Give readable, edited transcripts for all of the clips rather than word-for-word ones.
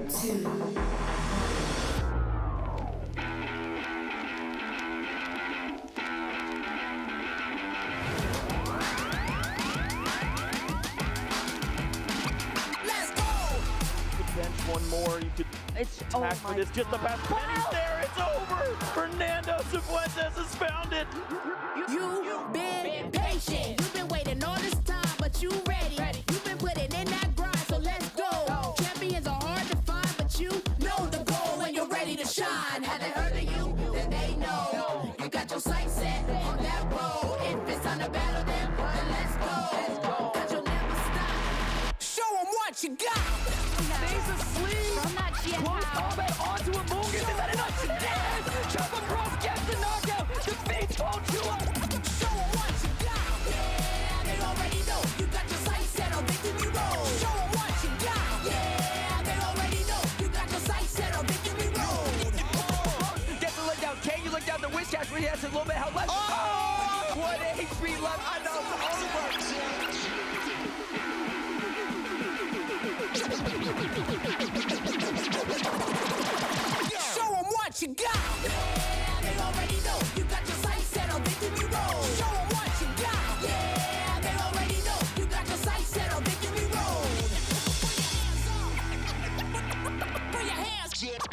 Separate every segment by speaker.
Speaker 1: One more, you could attack for this. Just the best pennies there. It's over. Fernando Cifuentes has found it.
Speaker 2: You've been patient. You've been waiting all this time, but you ready. You've been putting in that grind, so let's go. Champions are hard to find, but you know the goal when you're ready to shine. Have they heard of you? Then they know. You got your sights set on that road. If it's on the battle, then let's go. Cause you'll never stop. Show them what you got.
Speaker 3: Stays asleep.
Speaker 4: From that GM
Speaker 3: Close
Speaker 4: house.
Speaker 3: combat onto a Bogish. Is that enough? Yes! Jump across, gets the knockout. Defeats Voltua.
Speaker 2: Show them what you got. Yeah, they already know. You got your sights set on victory road. Show them what you got. Yeah, they already know. You got your sights set on victory road.
Speaker 3: Gets the leg down. Can you look down the wish cash when he has a little bit of health left? Oh! What HP left. I know it's over.
Speaker 2: Show them what you got. Yeah, they already know. You got your sights set on victory road. Show them what you got. Yeah, they already know. You got your sights set on victory road. Put your hands up.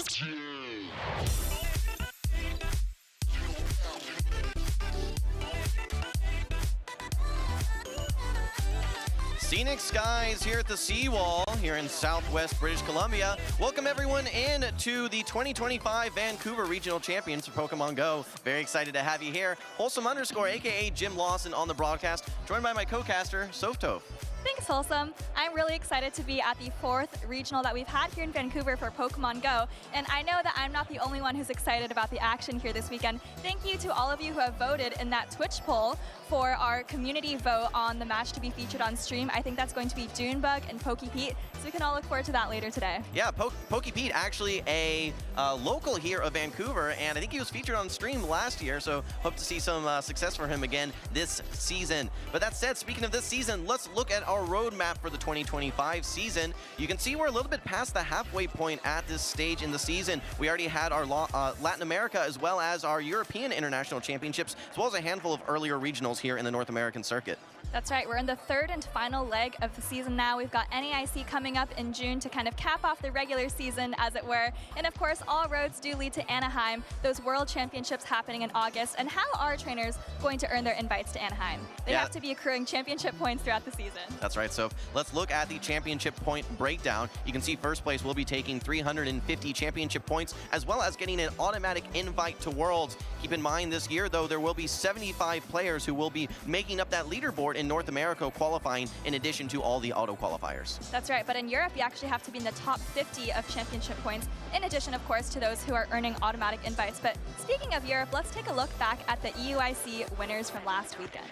Speaker 5: Scenic skies here at the Seawall here in southwest British Columbia. Welcome everyone in to the 2025 Vancouver Regional Champions for Pokemon Go. Very excited to have you here. Wholesome _ aka Jim Lawson on the broadcast, joined by my co-caster, Softov.
Speaker 4: Thanks, Wholesome. I'm really excited to be at the 4th regional that we've had here in Vancouver for Pokemon Go, and I know that I'm not the only one who's excited about the action here this weekend. Thank you to all of you who have voted in that Twitch poll for our community vote on the match to be featured on stream. I think that's going to be Doonebug and PokePete, so we can all look forward to that later today.
Speaker 5: Yeah, PokePete, actually a local here of Vancouver, and I think he was featured on stream last year, so hope to see some success for him again this season. But that said, speaking of this season, let's look at our roadmap for the 2025 season. You can see we're a little bit past the halfway point at this stage in the season. We already had our Latin America as well as our European International Championships, as well as a handful of earlier regionals here in the North American circuit.
Speaker 4: That's right, we're in the 3rd and final leg of the season now. We've got NEIC coming up in June to kind of cap off the regular season, as it were. And of course, all roads do lead to Anaheim, those World Championships happening in August. And how are trainers going to earn their invites to Anaheim? They have to be accruing championship points throughout the season.
Speaker 5: That's right, so let's look at the championship point breakdown. You can see first place will be taking 350 championship points, as well as getting an automatic invite to Worlds. Keep in mind this year, though, there will be 75 players who will be making up that leaderboard in North America qualifying, in addition to all the auto qualifiers.
Speaker 4: That's right, but in Europe, you actually have to be in the top 50 of championship points, in addition, of course, to those who are earning automatic invites. But speaking of Europe, let's take a look back at the EUIC winners from last weekend.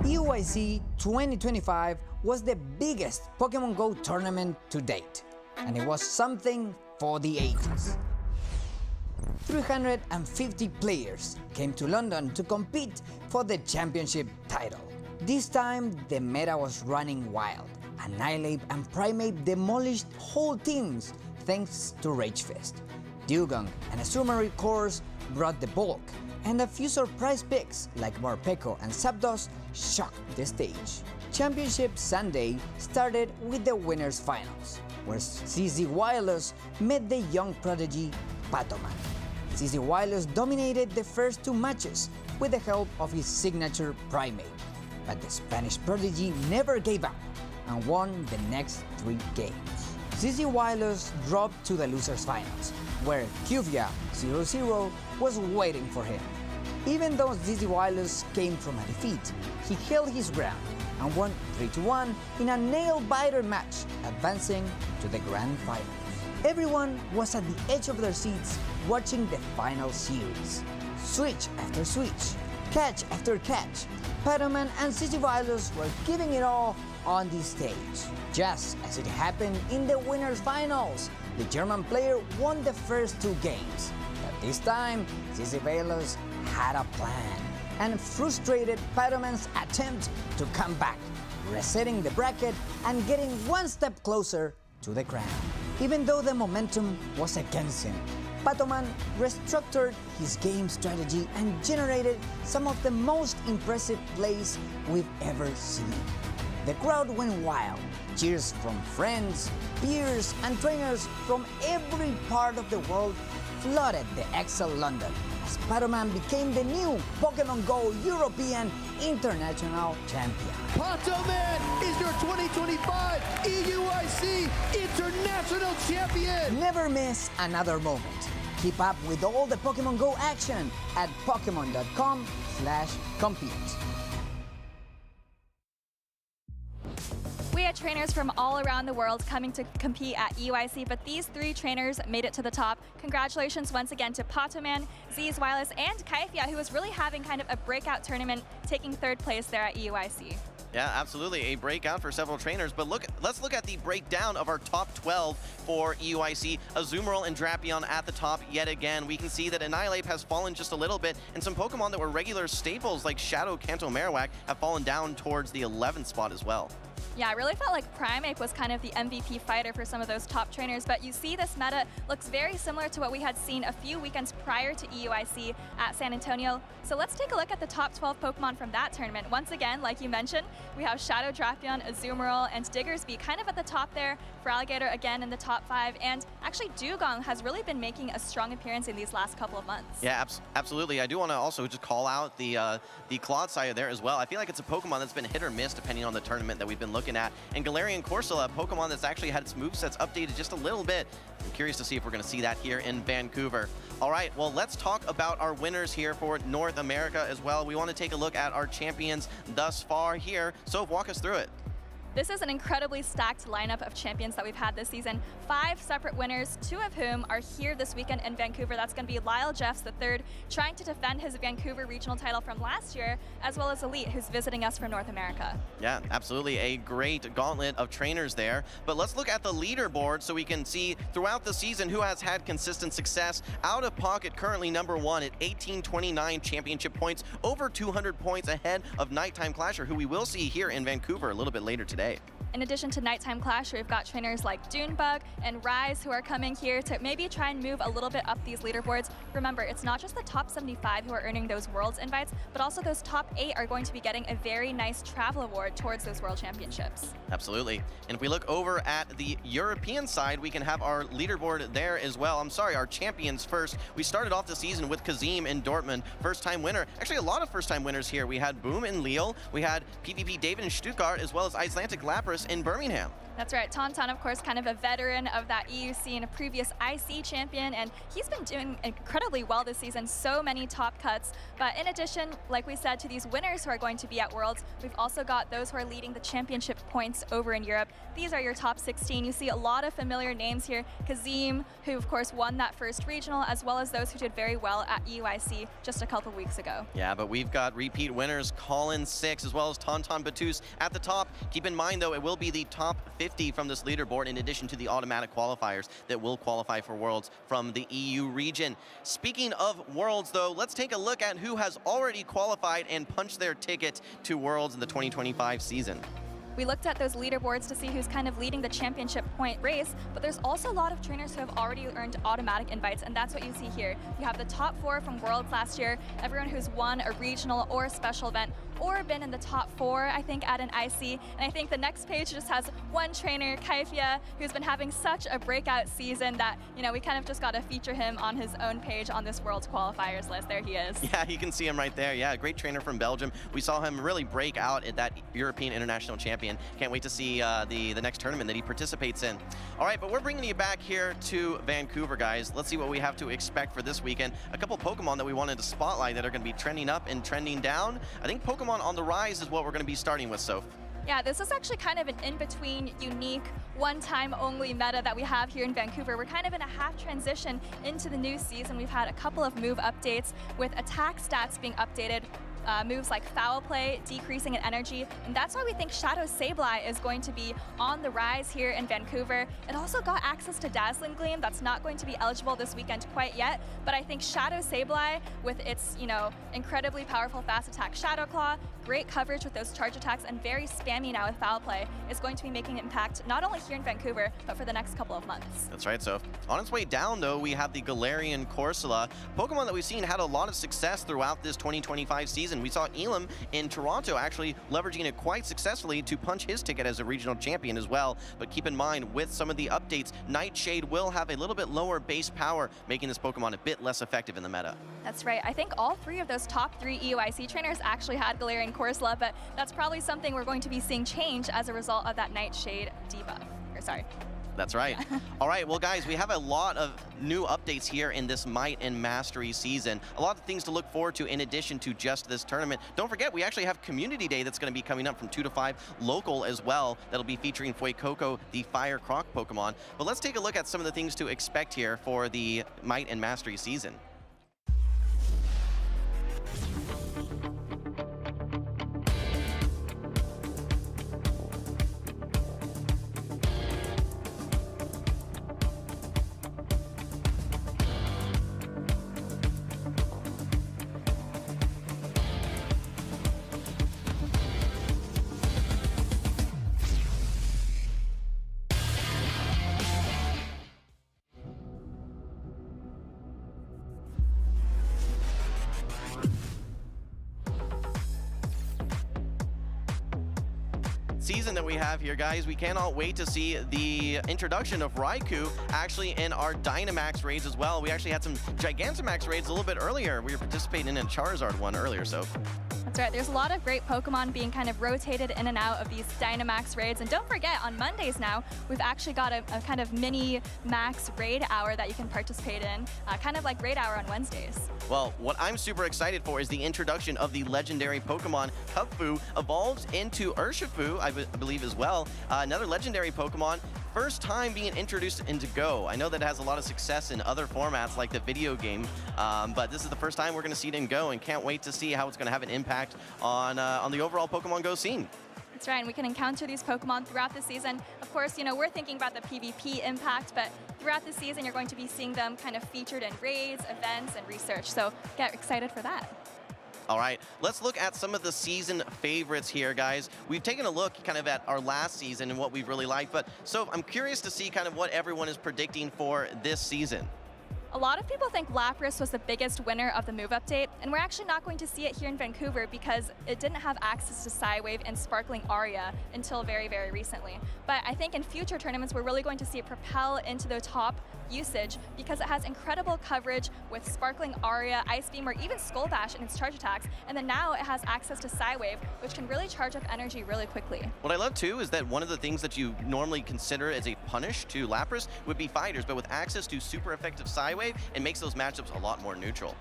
Speaker 6: EUIC 2025 was the biggest Pokemon Go tournament to date, and it was something for the ages. 350 players came to London to compete for the championship title. This time, the meta was running wild. Annihilate and Primeape demolished whole teams thanks to Ragefest. Dugong and Summary Cores brought the bulk, and a few surprise picks like Morpeko and Zapdos shocked the stage. Championship Sunday started with the winners finals, where CZ Wireless met the young prodigy Patoman. CZ Wireless dominated the first 2 matches with the help of his signature Primeape, but the Spanish prodigy never gave up and won the next 3 games. CZ Wireless dropped to the losers finals, where Cuvia 0-0 was waiting for him. Even though CZ Wireless came from a defeat, he held his ground and won 3-1 in a nail-biter match, advancing to the grand finals. Everyone was at the edge of their seats watching the final series. Switch after switch, catch after catch, Patoman and CZ Wireless were giving it all on this stage. Just as it happened in the winners finals, the German player won the first 2 games. But this time, CZ Wireless had a plan and frustrated Patoman's attempt to come back resetting the bracket and getting one step closer to the crown. Even though the momentum was against him, Patoman restructured his game strategy and generated some of the most impressive plays we've ever seen. The crowd went wild. Cheers from friends, peers, and trainers from every part of the world flooded the Excel London as Patoman became the new Pokemon Go European International Champion.
Speaker 7: Patoman is your 2025 EUIC International Champion!
Speaker 6: Never miss another moment. Keep up with all the Pokemon Go action at Pokemon.com/compete.
Speaker 4: We had trainers from all around the world coming to compete at EUIC, but these 3 trainers made it to the top. Congratulations once again to Patoman, Z's Wireless, and Kaifia, who was really having kind of a breakout tournament, taking 3rd place there at EUIC.
Speaker 5: Yeah, absolutely. A breakout for several trainers. But let's look at the breakdown of our top 12 for EUIC. Azumarill and Drapion at the top yet again. We can see that Annihilape has fallen just a little bit, and some Pokemon that were regular staples like Shadow, Kanto, Marowak have fallen down towards the 11th spot as well.
Speaker 4: Yeah, I really felt like Primeape was kind of the MVP fighter for some of those top trainers, but you see this meta looks very similar to what we had seen a few weekends prior to EUIC at San Antonio. So let's take a look at the top 12 Pokemon from that tournament. Once again, like you mentioned, we have Shadow, Drapion, Azumarill, and Diggersby kind of at the top there. Feraligatr again in the top 5, and actually Dugong has really been making a strong appearance in these last couple of months.
Speaker 5: Yeah, absolutely. I do want to also just call out the Clodsire there as well. I feel like it's a Pokemon that's been hit or miss depending on the tournament that we've been looking at. And Galarian Corsola, a Pokemon that's actually had its movesets updated just a little bit. I'm curious to see if we're going to see that here in Vancouver. All right, well, let's talk about our winners here for North America as well. We want to take a look at our champions thus far here. So walk us through it.
Speaker 4: This is an incredibly stacked lineup of champions that we've had this season. 5 separate winners, 2 of whom are here this weekend in Vancouver. That's going to be Lyall Jeffs III, trying to defend his Vancouver regional title from last year, as well as Elite, who's visiting us from North America.
Speaker 5: Yeah, absolutely. A great gauntlet of trainers there. But let's look at the leaderboard so we can see throughout the season who has had consistent success. Out of Pocket, currently #1 at 1829 championship points, over 200 points ahead of NiteTimeClasher, who we will see here in Vancouver a little bit later today.
Speaker 4: In addition to NiteTimeClasher, we've got trainers like Doonebug and Rise who are coming here to maybe try and move a little bit up these leaderboards. Remember, it's not just the top 75 who are earning those Worlds invites, but also those top 8 are going to be getting a very nice travel award towards those World Championships.
Speaker 5: Absolutely. And if we look over at the European side, we can have our leaderboard there as well. I'm sorry, our champions first. We started off the season with Kazim in Dortmund, first-time winner. Actually, a lot of first-time winners here. We had Boom in Lille, we had PvP David in Stuttgart, as well as Icelandic Lapras in Birmingham.
Speaker 4: That's right. ToastyPolrick, of course, kind of a veteran of that EUC and a previous IC champion, and he's been doing incredibly well this season. So many top cuts. But in addition, like we said, to these winners who are going to be at Worlds, we've also got those who are leading the championship points over in Europe. These are your top 16. You see a lot of familiar names here. Kazim, who of course won that first regional, as well as those who did very well at EUIC just a couple weeks ago.
Speaker 5: Yeah, but we've got repeat winners, Colin 6, as well as Tauntaun Battus at the top. Keep in mind, though, it will be the top 50 from this leaderboard, in addition to the automatic qualifiers that will qualify for Worlds from the EU region. Speaking of Worlds, though, let's take a look at who has already qualified and punched their ticket to Worlds in the 2025 season.
Speaker 4: We looked at those leaderboards to see who's kind of leading the championship point race, but there's also a lot of trainers who have already earned automatic invites, and that's what you see here. You have the top 4 from Worlds last year, everyone who's won a regional or a special event, or been in the top 4, I think, at an IC. And I think the next page just has one trainer, Kaifia, who's been having such a breakout season that, you know, we kind of just got to feature him on his own page on this World's qualifiers list. There he is.
Speaker 5: Yeah, you can see him right there. Yeah, great trainer from Belgium. We saw him really break out at that European International Champion. Can't wait to see the next tournament that he participates in. All right, but we're bringing you back here to Vancouver, guys. Let's see what we have to expect for this weekend. A couple Pokemon that we wanted to spotlight that are going to be trending up and trending down. I think Pokemon on the rise is what we're going to be starting with, Soph.
Speaker 4: Yeah, this is actually kind of an in-between, unique, one-time only meta that we have here in Vancouver. We're kind of in a half transition into the new season. We've had a couple of move updates with attack stats being updated. moves like foul play, decreasing in energy, and that's why we think Shadow Sableye is going to be on the rise here in Vancouver. It also got access to Dazzling Gleam. That's not going to be eligible this weekend quite yet, but I think Shadow Sableye, with its, incredibly powerful fast attack Shadow Claw, great coverage with those charge attacks, and very spammy now with foul play, is going to be making an impact not only here in Vancouver, but for the next couple of months.
Speaker 5: That's right. So on its way down, though, we have the Galarian Corsola, Pokemon that we've seen had a lot of success throughout this 2025 season. We saw Elam in Toronto actually leveraging it quite successfully to punch his ticket as a regional champion as well. But keep in mind, with some of the updates, Nightshade will have a little bit lower base power, making this Pokemon a bit less effective in the meta.
Speaker 4: That's right. I think all three of those top 3 EUIC trainers actually had Galarian Corsola, but that's probably something we're going to be seeing change as a result of that Nightshade debuff. That's right.
Speaker 5: All right, well, guys, we have a lot of new updates here in this Might and Mastery season. A lot of things to look forward to in addition to just this tournament. Don't forget, we actually have Community Day that's going to be coming up from 2 to 5 local as well. That'll be featuring Fuecoco, the Fire Croc Pokemon. But let's take a look at some of the things to expect here for the Might and Mastery season. Season that we have here, guys, we cannot wait to see the introduction of Raikou actually in our Dynamax raids as well. We actually had some Gigantamax raids a little bit earlier. We were participating in a Charizard one earlier, so.
Speaker 4: That's right. There's a lot of great Pokemon being kind of rotated in and out of these Dynamax raids. And don't forget, on Mondays now, we've actually got a kind of mini max raid hour that you can participate in, kind of like raid hour on Wednesdays.
Speaker 5: Well, what I'm super excited for is the introduction of the legendary Pokemon Kubfu, evolves into Urshifu, I believe as well. Another legendary Pokemon, first time being introduced into Go. I know that it has a lot of success in other formats like the video game, but this is the first time we're going to see it in Go, and can't wait to see how it's going to have an impact on the overall Pokemon Go scene.
Speaker 4: That's right, and we can encounter these Pokemon throughout the season. Of course, we're thinking about the PvP impact, but throughout the season, you're going to be seeing them kind of featured in raids, events, and research. So get excited for that.
Speaker 5: All right, let's look at some of the season favorites here, guys. We've taken a look kind of at our last season and what we've really liked, but so I'm curious to see kind of what everyone is predicting for this season.
Speaker 4: A lot of people think Lapras was the biggest winner of the move update, and we're actually not going to see it here in Vancouver because it didn't have access to Psywave and Sparkling Aria until very, very recently. But I think in future tournaments, we're really going to see it propel into the top usage because it has incredible coverage with Sparkling Aria, Ice Beam, or even Skull Bash in its charge attacks. And then now it has access to Psywave, which can really charge up energy really quickly.
Speaker 5: What I love too is that one of the things that you normally consider as a punish to Lapras would be fighters, but with access to super effective Psywave, it makes those matchups a lot more neutral.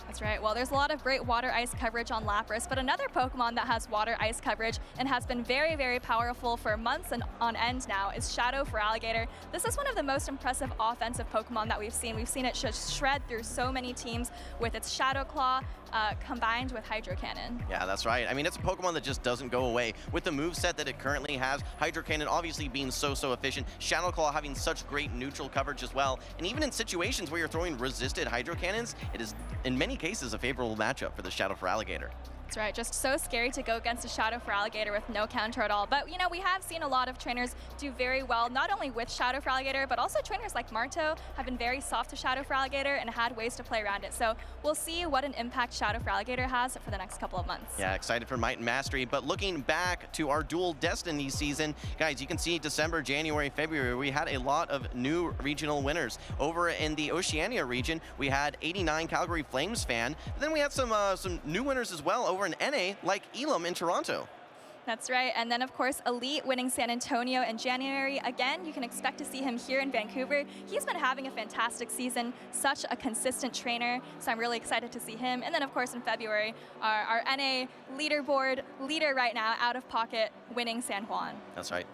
Speaker 4: That's right. Well, there's a lot of great water ice coverage on Lapras, but another Pokemon that has water ice coverage and has been very, very powerful for months and on end now is Shadow Feraligatr. This is one of the most impressive offensive Pokemon that we've seen. We've seen it just shred through so many teams with its Shadow Claw combined with Hydro Cannon.
Speaker 5: Yeah, that's right. I mean, it's a Pokemon that just doesn't go away. With the moveset that it currently has, Hydro Cannon obviously being so efficient, Shadow Claw having such great neutral coverage as well, and even in situations where you're throwing resisted Hydro Cannons, it is in many cases a favorable matchup for the Shadow Feraligatr.
Speaker 4: That's right, just so scary to go against a Shadow Feraligatr with no counter at all. But we have seen a lot of trainers do very well, not only with Shadow Feraligatr, but also trainers like Marto have been very soft to Shadow Feraligatr and had ways to play around it. So we'll see what an impact Shadow Feraligatr has for the next couple of months.
Speaker 5: Yeah, excited for Might and Mastery. But looking back to our Dual Destiny season, guys, you can see December, January, February, we had a lot of new regional winners. Over in the Oceania region, we had 89 Calgary Flames fan. But then we had some new winners as well over in NA, like Elam in Toronto.
Speaker 4: That's right, and then of course Elite winning San Antonio in January. Again, you can expect to see him here in Vancouver. He's been having a fantastic season, such a consistent trainer, so I'm really excited to see him. And then of course in February, our NA leaderboard leader right now, Out of Pocket, winning San Juan.
Speaker 5: That's right.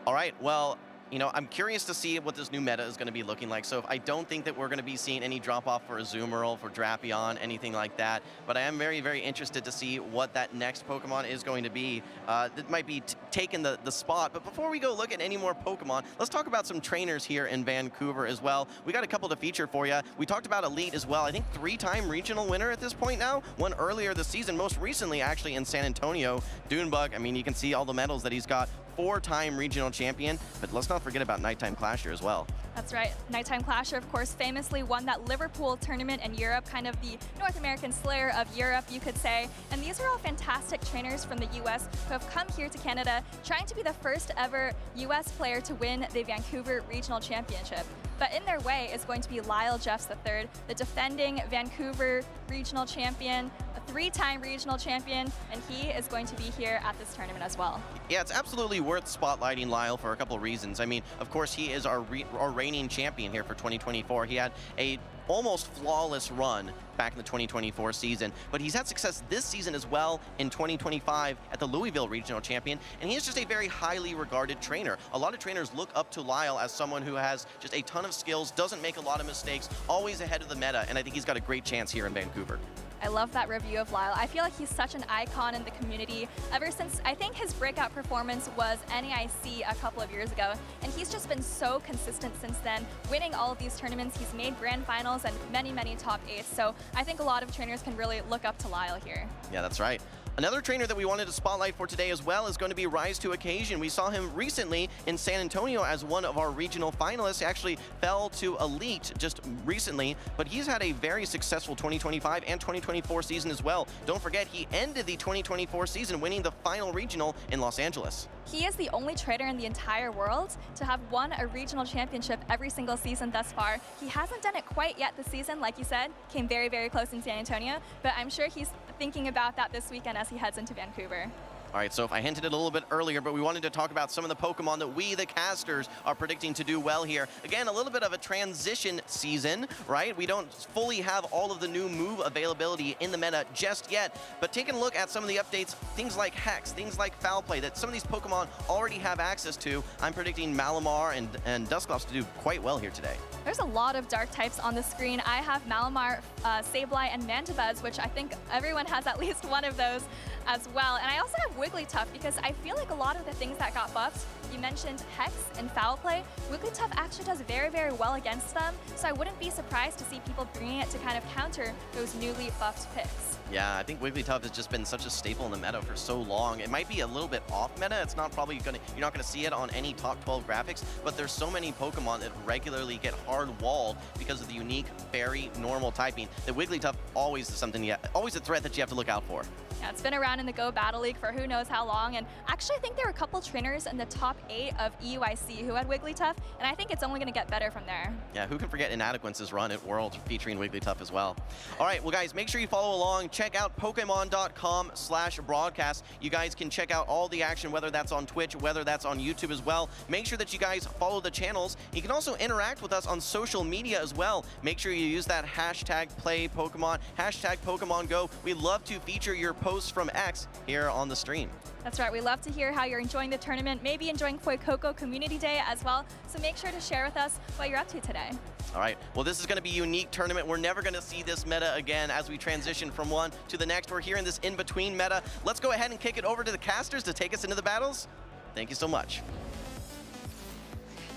Speaker 5: All right, well, you know, I'm curious to see what this new meta is going to be looking like. So I don't think that we're going to be seeing any drop-off for Azumarill, for Drapion, anything like that. But I am very, very interested to see what that next Pokemon is going to be. That might be taking the spot. But before we go look at any more Pokemon, let's talk about some trainers here in Vancouver as well. We got a couple to feature for you. We talked about Elite as well. I think 3-time regional winner at this point now. One earlier this season, most recently actually in San Antonio. Doonebug, I mean, you can see all the medals that he's got. 4-time regional champion, but let's not forget about NiteTimeClasher as well.
Speaker 4: That's right. NiteTimeClasher, of course, famously won that Liverpool tournament in Europe, kind of the North American Slayer of Europe, you could say. And these are all fantastic trainers from the US who have come here to Canada, trying to be the first ever US player to win the Vancouver Regional Championship. But in their way is going to be Lyall III, the defending Vancouver Regional Champion, a 3-time regional champion, and he is going to be here at this tournament as well.
Speaker 5: Yeah, it's absolutely worth spotlighting Lyall for a couple of reasons. I mean, of course, he is our reigning champion here for 2024. He had a almost flawless run back in the 2024 season, but he's had success this season as well in 2025 at the Louisville Regional Champion, and he is just a very highly regarded trainer. A lot of trainers look up to Lyall as someone who has just a ton of skills, doesn't make a lot of mistakes, always ahead of the meta, and I think he's got a great chance here in Vancouver.
Speaker 4: I love that review of Lyall. I feel like he's such an icon in the community ever since I think his breakout performance was NEIC a couple of years ago, and he's just been so consistent since then, winning all of these tournaments. He's made grand finals and many, many top 8s, so I think a lot of trainers can really look up to Lyall here.
Speaker 5: Yeah, that's right. Another trainer that we wanted to spotlight for today as well is going to be Rise to Occasion. We saw him recently in San Antonio as one of our regional finalists. He actually fell to Elite just recently, but he's had a very successful 2025 and 2024 season as well. Don't forget, he ended the 2024 season winning the final regional in Los Angeles.
Speaker 4: He is the only trainer in the entire world to have won a regional championship every single season thus far. He hasn't done it quite yet this season, like you said, came very, very close in San Antonio, but I'm sure he's thinking about that this weekend as he heads into Vancouver.
Speaker 5: All right, so if I hinted it a little bit earlier, but we wanted to talk about some of the Pokemon that we, the casters, are predicting to do well here. Again, a little bit of a transition season, right? We don't fully have all of the new move availability in the meta just yet, but taking a look at some of the updates, things like Hex, things like Foul Play, that some of these Pokemon already have access to, I'm predicting Malamar and Dusclops to do quite well here today.
Speaker 4: There's a lot of dark types on the screen. I have Malamar, Sableye, and Mandibuzz, which I think everyone has at least one of those as well. And I also have Wigglytuff because I feel like a lot of the things that got buffed, you mentioned Hex and Foul Play, Wigglytuff actually does very, very well against them, so I wouldn't be surprised to see people bringing it to kind of counter those newly buffed picks.
Speaker 5: Yeah, I think Wigglytuff has just been such a staple in the meta for so long. It might be a little bit off meta. It's not probably gonna, you're not gonna see it on any top 12 graphics, but there's so many Pokemon that regularly get hard walled because of the unique fairy normal typing that Wigglytuff always is something, always a threat that you have to look out for.
Speaker 4: Yeah, it's been around in the Go Battle League for who knows how long, and actually I think there were a couple trainers in the top 8 of EUIC who had Wigglytuff, and I think it's only going to get better from there.
Speaker 5: Yeah, who can forget Inadequence's run at Worlds featuring Wigglytuff as well. All right, well guys, make sure you follow along. Check out Pokemon.com/broadcast. You guys can check out all the action, whether that's on Twitch, whether that's on YouTube as well. Make sure that you guys follow the channels. You can also interact with us on social media as well. Make sure you use that hashtag #PlayPokemon, hashtag PokemonGo. We love to feature your posts from X here on the stream.
Speaker 4: That's right, we love to hear how you're enjoying the tournament, maybe enjoying Fuecoco Community Day as well, so make sure to share with us what you're up to today.
Speaker 5: All right, well this is going to be a unique tournament. We're never going to see this meta again as we transition from one to the next. We're here in this in-between meta. Let's go ahead and kick it over to the casters to take us into the battles. Thank you so much.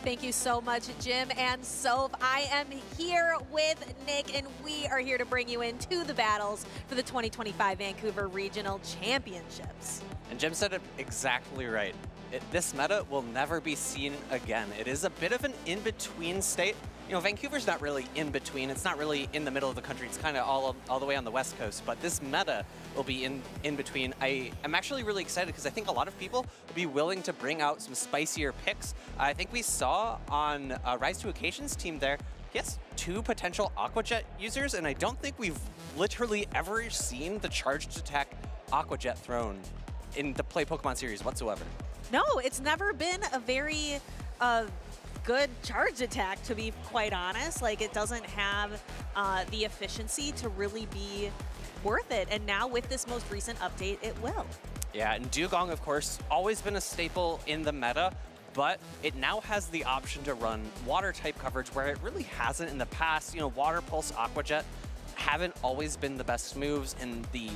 Speaker 8: Thank you so much, Jim and Soph. I am here with Nick, and we are here to bring you into the battles for the 2025 Vancouver Regional Championships.
Speaker 9: And Jim said it exactly right. This meta will never be seen again. It is a bit of an in-between state. You know, Vancouver's not really in between. It's not really in the middle of the country. It's kind of all the way on the West Coast. But this meta will be in between. I'm actually really excited because I think a lot of people will be willing to bring out some spicier picks. I think we saw on Rise to Occasion's team there, yes, 2 potential Aqua Jet users, and I don't think we've literally ever seen the charged attack Aqua Jet thrown in the Play Pokemon series whatsoever.
Speaker 8: No, it's never been a very good charge attack, to be quite honest. Like, it doesn't have the efficiency to really be worth it. And now with this most recent update, it will.
Speaker 9: Yeah, and Dugong, of course, always been a staple in the meta, but it now has the option to run water type coverage where it really hasn't in the past. You know, Water Pulse, Aqua Jet haven't always been the best moves, and the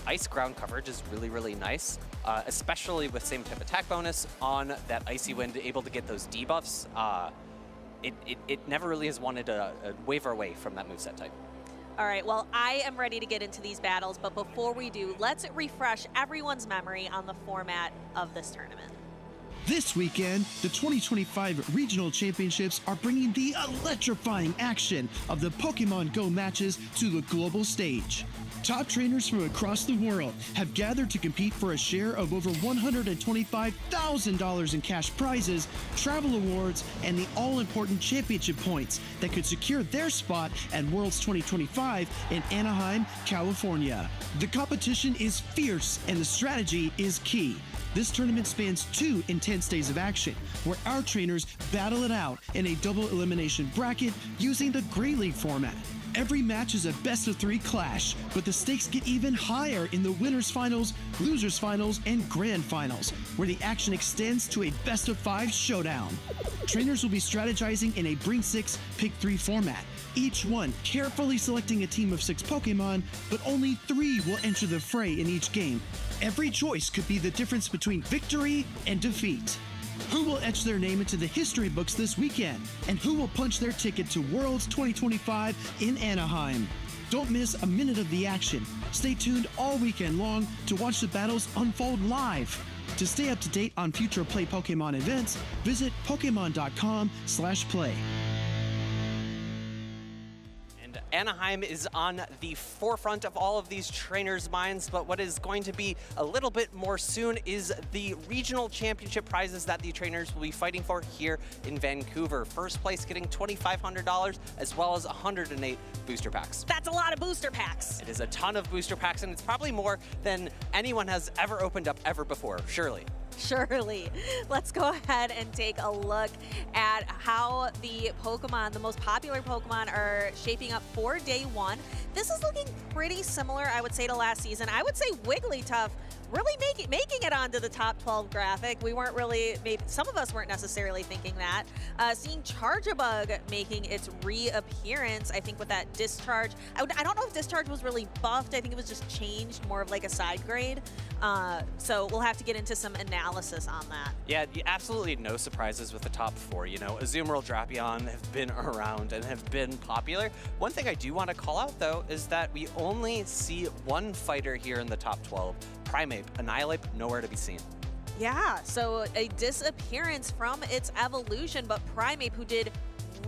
Speaker 9: ice ground coverage is really, really nice, especially with same type attack bonus on that Icy Wind, able to get those debuffs. It never really has wanted to waver away from that moveset type.
Speaker 8: All right, well, I am ready to get into these battles, but before we do, let's refresh everyone's memory on the format of this tournament.
Speaker 10: This weekend, the 2025 Regional Championships are bringing the electrifying action of the Pokemon Go matches to the global stage. Top trainers from across the world have gathered to compete for a share of over $125,000 in cash prizes, travel awards, and the all-important championship points that could secure their spot at Worlds 2025 in Anaheim, California. The competition is fierce and the strategy is key. This tournament spans 2 intense days of action, where our trainers battle it out in a double elimination bracket using the Grey League format. Every match is a best-of-3 clash, but the stakes get even higher in the winners finals, losers finals, and grand finals, where the action extends to a best-of-5 showdown. Trainers will be strategizing in a bring 6, pick 3 format, each one carefully selecting a team of 6 Pokemon, but only 3 will enter the fray in each game. Every choice could be the difference between victory and defeat. Who will etch their name into the history books this weekend? And who will punch their ticket to Worlds 2025 in Anaheim? Don't miss a minute of the action. Stay tuned all weekend long to watch the battles unfold live. To stay up to date on future Play Pokemon events, visit Pokemon.com/play.
Speaker 9: Anaheim is on the forefront of all of these trainers' minds, but what is going to be a little bit more soon is the regional championship prizes that the trainers will be fighting for here in Vancouver. First place getting $2,500 as well as 108 booster packs.
Speaker 8: That's a lot of booster packs.
Speaker 9: It is a ton of booster packs, and it's probably more than anyone has ever opened up ever before, surely.
Speaker 8: Surely. Let's go ahead and take a look at how the Pokemon, the most popular Pokemon, are shaping up for day 1. This is looking pretty similar, I would say, to last season. I would say Wigglytuff really making it onto the top 12 graphic. We weren't really, maybe some of us weren't necessarily thinking that. Seeing Charjabug making its reappearance, I think with that Discharge. I don't know if Discharge was really buffed. I think it was just changed, more of like a side grade. So we'll have to get into some analysis on that.
Speaker 9: Yeah, absolutely no surprises with the top 4. You know, Azumarill, Drapion have been around and have been popular. One thing I do want to call out, though, is that we only see one fighter here in the top 12. Primeape, Annihilape, nowhere to be seen.
Speaker 8: Yeah, so a disappearance from its evolution, but Primeape, who did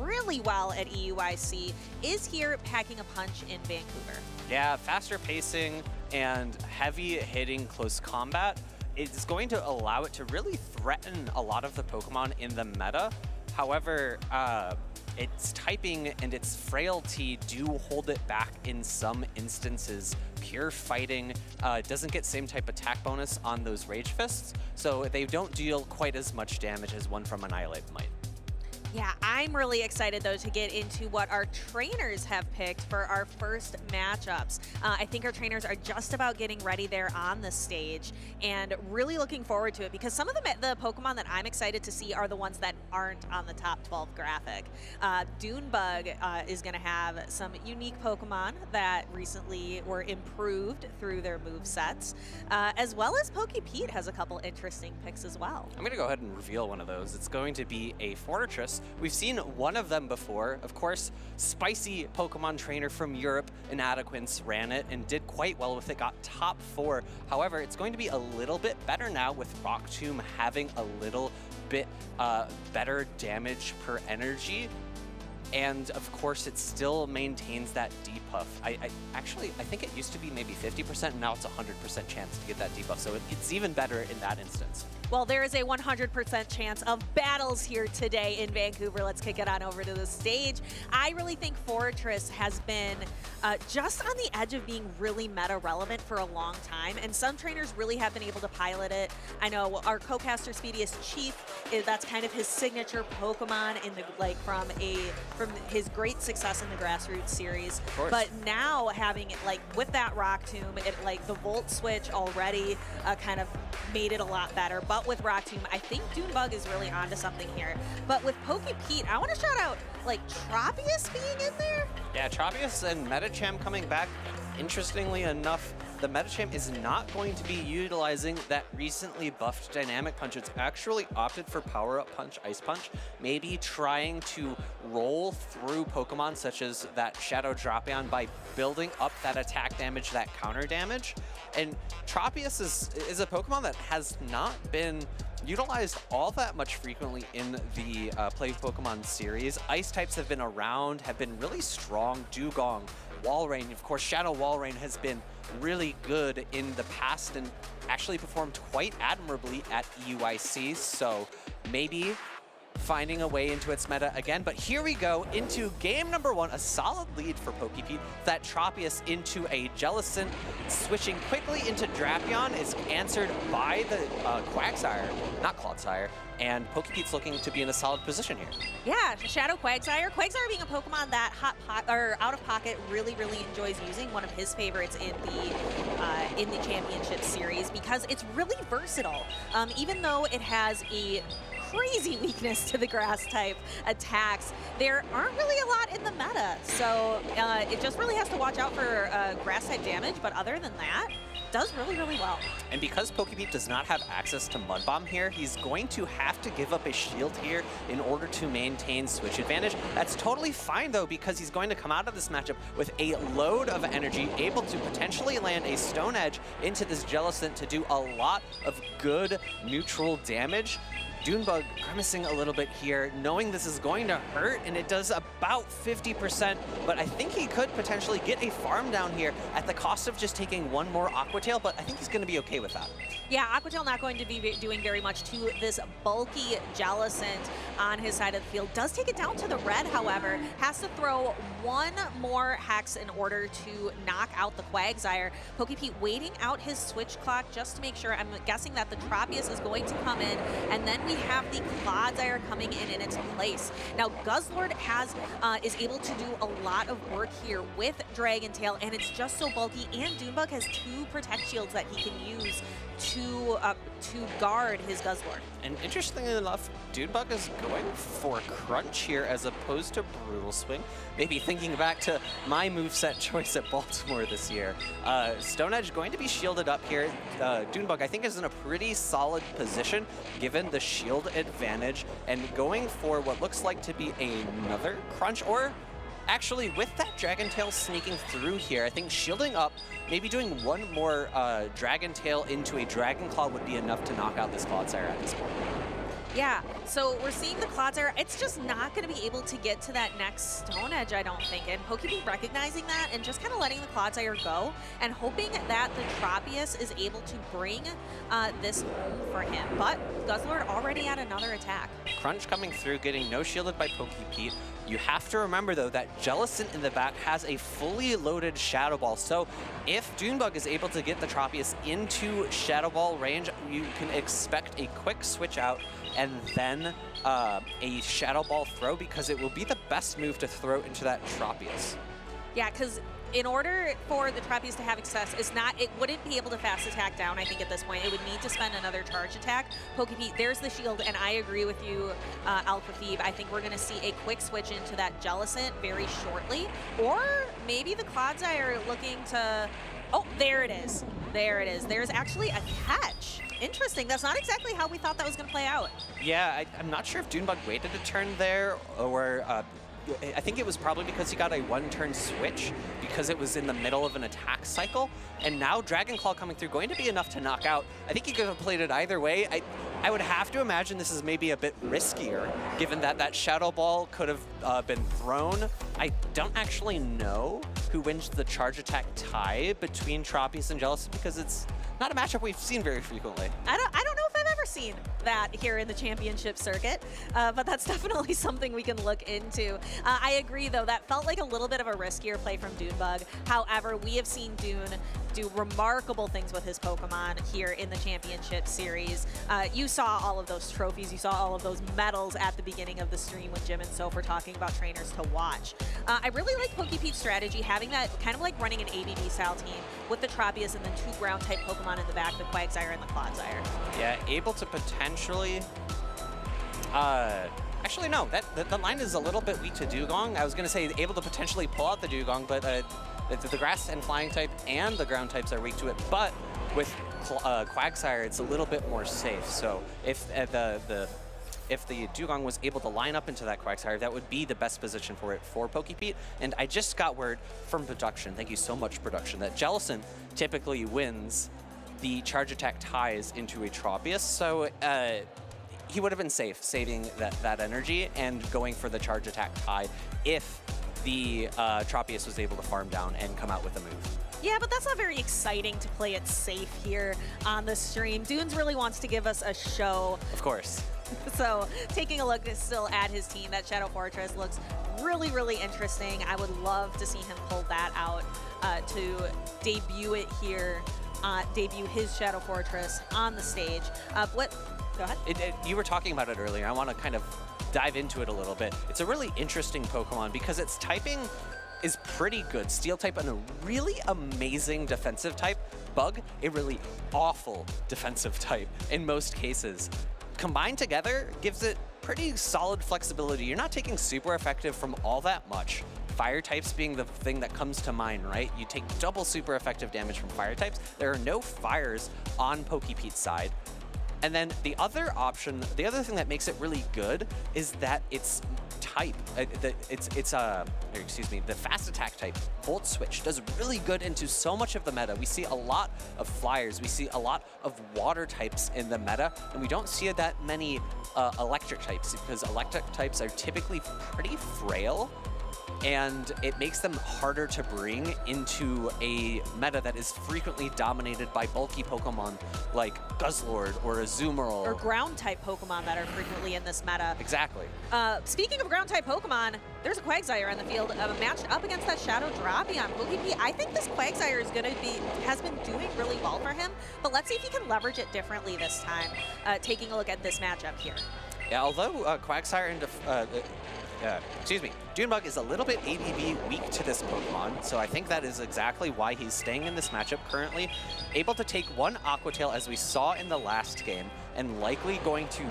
Speaker 8: really well at EUIC, is here packing a punch in Vancouver.
Speaker 9: Yeah, faster pacing and heavy hitting close combat is going to allow it to really threaten a lot of the Pokemon in the meta. However, its typing and its frailty do hold it back in some instances. Pure fighting doesn't get same type attack bonus on those Rage Fists, so they don't deal quite as much damage as one from Annihilape might.
Speaker 8: Yeah, I'm really excited, though, to get into what our trainers have picked for our first matchups. I think our trainers are just about getting ready there on the stage and really looking forward to it, because some of the Pokemon that I'm excited to see are the ones that aren't on the top 12 graphic. Doonebug is going to have some unique Pokemon that recently were improved through their movesets, as well as PokePete has a couple interesting picks as well.
Speaker 9: I'm going to go ahead and reveal one of those. It's going to be a Fortress. We've seen one of them before. Of course, spicy Pokemon trainer from Europe, Inadequence, ran it and did quite well with it, got top 4. However, it's going to be a little bit better now with Rock Tomb having a little bit better damage per energy. And of course, it still maintains that debuff. I think it used to be maybe 50%, and now it's a 100% chance to get that debuff. So it's even better in that instance.
Speaker 8: Well, there is a 100% chance of battles here today in Vancouver. Let's kick it on over to the stage. I really think Fortress has been just on the edge of being really meta relevant for a long time, and some trainers really have been able to pilot it. I know our co-caster Speediest Chief, that's kind of his signature Pokemon in the from his great success in the Grassroots series. But now having it with that Rock Tomb, the Volt Switch already kind of made it a lot better. But with Rock Tomb, I think Doonebug is really onto something here. But with PokePete, I want to shout out like Tropius being in there.
Speaker 9: Yeah, Tropius and MetaCham coming back. Interestingly enough, the MetaCham is not going to be utilizing that recently buffed Dynamic Punch. It's actually opted for Power Up Punch, Ice Punch, maybe trying to roll through Pokemon such as that Shadow Drapion by building up that attack damage, that counter damage. And Tropius is a Pokemon that has not been utilized all that much frequently in the Play Pokemon series. Ice types have been around, have been really strong. Dugong, Walrein, of course, Shadow Walrein has been really good in the past and actually performed quite admirably at EUIC, so maybe finding a way into its meta again. But here we go into game number 1, a solid lead for PokePete. That Tropius into a Jellicent, switching quickly into Drapion is answered by the Quagsire, not Clodsire, and PokePete's looking to be in a solid position here.
Speaker 8: Yeah, Shadow Quagsire. Quagsire being a Pokemon that out of pocket really enjoys using, one of his favorites in the championship series because it's really versatile. Even though it has a crazy weakness to the grass type attacks, there aren't really a lot in the meta. So it just really has to watch out for grass type damage, but other than that, does really well.
Speaker 9: And because PokePete does not have access to Mud Bomb here, he's going to have to give up a shield here in order to maintain switch advantage. That's totally fine though, because he's going to come out of this matchup with a load of energy, able to potentially land a Stone Edge into this Jellicent to do a lot of good neutral damage. Doonebug grimacing a little bit here, knowing this is going to hurt, and it does about 50%, but I think he could potentially get a farm down here at the cost of just taking one more Aqua Tail, but I think he's going to be okay with that.
Speaker 8: Yeah, Aqua Tail not going to be doing very much to this bulky Jellicent on his side of the field. Does take it down to the red, however. Has to throw one more Hex in order to knock out the Quagsire. PokePete waiting out his switch clock just to make sure. I'm guessing that the Tropius is going to come in, and then we have the Clodsire coming in its place. Now, Guzzlord is able to do a lot of work here with Dragon Tail, and it's just so bulky, and Doonebug has 2 Protect Shields that he can use to guard his Guzzlord.
Speaker 9: And interestingly enough, Doonebug is going for Crunch here as opposed to Brutal Swing. Maybe thinking back to my moveset choice at Baltimore this year. Stone Edge going to be shielded up here. Doonebug, I think, is in a pretty solid position given the shield advantage, and going for what looks like to be another Crunch, or actually with that Dragon Tail sneaking through here, I think shielding up, maybe doing one more Dragon Tail into a Dragon Claw would be enough to knock out this Clodsire at this point.
Speaker 8: Yeah, so we're seeing the Clodsire. It's just not going to be able to get to that next Stone Edge, I don't think. And PokePete recognizing that and just kind of letting the Clodsire go and hoping that the Tropius is able to bring this home for him. But Guzzlord already at another attack.
Speaker 9: Crunch coming through, getting no shielded by PokePete. You have to remember, though, that Jellicent in the back has a fully loaded Shadow Ball. So if Doonebug is able to get the Tropius into Shadow Ball range, you can expect a quick switch out and then a Shadow Ball throw, because it will be the best move to throw into that Tropius.
Speaker 8: Yeah, because in order for the Tropius to have success, it wouldn't be able to fast attack down, I think, at this point. It would need to spend another charge attack. PokePete, there's the shield, and I agree with you, Alpha Phoebe. I think we're going to see a quick switch into that Jellicent very shortly. Or maybe the Clodsire looking to... Oh, there it is. There it is. There's actually a catch. Interesting. That's not exactly how we thought that was going to play out.
Speaker 9: Yeah, I'm not sure if Doonebug waited a turn there, or... I think it was probably because he got a one-turn switch because it was in the middle of an attack cycle, and now Dragon Claw coming through going to be enough to knock out. I think he could have played it either way. I would have to imagine this is maybe a bit riskier, given that that Shadow Ball could have been thrown. I don't actually know who wins the charge attack tie between Tropius and Jellicent, because it's not a matchup we've seen very frequently.
Speaker 8: I don't know if I've ever seen that here in the championship circuit, but that's definitely something we can look into. I agree, though, that felt like a little bit of a riskier play from Doonebug. However, we have seen Doon do remarkable things with his Pokemon here in the Championship Series. You saw all of those trophies, you saw all of those medals at the beginning of the stream with Jim and Soph were talking about trainers to watch. I really like PokePete's strategy, having that kind of like running an ABB style team with the Tropius and then 2 ground type Pokemon in the back, the Quagsire and the Clodsire.
Speaker 9: Yeah, able to potentially... actually, no, the line is a little bit weak to Dugong. I was going to say able to potentially pull out the Dugong, but the grass and flying type and the ground types are weak to it. But with Quagsire, it's a little bit more safe. So if the Dugong was able to line up into that Quagsire, that would be the best position for it for PokePete. And I just got word from production, thank you so much, production, that Jellicent typically wins the charge attack ties into a Tropius. So he would have been safe, saving that energy and going for the charge attack tie if the Tropius was able to farm down and come out with a move.
Speaker 8: Yeah, but that's not very exciting to play it safe here on the stream. Dunes really wants to give us a show.
Speaker 9: Of course.
Speaker 8: So taking a look still at his team, that Shadow Fortress looks really, really interesting. I would love to see him pull that out to debut it here, debut his Shadow Fortress on the stage. Go ahead.
Speaker 9: You were talking about it earlier. I want to kind of dive into it a little bit. It's a really interesting Pokemon because its typing is pretty good. Steel type and a really amazing defensive type. Bug, a really awful defensive type in most cases. Combined together gives it pretty solid flexibility. You're not taking super effective from all that much. Fire types being the thing that comes to mind, right? You take double super effective damage from fire types. There are no fires on PokePete's side. And then the other option, the other thing that makes it really good is that its type, the fast attack type, Volt Switch, does really good into so much of the meta. We see a lot of flyers, we see a lot of water types in the meta, and we don't see that many electric types because electric types are typically pretty frail. And it makes them harder to bring into a meta that is frequently dominated by bulky Pokemon like Guzzlord or Azumarill.
Speaker 8: Or ground-type Pokemon that are frequently in this meta.
Speaker 9: Exactly.
Speaker 8: Speaking of ground-type Pokemon, there's a Quagsire on the field matched up against that Shadow Drapion. PokePete, I think this Quagsire has been doing really well for him, but let's see if he can leverage it differently this time, taking a look at this matchup here.
Speaker 9: Yeah, although Quagsire and Doonebug is a little bit ABB weak to this Pokemon, so I think that is exactly why he's staying in this matchup currently. Able to take one Aqua Tail as we saw in the last game, and likely going to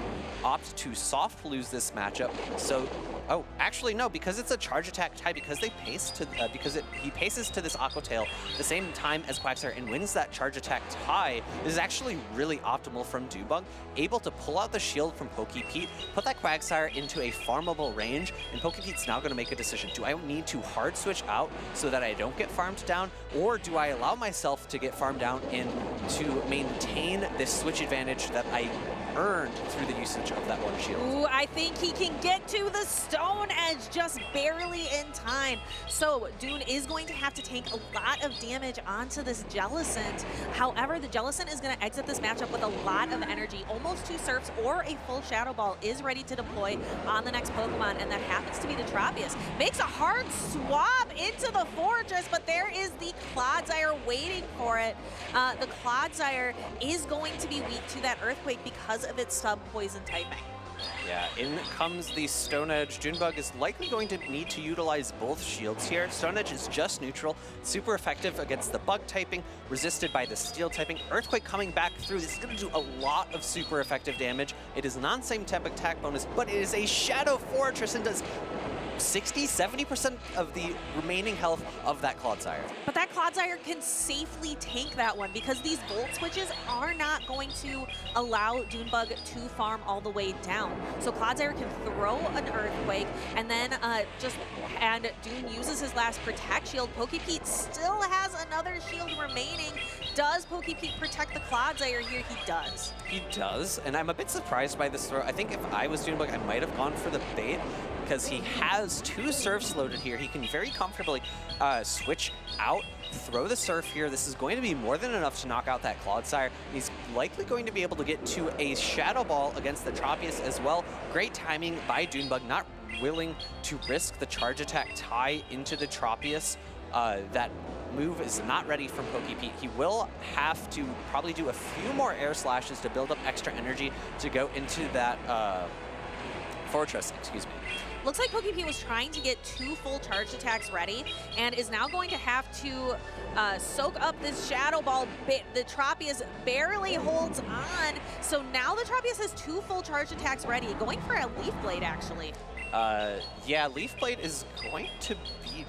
Speaker 9: opt to soft lose this matchup. So, oh, actually no, because it's a charge attack tie, because they pace to he paces to this Aqua Tail the same time as Quagsire and wins that charge attack tie. This is actually really optimal from Doonebug, able to pull out the shield from PokePete, put that Quagsire into a farmable range, and PokePete's now going to make a decision. Do I need to hard switch out so that I don't get farmed down, or do I allow myself to get farmed down and to maintain this switch advantage that I earned through the usage of that one shield?
Speaker 8: Ooh, I think he can get to the Stone Edge just barely in time. So Dune is going to have to take a lot of damage onto this Jellicent. However, the Jellicent is going to exit this matchup with a lot of energy. Almost 2 Surfs or a full Shadow Ball is ready to deploy on the next Pokemon, and that happens to be the Tropius. Makes a hard swap into the Fortress, but there is the Clodsire waiting for it. The Clodsire is going to be weak to that Earthquake because of its sub-poison typing.
Speaker 9: Yeah, in comes the Stone Edge. Doonebug is likely going to need to utilize both shields here. Stone Edge is just neutral, super effective against the bug typing, resisted by the steel typing. Earthquake coming back through. This is going to do a lot of super effective damage. It is non-same type attack bonus, but it is a Shadow Fortress and does 60–70% of the remaining health of that Clodsire.
Speaker 8: But that Clodsire can safely tank that one because these Volt Switches are not going to allow Doonebug to farm all the way down. So Clodsire can throw an Earthquake, and then Dune uses his last Protect Shield. PokePete still has another shield remaining. Does PokePete protect the Clodsire here? He does.
Speaker 9: He does, and I'm a bit surprised by this throw. I think if I was Doonebug, I might have gone for the bait, because he has 2 Surfs loaded here. He can very comfortably switch out, throw the Surf here. This is going to be more than enough to knock out that Clodsire. He's likely going to be able to get to a Shadow Ball against the Tropius as well. Great timing by Doonebug, not willing to risk the charge attack tie into the Tropius that move is not ready from PokePete. He will have to probably do a few more air slashes to build up extra energy to go into that fortress, excuse me.
Speaker 8: Looks like PokePete was trying to get 2 full charge attacks ready and is now going to have to soak up this Shadow Ball. The Tropius barely holds on, so now the Tropius has 2 full charge attacks ready, going for a Leaf Blade, actually.
Speaker 9: Yeah, Leaf Blade is going to be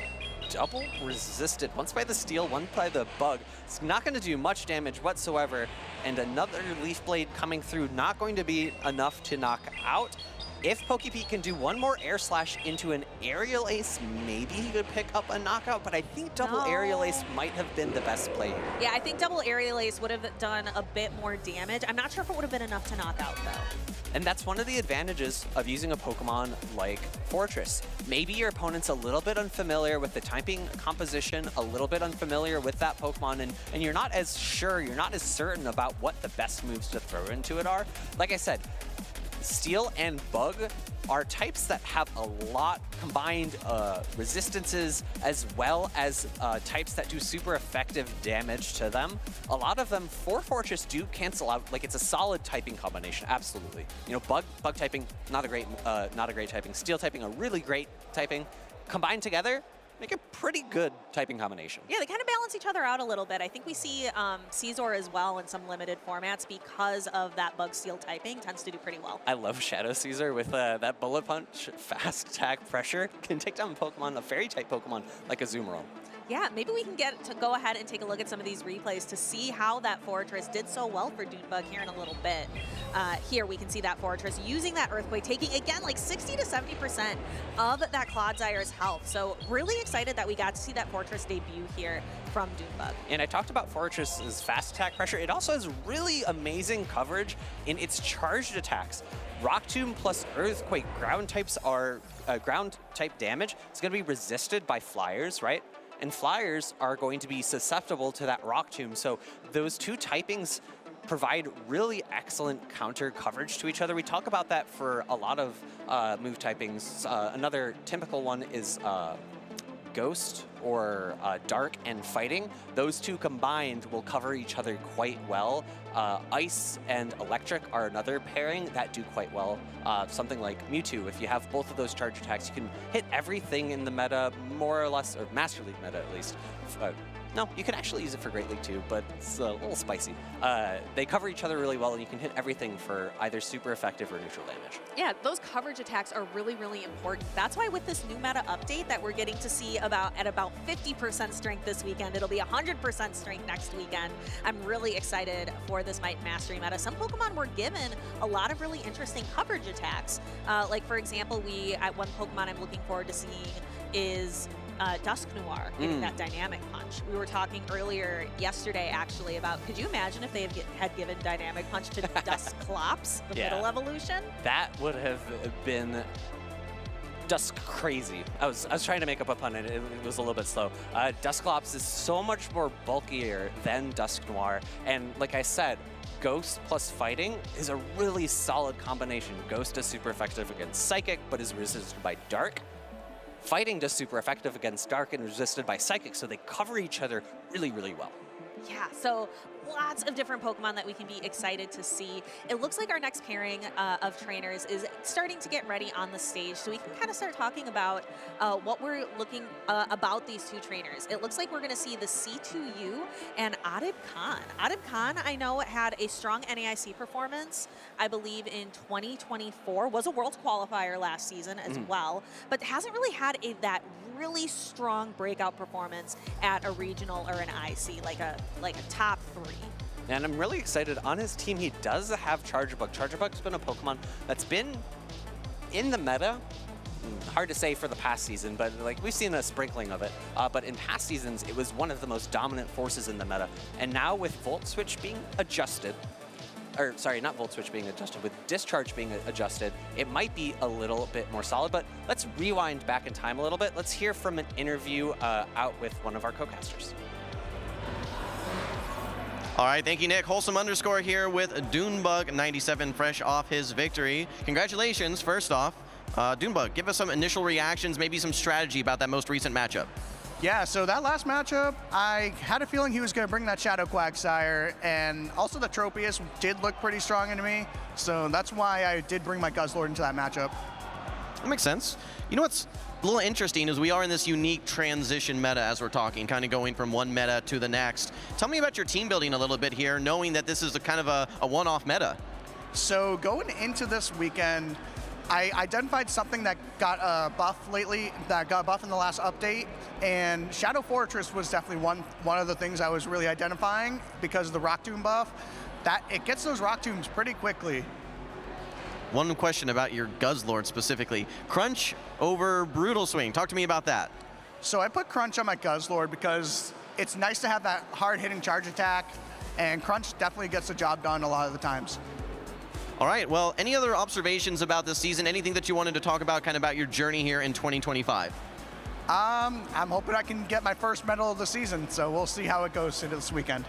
Speaker 9: double resisted. Once by the Steel, one by the Bug. It's not going to do much damage whatsoever, and another Leaf Blade coming through, not going to be enough to knock out. If PokePete can do one more air slash into an aerial ace, maybe he could pick up a knockout, but I think double aerial ace might have been the best play here.
Speaker 8: Yeah, I think double aerial ace would have done a bit more damage. I'm not sure if it would have been enough to knock out, though.
Speaker 9: And that's one of the advantages of using a Pokemon like Fortress. Maybe your opponent's a little bit unfamiliar with the typing composition, a little bit unfamiliar with that Pokemon, and you're not as sure, you're not as certain about what the best moves to throw into it are. Like I said, Steel and Bug are types that have a lot combined resistances, as well as types that do super effective damage to them. A lot of them for Fortress do cancel out. Like, it's a solid typing combination, absolutely. You know, Bug typing, not a great typing. Steel typing, a really great typing. Combined together, make a pretty good typing combination.
Speaker 8: Yeah, they kind of balance each other out a little bit. I think we see Caesar as well in some limited formats because of that Bug Steel typing, tends to do pretty well.
Speaker 9: I love Shadow Caesar with that Bullet Punch, fast attack pressure, can take down Pokemon, a fairy type Pokemon like a Zoomerang.
Speaker 8: Yeah, maybe we can get to go ahead and take a look at some of these replays to see how that Fortress did so well for Doonebug here in a little bit. Here we can see that Fortress using that Earthquake, taking, again, like 60 to 70% of that Clodzire's health. So really excited that we got to see that Fortress debut here from Doonebug.
Speaker 9: And I talked about Fortress's fast attack pressure. It also has really amazing coverage in its charged attacks. Rock Tomb plus Earthquake ground types are ground type damage. It's going to be resisted by Flyers, right? And Flyers are going to be susceptible to that Rock Tomb. So those two typings provide really excellent counter coverage to each other. We talk about that for a lot of move typings. Another typical one is Ghost or Dark and Fighting. Those two combined will cover each other quite well. Ice and Electric are another pairing that do quite well. Something like Mewtwo, if you have both of those charge attacks, you can hit everything in the meta, more or less, or Master League meta at least. No, you can actually use it for Great League too, but it's a little spicy. They cover each other really well, and you can hit everything for either super effective or neutral damage.
Speaker 8: Yeah, those coverage attacks are really, really important. That's why with this new meta update that we're getting to see at about 50% strength this weekend, it'll be 100% strength next weekend. I'm really excited for this Might Mastery meta. Some Pokemon were given a lot of really interesting coverage attacks. Like, for example, one Pokemon I'm looking forward to seeing is Dusk Noir getting that Dynamic Punch. We were talking earlier yesterday, actually, about, could you imagine if they had given Dynamic Punch to Dusclops, the middle evolution?
Speaker 9: That would have been Dusk crazy. I was trying to make up a pun, and it was a little bit slow. Dusclops is so much more bulkier than Dusk Noir, and like I said, Ghost plus Fighting is a really solid combination. Ghost is super effective against Psychic, but is resisted by Dark. Fighting does super effective against Dark and resisted by Psychic, so they cover each other really, really well.
Speaker 8: Yeah, so lots of different Pokemon that we can be excited to see. It looks like our next pairing of trainers is starting to get ready on the stage, so we can kind of start talking about what we're looking about these two trainers. It looks like we're going to see the C2U and Adib Khan. Adib Khan, I know, had a strong NAIC performance, I believe, in 2024. Was a Worlds qualifier last season as well, but hasn't really had that really strong breakout performance at a regional or an IC, like a top 3.
Speaker 9: And I'm really excited. On his team, he does have Charjabug. Charjabug's been a Pokemon that's been in the meta. Hard to say for the past season, but like we've seen a sprinkling of it. But in past seasons, it was one of the most dominant forces in the meta. And now with Volt Switch being adjusted, or sorry, not Volt Switch being adjusted, with Discharge being adjusted, it might be a little bit more solid. But let's rewind back in time a little bit. Let's hear from an interview out with one of our co-casters.
Speaker 5: All right, thank you, Nick. Wholesome underscore here with Doonebug 97, fresh off his victory. Congratulations, first off. Doonebug, give us some initial reactions, maybe some strategy about that most recent matchup.
Speaker 11: Yeah, so that last matchup, I had a feeling he was going to bring that Shadow Quagsire, and also the Tropius did look pretty strong into me, so that's why I did bring my Guzzlord into that matchup.
Speaker 5: That makes sense. You know what's a little interesting is we are in this unique transition meta as we're talking, kind of going from one meta to the next. Tell me about your team building a little bit here, knowing that this is a kind of a one-off meta.
Speaker 11: So going into this weekend, I identified something that got a buff lately, that got a buff in the last update, and Shadow Fortress was definitely one of the things I was really identifying because of the Rock Tomb buff. That it gets those Rock Tombs pretty quickly.
Speaker 5: One question about your Guzzlord specifically. Crunch over Brutal Swing. Talk to me about that.
Speaker 11: So I put Crunch on my Guzzlord because it's nice to have that hard-hitting charge attack, and Crunch definitely gets the job done a lot of the times.
Speaker 5: All right, well, any other observations about this season? Anything that you wanted to talk about, kind of about your journey here in 2025?
Speaker 11: I'm hoping I can get my first medal of the season, so we'll see how it goes into this weekend.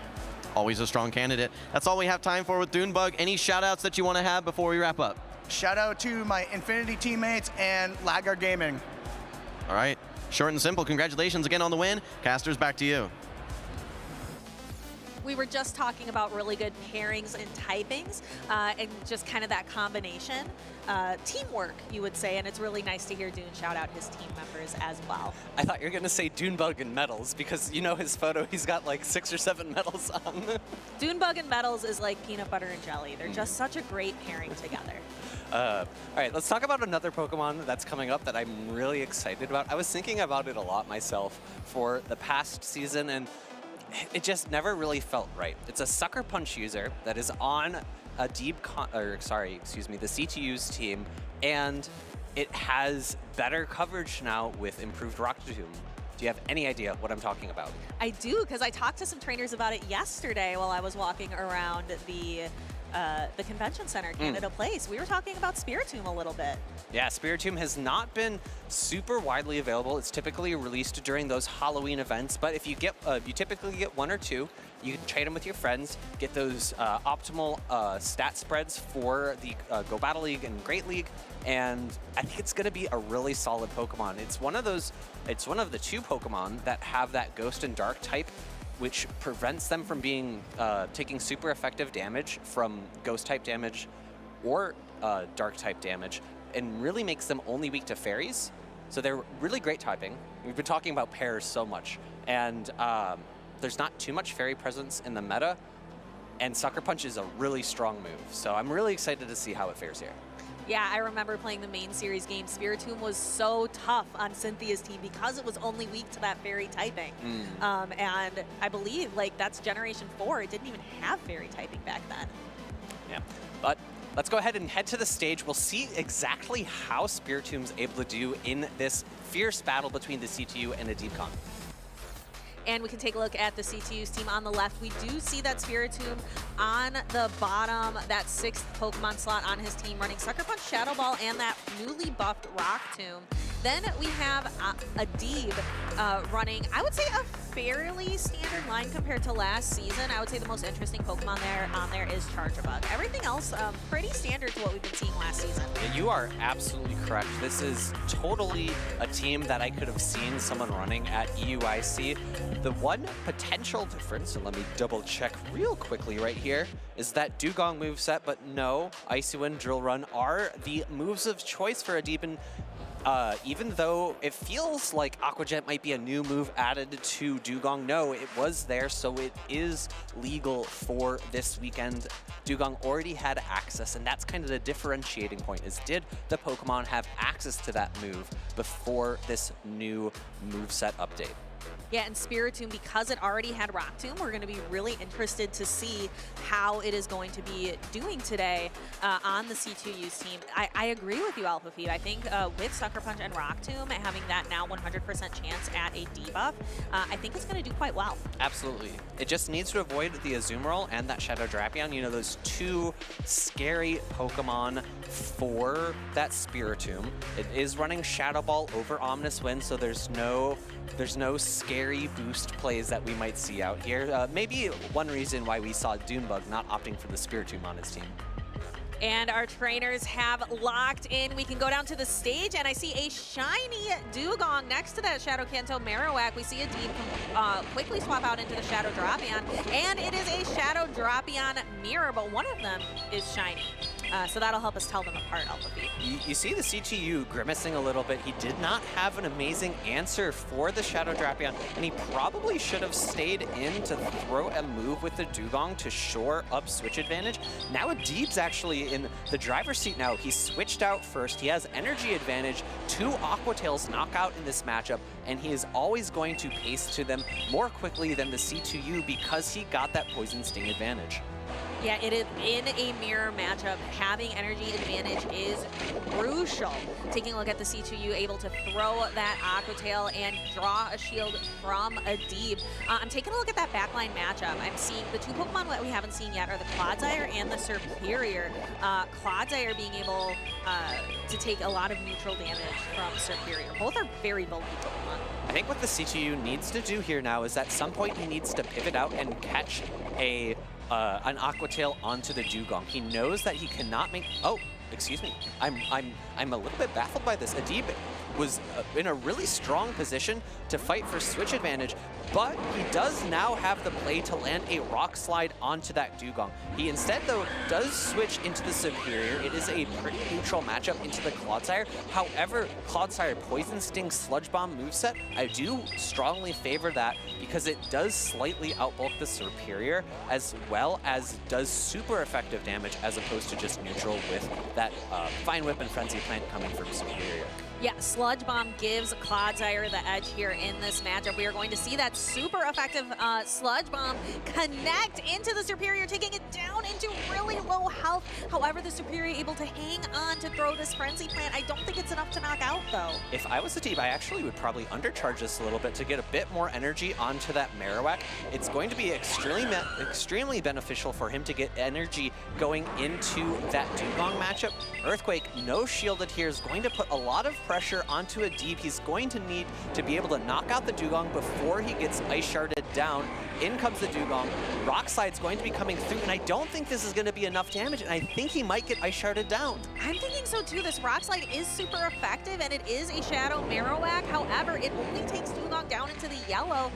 Speaker 5: Always a strong candidate. That's all we have time for with Doonebug. Any shout-outs that you want to have before we wrap up?
Speaker 11: Shout out to my Infinity teammates and Laggard Gaming.
Speaker 5: All right, short and simple. Congratulations again on the win. Casters, back to you.
Speaker 8: We were just talking about really good pairings and typings and just kind of that combination. Teamwork, you would say, and it's really nice to hear Doon shout out his team members as well.
Speaker 9: I thought you were going to say Doonebug and medals because you know his photo, he's got like 6 or 7 medals on.
Speaker 8: Doonebug and medals is like peanut butter and jelly. They're just such a great pairing together.
Speaker 9: All right, let's talk about another Pokemon that's coming up that I'm really excited about. I was thinking about it a lot myself for the past season, and it just never really felt right. It's a Sucker Punch user that is on Adib, the CTU's team, and it has better coverage now with improved Rock Tomb. Do you have any idea what I'm talking about?
Speaker 8: I do, because I talked to some trainers about it yesterday while I was walking around the convention center, Canada Place. We were talking about Spiritomb a little bit.
Speaker 9: Yeah, Spiritomb has not been super widely available. It's typically released during those Halloween events, but if you get, you typically get 1 or 2. You can trade them with your friends, get those optimal stat spreads for the Go Battle League and Great League, and I think it's going to be a really solid Pokemon. It's one of the 2 Pokemon that have that Ghost and Dark type, which prevents them from being taking super effective damage from Ghost type damage or Dark type damage, and really makes them only weak to fairies. So they're really great typing. We've been talking about pairs so much, and there's not too much fairy presence in the meta, and Sucker Punch is a really strong move. So I'm really excited to see how it fares here.
Speaker 8: Yeah, I remember playing the main series game. Spiritomb was so tough on Cynthia's team because it was only weak to that fairy typing. And I believe that's Generation 4. It didn't even have fairy typing back then.
Speaker 9: Yeah, but let's go ahead and head to the stage. We'll see exactly how Spiritomb's able to do in this fierce battle between the CTU and Adib.
Speaker 8: And we can take a look at the CTU's team on the left. We do see that Spiritomb on the bottom, that 6th Pokemon slot on his team, running Sucker Punch, Shadow Ball, and that newly buffed Rock Tomb. Then we have Adib running, I would say, a fairly standard line compared to last season. I would say the most interesting Pokemon on there is Charjabug. Everything else pretty standard to what we've been seeing last season.
Speaker 9: Yeah, you are absolutely correct. This is totally a team that I could have seen someone running at EUIC. The one potential difference, and let me double check real quickly right here, is that Dugong moveset, but no, Icy Wind, Drill Run are the moves of choice for Adib. And even though it feels like Aqua Jet might be a new move added to Dugong, no, it was there, so it is legal for this weekend. Dugong already had access, and that's kind of the differentiating point, is did the Pokemon have access to that move before this new moveset update?
Speaker 8: Yeah, and Spiritomb, because it already had Rock Tomb, we're going to be really interested to see how it is going to be doing today on the C2U's team. I agree with you, AlphaFeed. I think with Sucker Punch and Rock Tomb having that now 100% chance at a debuff, I think it's going to do quite well.
Speaker 9: Absolutely. It just needs to avoid the Azumarill and that Shadow Drapion. You know, those 2 scary Pokemon for that Spiritomb. It is running Shadow Ball over Ominous Wind, so there's no scary boost plays that we might see out here. Maybe one reason why we saw Doonebug not opting for the Spiritomb on his team.
Speaker 8: And our trainers have locked in. We can go down to the stage, and I see a shiny Dugong next to that Shadow Kanto Marowak. We see Adib quickly swap out into the Shadow Drapion, and it is a Shadow Drapion mirror, but one of them is shiny. So that'll help us tell them apart, AlphaBeef.
Speaker 9: You see the CTU grimacing a little bit. He did not have an amazing answer for the Shadow Drapion, and he probably should have stayed in to throw a move with the Dugong to shore up switch advantage. Now Adib's actually in the driver's seat now. He switched out first. He has energy advantage, 2 Aqua Tails knockout in this matchup, and he is always going to pace to them more quickly than the C2U because he got that Poison Sting advantage.
Speaker 8: Yeah, it is in a mirror matchup. Having energy advantage is crucial. Taking a look at the C2U, able to throw that Aqua Tail and draw a shield from Adib. I'm taking a look at that backline matchup. I'm seeing the 2 Pokemon that we haven't seen yet are the Clodsire and the Serperior. Clodsire being able to take a lot of neutral damage from Serperior. Both are very bulky Pokemon.
Speaker 9: I think what the C2U needs to do here now is at some point he needs to pivot out and catch an Aqua Tail onto the Dugong. He knows that he cannot make... Oh, excuse me. I'm a little bit baffled by this. Adib was in a really strong position to fight for switch advantage, but he does now have the play to land a Rock Slide onto that Dugong. He instead, though, does switch into the Superior. It is a pretty neutral matchup into the Clodsire. However, Clodsire Poison Sting Sludge Bomb moveset, I do strongly favor that because it does slightly outbulk the Superior as well as does super effective damage as opposed to just neutral with that Fine Whip and Frenzy Plant coming from Superior.
Speaker 8: Yeah, Sludge Bomb gives Clodsire the edge here in this matchup. We are going to see that super effective Sludge Bomb connect into the Superior, taking it down into really low health. However, the Superior able to hang on to throw this Frenzy Plant. I don't think it's enough to knock out, though.
Speaker 9: If I was a team, I actually would probably undercharge this a little bit to get a bit more energy onto that Marowak. It's going to be extremely beneficial for him to get energy going into that Dugong matchup. Earthquake, no shielded here, is going to put a lot of pressure onto Adib. He's going to need to be able to knock out the Dugong before he gets Ice Sharded down. In comes the Dugong. Rock Slide's going to be coming through, and I don't think this is going to be enough damage, and I think he might get Ice Sharded down.
Speaker 8: I'm thinking so too. This Rock Slide is super effective, and it is a Shadow Marowak. However, it only takes Dugong down into the yellow.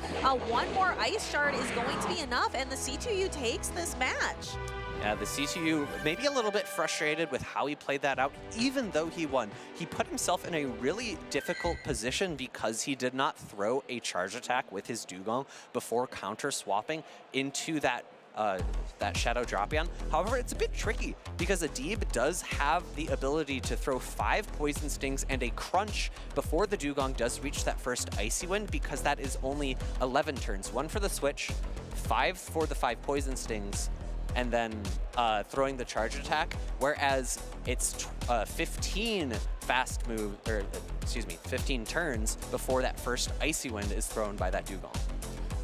Speaker 8: One more Ice Shard is going to be enough, and the C2U takes this match.
Speaker 9: Yeah, the C2U maybe a little bit frustrated with how he played that out, even though he won. He put himself in a really difficult position because he did not throw a charge attack with his Dugong before counter swapping into that Shadow Drapion. However, it's a bit tricky because Adib does have the ability to throw 5 Poison Stings and a Crunch before the Dugong does reach that first Icy Wind, because that is only 11 turns. 1 for the switch, 5 for the 5 Poison Stings, and then throwing the charge attack, whereas it's 15 fast move, or excuse me, 15 turns before that first Icy Wind is thrown by that Dugong.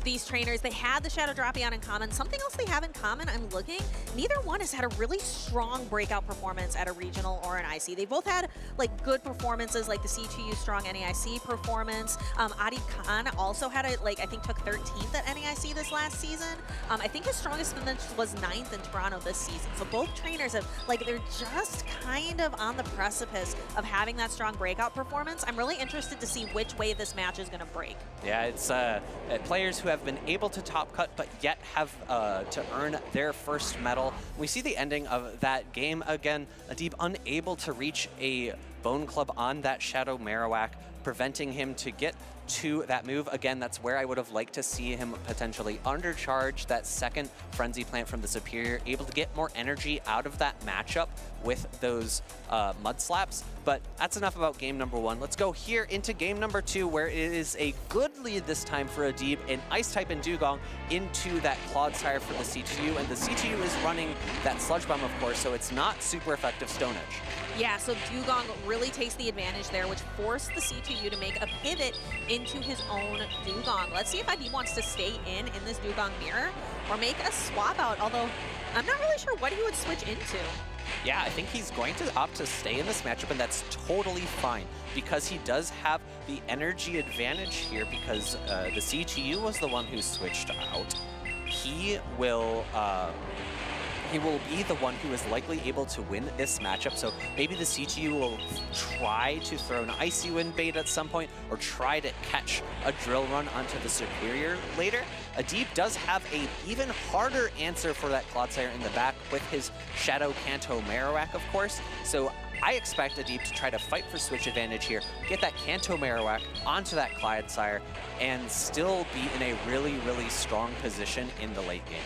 Speaker 8: These trainers, they had the Shadow Drapion in common. Something else they have in common, I'm looking, neither one has had a really strong breakout performance at a regional or an IC. They both had like good performances, like the C2U strong NEIC performance. Adib Khan also had I think took 13th at NEIC this last season. I think his strongest finish was 9th in Toronto this season. So both trainers have, they're just kind of on the precipice of having that strong breakout performance. I'm really interested to see which way this match is gonna break.
Speaker 9: Yeah, it's players who have been able to top cut, but yet have to earn their first medal. We see the ending of that game again. Adib unable to reach a Bone Club on that Shadow Marowak, preventing him to get to that move. Again, that's where I would have liked to see him potentially undercharge that second Frenzy Plant from the Superior, able to get more energy out of that matchup with those Mud Slaps. But that's enough about game number 1. Let's go here into game number 2, where it is a good lead this time for Adib, an Ice type and Dugong into that Clodsire for the C2U, and the C2U is running that Sludge Bomb, of course, so it's not super effective Stone Edge.
Speaker 8: Yeah, so Dugong really takes the advantage there, which forced the C2U to make a pivot into his own Dugong. Let's see if Adib wants to stay in this Dugong mirror or make a swap out, although I'm not really sure what he would switch into.
Speaker 9: Yeah, I think he's going to opt to stay in this matchup, and that's totally fine because he does have the energy advantage here because the C2U was the one who switched out. He will he will be the one who is likely able to win this matchup. So maybe the CTU will try to throw an Icy Wind bait at some point, or try to catch a drill run onto the Superior later. Adib does have an even harder answer for that Clodsire in the back with his Shadow Kanto Marowak, of course. So I expect Adib to try to fight for switch advantage here, get that Kanto Marowak onto that Clodsire, and still be in a really, really strong position in the late game.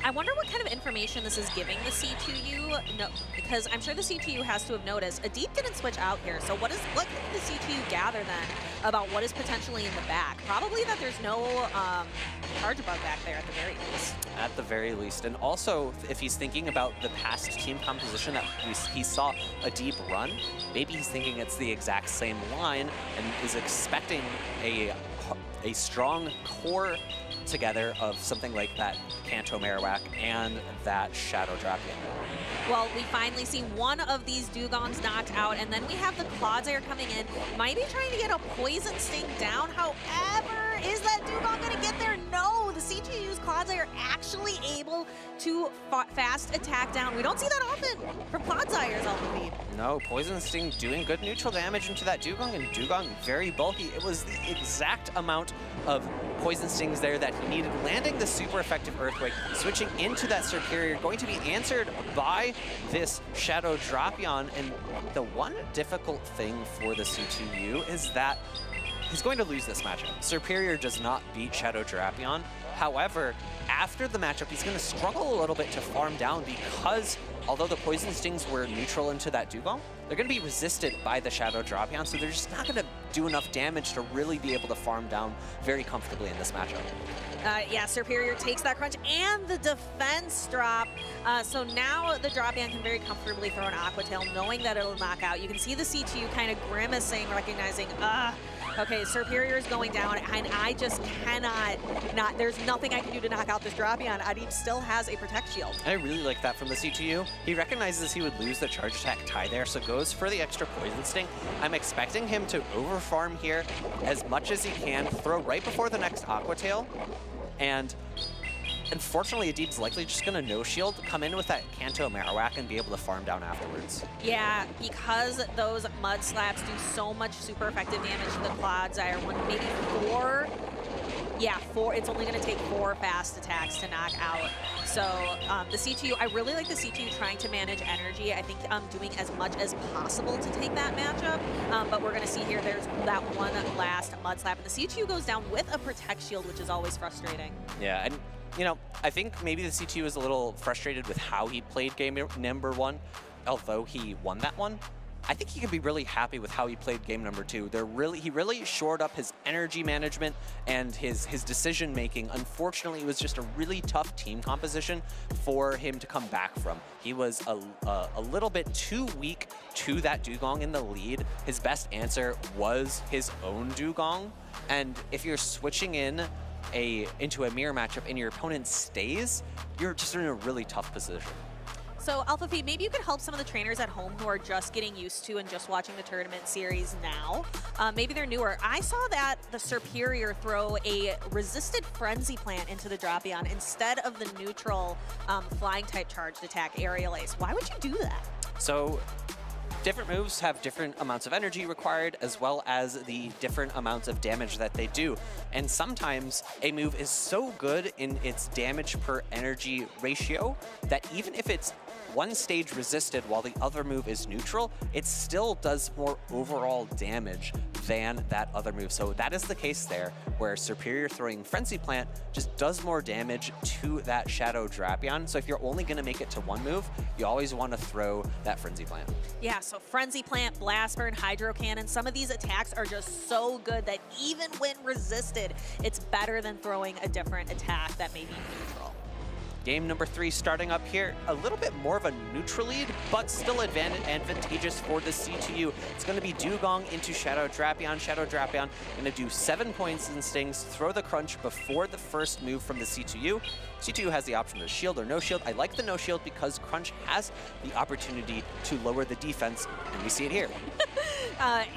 Speaker 8: I wonder what kind of information this is giving the C2U, no, because I'm sure the C2U has to have noticed Adib didn't switch out here. So what can the C2U gather then about what is potentially in the back? Probably that there's no charge bug back there at the very least.
Speaker 9: At the very least. And also, if he's thinking about the past team composition that he saw Adib run, maybe he's thinking it's the exact same line and is expecting a strong core together of something like that Kanto Marowak and that Shadow Drapion.
Speaker 8: Well, we finally see one of these Dugongs knocked out, and then we have the Clodsire coming in. Might be trying to get a Poison Sting down. However, is that Dugong going to get there? No, the C2U's Clodsire actually able to fast attack down. We don't see that often from Clodsires, Alphavine.
Speaker 9: No, Poison Sting doing good neutral damage into that Dugong, and Dugong very bulky. It was the exact amount of Poison Stings there that he needed, landing the super effective Earthquake, switching into that Superior, going to be answered by this Shadow Drapion. And the one difficult thing for the C2U is that he's going to lose this matchup. Superior does not beat Shadow Drapion. However, after the matchup, he's going to struggle a little bit to farm down because although the Poison Stings were neutral into that Dugong, they're going to be resisted by the Shadow Drapion, so they're just not going to do enough damage to really be able to farm down very comfortably in this matchup.
Speaker 8: Yeah, Superior takes that crunch and the defense drop. So now the Drapion can very comfortably throw an Aqua Tail, knowing that it'll knock out. You can see the C2 kind of grimacing, recognizing, okay, Superior is going down, and I just cannot there's nothing I can do to knock out this Drapion. Adib still has a Protect Shield.
Speaker 9: I really like that from the C2U. He recognizes he would lose the charge attack tie there, so goes for the extra Poison Sting. I'm expecting him to overfarm here as much as he can, throw right before the next Aqua Tail, and unfortunately, Adib's likely just going to no-shield, come in with that Kanto Marowak, and be able to farm down afterwards.
Speaker 8: Yeah, because those Mud Slaps do so much super effective damage to the Clodsire. Maybe 4. Yeah, 4. It's only going to take 4 fast attacks to knock out. So the C2U, I really like the C2U trying to manage energy. I think doing as much as possible to take that matchup. But we're going to see here, there's that one last Mud Slap. And the C2U goes down with a Protect Shield, which is always frustrating.
Speaker 9: Yeah, and you know, I think maybe the C2U is a little frustrated with how he played game number 1, although he won that one. I think he could be really happy with how he played game number 2. He really shored up his energy management and his decision making. Unfortunately, it was just a really tough team composition for him to come back from. He was a little bit too weak to that Dugong in the lead. His best answer was his own Dugong, and if you're switching into a mirror matchup and your opponent stays, you're just in a really tough position.
Speaker 8: So Alphavine, maybe you could help some of the trainers at home who are just getting used to and just watching the tournament series now. Maybe they're newer. I saw that the Superior throw a resisted Frenzy Plant into the Drapion instead of the neutral flying type charged attack Aerial Ace. Why would you do that?
Speaker 9: So different moves have different amounts of energy required, as well as the different amounts of damage that they do. And sometimes a move is so good in its damage per energy ratio that even if it's one stage resisted while the other move is neutral, it still does more overall damage than that other move. So that is the case there, where Superior throwing Frenzy Plant just does more damage to that Shadow Drapion. So if you're only going to make it to one move, you always want to throw that Frenzy Plant.
Speaker 8: Yeah, so Frenzy Plant, Blast Burn, Hydro Cannon, some of these attacks are just so good that even when resisted, it's better than throwing a different attack that may be neutral.
Speaker 9: Game number 3 starting up here. A little bit more of a neutral lead, but still advantageous for the C2U. It's going to be Dugong into Shadow Drapion. Shadow Drapion going to do 7 points in stings, throw the crunch before the first move from the C2U. C2U has the option to shield or no shield. I like the no shield because crunch has the opportunity to lower the defense, and we see it here.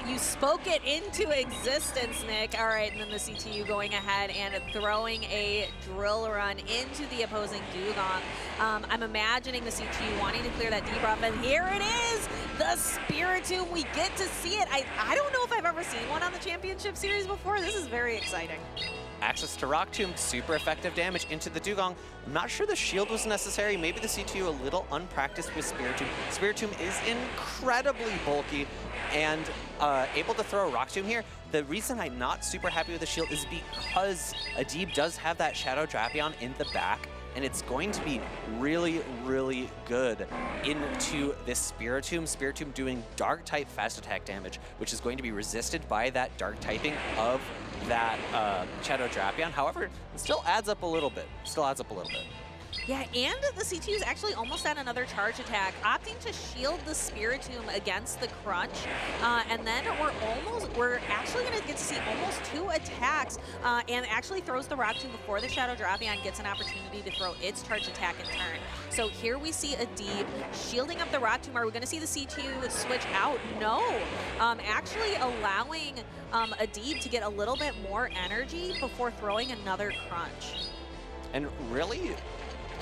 Speaker 8: You spoke it into existence, Nick. All right, and then the CTU going ahead and throwing a drill run into the opposing Dugong. I'm imagining the CTU wanting to clear that debuff, and here it is, the Spiritomb. We get to see it. I don't know if I've ever seen one on the Championship Series before. This is very exciting.
Speaker 9: Access to Rock Tomb, super effective damage into the Dugong. I'm not sure the shield was necessary. Maybe the CTU a little unpracticed with Spiritomb. Spiritomb is incredibly bulky and able to throw a Rock Tomb here. The reason I'm not super happy with the shield is because Adib does have that Shadow Drapion in the back, and it's going to be really, really good into this Spiritomb. Spiritomb doing Dark type fast attack damage, which is going to be resisted by that Dark typing of that Shadow Drapion. However, it still adds up a little bit.
Speaker 8: Yeah, and the CTU is actually almost at another charge attack, opting to shield the Spiritomb against the Crunch. And then we're actually going to get to see almost 2 attacks, and actually throws the Rock Tomb before the Shadow Drapion gets an opportunity to throw its charge attack in turn. So here we see Adib shielding up the Rock Tomb. Are we going to see the CTU switch out? No. Actually allowing Adib to get a little bit more energy before throwing another Crunch.
Speaker 9: And really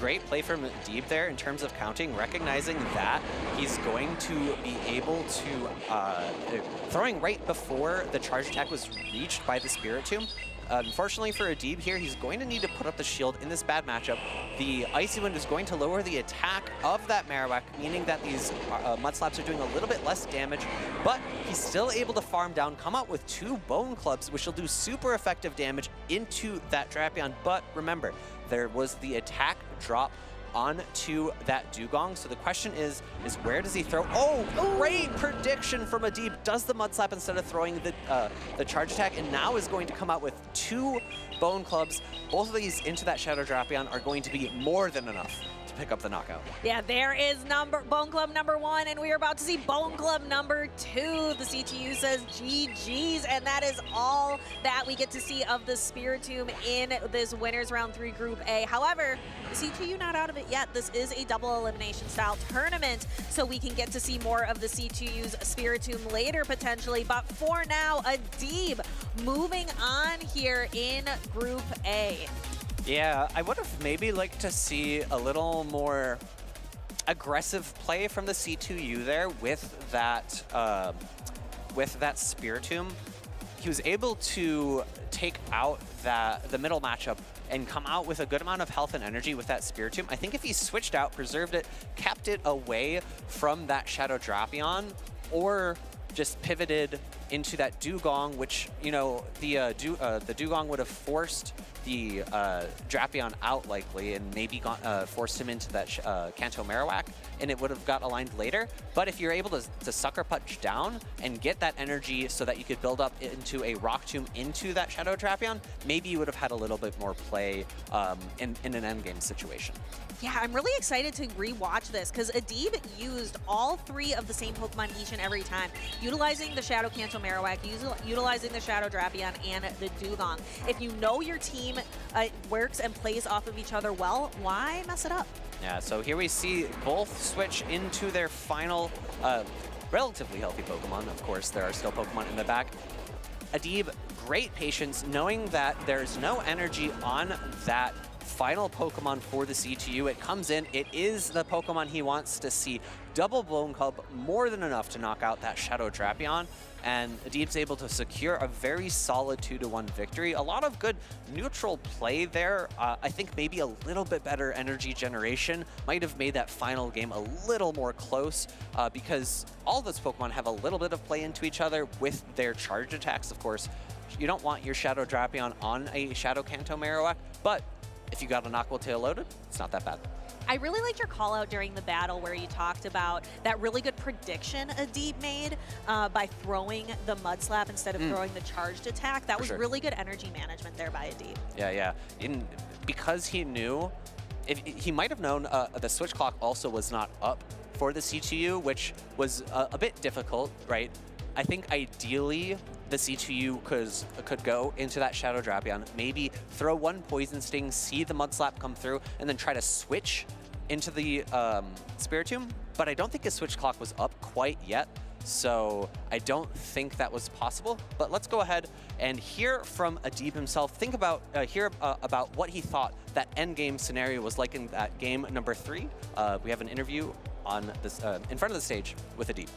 Speaker 9: great play from Adib there in terms of counting, recognizing that he's going to be able to, throwing right before the charge attack was reached by the Spiritomb. Unfortunately for Adib here, he's going to need to put up the shield in this bad matchup. The Icy Wind is going to lower the attack of that Marowak, meaning that these Mud Slaps are doing a little bit less damage, but he's still able to farm down, come out with 2 Bone Clubs, which will do super effective damage into that Drapion. But remember, there was the attack drop onto that Dugong. So the question is where does he throw? Oh, great prediction from Adib. Does the Mud Slap instead of throwing the charge attack, and now is going to come out with 2 Bone Clubs. Both of these into that Shadow Drapion are going to be more than enough to pick up the knockout.
Speaker 8: Yeah, there is Bone Club number 1, and we are about to see Bone Club number 2. The CTU says GG's, and that is all that we get to see of the Spiritomb in this Winners Round 3 Group A. However, the CTU not out of it yet. This is a double elimination style tournament, so we can get to see more of the C2U's Spiritomb later potentially. But for now, Adib moving on here in Group A.
Speaker 9: Yeah, I would have maybe liked to see a little more aggressive play from the C2U there with that Spiritomb. He was able to take out the middle matchup and come out with a good amount of health and energy with that Spiritomb. I think if he switched out, preserved it, kept it away from that Shadow Drapion, or just pivoted into that Dugong, which, you know, the Dugong would have forced the Drapion out likely, and maybe forced him into that Kanto Marowak, and it would have got aligned later. But if you're able to Sucker Punch down and get that energy so that you could build up into a Rock Tomb into that Shadow Drapion, maybe you would have had a little bit more play in an endgame situation.
Speaker 8: Yeah, I'm really excited to rewatch this because Adib used all 3 of the same Pokemon each and every time, utilizing the Shadow Kanto Marowak, utilizing the Shadow Drapion, and the Dugong. If you know your team works and plays off of each other well, why mess it up?
Speaker 9: Yeah, so here we see both switch into their final relatively healthy Pokemon. Of course, there are still Pokemon in the back. Adib, great patience, knowing that there's no energy on that final Pokemon for the C2U. It comes in, it is the Pokemon he wants to see. Double Bone Club, more than enough to knock out that Shadow Drapion, and Adib's able to secure a very solid 2-1 victory. A lot of good neutral play there. I think maybe a little bit better energy generation might have made that final game a little more close, because all those Pokemon have a little bit of play into each other with their charge attacks. Of course, you don't want your Shadow Drapion on a Shadow Kanto Marowak, but if you got a Knockwell Tail loaded, it's not that bad.
Speaker 8: I really liked your call out during the battle where you talked about that really good prediction Adib made by throwing the Mud Slap instead of throwing the charged attack. That was really good energy management there by Adib.
Speaker 9: Yeah. Because he knew, he might have known the switch clock also was not up for the C2U, which was a bit difficult, right? I think ideally the C2U could go into that Shadow Drapion, maybe throw 1 Poison Sting, see the Mud Slap come through, and then try to switch into the Spiritomb. But I don't think his switch clock was up quite yet. So I don't think that was possible, but let's go ahead and hear from Adib himself. Hear about what he thought that endgame scenario was like in that game number 3. We have an interview on this in front of the stage with Adib.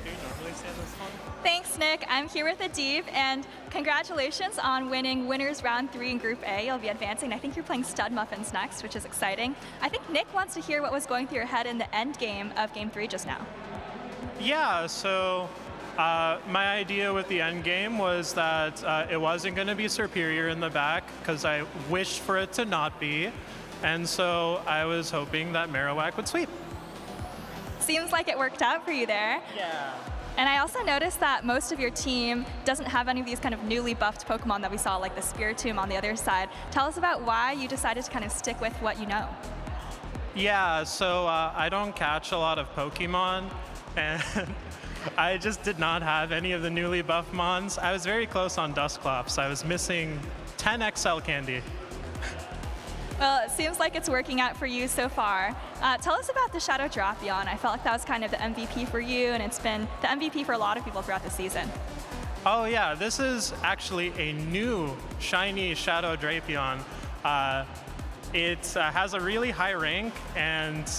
Speaker 12: Do you normally say this one?
Speaker 4: Thanks, Nick. I'm here with Adib, and congratulations on winning Winners Round 3 in Group A. You'll be advancing. I think you're playing Stud Muffins next, which is exciting. I think Nick wants to hear what was going through your head in the end game of Game 3 just now.
Speaker 12: Yeah, so my idea with the end game was that it wasn't going to be superior in the back because I wished for it to not be. And so I was hoping that Marowak would sweep.
Speaker 4: Seems like it worked out for you there.
Speaker 12: Yeah.
Speaker 4: And I also noticed that most of your team doesn't have any of these kind of newly buffed Pokemon that we saw, like the Spiritomb on the other side. Tell us about why you decided to kind of stick with what you know.
Speaker 12: Yeah, so I don't catch a lot of Pokemon, and I just did not have any of the newly buffed Mons. I was very close on Dusclops. I was missing 10 XL candy.
Speaker 4: Well, it seems like it's working out for you so far. Tell us about the Shadow Drapion. I felt like that was kind of the MVP for you, and it's been the MVP for a lot of people throughout the season.
Speaker 12: Oh yeah, this is actually a new shiny Shadow Drapion. It has a really high rank, and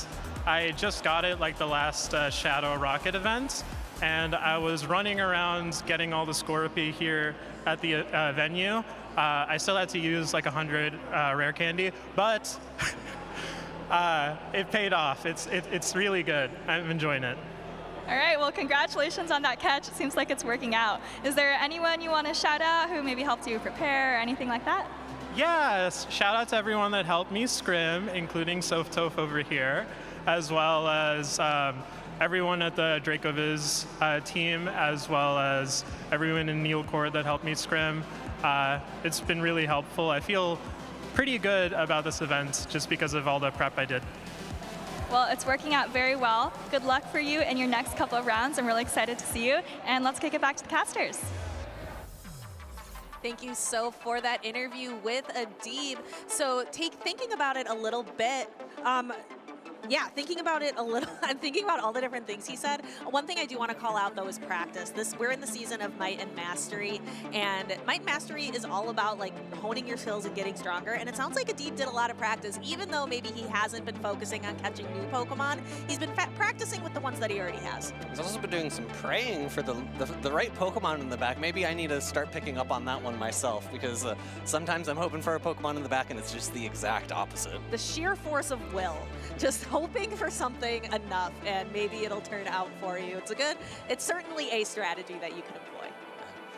Speaker 12: I just got it like the last Shadow Rocket event, and I was running around getting all the Scorpy here at the venue. I still had to use like 100 rare candy, but it paid off. It's really good. I'm enjoying it.
Speaker 4: All right, well, congratulations on that catch. It seems like it's working out. Is there anyone you want to shout out who maybe helped you prepare or anything like that?
Speaker 12: Yes, shout out to everyone that helped me scrim, including Softoph over here, as well as everyone at the Dracoviz team, as well as everyone in Neil Court that helped me scrim. It's been really helpful. I feel pretty good about this event just because of all the prep I did.
Speaker 4: Well, it's working out very well. Good luck for you in your next couple of rounds. I'm really excited to see you. And let's kick it back to the casters.
Speaker 8: Thank you so for that interview with Adib. So thinking about it a little bit, yeah, thinking about it a little, I'm thinking about all the different things he said. One thing I do want to call out, though, is practice. We're in the season of Might and Mastery, and Might and Mastery is all about like honing your skills and getting stronger, and it sounds like Adib did a lot of practice. Even though maybe he hasn't been focusing on catching new Pokemon, he's been practicing with the ones that he already has.
Speaker 9: He's also been doing some praying for the right Pokemon in the back. Maybe I need to start picking up on that one myself, because sometimes I'm hoping for a Pokemon in the back, and it's just the exact opposite.
Speaker 8: The sheer force of will. Just hoping for something enough, and maybe it'll turn out for you. It's certainly a strategy that you can employ.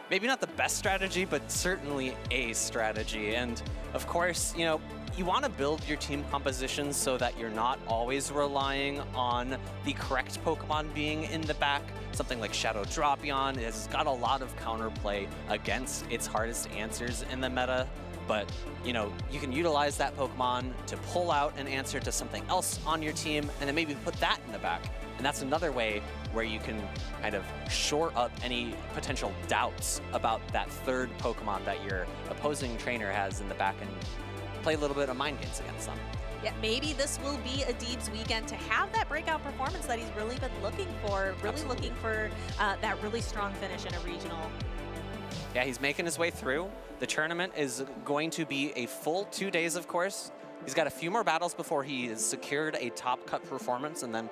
Speaker 9: Maybe not the best strategy, but certainly a strategy. And of course, you know, you want to build your team composition so that you're not always relying on the correct Pokemon being in the back. Something like Shadow Drapion has got a lot of counterplay against its hardest answers in the meta. But, you know, you can utilize that Pokemon to pull out an answer to something else on your team, and then maybe put that in the back. And that's another way where you can kind of shore up any potential doubts about that third Pokemon that your opposing trainer has in the back and play a little bit of mind games against them.
Speaker 8: Yeah, maybe this will be Adib's weekend to have that breakout performance that he's really been looking for, looking for that really strong finish in a regional.
Speaker 9: Yeah, he's making his way through. The tournament is going to be a full 2 days, of course. He's got a few more battles before he has secured a top cut performance, and then,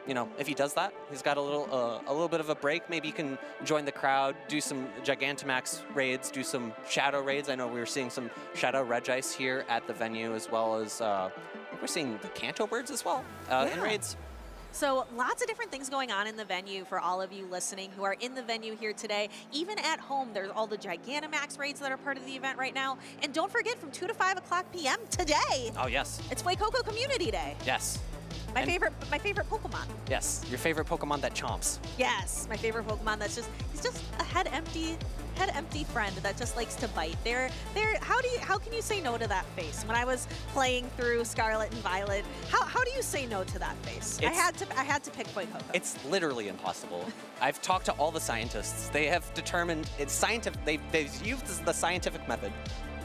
Speaker 9: you know, if he does that, he's got a little bit of a break. Maybe he can join the crowd, do some Gigantamax raids, do some Shadow raids. I know we were seeing some Shadow Regice here at the venue, as well as we're seeing the Kanto Birds as well in raids.
Speaker 8: So lots of different things going on in the venue for all of you listening who are in the venue here today. Even at home, there's all the Gigantamax raids that are part of the event right now. And don't forget, from 2 to 5 o'clock p.m. today.
Speaker 9: Oh, yes.
Speaker 8: It's Fuecoco Community Day.
Speaker 9: Yes.
Speaker 8: My favorite Pokemon.
Speaker 9: Yes, your favorite Pokemon that chomps.
Speaker 8: Yes, my favorite Pokemon he's just a head empty friend that just likes to bite. How can you say no to that face? When I was playing through Scarlet and Violet, how do you say no to that face? I had to pick Fuecoco.
Speaker 9: It's literally impossible. I've talked to all the scientists. They have determined it's scientific. They've used the scientific method.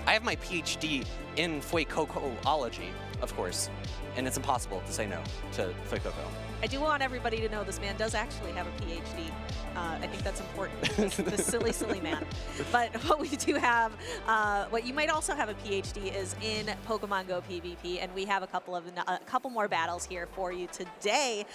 Speaker 9: I have my PhD in Fuecocoology, of course, and it's impossible to say no to Fuecoco.
Speaker 8: I do want everybody to know this man does actually have a PhD. I think that's important. This silly, silly man. But what we do have, what you might also have a PhD is in Pokemon Go PvP, and we have a couple more battles here for you today.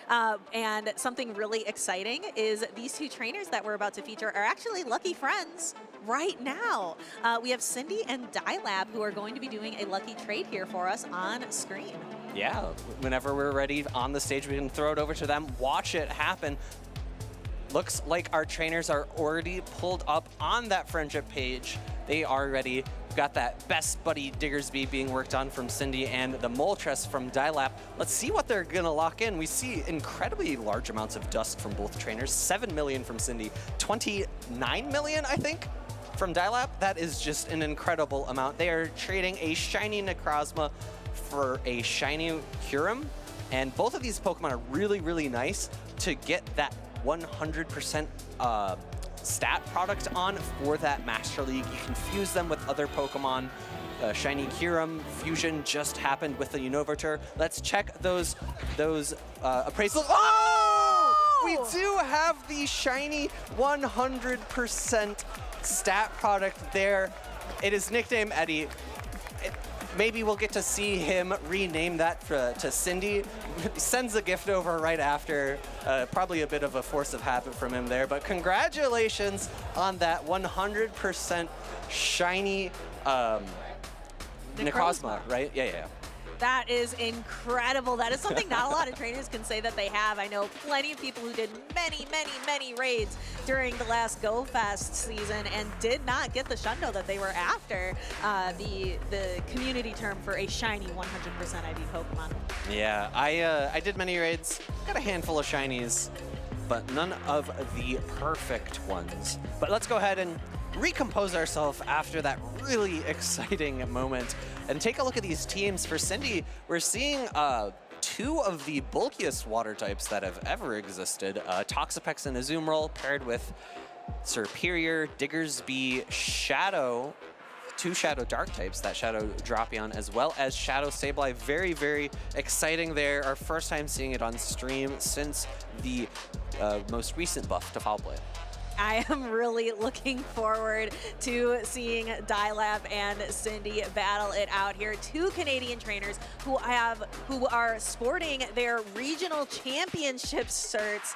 Speaker 8: And something really exciting is these two trainers that we're about to feature are actually lucky friends right now. We have Cindy and dilap, who are going to be doing a lucky trade here for us on screen.
Speaker 9: Yeah, whenever we're ready on the stage, we can throw it over to them, watch it happen. Looks like our trainers are already pulled up on that friendship page. They are ready. We've got that best buddy Diggersby being worked on from Cindy and the Moltres from dilap. Let's see what they're gonna lock in. We see incredibly large amounts of dust from both trainers. 7 million from Cindy, 29 million, I think, from dilap. That is just an incredible amount. They are trading a shiny Necrozma for a shiny Kyurem, and both of these Pokemon are really, really nice to get that 100% stat product on for that Master League. You can fuse them with other Pokemon. Shiny Kyurem fusion just happened with the Unovator. Let's check those appraisals. Oh! We do have the shiny 100% stat product there. It is nicknamed Eddie. Maybe we'll get to see him rename that to Cindy. Sends a gift over right after. Probably a bit of a force of habit from him there, but congratulations on that 100% shiny Necrozma, right? Yeah.
Speaker 8: That is incredible. That is something not a lot of trainers can say that they have. I know plenty of people who did many raids during the last Go Fest season and did not get the Shundo that they were after, the community term for a shiny 100% IV Pokemon.
Speaker 9: Yeah, I did many raids, got a handful of shinies, but none of the perfect ones. But let's go ahead and recompose ourselves after that really exciting moment and take a look at these teams. For Cindy, we're seeing two of the bulkiest water types that have ever existed. Toxapex and Azumarill paired with Serperior, Diggersby, Shadow, two Shadow Dark types, that Shadow Drapion, as well as Shadow Sableye. Very, very exciting there. Our first time seeing it on stream since the most recent buff to Foul Play.
Speaker 8: I am really looking forward to seeing dilap and Cindy battle it out here. Two Canadian trainers who are sporting their regional championship certs.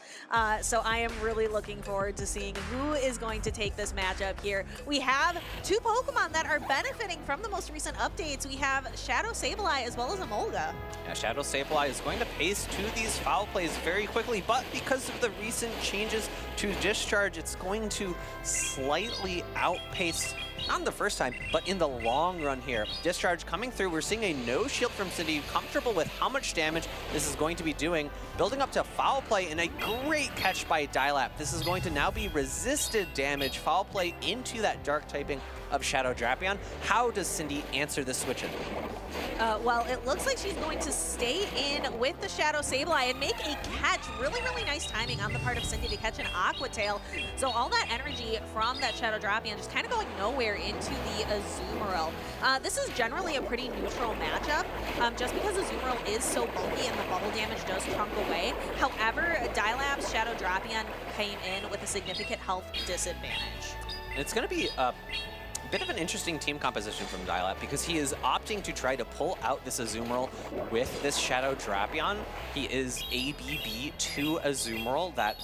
Speaker 8: So I am really looking forward to seeing who is going to take this matchup here. We have two Pokemon that are benefiting from the most recent updates. We have Shadow Sableye as well as Emolga.
Speaker 9: Yeah, Shadow Sableye is going to pace to these foul plays very quickly, but because of the recent changes to Discharge, it's going to slightly outpace, not in the first time, but in the long run here. Discharge coming through. We're seeing a no shield from Cindy, comfortable with how much damage this is going to be doing, building up to foul play, and a great catch by dilap. This is going to now be resisted damage, foul play into that dark typing of Shadow Drapion. How does Cindy answer this switch in?
Speaker 8: Well, it looks like she's going to stay in with the Shadow Sableye and make a catch. Really nice timing on the part of Cindy to catch an Aqua Tail. So all that energy from that Shadow Drapion just kind of going nowhere into the Azumarill. This is generally a pretty neutral matchup, just because Azumarill is so bulky and the bubble damage does trunk away. However, dilap's Shadow Drapion came in with a significant health disadvantage.
Speaker 9: It's going to be a bit of an interesting team composition from dilap because he is opting to try to pull out this Azumarill with this Shadow Drapion. He is ABB to Azumarill. That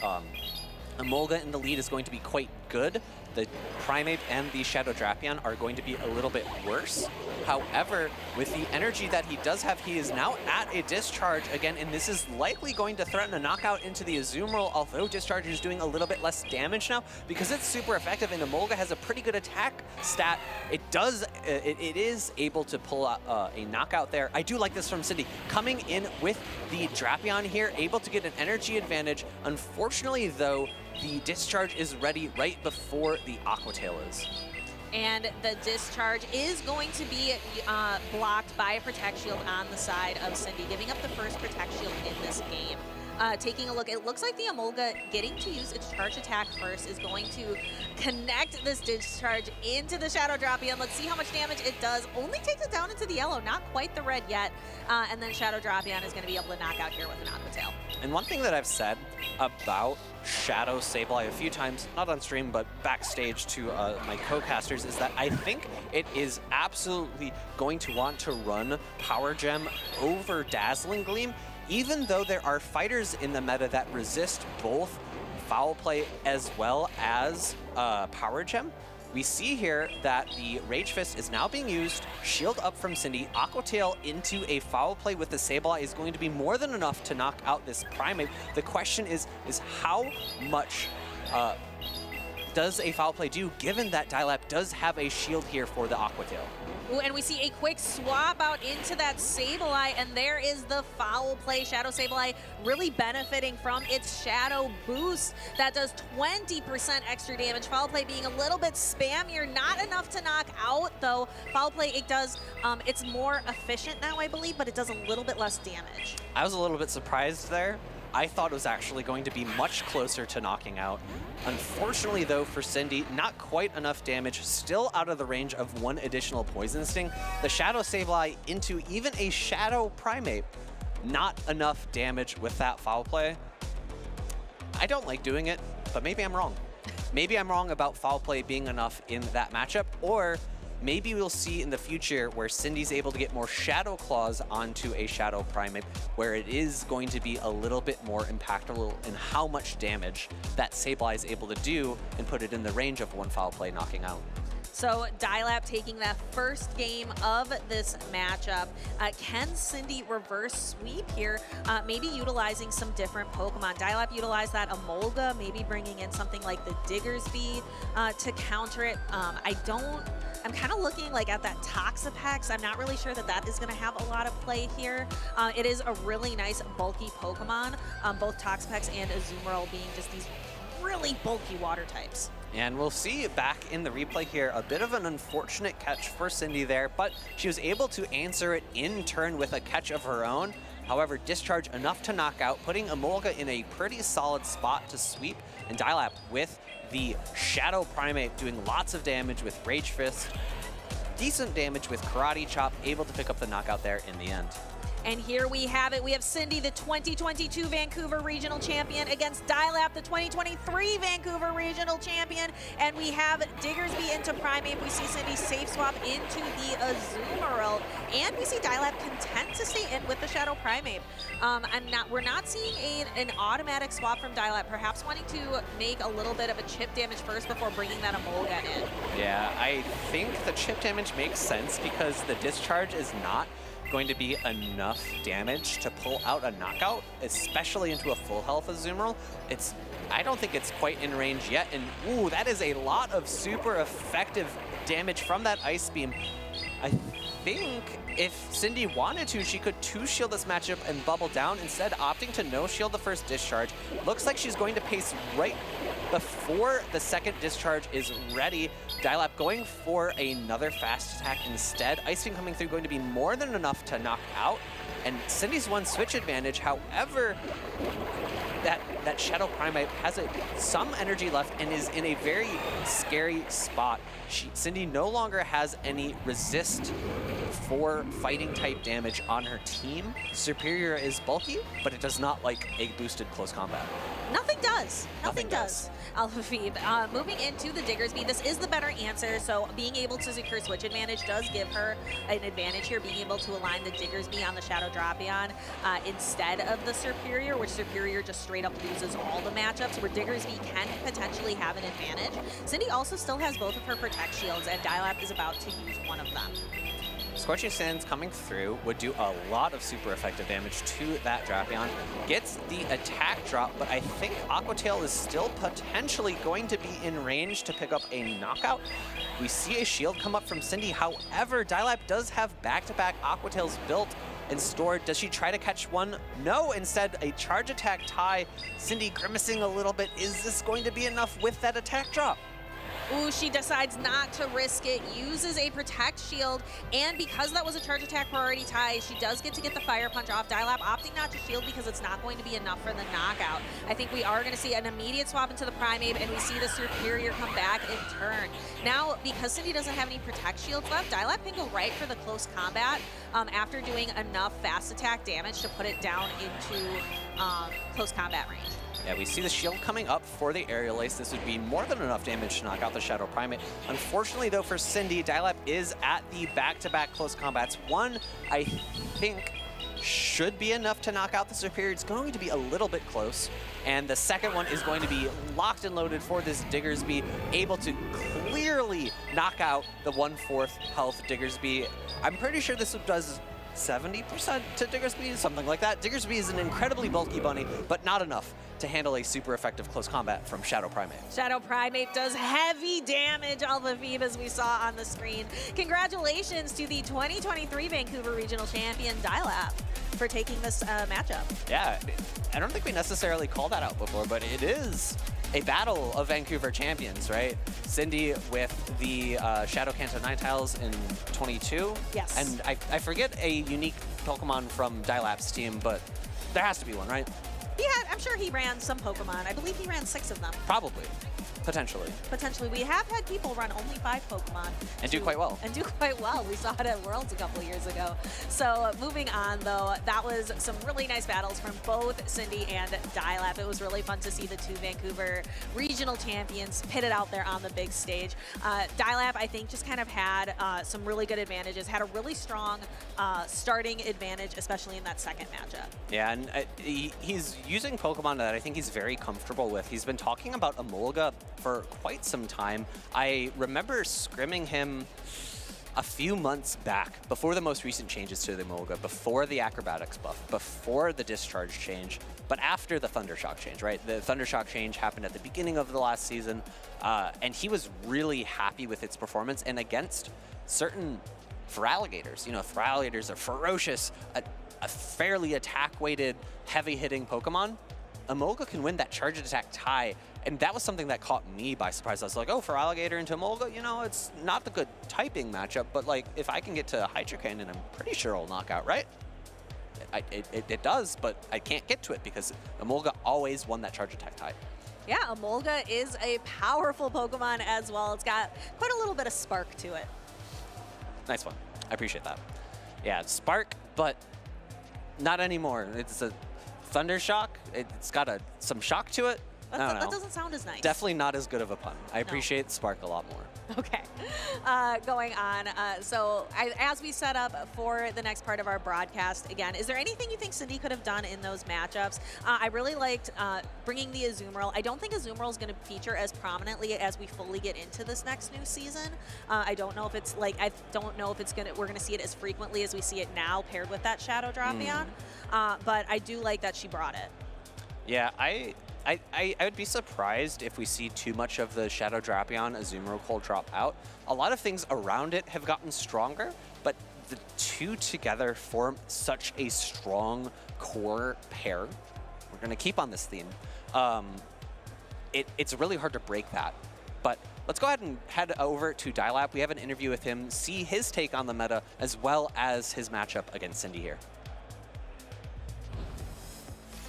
Speaker 9: Emolga in the lead is going to be quite good. The Primeape and the Shadow Drapion are going to be a little bit worse. However, with the energy that he does have, he is now at a Discharge again, and this is likely going to threaten a knockout into the Azumarill, although Discharge is doing a little bit less damage now because it's super effective, and Emolga has a pretty good attack stat. It is able to pull out a knockout there. I do like this from Cindy. Coming in with the Drapion here, able to get an energy advantage. Unfortunately, though, the Discharge is ready right before the Aqua Tail is.
Speaker 8: And the Discharge is going to be blocked by a Protect Shield on the side of Cindy, giving up the first Protect Shield in this game. taking a look, it looks like the Emolga getting to use its charge attack first is going to connect this discharge into the Shadow Drapion. Let's see how much damage it does. Only takes it down into the yellow, not quite the red yet. And then Shadow Drapion is going to be able to knock out here with an Aqua Tail.
Speaker 9: And one thing that I've said about Shadow Sableye a few times, not on stream, but backstage to my co-casters, is that I think it is absolutely going to want to run Power Gem over Dazzling Gleam, even though there are fighters in the meta that resist both Foul Play as well as Power Gem. We see here that the Rage Fist is now being used, shield up from Cindy, Aqua Tail into a Foul Play with the Sableye is going to be more than enough to knock out this Primeape. The question is how much does a Foul Play do, given that Dilap does have a shield here for the Aqua Tail?
Speaker 8: Ooh, and we see a quick swap out into that Sableye, and there is the Foul Play. Shadow Sableye really benefiting from its Shadow Boost. That does 20% extra damage. Foul Play being a little bit spammier, not enough to knock out, though. Foul Play, it does, it's more efficient now, I believe, but it does a little bit less damage.
Speaker 9: I was a little bit surprised there. I thought it was actually going to be much closer to knocking out. Unfortunately, though, for Cindy, not quite enough damage, still out of the range of one additional Poison Sting. The Shadow Sableye into even a Shadow Primeape, not enough damage with that Foul Play. I don't like doing it, but maybe I'm wrong. Maybe I'm wrong about Foul Play being enough in that matchup, or maybe we'll see in the future where Cindy's able to get more Shadow Claws onto a Shadow Primeape, where it is going to be a little bit more impactful in how much damage that Sableye is able to do and put it in the range of one Foul Play knocking out.
Speaker 8: So Dilap taking that first game of this matchup. Can Cindy reverse sweep here? Maybe utilizing some different Pokemon. Dilap utilized that Emolga, maybe bringing in something like the Diggersby to counter it. I'm kind of looking like at that Toxapex. I'm not really sure that that is going to have a lot of play here. It is a really nice bulky Pokemon, both Toxapex and Azumarill being just these really bulky water types.
Speaker 9: And we'll see back in the replay here, a bit of an unfortunate catch for Cindy there, but she was able to answer it in turn with a catch of her own. However, discharge enough to knock out, putting Emolga in a pretty solid spot to sweep, and Dilap with the Shadow Primeape doing lots of damage with Rage Fist, decent damage with Karate Chop, able to pick up the knockout there in the end.
Speaker 8: And here we have it. We have Cindy, the 2022 Vancouver Regional Champion, against Dilap, the 2023 Vancouver Regional Champion. And we have Diggersby into Primeape. We see Cindy safe swap into the Azumarill. And we see Dilap content to stay in with the Shadow Primeape. We're not seeing an automatic swap from Dilap, perhaps wanting to make a little bit of a chip damage first before bringing that Emolga in.
Speaker 9: Yeah, I think the chip damage makes sense because the discharge is not going to be enough damage to pull out a knockout, especially into a full health Azumarill. I don't think it's quite in range yet, and ooh, that is a lot of super effective damage from that Ice Beam. I think if Cindy wanted to, she could two-shield this matchup and bubble down, instead opting to no-shield the first discharge. Looks like she's going to pace right before the second discharge is ready. Dilap going for another fast attack instead. Ice Beam coming through, going to be more than enough to knock out. And Cindy's one switch advantage, however, that Shadow Primeape has some energy left and is in a very scary spot. Cindy no longer has any resist for fighting type damage on her team. Superior is bulky, but it does not like a boosted close combat.
Speaker 8: Nothing does. Nothing does. Alphafeeb. Moving into the Diggersby, this is the better answer, so being able to secure switch advantage does give her an advantage here, being able to align the Diggersby on the Shadow Drapion instead of the Superior, which Superior just straight up loses all the matchups, where Diggersby can potentially have an advantage. Cindy also still has both of her Protect Shields, and Dilap is about to use one of them.
Speaker 9: Scorching Sands coming through would do a lot of super effective damage to that Drapion. Gets the attack drop, but I think Aqua Tail is still potentially going to be in range to pick up a knockout. We see a shield come up from Cindy. However, Dilap does have back-to-back Aqua Tails built and stored. Does she try to catch one? No, instead a charge attack tie. Cindy grimacing a little bit. Is this going to be enough with that attack drop?
Speaker 8: Ooh, she decides not to risk it, uses a Protect Shield, and because that was a charge attack priority tie, she does get to get the Fire Punch off. dilap opting not to shield because it's not going to be enough for the knockout. I think we are going to see an immediate swap into the Primeape, and we see the Superior come back in turn. Now, because Cindy doesn't have any Protect Shields left, dilap can go right for the close combat after doing enough fast attack damage to put it down into close combat range.
Speaker 9: Yeah, we see the shield coming up for the Aerial Ace. This would be more than enough damage to knock out the Shadow Primeape. Unfortunately, though, for Cindy, dilap is at the back-to-back close combats. One, I think, should be enough to knock out the Superior. It's going to be a little bit close. And the second one is going to be locked and loaded for this Diggersby, able to clearly knock out the 1/4 health Diggersby. I'm pretty sure this does 70% to Diggersby, something like that. Diggersby is an incredibly bulky bunny, but not enough to handle a super effective close combat from Shadow Primeape.
Speaker 8: Shadow Primeape does heavy damage, Alphavib, as we saw on the screen. Congratulations to the 2023 Vancouver Regional Champion, dilap, for taking this matchup.
Speaker 9: Yeah, I don't think we necessarily called that out before, but it is a battle of Vancouver champions, right? Cindy with the Shadow Kanto Ninetales in 22.
Speaker 8: Yes.
Speaker 9: And I forget a unique Pokemon from dilap's team, but there has to be one, right?
Speaker 8: I'm sure he ran some Pokemon. I believe he ran 6 of them.
Speaker 9: Probably. Potentially.
Speaker 8: Potentially. We have had people run only 5 Pokemon.
Speaker 9: And do quite well.
Speaker 8: And do quite well. We saw it at Worlds a couple years ago. So moving on, though, that was some really nice battles from both Cindy and dilap. It was really fun to see the 2 Vancouver regional champions pitted out there on the big stage. dilap, I think, just kind of had some really good advantages, had a really strong starting advantage, especially in that second matchup.
Speaker 9: Yeah, and he's using Pokemon that I think he's very comfortable with. He's been talking about Emolga for quite some time. I remember scrimming him a few months back, before the most recent changes to the Emolga, before the Acrobatics buff, before the Discharge change, but after the Thundershock change, right? The Thundershock change happened at the beginning of the last season, and he was really happy with its performance, and against certain Feraligators. You know, Feraligators are ferocious, a fairly attack-weighted, heavy-hitting Pokemon. Emolga can win that charge attack tie, and that was something that caught me by surprise. I was like, oh, Feraligator into Emolga, you know, it's not the good typing matchup, but like, if I can get to Hydro Cannon, I'm pretty sure it'll knock out, right? It does, but I can't get to it because Emolga always won that charge attack tie.
Speaker 8: Yeah, Emolga is a powerful Pokemon as well. It's got quite a little bit of spark to it.
Speaker 9: Nice one. I appreciate that. Yeah, spark, but not anymore. It's a Thundershock. It's got some shock to it.
Speaker 8: That doesn't sound as nice.
Speaker 9: Definitely not as good of a pun. I appreciate Spark a lot more.
Speaker 8: Okay. Going on. So as we set up for the next part of our broadcast, again, is there anything you think Cindy could have done in those matchups? I really liked bringing the Azumarill. I don't think Azumarill is going to feature as prominently as we fully get into this next new season. I don't know if it's like, we're going to see it as frequently as we see it now paired with that Shadow Drapion. But I do like that she brought it.
Speaker 9: Yeah, I would be surprised if we see too much of the Shadow Drapion Azumarill Cold drop out. A lot of things around it have gotten stronger, but the two together form such a strong core pair. We're going to keep on this theme. It's really hard to break that. But let's go ahead and head over to dilap. We have an interview with him, see his take on the meta, as well as his matchup against Cindy here.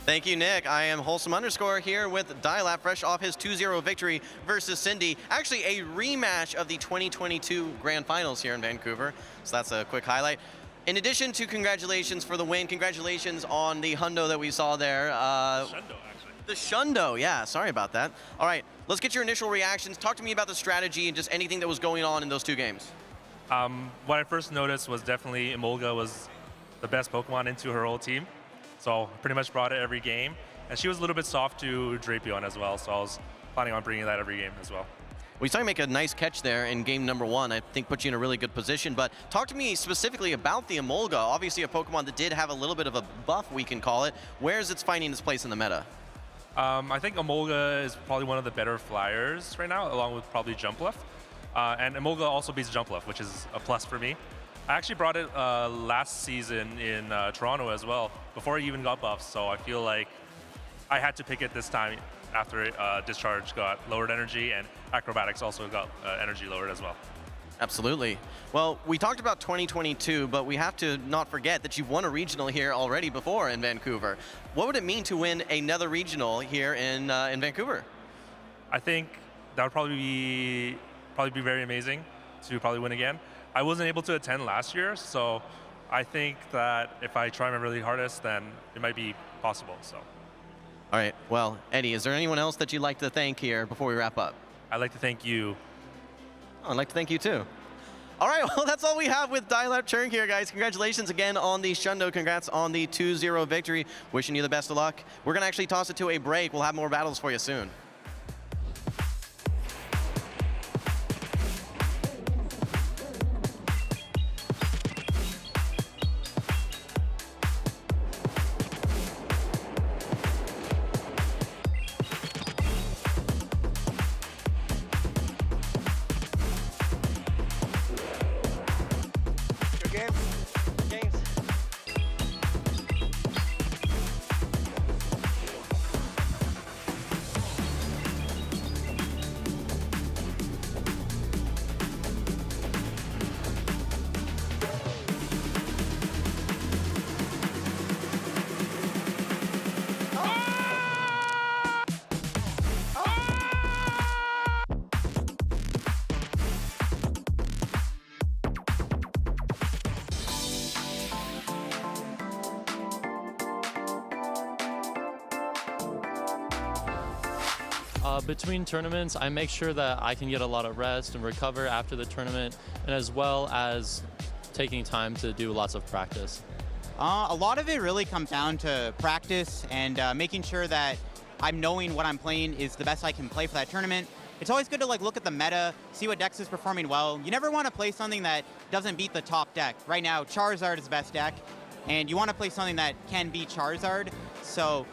Speaker 5: Thank you, Nick. I am Wholesome_ here with dilap, fresh off his 2-0 victory versus Cindy. Actually, a rematch of the 2022 Grand Finals here in Vancouver. So that's a quick highlight. In addition to congratulations for the win, congratulations on the hundo that we saw there.
Speaker 13: Shundo, actually.
Speaker 5: The Shundo, yeah, sorry about that. All right, let's get your initial reactions. Talk to me about the strategy and just anything that was going on in those two games.
Speaker 13: What I first noticed was definitely Emolga was the best Pokemon into her whole team. So pretty much brought it every game. And she was a little bit soft to Drapion as well, so I was planning on bringing that every game as well.
Speaker 5: Well, you saw you make a nice catch there in game number 1. I think put you in a really good position. But talk to me specifically about the Emolga. Obviously a Pokemon that did have a little bit of a buff, we can call it. Where is it finding its place in the meta?
Speaker 13: I think Emolga is probably one of the better flyers right now, along with probably Jumpluff. And Emolga also beats Jumpluff, which is a plus for me. I actually brought it last season in Toronto as well, before it even got buffed, so I feel like I had to pick it this time. after discharge got lowered energy, and acrobatics also got energy lowered as well.
Speaker 5: Absolutely. Well, we talked about 2022, but we have to not forget that you've won a regional here already before in Vancouver. What would it mean to win another regional here in Vancouver?
Speaker 13: I think that would probably be very amazing to probably win again. I wasn't able to attend last year, so I think that if I try my really hardest, then it might be possible. So.
Speaker 5: All right. Well, Eddie, is there anyone else that you'd like to thank here before we wrap up?
Speaker 13: I'd like to thank you.
Speaker 5: Oh, I'd like to thank you too. All right, well, that's all we have with dilap Churn here, guys. Congratulations again on the Shundo. Congrats on the 2-0 victory. Wishing you the best of luck. We're going to actually toss it to a break. We'll have more battles for you soon.
Speaker 14: Between tournaments, I make sure that I can get a lot of rest and recover after the tournament, and as well as taking time to do lots of practice.
Speaker 15: A lot of it really comes down to practice and making sure that I'm knowing what I'm playing is the best I can play for that tournament. It's always good to look at the meta, see what decks is performing well. You never want to play something that doesn't beat the top deck. Right now, Charizard is the best deck, and you want to play something that can beat Charizard. So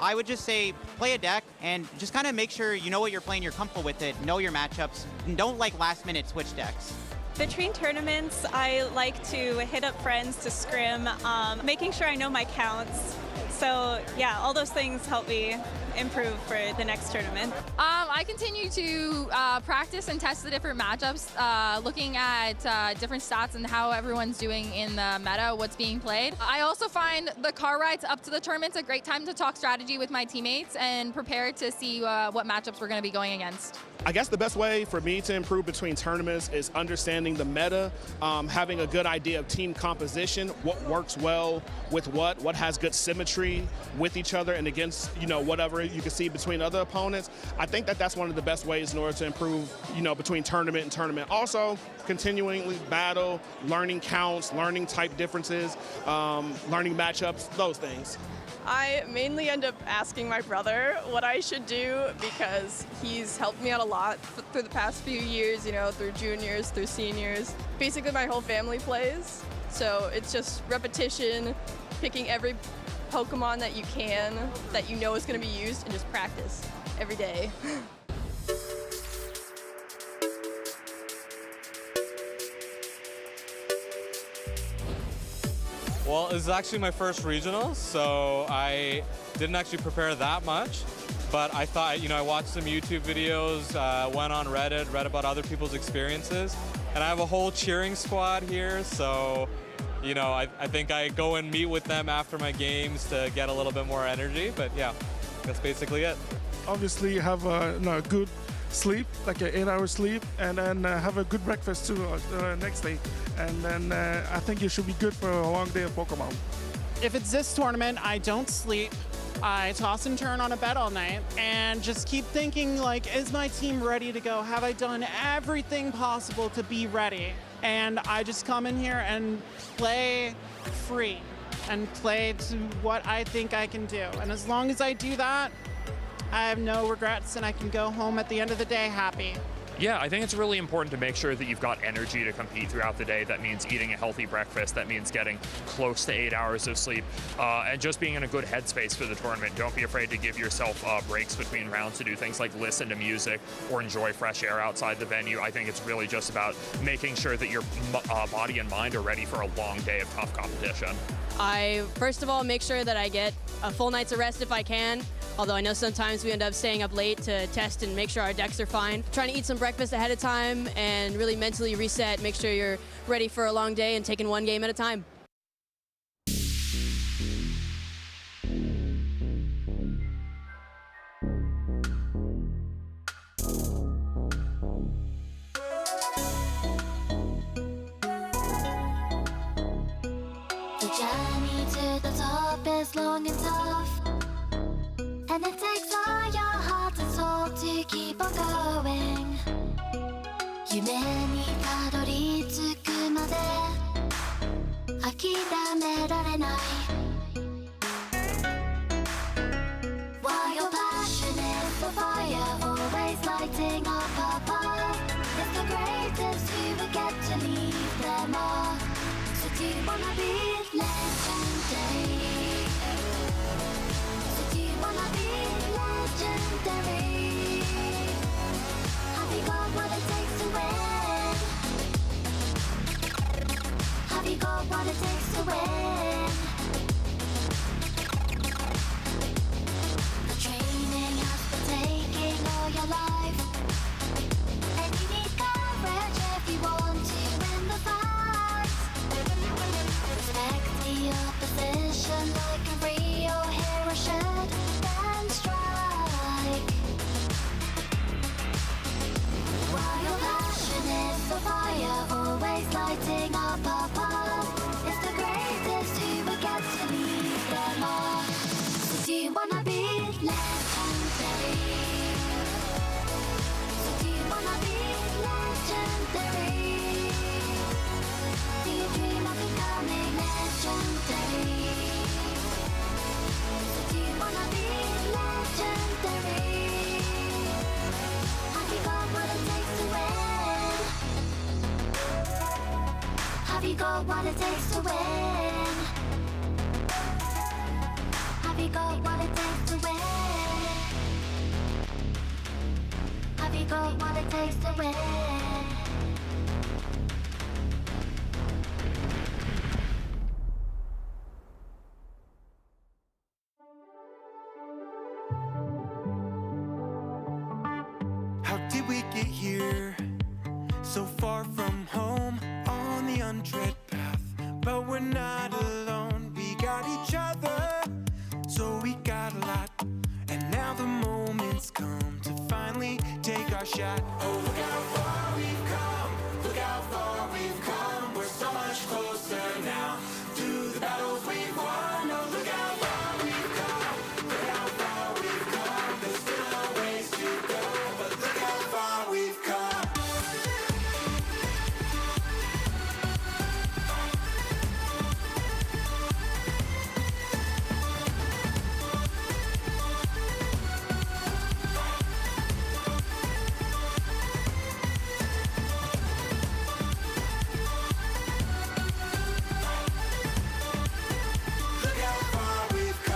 Speaker 15: I would just say play a deck and just kind of make sure you know what you're playing, you're comfortable with it, know your matchups, and don't last minute switch decks.
Speaker 16: Between tournaments, I like to hit up friends to scrim, making sure I know my counts. So yeah, all those things help me improve for the next tournament.
Speaker 17: I continue to practice and test the different matchups, looking at different stats and how everyone's doing in the meta, what's being played. I also find the car rides up to the tournaments a great time to talk strategy with my teammates and prepare to see what matchups we're going to be going against.
Speaker 18: I guess the best way for me to improve between tournaments is understanding the meta, having a good idea of team composition, what works well with what has good symmetry with each other and against, whatever you can see between other opponents. I think that that's one of the best ways in order to improve, between tournament and tournament. Also, continually battle, learning counts, learning type differences, learning matchups, those things.
Speaker 19: I mainly end up asking my brother what I should do because he's helped me out a lot through the past few years, through juniors, through seniors. Basically, my whole family plays, so it's just repetition, picking every Pokemon that you can, that you know is going to be used, and just practice every day.
Speaker 20: Well, this is actually my first regional, so I didn't actually prepare that much. But I thought, I watched some YouTube videos, went on Reddit, read about other people's experiences, and I have a whole cheering squad here, so, I think I go and meet with them after my games to get a little bit more energy, but yeah, that's basically it.
Speaker 21: Obviously have a good sleep, like an 8-hour sleep, and then have a good breakfast too next day. And then I think you should be good for a long day of Pokemon.
Speaker 22: If it's this tournament, I don't sleep. I toss and turn on a bed all night and just keep thinking, is my team ready to go? Have I done everything possible to be ready? And I just come in here and play free and play to what I think I can do. And as long as I do that, I have no regrets and I can go home at the end of the day happy.
Speaker 23: Yeah, I think it's really important to make sure that you've got energy to compete throughout the day. That means eating a healthy breakfast. That means getting close to 8 hours of sleep and just being in a good headspace for the tournament. Don't be afraid to give yourself breaks between rounds to do things like listen to music or enjoy fresh air outside the venue. I think it's really just about making sure that your body and mind are ready for a long day of tough competition.
Speaker 24: I, first of all, make sure that I get a full night's of rest if I can.
Speaker 1: Although I know sometimes we end up staying up late to test and make sure our decks are fine. Trying to eat some breakfast ahead of time and really mentally reset, make sure you're ready for a long day and taking one game at a time.
Speaker 2: The journey to the top is long and tough, and it takes all your heart and soul to keep on going. 夢にたどり着くまで諦められない。 While you're passionate for fire, always lighting up above, it's the greatest who will get to leave them all. So do you wanna be legendary? So do you wanna be legendary? Have you got what it takes to win? Have you got what it takes to win? The training has been taking all your life, and you need courage if you want to win the fight. Respect the opposition like a real hero should, then strike. While you're passionate for fire, always lighting up above, it's the greatest who will get to lead them all. So do you wanna be legendary? So do you wanna be legendary? Do you dream of becoming legendary? So do you wanna be legendary? Have you got what it takes to win? Have you got what it takes to win? Have you got what it takes to win? Have you got what it takes to win?
Speaker 3: How did we get here? So far from home, on the untread path. But we're not alone, we got each other. So we got a lot, and now the moment's come to finally take our shot. Oh, look how far we've come, look how far we've come. We're so much closer now to the battles we've won. Oh, look how far we've come, look how far we've come. There's still a ways to go, but look how far we've come. Look how far we've come.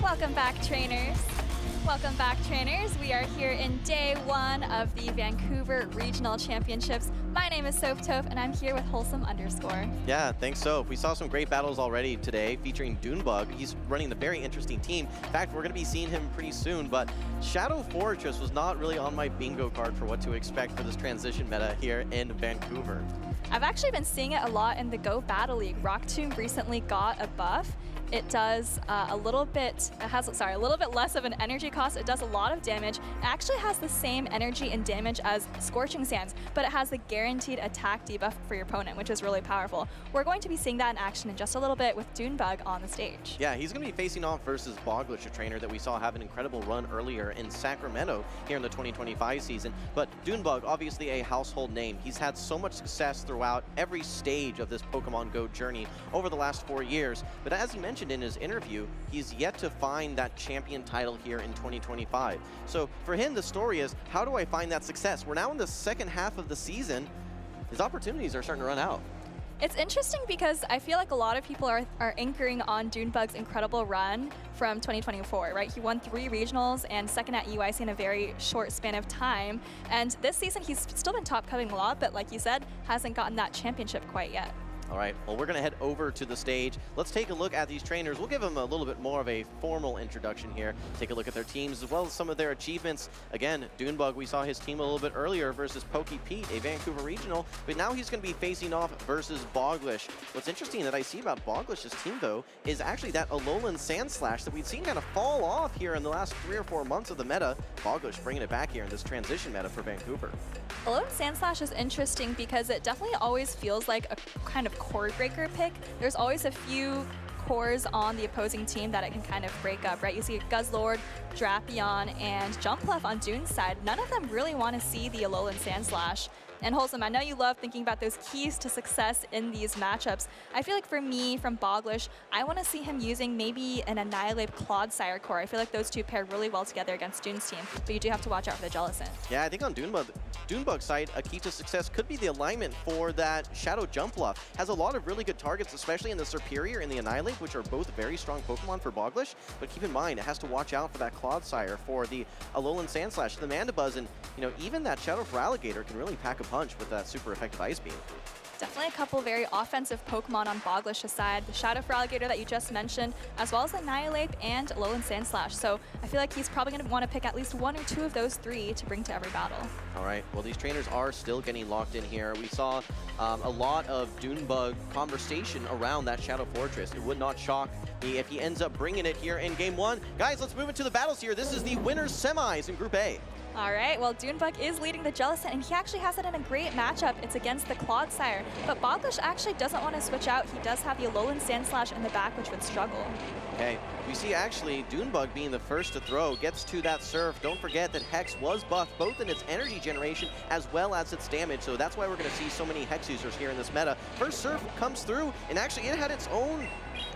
Speaker 4: Welcome back, trainers. Welcome back, trainers. We are here in day one of the Vancouver Regional Championships. My name is SoapToph, and I'm here with Wholesome _.
Speaker 5: Yeah, thanks, Soph. We saw some great battles already today featuring Doonebug. He's running a very interesting team. In fact, we're going to be seeing him pretty soon, but Shadow Fortress was not really on my bingo card for what to expect for this transition meta here in Vancouver.
Speaker 4: I've actually been seeing it a lot in the Go Battle League. Rock Tomb recently got a buff. It does a little bit less of an energy cost. It does a lot of damage. It actually has the same energy and damage as Scorching Sands, but it has the guaranteed attack debuff for your opponent, which is really powerful. We're going to be seeing that in action in just a little bit with Doonebug on the stage.
Speaker 5: Yeah, he's going to be facing off versus Bogish, a trainer that we saw have an incredible run earlier in Sacramento here in the 2025 season. But Doonebug, obviously a household name. He's had so much success throughout every stage of this Pokemon Go journey over the last 4 years. But as you mentioned, mentioned in his interview, he's yet to find that champion title here in 2025. So for him, the story is, how do I find that success? We're now in the second half of the season. His opportunities are starting to run out.
Speaker 4: It's interesting because I feel like a lot of people are anchoring on Doonebug's incredible run from 2024, right? He won 3 regionals and second at EUIC in a very short span of time. And this season, he's still been top cutting a lot, but like you said, hasn't gotten that championship quite yet.
Speaker 5: All right, well, we're going to head over to the stage. Let's take a look at these trainers. We'll give them a little bit more of a formal introduction here. Take a look at their teams as well as some of their achievements. Again, Doonebug, we saw his team a little bit earlier versus PokePete, a Vancouver regional, but now he's going to be facing off versus Bogish. What's interesting that I see about Bogish's team, though, is actually that Alolan Sandslash that we've seen kind of fall off here in the last 3 or 4 months of the meta. Bogish bringing it back here in this transition meta for Vancouver.
Speaker 4: Alolan Sandslash is interesting because it definitely always feels like a kind of core breaker pick. There's always a few cores on the opposing team that it can kind of break up, right? You see Guzzlord, Drapion, and Jumpluff on Dune's side. None of them really want to see the Alolan Sandslash. And Wholesome, I know you love thinking about those keys to success in these matchups. I feel like for me, from Bogish, I want to see him using maybe an Annihilate Clodsire core. I feel like those two pair really well together against Dune's team, but you do have to watch out for the Jellicent.
Speaker 5: Yeah, I think on Doonebug's side, a key to success could be the alignment for that Shadow Jumpluff. Has a lot of really good targets, especially in the Serperior and the Annihilate, which are both very strong Pokemon for Bogish. But keep in mind, it has to watch out for that Clodsire, for the Alolan Sandslash, the Mandibuzz, and even that Shadow for Alligator can really pack a punch with that super effective Ice Beam.
Speaker 4: Definitely a couple very offensive Pokemon on Bogish's side. The Shadow for Alligator that you just mentioned, as well as Annihilate and Alolan Sandslash. So I feel like he's probably going to want to pick at least 1 or 2 of those 3 to bring to every battle.
Speaker 5: All right, well, these trainers are still getting locked in here. We saw a lot of Doonebug conversation around that Shadow Fortress. It would not shock me if he ends up bringing it here in Game 1. Guys, let's move into the battles here. This is the winners semis in Group A.
Speaker 4: All right, well, Doonebug is leading the Jellicent, and he actually has it in a great matchup. It's against the Clodsire, but Bogish actually doesn't want to switch out. He does have the Alolan Sandslash in the back, which would struggle.
Speaker 5: Okay, we see actually Doonebug being the first to throw, gets to that Surf. Don't forget that Hex was buffed both in its energy generation as well as its damage, so that's why we're going to see so many Hex users here in this meta. First Surf comes through, and actually it had its own,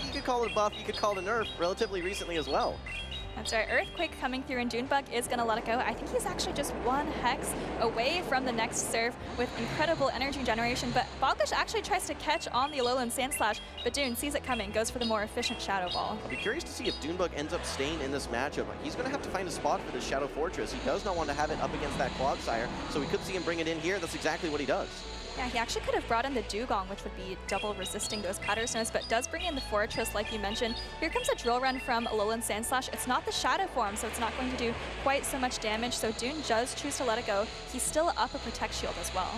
Speaker 5: you could call it a buff, you could call it a nerf, relatively recently as well.
Speaker 4: That's right, Earthquake coming through, and Doonebug is going to let it go. I think he's actually just 1 Hex away from the next Surf with incredible energy generation, but Bogish actually tries to catch on the Alolan Sandslash, but Doon sees it coming, goes for the more efficient Shadow Ball.
Speaker 5: I'll be curious to see if Doonebug ends up staying in this matchup. He's going to have to find a spot for this Shadow Fortress. He does not want to have it up against that Clodsire, so we could see him bring it in here. That's exactly what he does.
Speaker 4: Yeah, he actually could have brought in the Dugong, which would be double resisting those Powder Snows, but does bring in the Fortress, like you mentioned. Here comes a Drill Run from Alolan Sandslash. It's not the Shadow form, so it's not going to do quite so much damage, so Doon does choose to let it go. He's still up a Protect Shield as well.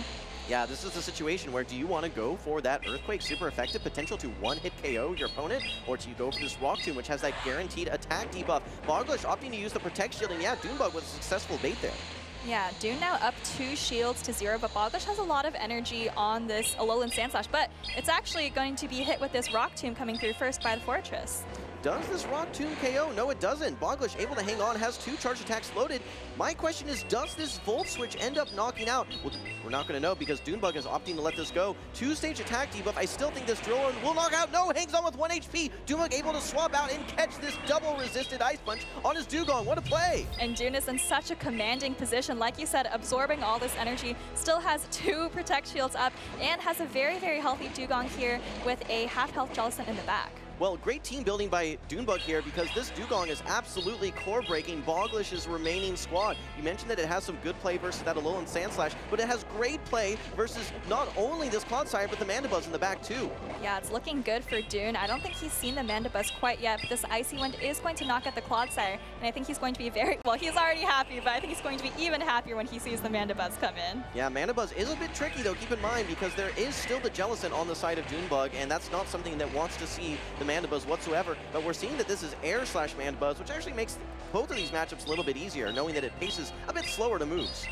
Speaker 5: Yeah, this is the situation where do you want to go for that Earthquake super effective potential to one-hit KO your opponent, or do you go for this Rock Tomb, which has that guaranteed attack debuff? Bogish opting to use the Protect Shield, and yeah, Doonebug with a successful bait there.
Speaker 4: Yeah, Doon now up 2 shields to 0, but Bogish has a lot of energy on this Alolan Sandslash, but it's actually going to be hit with this Rock Tomb coming through first by the Fortress.
Speaker 5: Does this Rock Tomb KO? No, it doesn't. Bogish able to hang on, has 2 charge attacks loaded. My question is, does this Volt Switch end up knocking out? Well, we're not going to know because Doonebug is opting to let this go. 2-stage attack debuff. I still think this Drill Run will knock out. No, hangs on with 1 HP. Doonebug able to swap out and catch this double resisted Ice Punch on his Dugong. What a play.
Speaker 4: And Doon is in such a commanding position. Like you said, absorbing all this energy. Still has 2 Protect Shields up and has a very, very healthy Dugong here with a half-health Jellicent in the back.
Speaker 5: Well, great team building by Doonebug here because this Dugong is absolutely core-breaking Bogish's remaining squad. You mentioned that it has some good play versus that Alolan Sandslash, but it has great play versus not only this Clodsire, but the Mandibuzz in the back too.
Speaker 4: Yeah, it's looking good for Doon. I don't think he's seen the Mandibuzz quite yet, but this Icy Wind is going to knock out the Clodsire, and I think he's going to be very, well, he's already happy, but I think he's going to be even happier when he sees the Mandibuzz come in.
Speaker 5: Yeah, Mandibuzz is a bit tricky though, keep in mind, because there is still the Jellicent on the side of Doonebug, and that's not something that wants to see the Mandibuzz whatsoever, but we're seeing that this is Air/Mandibuzz, which actually makes both of these matchups a little bit easier, knowing that it paces a bit slower to moves.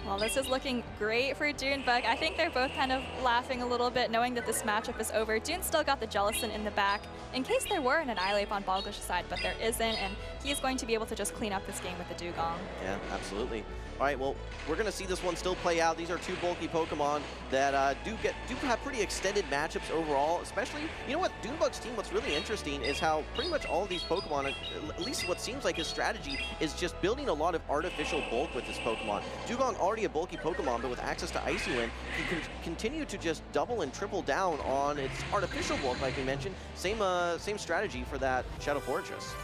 Speaker 4: Well, this is looking great for Doonebug. I think they're both kind of laughing a little bit, knowing that this matchup is over. Doon still got the Jellicent in the back, in case there were an Annihilate on Bogish's side, but there isn't, and he's going to be able to just clean up this game with the Dugong.
Speaker 5: Yeah, absolutely. All right, well, we're going to see this one still play out. These are two bulky Pokemon that do have pretty extended matchups overall, especially, you know what, Doonebug's team, what's really interesting is how pretty much all of these Pokemon, at least what seems like his strategy, is just building a lot of artificial bulk with this Pokemon. Dugong already a bulky Pokemon, but with access to Icy Wind, he can continue to just double and triple down on its artificial bulk, like we mentioned. Same strategy for that Shadow Fortress.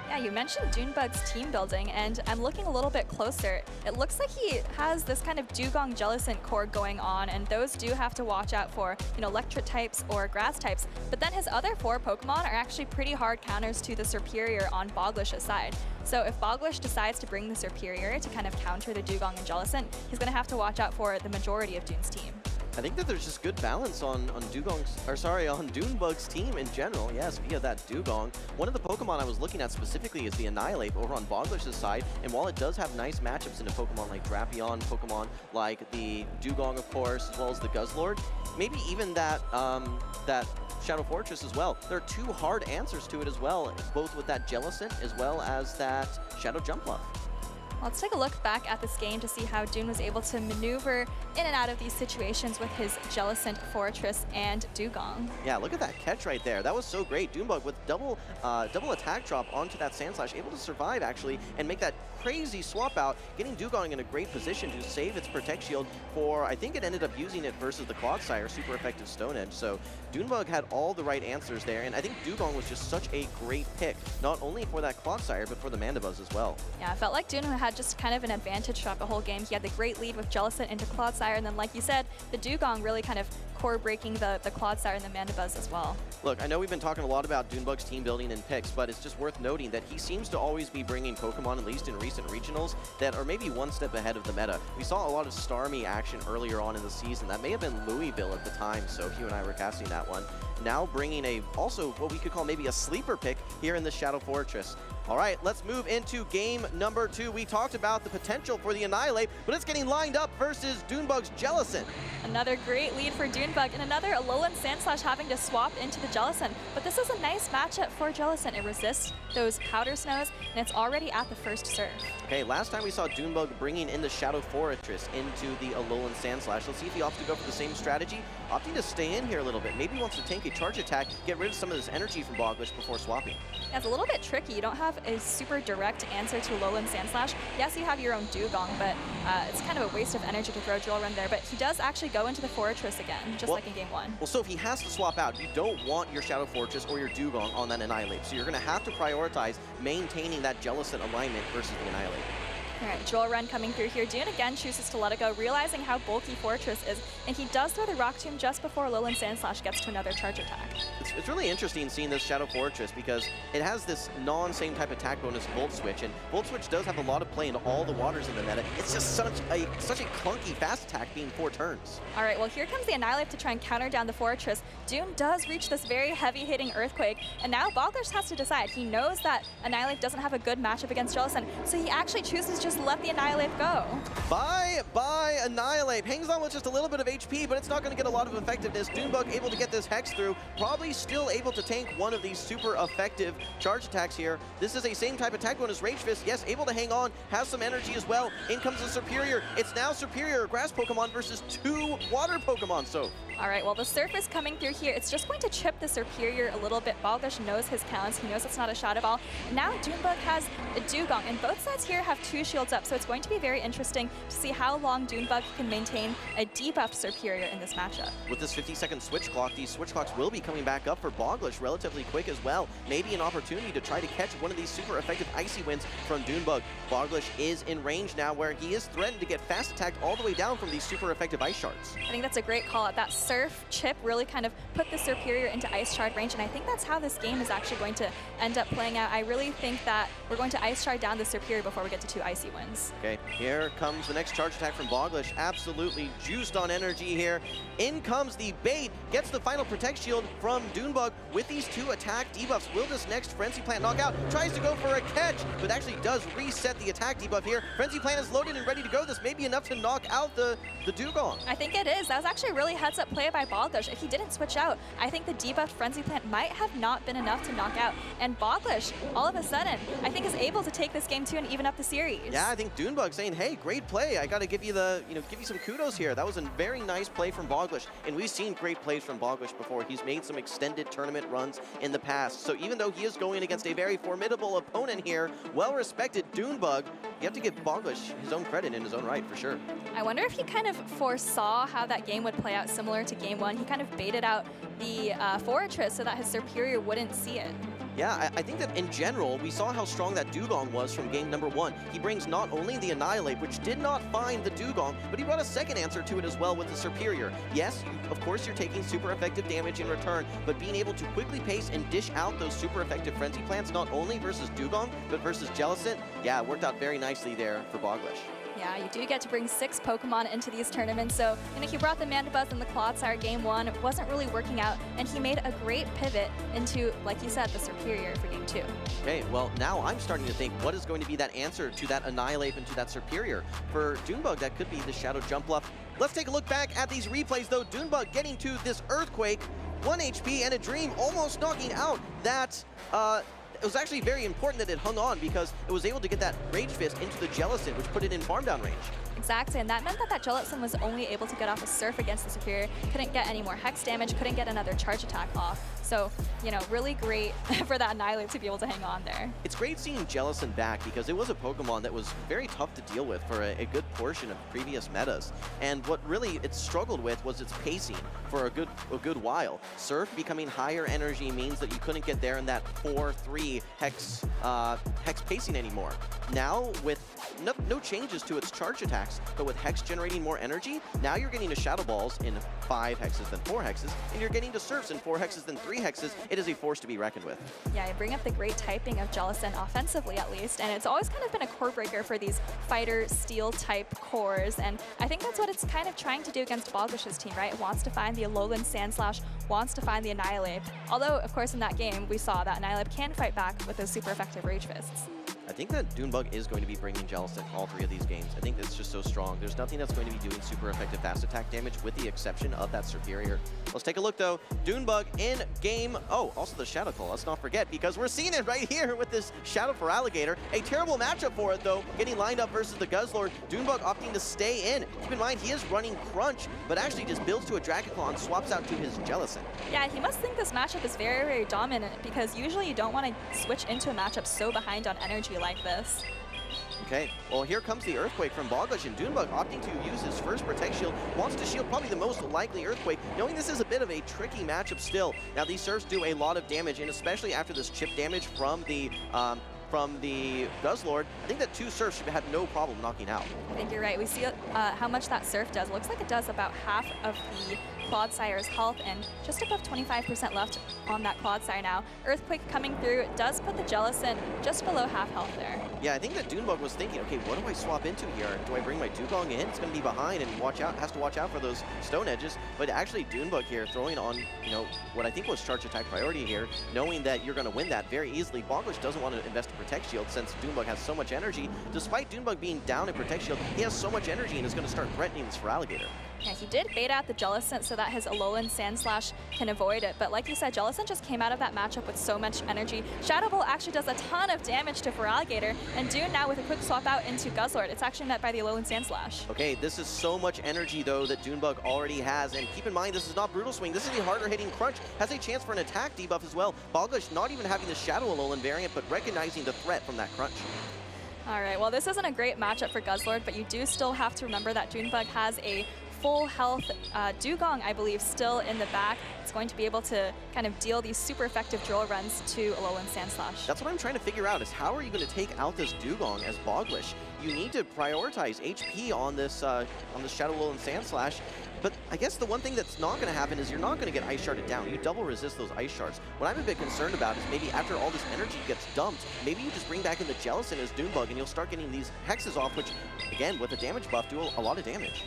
Speaker 4: Yeah, you mentioned Doonebug's team building, and I'm looking a little bit closer. It looks like he has this kind of Dugong Jellicent core going on, and those do have to watch out for, you know, electric types or grass types. But then his other 4 Pokemon are actually pretty hard counters to the Superior on Bogish's side. So if Bogish decides to bring the Superior to kind of counter the Dugong and Jellicent, he's going to have to watch out for the majority of Doon's team.
Speaker 5: I think that there's just good balance on Doonebug's team in general. Yes, via that Dugong. One of the Pokemon I was looking at specifically is the Annihilate over on Bogish's side. And while it does have nice matchups into Pokemon like Drapion, Pokemon like the Dugong, of course, as well as the Guzzlord, maybe even that that Shadow Fortress as well. There are 2 hard answers to it as well, both with that Jellicent as well as that Shadow Jumpluff.
Speaker 4: Let's take a look back at this game to see how Doon was able to maneuver in and out of these situations with his Jellicent, Fortress, and Dugong.
Speaker 5: Yeah, look at that catch right there. That was so great. Doonebug with double attack drop onto that Sandslash, able to survive actually and make that crazy swap out, getting Dugong in a great position to save its Protect Shield for, I think it ended up using it versus the Clodsire, super effective Stone Edge. So Doonebug had all the right answers there, and I think Dugong was just such a great pick, not only for that Clodsire, but for the Mandibuzz as well.
Speaker 4: Yeah, I felt like Doon had just kind of an advantage throughout the whole game. He had the great lead with Jellicent into Clodsire, and then like you said, the Dugong really kind of core breaking the Clodsire and the Mandibuzz as well.
Speaker 5: Look, I know we've been talking a lot about Doonebug's team building and picks, but it's just worth noting that he seems to always be bringing Pokemon, at least in recent regionals, that are maybe one step ahead of the meta. We saw a lot of Starmie action earlier on in the season. That may have been Louisville at the time, so you and I were casting that one. Now bringing also what we could call maybe a sleeper pick here in the Shadow Fortress. All right, let's move into game number 2. We talked about the potential for the Annihilate, but it's getting lined up versus Doonebug's Jellicent.
Speaker 4: Another great lead for Doonebug, and another Alolan Sandslash having to swap into the Jellicent. But this is a nice matchup for Jellicent. It resists those Powder Snows, and it's already at the first serve.
Speaker 5: Okay, last time we saw Doonebug bringing in the Shadow Fortress into the Alolan Sandslash. Let's see if he opts to go for the same strategy, opting to stay in here a little bit. Maybe he wants to tank a charge attack, get rid of some of this energy from Bogish before swapping.
Speaker 4: Yeah, it's a little bit tricky. You don't have a super direct answer to Alolan Sandslash. Yes, you have your own Dugong, but it's kind of a waste of energy to throw Drill Run there. But he does actually go into the Fortress again, just like in game 1.
Speaker 5: Well, so if he has to swap out, you don't want your Shadow Fortress or your Dugong on that Annihilate. So you're going to have to prioritize maintaining that Jellicent alignment versus the Annihilate.
Speaker 4: All right, Drill Run coming through here. Doon again chooses to let it go, realizing how bulky Fortress is, and he does throw the Rock Tomb just before Alolan Sandslash gets to another charge attack.
Speaker 5: It's really interesting seeing this Shadow Fortress because it has this non-same type attack bonus Volt Switch, and Volt Switch does have a lot of play in all the waters in the meta. It's just such a clunky fast attack being 4 turns.
Speaker 4: All right, well here comes the Annihilate to try and counter down the Fortress. Doon does reach this very heavy-hitting Earthquake, and now Bogish has to decide. He knows that Annihilate doesn't have a good matchup against Jellicent, so he actually chooses just let the Annihilate go.
Speaker 5: Bye, Annihilate. Hangs on with just a little bit of HP, but it's not going to get a lot of effectiveness. Doonebug able to get this Hex through, probably still able to tank one of these super effective charge attacks here. This is a same type attack bonus Rage Fist. Yes, able to hang on, has some energy as well. In comes the Superior. It's now Superior Grass Pokemon versus 2 Water Pokemon. So
Speaker 4: all right, well, the Surf is coming through here. It's just going to chip the Superior a little bit. Bogish knows his counts. He knows it's not a Shadow Ball. Now Doonebug has a Dugong, and both sides here have 2 shields up, so it's going to be very interesting to see how long Doonebug can maintain a debuffed Superior in this matchup.
Speaker 5: With this 50-second switch clock, these switch clocks will be coming back up for Bogish relatively quick as well. Maybe an opportunity to try to catch one of these super effective Icy Winds from Doonebug. Bogish is in range now where he is threatened to get fast attacked all the way down from these super effective Ice Shards.
Speaker 4: I think that's a great call out. That Surf chip really kind of put the Superior into Ice Shard range, and I think that's how this game is actually going to end up playing out. I really think that we're going to Ice Shard down the Superior before we get to 2 Icy easy wins.
Speaker 5: Okay, here comes the next charge attack from Bogish. Absolutely juiced on energy here. In comes the bait, gets the final Protect Shield from Doonebug with these 2 attack debuffs. Will this next Frenzy Plant knock out? Tries to go for a catch, but actually does reset the attack debuff here. Frenzy Plant is loaded and ready to go. This may be enough to knock out the Dugong.
Speaker 4: I think it is. That was actually a really heads-up play by Bogish. If he didn't switch out, I think the debuffed Frenzy Plant might have not been enough to knock out. And Bogish, all of a sudden, I think is able to take this game too and even up the series.
Speaker 5: Yeah, I think Doonebug saying, hey, great play. I got to give you give you some kudos here. That was a very nice play from Bogish, and we've seen great plays from Bogish before. He's made some extended tournament runs in the past. So even though he is going against a very formidable opponent here, well-respected Doonebug, you have to give Bogish his own credit in his own right, for sure.
Speaker 4: I wonder if he kind of foresaw how that game would play out similar to game 1. He kind of baited out the Fortress so that his superior wouldn't see it.
Speaker 5: Yeah, I think that in general, we saw how strong that Dugong was from game number 1. He brings not only the Annihilate, which did not find the Dugong, but he brought a second answer to it as well with the Superior. Yes, of course you're taking super effective damage in return, but being able to quickly pace and dish out those super effective Frenzy Plants, not only versus Dugong, but versus Jellicent, yeah, it worked out very nicely there for Bogish.
Speaker 4: Yeah, you do get to bring 6 Pokemon into these tournaments, so he brought the Mandibuzz and the Clodsire game 1. It wasn't really working out, and he made a great pivot into, like you said, the Superior for game 2.
Speaker 5: Okay, well, now I'm starting to think, what is going to be that answer to that Annihilate and to that Superior? For Doonebug, that could be the Shadow Jump Bluff. Let's take a look back at these replays, though. Doonebug getting to this Earthquake, 1 HP and a Dream, almost knocking out that... It was actually very important that it hung on because it was able to get that Rage Fist into the Jellicent, which put it in farm down range.
Speaker 4: Exactly, and that meant that Jellicent was only able to get off a Surf against the Superior, couldn't get any more Hex damage, couldn't get another charge attack off. So, really great for that Annihilate to be able to hang on there.
Speaker 5: It's great seeing Jellicent back because it was a Pokemon that was very tough to deal with for a good portion of previous metas. And what really it struggled with was its pacing for a good while. Surf becoming higher energy means that you couldn't get there in that 4-3 Hex pacing anymore. Now, with no changes to its charge attacks, but with Hex generating more energy, now you're getting to Shadow Balls in 5 hexes than 4 hexes, and you're getting to Surfs in 4 hexes than 3 hexes. It is a force to be reckoned with.
Speaker 4: Yeah, you bring up the great typing of Jellicent offensively at least, and it's always kind of been a core breaker for these fighter steel type cores, and I think that's what it's kind of trying to do against Bogish's team, right? It wants to find the Alolan Sandslash, wants to find the Annihilate. Although, of course, in that game, we saw that Annihilate can fight back with those super effective Rage Fists.
Speaker 5: I think that Doonebug is going to be bringing Jellicent all 3 of these games. I think it's just so strong. There's nothing that's going to be doing super effective fast attack damage with the exception of that Superior. Let's take a look, though. Doonebug in game... Oh, also the Shadow Claw. Let's not forget, because we're seeing it right here with this Shadow for Alligator. A terrible matchup for it, though, getting lined up versus the Guzzlord. Doonebug opting to stay in. Keep in mind, he is running Crunch, but actually just builds to a Dragon Claw and swaps out to his Jellicent.
Speaker 4: Yeah, he must think this matchup is very, very dominant, because usually you don't want to switch into a matchup so behind on energy like this.
Speaker 5: Okay, well, here comes the Earthquake from Bogish, and Doonebug opting to use his first Protect Shield, wants to shield probably the most likely Earthquake, knowing this is a bit of a tricky matchup still. Now, these Surfs do a lot of damage, and especially after this chip damage from the Guzzlord, I think that 2 Surfs should have no problem knocking out.
Speaker 4: I think you're right. We see how much that Surf does. It looks like it does about half of the Clodsire's health and just above 25% left on that Clodsire now. Earthquake coming through. It does put the Jellicent just below half health there.
Speaker 5: Yeah, I think that Doonebug was thinking, okay, what do I swap into here? Do I bring my Dugong in? It's going to be behind and has to watch out for those Stone Edges. But actually, Doonebug here throwing on, what I think was charge attack priority here, knowing that you're going to win that very easily. Bogish doesn't want to invest in Protect Shield since Doonebug has so much energy. Despite Doonebug being down in Protect Shield, he has so much energy and is going to start threatening this for Alligator.
Speaker 4: Yeah, he did bait out the Jellicent so that his Alolan Sandslash can avoid it. But like you said, Jellicent just came out of that matchup with so much energy. Shadow Ball actually does a ton of damage to Feraligatr, and Dune now with a quick swap out into Guzzlord. It's actually met by the Alolan Sandslash.
Speaker 5: Okay, this is so much energy, though, that Doonebug already has. And keep in mind, this is not Brutal Swing. This is the harder hitting Crunch. Has a chance for an attack debuff as well. Bogish not even having the Shadow Alolan variant, but recognizing the threat from that Crunch.
Speaker 4: All right, well, this isn't a great matchup for Guzzlord, but you do still have to remember that Doonebug has a full health Dugong, I believe, still in the back. It's going to be able to kind of deal these super effective drill runs to Alolan Sandslash.
Speaker 5: That's what I'm trying to figure out, is how are you going to take out this Dugong as Bogish? You need to prioritize HP on this Shadow Alolan Sandslash. But I guess the one thing that's not going to happen is you're not going to get Ice Sharded down. You double resist those Ice Shards. What I'm a bit concerned about is maybe after all this energy gets dumped, maybe you just bring back in the Jellicent as Doonebug and you'll start getting these hexes off, which, again, with a damage buff, do a lot of damage.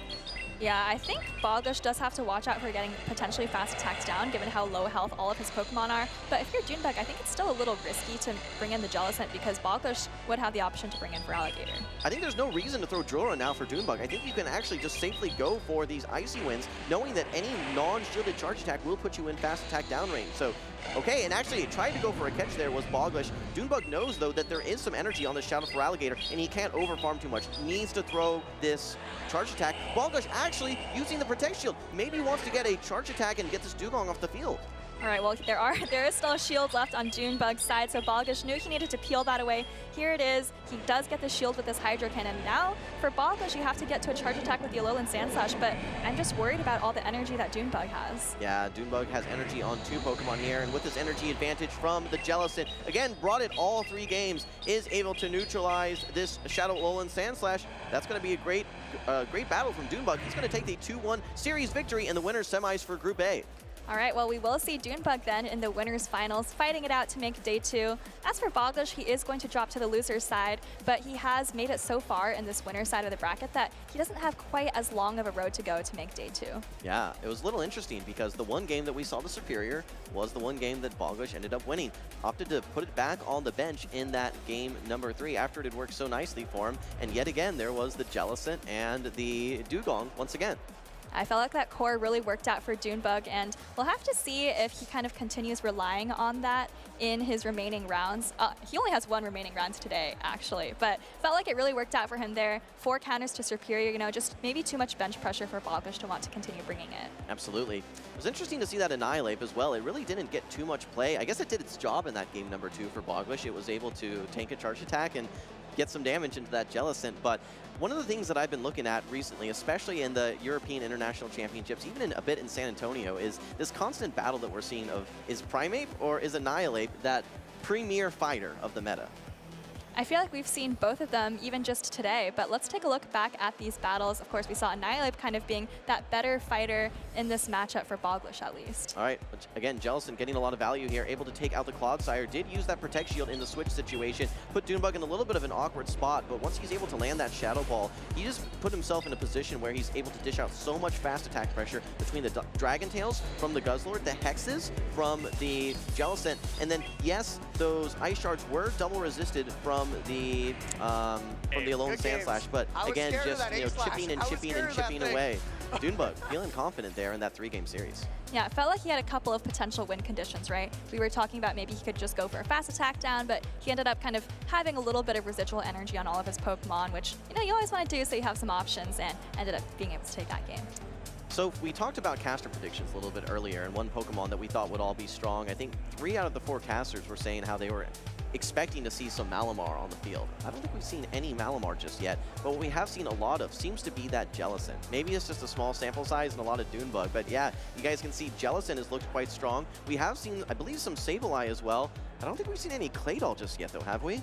Speaker 4: Yeah, I think Bogish does have to watch out for getting potentially fast attacks down, given how low health all of his Pokemon are. But if you're Doonebug, I think it's still a little risky to bring in the Jellicent because Bogish would have the option to bring in for Alligator.
Speaker 5: I think there's no reason to throw Drill Run now for Doonebug. I think you can actually just safely go for these Icy Winds, knowing that any non-shielded charge attack will put you in fast attack down range. So, okay, and actually trying to go for a catch there was Bogish. Doonebug knows, though, that there is some energy on the Shadow for Alligator, and he can't overfarm too much. He needs to throw this charge attack. Bogish actually using the Protect Shield. Maybe he wants to get a charge attack and get this Dugong off the field.
Speaker 4: All right, well, there is still a shield left on Doonebug's side, so Bogish knew he needed to peel that away. Here it is. He does get the shield with this Hydro Cannon. Now, for Bogish, you have to get to a charge attack with the Alolan Sandslash, but I'm just worried about all the energy that Doonebug has.
Speaker 5: Yeah, Doonebug has energy on 2 Pokemon here, and with this energy advantage from the Jellicent, again, brought it all 3 games, is able to neutralize this Shadow Alolan Sandslash. That's going to be a great battle from Doonebug. He's going to take the 2-1 series victory in the winners semis for Group A.
Speaker 4: All right, well, we will see Doonebug then in the winners finals, fighting it out to make day 2. As for Bogish, he is going to drop to the loser's side, but he has made it so far in this winner's side of the bracket that he doesn't have quite as long of a road to go to make day 2.
Speaker 5: Yeah, it was a little interesting because the one game that we saw the superior was the one game that Bogish ended up winning. Opted to put it back on the bench in that game number 3 after it had worked so nicely for him, and yet again, there was the Jellicent and the Dugong once again.
Speaker 4: I felt like that core really worked out for Doonebug, and we'll have to see if he kind of continues relying on that in his remaining rounds. He only has 1 remaining round today, actually, but felt like it really worked out for him there. 4 counters to superior, you know, just maybe too much bench pressure for Bogish to want to continue bringing it.
Speaker 5: Absolutely. It was interesting to see that Annihilate as well. It really didn't get too much play. I guess it did its job in that game number 2 for Bogish. It was able to tank a charge attack and get some damage into that Jellicent, but one of the things that I've been looking at recently, especially in the European International Championships, even a bit in San Antonio, is this constant battle that we're seeing of, is Primeape or is Annihilate that premier fighter of the meta?
Speaker 4: I feel like we've seen both of them even just today, but let's take a look back at these battles. Of course, we saw Annihilate kind of being that better fighter in this matchup for Bogish, at least.
Speaker 5: All right, again, Jellicent getting a lot of value here, able to take out the Clodsire, did use that Protect Shield in the switch situation, put Doonebug in a little bit of an awkward spot, but once he's able to land that Shadow Ball, he just put himself in a position where he's able to dish out so much fast attack pressure between the Dragon Tails from the Guzzlord, the Hexes from the Jellicent, and then, yes, those Ice Shards were double resisted from the Alolan Sandslash, but again, just chipping and chipping and chipping away. Doonebug feeling confident there in that 3-game series.
Speaker 4: Yeah, it felt like he had a couple of potential win conditions, right? We were talking about maybe he could just go for a fast attack down, but he ended up kind of having a little bit of residual energy on all of his Pokemon, which, you know, you always want to do so you have some options, and ended up being able to take that game.
Speaker 5: So we talked about caster predictions a little bit earlier, and one Pokemon that we thought would all be strong. I think 3 out of the 4 casters were saying how they were expecting to see some Malamar on the field. I don't think we've seen any Malamar just yet, but what we have seen a lot of seems to be that Jellicent. Maybe it's just a small sample size and a lot of Doonebug, but yeah, you guys can see Jellicent has looked quite strong. We have seen, I believe, some Sableye as well. I don't think we've seen any Claydol just yet, though, have we?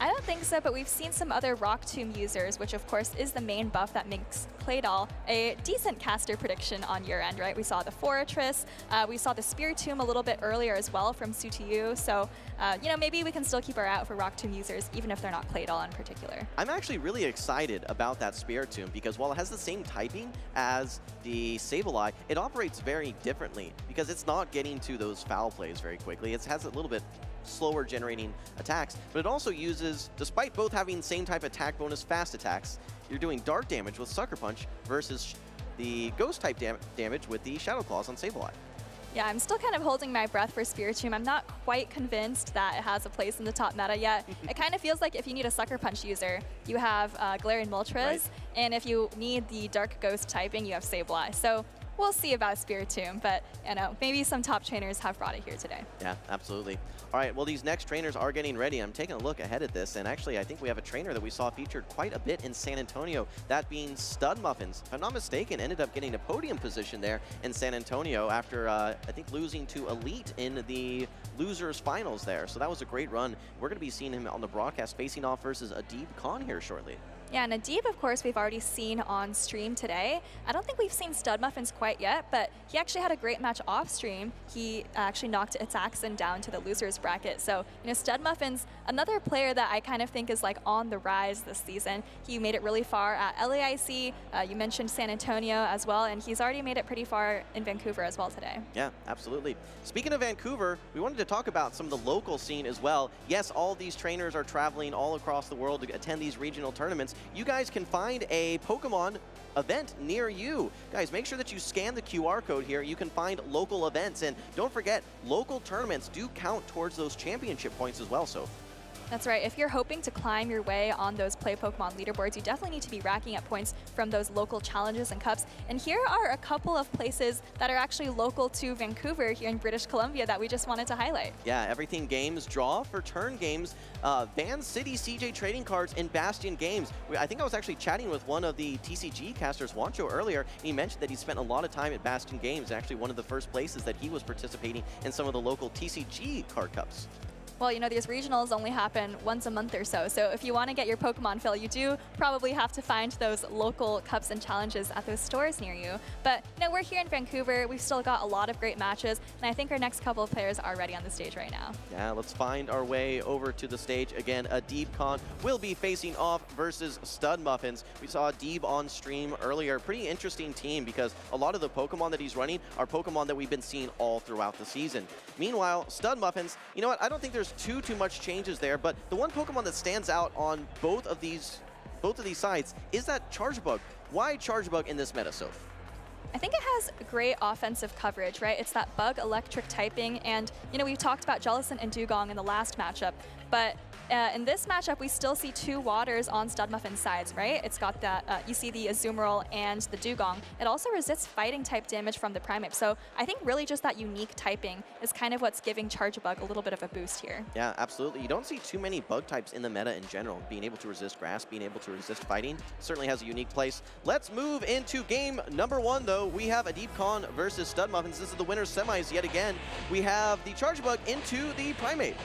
Speaker 4: I don't think so, but we've seen some other Rock Tomb users, which of course is the main buff that makes Claydol a decent caster prediction on your end, right? We saw the Forretress, we saw the Spiritomb a little bit earlier as well from Sutiu, so you know, maybe we can still keep our eye out for Rock Tomb users, even if they're not Claydol in particular.
Speaker 5: I'm actually really excited about that Spiritomb because while it has the same typing as the Sableye, it operates very differently because it's not getting to those foul plays very quickly. It has a little bit slower generating attacks, but it also uses, despite both having same type attack bonus fast attacks, you're doing dark damage with Sucker Punch versus the ghost type damage with the Shadow Claws on Sableye.
Speaker 4: Yeah, I'm still kind of holding my breath for Spiritomb. I'm not quite convinced that it has a place in the top meta yet. It kind of feels like if you need a Sucker Punch user, you have Galarian Moltres, and if you need the Dark Ghost typing, you have Sableye. So we'll see about Spiritomb, but you know, maybe some top trainers have brought it here today.
Speaker 5: Yeah, absolutely. All right, well, these next trainers are getting ready. I'm taking a look ahead at this, and actually, I think we have a trainer that we saw featured quite a bit in San Antonio, that being Stud Muffins. If I'm not mistaken, ended up getting a podium position there in San Antonio after, I think, losing to Elite in the losers finals there. So that was a great run. We're going to be seeing him on the broadcast facing off versus Adib Khan here shortly.
Speaker 4: Yeah, and Adib, of course, we've already seen on stream today. I don't think we've seen Stud Muffins quite yet, but he actually had a great match off stream. He actually knocked Ataxin down to the losers bracket. So, you know, Stud Muffins, another player that I kind of think is like on the rise this season. He made it really far at LAIC. You mentioned San Antonio as well, and he's already made it pretty far in Vancouver as well today.
Speaker 5: Yeah, absolutely. Speaking of Vancouver, we wanted to talk about some of the local scene as well. Yes, all these trainers are traveling all across the world to attend these regional tournaments. You guys can find a Pokemon event near you. Guys, make sure that you scan the QR code here. You can find local events, and don't forget, local tournaments do count towards those championship points as well, so.
Speaker 4: That's right. If you're hoping to climb your way on those Play Pokemon leaderboards, you definitely need to be racking up points from those local challenges and cups. And here are a couple of places that are actually local to Vancouver here in British Columbia that we just wanted to highlight.
Speaker 5: Yeah, Everything Games, Draw for Turn Games, Van City CJ Trading Cards, and Bastion Games. I think I was actually chatting with one of the TCG casters, Wancho, earlier, and he mentioned that he spent a lot of time at Bastion Games, actually one of the first places that he was participating in some of the local TCG card cups.
Speaker 4: Well, you know, these regionals only happen once a month or so. So if you want to get your Pokemon fill, you do probably have to find those local cups and challenges at those stores near you. But, you know, we're here in Vancouver. We've still got a lot of great matches. And I think our next couple of players are ready on the stage right now.
Speaker 5: Yeah, let's find our way over to the stage. Again, Adib Khan will be facing off versus Stud Muffins. We saw Adib on stream earlier. Pretty interesting team because a lot of the Pokemon that he's running are Pokemon that we've been seeing all throughout the season. Meanwhile, Stud Muffins, you know what? I don't think there's too much changes there, but the one Pokemon that stands out on both of these sides is that Chargebug. Why Chargebug in this meta, Soph?
Speaker 4: I think it has great offensive coverage, right? It's that bug electric typing, and you know, we talked about Jellicent and Dugong in the last matchup, but in this matchup, we still see two waters on Stud Muffin's sides, right? It's got that, you see the Azumarill and the Dugong. It also resists fighting type damage from the Primeape. So I think really just that unique typing is kind of what's giving Chargebug a little bit of a boost here.
Speaker 5: Yeah, absolutely. You don't see too many bug types in the meta in general. Being able to resist grass, being able to resist fighting certainly has a unique place. Let's move into game number one, though. We have Adib Khan versus Stud Muffins. This is the winner's semis yet again. We have the Chargebug into the Primeape.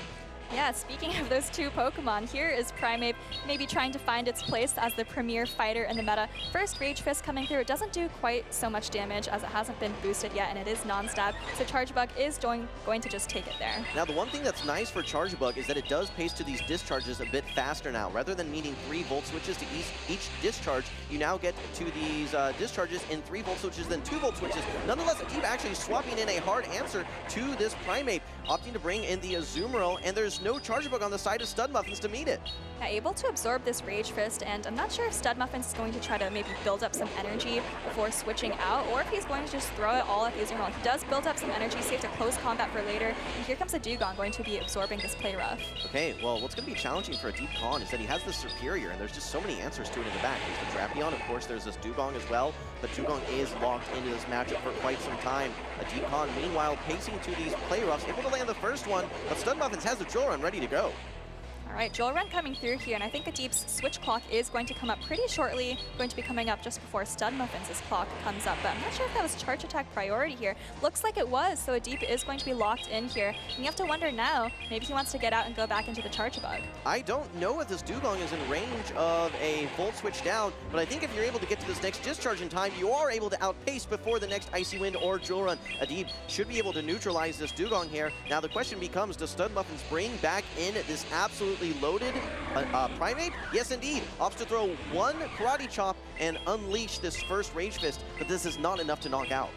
Speaker 4: Yeah, speaking of those two Pokemon, here is Primeape maybe trying to find its place as the premier fighter in the meta. First Rage Fist coming through. It doesn't do quite so much damage as it hasn't been boosted yet, and it is non-stab, so Chargebug is going to just take it there.
Speaker 5: Now, the one thing that's nice for Chargebug is that it does pace to these discharges a bit faster now. Rather than needing 3 volt switches to each discharge, you now get to these discharges in 3 volt switches, then 2 volt switches. Nonetheless, Adib actually swapping in a hard answer to this Primeape, opting to bring in the Azumarill, and there's no Chargebug on the side of Stud Muffins to meet it.
Speaker 4: Yeah, able to absorb this Rage Fist, and I'm not sure if Stud Muffins is going to try to maybe build up some energy before switching out, or if he's going to just throw it all at the Azumarill. He does build up some energy, save to close combat for later, and here comes a Dugong going to be absorbing this play rough.
Speaker 5: Okay, well, what's going to be challenging for Adib Khan is that he has the Superior, and there's just so many answers to it in the back. There's the Drapion, of course, there's this Dugong as well, but Dugong is locked into this matchup for quite some time. Adib Khan, meanwhile, pacing to these play roughs, able to land the first one, but Stud Muffins has the Drill Run ready to go.
Speaker 4: All right, Drill Run coming through here, and I think Adib's switch clock is going to come up pretty shortly, going to be coming up just before Stud Muffins' clock comes up, but I'm not sure if that was charge attack priority here. Looks like it was, so Adib is going to be locked in here, and you have to wonder now, maybe he wants to get out and go back into the Chargebug.
Speaker 5: I don't know if this Dugong is in range of a Volt Switch down, but I think if you're able to get to this next discharge in time, you are able to outpace before the next Icy Wind or Drill Run. Adib should be able to neutralize this Dugong here. Now the question becomes, does Stud Muffins bring back in this absolutely loaded Primeape? Yes, indeed. Opts to throw one Karate Chop and unleash this first Rage Fist, but this is not enough to knock out.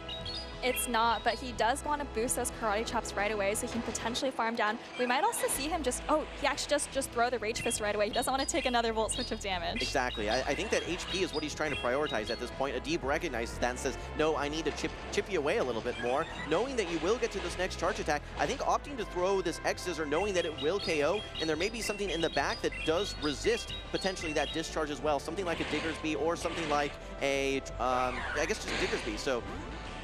Speaker 4: It's not, but he does want to boost those Karate Chops right away so he can potentially farm down. We might also see him he actually just throw the Rage Fist right away. He doesn't want to take another Volt Switch of damage.
Speaker 5: Exactly. I think that HP is what he's trying to prioritize at this point. Adib recognizes that and says, no, I need to chip you away a little bit more. Knowing that you will get to this next charge attack, I think opting to throw this X-Scissor, knowing that it will KO, and there may be something in the back that does resist potentially that discharge as well. Something like a Diggersby or something like a, I guess just Diggersby. So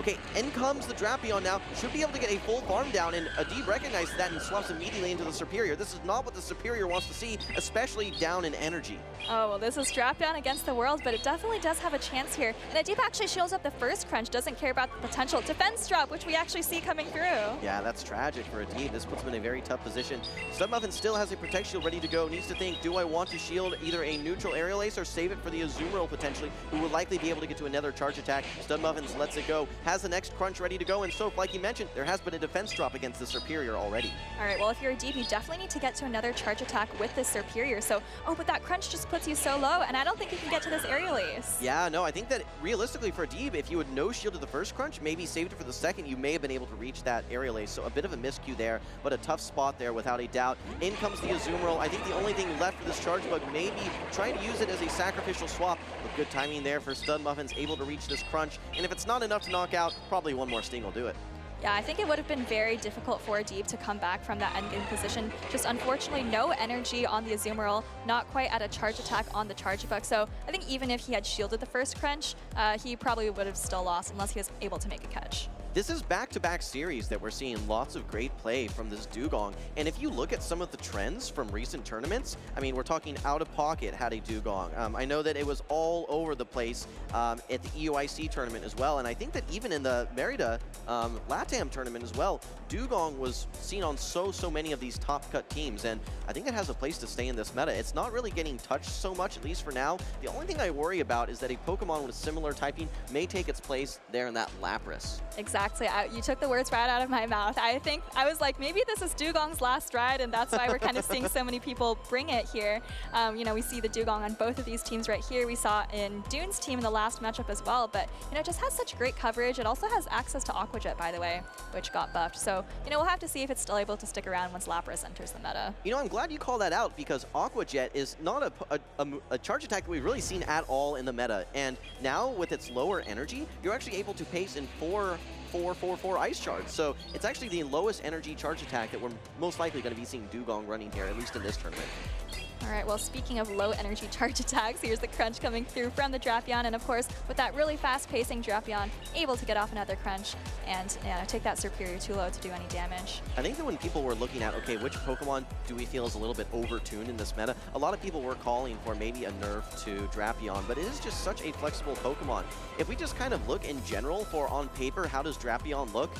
Speaker 5: Okay, in comes the Drapion now. Should be able to get a full farm down, and Adib recognizes that and swaps immediately into the Superior. This is not what the Superior wants to see, especially down in energy.
Speaker 4: Oh, well, this is Drapion against the world, but it definitely does have a chance here. And Adib actually shields up the first crunch, doesn't care about the potential defense drop, which we actually see coming through.
Speaker 5: Yeah, that's tragic for Adib. This puts him in a very tough position. StubMuffin still has a Protect Shield ready to go. Needs to think, do I want to shield either a neutral aerial ace or save it for the Azumarill potentially, who will likely be able to get to another charge attack. StubMuffins lets it go, has the next crunch ready to go, and so, like you mentioned, there has been a defense drop against the Superior already.
Speaker 4: All right, well, if you're Adib, you definitely need to get to another charge attack with the Superior. So, oh, but that crunch just puts you so low, and I don't think you can get to this aerial ace.
Speaker 5: Yeah, no, I think that realistically for Adib, if you had no shielded the first crunch, maybe saved it for the second, you may have been able to reach that aerial ace. So a bit of a miscue there, but a tough spot there without a doubt. In comes the Azumarill. I think the only thing left for this charge bug may be trying to use it as a sacrificial swap. But good timing there for StubMuffins, able to reach this crunch. And if it's not enough to knock out, probably one more sting will do it.
Speaker 4: Yeah, I think it would have been very difficult for Adib to come back from that endgame position. Just unfortunately, no energy on the Azumarill, not quite at a charge attack on the charge bug. So I think even if he had shielded the first crunch, he probably would have still lost unless he was able to make a catch.
Speaker 5: This is back-to-back series that we're seeing lots of great play from this Dugong. And if you look at some of the trends from recent tournaments, I mean, we're talking Out of Pocket had a Dugong. I know that it was all over the place at the EUIC tournament as well. And I think that even in the Merida LATAM tournament as well, Dugong was seen on so many of these top-cut teams. And I think it has a place to stay in this meta. It's not really getting touched so much, at least for now. The only thing I worry about is that a Pokemon with similar typing may take its place there in that Lapras.
Speaker 4: Exactly. You took the words right out of my mouth. I think I was like, maybe this is Dugong's last ride, and that's why we're kind of seeing so many people bring it here. You know, we see the Dugong on both of these teams right here. We saw in Dune's team in the last matchup as well, but, you know, it just has such great coverage. It also has access to Aqua Jet, by the way, which got buffed. So, you know, we'll have to see if it's still able to stick around once Lapras enters the meta.
Speaker 5: You know, I'm glad you called that out because Aqua Jet is not a charge attack that we've really seen at all in the meta. And now with its lower energy, you're actually able to pace in 4 Ice Charge. So it's actually the lowest energy charge attack that we're most likely going to be seeing Dugong running here, at least in this tournament.
Speaker 4: All right, well, speaking of low energy charge attacks, here's the crunch coming through from the Drapion, and of course, with that really fast pacing Drapion, able to get off another crunch and take that Superior too low to do any damage.
Speaker 5: I think that when people were looking at, okay, which Pokemon do we feel is a little bit overtuned in this meta, a lot of people were calling for maybe a nerf to Drapion, but it is just such a flexible Pokemon. If we just kind of look in general for on paper, how does Drapion look?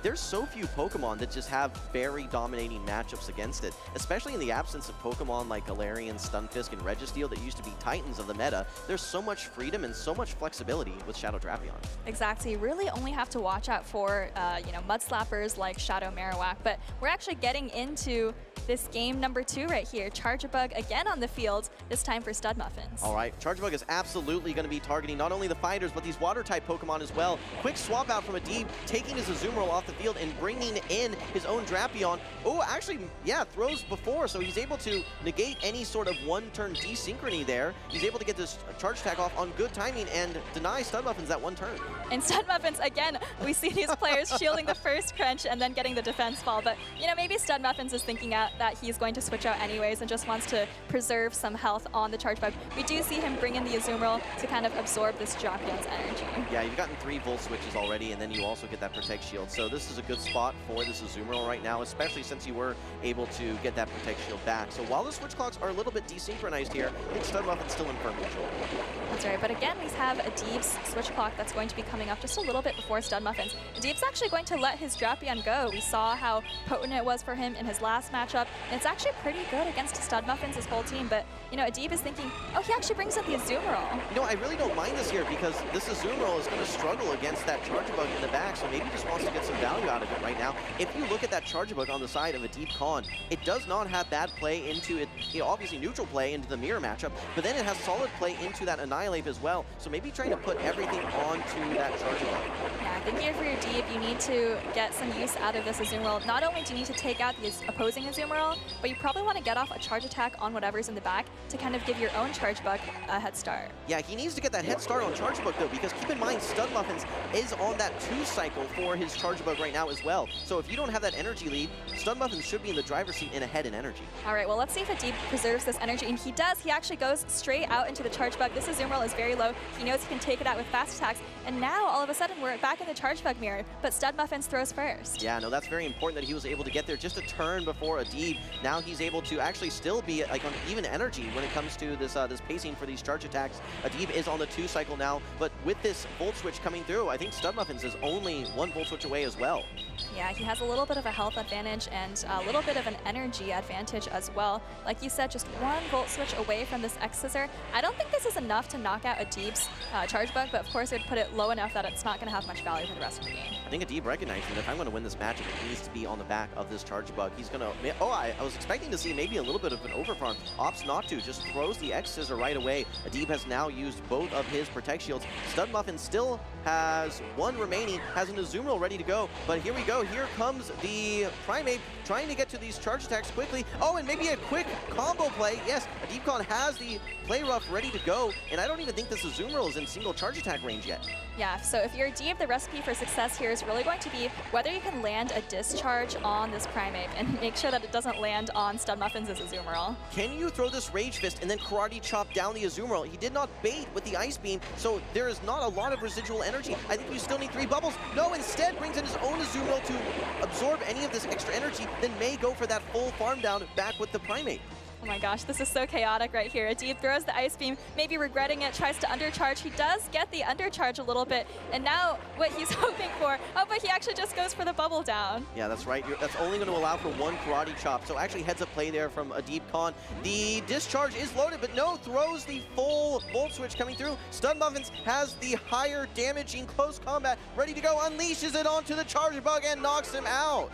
Speaker 5: There's so few Pokemon that just have very dominating matchups against it, especially in the absence of Pokemon like Galarian, Stunfisk, and Registeel that used to be titans of the meta. There's so much freedom and so much flexibility with Shadow Drapion.
Speaker 4: Exactly. You really only have to watch out for, mud slappers like Shadow Marowak, but we're actually getting into this game number 2 right here. Charjabug again on the field, this time for StubMuffins.
Speaker 5: All right, Charjabug is absolutely going to be targeting not only the fighters, but these water-type Pokemon as well. Quick swap out from Adib, taking his Azumarill off the field and bringing in his own Drapion. Oh, actually, yeah, throws before, so he's able to negate any sort of one-turn desynchrony there. He's able to get this charge attack off on good timing and deny StubMuffins that one turn.
Speaker 4: And StubMuffins, again, we see these players shielding the first crunch and then getting the defense fall, but, you know, maybe StubMuffins is thinking out that he's going to switch out anyways and just wants to preserve some health on the charge bug. We do see him bring in the Azumarill to kind of absorb this Drapion's energy.
Speaker 5: Yeah, you've gotten 3 Volt switches already, and then you also get that Protect Shield. So this is a good spot for this Azumarill right now, especially since you were able to get that Protect Shield back. So while the switch clocks are a little bit desynchronized here, I think StubMuffin's still in firm control.
Speaker 4: That's right, but again, we have Adib's switch clock that's going to be coming up just a little bit before StubMuffins. Adib's actually going to let his Drapion go. We saw how potent it was for him in his last matchup, and it's actually pretty good against StubMuffins, his whole team, but, you know, Adib is thinking, oh, he actually brings in the Azumarill.
Speaker 5: You know, I really don't mind this here because this Azumarill is going to struggle against that Charjabug in the back, so maybe he just wants to get some value out of it right now. If you look at that Charjabug on the side of Adib Khan, it does not have bad play into it, you know, obviously neutral play into the mirror matchup, but then it has solid play into that Annihilate as well, so maybe trying to put everything onto that Charjabug.
Speaker 4: Yeah, I think here for your Adib, you need to get some use out of this Azumarill. Not only do you need to take out the opposing Azumarill, but you probably want to get off a charge attack on whatever's in the back to kind of give your own Charjabug a head start.
Speaker 5: Yeah, he needs to get that head start on Charjabug though, because keep in mind, StubMuffins is on that 2 cycle for his Charjabug Bug right now as well. So if you don't have that energy lead, StudMuffins should be in the driver's seat and ahead in energy.
Speaker 4: All right, well, let's see if Adib preserves this energy, and he does. He actually goes straight out into the charge bug. This Azumarill is very low. He knows he can take it out with fast attacks, and now all of a sudden we're back in the charge bug mirror, but StudMuffins throws first.
Speaker 5: Yeah, no, that's very important that he was able to get there just a turn before Adib. Now he's able to actually still be like on even energy when it comes to this this pacing for these charge attacks. Adib is on the 2 cycle now, but with this Volt Switch coming through, I think StudMuffins is only 1 Volt Switch away as well.
Speaker 4: Yeah, he has a little bit of a health advantage and a little bit of an energy advantage as well. Like you said, just 1 Volt Switch away from this X-Scissor. I don't think this is enough to knock out Adib's charge bug, but of course it would put it low enough that it's not going to have much value for the rest of the game.
Speaker 5: I think Adib recognizing that if I'm going to win this match, it needs to be on the back of this charge bug. He's going to... Oh, I was expecting to see maybe a little bit of an overfarm. Opts not to, just throws the X-Scissor right away. Adib has now used both of his Protect Shields. StudMuffin still has 1 remaining, has an Azumarill ready to go, but here we go. Here comes the Primeape trying to get to these charge attacks quickly. Oh, and maybe a quick combo play. Yes, Adibcon has the Play Rough ready to go, and I don't even think this Azumarill is in single charge attack range yet.
Speaker 4: Yeah, so if you're Adib, the recipe for success here is really going to be whether you can land a discharge on this Primeape and make sure that it doesn't land on StudMuffins' Azumarill.
Speaker 5: Can you throw this Rage Fist and then Karate Chop down the Azumarill? He did not bait with the Ice Beam, so there is not a lot of residual energy. I think you still need 3 bubbles. No, instead brings in his own Azumarill to absorb any of this extra energy, then may go for that full farm down back with the Primeape.
Speaker 4: Oh my gosh, this is so chaotic right here. Adib throws the Ice Beam, maybe regretting it, tries to undercharge. He does get the undercharge a little bit, and now what he's hoping for, oh, but he actually just goes for the bubble down.
Speaker 5: Yeah, that's right. That's only going to allow for 1 Karate Chop, so actually heads up play there from Adibcon. The discharge is loaded, but no, throws the full Volt Switch coming through. StudMuffins has the higher damaging close combat ready to go, unleashes it onto the Charge Bug and knocks him out.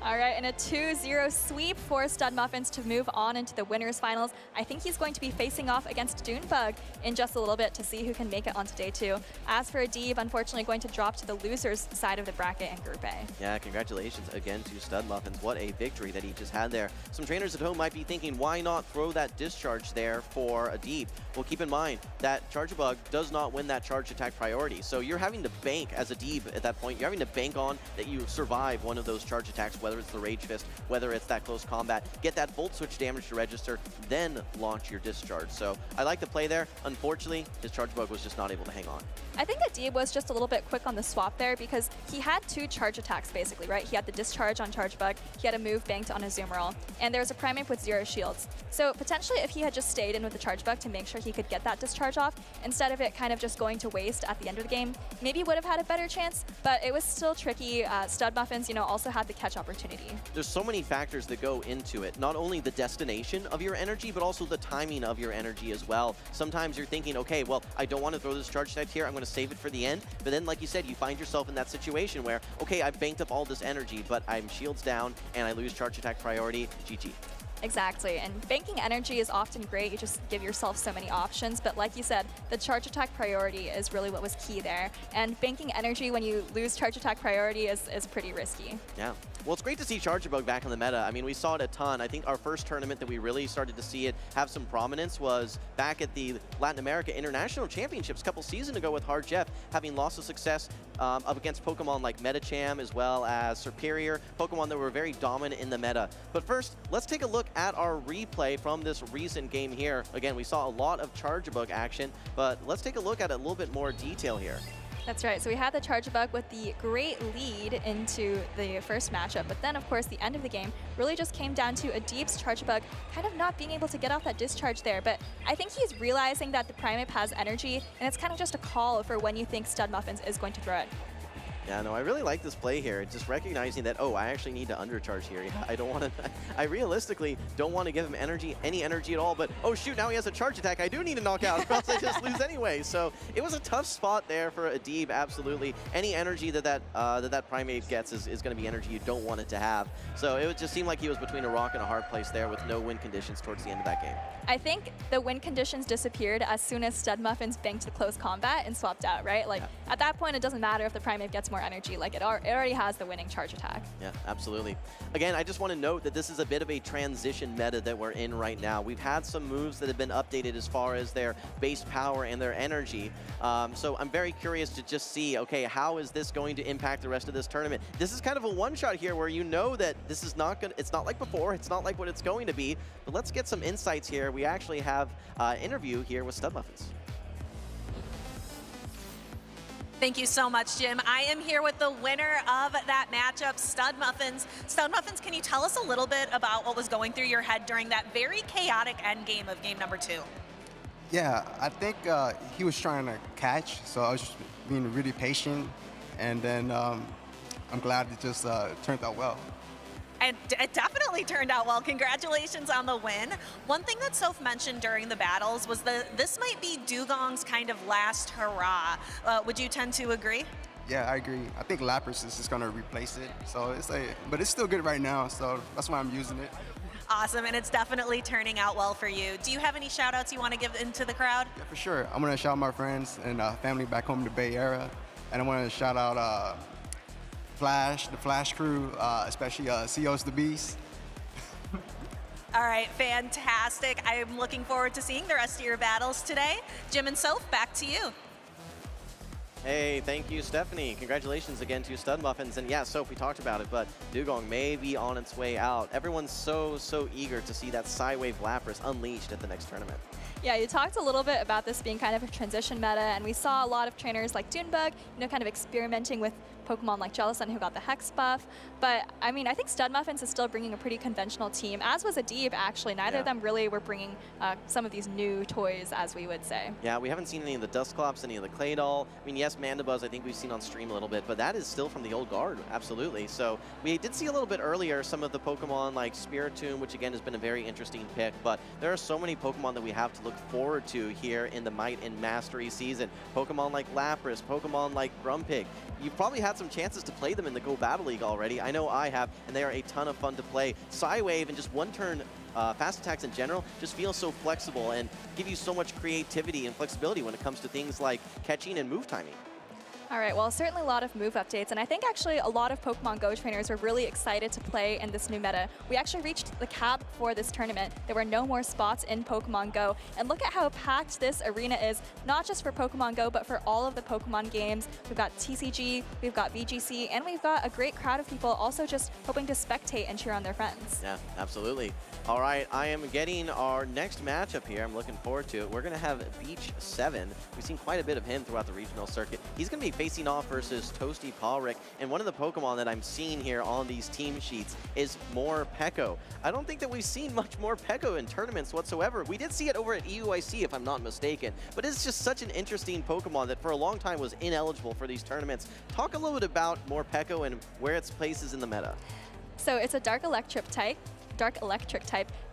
Speaker 4: All right, and a 2-0 sweep for StudMuffins to move on into the winners finals. I think he's going to be facing off against Doonebug in just a little bit to see who can make it onto day 2. As for Adib, unfortunately going to drop to the losers side of the bracket in Group A.
Speaker 5: Yeah, congratulations again to StudMuffins. What a victory that he just had there. Some trainers at home might be thinking, why not throw that discharge there for Adib? Well, keep in mind that Charge Bug does not win that charge attack priority. So you're having to bank as Adib at that point. You're having to bank on that you survive one of those charge attacks, whether it's the Rage Fist, whether it's that close combat, get that Volt Switch damage to register, then launch your discharge. So I like the play there. Unfortunately, his Charge Bug was just not able to hang on.
Speaker 4: I think Adib was just a little bit quick on the swap there because he had 2 charge attacks basically, right? He had the discharge on Charge Bug, he had a move banked on Azumarill, and there was a Primeape with 0 shields. So potentially if he had just stayed in with the Charge Bug to make sure he could get that discharge off, instead of it kind of just going to waste at the end of the game, maybe would have had a better chance, but it was still tricky. StudMuffins, you know, also had the catch opportunity.
Speaker 5: There's so many factors that go into it. Not only the destination of your energy, but also the timing of your energy as well. Sometimes you're thinking, okay, well, I don't want to throw this charge attack here. I'm going to save it for the end. But then, like you said, you find yourself in that situation where, okay, I've banked up all this energy, but I'm shields down and I lose charge attack priority. GG.
Speaker 4: Exactly, and banking energy is often great. You just give yourself so many options, but like you said, the charge attack priority is really what was key there. And banking energy when you lose charge attack priority is pretty risky.
Speaker 5: Yeah. Well, it's great to see Charge Bug back in the meta. I mean, we saw it a ton. I think our first tournament that we really started to see it have some prominence was back at the Latin America International Championships a couple seasons ago with Hard Jeff, having lots of success up against Pokemon like Metacham as well as Superior, Pokemon that were very dominant in the meta. But first, let's take a look at our replay from this recent game here. Again, we saw a lot of Charge Bug action, but let's take a look at it a little bit more detail here.
Speaker 4: That's right. So we had the Charge Bug with the great lead into the first matchup, but then, of course, the end of the game really just came down to Adib's Charge Bug kind of not being able to get off that discharge there. But I think he's realizing that the Primeape has energy, and it's kind of just a call for when you think StudMuffins is going to throw it.
Speaker 5: Yeah, no, I really like this play here. Just recognizing that, oh, I actually need to undercharge here. I don't want to, I realistically don't want to give him any energy at all, but oh shoot, now he has a charge attack. I do need to knock out or else I just lose anyway. So it was a tough spot there for Adib, absolutely. Any energy that Primeape gets is going to be energy you don't want it to have. So it would just seem like he was between a rock and a hard place there with no win conditions towards the end of that game.
Speaker 4: I think the win conditions disappeared as soon as StudMuffins banked the close combat and swapped out, right? Like, at that point, it doesn't matter if the Primeape gets more more energy. Like it already has the winning charge attack.
Speaker 5: Yeah, absolutely. Again, I just want to note that this is a bit of a transition meta that we're in right now. We've had some moves that have been updated as far as their base power and their energy. So I'm very curious to just see, okay, how is this going to impact the rest of this tournament? This is kind of a one-shot here where you know that this is not going. It's not like before. It's not like what it's going to be. But let's get some insights here. We actually have an interview here with Muffins.
Speaker 8: Thank you so much, Jim. I am here with the winner of that matchup, Muffins. Muffins, can you tell us a little bit about what was going through your head during that very chaotic end game of game number 2?
Speaker 6: Yeah, I think he was trying to catch, so I was just being really patient, and then I'm glad it just turned out well.
Speaker 8: And it definitely turned out well. Congratulations on the win. One thing that Soph mentioned during the battles was that this might be Dugong's kind of last hurrah. Would you tend to agree?
Speaker 6: Yeah, I agree. I think Lapras is just going to replace it. So it's but it's still good right now, so that's why I'm using it.
Speaker 8: Awesome, and it's definitely turning out well for you. Do you have any shout outs you want to give into the crowd?
Speaker 6: Yeah, for sure. I'm going to shout out my friends and family back home in the Bay Area. And I want to shout out the Flash crew, especially CO's the Beast.
Speaker 8: All right, fantastic. I'm looking forward to seeing the rest of your battles today. Jim and Soph, back to you.
Speaker 5: Hey, thank you, Stephanie. Congratulations again to Muffins. And yeah, Soph, we talked about it, but Dugong may be on its way out. Everyone's so eager to see that Psywave Lapras unleashed at the next tournament.
Speaker 4: Yeah, you talked a little bit about this being kind of a transition meta, and we saw a lot of trainers like Doonebug, kind of experimenting with Pokemon like Jellicent, who got the Hex buff. But I mean, I think Muffins is still bringing a pretty conventional team, as was Adib, actually. Neither of them really were bringing some of these new toys, as we would say.
Speaker 5: Yeah, we haven't seen any of the Dusclops, any of the Claydol. I mean, yes, Mandibuzz, I think we've seen on stream a little bit, but that is still from the old guard, absolutely. So we did see a little bit earlier some of the Pokemon like Spiritomb, which again has been a very interesting pick, but there are so many Pokemon that we have to look forward to here in the Might and Mastery season. Pokemon like Lapras, Pokemon like Grumpig. You've probably had some chances to play them in the Go Battle League already. I know I have, and they are a ton of fun to play. Psywave and just one-turn fast attacks in general just feel so flexible and give you so much creativity and flexibility when it comes to things like catching and move timing.
Speaker 4: All right, well, certainly a lot of move updates, and I think actually a lot of Pokemon Go trainers are really excited to play in this new meta. We actually reached the cap for this tournament. There were no more spots in Pokemon Go, and look at how packed this arena is, not just for Pokemon Go, but for all of the Pokemon games. We've got TCG, we've got VGC, and we've got a great crowd of people also just hoping to spectate and cheer on their friends.
Speaker 5: Yeah, absolutely. All right, I am getting our next matchup here. I'm looking forward to it. We're going to have Beach 7. We've seen quite a bit of him throughout the regional circuit. He's going to be facing off versus ToastyPolrick, and one of the Pokemon that I'm seeing here on these team sheets is Morpeko. I don't think that we've seen much Morpeko in tournaments whatsoever. We did see it over at EUIC, if I'm not mistaken, but it's just such an interesting Pokemon that for a long time was ineligible for these tournaments. Talk a little bit about Morpeko and where its place is in the meta.
Speaker 4: So it's a Dark Electric type,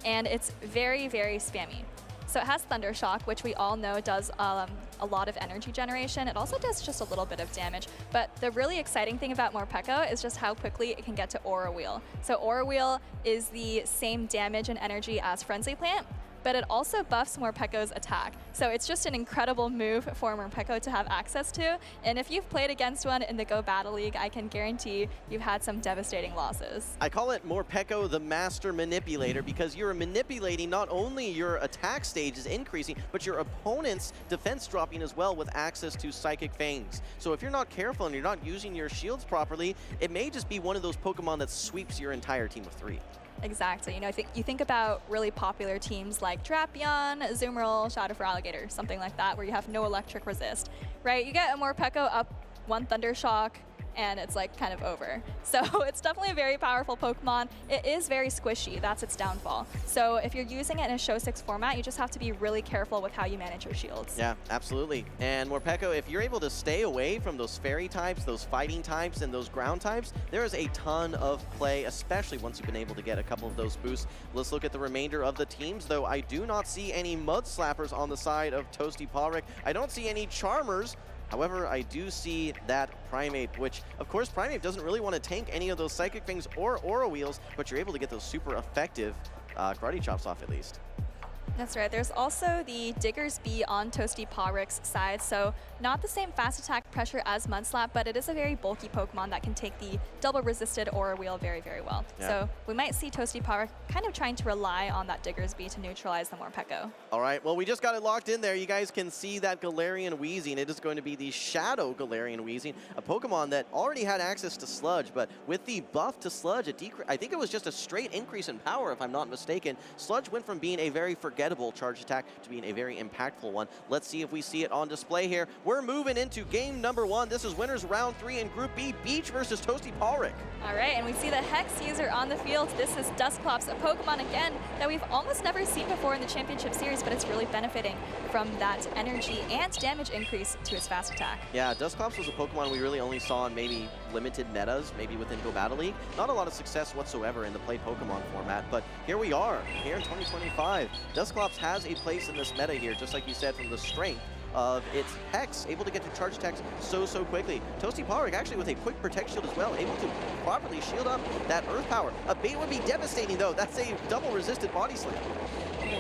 Speaker 4: and it's very, very spammy. So it has Thunder Shock, which we all know does a lot of energy generation. It also does just a little bit of damage. But the really exciting thing about Morpeko is just how quickly it can get to Aura Wheel. So Aura Wheel is the same damage and energy as Frenzy Plant, but it also buffs Morpeko's attack. So it's just an incredible move for Morpeko to have access to. And if you've played against one in the Go Battle League, I can guarantee you've had some devastating losses.
Speaker 5: I call it Morpeko the Master Manipulator because you're manipulating not only your attack stage is increasing, but your opponent's defense dropping as well with access to Psychic Fangs. So if you're not careful and you're not using your shields properly, it may just be one of those Pokemon that sweeps your entire team of 3.
Speaker 4: Exactly. You think about really popular teams like Drapion, Azumarill, Shadow for Alligator, something like that, where you have no electric resist, right? You get a Morpeko up 1 Thunder Shock, and it's like kind of over. So it's definitely a very powerful Pokemon. It is very squishy, that's its downfall. So if you're using it in a Show 6 format, you just have to be really careful with how you manage your shields.
Speaker 5: Yeah, absolutely. And Morpeko, if you're able to stay away from those fairy types, those fighting types, and those ground types, there is a ton of play, especially once you've been able to get a couple of those boosts. Let's look at the remainder of the teams, though. I do not see any Mud Slappers on the side of ToastyPolrick. I don't see any Charmers. However, I do see that Primeape, which, of course, Primeape doesn't really want to tank any of those Psychic Fangs or Aura Wheels, but you're able to get those super effective Karate Chops off at least.
Speaker 4: That's right. There's also the Digger's Bee on ToastyPolrick's side, so not the same fast attack pressure as Mudslap, but it is a very bulky Pokemon that can take the double resisted Aura Wheel very, very well.
Speaker 5: Yeah.
Speaker 4: So we might see ToastyPolrick kind of trying to rely on that Digger's Bee to neutralize the Morpeko.
Speaker 5: All right, well, we just got it locked in there. You guys can see that Galarian Weezing. It is going to be the Shadow Galarian Weezing, a Pokemon that already had access to Sludge, but with the buff to Sludge, I think it was just a straight increase in power, if I'm not mistaken. Sludge went from being a very forgettable charge attack to being a very impactful one. Let's see if we see it on display here. We're moving into game number 1. This is winners round 3 in Group B, Beach versus ToastyPolrick.
Speaker 4: All right, and we see the Hex user on the field. This is Dusclops, a Pokemon, again, that we've almost never seen before in the Championship Series, but it's really benefiting from that energy and damage increase to its fast attack.
Speaker 5: Yeah, Dusclops was a Pokemon we really only saw in maybe limited metas, maybe within Go Battle League. Not a lot of success whatsoever in the played Pokemon format, but here we are, here in 2025. Dusclops has a place in this meta here, just like you said, from the strength of its Hex, able to get to charge attacks so quickly. ToastyPolrick actually with a quick Protect Shield as well, able to properly shield up that Earth Power. A bait would be devastating though, that's a double resisted Body Slam.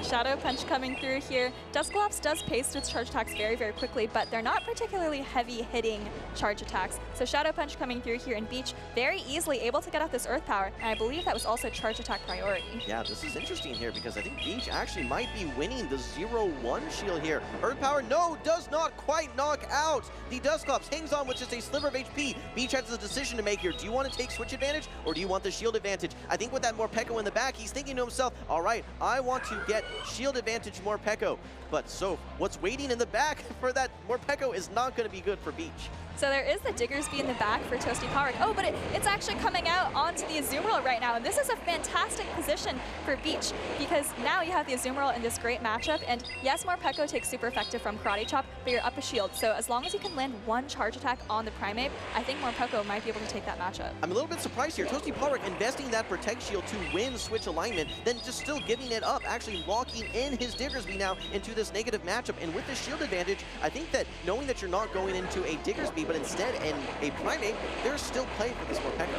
Speaker 4: Shadow Punch coming through here. Dusclops does pace its charge attacks very, very quickly, but they're not particularly heavy-hitting charge attacks. So Shadow Punch coming through here, and Beach very easily able to get out this Earth Power, and I believe that was also charge attack priority.
Speaker 5: Yeah, this is interesting here because I think Beach actually might be winning the 0-1 shield here. Earth Power, no, does not quite knock out. The Dusclops hangs on with just a sliver of HP. Beach has a decision to make here. Do you want to take switch advantage or do you want the shield advantage? I think with that Morpeko in the back, he's thinking to himself, all right, I want to get shield advantage Morpeko. But so what's waiting in the back for that Morpeko is not going to be good for Beach.
Speaker 4: So there is the Digger's Bee in the back for ToastyPolrick. Oh, but it's actually coming out onto the Azumarill right now, and this is a fantastic position for Beach because now you have the Azumarill in this great matchup, and yes, Morpeko takes super effective from Karate Chop, but you're up a shield, so as long as you can land one charge attack on the Primeape, I think Morpeko might be able to take that matchup.
Speaker 5: I'm a little bit surprised here. ToastyPolrick investing that Protect Shield to win switch alignment, then just still giving it up, actually locking in his Digger's Bee now into this negative matchup, and with the shield advantage, I think that knowing that you're not going into a Digger's Bee, but instead in a Primeape, there's still play for this Morpeko.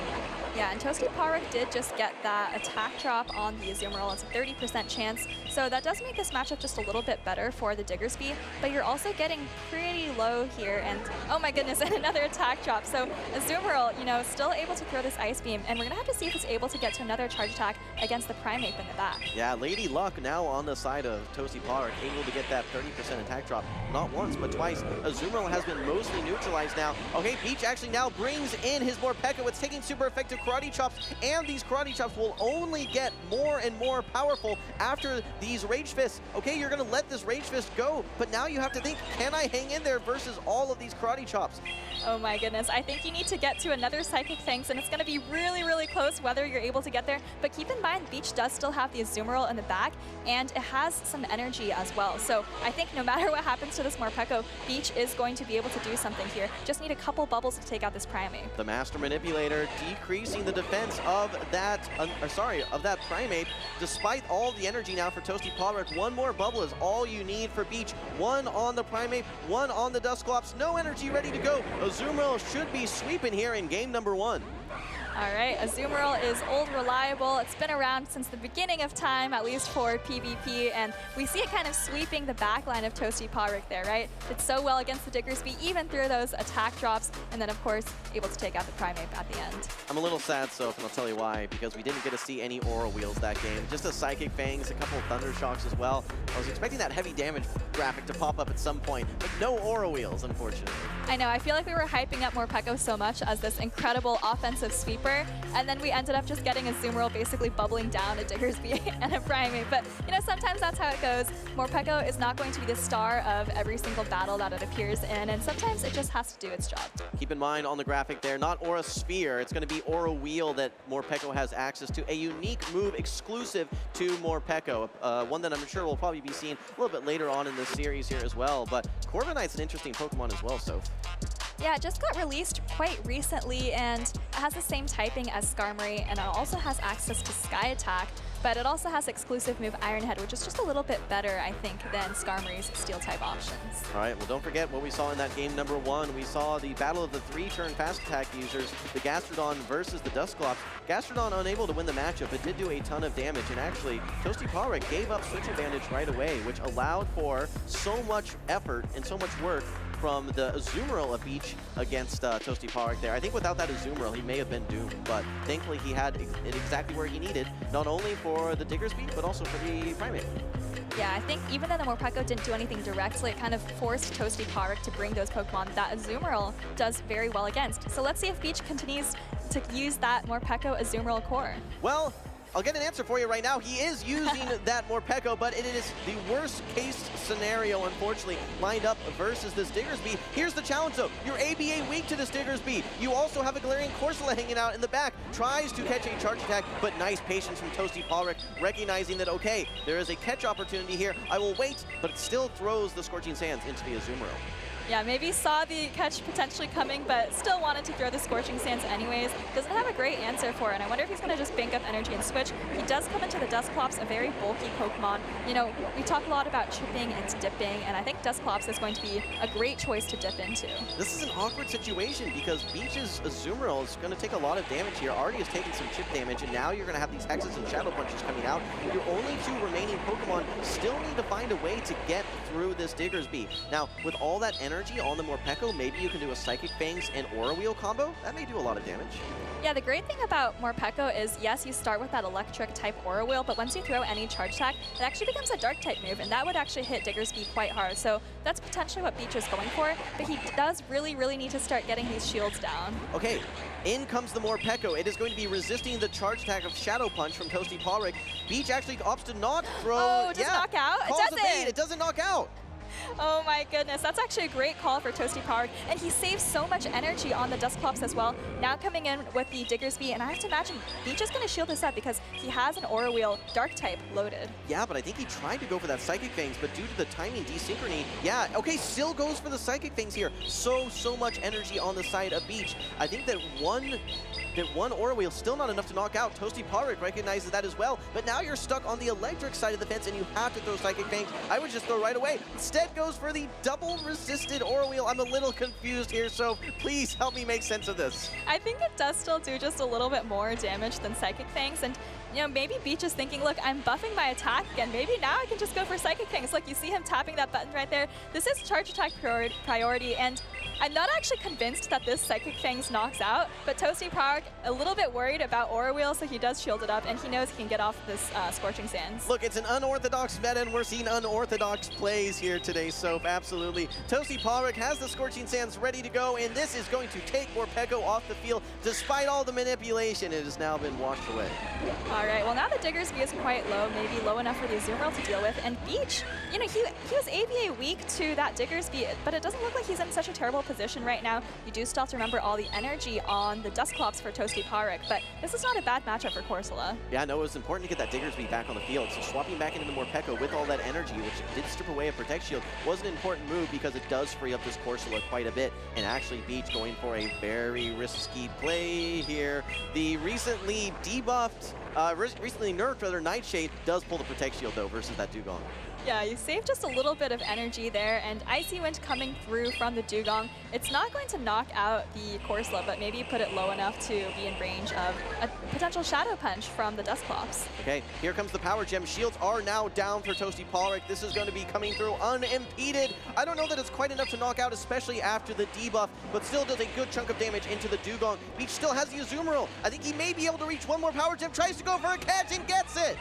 Speaker 4: Yeah, and ToastyPolrick did just get that attack drop on the Azumarill. It's a 30% chance, so that does make this matchup just a little bit better for the Digger's Bee, but you're also getting pretty low here, and oh my goodness, and another attack drop. So Azumarill, you know, still able to throw this Ice Beam, and we're gonna have to see if it's able to get to another charge attack against the Primeape in the back.
Speaker 5: Yeah, Lady Luck now on the side of ToastyPolrick, able to get that 30% attack drop, not once, but twice. Azumarill has been mostly neutralized now. Okay, Beach actually now brings in his Morpeko. It's taking super effective Karate Chops, and these Karate Chops will only get more and more powerful after these Rage Fists. Okay, you're gonna let this Rage Fist go, but now you have to think, can I hang in there versus all of these Karate Chops?
Speaker 4: Oh my goodness, I think you need to get to another Psychic Fangs, and it's gonna be really, really close whether you're able to get there, but keep in mind, Beach does still have the Azumarill in the back, and it has some energy as well. So I think no matter what happens to this Morpeko, Beach is going to be able to do something here. Just need a couple bubbles to take out this Primeape.
Speaker 5: The Master Manipulator decreasing the defense of that, of that Primeape, despite all the energy now for ToastyPolrick. One more bubble is all you need for Beach. One on the Primeape, one on the Dusclops. No energy ready to go. Azumarill should be sweeping here in game number 1.
Speaker 4: All right, Azumarill is old reliable. It's been around since the beginning of time, at least for PvP, and we see it kind of sweeping the back line of ToastyPolrick there, right? Did so well against the Digger's Bee, even through those attack drops, and then, of course, able to take out the Primeape at the end.
Speaker 5: I'm a little sad, Soph, and I'll tell you why, because we didn't get to see any Aura Wheels that game. Just a Psychic Fangs, a couple of Thunder Shocks as well. I was expecting that heavy damage graphic to pop up at some point, but no Aura Wheels, unfortunately.
Speaker 4: I know, I feel like we were hyping up Morpeko so much as this incredible offensive sweeper, and then we ended up just getting a Azumarill basically bubbling down a Digger's Bee and a Primeape. But, you know, sometimes that's how it goes. Morpeko is not going to be the star of every single battle that it appears in, and sometimes it just has to do its job.
Speaker 5: Keep in mind on the graphic there, not Aura Sphere, it's going to be Aura Wheel that Morpeko has access to, a unique move exclusive to Morpeko, one that I'm sure we'll probably be seeing a little bit later on in this series here as well. But Corviknight's an interesting Pokemon as well, so.
Speaker 4: Yeah, it just got released quite recently, and it has the same typing as Skarmory, and it also has access to Sky Attack. but it also has exclusive move Iron Head, which is just a little bit better, I think, than Skarmory's Steel-type options.
Speaker 5: All right, well, don't forget what we saw in that game number 1. We saw the battle of the 3-turn fast attack users, the Gastrodon versus the Dusclops. Gastrodon unable to win the matchup, but did do a ton of damage, and actually, ToastyPolrick gave up switch advantage right away, which allowed for so much effort and so much work from the Azumarill of Beach against ToastyPolrick there. I think without that Azumarill, he may have been doomed, but thankfully he had it exactly where he needed, not only for the Diggersby, but also for the Primate.
Speaker 4: Yeah, I think even though the Morpeko didn't do anything directly, it kind of forced ToastyPolrick to bring those Pokemon that Azumarill does very well against. So let's see if Beach continues to use that Morpeko Azumarill core.
Speaker 5: Well, I'll get an answer for you right now. He is using that Morpeko, but it is the worst case scenario, unfortunately, lined up versus this Diggersby. Here's the challenge, though. You're ABA weak to this Diggersby. You also have a Galarian Corsola hanging out in the back. Tries to catch a charge attack, but nice patience from ToastyPolrick, recognizing that, okay, there is a catch opportunity here. I will wait, but it still throws the Scorching Sands into the Azumarill.
Speaker 4: Yeah, maybe saw the catch potentially coming, but still wanted to throw the Scorching Sands anyways. Doesn't have a great answer for it, and I wonder if he's going to just bank up energy and switch. He does come into the Dusclops, a very bulky Pokemon. You know, we talk a lot about chipping and dipping, and I think Dusclops is going to be a great choice to dip into.
Speaker 5: This is an awkward situation because Beach's Azumarill is going to take a lot of damage here. Already has taken some chip damage, and now you're going to have these Hexes and Shadow Punches coming out. Your only 2 remaining Pokemon still need to find a way to get through this Diggersby. Now, with all that energy on the Morpeko, maybe you can do a Psychic Fangs and Aura Wheel combo. That may do a lot of damage.
Speaker 4: Yeah, the great thing about Morpeko is, yes, you start with that electric-type Aura Wheel, but once you throw any charge attack, it actually becomes a Dark-type move, and that would actually hit Diggersby quite hard. So that's potentially what Beach is going for, but he does really, really need to start getting these shields down.
Speaker 5: Okay, in comes the Morpeko. It is going to be resisting the charge attack of Shadow Punch from ToastyPolrick. Beach actually opts to not throw.
Speaker 4: Oh, does it knock out? It doesn't.
Speaker 5: It doesn't knock out.
Speaker 4: Oh my goodness, that's actually a great call for ToastyPolrick, and he saves so much energy on the Dusclops as well. Now coming in with the Diggersby, and I have to imagine Beach is going to shield this up because he has an Aura Wheel Dark-type loaded.
Speaker 5: Yeah, but I think he tried to go for that Psychic Fangs, but due to the timing desynchrony, yeah, okay, still goes for the Psychic Fangs here. So much energy on the side of Beach. I think that one Aura Wheel still not enough to knock out. ToastyPolrick recognizes that as well, but now you're stuck on the electric side of the fence and you have to throw Psychic Fangs. I would just throw right away. Instead goes for the double resisted Aura Wheel. I'm a little confused here, so please help me make sense of this.
Speaker 4: I think it does still do just a little bit more damage than Psychic Fangs, and you know, maybe Beach is thinking, look, I'm buffing my attack again. Maybe now I can just go for Psychic Fangs. Look, you see him tapping that button right there. This is charge attack priority, and I'm not actually convinced that this Psychic Fangs knocks out, but ToastyPolrick a little bit worried about Aura Wheel, so he does shield it up, and he knows he can get off this Scorching Sands.
Speaker 5: Look, it's an unorthodox meta, and we're seeing unorthodox plays here today, so absolutely. ToastyPolrick has the Scorching Sands ready to go, and this is going to take Morpeko off the field. Despite all the manipulation, it has now been washed away.
Speaker 4: All right, well now the Diggersby is quite low, maybe low enough for the Azumarill to deal with, and Beach, you know, he was ABA weak to that Diggersby, but it doesn't look like he's in such a terrible position right now. You do still have to remember all the energy on the Dusclops for ToastyPolrick, but this is not a bad matchup for Corsola.
Speaker 5: Yeah, no, it was important to get that Diggersby back on the field, so swapping back into the Morpeko with all that energy, which did strip away a Protect Shield, was an important move because it does free up this Corsola quite a bit, and actually Beach going for a very risky play here. The recently debuffed, recently nerfed rather, Nightshade does pull the Protect Shield though versus that Dugong.
Speaker 4: Yeah, you save just a little bit of energy there, and Icy Wind coming through from the Dugong. It's not going to knock out the Corsola, but maybe put it low enough to be in range of a potential Shadow Punch from the Dusclops.
Speaker 5: Okay, here comes the Power Gem. Shields are now down for ToastyPolrick. This is going to be coming through unimpeded. I don't know that it's quite enough to knock out, especially after the debuff, but still does a good chunk of damage into the Dugong. Beach still has the Azumarill. I think he may be able to reach one more Power Gem, tries to go for a catch and gets it.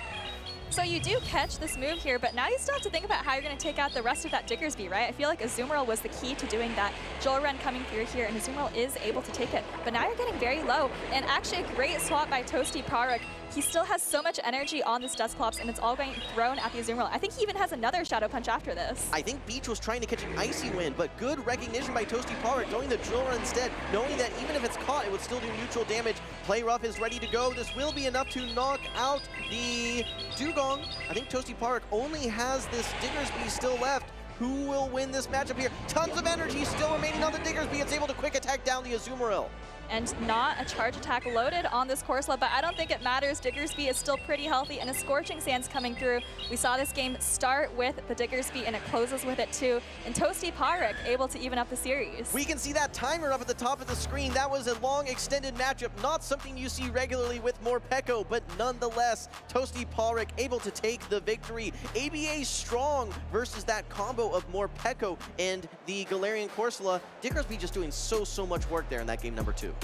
Speaker 4: So you do catch this move here, but now you still have to think about how you're going to take out the rest of that Diggersby, right? I feel like Azumarill was the key to doing that. Joel Run coming through here, and Azumarill is able to take it. But now you're getting very low, and actually a great swap by ToastyPolrick. He still has so much energy on this Dusclops, and it's all getting thrown at the Azumarill. I think he even has another Shadow Punch after this.
Speaker 5: I think Beach was trying to catch an Icy Wind, but good recognition by ToastyPolrick, going the Drill Run instead, knowing that even if it's caught, it would still do neutral damage. Play Rough is ready to go. This will be enough to knock out the Dugong. I think ToastyPolrick only has this Diggersby still left. Who will win this matchup here? Tons of energy still remaining on the Diggersby. It's able to quick attack down the Azumarill.
Speaker 4: and not a charge attack loaded on this Corsola, but I don't think it matters. Diggersby is still pretty healthy, and a Scorching Sands coming through. We saw this game start with the Diggersby, and it closes with it too, and ToastyPolrick able to even up the series.
Speaker 5: We can see that timer up at the top of the screen. That was a long extended matchup, not something you see regularly with Morpeko, but nonetheless, ToastyPolrick able to take the victory. ABA strong versus that combo of Morpeko and the Galarian Corsola. Diggersby just doing so much work there in that game number 2.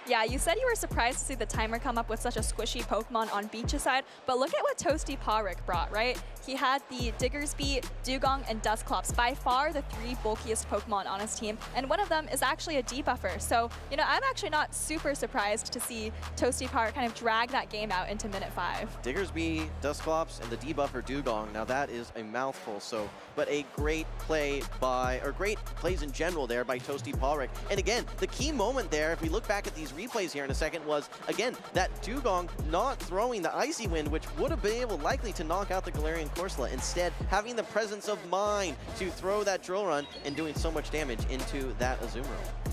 Speaker 4: Yeah, you said you were surprised to see the timer come up with such a squishy Pokemon on Beach's side, but look at what ToastyPolrick brought, right? He had the Diggersby, Dugong, and Dusclops, by far the 3 bulkiest Pokemon on his team, and one of them is actually a debuffer. So, you know, I'm actually not super surprised to see ToastyPolrick kind of drag that game out into minute 5.
Speaker 5: Diggersby, Dusclops, and the debuffer Dugong. Now that is a mouthful, so, but a great play by, or great plays in general there by ToastyPolrick. And again, the key moment there, if we look back at these replays here in a second, was, again, that Dugong not throwing the Icy Wind, which would have been able likely to knock out the Galarian Corsola. Instead, having the presence of mind to throw that Drill Run and doing so much damage into that Azumarill.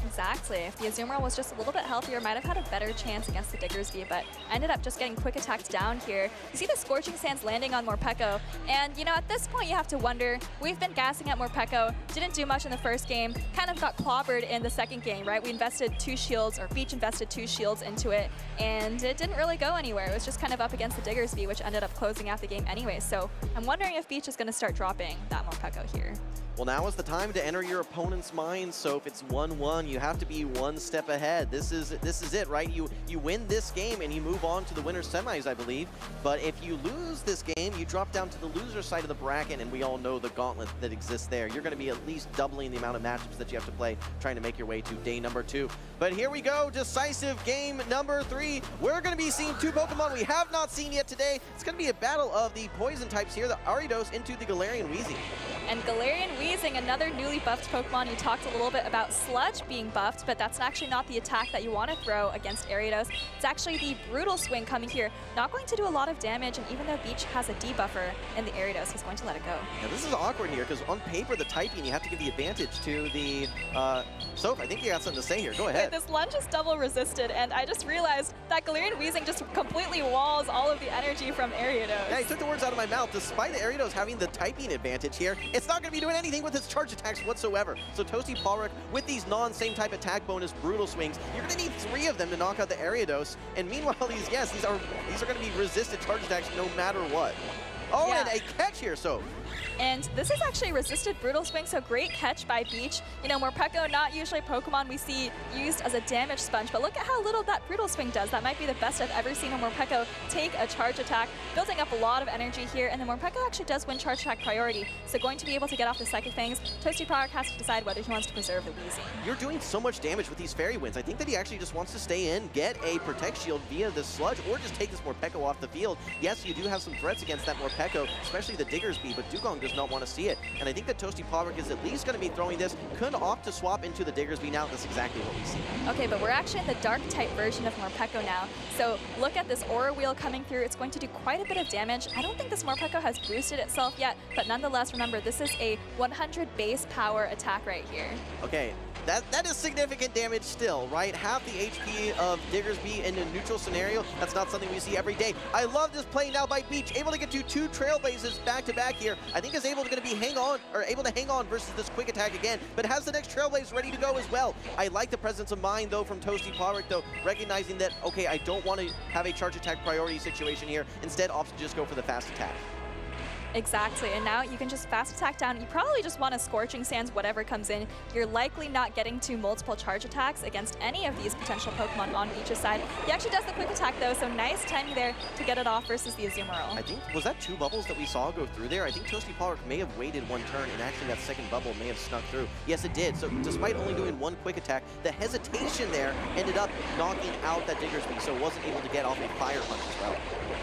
Speaker 4: Exactly. If the Azumarill was just a little bit healthier, might have had a better chance against the Diggersby, but ended up just getting quick attacks down here. You see the Scorching Sands landing on Morpeko, and you know, at this point you have to wonder, we've been gassing at Morpeko, didn't do much in the first game, kind of got clobbered in the second game, right? We invested 2 shields, or Beach invested 2 shields into it, and it didn't really go anywhere. It was just kind of up against the Diggersby, which ended up closing out the game anyway. So I'm wondering if Beach is going to start dropping that Morpeko here.
Speaker 5: Well, now is the time to enter your opponent's mind. So if it's 1-1, you have to be one step ahead. This is it, right? You win this game and you move on to the winner's semis, I believe. But if you lose this game, you drop down to the loser side of the bracket, and we all know the gauntlet that exists there. You're going to be at least doubling the amount of matchups that you have to play, trying to make your way to day number 2. But here we go, decisive game number 3. We're going to be seeing 2 Pokemon we have not seen yet today. It's going to be a battle of the poison types here, the Ariados into the Galarian Weezing.
Speaker 4: And Galarian Weezing, another newly buffed Pokemon. You talked a little bit about Sludge being buffed, but that's actually not the attack that you want to throw against Ariados. It's actually the Brutal Swing coming here. Not going to do a lot of damage, and even though Beach has a debuffer in the Ariados, he's going to let it go.
Speaker 5: Now this is awkward here, because on paper, the typing, you have to give the advantage to the... Soph, I think you got something to say here. Go ahead.
Speaker 4: This lunge is double resisted, and I just realized that Galarian Weezing just completely walls all of the energy from Ariados.
Speaker 5: Yeah, he took the words out of my mouth. Despite the Ariados having the typing advantage here, it's not going to be doing anything with its charge attacks whatsoever. So ToastyPolrick, with these non-same type attack bonus Brutal Swings, you're going to need 3 of them to knock out the Ariados. And meanwhile, these are going to be resisted charge attacks no matter what. Oh, yeah. And a catch here, so.
Speaker 4: And this is actually resisted Brutal Swing, so great catch by Beach. You know, Morpeko, not usually a Pokemon we see used as a damage sponge, but look at how little that Brutal Swing does. That might be the best I've ever seen a Morpeko take a charge attack, building up a lot of energy here, and the Morpeko actually does win charge attack priority, so going to be able to get off the Psychic Fangs. ToastyPolrick has to decide whether he wants to preserve the Weezing.
Speaker 5: You're doing so much damage with these Fairy Winds. I think that he actually just wants to stay in, get a Protect Shield via the Sludge, or just take this Morpeko off the field. Yes, you do have some threats against that Morpeko, especially the Diggersby, but Dugong does not want to see it. And I think that ToastyPolrick is at least going to be throwing this. Could opt to swap into the Diggersby now. That's exactly what we see.
Speaker 4: Okay, but we're actually in the Dark-type version of Morpeko now. So look at this Aura Wheel coming through. It's going to do quite a bit of damage. I don't think this Morpeko has boosted itself yet, but nonetheless, remember, this is a 100 base power attack right here.
Speaker 5: Okay. That is significant damage still, right? Half the HP of Diggersby in a neutral scenario. That's not something we see every day. I love this play now by Beach, able to get to 2 Trailblazers back-to-back here. I think is able to hang on versus this quick attack again, but has the next Trailblaze ready to go as well. I like the presence of mind, though, from ToastyPolrick, though, recognizing that, okay, I don't want to have a charge attack priority situation here. Instead, opts to just go for the fast attack.
Speaker 4: Exactly, and now you can just fast attack down. You probably just want a Scorching Sands, whatever comes in. You're likely not getting to multiple charge attacks against any of these potential Pokemon on Beach's side. He actually does the quick attack though, so nice timing there to get it off versus the Azumarill.
Speaker 5: I think, was that 2 bubbles that we saw go through there? I think ToastyPolrick may have waited 1 turn, and actually that second bubble may have snuck through. Yes, it did. So despite only doing 1 quick attack, the hesitation there ended up knocking out that Diggersby, so wasn't able to get off a Fire Punch as well.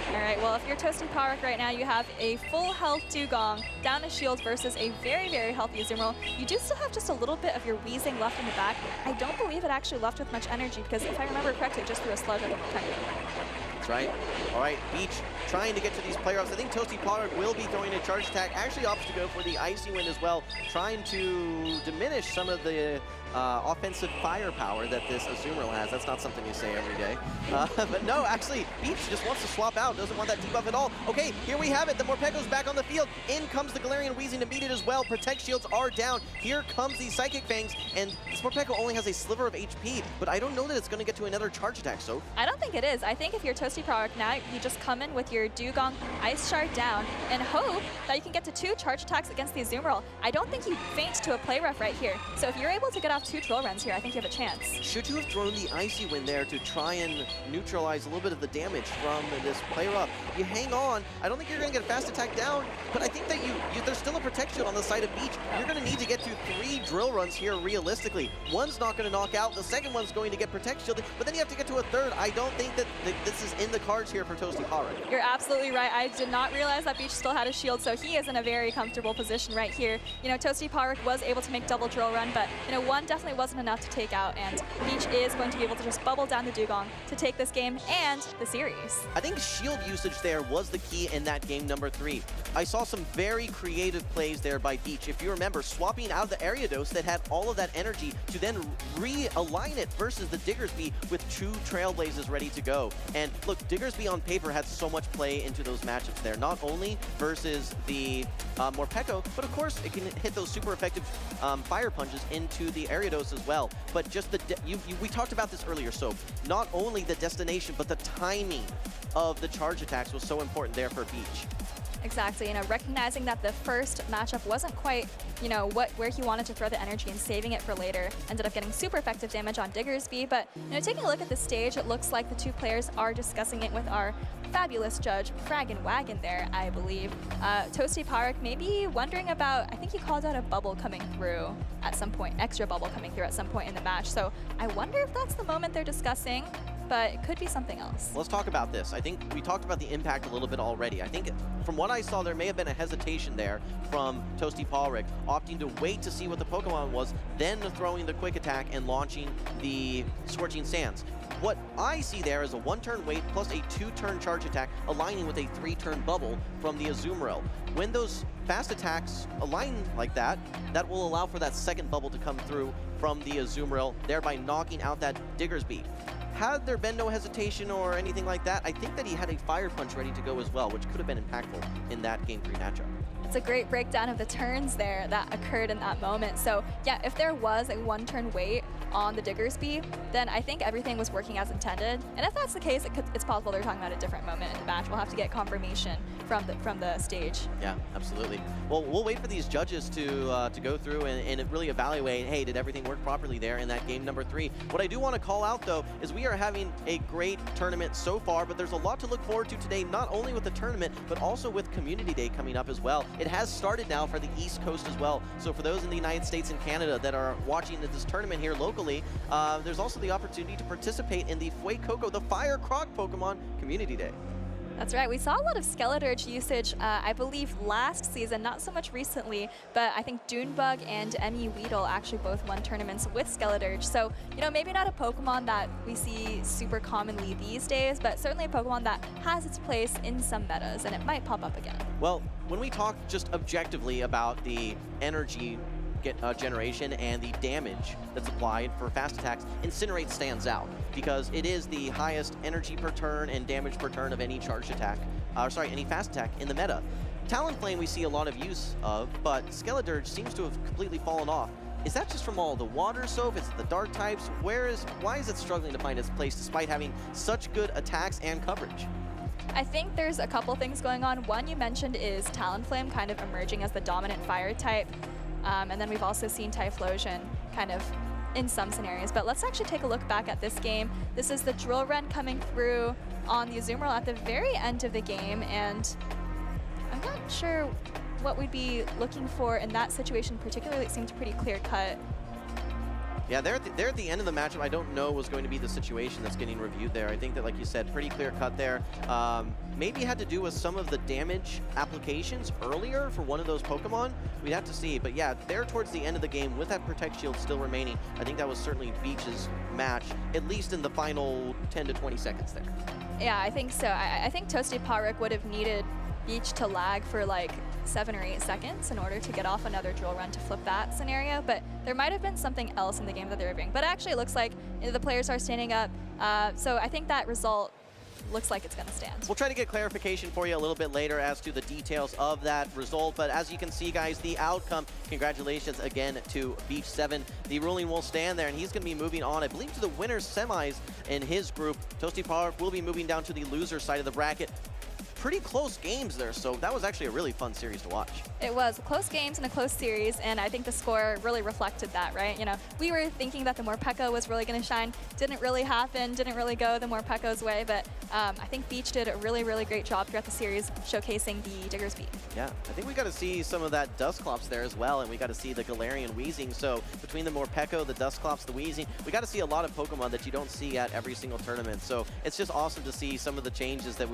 Speaker 4: All right, well, if you're ToastyPolrick right now, you have a full health Dugong, down to shield versus a very, very healthy Azumarill. You do still have just a little bit of your Weezing left in the back. I don't believe it actually left with much energy because if I remember correctly, it just threw a Sludge at the Morpeko.
Speaker 5: Muffins, right? All right, Beach trying to get to these playoffs. I think ToastyPolrick will be throwing a charge attack. Actually opts to go for the Icy Wind as well, trying to diminish some of the offensive firepower that this Azumarill has. That's not something you say every day. But no, actually, Beach just wants to swap out, doesn't want that debuff at all. Okay, here we have it. The Morpeko's back on the field. In comes the Galarian Weezing to meet it as well. Protect shields are down. Here comes the Psychic Fangs, and this Morpeko only has a sliver of HP, but I don't know that it's going to get to another charge attack, so.
Speaker 4: I don't think it is. I think if you're ToastyPolrick now, you just come in with your Dugong Ice Shard down and hope that you can get to 2 charge attacks against the Azumarill. I don't think you faint to a play rough right here. So if you're able to get off 2 drill runs here, I think you have a chance.
Speaker 5: Should you have thrown the Icy Wind there to try and neutralize a little bit of the damage from this play rough? You hang on. I don't think you're going to get a fast attack down, but I think that there's still a protection on the side of Beach. You're going to need to get to 3 drill runs here realistically. One's not going to knock out. The second one's going to get protect shielded, but then you have to get to a third. I don't think that this is in the cards here for ToastyPolrick.
Speaker 4: You're absolutely right. I did not realize that Beach still had a shield, so he is in a very comfortable position right here. You know, ToastyPolrick was able to make double drill run, but you know, one definitely wasn't enough to take out, and Beach is going to be able to just bubble down the Dugong to take this game and the series.
Speaker 5: I think shield usage there was the key in that game number 3. I saw some very creative plays there by Beach. If you remember, swapping out the Ariados that had all of that energy to then realign it versus the Diggersby with 2 Trailblazes ready to go. And look, Diggersby on paper had so much play into those matchups there, not only versus the Morpeko, but of course it can hit those super effective fire punches into the Ariados as well. But just we talked about this earlier, so not only the destination, but the timing of the charge attacks was so important there for Beach.
Speaker 4: Exactly, you know, recognizing that the first matchup wasn't quite, you know, where he wanted to throw the energy and saving it for later. Ended up getting super effective damage on Diggersby, but, you know, taking a look at the stage, it looks like the 2 players are discussing it with our fabulous judge, Fraggin' Wagon there, I believe. ToastyPolrick maybe wondering about, I think he called out a bubble coming through at some point, extra bubble coming through at some point in the match. So I wonder if that's the moment they're discussing, but it could be something else.
Speaker 5: Let's talk about this. I think we talked about the impact a little bit already. I think from what I saw, there may have been a hesitation there from ToastyPolrick, opting to wait to see what the Pokemon was, then throwing the quick attack and launching the Scorching Sands. What I see there is a 1-turn wait plus a 2-turn charge attack aligning with a 3-turn bubble from the Azumarill. When those fast attacks align like that, that will allow for that second bubble to come through from the Azumarill, thereby knocking out that Diggersby. Had there been no hesitation or anything like that, I think that he had a Fire Punch ready to go as well, which could have been impactful in that Game 3 matchup.
Speaker 4: It's a great breakdown of the turns there that occurred in that moment. So yeah, if there was a 1-turn wait on the Diggersby, then I think everything was working as intended. And if that's the case, it's possible they're talking about a different moment in the match. We'll have to get confirmation from the stage.
Speaker 5: Yeah, absolutely. Well, we'll wait for these judges to go through and really evaluate, hey, did everything work properly there in that game number 3? What I do want to call out, though, is we are having a great tournament so far, but there's a lot to look forward to today, not only with the tournament, but also with Community Day coming up as well. It has started now for the East Coast as well. So for those in the United States and Canada that are watching this tournament here locally, there's also the opportunity to participate in the Fuecoco, the Fire Croc Pokemon Community Day.
Speaker 4: That's right. We saw a lot of Skeledirge usage, I believe, last season, not so much recently, but I think Doonebug and Weedle actually both won tournaments with Skeledirge. So, you know, maybe not a Pokemon that we see super commonly these days, but certainly a Pokemon that has its place in some metas, and it might pop up again.
Speaker 5: Well, when we talk just objectively about the energy generation and the damage that's applied for fast attacks, Incinerate stands out because it is the highest energy per turn and damage per turn of any charged attack, any fast attack in the meta. Talonflame we see a lot of use of, but Skeledirge seems to have completely fallen off. Is that just from all the water soap? Is it the dark types? Why is it struggling to find its place despite having such good attacks and coverage?
Speaker 4: I think there's a couple things going on. One you mentioned is Talonflame kind of emerging as the dominant fire type. And then we've also seen Typhlosion kind of in some scenarios. But let's actually take a look back at this game. This is the drill run coming through on the Azumarill at the very end of the game, and I'm not sure what we'd be looking for in that situation particularly. It seemed pretty clear-cut.
Speaker 5: Yeah, they're at the end of the matchup. I don't know what's going to be the situation that's getting reviewed there. I think that, like you said, pretty clear cut there. Maybe had to do with some of the damage applications earlier for one of those Pokemon. We'd have to see. But yeah, they're towards the end of the game with that Protect Shield still remaining. I think that was certainly Beach's match, at least in the final 10 to 20 seconds there.
Speaker 4: Yeah, I think so. I think ToastyPolrick would have needed Beach to lag for like 7 or 8 seconds in order to get off another drill run to flip that scenario, but there might have been something else in the game that they were doing. But actually it looks like the players are standing up, so I think that result looks like it's going to stand.
Speaker 5: We'll try to get clarification for you a little bit later as to the details of that result, but as you can see, guys, the outcome, congratulations again to Beach 7. The ruling will stand there, and he's going to be moving on, I believe, to the winner's semis in his group. ToastyPolrick will be moving down to the loser side of the bracket. Pretty close games there, so that was actually a really fun series to watch.
Speaker 4: It was close games and a close series, and I think the score really reflected that, right? You know, we were thinking that the Morpeko was really going to shine. Didn't really happen, didn't really go the Morpeko's way, but I think Beach did a really, really great job throughout the series showcasing the DrRoastBeef.
Speaker 5: Yeah, I think we got to see some of that Dusclops there as well, and we got to see the Galarian Weezing. So between the Morpeko, the Dusclops, the Weezing, we got to see a lot of Pokemon that you don't see at every single tournament. So it's just awesome to see some of the changes that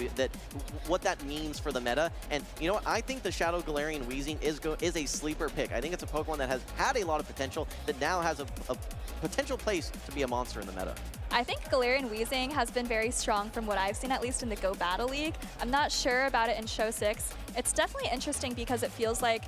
Speaker 5: what that means for the meta. And you know what? I think the Shadow Galarian Weezing is a sleeper pick. I think it's a Pokemon that has had a lot of potential that now has a potential place to be a monster in the meta.
Speaker 4: I think Galarian Weezing has been very strong from what I've seen, at least in the Go Battle League. I'm not sure about it in Show 6. It's definitely interesting because it feels like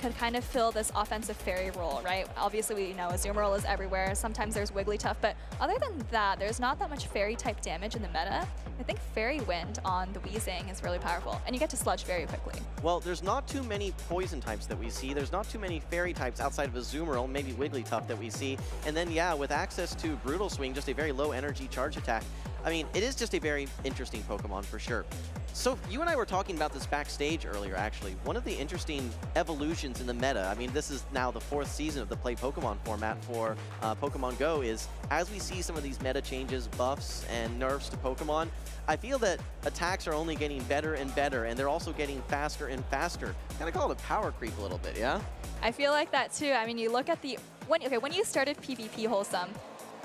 Speaker 4: could kind of fill this offensive fairy role, right? Obviously, we know Azumarill is everywhere. Sometimes there's Wigglytuff, but other than that, there's not that much fairy type damage in the meta. I think Fairy Wind on the Weezing is really powerful, and you get to sludge very quickly.
Speaker 5: Well, there's not too many poison types that we see. There's not too many fairy types outside of Azumarill, maybe Wigglytuff that we see. And then, yeah, with access to Brutal Swing, just a very low energy charge attack. I mean, it is just a very interesting Pokemon for sure. So you and I were talking about this backstage earlier, actually. One of the interesting evolutions in the meta, I mean, this is now the 4th season of the Play Pokemon format for Pokemon Go, is as we see some of these meta changes, buffs, and nerfs to Pokemon, I feel that attacks are only getting better and better, and they're also getting faster and faster. Kind of call it a power creep a little bit, yeah?
Speaker 4: I feel like that too. I mean, you look at when you started PvP Wholesome,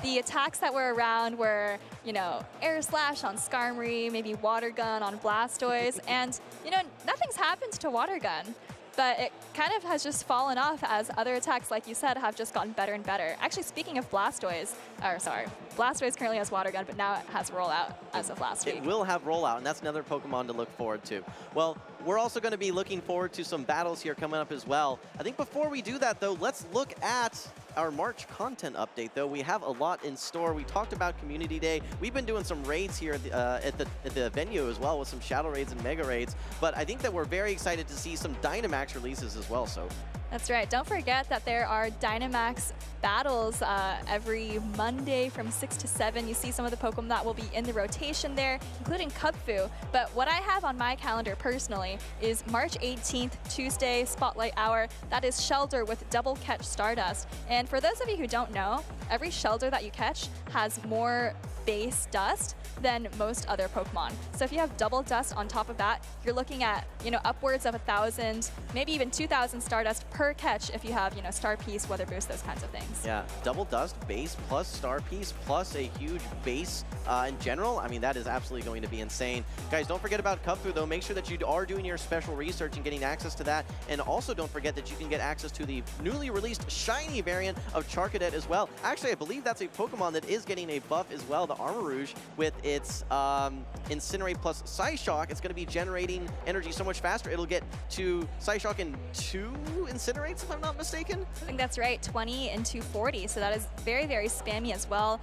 Speaker 4: the attacks that were around were, you know, Air Slash on Skarmory, maybe Water Gun on Blastoise, and, you know, nothing's happened to Water Gun, but it kind of has just fallen off as other attacks, like you said, have just gotten better and better. Actually, speaking of Blastoise currently has Water Gun, but now it has Rollout as of last week.
Speaker 5: It will have Rollout, and that's another Pokemon to look forward to. Well, we're also going to be looking forward to some battles here coming up as well. I think before we do that, though, let's look at our March content update, though. We have a lot in store. We talked about Community Day. We've been doing some raids here at the venue as well with some Shadow Raids and Mega Raids, but I think that we're very excited to see some Dynamax releases as well, so.
Speaker 4: That's right. Don't forget that there are Dynamax battles every Monday from 6 to 7. You see some of the Pokemon that will be in the rotation there, including Kubfu. But what I have on my calendar personally is March 18th, Tuesday, Spotlight Hour. That is Shelter with Double Catch Stardust. And for those of you who don't know, every Shelter that you catch has more base dust than most other Pokemon. So if you have double dust on top of that, you're looking at, you know, upwards of 1,000, maybe even 2,000 Stardust per catch if you have, you know, Star Piece, Weather Boost, those kinds of things.
Speaker 5: Yeah, double dust, base plus Star Piece plus a huge base in general. I mean, that is absolutely going to be insane. Guys, don't forget about Kubfu, though. Make sure that you are doing your special research and getting access to that. And also don't forget that you can get access to the newly released shiny variant of Charcadet as well. Actually, I believe that's a Pokemon that is getting a buff as well, the Armarouge, with its Incinerate plus Psyshock. It's going to be generating energy so much faster. It'll get to Psyshock in 2 Incinerates, if I'm not mistaken.
Speaker 4: I think that's right, 20 and 240. So that is very, very spammy as well.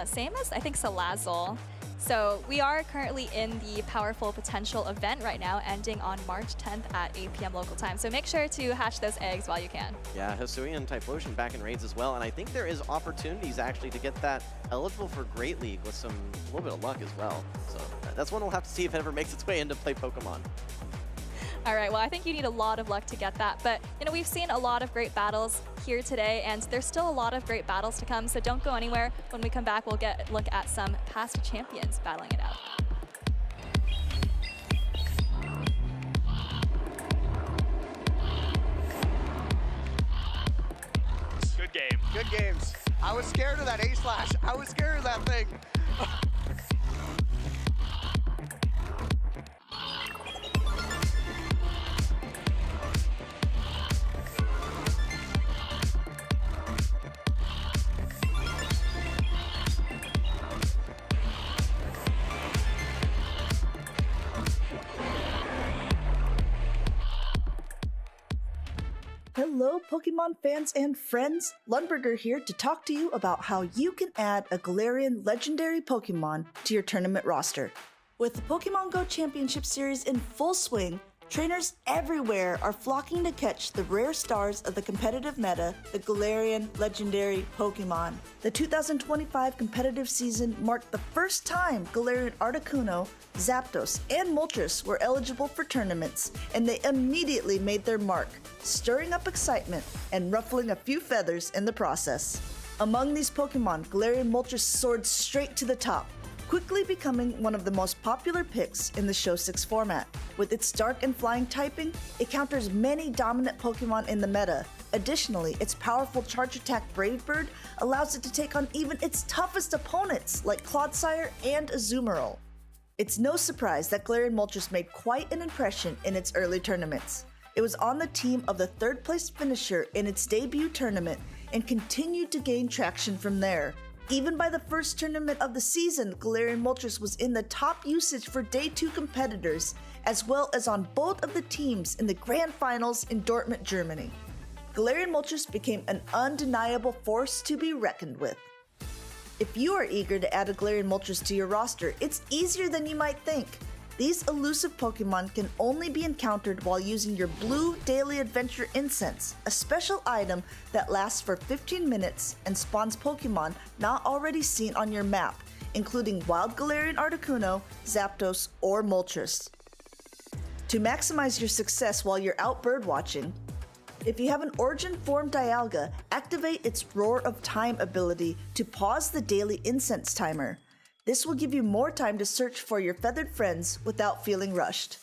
Speaker 4: Same as, I think, Salazzle. So we are currently in the Powerful Potential event right now, ending on March 10th at 8 p.m. local time. So make sure to hatch those eggs while you can.
Speaker 5: Yeah, Hisuian and Typhlosion back in raids as well. And I think there is opportunities actually to get that eligible for Great League with a little bit of luck as well. So that's one we'll have to see if it ever makes its way into Play Pokemon.
Speaker 4: All right, well, I think you need a lot of luck to get that. But, you know, we've seen a lot of great battles here today, and there's still a lot of great battles to come, so don't go anywhere. When we come back, we'll get a look at some past champions battling it out.
Speaker 7: Good game. Good games. I was scared of that A-Slash. I was scared of that thing.
Speaker 10: Hello, Pokemon fans and friends. Lundberger here to talk to you about how you can add a Galarian legendary Pokemon to your tournament roster. With the Pokemon Go Championship Series in full swing, trainers everywhere are flocking to catch the rare stars of the competitive meta, the Galarian legendary Pokemon. The 2025 competitive season marked the first time Galarian Articuno, Zapdos, and Moltres were eligible for tournaments, and they immediately made their mark, stirring up excitement and ruffling a few feathers in the process. Among these Pokemon, Galarian Moltres soared straight to the top, quickly becoming one of the most popular picks in the Show 6 format. With its dark and flying typing, it counters many dominant Pokemon in the meta. Additionally, its powerful charge attack Brave Bird allows it to take on even its toughest opponents like Clodsire and Azumarill. It's no surprise that Galarian Moltres made quite an impression in its early tournaments. It was on the team of the third place finisher in its debut tournament and continued to gain traction from there. Even by the first tournament of the season, Galarian Moltres was in the top usage for Day 2 competitors, as well as on both of the teams in the Grand Finals in Dortmund, Germany. Galarian Moltres became an undeniable force to be reckoned with. If you are eager to add a Galarian Moltres to your roster, it's easier than you might think. These elusive Pokemon can only be encountered while using your Blue Daily Adventure Incense, a special item that lasts for 15 minutes and spawns Pokemon not already seen on your map, including Wild Galarian Articuno, Zapdos, or Moltres. To maximize your success while you're out birdwatching, if you have an Origin Form Dialga, activate its Roar of Time ability to pause the daily incense timer. This will give you more time to search for your feathered friends without feeling rushed.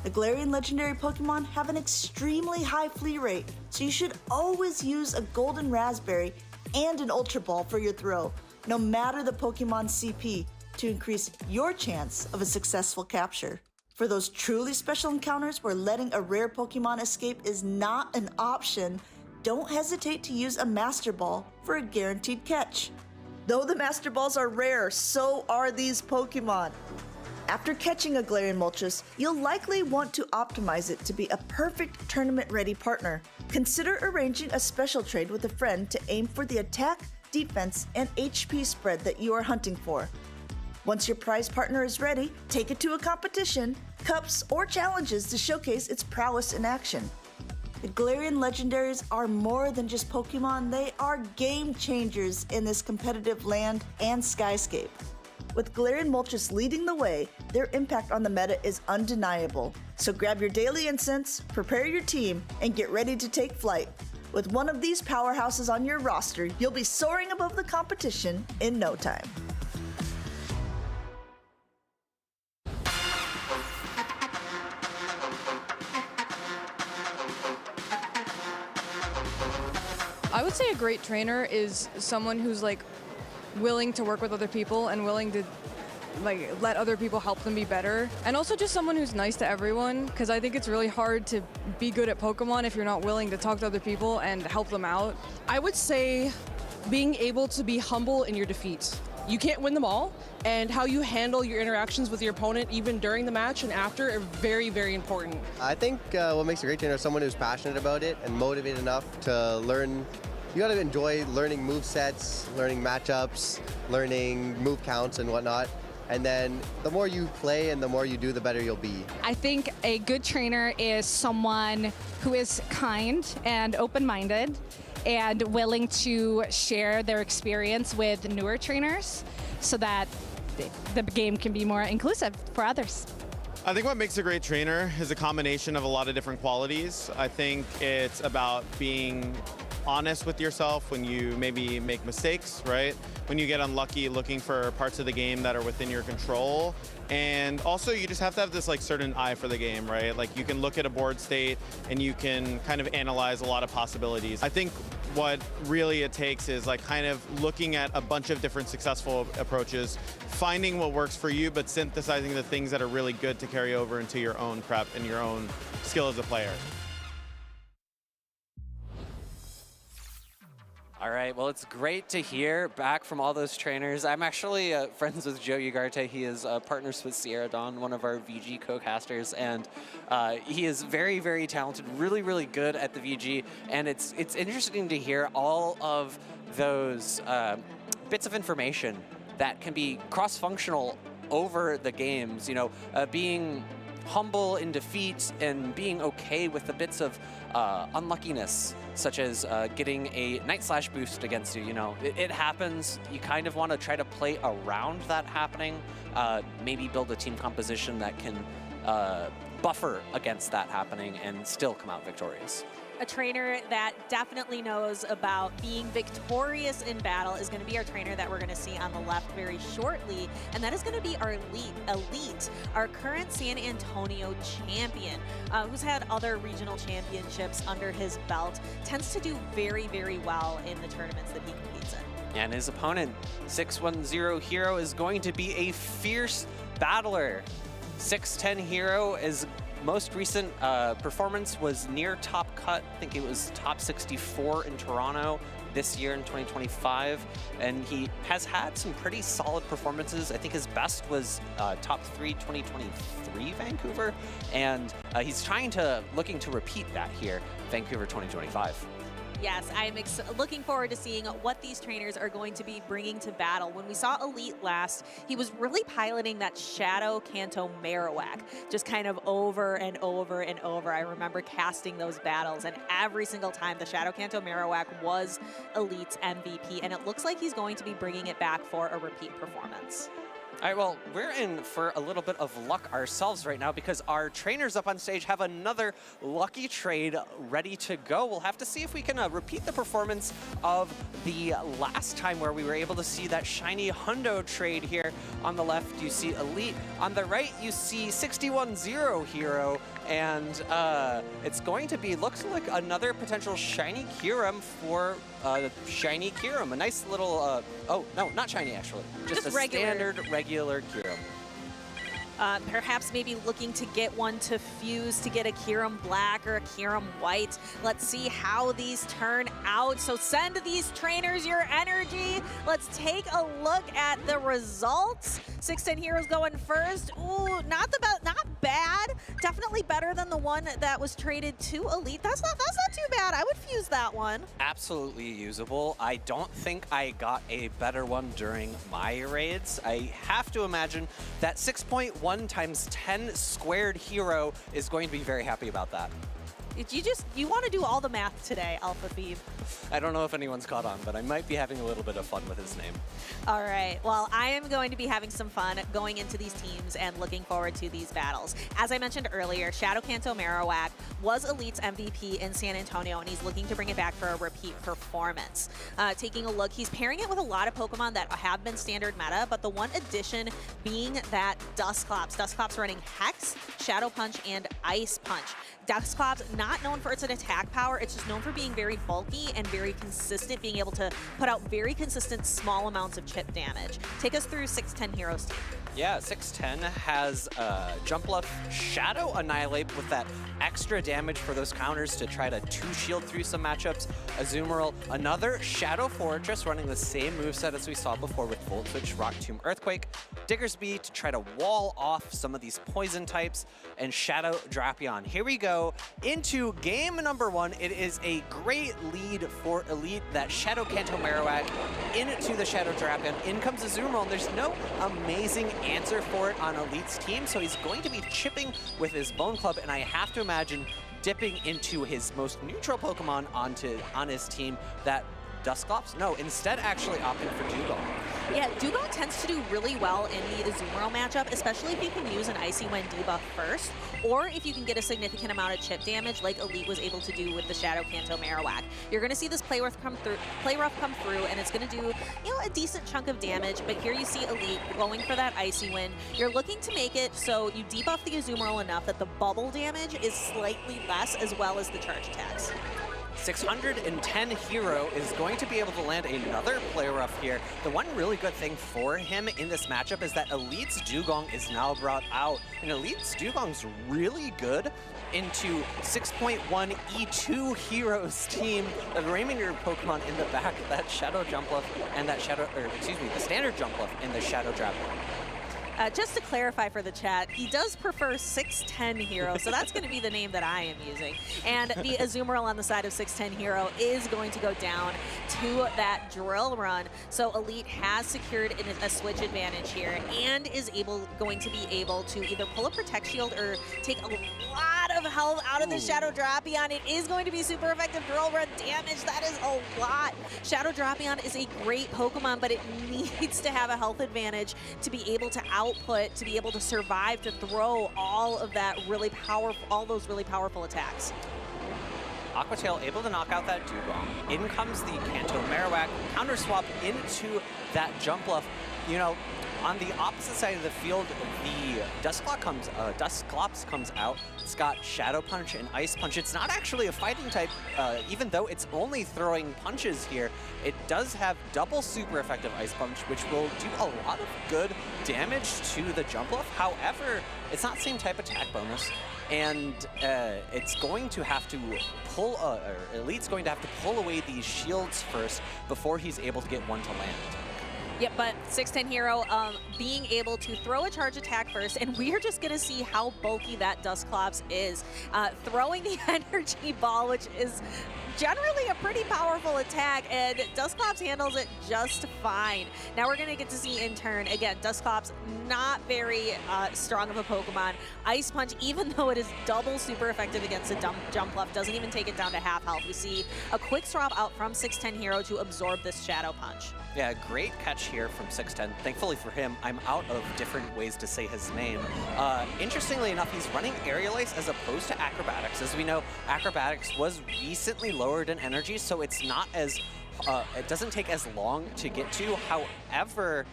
Speaker 10: The Galarian legendary Pokemon have an extremely high flea rate, so you should always use a Golden Raspberry and an Ultra Ball for your throw, no matter the Pokemon's CP, to increase your chance of a successful capture. For those truly special encounters where letting a rare Pokemon escape is not an option, don't hesitate to use a Master Ball for a guaranteed catch. Though the Master Balls are rare, so are these Pokemon. After catching a Galarian Moltres, you'll likely want to optimize it to be a perfect tournament-ready partner. Consider arranging a special trade with a friend to aim for the attack, defense, and HP spread that you are hunting for. Once your prize partner is ready, take it to a competition, cups, or challenges to showcase its prowess in action. The Galarian legendaries are more than just Pokemon, they are game changers in this competitive land and skyscape. With Galarian Moltres leading the way, their impact on the meta is undeniable. So grab your daily incense, prepare your team, and get ready to take flight. With one of these powerhouses on your roster, you'll be soaring above the competition in no time.
Speaker 11: I would say a great trainer is someone who's like willing to work with other people and willing to like let other people help them be better, and also just someone who's nice to everyone, because I think it's really hard to be good at Pokemon if you're not willing to talk to other people and help them out.
Speaker 12: I would say being able to be humble in your defeats. You can't win them all, and how you handle your interactions with your opponent even during the match and after are very, very important.
Speaker 24: I think what makes a great trainer is someone who's passionate about it and motivated enough to learn. You gotta enjoy learning move sets, learning matchups, learning move counts and whatnot. And then the more you play and the more you do, the better you'll be.
Speaker 25: I think a good trainer is someone who is kind and open-minded and willing to share their experience with newer trainers so that the game can be more inclusive for others.
Speaker 26: I think what makes a great trainer is a combination of a lot of different qualities. I think it's about being honest with yourself when you maybe make mistakes, right? When you get unlucky, looking for parts of the game that are within your control. And also you just have to have this like certain eye for the game, right? Like you can look at a board state and you can kind of analyze a lot of possibilities. I think what really it takes is like kind of looking at a bunch of different successful approaches, finding what works for you, but synthesizing the things that are really good to carry over into your own prep and your own skill as a player.
Speaker 9: All All right, well, it's great to hear back from all those trainers. I'm actually friends with Joe Ugarte. He is partners with Sierra Dawn, one of our VG co-casters, and he is very, very talented, really, really good at the VG, and it's interesting to hear all of those bits of information that can be cross-functional over the games, you know, being humble in defeat and being okay with the bits of unluckiness, such as getting a Night Slash boost against you. You know, it happens. You kind of want to try to play around that happening, maybe build a team composition that can buffer against that happening and still come out victorious.
Speaker 8: A trainer that definitely knows about being victorious in battle is going to be our trainer that we're going to see on the left very shortly, and that is going to be our elite, our current San Antonio champion, who's had other regional championships under his belt, tends to do very, very well in the tournaments that he competes in.
Speaker 9: And his opponent, 610 Hero, is going to be a fierce battler. 610 Hero is most recent performance was near top cut. I think it was top 64 in Toronto this year in 2025. And he has had some pretty solid performances. I think his best was top 3 2023 Vancouver. And he's looking to repeat that here, Vancouver 2025.
Speaker 8: Yes, I'm looking forward to seeing what these trainers are going to be bringing to battle. When we saw Elite last, he was really piloting that Shadow Kanto Marowak, just kind of over and over and over. I remember casting those battles, and every single time the Shadow Kanto Marowak was Elite's MVP, and it looks like he's going to be bringing it back for a repeat performance.
Speaker 9: All right, well, we're in for a little bit of luck ourselves right now because our trainers up on stage have another lucky trade ready to go. We'll have to see if we can repeat the performance of the last time where we were able to see that shiny Hundo trade here. On the left, you see Elite. On the right, you see 610 Hero. And it's going to be, looks like another potential shiny Kyurem for shiny Kyurem. A nice little, oh, no, not shiny actually. Just a standard regular Kyurem.
Speaker 8: Perhaps maybe looking to get one to fuse to get a Kyurem Black or a Kyurem White. Let's see how these turn out. So send these trainers your energy. Let's take a look at the results. 610 Heroes going first. Ooh, not bad. Definitely better than the one that was traded to Elite. That's not too bad. I would fuse that one.
Speaker 9: Absolutely usable. I don't think I got a better one during my raids. I have to imagine that 6.1 times 10 squared Hero is going to be very happy about that.
Speaker 8: You want to do all the math today, Alpha Phoebe.
Speaker 9: I don't know if anyone's caught on, but I might be having a little bit of fun with his name.
Speaker 8: All right, well, I am going to be having some fun going into these teams and looking forward to these battles. As I mentioned earlier, Shadow Kanto Marowak was Elite's MVP in San Antonio, and he's looking to bring it back for a repeat performance. Taking a look, he's pairing it with a lot of Pokemon that have been standard meta, but the one addition being that Dusclops. Dusclops running Hex, Shadow Punch, and Ice Punch. Dusclops, not known for its attack power, it's just known for being very bulky and very consistent, being able to put out very consistent small amounts of chip damage. Take us through 610 Heroes team.
Speaker 9: Yeah, 610 has Jumpluff, Shadow Annihilate with that extra damage for those counters to try to two-shield through some matchups. Azumarill, another Shadow Fortress running the same moveset as we saw before with Volt Switch, Rock Tomb, Earthquake. Diggersby to try to wall off some of these poison types, and Shadow Drapion. Here we go into game number 1. It is a great lead for Elite. That Shadow Kanto Marowak into the Shadow Drapion. In comes Azumarill, and there's no amazing answer for it on Elite's team, so he's going to be chipping with his Bone Club, and I have to imagine dipping into his most neutral Pokemon on his team, that Dusclops? No, instead actually opting for Dewgong.
Speaker 8: Yeah, Dewgong tends to do really well in the Azumarill matchup, especially if you can use an Icy Wind debuff first, or if you can get a significant amount of chip damage like Elite was able to do with the Shadow Kanto Marowak. You're going to see this play rough come through, and it's going to do, a decent chunk of damage, but here you see Elite going for that Icy Wind. You're looking to make it so you debuff the Azumarill enough that the bubble damage is slightly less, as well as the charge attacks.
Speaker 9: 610 Hero is going to be able to land another play rough here. The one really good thing for him in this matchup is that Elite's Dugong is now brought out. And Elite's Dugong's really good into 6.1 E2 Heroes team. The remainder Pokemon in the back, that Shadow Jumpluff and that the standard Jumpluff in the Shadow Trap.
Speaker 8: Just to clarify for the chat, he does prefer 610 Hero, so that's going to be the name that I am using. And the Azumarill on the side of 610 Hero is going to go down to that Drill Run. So Elite has secured a switch advantage here and is going to be able to either pull a Protect Shield or take a lot of health out of the Shadow Drapion. It is going to be super effective Drill Run damage. That is a lot. Shadow Drapion is a great Pokemon, but it needs to have a health advantage to be able to output, to be able to survive, to throw all of that really powerful, all those really powerful attacks.
Speaker 9: Aquatail able to knock out that Dugong. In comes the Kanto Marowak, counter swap into that Jumpluff. You know, on the opposite side of the field, the Dusclops comes out. It's got Shadow Punch and Ice Punch. It's not actually a fighting type, even though it's only throwing punches here. It does have double super effective Ice Punch, which will do a lot of good damage to the Jumpluff. However, it's not same type attack bonus, and it's going to have to pull, or Elite's going to have to pull away these shields first before he's able to get one to land.
Speaker 8: Yep, but 610 Hero being able to throw a charge attack first, and we're just going to see how bulky that Dusclops is. Throwing the energy ball, which is generally a pretty powerful attack, and Dusclops handles it just fine. Now we're going to get to see in turn, again, Dusclops not very strong of a Pokemon. Ice Punch, even though it is double super effective against a Jumpluff, doesn't even take it down to half health. We see a quick swap out from 610 Hero to absorb this Shadow Punch.
Speaker 9: Yeah, great catch here from 610. Thankfully for him, I'm out of different ways to say his name. Interestingly enough, he's running Aerial Ace as opposed to Acrobatics. As we know, Acrobatics was recently lowered in energy, so it's not as, it doesn't take as long to get to. However,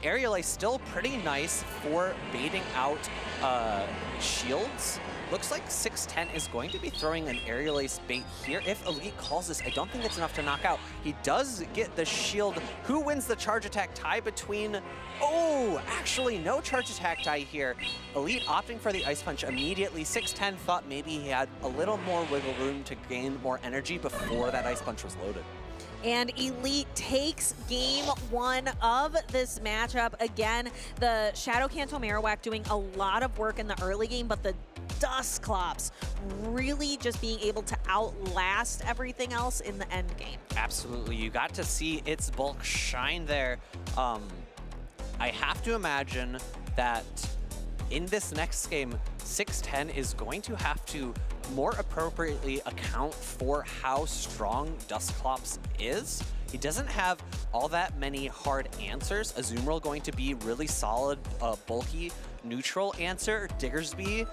Speaker 9: Aerial Ace still pretty nice for baiting out shields. Looks like 610 is going to be throwing an Aerial Ace bait here. If Elite calls this, I don't think it's enough to knock out. He does get the shield. Who wins the charge attack tie between... Oh, actually no charge attack tie here. Elite opting for the Ice Punch immediately. 610 thought maybe he had a little more wiggle room to gain more energy before that Ice Punch was loaded.
Speaker 8: And Elite takes game one of this matchup. Again, the Shadow Kanto Marowak doing a lot of work in the early game, but the Dusclops really just being able to outlast everything else in the end game.
Speaker 9: Absolutely, you got to see its bulk shine there. I have to imagine that in this next game, 610 is going to have to more appropriately account for how strong Dusclops is. He doesn't have all that many hard answers. Azumarill going to be really solid, bulky, neutral answer. Diggersby,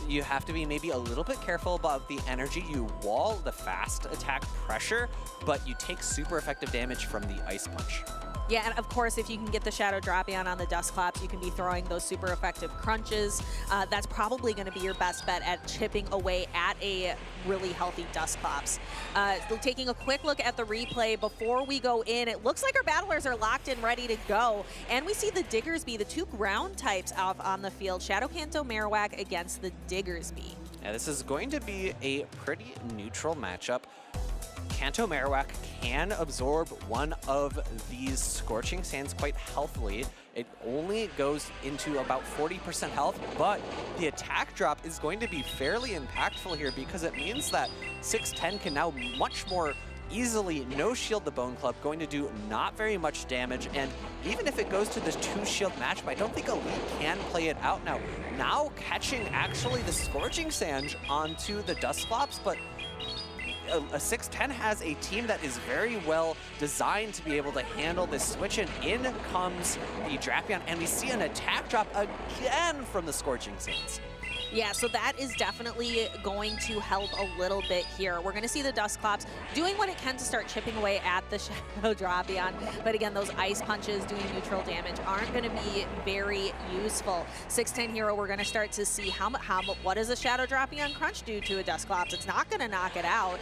Speaker 9: you have to be maybe a little bit careful about the energy. You wall the fast attack pressure, but you take super effective damage from the Ice Punch.
Speaker 8: Yeah, and of course, if you can get the Shadow Drapion on the Dusclops, you can be throwing those super effective crunches. That's probably going to be your best bet at chipping away at a really healthy Dusclops. Taking a quick look at the replay before we go in, it looks like our battlers are locked in, ready to go. And we see the Diggersby, the two ground types out on the field. Shadow Kanto Marowak against the Diggersby.
Speaker 9: Yeah, this is going to be a pretty neutral matchup. Kanto Marowak can absorb one of these Scorching Sands quite healthily. It only goes into about 40% health, but the attack drop is going to be fairly impactful here because it means that 610 can now much more easily no-shield the Bone Club, going to do not very much damage, and even if it goes to this two-shield matchup, I don't think Elite can play it out now. Now catching actually the Scorching Sand onto the Dusclops, but a 610 has a team that is very well designed to be able to handle this switch, and in comes the Drapion, and we see an attack drop again from the Scorching Sands.
Speaker 8: Yeah, so that is definitely going to help a little bit here. We're going to see the Dusclops doing what it can to start chipping away at the Shadow Drapion. But again, those ice punches doing neutral damage aren't going to be very useful. 610 Hero, we're going to start to see what does a Shadow Drapion crunch do to a Dusclops? It's not going to knock it out.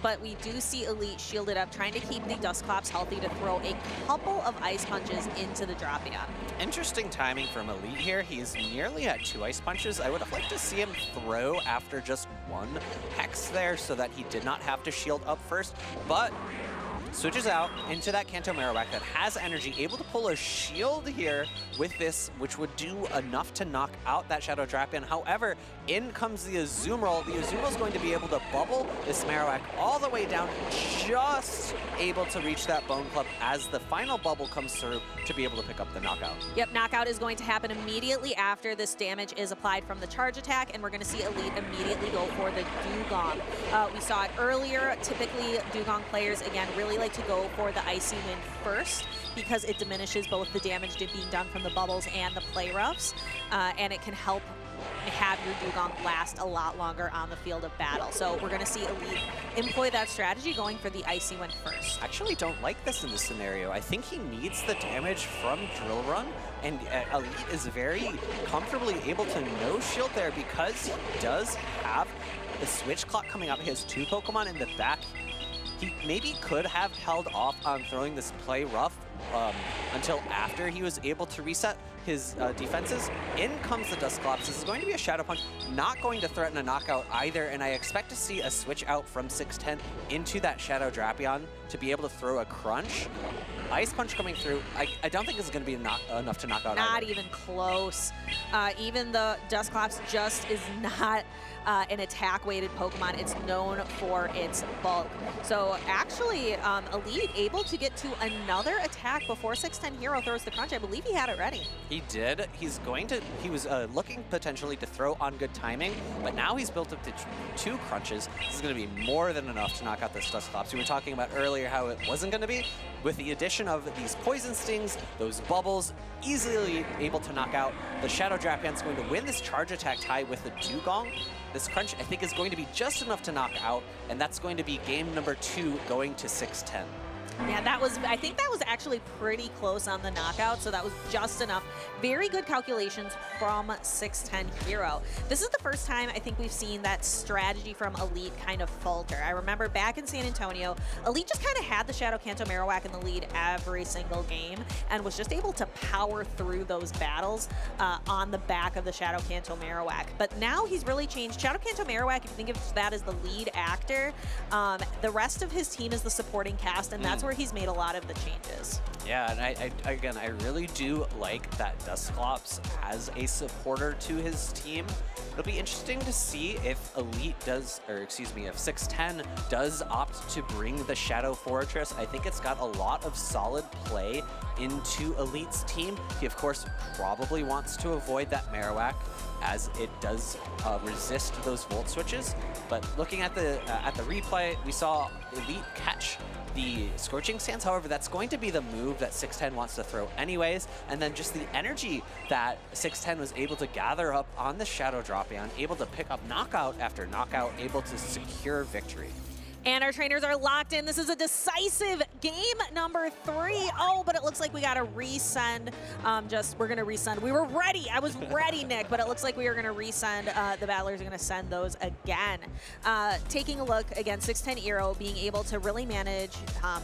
Speaker 8: But we do see Elite shielded up, trying to keep the Dusclops healthy to throw a couple of ice punches into the Drapion.
Speaker 9: Interesting timing from Elite here. He's nearly at 2 ice punches. I would have liked to see him throw after just 1 Hex there so that he did not have to shield up first, but switches out into that Kanto Marowak that has energy, able to pull a shield here with this, which would do enough to knock out that Shadow Drapion. However, in comes the Azumarill. The Azumarill is going to be able to bubble this Marowak all the way down, just able to reach that Bone Club as the final bubble comes through to be able to pick up the knockout.
Speaker 8: Yep, knockout is going to happen immediately after this damage is applied from the charge attack, and we're going to see Elite immediately go for the Dugong. We saw it earlier. Typically, Dugong players, again, really like to go for the Icy Wind first because it diminishes both the damage being done from the bubbles and the play roughs, and it can help have your Dugong last a lot longer on the field of battle. So we're going to see Elite employ that strategy, going for the Icy Wind first.
Speaker 9: Actually don't like this in this scenario. I think he needs the damage from Drill Run, and Elite is very comfortably able to no shield there because he does have the switch clock coming up. He has 2 Pokemon in the back. He maybe could have held off on throwing this play rough until after he was able to reset his defenses. In comes the Dusclops. This is going to be a Shadow Punch, not going to threaten a knockout either, and I expect to see a switch out from 610 into that Shadow Drapion to be able to throw a crunch. Ice Punch coming through. I don't think this is going to be enough to knock out
Speaker 8: Not
Speaker 9: either.
Speaker 8: even close. Even the Dusclops just is not an attack-weighted Pokemon. It's known for its bulk. So actually, Elite able to get to another attack before 610 Hero throws the crunch. I believe he had it ready.
Speaker 9: He did. He was looking potentially to throw on good timing, but now he's built up to 2 crunches. This is going to be more than enough to knock out this Dusclops. We were talking about earlier how it wasn't going to be. With the addition of these Poison Stings, those bubbles, easily able to knock out. The Shadow Drapion's going to win this charge attack tie with the Dugong. This crunch, I think, is going to be just enough to knock out, and that's going to be game number 2 going to 610.
Speaker 8: Yeah, I think that was actually pretty close on the knockout, so that was just enough. Very good calculations from 610 Hero. This is the first time I think we've seen that strategy from Elite kind of falter. I remember back in San Antonio, Elite just kind of had the Shadow Kanto Marowak in the lead every single game and was just able to power through those battles on the back of the Shadow Kanto Marowak. But now he's really changed. Shadow Kanto Marowak, if you think of that as the lead actor, the rest of his team is the supporting cast, and that's where he's made a lot of the changes.
Speaker 9: Yeah, and I really do like that Dusclops as a supporter to his team. It'll be interesting to see if Elite does, or excuse me, if 610 does opt to bring the Shadow Fortress. I think it's got a lot of solid play into Elite's team. He, of course, probably wants to avoid that Marowak, as it does resist those Volt Switches. But looking at the replay, we saw Elite catch the Scorching Sands. However, that's going to be the move that 610 wants to throw anyways, and then just the energy that 610 was able to gather up on the Shadow Drapion, able to pick up knockout after knockout, able to secure victory.
Speaker 8: And our trainers are locked in. This is a decisive game number 3. Oh, but it looks like we got to resend. We're going to resend. We were ready. I was ready, Nick, but it looks like we are going to resend. The battlers are going to send those again. Taking a look, again, 610 Hero being able to really manage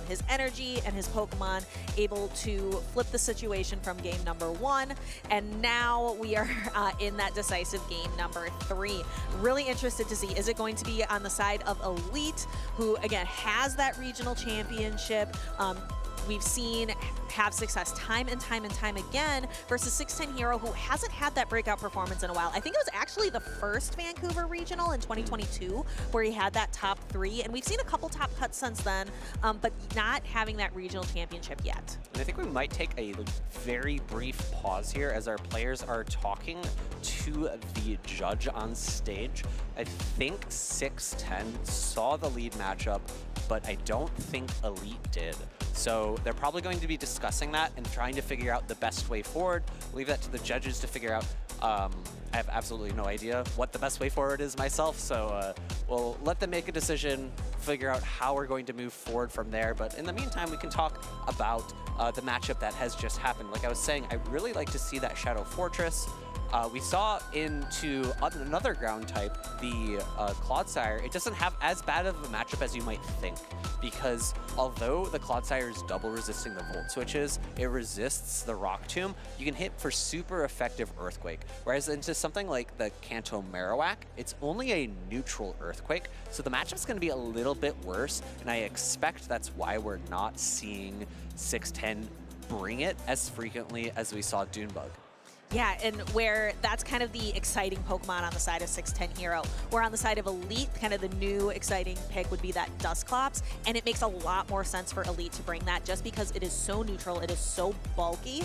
Speaker 8: his energy and his Pokemon, able to flip the situation from game number 1. And now we are in that decisive game number 3. Really interested to see, is it going to be on the side of Elite, who, again, has that regional championship, we've seen have success time and time and time again, versus 610 Hero, who hasn't had that breakout performance in a while. I think it was actually the first Vancouver Regional in 2022 where he had that top 3, and we've seen a couple top cuts since then, but not having that regional championship yet.
Speaker 9: And I think we might take a very brief pause here as our players are talking to the judge on stage. I think 610 saw the lead matchup, but I don't think Elite did. So they're probably going to be discussing that and trying to figure out the best way forward. Leave that to the judges to figure out. I have absolutely no idea what the best way forward is myself, so we'll let them make a decision, figure out how we're going to move forward from there. But in the meantime, we can talk about the matchup that has just happened. Like I was saying, I really like to see that Shadow Fortress. We saw into another ground type, the Clodsire. It doesn't have as bad of a matchup as you might think, because although the Clodsire is double resisting the Volt Switches, it resists the Rock Tomb. You can hit for super effective Earthquake, whereas into something like the Kanto Marowak, it's only a neutral Earthquake, so the matchup's going to be a little bit worse, and I expect that's why we're not seeing 610 bring it as frequently as we saw Doonebug.
Speaker 8: Yeah, and where that's kind of the exciting Pokemon on the side of 610 Hero. Where on the side of Elite, kind of the new exciting pick would be that Dusclops, and it makes a lot more sense for Elite to bring that just because it is so neutral, it is so bulky.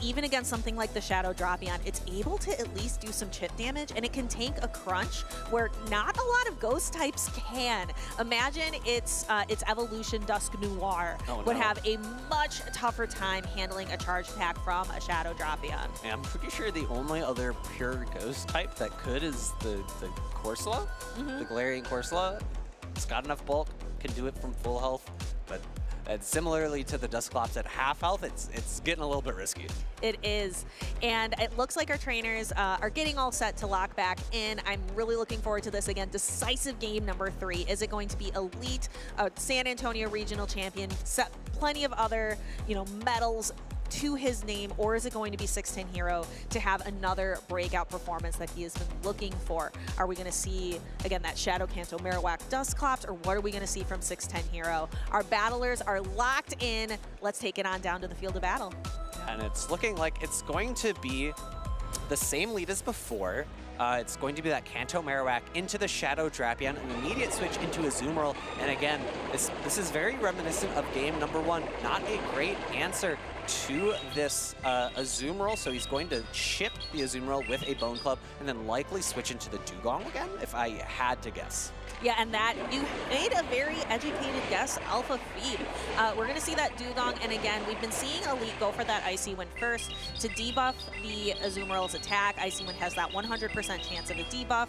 Speaker 8: Even against something like the Shadow Drapion, it's able to at least do some chip damage, and it can tank a crunch where not a lot of ghost types can. Imagine its evolution Dusk Noir would have a much tougher time handling a charge attack from a Shadow Drapion.
Speaker 9: Yeah, I'm pretty sure the only other pure ghost type that could is the Corsola, the Galarian Corsola. It's got enough bulk, can do it from full health, but similarly to the Dusclops at half health, it's getting a little bit risky.
Speaker 8: It is, and it looks like our trainers are getting all set to lock back in. I'm really looking forward to this again. Decisive game number 3. Is it going to be Elite, San Antonio Regional Champion, plenty of other, medals to his name, or is it going to be 610 Hero to have another breakout performance that he has been looking for? Are we going to see, again, that Shadow Kanto Marowak Dusclops, or what are we going to see from 610 Hero? Our battlers are locked in. Let's take it on down to the field of battle.
Speaker 9: And it's looking like it's going to be the same lead as before. It's going to be that Kanto Marowak into the Shadow Drapion, an immediate switch into Azumarill. And again, this is very reminiscent of game number 1. Not a great answer to this Azumarill, so he's going to chip the Azumarill with a Bone Club and then likely switch into the Dugong again, if I had to guess.
Speaker 8: Yeah, and that, you made a very educated guess, Alpha Feed. We're going to see that Dugong, and again, we've been seeing Elite go for that Icy Wind first to debuff the Azumarill's attack. Icy Wind has that 100% chance of a debuff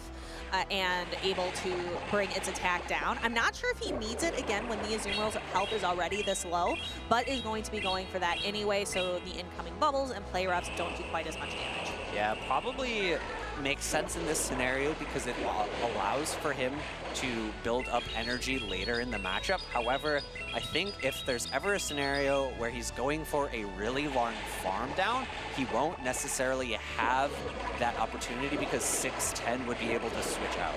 Speaker 8: and able to bring its attack down. I'm not sure if he needs it again when the Azumarill's health is already this low, but is going to be going for that anyway, so the incoming bubbles and play roughs don't do quite as much damage.
Speaker 9: Yeah, probably makes sense in this scenario because it allows for him to build up energy later in the matchup. However, I think if there's ever a scenario where he's going for a really long farm down, he won't necessarily have that opportunity because 610 would be able to switch out.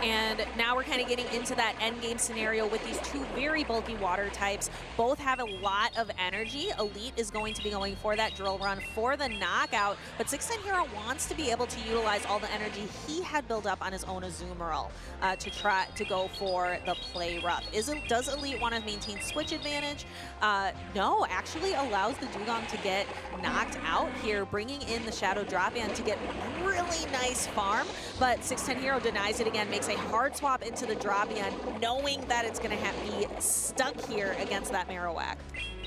Speaker 8: And now we're kind of getting into that end game scenario with these two very bulky water types. Both have a lot of energy. Elite is going to be going for that drill run for the knockout, but 610 Hero wants to be able to utilize all the energy he had built up on his own Azumarill to try to go for the play rough. Does Elite want to maintain switch advantage? No, actually allows the Dugong to get knocked out here, bringing in the Shadow Drapion to get really nice farm, but 610 Hero denies it again, makes a hard swap into the Drapion, knowing that it's going to be stuck here against that Marowak.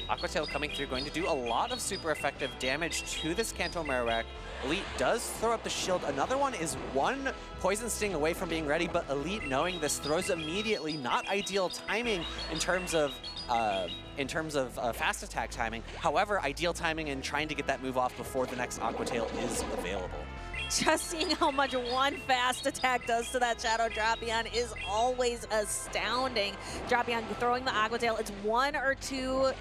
Speaker 9: Aqua Tail coming through, going to do a lot of super effective damage to this Kanto Marowak. Elite does throw up the shield. Another one is one Poison Sting away from being ready, but Elite, knowing this, throws immediately. Not ideal timing in terms of fast attack timing. However, ideal timing in trying to get that move off before the next Aqua Tail is available.
Speaker 8: Just seeing how much one fast attack does to that Shadow Drapion is always astounding. Drapion throwing the Aqua Tail. It's one or two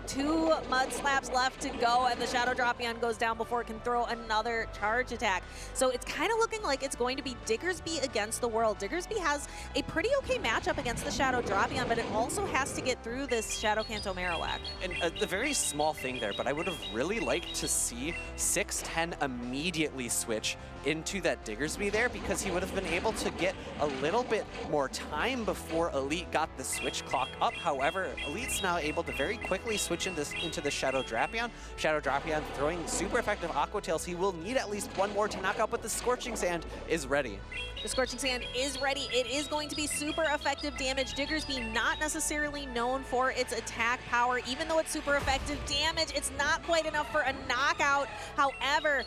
Speaker 8: Mud Slaps left to go, and the Shadow Drapion goes down before it can throw another charge attack. So it's kind of looking like it's going to be Diggersby against the world. Diggersby has a pretty okay matchup against the Shadow Drapion, but it also has to get through this Shadow Kanto Marowak.
Speaker 9: And the very small thing there, but I would have really liked to see 610 immediately switch into that Diggersby there because he would have been able to get a little bit more time before Elite got the switch clock up. However, Elite's now able to very quickly switch into the Shadow Drapion. Shadow Drapion throwing super effective Aqua Tails. He will need at least one more to knock out, but the Scorching Sand is ready.
Speaker 8: The Scorching Sand is ready. It is going to be super effective damage. Diggersby not necessarily known for its attack power. Even though it's super effective damage, it's not quite enough for a knockout. However,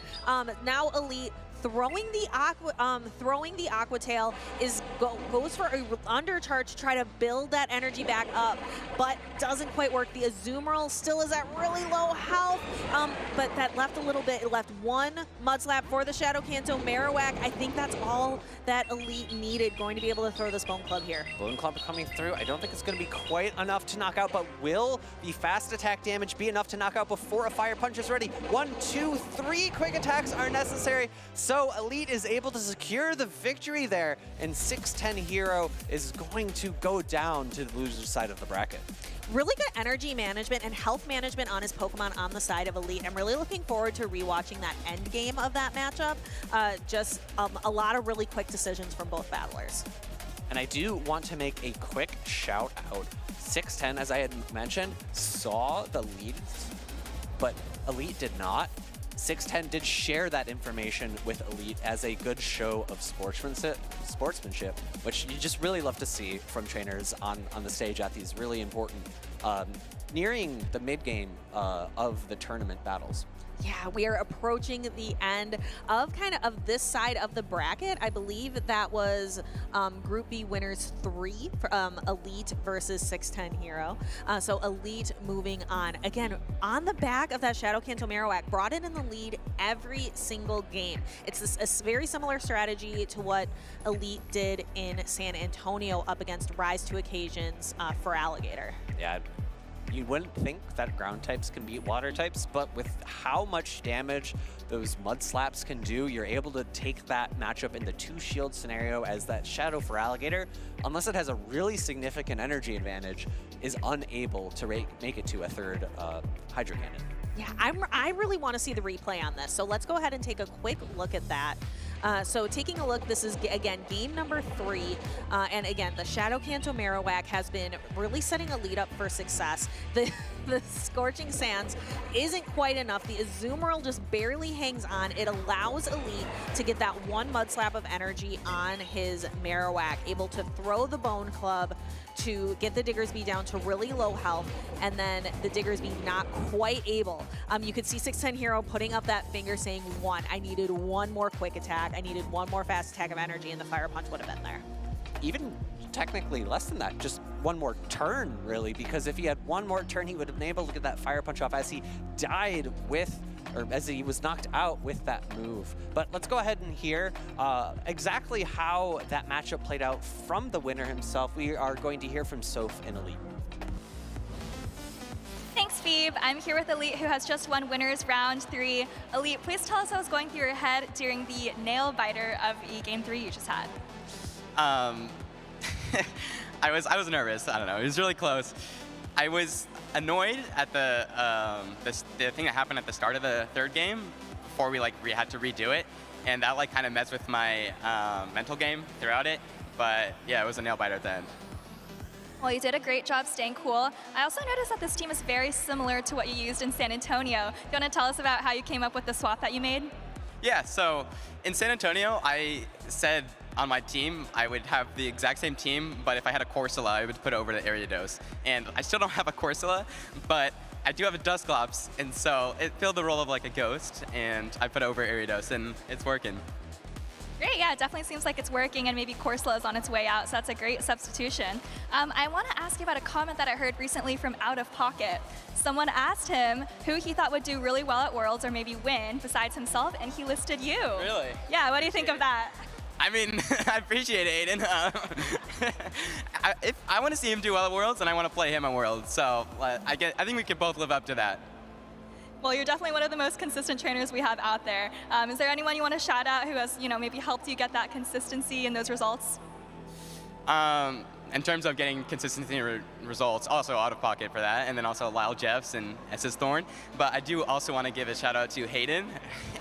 Speaker 8: now Elite throwing the Aqua Tail goes for a undercharge to try to build that energy back up, but doesn't quite work. The Azumarill still is at really low health, but that left a little bit. It left one Mud Slap for the Shadow Kanto Marowak. I think that's all that Elite needed, going to be able to throw this Bone Club here.
Speaker 9: Bone Club coming through. I don't think it's going to be quite enough to knock out, but will the fast attack damage be enough to knock out before a Fire Punch is ready? 1, 2, 3 quick attacks are necessary. So Elite is able to secure the victory there, and 6'10 Hero is going to go down to the loser's side of the bracket.
Speaker 8: Really good energy management and health management on his Pokemon on the side of Elite. I'm really looking forward to rewatching that end game of that matchup. Just a lot of really quick decisions from both battlers.
Speaker 9: And I do want to make a quick shout out. 6'10, as I had mentioned, saw the leads, but Elite did not. 6'10 did share that information with Elite as a good show of sportsmanship, which you just really love to see from trainers on the stage at these really important, nearing the mid-game of the tournament battles.
Speaker 8: Yeah, we are approaching the end of this side of the bracket. I believe that was Group B winners 3 for Elite versus 6'10 Hero. So Elite moving on. Again, on the back of that Shadow Kanto Marowak, brought it in the lead every single game. It's a very similar strategy to what Elite did in San Antonio up against Rise to Occasions for Alligator.
Speaker 9: Yeah. You wouldn't think that ground types can beat water types, but with how much damage those Mud Slaps can do, you're able to take that matchup in the 2-shield scenario as that Shadow for Alligator, unless it has a really significant energy advantage, is unable to make it to a third Hydro Cannon.
Speaker 8: Yeah, I really want to see the replay on this, so let's go ahead and take a quick look at that. So taking a look, this is, again, game number 3. And again, the Shadow Kanto Marowak has been really setting a lead up for success. The Scorching Sands isn't quite enough. The Azumarill just barely hangs on. It allows Elite to get that one Mud Slap of energy on his Marowak, able to throw the Bone Club to get the Diggersby down to really low health, and then the Diggersby not quite able. You could see 6'10 Hero putting up that finger saying, I needed one more quick attack, I needed one more fast attack of energy, and the Fire Punch would have been there.
Speaker 9: Even technically less than that, just one more turn, really, because if he had one more turn, he would have been able to get that Fire Punch off as he died with, or as he was knocked out with that move. But let's go ahead and hear exactly how that matchup played out from the winner himself. We are going to hear from Soph and Elite.
Speaker 4: Thanks, Phoebe. I'm here with Elite, who has just won winners round 3. Elite, please tell us what was going through your head during the nail biter of Game 3 you just had.
Speaker 13: I was nervous. I don't know. It was really close. I was annoyed at the thing that happened at the start of the third game before we had to redo it, and that kind of messed with my mental game throughout it. But yeah, it was a nail biter at the end.
Speaker 4: Well, you did a great job staying cool. I also noticed that this team is very similar to what you used in San Antonio. Do you want to tell us about how you came up with the swap that you made? Yeah, so in San Antonio, I said on my team I would have the exact same team, but if I had a Corsola, I would put it over to Ariados. And I still don't have a Corsola, but I do have a Dusclops, and so it filled the role of a ghost, and I put it over Ariados, and it's working. Great, yeah, it definitely seems like it's working, and maybe Corsola is on its way out, so that's a great substitution. I want to ask you about a comment that I heard recently from Out of Pocket. Someone asked him who he thought would do really well at Worlds or maybe win besides himself, and he listed you. Really? Yeah, what do you think of that? I mean, I appreciate it, Aiden. I want to see him do well at Worlds, and I want to play him at Worlds, so I think we can both live up to that. Well, you're definitely one of the most consistent trainers we have out there. Is there anyone you want to shout out who has, maybe helped you get that consistency and those results?
Speaker 13: in terms of getting consistency results, also out of pocket for that, and then also Lyall Jeffs and SSThorne. But I do also want to give a shout out to Hayden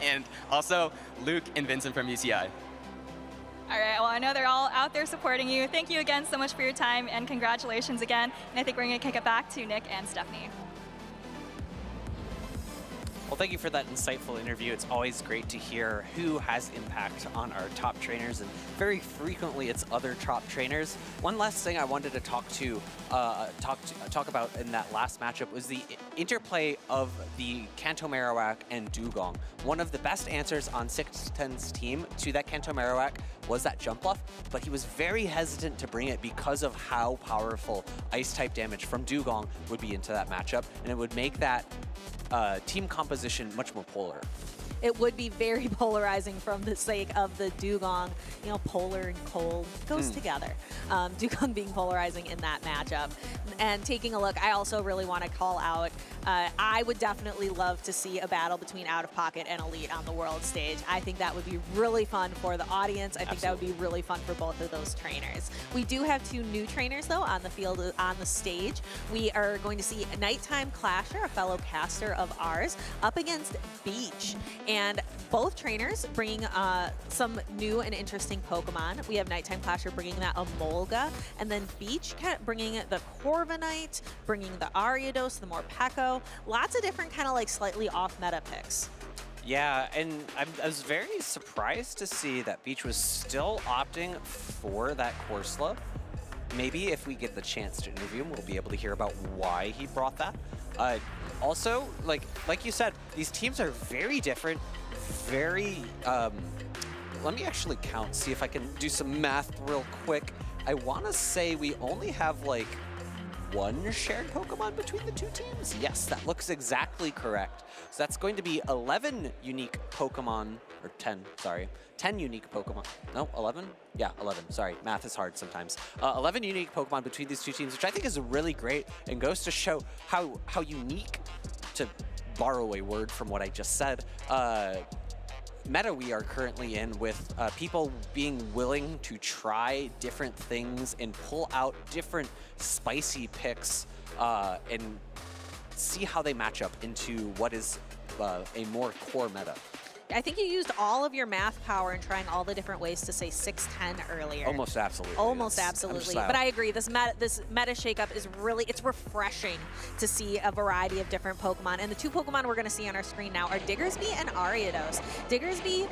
Speaker 13: and also Luke and Vincent from UCI.
Speaker 4: All right, well, I know they're all out there supporting you. Thank you again so much for your time, and congratulations again. And I think we're going to kick it back to Nick and Stephanie.
Speaker 9: Well, thank you for that insightful interview. It's always great to hear who has impact on our top trainers, and very frequently it's other top trainers. One last thing I wanted to talk about in that last matchup was the interplay of the Kanto Marowak and Dugong. One of the best answers on 610's team to that Kanto Marowak was that jump bluff, but he was very hesitant to bring it because of how powerful ice-type damage from Dugong would be into that matchup, and it would make that team composition much more polar.
Speaker 8: It would be very polarizing from the sake of the Dugong, you know, polar and cold goes together. Dugong being polarizing in that matchup. And taking a look, I also really want to call out, I would definitely love to see a battle between Out of Pocket and Elite on the world stage. I think that would be really fun for the audience. I think that would be really fun for both of those trainers. We do have 2 new trainers, though, on the field, on the stage. We are going to see NiteTimeClasher, a fellow caster of ours, up against Beach. And both trainers bringing some new and interesting Pokemon. We have NiteTimeClasher bringing that Emolga, and then Beach bringing the Corviknight, bringing the Ariados, the Morpeko. Lots of different kind of like slightly off-meta picks.
Speaker 9: Yeah, and I was very surprised to see that Beach was still opting for that Corsola. Maybe if we get the chance to interview him, we'll be able to hear about why he brought that. Also, like you said, these teams are very different, very, let me actually count, see if I can do some math real quick. I want to say we only have like 1 shared Pokemon between the 2 teams. Yes, that looks exactly correct. So that's going to be 11 unique Pokemon, or 10, sorry. 10 unique Pokemon. No, 11? Yeah, 11. Sorry, math is hard sometimes. 11 unique Pokemon between these 2 teams, which I think is really great and goes to show how unique, to borrow a word from what I just said, meta we are currently in, with people being willing to try different things and pull out different spicy picks and see how they match up into what is a more core meta.
Speaker 8: I think you used all of your math power in trying all the different ways to say 610 earlier.
Speaker 9: Almost absolutely.
Speaker 8: Almost absolutely. But I agree, this meta shakeup is really, it's refreshing to see a variety of different Pokemon. And the 2 Pokemon we're going to see on our screen now are Diggersby and Ariados. Diggersby,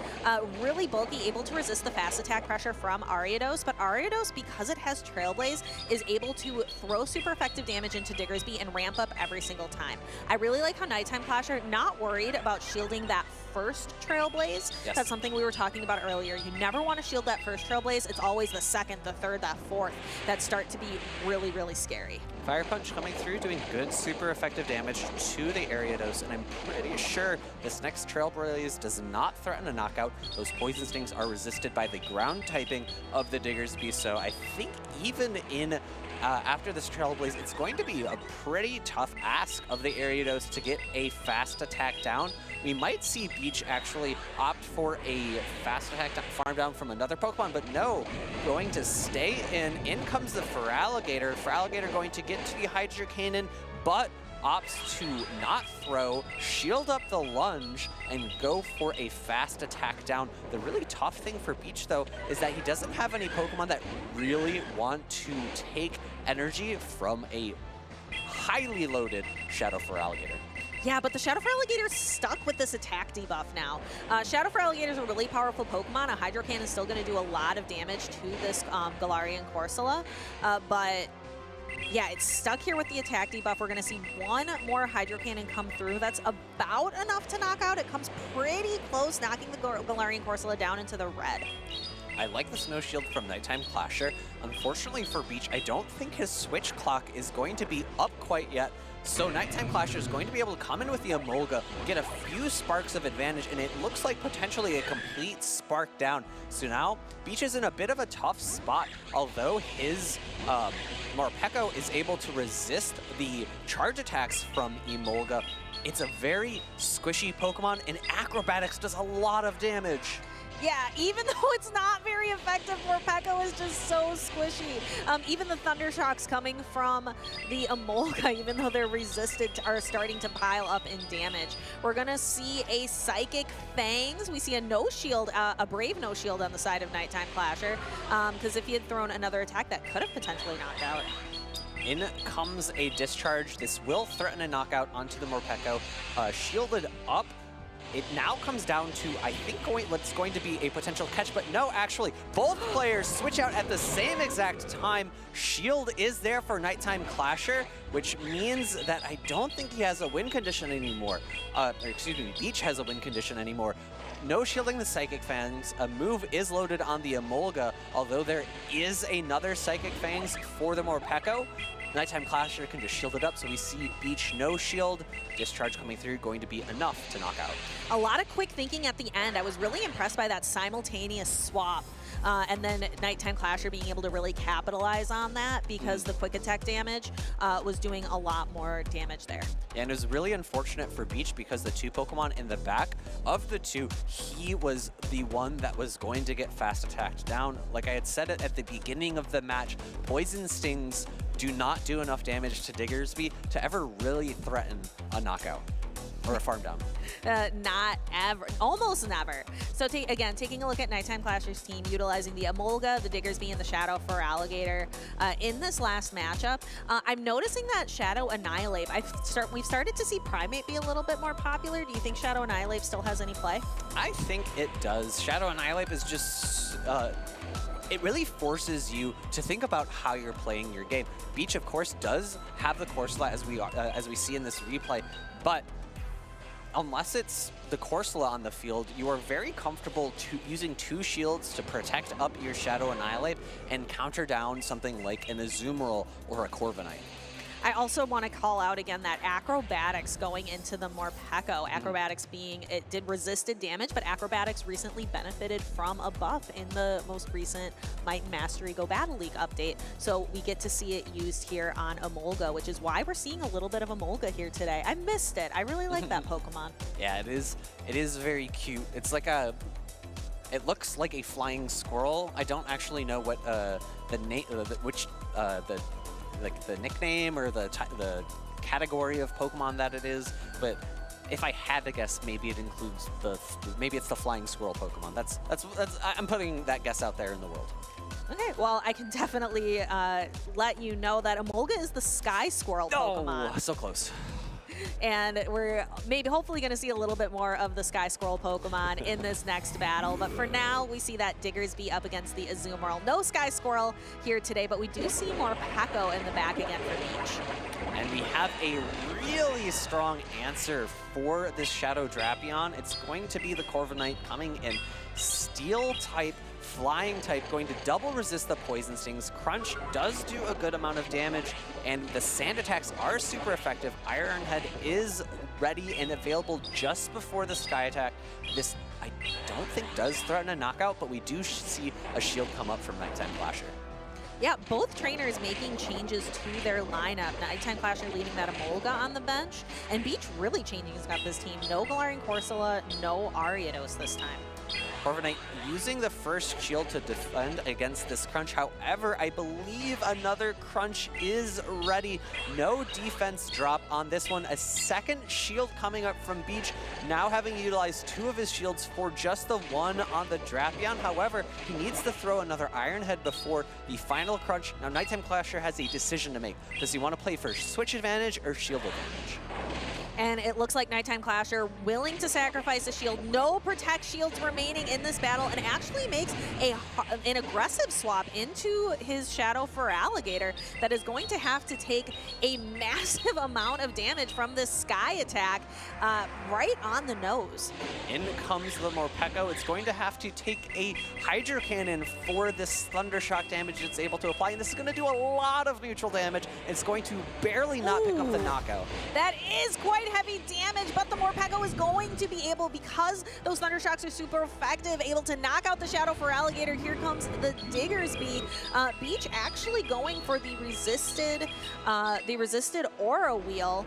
Speaker 8: really bulky, able to resist the fast attack pressure from Ariados, but Ariados, because it has Trailblaze, is able to throw super effective damage into Diggersby and ramp up every single time. I really like how NiteTimeClasher, not worried about shielding that first Trailblaze.
Speaker 9: Yes.
Speaker 8: That's something we were talking about earlier. You never want to shield that first Trailblaze. It's always the second, the third, that fourth that start to be really, really scary.
Speaker 9: Fire Punch coming through, doing good, super effective damage to the Ariados, and I'm pretty sure this next Trailblaze does not threaten a knockout. Those Poison Stings are resisted by the ground typing of the Diggersby, so I think even in after this Trailblaze, it's going to be a pretty tough ask of the Ariados to get a fast attack down. We might see Beach actually opt for a fast attack farm down from another Pokemon, but no, going to stay in. In comes the Feraligatr. Feraligatr going to get to the Hydro Cannon, but opts to not throw, shield up the lunge, and go for a fast attack down. The really tough thing for Beach, though, is that he doesn't have any Pokemon that really want to take energy from a highly loaded Shadow Feraligatr.
Speaker 8: Yeah, but the Shadow Feraligator is stuck with this attack debuff now. Shadow Feraligator is a really powerful Pokemon. A Hydro Cannon is still going to do a lot of damage to this Galarian Corsola, but yeah, it's stuck here with the attack debuff. We're going to see 1 more Hydro Cannon come through. That's about enough to knock out. It comes pretty close, knocking the Galarian Corsola down into the red.
Speaker 9: I like the Snow Shield from NiteTimeClasher. Unfortunately for Beach, I don't think his switch clock is going to be up quite yet. So NiteTimeClasher is going to be able to come in with the Emolga, get a few sparks of advantage, and it looks like potentially a complete spark down. So now, Beach is in a bit of a tough spot, although his Morpeko is able to resist the charge attacks from Emolga. It's a very squishy Pokemon, and Acrobatics does a lot of damage.
Speaker 8: Yeah, even though it's not very effective, Morpeko is just so squishy. Even the Thunder Shocks coming from the Emolga, even though they're resisted, are starting to pile up in damage. We're going to see a Psychic Fangs. We see a no shield, a Brave no shield on the side of NiteTimeClasher, because if he had thrown another attack, that could have potentially knocked out.
Speaker 9: In comes a discharge. This will threaten a knockout onto the Morpeko. Shielded up. It now comes down to, I think, what's going to be a potential catch, but no, actually, both players switch out at the same exact time. Shield is there for NiteTimeClasher, which means that I don't think he has a win condition anymore. Excuse me, Beach has a win condition anymore. No shielding the Psychic Fangs. A move is loaded on the Emolga, although there is another Psychic Fangs for the Morpeko. NiteTimeClasher can just shield it up, so we see Beach no shield. Discharge coming through, going to be enough to knock out.
Speaker 8: A lot of quick thinking at the end. I was really impressed by that simultaneous swap. And then NiteTimeClasher being able to really capitalize on that because the quick attack damage was doing a lot more damage there.
Speaker 9: And it was really unfortunate for Beach because the two Pokemon in the back of the two, he was the one that was going to get fast attacked down. Like I had said it at the beginning of the match, Poison Stings do not do enough damage to Diggersby to ever really threaten a knockout or a farm down.
Speaker 8: Not ever, almost never. So again, taking a look at NiteTimeClasher's team, utilizing the Emolga, the Diggersby, and the Shadow for Alligator in this last matchup. I'm noticing that Shadow Annihilate, we've started to see Primate be a little bit more popular. Do you think Shadow Annihilate still has any play?
Speaker 9: I think it does. Shadow Annihilate is just, it really forces you to think about how you're playing your game. Beach, of course, does have the Corsola as we see in this replay, but unless it's the Corsola on the field, you are very comfortable using two shields to protect up your Shadow Annihilate and counter down something like an Azumarill or a Corviknight.
Speaker 8: I also want to call out again that Acrobatics going into the Morpeko. Acrobatics being, it did resisted damage, but Acrobatics recently benefited from a buff in the most recent Might and Mastery Go Battle League update. So we get to see it used here on Emolga, which is why we're seeing a little bit of Emolga here today. I missed it. I really like that Pokemon.
Speaker 9: Yeah, it is very cute. It's like it looks like a flying squirrel. I don't actually know what the nickname or the category of Pokemon that it is, but if I had to guess, maybe it includes maybe it's the flying squirrel Pokemon. That's I'm putting that guess out there in the world.
Speaker 8: Okay, well, I can definitely let you know that Emolga is the Sky Squirrel Pokemon.
Speaker 9: Oh, so close.
Speaker 8: And we're hopefully going to see a little bit more of the Sky Squirrel Pokemon in this next battle. But for now, we see that Diggersby up against the Azumarill. No Sky Squirrel here today, but we do see Morpeko in the back again for Beach.
Speaker 9: And we have a really strong answer for this Shadow Drapion. It's going to be the Corviknight coming in Steel type, Flying type, going to double resist the Poison Stings. Crunch does do a good amount of damage, and the Sand attacks are super effective. Iron Head is ready and available just before the Sky attack. This, I don't think, does threaten a knockout, but we do see a shield come up from NiteTimeClasher.
Speaker 8: Yeah, both trainers making changes to their lineup. NiteTimeClasher leaving that Emolga on the bench, and Beach really changing up his team. No Galarian Corsola, no Ariados this time.
Speaker 9: Corviknight using the first shield to defend against this Crunch. However, I believe another Crunch is ready. No defense drop on this one. A second shield coming up from Beach, now having utilized two of his shields for just the one on the Drapion. However, he needs to throw another Iron Head before the final Crunch. Now, NiteTimeClasher has a decision to make. Does he want to play for switch advantage or shield advantage?
Speaker 8: And it looks like NiteTimeClasher willing to sacrifice a shield. No Protect shields remaining in this battle, and actually makes an aggressive swap into his Shadow for Alligator that is going to have to take a massive amount of damage from this Sky attack right on the nose.
Speaker 9: In comes the Morpeko. It's going to have to take a Hydro Cannon for this Thunder Shock damage it's able to apply, and this is going to do a lot of neutral damage. It's going to barely not pick up the knockout.
Speaker 8: That is quite heavy damage, but the Morpeko is going to be able, because those Thunder Shocks are super effective, able to knock out the Shadow for Alligator. Here comes the Diggersby. Beach actually going for the resisted Aura Wheel.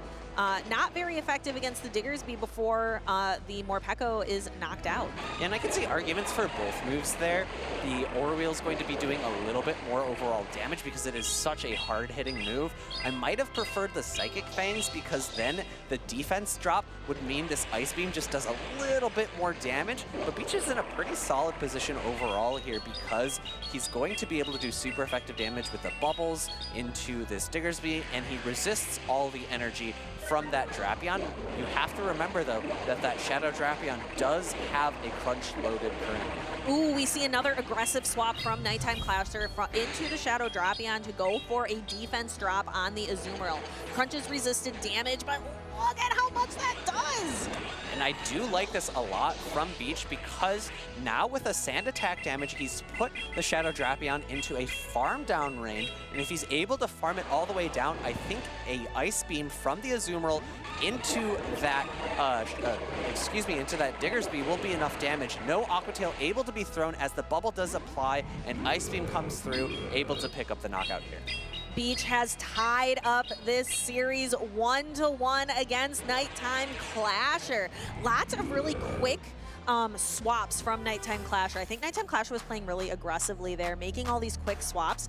Speaker 8: not very effective against the Diggersby before the Morpeko is knocked out.
Speaker 9: And I can see arguments for both moves there. The Aura Wheel is going to be doing a little bit more overall damage because it is such a hard-hitting move. I might have preferred the Psychic Fangs because then the defense drop would mean this Ice Beam just does a little bit more damage, but Beach is in a pretty solid position overall here because he's going to be able to do super effective damage with the bubbles into this Diggersby, and he resists all the energy from that Drapion. You have to remember, though, that that Shadow Drapion does have a crunch loaded currently.
Speaker 8: Ooh, we see another aggressive swap from NiteTimeClasher into the Shadow Drapion to go for a defense drop on the Azumarill. Crunches resisted damage, but look at how much that does!
Speaker 9: And I do like this a lot from Beach because now with a Sand Attack damage, he's put the Shadow Drapion into a farm down range, and if he's able to farm it all the way down, I think a Ice Beam from the Azumarill into that, into that Diggersby will be enough damage. No Aqua Tail able to be thrown as the bubble does apply, and Ice Beam comes through, able to pick up the knockout here.
Speaker 8: Beach has tied up this series 1-1 against NiteTimeClasher. Lots of really quick swaps from NiteTimeClasher. I think NiteTimeClasher was playing really aggressively there, making all these quick swaps.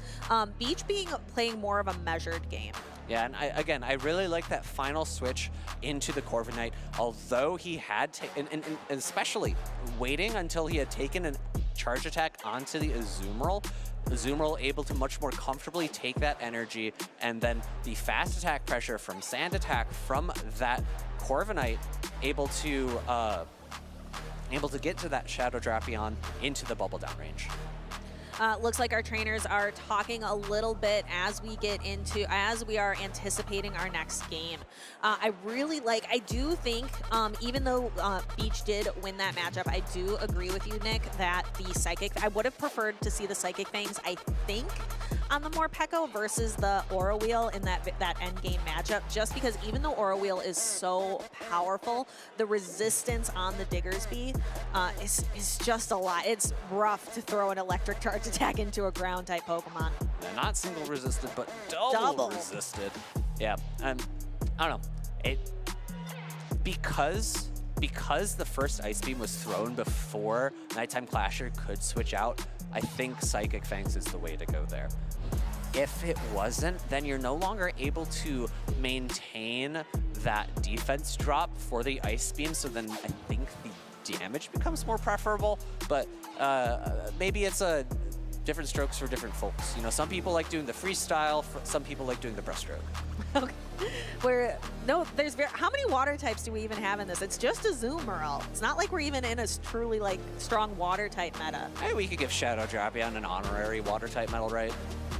Speaker 8: Beach playing more of a measured game.
Speaker 9: Yeah, and I really like that final switch into the Corviknight, although he had, and especially waiting until he had taken a charge attack onto the Azumarill. Azumarill able to much more comfortably take that energy, and then the fast attack pressure from Sand Attack from that Corviknight able to get to that Shadow Drapion into the bubble down range.
Speaker 8: Looks like our trainers are talking a little bit as we are anticipating our next game. I do think, even though Beach did win that matchup, I do agree with you, Nick, that the Psychic, I would have preferred to see the Psychic Fangs, I think, on the Morpeko versus the Aura Wheel in that end game matchup, just because even though Aura Wheel is so powerful, the resistance on the Diggersby is just a lot. It's rough to throw an electric charge attack into a ground type Pokemon.
Speaker 9: Yeah, not single resisted, but double resisted. Yeah, I don't know. Because the first Ice Beam was thrown before NiteTimeClasher could switch out, I think Psychic Fangs is the way to go there. If it wasn't, then you're no longer able to maintain that defense drop for the Ice Beam, so then I think the damage becomes more preferable, but maybe it's a different strokes for different folks. You know, some people like doing the freestyle, some people like doing the breaststroke.
Speaker 8: Okay. How many water types do we even have in this? It's just a Azumarill. It's not like we're even in a truly strong water type meta.
Speaker 9: Hey, we could give Shadow Drapion an honorary water type medal, right?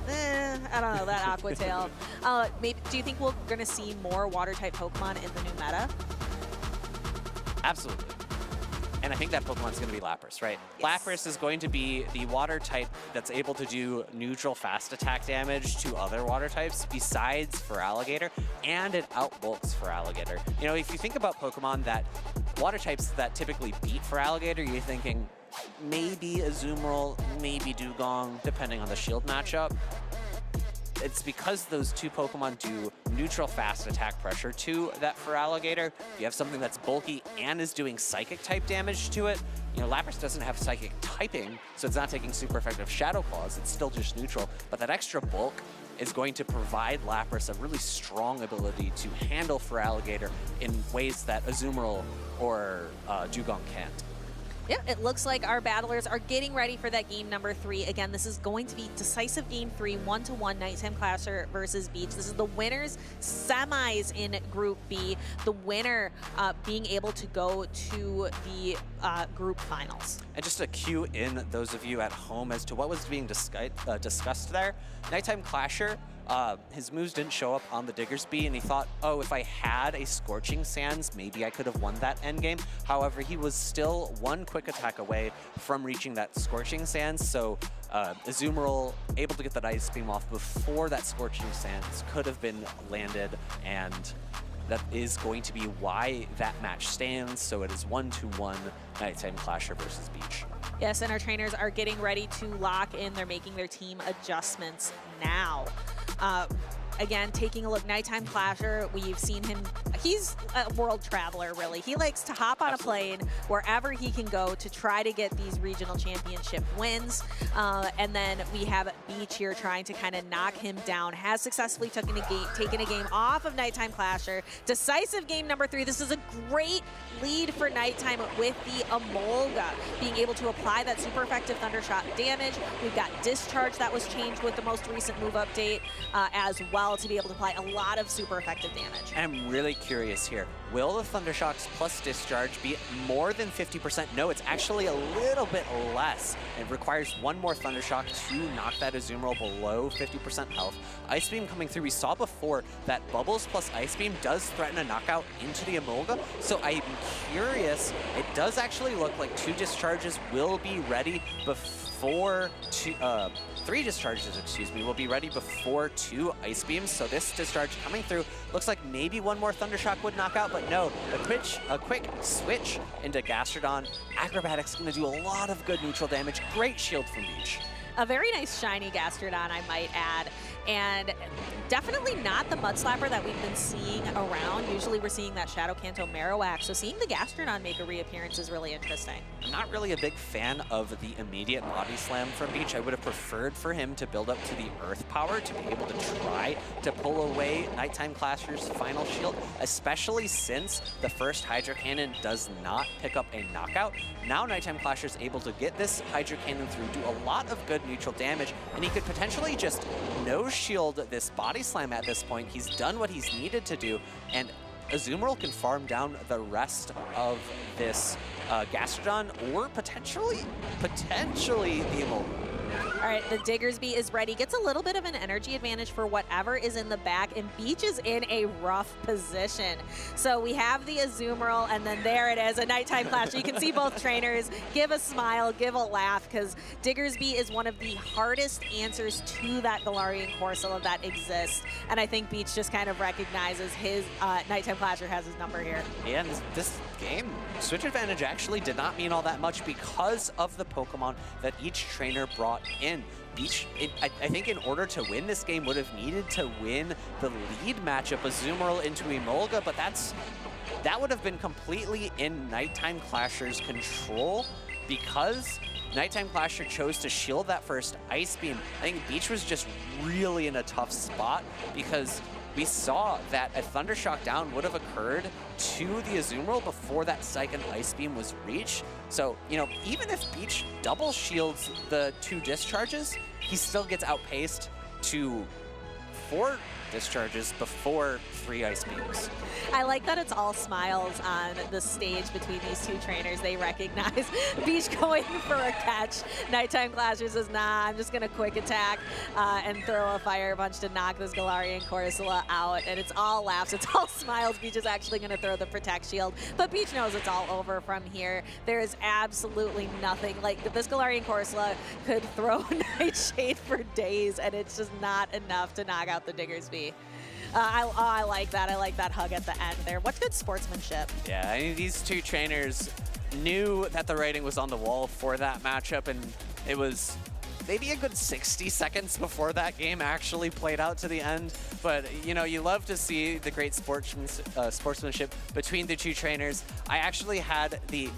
Speaker 8: I don't know, that Aqua Tail. Do you think we're gonna see more water type Pokemon in the new meta?
Speaker 9: Absolutely. And I think that Pokemon's going to be Lapras, right?
Speaker 8: Yes.
Speaker 9: Lapras is going to be the water type that's able to do neutral fast attack damage to other water types besides Feraligatr, and it outbulks Feraligatr. You know, if you think about Pokemon that water types that typically beat Feraligatr, you're thinking maybe Azumarill, maybe Dugong, depending on the shield matchup. It's because those two Pokemon do neutral fast attack pressure to that Feraligatr. You have something that's bulky and is doing psychic type damage to it. You know, Lapras doesn't have psychic typing, so it's not taking super effective Shadow Claws. It's still just neutral, but that extra bulk is going to provide Lapras a really strong ability to handle Feraligatr in ways that Azumarill or Dugong can't.
Speaker 8: Yeah, it looks like our battlers are getting ready for that game number 3. Again, this is going to be decisive game 3, 1-1, NiteTimeClasher versus Beach. This is the winners semis in Group B. The winner being able to go to the group finals.
Speaker 9: And just to cue in those of you at home as to what was being discussed there, NiteTimeClasher, his moves didn't show up on the Diggersby, and he thought, oh, if I had a Scorching Sands, maybe I could have won that endgame. However, he was still one quick attack away from reaching that Scorching Sands, so Azumarill able to get that Ice Beam off before that Scorching Sands could have been landed, and that is going to be why that match stands. So it is 1-1 NiteTimeClasher versus Beach.
Speaker 8: Yes, and our trainers are getting ready to lock in. They're making their team adjustments now. Again, taking a look, NiteTimeClasher, we've seen him, he's a world traveler, really. He likes to hop on a plane wherever he can go to try to get these regional championship wins. And then we have Beach here trying to kind of knock him down. Has successfully taken a game off of NiteTimeClasher. Decisive game number 3. This is a great lead for Nighttime with the Emolga, being able to apply that super effective Thundershot damage. We've got Discharge that was changed with the most recent move update as well, to be able to apply a lot of super effective damage.
Speaker 9: And I'm really curious here. Will the Thundershocks plus Discharge be more than 50%? No, it's actually a little bit less. It requires one more Thundershock to knock that Azumarill below 50% health. Ice Beam coming through. We saw before that Bubbles plus Ice Beam does threaten a knockout into the Emolga. So I'm curious. It does actually look like 2 Discharges will be ready before 3 Discharges, excuse me, will be ready before 2 Ice Beams. So this Discharge coming through looks like maybe one more Thundershock would knock out, but no, a quick switch into Gastrodon. Acrobatics going to do a lot of good neutral damage. Great shield from Beach.
Speaker 8: A very nice shiny Gastrodon, I might add. And definitely not the Mud Slapper that we've been seeing around. Usually we're seeing that Shadow Kanto Marowak, so seeing the Gastrodon make a reappearance is really interesting.
Speaker 9: I'm not really a big fan of the immediate body slam from Beach. I would have preferred for him to build up to the Earth Power to be able to try to pull away NiteTimeClasher's final shield, especially since the first Hydro Cannon does not pick up a knockout. Now NiteTimeClasher is able to get this Hydro Cannon through, do a lot of good neutral damage, and he could potentially just no-shield this body slam at this point. He's done what he's needed to do, and Azumarill can farm down the rest of this Gastrodon, or potentially the Emolga.
Speaker 8: All right, the Diggersby is ready. Gets a little bit of an energy advantage for whatever is in the back, and Beach is in a rough position. So we have the Azumarill, and then there it is, a NiteTimeClasher. You can see both trainers give a smile, give a laugh, because Diggersby is one of the hardest answers to that Galarian Corsola that exists. And I think Beach just kind of recognizes his NiteTimeClasher has his number here.
Speaker 9: Yeah, and this game, switch advantage actually did not mean all that much because of the Pokemon that each trainer brought in. Beach, I think in order to win this game, would have needed to win the lead matchup, Azumarill into Emolga, but that would have been completely in NiteTimeClasher's control because NiteTimeClasher chose to shield that first Ice Beam. I think Beach was just really in a tough spot because we saw that a Thundershock down would have occurred to the Azumarill before that second Ice Beam was reached. So, you know, even if Beach double shields the 2 Discharges, he still gets outpaced to 4 Discharges before 3 Ice Beams.
Speaker 8: I like that it's all smiles on the stage between these 2 trainers. They recognize Beach going for a catch. NiteTimeClasher says, nah, I'm just going to quick attack and throw a Fire Punch to knock this Galarian Corsola out. And it's all laughs. It's all smiles. Beach is actually going to throw the Protect Shield. But Beach knows it's all over from here. There is absolutely nothing. Like, this Galarian Corsola could throw Nightshade for days, and it's just not enough to knock out the Diggersby. I like that. I like that hug at the end there. What's good sportsmanship?
Speaker 9: Yeah, I mean, these 2 trainers knew that the writing was on the wall for that matchup, and it was maybe a good 60 seconds before that game actually played out to the end. But, you know, you love to see the great sportsmanship between the 2 trainers. I actually had the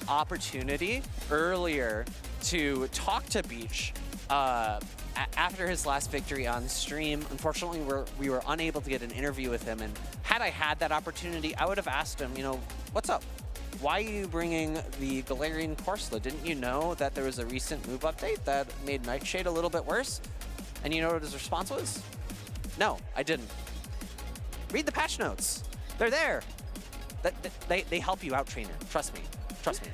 Speaker 9: opportunity earlier to talk to Beach after his last victory on stream. Unfortunately, we were unable to get an interview with him, and had I had that opportunity, I would have asked him, you know, what's up? Why are you bringing the Galarian Corsola? Didn't you know that there was a recent move update that made Nightshade a little bit worse? And you know what his response was? No, I didn't. Read the patch notes. They're there. They help you out, trainer. Trust me. Trust me.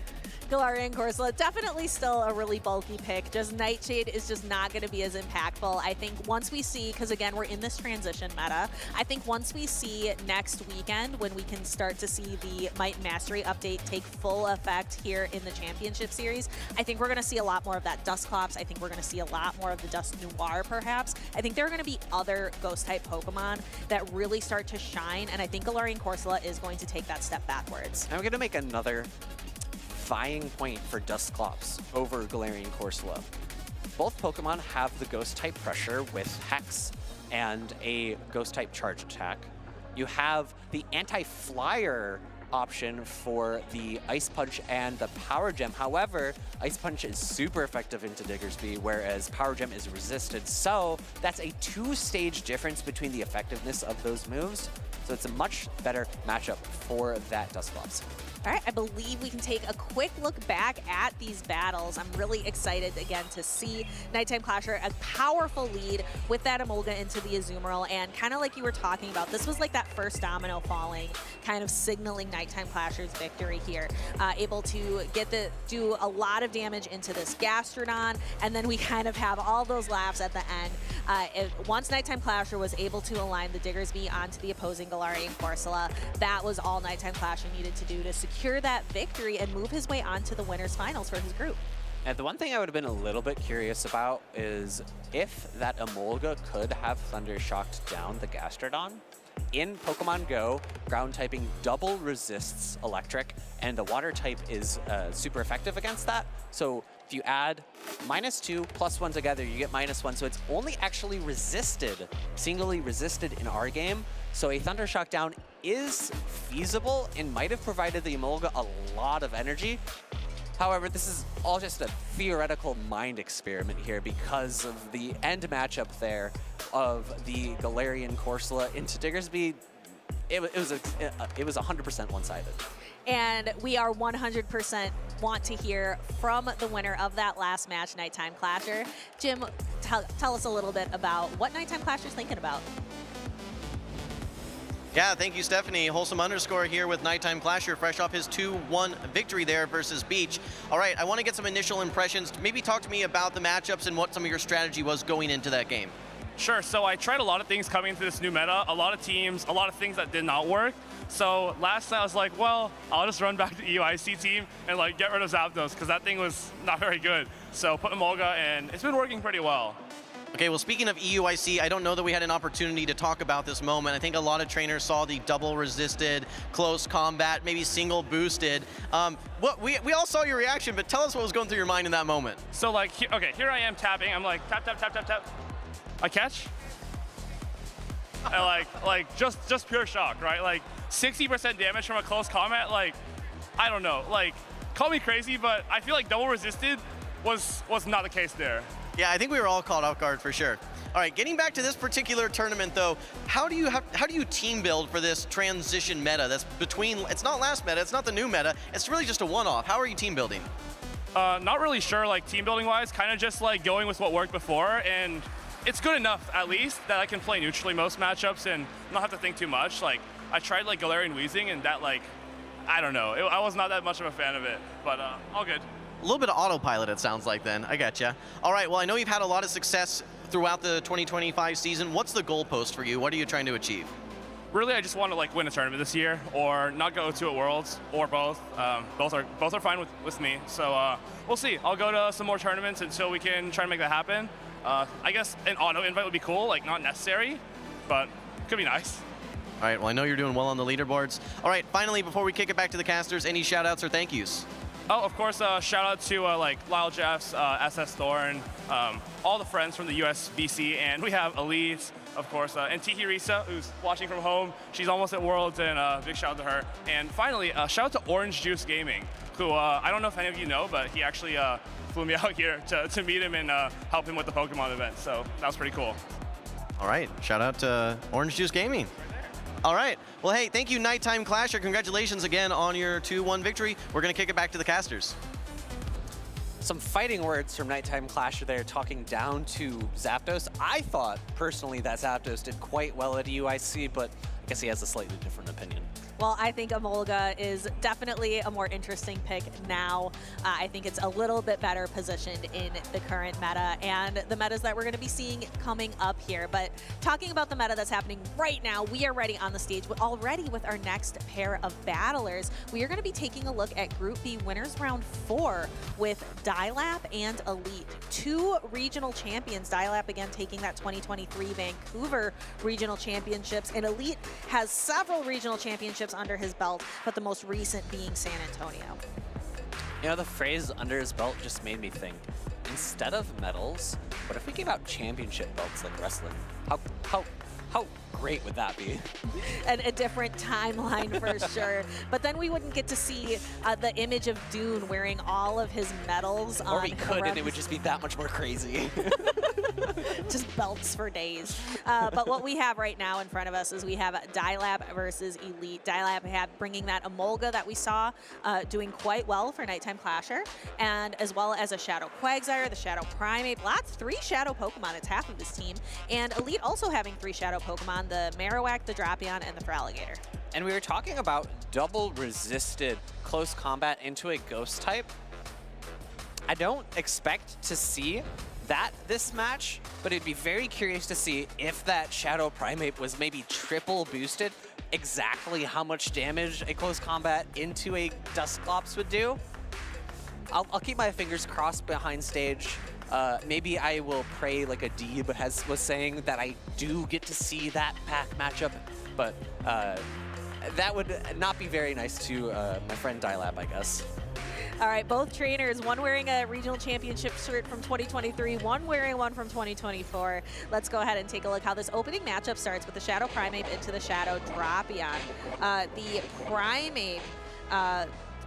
Speaker 8: Galarian Corsola, definitely still a really bulky pick. Just Nightshade is just not going to be as impactful. I think once we see, because again, we're in this transition meta, I think once we see next weekend when we can start to see the Might and Mastery update take full effect here in the Championship Series, I think we're going to see a lot more of that Dusclops. I think we're going to see a lot more of the Dust Noir, perhaps. I think there are going to be other Ghost-type Pokemon that really start to shine, and I think Galarian Corsola is going to take that step backwards.
Speaker 9: I'm going to make another vying point for Dusclops over Galarian Corsola. Both Pokemon have the Ghost-type pressure with Hex and a Ghost-type charge attack. You have the anti-flyer option for the Ice Punch and the Power Gem. However, Ice Punch is super effective into Diggersby, whereas Power Gem is resisted. So that's a 2-stage difference between the effectiveness of those moves. So it's a much better matchup for that Dusclops.
Speaker 8: All right, I believe we can take a quick look back at these battles. I'm really excited again to see NiteTimeClasher a powerful lead with that Emolga into the Azumarill, and kind of like you were talking about, this was like that first domino falling, kind of signaling NiteTimeClasher's victory here. Able to do a lot of damage into this Gastrodon, and then we kind of have all those laughs at the end. Once NiteTimeClasher was able to align the Diggersby onto the opposing Galarian Corsola, that was all NiteTimeClasher needed to do to secure that victory and move his way on to the winners finals for his group.
Speaker 9: And the one thing I would have been a little bit curious about is if that Emolga could have Thunder Shocked down the Gastrodon. In Pokemon Go, ground typing double resists electric, and the water type is super effective against that. So if you add -2 +1 together, you get -1. So it's only actually resisted, singly resisted in our game. So a Thunder Shock down is feasible and might have provided the Emolga a lot of energy. However, this is all just a theoretical mind experiment here because of the end matchup there of the Galarian Corsola into Diggersby. It was 100% one-sided.
Speaker 8: And we are 100% want to hear from the winner of that last match, NiteTimeClasher. Jim, tell us a little bit about what NiteTimeClasher's thinking about.
Speaker 5: Yeah, thank you, Stephanie. Wholesome_ here with NiteTimeClasher, fresh off his 2-1 victory there versus Beach. All right, I want to get some initial impressions. Maybe talk to me about the matchups and what some of your strategy was going into that game.
Speaker 14: Sure, so I tried a lot of things coming into this new meta, a lot of teams, a lot of things that did not work. So last night I was like, well, I'll just run back to the EUIC team and like get rid of Zapdos because that thing was not very good. So put Emolga and it's been working pretty well.
Speaker 5: Okay, well, speaking of EUIC, I don't know that we had an opportunity to talk about this moment. I think a lot of trainers saw the double resisted, close combat, maybe single boosted. We all saw your reaction, but tell us what was going through your mind in that moment.
Speaker 14: So like, okay, here I am tapping. I'm like, tap, tap, tap, tap, tap. I catch. And like just pure shock, right? Like 60% damage from a close combat. Like, I don't know. Like, call me crazy, but I feel like double resisted was not the case there.
Speaker 5: Yeah, I think we were all caught off guard for sure. All right, getting back to this particular tournament though, how do you team build for this transition meta that's between, it's not last meta, it's not the new meta, it's really just a one-off. How are you team building?
Speaker 14: Not really sure, like team building wise, kind of just like going with what worked before, and it's good enough at least that I can play neutrally most matchups and not have to think too much. Like I tried like Galarian Weezing and that like, I don't know, I was not that much of a fan of it, but all good.
Speaker 5: A little bit of autopilot, it sounds like then. I gotcha. All right, well, I know you've had a lot of success throughout the 2025 season. What's the goalpost for you? What are you trying to achieve?
Speaker 14: Really, I just want to like win a tournament this year, or not go to a Worlds, or both. Both are fine with me. So we'll see. I'll go to some more tournaments until we can try to make that happen. I guess an auto invite would be cool, like not necessary, but could be nice.
Speaker 5: All right, well, I know you're doing well on the leaderboards. All right, finally, before we kick it back to the casters, any shout outs or thank yous?
Speaker 14: Oh, of course, shout out to like Lyall Jeffs, SSThorne, all the friends from the USVC, and we have Elite, of course, and Tihi Risa, who's watching from home. She's almost at Worlds, and big shout out to her. And finally, shout out to Orange Juice Gaming, who I don't know if any of you know, but he actually flew me out here to meet him and help him with the Pokemon event, so that was pretty cool.
Speaker 5: All right, shout out to Orange Juice Gaming. All right. Well, hey, thank you, NiteTimeClasher. Congratulations again on your 2-1 victory. We're going to kick it back to the casters.
Speaker 9: Some fighting words from NiteTimeClasher there, talking down to Zapdos. I thought, personally, that Zapdos did quite well at EUIC, but I guess he has a slightly different opinion.
Speaker 8: Well, I think Emolga is definitely a more interesting pick now. I think it's a little bit better positioned in the current meta and the metas that we're going to be seeing coming up here. But talking about the meta that's happening right now, we are ready on the stage already with our next pair of battlers. We are going to be taking a look at Group B Winners Round 4 with dilap and Elite. 2 regional champions. Dilap again taking that 2023 Vancouver Regional Championships, and Elite has several regional championships under his belt, but the most recent being San Antonio.
Speaker 9: You know, the phrase under his belt just made me think, instead of medals, what if we gave out championship belts like wrestling? How great would that be?
Speaker 8: And a different timeline for sure. But then we wouldn't get to see the image of Dune wearing all of his medals.
Speaker 9: Or we could, and it would just be that much more crazy.
Speaker 8: Just belts for days. But what we have right now in front of us is we have dilap versus Elite. Dilap bringing that Emolga that we saw doing quite well for NiteTimeClasher, and as well as a Shadow Quagsire, the Shadow Primeape. 3 Shadow Pokemon. It's half of his team. And Elite also having 3 Shadow Pokemon, the Marowak, the Drapion, and the Feraligatr.
Speaker 9: And we were talking about double resisted close combat into a ghost type. I don't expect to see that this match, but it'd be very curious to see if that Shadow Primeape was maybe triple boosted, exactly how much damage a close combat into a Dusclops would do. I'll keep my fingers crossed behind stage. Maybe I will pray like Adib was saying that I do get to see that pack matchup, but that would not be very nice to my friend dilap, I guess.
Speaker 8: All right, both trainers, one wearing a regional championship shirt from 2023, one wearing one from 2024. Let's go ahead and take a look how this opening matchup starts with the Shadow Primeape into the Shadow Drapion. The Primeape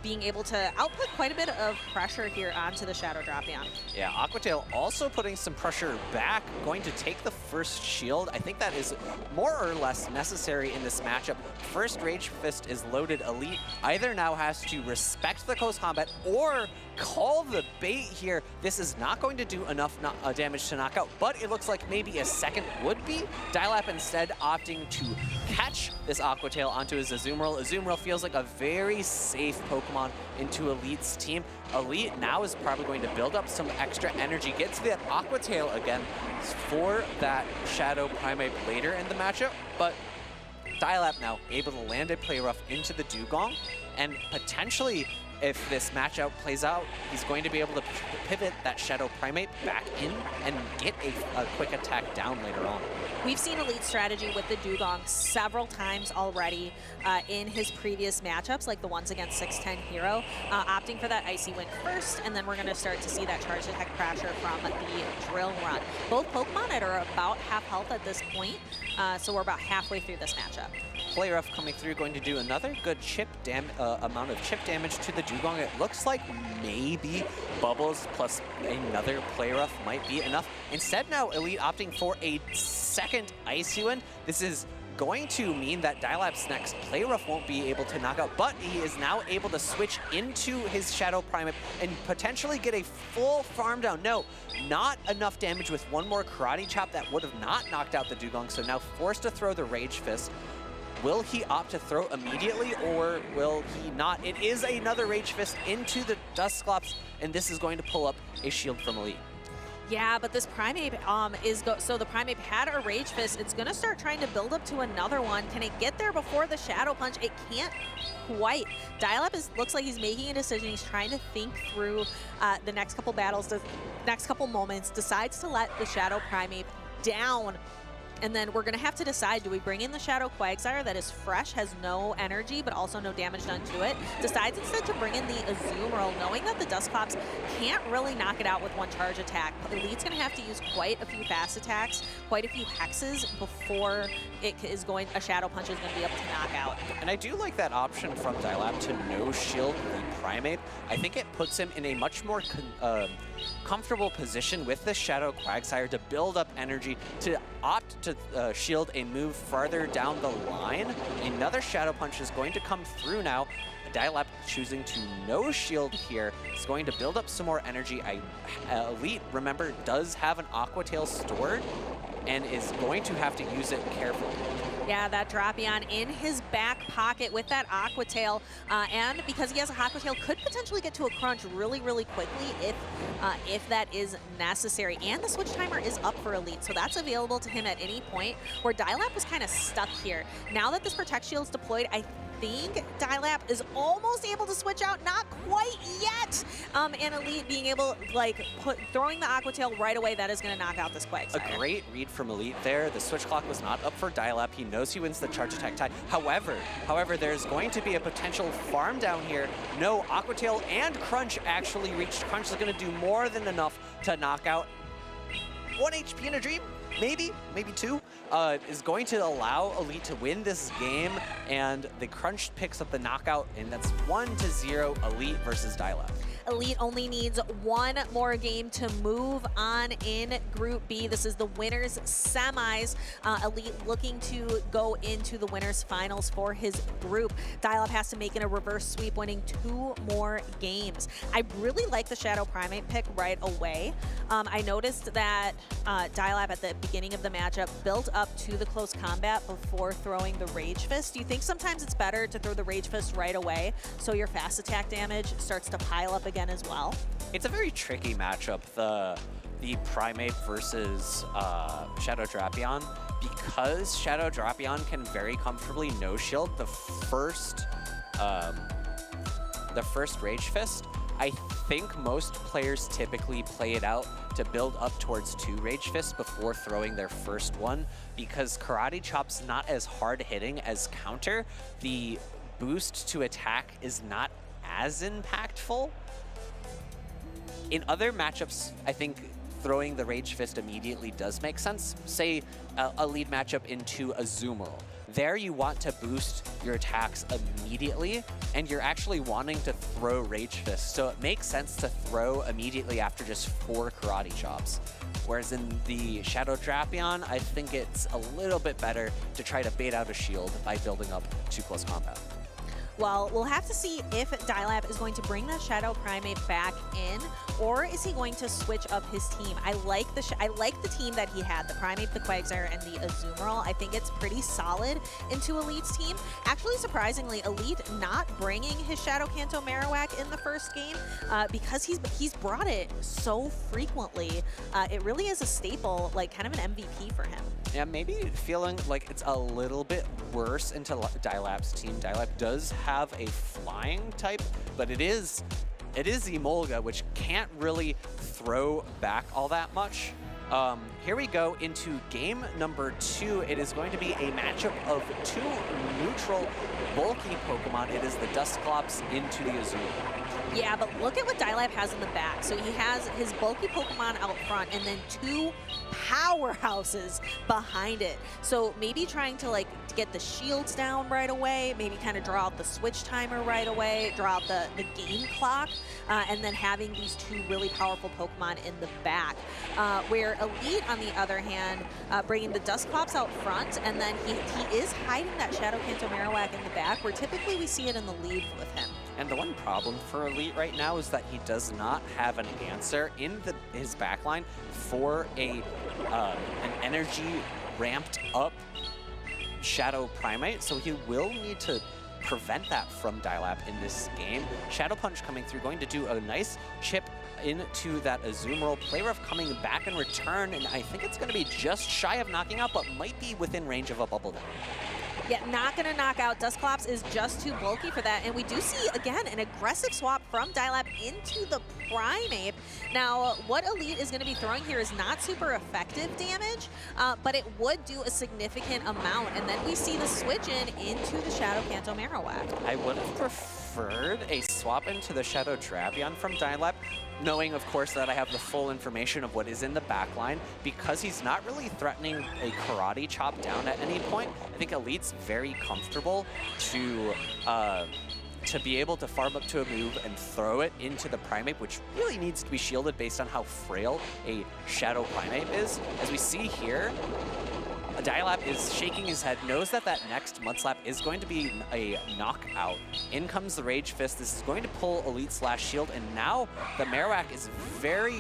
Speaker 8: being able to output quite a bit of pressure here onto the Shadow Drapion.
Speaker 9: Yeah, Aquatail also putting some pressure back, going to take the first shield. I think that is more or less necessary in this matchup. First Rage Fist is loaded. Elite either now has to respect the close combat or call the bait here. This is not going to do enough damage to knock out, but it looks like maybe a second would be. Dilap instead opting to catch this Aquatail onto his Azumarill. Azumarill feels like a very safe Pokemon into Elite's team. Elite now is probably going to build up some extra energy, get to that Aquatail again for that Shadow Primeape later in the matchup, but Dilap now able to land a Play Rough into the Dugong, and potentially, if this matchup plays out, he's going to be able to pivot that Shadow Primeape back in and get a quick attack down later on.
Speaker 8: We've seen Elite strategy with the Dugong several times already in his previous matchups, like the ones against 6'10 Hero, opting for that Icy Wind first, and then we're going to start to see that charge attack pressure from the Drill Run. Both Pokemon are about half health at this point, so we're about halfway through this matchup.
Speaker 9: Play Rough coming through, going to do another good amount of chip damage to the Dugong. It looks like maybe Bubbles plus another Play Rough might be enough. Instead now, Elite opting for a second Icy Wind. This is going to mean that Dilap's next Play Rough won't be able to knock out, but he is now able to switch into his Shadow Primeape and potentially get a full farm down. No, not enough damage with one more Karate Chop that would have not knocked out the Dugong, so now forced to throw the Rage Fist. Will he opt to throw immediately, or will he not? It is another Rage Fist into the Dusclops, and this is going to pull up a shield from Elite.
Speaker 8: Yeah, but this Primeape so the Primeape had a Rage Fist. It's going to start trying to build up to another one. Can it get there before the Shadow Punch? It can't quite. Dilap looks like he's making a decision. He's trying to think through the next couple battles, the next couple moments, decides to let the Shadow Primeape down. And then we're going to have to decide, do we bring in the Shadow Quagsire that is fresh, has no energy, but also no damage done to it? Decides instead to bring in the Azumarill, knowing that the Dusclops can't really knock it out with one charge attack. Elite's going to have to use quite a few fast attacks, quite a few hexes before a Shadow Punch is going to be able to knock out.
Speaker 9: And I do like that option from Dilap to no-shield the Primeape. I think it puts him in a much more comfortable position with the Shadow Quagsire to build up energy, to opt to shield a move farther down the line. Another Shadow Punch is going to come through now. Dilap choosing to no shield here is going to build up some more energy. Elite, remember, does have an Aquatail stored and is going to have to use it carefully.
Speaker 8: Yeah, that Drapion in his back pocket with that Aquatail, and because he has a Aquatail, could potentially get to a crunch really, really quickly if that is necessary. And the switch timer is up for Elite, so that's available to him at any point, where Dilap was kind of stuck here. Now that this Protect Shield's deployed, I think Dilap is almost able to switch out, not quite yet. And Elite being able, throwing the Aquatail right away, that is going to knock out this Quagsire.
Speaker 9: A great read from Elite there. The switch clock was not up for Dilap. He knows he wins the charge attack tie. However, there's going to be a potential farm down here. No, Aquatail and Crunch actually reached. Crunch is going to do more than enough to knock out 1 HP in a dream. maybe 2, is going to allow Elite to win this game, and the Crunch picks up the knockout, and that's 1-0 Elite versus dilap.
Speaker 8: Elite only needs one more game to move on in Group B. This is the winners semis. Elite looking to go into the winners finals for his group. dilap has to make it a reverse sweep, winning 2 more games. I really like the Shadow Primate pick right away. I noticed that dilap at the beginning of the matchup built up to the close combat before throwing the Rage Fist. Do you think sometimes it's better to throw the Rage Fist right away so your fast attack damage starts to pile up again as well?
Speaker 9: It's a very tricky matchup, the Primate versus Shadow Drapion, because Shadow Drapion can very comfortably no-shield the first Rage Fist. I think most players typically play it out to build up towards 2 Rage Fists before throwing their first one, because Karate Chop's not as hard-hitting as counter. The boost to attack is not as impactful. In other matchups, I think throwing the Rage Fist immediately does make sense. Say a lead matchup into Azumarill. There you want to boost your attacks immediately, and you're actually wanting to throw Rage Fist, so it makes sense to throw immediately after just 4 Karate Chops. Whereas in the Shadow Drapion, I think it's a little bit better to try to bait out a shield by building up to close combat.
Speaker 8: Well, we'll have to see if dilap is going to bring the Shadow Primate back in, or is he going to switch up his team? I like the team that he had, the Primate, the Quagsire, and the Azumarill. I think it's pretty solid into Elite's team. Actually, surprisingly, Elite not bringing his Shadow Kanto Marowak in the first game because he's brought it so frequently. It really is a staple, like kind of an MVP for him.
Speaker 9: Yeah, maybe feeling like it's a little bit worse into dilap's team. dilap does have a flying type, but it is Emolga, which can't really throw back all that much. Here we go into game number 2. It is going to be a matchup of 2 neutral bulky Pokemon. It is the Dusclops into the Azumarill.
Speaker 8: Yeah, but look at what dilap has in the back. So he has his bulky Pokemon out front and then 2 powerhouses behind it. So maybe trying to get the shields down right away, maybe kind of draw out the switch timer right away, draw out the game clock, and then having these 2 really powerful Pokemon in the back. Where Elite, on the other hand, bringing the Dusclops out front, and then he is hiding that Shadow Kanto Marowak in the back, where typically we see it in the lead with him.
Speaker 9: And the one problem for Elite right now is that he does not have an answer in his backline for an energy ramped up Shadow Primate, so he will need to prevent that from dilap in this game. Shadow Punch coming through, going to do a nice chip into that Azumarill. Play Rough coming back in return, and I think it's going to be just shy of knocking out, but might be within range of a Bubble Down.
Speaker 8: Yeah, not going to knock out. Dusclops is just too bulky for that. And we do see, again, an aggressive swap from dilap into the Primate. Now, what Elite is going to be throwing here is not super effective damage, but it would do a significant amount. And then we see the switch into the Shadow Kanto Marowak.
Speaker 9: I would have preferred a swap into the Shadow Drapion from dilap, knowing, of course, that I have the full information of what is in the backline. Because he's not really threatening a Karate Chop down at any point, I think Elite's very comfortable to be able to farm up to a move and throw it into the Primate, which really needs to be shielded based on how frail a Shadow Primate is. As we see here, dilap is shaking his head, knows that next Mudslap is going to be a knockout. In comes the Rage Fist. This is going to pull Elite slash shield, and now the Marowak is very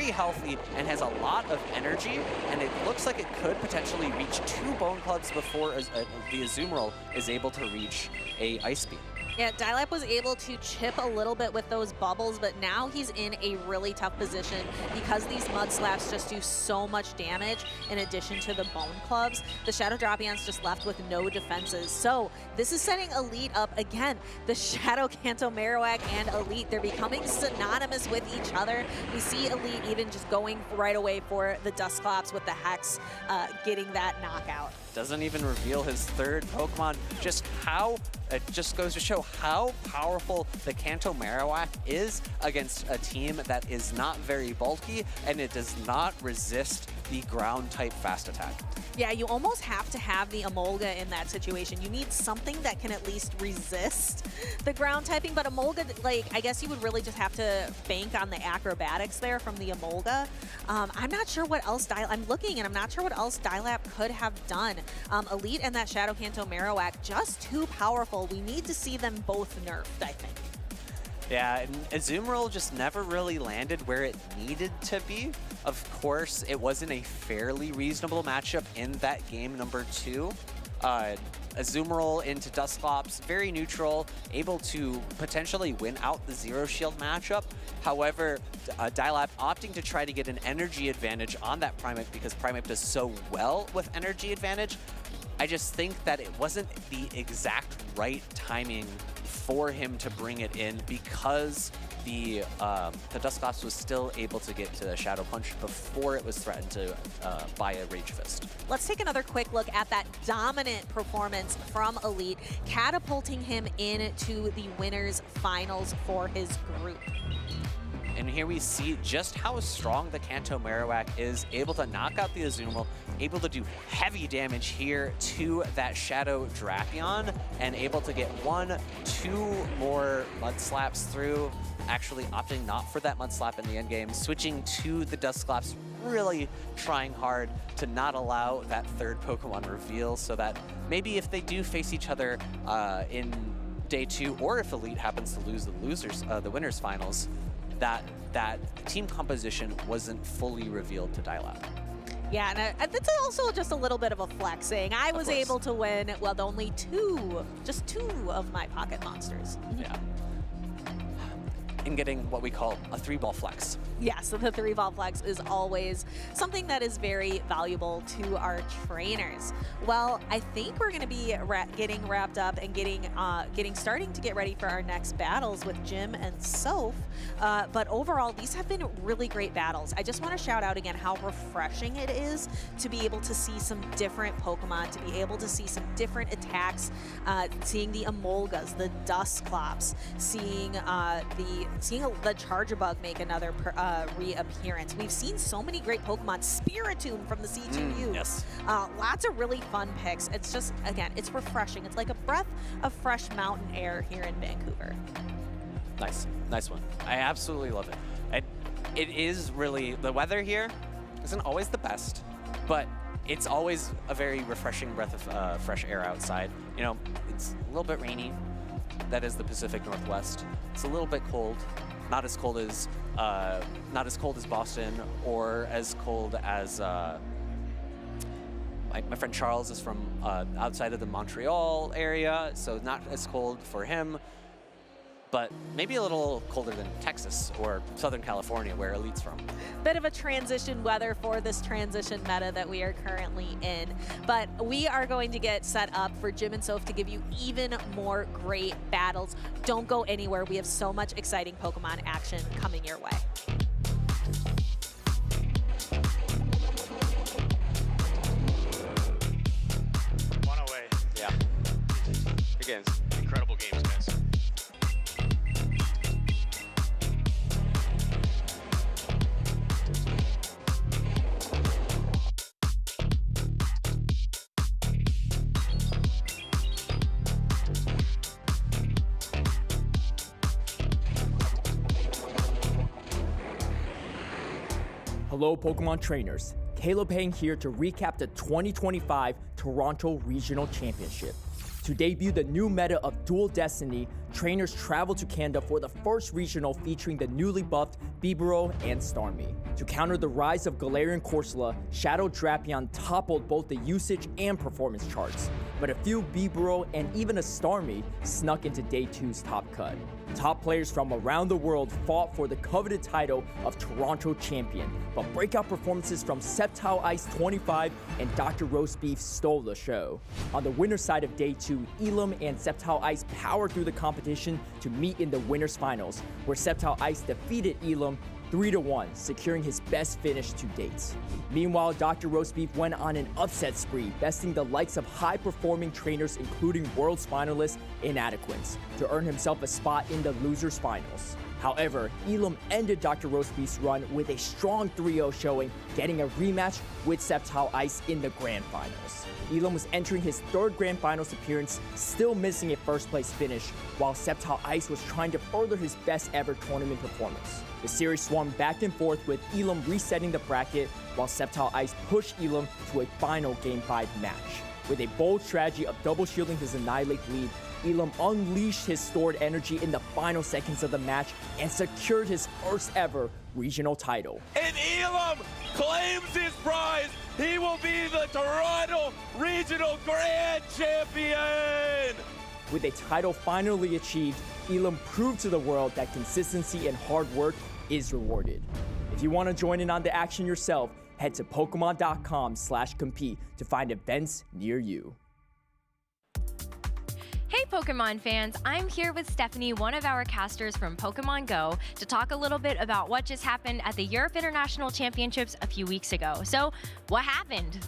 Speaker 9: healthy and has a lot of energy, and it looks like it could potentially reach 2 Bone Clubs before the Azumarill is able to reach a Ice Beam.
Speaker 8: Yeah, dilap was able to chip a little bit with those bubbles, but now he's in a really tough position because these Mud Slaps just do so much damage in addition to the Bone Clubs. The Shadow Dropion's just left with no defenses. So this is setting Elite up again. The Shadow Kanto Marowak and Elite, they're becoming synonymous with each other. We see Elite even just going right away for the Dusclops with the Hex, getting that knockout.
Speaker 9: Doesn't even reveal his 3rd Pokemon. It just goes to show how powerful the Kanto Marowak is against a team that is not very bulky, and it does not resist the ground type fast attack.
Speaker 8: Yeah, you almost have to have the Emolga in that situation. You need something that can at least resist the ground typing, but Emolga, like, I guess you would really just have to bank on the acrobatics there from the Emolga. I'm not sure what else I'm looking, and I'm not sure what else dilap could have done. Elite and that Shadow Kanto Marowak, just too powerful. We need to see them both nerfed, I think.
Speaker 9: Yeah, and Azumarill just never really landed where it needed to be. Of course, it wasn't a fairly reasonable matchup in that game number 2. Azumarill into Dusclops, very neutral, able to potentially win out the Zero Shield matchup. However, dilap opting to try to get an energy advantage on that Primeape because Primeape does so well with energy advantage. I just think that it wasn't the exact right timing for him to bring it in because the Dusclops was still able to get to the Shadow Punch before it was threatened to by a Rage Fist.
Speaker 8: Let's take another quick look at that dominant performance from Elite, catapulting him into the winners finals for his group.
Speaker 9: And here we see just how strong the Kanto Marowak is, able to knock out the Azumarill, able to do heavy damage here to that Shadow Drapion, and able to get 1-2 more Mud Slaps through, actually opting not for that Mud Slap in the end game, switching to the Dusclops, really trying hard to not allow that third Pokemon reveal so that maybe if they do face each other in day 2, or if Elite happens to lose the winners finals, that team composition wasn't fully revealed to dilap.
Speaker 8: Yeah, and it's also just a little bit of a flexing. I was able to win with only just two of my pocket monsters.
Speaker 9: Yeah. And getting what we call a 3-ball flex.
Speaker 8: Yeah, so the 3-ball flex is always something that is very valuable to our trainers. Well, I think we're going to be getting wrapped up and starting to get ready for our next battles with Jim and Soph. But overall, these have been really great battles. I just want to shout out again how refreshing it is to be able to see some different Pokemon, to be able to see some different attacks, seeing the Emolgas, the Dusclops, seeing the Charjabug make another reappearance. We've seen so many great Pokemon. Spiritomb from the C2U.
Speaker 9: Yes.
Speaker 8: Lots of really fun picks. It's just, again, it's refreshing. It's like a breath of fresh mountain air here in Vancouver.
Speaker 9: Nice one. I absolutely love it. It is really, the weather here isn't always the best, but it's always a very refreshing breath of fresh air outside. You know, it's a little bit rainy. That is the Pacific Northwest. It's a little bit cold. Not as cold as Boston, or as cold as my friend Charles is from outside of the Montreal area, so not as cold for him, but maybe a little colder than Texas or Southern California, where Elite's from.
Speaker 8: Bit of a transition weather for this transition meta that we are currently in. But we are going to get set up for Jim and Soph to give you even more great battles. Don't go anywhere. We have so much exciting Pokemon action coming your way.
Speaker 15: One away.
Speaker 9: Yeah.
Speaker 15: Good games. Incredible games, guys.
Speaker 16: Hello Pokemon trainers, Caleb Hang here to recap the 2025 Toronto Regional Championship. To debut the new meta of Dual Destiny, trainers travel to Canada for the first regional featuring the newly buffed Bibarel and Starmie. To counter the rise of Galarian Corsola, Shadow Drapion toppled both the usage and performance charts, but a few Bibarel and even a Starmie snuck into Day 2's top cut. Top players from around the world fought for the coveted title of Toronto Champion, but breakout performances from Sceptile Ice 25 and DrRoastBeef stole the show. On the winner's side of Day 2, Elam and Sceptile Ice powered through the competition to meet in the winners finals, where Sceptile Ice defeated Elam 3-1, securing his best finish to date. Meanwhile, DrRoastBeef went on an upset spree, besting the likes of high-performing trainers including Worlds finalist Inadequate, to earn himself a spot in the losers finals. However, Elam ended DrRoastBeef's run with a strong 3-0 showing, getting a rematch with Sceptile Ice in the Grand Finals. Elam was entering his third Grand Finals appearance, still missing a first-place finish, while Sceptile Ice was trying to further his best-ever tournament performance. The series swung back and forth with Elam resetting the bracket, while Sceptile Ice pushed Elam to a final Game 5 match. With a bold strategy of double shielding his Annihilate lead, Elam unleashed his stored energy in the final seconds of the match and secured his first ever regional title.
Speaker 17: And Elam claims his prize. He will be the Toronto Regional Grand Champion.
Speaker 16: With a title finally achieved, Elam proved to the world that consistency and hard work is rewarded. If you want to join in on the action yourself, head to Pokemon.com/compete to find events near you.
Speaker 18: Hey Pokemon fans, I'm here with Stephanie, one of our casters from Pokemon Go, to talk a little bit about what just happened at the Europe International Championships a few weeks ago. So, what happened?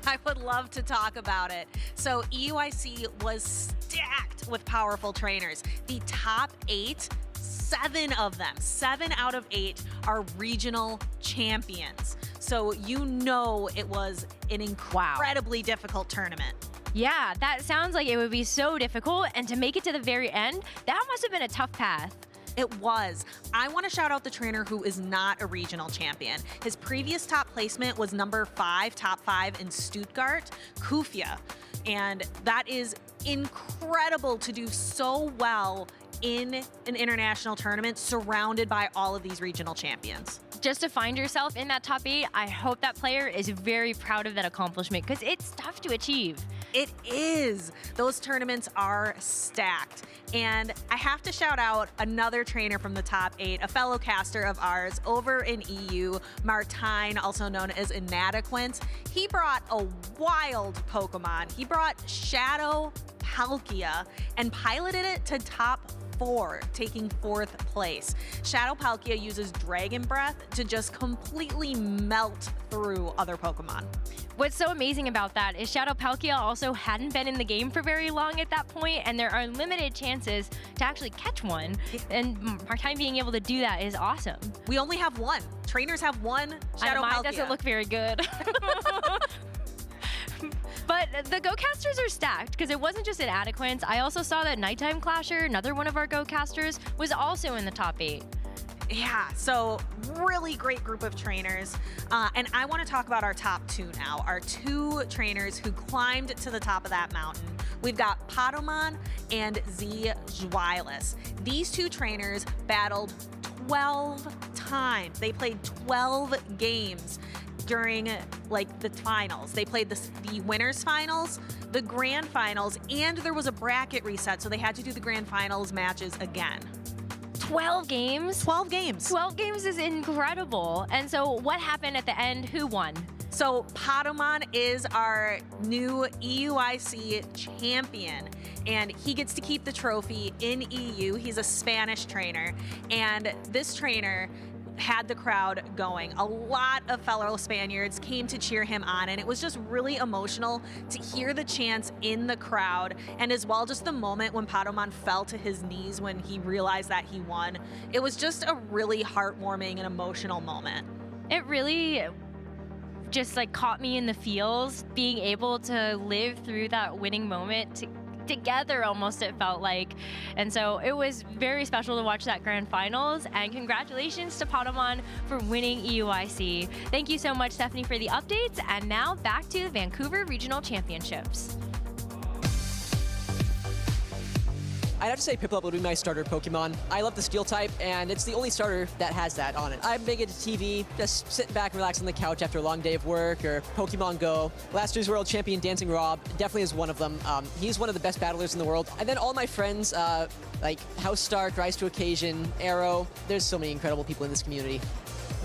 Speaker 8: I would love to talk about it. So EUIC was stacked with powerful trainers. The top 8, 7 of them, 7 out of 8 are regional champions. So you know it was an incredibly difficult tournament.
Speaker 18: Yeah, that sounds like it would be so difficult, and to make it to the very end, that must have been a tough path.
Speaker 8: It was. I want to shout out the trainer who is not a regional champion. His previous top placement was number 5, top 5 in Stuttgart, Kufia. And that is incredible to do so well in an international tournament surrounded by all of these regional champions.
Speaker 18: Just to find yourself in that top 8, I hope that player is very proud of that accomplishment because it's tough to achieve.
Speaker 8: It is. Those tournaments are stacked. And I have to shout out another trainer from the top 8, a fellow caster of ours over in EU, Martijn, also known as Inadequent. He brought a wild Pokemon. He brought Shadow Palkia and piloted it to top 4, taking 4th place. Shadow Palkia uses Dragon Breath to just completely melt through other Pokemon.
Speaker 18: What's so amazing about that is Shadow Palkia also hadn't been in the game for very long at that point, and there are limited chances to actually catch one. And Martijn being able to do that is awesome.
Speaker 8: We only have one. Trainers have one Shadow Palkia.
Speaker 18: Mine doesn't look very good. But the Go-casters are stacked because it wasn't just Inadequate. I also saw that NiteTimeClasher, another one of our Go-casters, was also in the top 8.
Speaker 8: Yeah, so really great group of trainers. And I want to talk about our top 2 now, our 2 trainers who climbed to the top of that mountain. We've got Padomon and Z Zweilous. These 2 trainers battled 12 times. They played 12 games during like the finals. They played the winners finals, the grand finals, and there was a bracket reset, so they had to do the grand finals matches again.
Speaker 18: 12 games?
Speaker 8: 12 games.
Speaker 18: 12 games is incredible. And so what happened at the end? Who won?
Speaker 8: So Padomon is our new EUIC champion, and he gets to keep the trophy in EU. He's a Spanish trainer, and this trainer had the crowd going. A lot of fellow Spaniards came to cheer him on, and it was just really emotional to hear the chants in the crowd, and as well just the moment when Padomon fell to his knees when he realized that he won. It was just a really heartwarming and emotional moment.
Speaker 18: It really just like caught me in the feels, being able to live through that winning moment together almost, it felt like. And so it was very special to watch that grand finals, and congratulations to Padomon for winning EUIC. Thank you so much, Stephanie, for the updates, and now back to the Vancouver Regional Championships.
Speaker 19: I'd have to say Piplup would be my starter Pokemon. I love the Steel type, and it's the only starter that has that on it. I'm big into TV, just sitting back and relaxing on the couch after a long day of work, or Pokemon Go. Last year's world champion Dancing Rob definitely is one of them. He's one of the best battlers in the world. And then all my friends, like House Stark, Rise to Occasion, Arrow. There's so many incredible people in this community.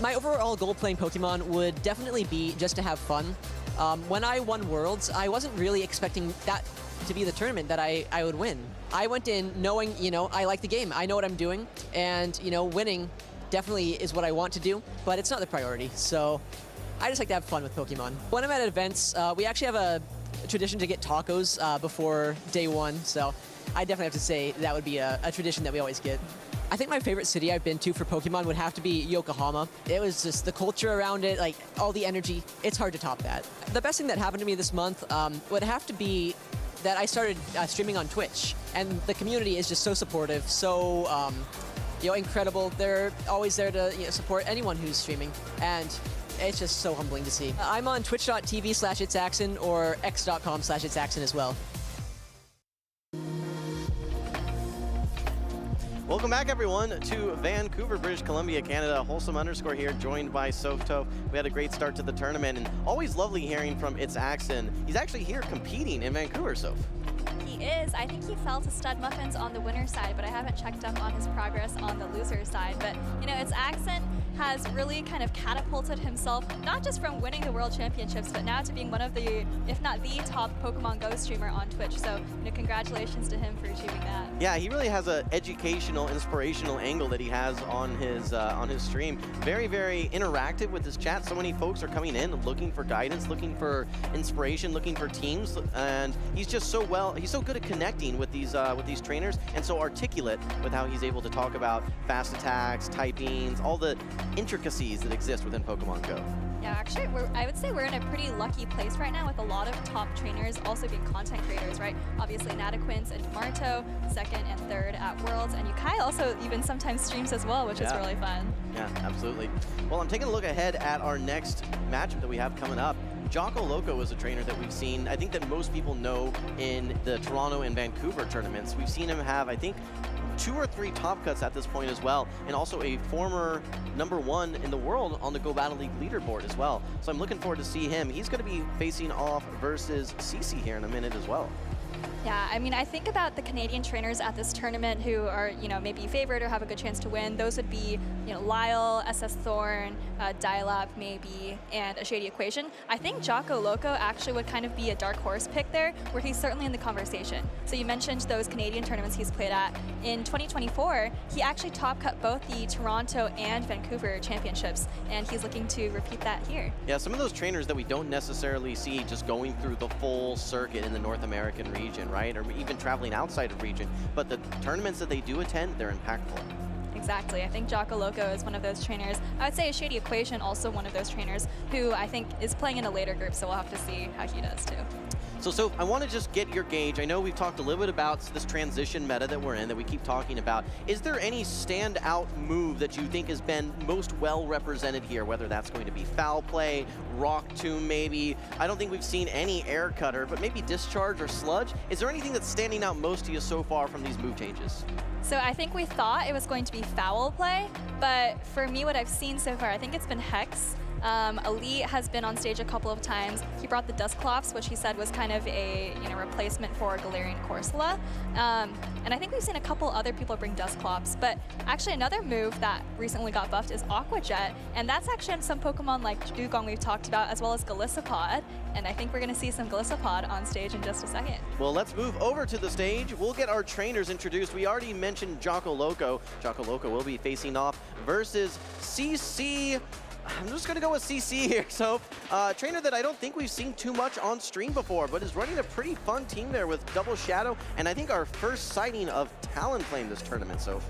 Speaker 19: My overall goal playing Pokemon would definitely be just to have fun. When I won Worlds, I wasn't really expecting that to be the tournament that I would win. I went in knowing, I like the game. I know what I'm doing, and, winning definitely is what I want to do, but it's not the priority. So I just like to have fun with Pokemon. When I'm at events, we actually have a tradition to get tacos before day 1, so I definitely have to say that would be a tradition that we always get. I think my favorite city I've been to for Pokemon would have to be Yokohama. It was just the culture around it, like all the energy. It's hard to top that. The best thing that happened to me this month would have to be that I started streaming on Twitch, and the community is just so supportive, so incredible. They're always there to support anyone who's streaming, and it's just so humbling to see. I'm on twitch.tv/itsaxon or x.com/itsaxon as well.
Speaker 5: Welcome back, everyone, to Vancouver, British Columbia, Canada. Wholesome_ here, joined by Softo. We had a great start to the tournament, and always lovely hearing from itsaxon. He's actually here competing in Vancouver, Soph.
Speaker 4: He is. I think he fell to Stud Muffins on the winner's side, but I haven't checked up on his progress on the loser's side. But, itsaxon has really kind of catapulted himself, not just from winning the World Championships, but now to being one of the, if not the top Pokemon Go streamer on Twitch. So, congratulations to him for achieving that.
Speaker 5: Yeah, he really has an educational, inspirational angle that he has on his stream. Very, very interactive with his chat. So many folks are coming in looking for guidance, looking for inspiration, looking for teams, and he's just so good at connecting with these trainers, and so articulate with how he's able to talk about fast attacks, typings, all the intricacies that exist within Pokemon Go.
Speaker 4: Yeah, actually, I would say we're in a pretty lucky place right now with a lot of top trainers also being content creators, right? Obviously, Nataquins and Marto, second and third at Worlds, and Yukai also even sometimes streams as well, which is really fun.
Speaker 5: Yeah, absolutely. Well, I'm taking a look ahead at our next matchup that we have coming up. Jocko Loco is a trainer that we've seen, I think that most people know in the Toronto and Vancouver tournaments. We've seen him have, I think, 2 or 3 top cuts at this point as well, and also a former #1 in the world on the Go Battle League leaderboard as well. So I'm looking forward to see him. He's going to be facing off versus CC here in a minute as well.
Speaker 4: Yeah, I mean, I think about the Canadian trainers at this tournament who are, maybe favored or have a good chance to win. Those would be, Lyall, SSThorne, dilap maybe, and a Shady Equation. I think Jocko Loco actually would kind of be a dark horse pick there, where he's certainly in the conversation. So you mentioned those Canadian tournaments he's played at. In 2024, he actually top cut both the Toronto and Vancouver championships, and he's looking to repeat that here.
Speaker 5: Yeah, some of those trainers that we don't necessarily see just going through the full circuit in the North American region, right? Or even traveling outside of region, but the tournaments that they do attend, they're impactful.
Speaker 4: Exactly. I think Jocko Loco is one of those trainers. I would say a Shady Equation also one of those trainers who I think is playing in a later group, so we'll have to see how he does too.
Speaker 5: So I want to just get your gauge. I know we've talked a little bit about this transition meta that we're in, that we keep talking about. Is there any standout move that you think has been most well represented here, whether that's going to be foul play, rock tomb maybe? I don't think we've seen any air cutter, but maybe discharge or sludge. Is there anything that's standing out most to you so far from these move changes?
Speaker 4: So I think we thought it was going to be foul play, but for me, what I've seen so far, I think it's been Hex. Elite has been on stage a couple of times. He brought the Dusclops, which he said was kind of a replacement for Galarian Corsola. And I think we've seen a couple other people bring Dusclops. But actually another move that recently got buffed is Aqua Jet. And that's actually on some Pokemon like Dugong we've talked about, as well as Golisopod. And I think we're going to see some Golisopod on stage in just a second.
Speaker 5: Well, let's move over to the stage. We'll get our trainers introduced. We already mentioned Jocko Loco. Jocko Loco will be facing off versus CC. I'm just going to go with CC here. So, trainer that I don't think we've seen too much on stream before, but is running a pretty fun team there with Double Shadow, and I think our first sighting of Talonflame this tournament, so.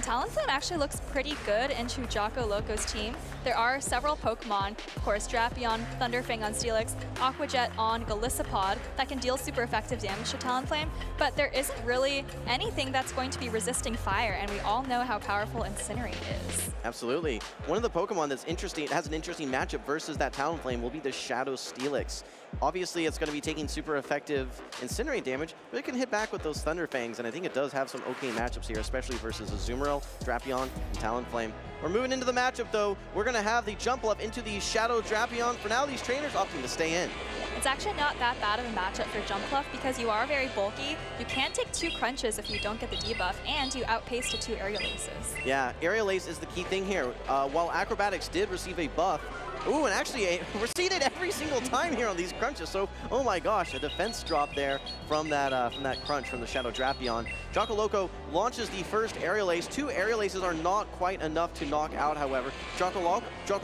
Speaker 4: Talonflame actually looks pretty good into Jocko Loco's team. There are several Pokemon, of course, Drapion, Thunderfang on Steelix, Aqua Jet on Golisopod, that can deal super effective damage to Talonflame, but there isn't really anything that's going to be resisting fire, and we all know how powerful Incinerate is.
Speaker 5: Absolutely. One of the Pokemon that's interesting, has an interesting matchup versus that Talonflame will be the Shadow Steelix. Obviously, it's going to be taking super effective Incinerate damage, but it can hit back with those Thunderfangs, and I think it does have some okay matchups here, especially versus Azumarill, Drapion, and Talonflame. We're moving into the matchup, though. We're going to have the jump up into the Shadow Drapion. For now, these trainers opting to stay in.
Speaker 4: It's actually not that bad of a matchup for Jumpluff because you are very bulky. You can take 2 crunches if you don't get the debuff, and you outpace to 2 Aerial Aces.
Speaker 5: Yeah, Aerial Ace is the key thing here. While Acrobatics did receive a buff, ooh, and actually we're seeing it every single time here on these crunches. So, oh my gosh, a defense drop there from that crunch from the Shadow Drapion. Jocko Loco launches the first Aerial Ace. 2 Aerial Aces are not quite enough to knock out, however. Jocko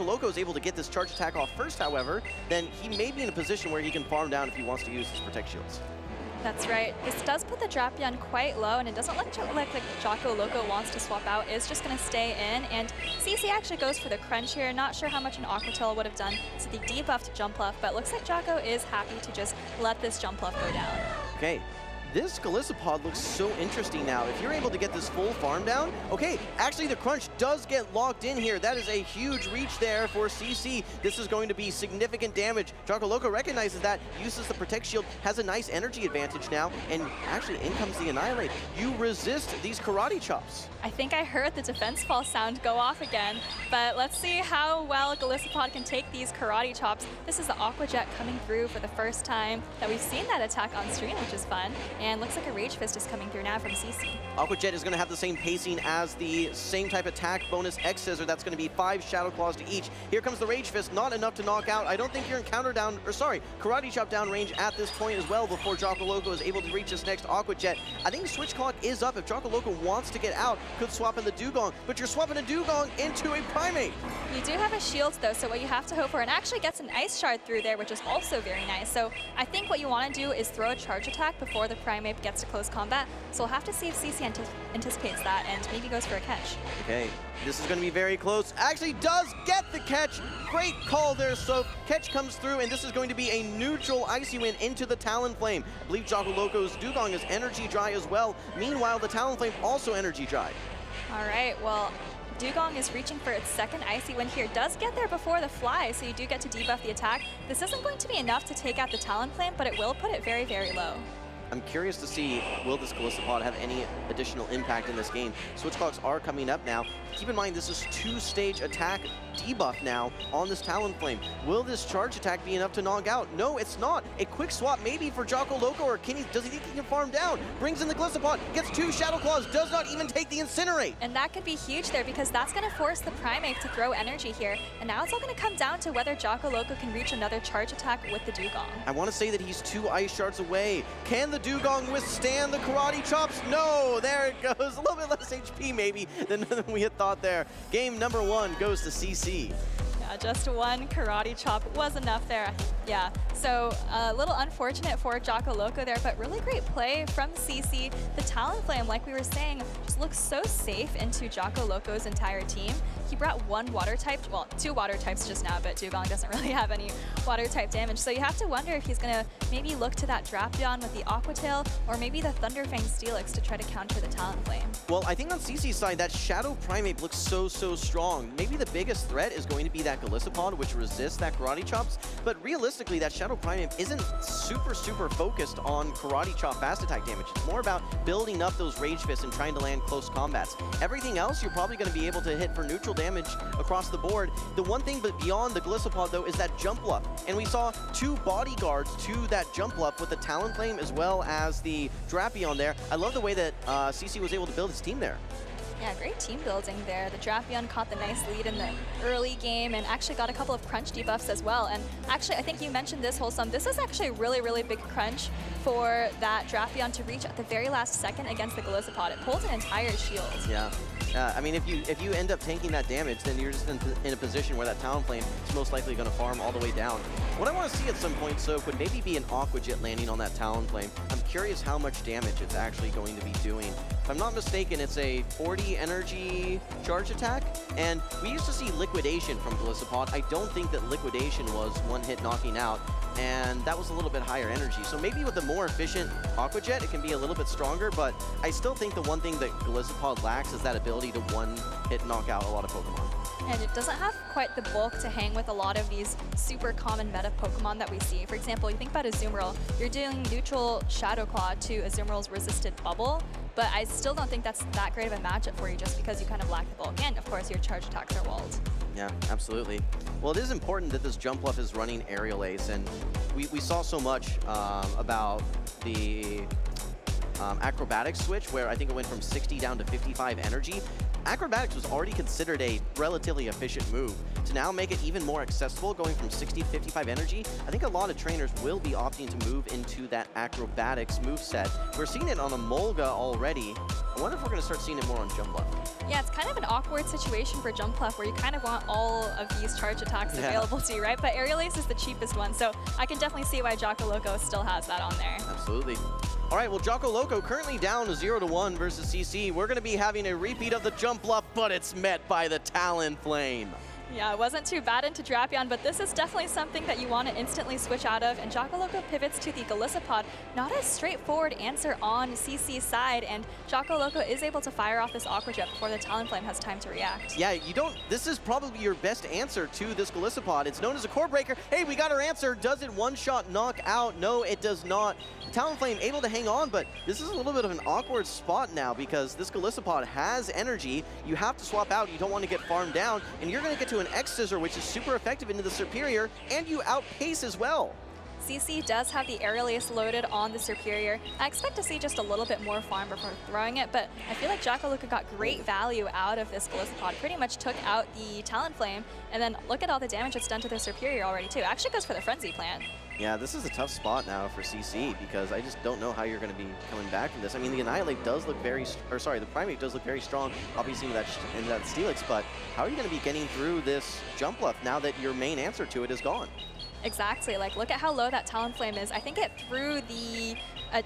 Speaker 5: Loco is able to get this charge attack off first, however. Then he may be in a position where he can farm down if he wants to use his Protect Shields.
Speaker 4: That's right. This does put the Drapion quite low, and it doesn't look like Jocko Loco wants to swap out. Is just going to stay in, and CC actually goes for the crunch here. Not sure how much an Aqua Tail would have done to the debuffed Jump Bluff, but looks like Jocko is happy to just let this Jump Bluff go down.
Speaker 5: Okay. This Golisopod looks so interesting now. If you're able to get this full farm down, okay, actually the crunch does get locked in here. That is a huge reach there for CC. This is going to be significant damage. Jocko Loco recognizes that, uses the Protect Shield, has a nice energy advantage now, and actually in comes the Annihilate. You resist these Karate Chops.
Speaker 4: I think I heard the defense fall sound go off again, but let's see how well Golisopod can take these Karate Chops. This is the Aqua Jet coming through for the first time that we've seen that attack on stream, which is fun. And looks like a Rage Fist is coming through now from CC.
Speaker 5: Aqua Jet is going to have the same pacing as the same type attack bonus X Scissor. That's going to be 5 Shadow Claws to each. Here comes the Rage Fist, not enough to knock out. I don't think you're in counter down, or sorry, Karate Chop down range at this point as well before Jocko Loco is able to reach this next Aqua Jet. I think the switch clock is up. If Jocko Loco wants to get out, could swap in the Dugong, but you're swapping a Dugong into a Primate.
Speaker 4: You do have a shield though, so what you have to hope for, and actually gets an Ice Shard through there, which is also very nice. So I think what you want to do is throw a charge attack before the Primate gets to close combat. So we'll have to see if CC anticipates that and maybe goes for a catch.
Speaker 5: Okay, this is going to be very close. Actually does get the catch. Great call there, so catch comes through, and this is going to be a neutral Icy Wind into the Talonflame. I believe Jocko Loco's Dugong is energy dry as well. Meanwhile, the Talonflame also energy dry.
Speaker 4: All right, well, Dugong is reaching for its second Icy Wind here. Does get there before the fly, so you do get to debuff the attack. This isn't going to be enough to take out the Talonflame, but it will put it very, very low.
Speaker 5: I'm curious to see, will this Golisopod have any additional impact in this game? Switch clocks are coming up now. Keep in mind, this is 2-stage attack debuff now on this Talonflame. Will this charge attack be enough to knock out? No, it's not. A quick swap maybe for Jocko Loco, or does he think he can farm down? Brings in the Golisopod, gets 2 Shadow Claws, does not even take the Incinerate.
Speaker 4: And that could be huge there, because that's going to force the Primate to throw energy here. And now it's all going to come down to whether Jocko Loco can reach another charge attack with the Dugong.
Speaker 5: I want to say that he's 2 Ice Shards away. Can the Dugong withstand the Karate Chops? No, there it goes. A little bit less HP maybe than we had thought there. Game number 1 goes to CC.
Speaker 4: Yeah, just 1 Karate Chop was enough there. Yeah, so a little unfortunate for Jocko Loco there, but really great play from CC. The Talonflame, like we were saying, just looks so safe into Jocko Loco's entire team. He brought 1 water type, well, 2 water types just now, but Dugong doesn't really have any water type damage. So you have to wonder if he's gonna maybe look to that Drapion with the Aqua Tail, or maybe the Thunderfang Steelix to try to counter the Talonflame.
Speaker 5: Well, I think on CC's side, that Shadow Primate looks so strong. Maybe the biggest threat is going to be that Golisopod, which resists that Karate Chops, but realistically, that Shadow Primate isn't super focused on Karate Chop fast attack damage. It's more about building up those Rage Fists and trying to land close combats. Everything else, you're probably going to be able to hit for neutral damage across the board. The one thing but beyond the Golisopod, though, is that Jump Bluff. And we saw 2 bodyguards to that Jump Bluff with the Talonflame as well as the Drapion there. I love the way that CC was able to build his team there.
Speaker 4: Yeah, great team building there. The Drapion caught the nice lead in the early game and actually got a couple of crunch debuffs as well. And actually, I think you mentioned this, Wholesome. This is actually a really big crunch for that Drapion to reach at the very last second against the Golisopod. It pulls an entire shield.
Speaker 5: Yeah. I mean, if you end up tanking that damage, then you're just in a position where that Talonflame is most likely going to farm all the way down. What I want to see at some point, Soak, would maybe be an Aqua Jet landing on that Talonflame. I'm curious how much damage it's actually going to be doing. If I'm not mistaken, it's a 40 energy charge attack, and we used to see Liquidation from Golisopod. I don't think that Liquidation was 1-hit knocking out, and that was a little bit higher energy. So maybe with a more efficient Aqua Jet, it can be a little bit stronger, but I still think the one thing that Golisopod lacks is that ability to 1-hit knock out a lot of Pokemon.
Speaker 4: And it doesn't have quite the bulk to hang with a lot of these super common meta Pokemon that we see. For example, you think about Azumarill, you're doing neutral Shadow Claw to Azumarill's resisted Bubble, but I still don't think that's that great of a matchup for you just because you kind of lack the bulk. And of course, your charge attacks are walled.
Speaker 5: Yeah, absolutely. Well, it is important that this Jump Bluff is running Aerial Ace, and we saw so much about the Acrobatics switch, where I think it went from 60 down to 55 energy. Acrobatics was already considered a relatively efficient move. To now make it even more accessible, going from 60 to 55 energy, I think a lot of trainers will be opting to move into that Acrobatics moveset. We're seeing it on a Molga already. I wonder if we're going to start seeing it more on Jump Bluff.
Speaker 4: Yeah, it's kind of an awkward situation for Jump Bluff where you kind of want all of these charge attacks available to you, right? But Aerial Ace is the cheapest one, so I can definitely see why Jocko Loco still has that on there.
Speaker 5: Absolutely. All right, well, Jocko Loco currently down 0-1 versus CC. We're going to be having a repeat of the jump bluff, but it's met by the Talonflame.
Speaker 4: Yeah, it wasn't too bad into Drapion, but this is definitely something that you want to instantly switch out of, and Jocko Loco pivots to the Golisopod. Not a straightforward answer on CC's side, and Jocko Loco is able to fire off this Aqua Jet before the Talonflame has time to react.
Speaker 5: Yeah, this is probably your best answer to this Golisopod. It's known as a Core Breaker. Hey, we got our answer. Does it one-shot knock out? No, it does not. Talonflame able to hang on, but this is a little bit of an awkward spot now because this Golisopod has energy. You have to swap out. You don't want to get farmed down, and you're going to get to an X-Scissor, which is super effective into the Superior, and you outpace as well.
Speaker 4: CC does have the Aerial Ace loaded on the Superior. I expect to see just a little bit more farm before throwing it, but I feel like Jocko Loco got great value out of this Golisopod. Pretty much took out the Talonflame, and then look at all the damage it's done to the Superior already too. Actually goes for the Frenzy Plant.
Speaker 5: Yeah, this is a tough spot now for CC because I just don't know how you're going to be coming back from this. I mean, the Annihilate does look the Primate does look very strong, obviously in that Steelix, but how are you going to be getting through this jump left now that your main answer to it is gone?
Speaker 4: Exactly, like look at how low that Talonflame is. I think it threw the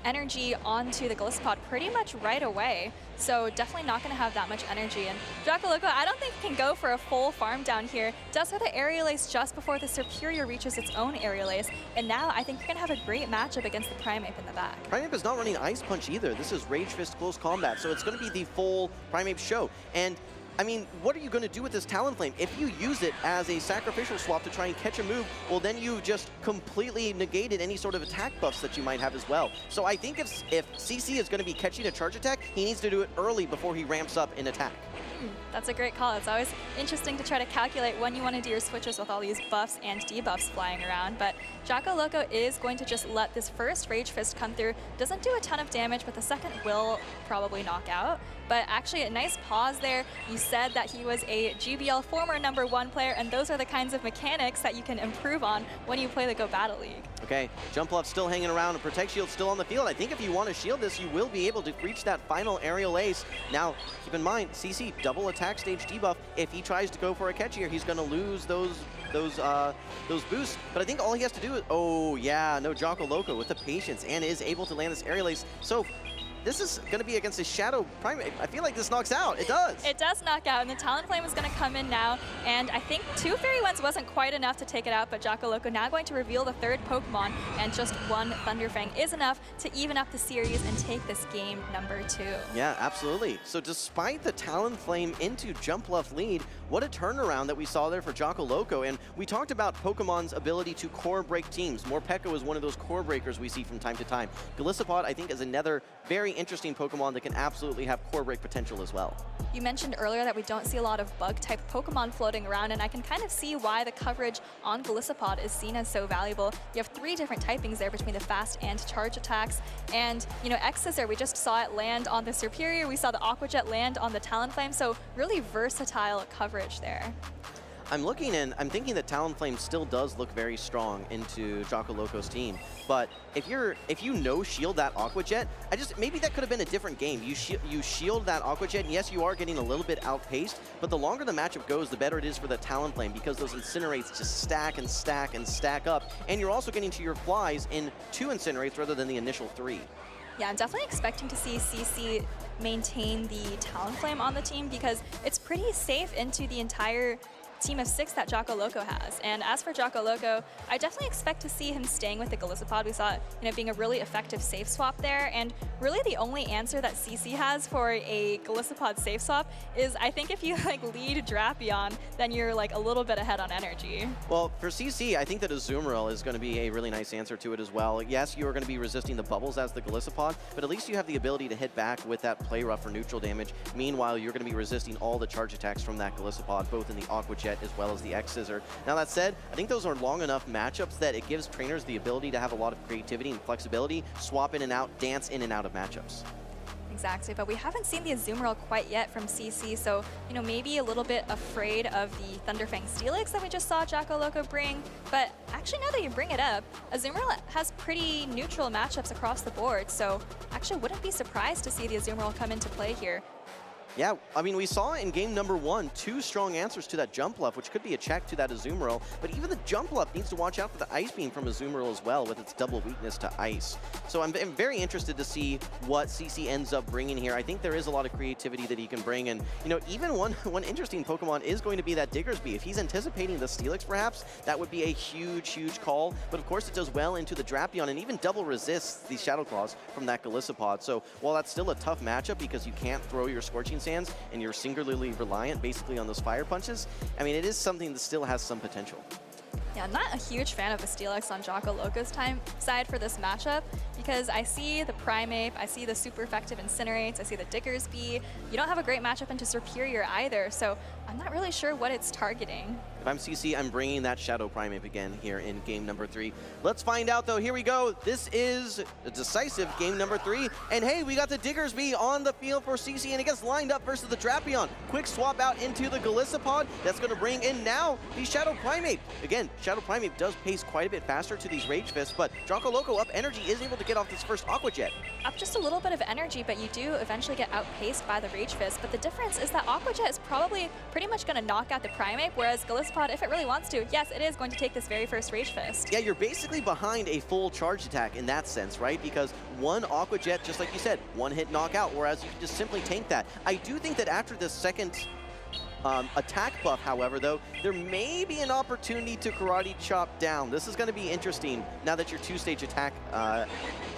Speaker 4: energy onto the Golisopod pretty much right away. So definitely not going to have that much energy. And Jocko Loco, I don't think can go for a full farm down here. Does have the Aerial Ace just before the Superior reaches its own Aerial Ace. And now I think you're going to have a great matchup against the Primeape in the back.
Speaker 5: Primeape is not running Ice Punch either. This is Rage Fist Close Combat, so it's going to be the full Primeape show. And I mean, what are you going to do with this Talonflame? If you use it as a sacrificial swap to try and catch a move, well, then you just completely negated any sort of attack buffs that you might have as well. So I think if CC is going to be catching a charge attack, he needs to do it early before he ramps up in attack.
Speaker 4: That's a great call. It's always interesting to try to calculate when you want to do your switches with all these buffs and debuffs flying around, but Jocko Loco is going to just let this first Rage Fist come through. Doesn't do a ton of damage, but the second will probably knock out. But actually a nice pause there. You said that he was a GBL former #1 player, and those are the kinds of mechanics that you can improve on when you play the Go Battle League.
Speaker 5: Okay, Jump Left still hanging around, and Protect Shield still on the field. I think if you want to shield this, you will be able to reach that final Aerial Ace. Now, keep in mind, CC, double attack stage debuff. If he tries to go for a catch here, he's going to lose those boosts. But I think all he has to do is, oh yeah, no, Jocko Loco with the patience and is able to land this Aerial Ace. So this is going to be against a Shadow Primate. I feel like this knocks out. It does.
Speaker 4: It does knock out, and the Talonflame is going to come in now. And I think 2 Fairy Winds wasn't quite enough to take it out, but Jocko Loco now going to reveal the 3rd Pokemon, and just 1 Thunderfang is enough to even up the series and take this game #2.
Speaker 5: Yeah, absolutely. So despite the Talonflame into Jump Left lead, what a turnaround that we saw there for Jocko Loco. And we talked about Pokemon's ability to core break teams. Morpeko is one of those core breakers we see from time to time. Golisopod, I think, is another very interesting Pokemon that can absolutely have core break potential as well.
Speaker 4: You mentioned earlier that we don't see a lot of bug-type Pokemon floating around, and I can kind of see why the coverage on Golisopod is seen as so valuable. You have 3 different typings there between the fast and charge attacks, and you know, X-Scissor, we just saw it land on the Superior, we saw the Aqua Jet land on the Talonflame, so really versatile coverage there.
Speaker 5: I'm looking and I'm thinking that Talonflame still does look very strong into Jocko Loco's team. But if you no shield that Aqua Jet, maybe that could have been a different game. You shield that Aqua Jet, and yes, you are getting a little bit outpaced, but the longer the matchup goes, the better it is for the Talonflame because those Incinerates just stack and stack and stack up. And you're also getting to your flies in 2 Incinerates rather than the initial 3.
Speaker 4: Yeah, I'm definitely expecting to see CC maintain the Talonflame on the team because it's pretty safe into the entire team of 6 that Jocko Loco has. And as for Jocko Loco, I definitely expect to see him staying with the Golisopod. We saw it, being a really effective safe swap there. And really the only answer that CC has for a Golisopod safe swap is I think if you lead Drapion, then you're a little bit ahead on energy.
Speaker 5: Well, for CC, I think that Azumarill is going to be a really nice answer to it as well. Yes, you are going to be resisting the bubbles as the Golisopod, but at least you have the ability to hit back with that Play Rough for neutral damage. Meanwhile, you're going to be resisting all the charge attacks from that Golisopod, both in the Aqua Jet as well as the X-Scissor. Now that said, I think those are long enough matchups that it gives trainers the ability to have a lot of creativity and flexibility, swap in and out, dance in and out of matchups.
Speaker 4: Exactly, but we haven't seen the Azumarill quite yet from CC, so maybe a little bit afraid of the Thunderfang Steelix that we just saw Jocko Loco bring. But actually, now that you bring it up, Azumarill has pretty neutral matchups across the board, so actually wouldn't be surprised to see the Azumarill come into play here.
Speaker 5: Yeah, I mean, we saw in game number 1, 2 strong answers to that jump bluff, which could be a check to that Azumarill, but even the jump bluff needs to watch out for the Ice Beam from Azumarill as well with its double weakness to Ice. So I'm very interested to see what CC ends up bringing here. I think there is a lot of creativity that he can bring, and you know, even one interesting Pokemon is going to be that Diggersby. If he's anticipating the Steelix perhaps, that would be a huge call, but of course it does well into the Drapion and even double resists these Shadow Claws from that Golisopod. So while that's still a tough matchup because you can't throw your Scorching Sands and you're singularly reliant basically on those Fire Punches, I mean, it is something that still has some potential.
Speaker 4: Yeah, I'm not a huge fan of the Steelix on Jocko Loco's side for this matchup because I see the Primeape, I see the super effective Incinerates, I see the Diggersby. You don't have a great matchup into Serperior either, so I'm not really sure what it's targeting.
Speaker 5: If I'm CC, I'm bringing that Shadow Primeape again here in game number 3. Let's find out though. Here we go. This is a decisive game number 3. And hey, we got the Diggersby on the field for CC, and it gets lined up versus the Drapion. Quick swap out into the Golisopod. That's going to bring in now the Shadow Primeape. Again, Shadow Primeape does pace quite a bit faster to these Rage Fists, but Jocko Loco up energy is able to get off this first Aqua Jet.
Speaker 4: Up just a little bit of energy, but you do eventually get outpaced by the Rage Fist. But the difference is that Aqua Jet is probably pretty much going to knock out the Primeape, whereas Golisopod, if it really wants to, yes, it is going to take this very first Rage Fist.
Speaker 5: Yeah, you're basically behind a full charge attack in that sense, right? Because one Aqua Jet, just like you said, one hit knockout, whereas you can just simply tank that. I do think that after the second attack buff, however, though, there may be an opportunity to Karate Chop down. This is going to be interesting now that your 2-stage attack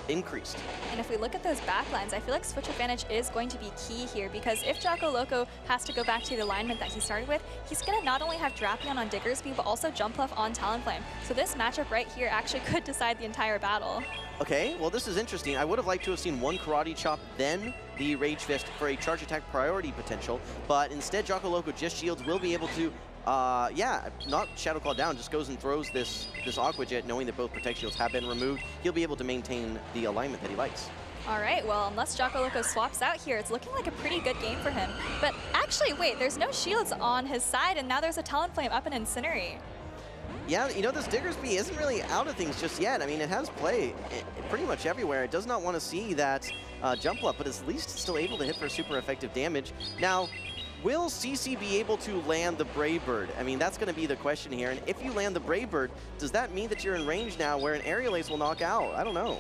Speaker 5: increased.
Speaker 4: And if we look at those backlines, I feel like switch advantage is going to be key here because if Jocko Loco has to go back to the alignment that he started with, he's going to not only have Drapion on Diggersby, but also Jump Bluff on Talonflame. So this matchup right here actually could decide the entire battle.
Speaker 5: Okay, well, this is interesting. I would have liked to have seen one Karate Chop, then the Rage Fist for a charge attack priority potential, but instead Jocko Loco just shields, will be able to yeah, not Shadow Claw down, just goes and throws this Aqua Jet, knowing that both Protect Shields have been removed. He'll be able to maintain the alignment that he likes.
Speaker 4: All right, well, unless Jocko Loco swaps out here, it's looking like a pretty good game for him. But actually, wait, there's no shields on his side, and now there's a Talonflame up and Incinerate.
Speaker 5: Yeah, you know, this Diggersby isn't really out of things just yet. I mean, it has play pretty much everywhere. It does not want to see that jump up, but is at least still able to hit for super effective damage. Now, will CC be able to land the Brave Bird? I mean, that's going to be the question here. And if you land the Brave Bird, does that mean that you're in range now where an Aerial Ace will knock out? I don't know.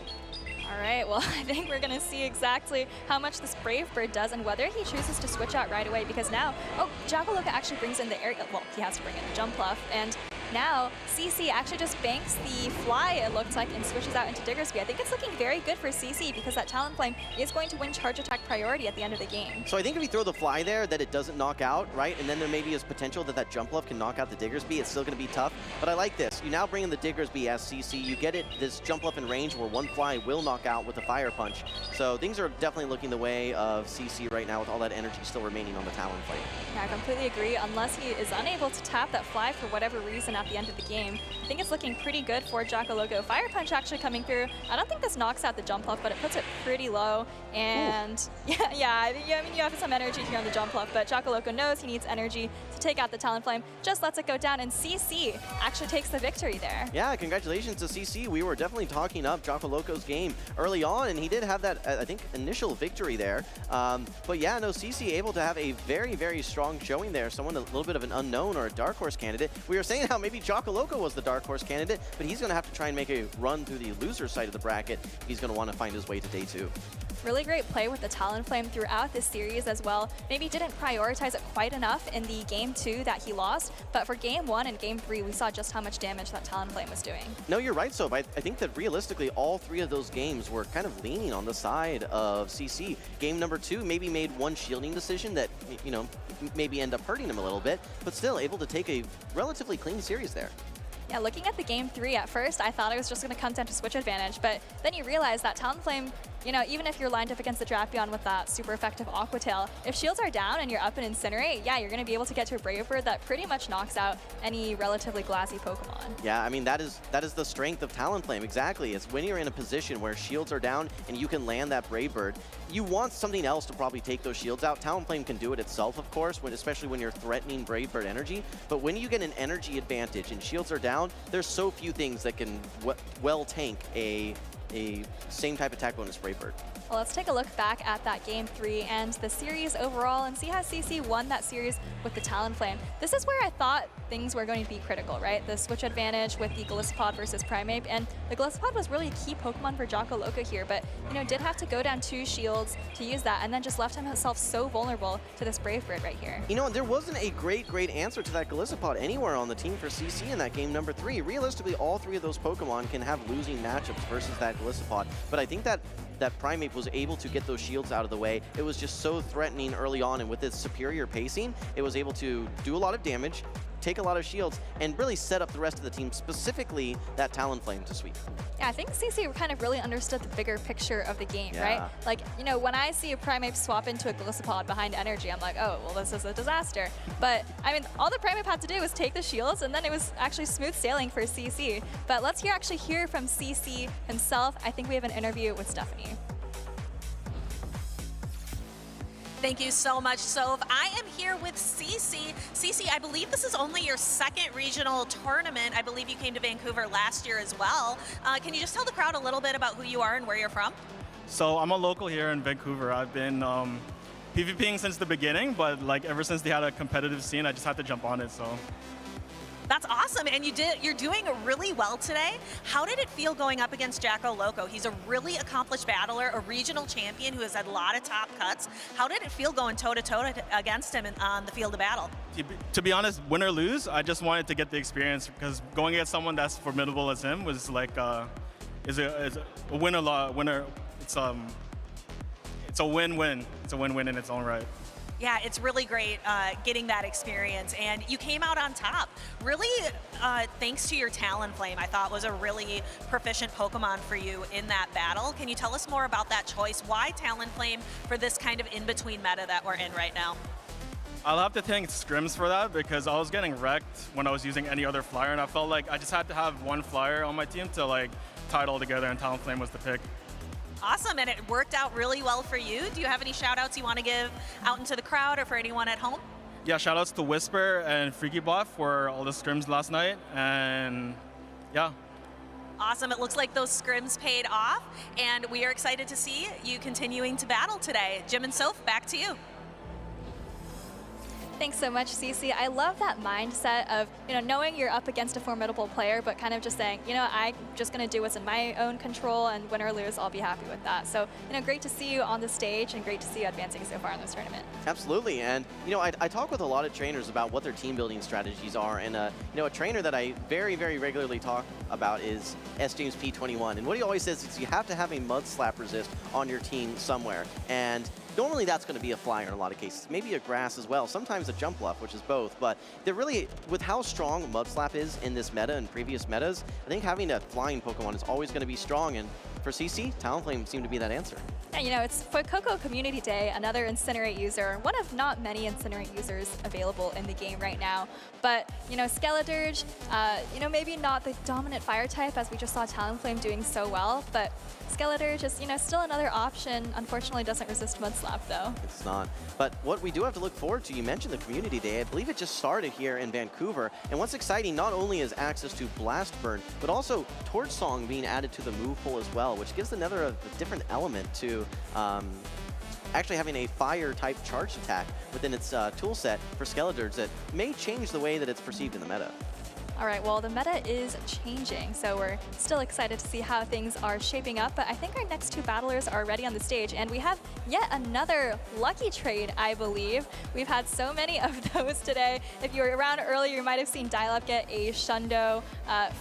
Speaker 4: All right, well, I think we're going to see exactly how much this Brave Bird does and whether he chooses to switch out right away, because now, oh, Jocko Loco actually brings in the Aerial, well, he has to bring in the Jump Bluff, and now CC actually just banks the Fly, it looks like, and switches out into Diggersby. I think it's looking very good for CC because that Talonflame is going to win charge attack priority at the end of the game.
Speaker 5: So I think if you throw the Fly there, that it doesn't knock out, right? And then there maybe is potential that that Jump Bluff can knock out the Diggersby. It's still going to be tough, but I like this. You now bring in the Diggersby as CC. You get it, this Jump Bluff in range where one Fly will knock out with a Fire Punch. So things are definitely looking the way of CC right now with all that energy still remaining on the Talonflame.
Speaker 4: Yeah, I completely agree. Unless he is unable to tap that Fly for whatever reason at the end of the game, I think it's looking pretty good for Jocko Loco. Fire Punch actually coming through. I don't think this knocks out the Jump Bluff, but it puts it pretty low. And I mean, you have some energy here on the Jump Bluff, but Jocko Loco knows he needs energy to take out the Talonflame, just lets it go down, and CC actually takes the victory there.
Speaker 5: Yeah, congratulations to CC. We were definitely talking up Jocko Loco's game early on, and he did have that, I think, initial victory there. But yeah, no, CC able to have a very, very strong showing there. Someone a little bit of an unknown or a dark horse candidate. We were saying how maybe Jocko Loco was the dark horse candidate, but he's going to have to try and make a run through the loser side of the bracket if he's going to want to find his way to day 2.
Speaker 4: Really great play with the Talonflame throughout this series as well. Maybe didn't prioritize it quite enough in the game 2 that he lost, but for game 1 and game 3, we saw just how much damage that Talonflame was doing.
Speaker 5: No, you're right, Soap. I think that realistically, all 3 of those games were kind of leaning on the side of CC. Game number 2 maybe made one shielding decision that, you know, maybe end up hurting him a little bit, but still able to take a relatively clean series there.
Speaker 4: Yeah, looking at the game 3 at first, I thought it was just going to come down to switch advantage, but then you realize that Talonflame, you know, even if you're lined up against the Drapion with that super effective Aqua Tail, if shields are down and you're up in Incinerate, yeah, you're going to be able to get to a Brave Bird that pretty much knocks out any relatively glassy Pokemon.
Speaker 5: Yeah, I mean, that is the strength of Talonflame, exactly. It's when you're in a position where shields are down and you can land that Brave Bird, you want something else to probably take those shields out. Talonflame can do it itself, of course, especially when you're threatening Brave Bird energy, but when you get an energy advantage and shields are down, there's so few things that can well tank a same type attack bonus Brave Bird.
Speaker 4: Well, let's take a look back at that Game 3 and the series overall and see how CC won that series with the Talonflame. This is where I thought things were going to be critical, right? The switch advantage with the Golisopod versus Primeape, and the Golisopod was really a key Pokemon for Jocko Loco here, but did have to go down 2 shields to use that, and then just left himself so vulnerable to this Brave Bird right here.
Speaker 5: There wasn't a great answer to that Golisopod anywhere on the team for CC in that game number 3. Realistically, all 3 of those Pokemon can have losing matchups versus that Golisopod, but I think that Primeape was able to get those shields out of the way. It was just so threatening early on, and with its superior pacing, it was able to do a lot of damage, take a lot of shields, and really set up the rest of the team, specifically that Talonflame to sweep.
Speaker 4: Yeah, I think CC kind of really understood the bigger picture of the game, right? Like, when I see a Primeape swap into a Golisopod behind Energy, I'm like, oh, well, this is a disaster. But, I mean, all the Primeape had to do was take the shields, and then it was actually smooth sailing for CC. But let's actually hear from CC himself. I think we have an interview with Stephanie.
Speaker 8: Thank you so much, Sov. I am here with CC. CC, I believe this is only your 2nd regional tournament. I believe you came to Vancouver last year as well. Can you just tell the crowd a little bit about who you are and where you're from?
Speaker 1: So I'm a local here in Vancouver. I've been PvPing since the beginning, but ever since they had a competitive scene, I just had to jump on it. So.
Speaker 8: That's awesome, and you're doing really well today. How did it feel going up against Jocko Loco? He's a really accomplished battler, a regional champion who has had a lot of top cuts. How did it feel going toe-to-toe against him on the field of battle?
Speaker 1: To be honest, win or lose, I just wanted to get the experience, because going against someone that's formidable as him was is a winner. It's a win-win. It's a win-win in its own right.
Speaker 8: Yeah, it's really great getting that experience, and you came out on top. Really, thanks to your Talonflame, I thought was a really proficient Pokemon for you in that battle. Can you tell us more about that choice? Why Talonflame for this kind of in-between meta that we're in right now?
Speaker 1: I'll have to thank Scrims for that, because I was getting wrecked when I was using any other flyer, and I felt like I just had to have one flyer on my team to tie it all together, and Talonflame was the pick.
Speaker 8: Awesome, and it worked out really well for you. Do you have any shout outs you want to give out into the crowd or for anyone at home?
Speaker 1: Yeah, shout outs to Whisper and FreakyBot for all the scrims last night, and yeah.
Speaker 8: Awesome, it looks like those scrims paid off, and we are excited to see you continuing to battle today. Jim and Soph, back to you.
Speaker 4: Thanks so much, CC. I love that mindset of, knowing you're up against a formidable player, but kind of just saying, I'm just going to do what's in my own control, and win or lose, I'll be happy with that. So, great to see you on the stage, and great to see you advancing so far in this tournament.
Speaker 5: Absolutely, and, I talk with a lot of trainers about what their team building strategies are, and, a trainer that I very, very regularly talk about is S. James P21, and what he always says is you have to have a mud slap resist on your team somewhere, and normally that's going to be a flyer in a lot of cases, maybe a grass as well, sometimes a jump bluff, which is both, but they're really, with how strong Mud Slap is in this meta and previous metas, I think having a flying Pokemon is always going to be strong, and for CC, Talonflame seemed to be that answer.
Speaker 4: Yeah, it's for Coco Community Day, another Incinerate user, one of not many Incinerate users available in the game right now. But, Skeledirge, maybe not the dominant fire type as we just saw Talonflame doing so well, but Skeledirge is, still another option. Unfortunately, doesn't resist Mud Slap, though.
Speaker 5: It's not. But what we do have to look forward to, you mentioned the Community Day. I believe it just started here in Vancouver. And what's exciting not only is access to Blast Burn, but also Torch Song being added to the move pool as well, which gives another different element to actually having a fire-type charge attack within its tool set for Skeledirge that may change the way that it's perceived in the meta.
Speaker 4: All right, well, the meta is changing, so we're still excited to see how things are shaping up, but I think our next 2 battlers are already on the stage, and we have yet another lucky trade, I believe. We've had so many of those today. If you were around earlier, you might have seen Dilap get a Shundo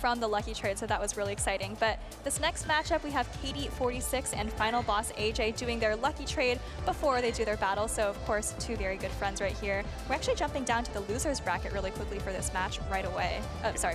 Speaker 4: from the lucky trade, so that was really exciting. But this next matchup, we have Katie46 and Final Boss AJ doing their lucky trade before they do their battle, so of course, 2 very good friends right here. We're actually jumping down to the losers bracket really quickly for this match right away.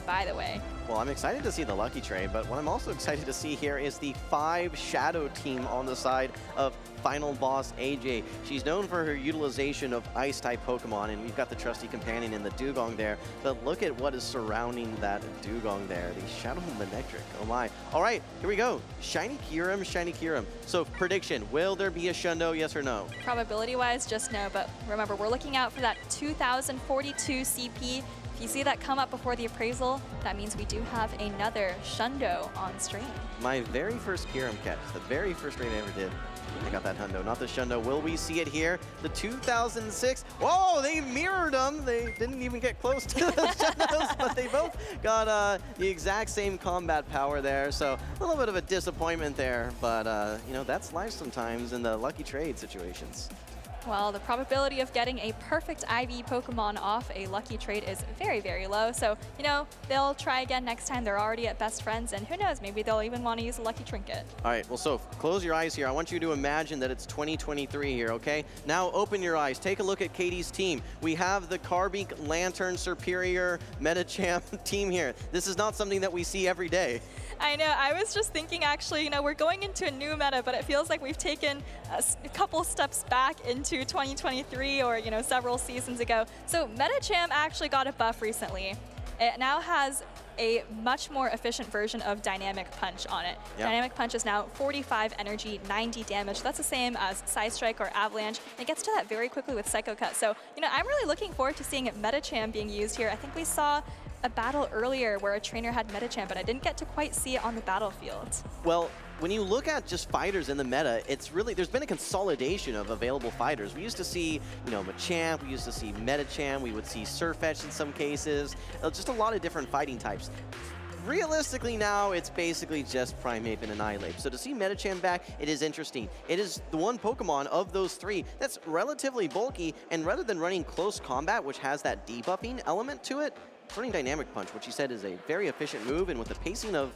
Speaker 4: By the way.
Speaker 5: Well, I'm excited to see the lucky trade, but what I'm also excited to see here is the 5 Shadow team on the side of Final Boss AJ. She's known for her utilization of Ice-type Pokemon, and we've got the trusty companion in the Dugong there, but look at what is surrounding that Dugong there, the Shadow Manectric. Oh my. All right, here we go. Shiny Kyurem, Shiny Kyurem. So, prediction, will there be a Shundo, yes or no?
Speaker 4: Probability-wise, just no, but remember, we're looking out for that 2042 CP. If if you see that come up before the appraisal, that means we do have another Shundo on stream.
Speaker 5: My very first Kiram catch, the very first raid I ever did. I got that Hundo, not the Shundo. Will we see it here? The 2006. Whoa, they mirrored them. They didn't even get close to the Shundos, but they both got the exact same combat power there. So a little bit of a disappointment there, but you know, that's life sometimes in the lucky trade situations.
Speaker 4: Well, the probability of getting a perfect IV Pokemon off a lucky trade is very, very low. So, you know, they'll try again next time. They're already at best friends, and who knows, maybe they'll even want to use a lucky trinket.
Speaker 5: All right, well, so close your eyes here. I want you to imagine that it's 2023 here, okay? Now open your eyes. Take a look at Katie's team. We have the Carbink Lantern Superior Metachamp team here. This is not something that we see every day.
Speaker 4: I know. I was just thinking, actually, you know, we're going into a new meta, but it feels like we've taken a couple steps back into 2023 or, you know, several seasons ago. So Metachamp actually got a buff recently. It now has a much more efficient version of Dynamic Punch on it. Yep. Dynamic Punch is now 45 energy, 90 damage. That's the same as Side Strike or Avalanche. It gets to that very quickly with Psycho Cut. So, you know, I'm really looking forward to seeing Metachamp being used here. I think we saw a battle earlier where a trainer had Metachamp, but I didn't get to quite see it on the battlefield.
Speaker 5: Well, when you look at just fighters in the meta, it's really, there's been a consolidation of available fighters. We used to see, you know, Machamp, we used to see Metachamp, we would see Surfetch in some cases, just a lot of different fighting types. Realistically now, it's basically just Primeape and Annihilate. So to see Metachamp back, it is interesting. It is the one Pokemon of those three that's relatively bulky, and rather than running close combat, which has that debuffing element to it, running Dynamic Punch, which you said is a very efficient move, and with the pacing of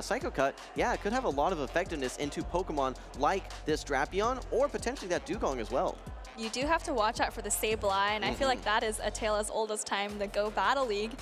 Speaker 5: Psycho Cut, yeah, it could have a lot of effectiveness into Pokemon like this Drapion, or potentially that Dugong as well.
Speaker 4: You do have to watch out for the Sableye, and I feel like that is a tale as old as time, the Go Battle League.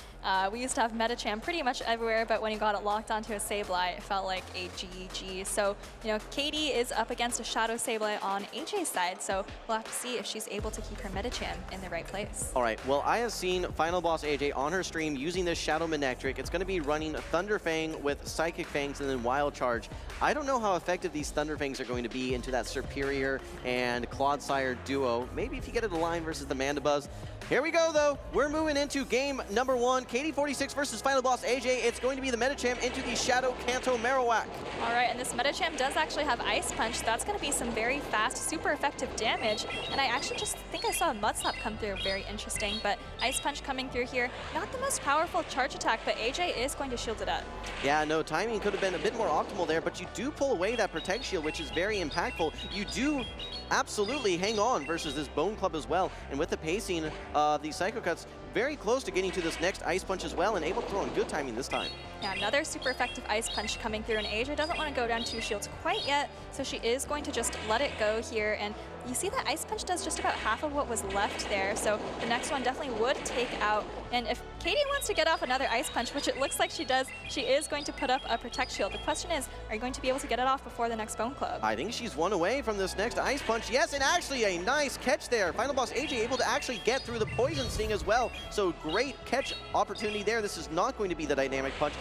Speaker 4: We used to have Metachamp pretty much everywhere, but when you got it locked onto a Sableye, it felt like a GG. So, you know, Katie is up against a Shadow Sableye on AJ's side, so we'll have to see if she's able to keep her Metachamp in the right place.
Speaker 5: All right, well, I have seen Final Boss AJ on her stream using this Shadow Manectric. It's going to be running Thunder Fang with Psychic Fangs and then Wild Charge. I don't know how effective these Thunder Fangs are going to be into that Superior and Clodsire duo. Maybe if you get it aligned versus the Mandibuzz. Here we go, though. We're moving into game number one. Katie46 versus Final Boss AJ. It's going to be the Metachamp into the Shadow Kanto Marowak.
Speaker 4: All right, and this Metachamp does actually have Ice Punch. So that's going to be some very fast, super effective damage. And I actually just think I saw a Mud Slap come through. Very interesting. But Ice Punch coming through here. Not the most powerful charge attack, but AJ is going to shield it up.
Speaker 5: Yeah, no, timing could have been a bit more optimal there, but you do pull away that Protect Shield, which is very impactful. You do absolutely hang on versus this Bone Club as well. And with the pacing of the Psycho Cuts, very close to getting to this next Ice Punch as well, and able to throw in good timing this time.
Speaker 4: Yeah, another super effective Ice Punch coming through, and AJ doesn't want to go down 2 shields quite yet, so she is going to just let it go here. And you see that Ice Punch does just about half of what was left there, so the next one definitely would take out. And if Katie wants to get off another Ice Punch, which it looks like she does, she is going to put up a Protect Shield. The question is, are you going to be able to get it off before the next Bone Club?
Speaker 5: I think she's one away from this next Ice Punch. Yes, and actually a nice catch there. Final Boss AJ able to actually get through the Poison Sting as well, so great catch opportunity there. This is not going to be the Dynamic Punch,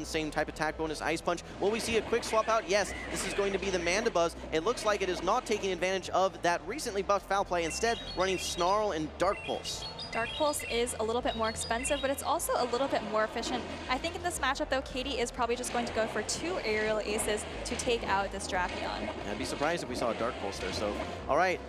Speaker 5: same type attack bonus Ice Punch. Will we see a quick swap out? Yes, this is going to be the Mandibuzz. It looks like it is not taking advantage of that recently buffed Foul Play, instead running Snarl and Dark Pulse.
Speaker 4: Dark Pulse is a little bit more expensive, but it's also a little bit more efficient. I think in this matchup, though, Katie is probably just going to go for 2 Aerial Aces to take out this Drapion.
Speaker 5: I'd be surprised if we saw a Dark Pulse there. So, all right,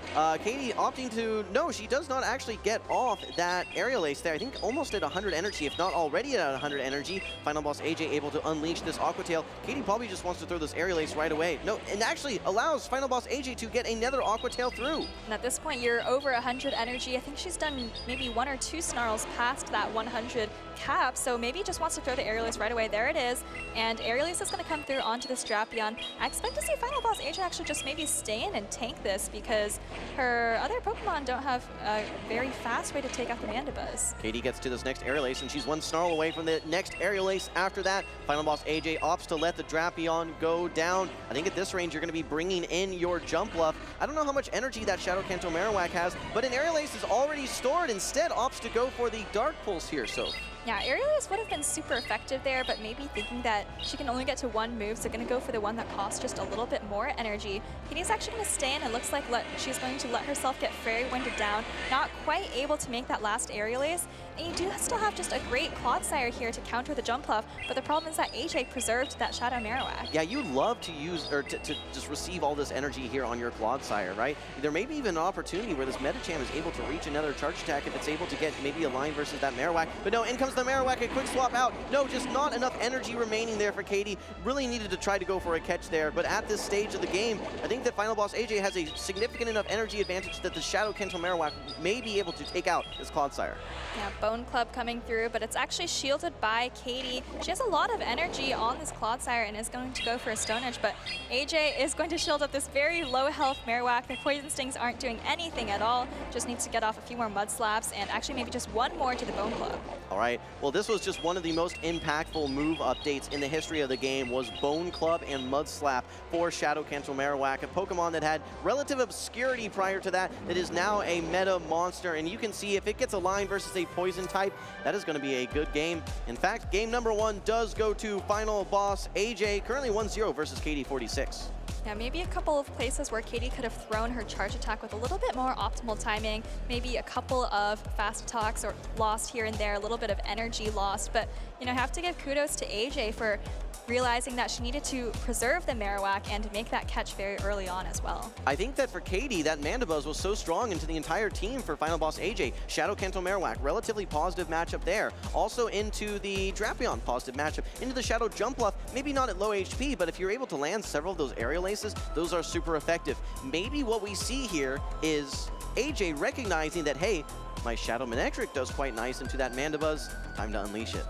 Speaker 5: Katie opting to, no, she does not actually get off that Aerial Ace there. I think almost at 100 energy, if not already at 100 energy. Final Boss AJ able to unleash this Aqua Tail. Katie probably just wants to throw this Aerial Ace right away. No, and actually allows Final Boss AJ to get another Aqua Tail through.
Speaker 4: And at this point, you're over 100 energy. I think she's done maybe 1 or 2 Snarls past that 100 cap, so maybe just wants to throw the Aerial Ace right away. There it is, and Aerial Ace is going to come through onto this Drapion. I expect to see Final Boss AJ actually just maybe stay in and tank this, because her other Pokemon don't have a very fast way to take out the Mandibuzz.
Speaker 5: Katie gets to this next Aerial Ace, and she's 1 Snarl away from the next Aerial Ace after that. Final Boss AJ opts to let the Drapion go down. I think at this range, you're going to be bringing in your Jump Bluff. I don't know how much energy that Shadow Kanto Marowak has, but an Aerial Ace is already stored. Instead, opts to go for the Dark Pulse here, so
Speaker 4: Yeah, Aerialist would have been super effective there, but maybe thinking that she can only get to one move, so going to go for the one that costs just a little bit more energy. Katie's actually going to stay in, and looks like she's going to let herself get fairy winded down, not quite able to make that last aerial ace. And you do still have just a great Clodsire here to counter the jump love, but the problem is that AJ preserved that Shadow Marowak.
Speaker 5: Yeah, you love to use, or to just receive all this energy here on your Clodsire, right? There may be even an opportunity where this Metacham is able to reach another charge attack if it's able to get maybe a line versus that Marowak. But no, in comes the Marowak, a quick swap out. No, just not enough energy remaining there for Katie. Really needed to try to go for a catch there, but at this stage of the game, I think that Final Boss AJ has a significant enough energy advantage that the Shadow Kental Marowak may be able to take out his Clodsire.
Speaker 4: Yeah, Bone Club coming through, but it's actually shielded by Katie. She has a lot of energy on this Clodsire and is going to go for a Stone Edge, but AJ is going to shield up this very low health Marowak. The Poison Stings aren't doing anything at all. Just needs to get off a few more Mud Slaps and actually maybe just one more to the Bone Club.
Speaker 5: All right, well, this was just one of the most impactful move updates in the history of the game, was Bone Club and Mud Slap for Shadow Kental Marowak, a Pokemon that had relative obscurity prior to that is now a meta monster, and you can see if it gets a line versus a poison type, that is going to be a good game. In fact, game number 1 does go to Final Boss AJ, currently 1-0 versus KD46.
Speaker 4: Yeah, maybe a couple of places where Katie could have thrown her charge attack with a little bit more optimal timing, maybe a couple of fast attacks or lost here and there, a little bit of energy lost, but you know, have to give kudos to AJ for realizing that she needed to preserve the Marowak and make that catch very early on as well.
Speaker 5: I think that for Katie, that Mandibuzz was so strong into the entire team for Final Boss AJ. Shadow Kental Marowak, relatively positive matchup there. Also into the Drapion, positive matchup. Into the Shadow Jumpluff, maybe not at low HP, but if you're able to land several of those aerial aces, those are super effective. Maybe what we see here is AJ recognizing that, hey, my Shadow Manectric does quite nice into that Mandibuzz, time to unleash it.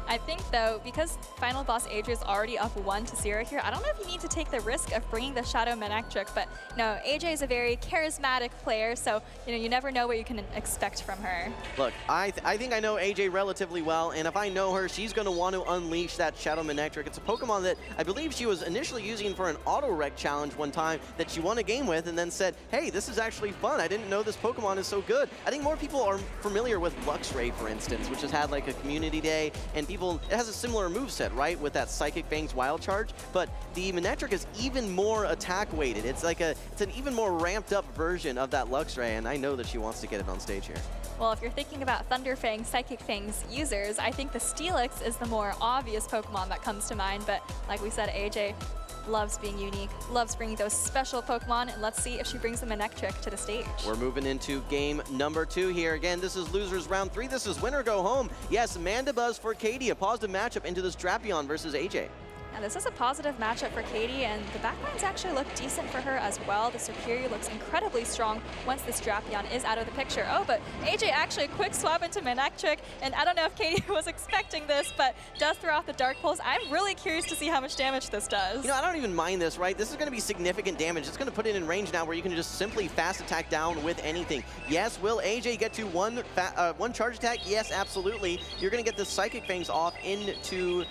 Speaker 4: I think, though, because Final Boss AJ is already up 1-0 here, I don't know if you need to take the risk of bringing the Shadow Manectric, but no, AJ is a very charismatic player, so you know, you never know what you can expect from her.
Speaker 5: Look, I think I know AJ relatively well, and if I know her, she's going to want to unleash that Shadow Manectric. It's a Pokemon that I believe she was initially using for an auto-wreck challenge one time that she won a game with and then said, hey, this is actually fun. I didn't know this Pokemon is so good. I think more people are familiar with Luxray, for instance, which has had like a community day, and people, it has a similar moveset, right, with that Psychic Fangs Wild Charge, but the Manectric is even more attack weighted. It's like it's an even more ramped up version of that Luxray, and I know that she wants to get it on stage here.
Speaker 4: Well, if you're thinking about Thunder Fang, Psychic Fangs users, I think the Steelix is the more obvious Pokemon that comes to mind, but like we said, AJ loves being unique, loves bringing those special Pokemon, and let's see if she brings the Manectric to the stage.
Speaker 5: We're moving into game number 2 here. Again, this is losers round 3. This is winner go home. Yes, Mandibuzz for Katie, a positive matchup into this Drapion versus AJ.
Speaker 4: Now this is a positive matchup for Katie, and the backlines actually look decent for her as well. The Superior looks incredibly strong once this Drapion is out of the picture. Oh, but AJ actually a quick swap into Manectric, and I don't know if Katie was expecting this, but does throw off the Dark Pulse. I'm really curious to see how much damage this does.
Speaker 5: You know, I don't even mind this, right? This is going to be significant damage. It's going to put it in range now where you can just simply fast attack down with anything. Yes, will AJ get to one charge attack? Yes, absolutely. You're going to get the Psychic Fangs off into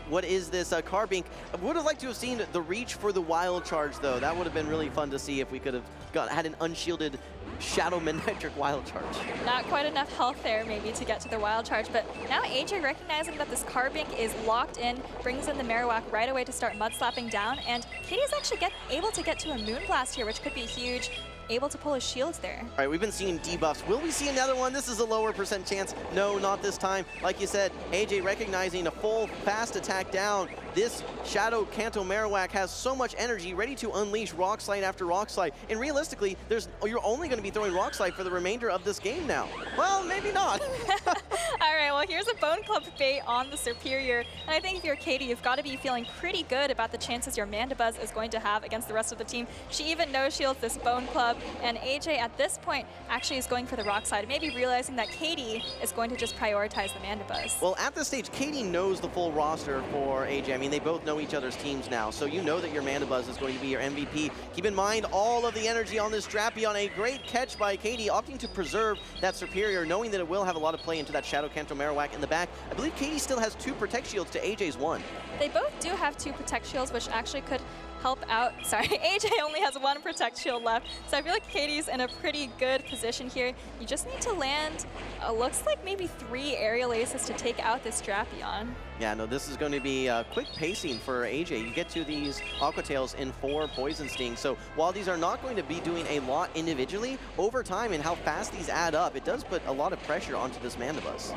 Speaker 5: what is this Carbink. I would have liked to have seen the reach for the Wild Charge, though. That would have been really fun to see if we could have had an unshielded Shadow Manectric Wild Charge.
Speaker 4: Not quite enough health there, maybe, to get to the Wild Charge, but now AJ recognizing that this Carbink is locked in, brings in the Marowak right away to start mud slapping down, and Katie is actually able to get to a Moonblast here, which could be huge. Able to pull his shields there.
Speaker 5: All right, we've been seeing debuffs. Will we see another one? This is a lower % chance. No, not this time. Like you said, AJ recognizing a full fast attack down. This Shadow Kental Marowak has so much energy, ready to unleash Rock Slide after Rock Slide. And realistically, you're only going to be throwing Rock Slide for the remainder of this game now. Well, maybe not.
Speaker 4: All right, well, here's a Bone Club bait on the Superior. And I think if you're Katie, you've got to be feeling pretty good about the chances your Mandibuzz is going to have against the rest of the team. She even no-shields this Bone Club. And AJ, at this point, actually is going for the Rock Slide, maybe realizing that Katie is going to just prioritize the Mandibuzz.
Speaker 5: Well, at this stage, Katie knows the full roster for AJ. I mean, they both know each other's teams now, so you know that your Mandibuzz is going to be your MVP. Keep in mind all of the energy on this Drapion. A great catch by Katie, opting to preserve that Superior, knowing that it will have a lot of play into that Shadow Kental Marowak in the back. I believe Katie still has 2 Protect Shields to AJ's 1.
Speaker 4: They both do have 2 Protect Shields, which actually could help out. Sorry, AJ only has 1 Protect Shield left, so I feel like Katie's in a pretty good position here. You just need to land, looks like maybe 3 aerial aces to take out this Drapion.
Speaker 5: Yeah, no, this is going to be quick pacing for AJ. You get to these Aqua Tails in 4 Poison Stings. So while these are not going to be doing a lot individually, over time and how fast these add up, it does put a lot of pressure onto this Mandibuzz.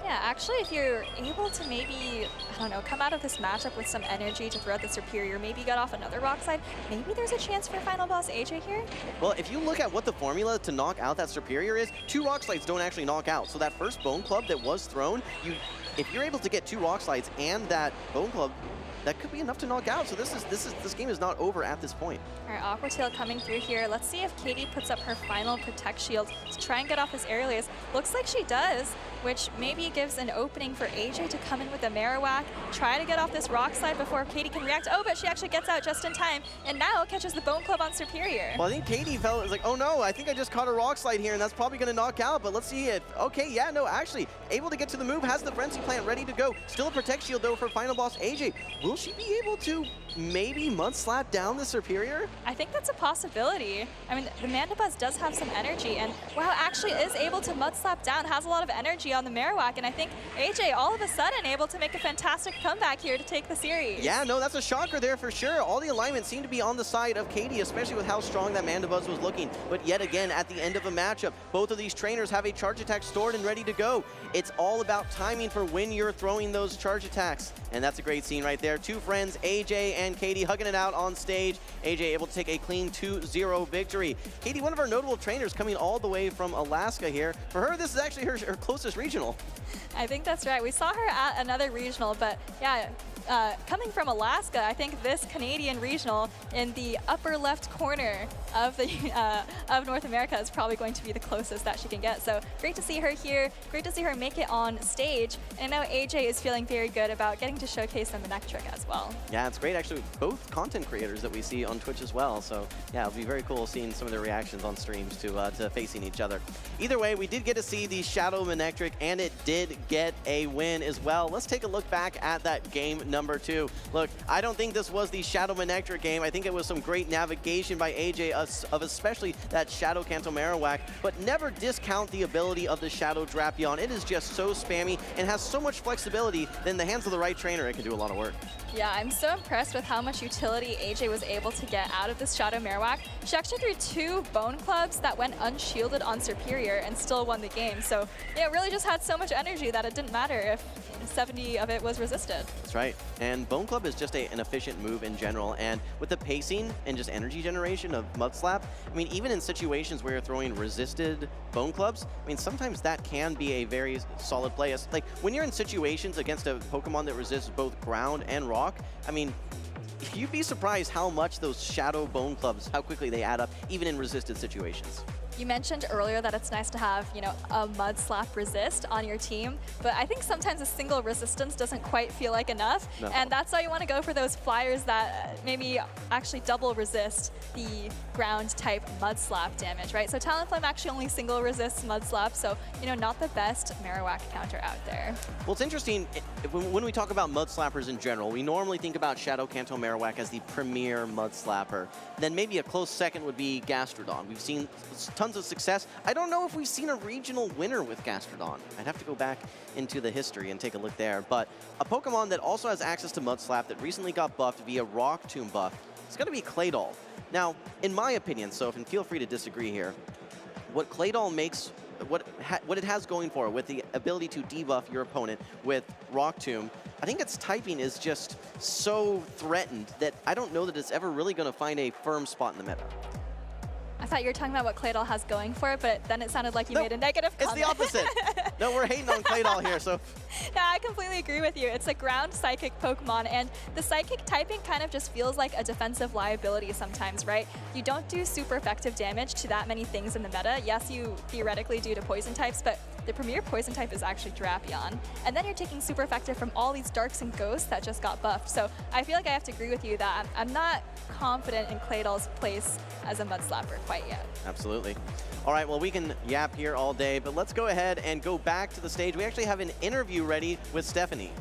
Speaker 4: Yeah, actually, if you're able to maybe, I don't know, come out of this matchup with some energy to throw out the Superior, maybe get off another Rock Slide, maybe there's a chance for Final Boss AJ here?
Speaker 5: Well, if you look at what the formula to knock out that Superior is, 2 Rock Slides don't actually knock out. So that first Bone Club that was thrown, if you're able to get 2 Rock Slides and that Bone Club, that could be enough to knock out. So this game is not over at this point.
Speaker 4: All right, Aqua Tail coming through here. Let's see if Katie puts up her final Protect Shield to try and get off this aerial ace. Looks like she does, which maybe gives an opening for AJ to come in with a Marowak, try to get off this Rock Slide before Katie can react. Oh, but she actually gets out just in time, and now catches the Bone Club on Superior.
Speaker 5: Well, I think Katie felt like, oh no, I think I just caught a Rock Slide here, and that's probably going to knock out. But let's see if, okay, yeah, no, actually, able to get to the move, has the Frenzy Plant ready to go. Still a Protect Shield, though, for Final Boss AJ. Will she be able to maybe Mud Slap down the Superior?
Speaker 4: I think that's a possibility. I mean, the Mandibuzz does have some energy, and wow, actually is able to Mud Slap down, has a lot of energy on the Marowak, and I think AJ all of a sudden able to make a fantastic comeback here to take the series.
Speaker 5: Yeah, no, that's a shocker there for sure. All the alignment seemed to be on the side of Katie, especially with how strong that Mandibuzz was looking. But yet again, at the end of a matchup, both of these trainers have a charge attack stored and ready to go. It's all about timing for when you're throwing those charge attacks. And that's a great scene right there. 2 friends, AJ and Katie, hugging it out on stage. AJ able to take a clean 2-0 victory. Katie, one of our notable trainers, coming all the way from Alaska here. For her, this is actually her closest regional.
Speaker 4: I think that's right. We saw her at another regional, but yeah, coming from Alaska, I think this Canadian regional in the upper left corner of the of North America is probably going to be the closest that she can get. So great to see her here. Great to see her make it on stage. And I know AJ is feeling very good about getting to showcase the neck trick as well.
Speaker 5: Yeah, it's great. Actually, both content creators that we see on Twitch as well. So yeah, it'll be very cool seeing some of their reactions on streams to facing each other. Either way, we did get to see the Shadow Manectric, and it did get a win as well. Let's take a look back at that game number 2. Look, I don't think this was the Shadow Manectric game. I think it was some great navigation by AJ of especially that Shadow Kanto Marowak, but never discount the ability of the Shadow Drapion. It is just so spammy and has so much flexibility that in the hands of the right trainer, it can do a lot of work.
Speaker 4: Yeah, I'm so impressed with how much utility AJ was able to get out of this Shadow Marowak. She actually threw 2 Bone Clubs that went unshielded on Superior and still won the game. So yeah, it really just had so much energy that it didn't matter if 70 of it was resisted.
Speaker 5: That's right. And Bone Club is just an efficient move in general. And with the pacing and just energy generation of Mud Slap, I mean, even in situations where you're throwing resisted Bone Clubs, I mean, sometimes that can be a very solid play. Like when you're in situations against a Pokemon that resists both ground and rock, I mean, you'd be surprised how much those Shadow Bone Clubs, how quickly they add up, even in resisted situations.
Speaker 4: You mentioned earlier that it's nice to have, you know, a Mud Slap resist on your team, but I think sometimes a single resistance doesn't quite feel like enough, and that's why you want to go for those flyers that maybe actually double resist the ground type Mud Slap damage, right? So Talonflame actually only single resists Mud Slap, so, you know, not the best Marowak counter out there.
Speaker 5: Well, it's interesting, when we talk about Mud Slappers in general, we normally think about Shadow Kanto Marowak as the premier Mud Slapper. Then maybe a close second would be Gastrodon. We've seen tons of success. I don't know if we've seen a regional winner with Gastrodon. I'd have to go back into the history and take a look there. But a Pokemon that also has access to Mud Slap that recently got buffed via Rock Tomb buff, it's going to be Claydol. Now, in my opinion, so feel free to disagree here, what Claydol makes, what it has going for it with the ability to debuff your opponent with Rock Tomb, I think its typing is just so threatened that I don't know that it's ever really going to find a firm spot in the meta.
Speaker 4: I thought you were talking about what Claydol has going for it, but then it sounded like you made a negative comment.
Speaker 5: It's the opposite. No, we're hating on Claydol here, so.
Speaker 4: Yeah, I completely agree with you. It's a ground psychic Pokemon, and the psychic typing kind of just feels like a defensive liability sometimes, right? You don't do super effective damage to that many things in the meta. Yes, you theoretically do to poison types, but the premier poison type is actually Drapion. And then you're taking super effective from all these darks and ghosts that just got buffed. So I feel like I have to agree with you that I'm not confident in Claydol's place as a Mud Slapper quite yet.
Speaker 5: Absolutely. All right, well, we can yap here all day, but let's go ahead and go back to the stage. We actually have an interview ready with Stephanie.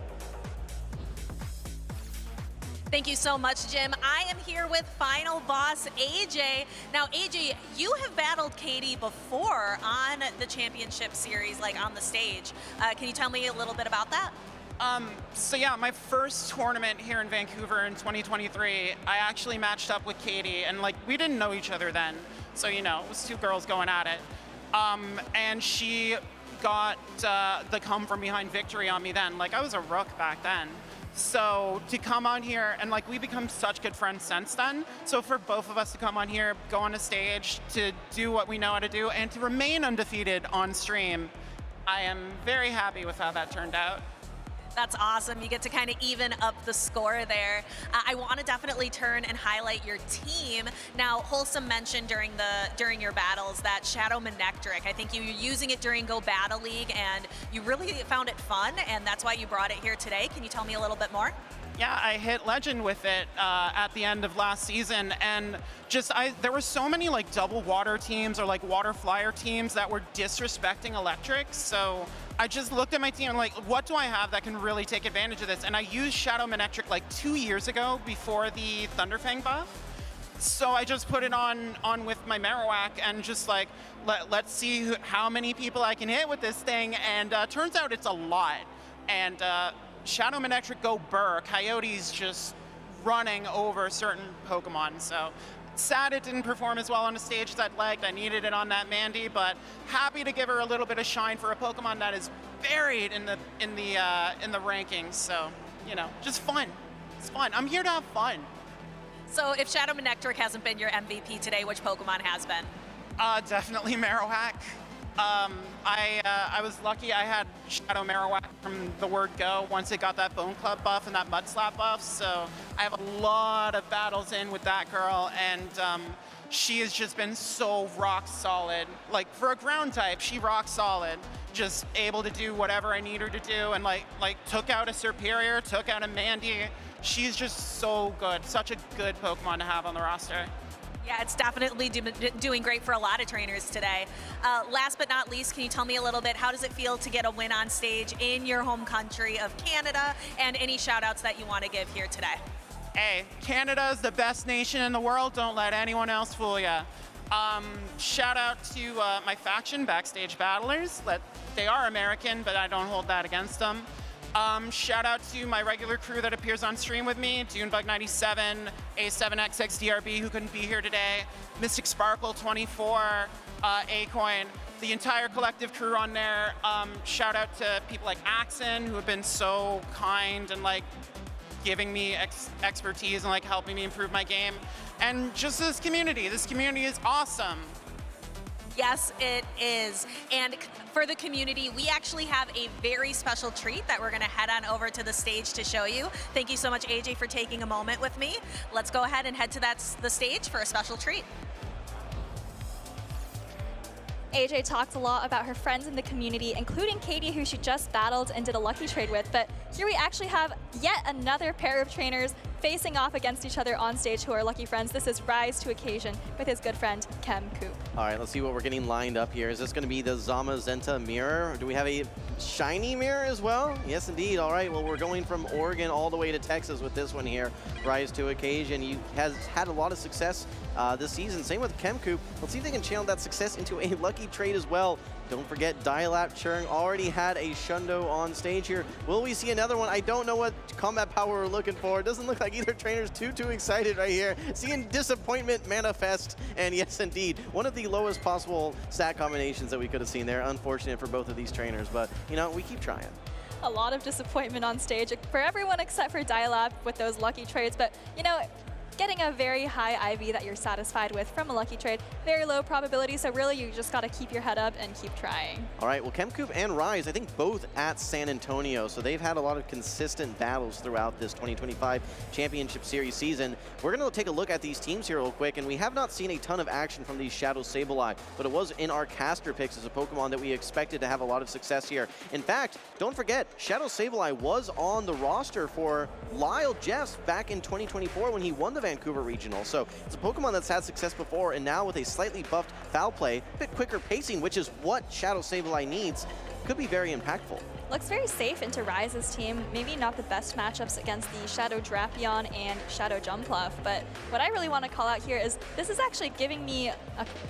Speaker 8: Thank you so much, Jim. I am here with final boss, AJ. Now, AJ, you have battled Katie before on the championship series, like on the stage. Can you tell me a little bit about that?
Speaker 2: So yeah, my first tournament here in Vancouver in 2023, I actually matched up with Katie, and like we didn't know each other then, so you know, it was two girls going at it. And she got the come from behind victory on me then. Like I was a rook back then. So to come on here, and like we become such good friends since then. So for both of us to come on here, go on a stage, to do what we know how to do, and to remain undefeated on stream, I am very happy with how that turned out.
Speaker 8: That's awesome. You get to kind of even up the score there. I want to definitely turn and highlight your team. Now, Wholesome mentioned during your battles that Shadow Manectric, I think you were using it during Go Battle League, and you really found it fun, and that's why you brought it here today. Can you tell me a little bit more?
Speaker 2: Yeah, I hit Legend with it at the end of last season, and just there were so many like double water teams or like water flyer teams that were disrespecting Electric, so I just looked at my team and like, what do I have that can really take advantage of this? And I used Shadow Manectric like 2 years ago before the Thunderfang buff. So I just put it on with my Marowak and just like, let's see how many people I can hit with this thing. And turns out it's a lot. And Shadow Manectric go Burr, Coyote's just running over certain Pokemon. So sad it didn't perform as well on the stage as I'd liked. I needed it on that Mandy, but happy to give her a little bit of shine for a Pokemon that is buried in the rankings. So, you know, just fun. It's fun. I'm here to have fun.
Speaker 8: So if Shadow Manectric hasn't been your MVP today, which Pokemon has been?
Speaker 2: Definitely Marowak. I was lucky I had Shadow Marowak from the word go once it got that Bone Club buff and that Mud Slap buff, so I have a lot of battles in with that girl, and she has just been so rock solid. Like for a ground type, she rock solid, just able to do whatever I need her to do, and like took out a Serperior, took out a Mandy. She's just so good, such a good Pokemon to have on the roster.
Speaker 8: Yeah, it's definitely doing great for a lot of trainers today. Last but not least, can you tell me a little bit, how does it feel to get a win on stage in your home country of Canada, and any shout outs that you want to give here today?
Speaker 2: Hey, Canada is the best nation in the world. Don't let anyone else fool ya. Shout out to my faction, Backstage Battlers. They are American, but I don't hold that against them. Shout out to my regular crew that appears on stream with me, Doonebug97, A7XX who couldn't be here today, Mystic Sparkle 24, Acoin, the entire collective crew on there. Shout out to people like Axon, who have been so kind and like giving me expertise and like helping me improve my game. And just this community is awesome.
Speaker 8: Yes, it is. And for the community, we actually have a very special treat that we're going to head on over to the stage to show you. Thank you so much, AJ, for taking a moment with me. Let's go ahead and head to the stage for a special treat.
Speaker 4: AJ talked a lot about her friends in the community, including Katie, who she just battled and did a lucky trade with. But here we actually have yet another pair of trainers facing off against each other on stage who are lucky friends. This is Rise to Occasion with his good friend, KemCoup.
Speaker 5: All right, let's see what we're getting lined up here. Is this going to be the Zamazenta mirror? Or do we have a shiny mirror as well? Yes, indeed. All right, well, we're going from Oregon all the way to Texas with this one here. Rise to Occasion. He has had a lot of success this season. Same with KemCoup. Let's see if they can channel that success into a lucky trade as well. Don't forget, Dilap Churn already had a Shundo on stage here. Will we see another one? I don't know what combat power we're looking for. It doesn't look like either trainer's too excited right here. Seeing disappointment manifest, and yes, indeed, one of the lowest possible stat combinations that we could have seen there. Unfortunate for both of these trainers, but, you know, we keep trying.
Speaker 4: A lot of disappointment on stage for everyone except for Dilap with those lucky trades, but, you know, getting a very high IV that you're satisfied with from a lucky trade, very low probability, so really you just got to keep your head up and keep trying.
Speaker 5: All right, well, KemCoup and Rise, I think both at San Antonio, so they've had a lot of consistent battles throughout this 2025 Championship Series season. We're going to take a look at these teams here real quick, and we have not seen a ton of action from these Shadow Sableye, but it was in our caster picks as a Pokemon that we expected to have a lot of success here. In fact, don't forget, Shadow Sableye was on the roster for Lyall Jeffs back in 2024 when he won the Vancouver Regional. So it's a Pokemon that's had success before, and now with a slightly buffed foul play, a bit quicker pacing, which is what Shadow Sableye needs, could be very impactful.
Speaker 4: looks very safe into Ryze's team. Maybe not the best matchups against the Shadow Drapion and Shadow Jumpluff, but what I really want to call out here is this is actually giving me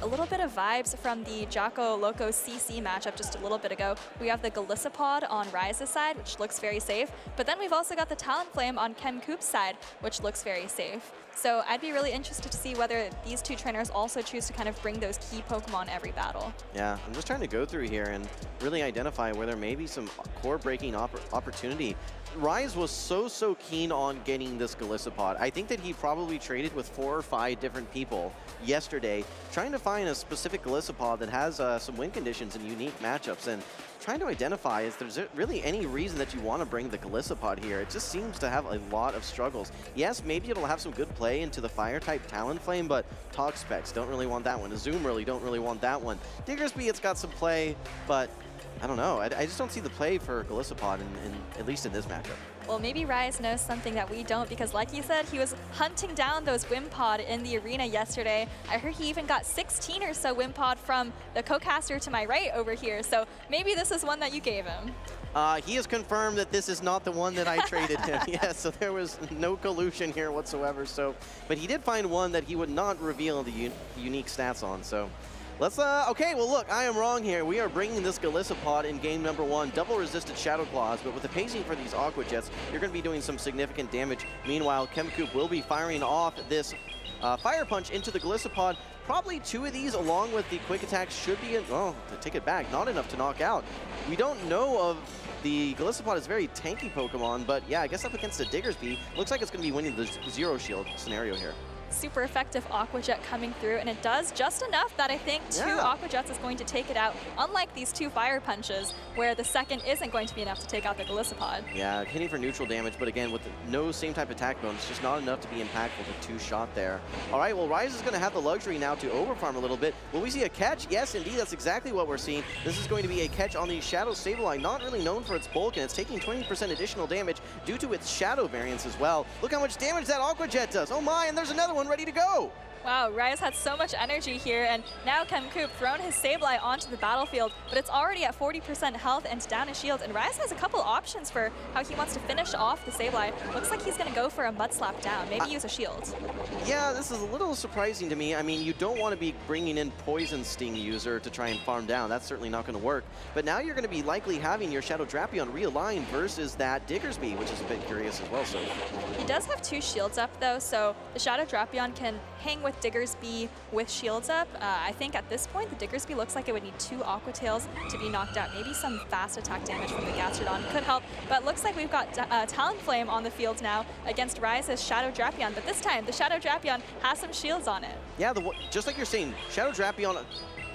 Speaker 4: a little bit of vibes from the Jocko Loco CC matchup just a little bit ago. We have the Galissapod on Ryze's side, which looks very safe, but then we've also got the Talonflame on KemCoup's side, which looks very safe. So I'd be really interested to see whether these two trainers also choose to kind of bring those key Pokemon every battle.
Speaker 5: Yeah, I'm just trying to go through here and really identify where there may be some core-breaking opportunity. Ryze was so keen on getting this Galissapod. I think that he probably traded with 4 or 5 different people yesterday, trying to find a specific Galissapod that has some win conditions and unique matchups. And trying to identify is there's really any reason that you want to bring the Galissapod here. It just seems to have a lot of struggles. Yes, maybe it'll have some good play into the Fire-type Talonflame, but Talk Specs, don't really want that one. Azumarill, don't really want that one. Diggersby, it's got some play, but I don't know. I just don't see the play for Galissapod, at least in this matchup.
Speaker 4: Well, maybe Ryze knows something that we don't, because like you said, he was hunting down those Wimpod in the arena yesterday. I heard he even got 16 or so Wimpod from the co-caster to my right over here, so maybe this is one that you gave him.
Speaker 5: He has confirmed that this is not the one that I traded him. Yeah, so there was no collusion here whatsoever. So, but he did find one that he would not reveal the unique stats on. So let's, okay, well look, I am wrong here. We are bringing this Galissapod in game number 1, double resisted Shadow Claws, but with the pacing for these Aqua Jets, you're going to be doing some significant damage. Meanwhile, KemCoup will be firing off this Fire Punch into the Galissapod. Probably 2 of these along with the quick attack should be, to take it back, not enough to knock out. We don't know of the Galissapod is a very tanky Pokemon, but yeah, I guess up against the Diggersby, looks like it's going to be winning the Zero Shield scenario here.
Speaker 4: Super effective Aqua Jet coming through, and it does just enough that I think 2 Aqua Jets is going to take it out, unlike these 2 Fire Punches, where the second isn't going to be enough to take out the Galissapod.
Speaker 5: Yeah, hitting for neutral damage, but again, with no same type attack bonus, just not enough to be impactful to 2-shot there. All right, well, Ryze is going to have the luxury now to overfarm a little bit. Will we see a catch? Yes, indeed, that's exactly what we're seeing. This is going to be a catch on the Shadow Sableye, not really known for its bulk, and it's taking 20% additional damage due to its Shadow variants as well. Look how much damage that Aqua Jet does. Oh my, and there's another one ready to go.
Speaker 4: Wow, Ryze had so much energy here, and now KemCoup thrown his Sableye onto the battlefield, but it's already at 40% health and down his shields, and Ryze has a couple options for how he wants to finish off the Sableye. Looks like he's going to go for a Mud Slap down, maybe use a shield.
Speaker 5: Yeah, this is a little surprising to me. I mean, you don't want to be bringing in Poison Sting user to try and farm down. That's certainly not going to work. But now you're going to be likely having your Shadow Drapion realigned versus that Diggersby, which is a bit curious as well. So
Speaker 4: he does have 2 shields up, though, so the Shadow Drapion can hang with Diggersby with shields up. I think at this point, the Diggersby looks like it would need 2 Aqua Tails to be knocked out. Maybe some fast attack damage from the Gastrodon could help, but looks like we've got Talonflame on the field now against Ryze's Shadow Drapion, but this time the Shadow Drapion has some shields on it.
Speaker 5: Yeah, just like you're saying, Shadow Drapion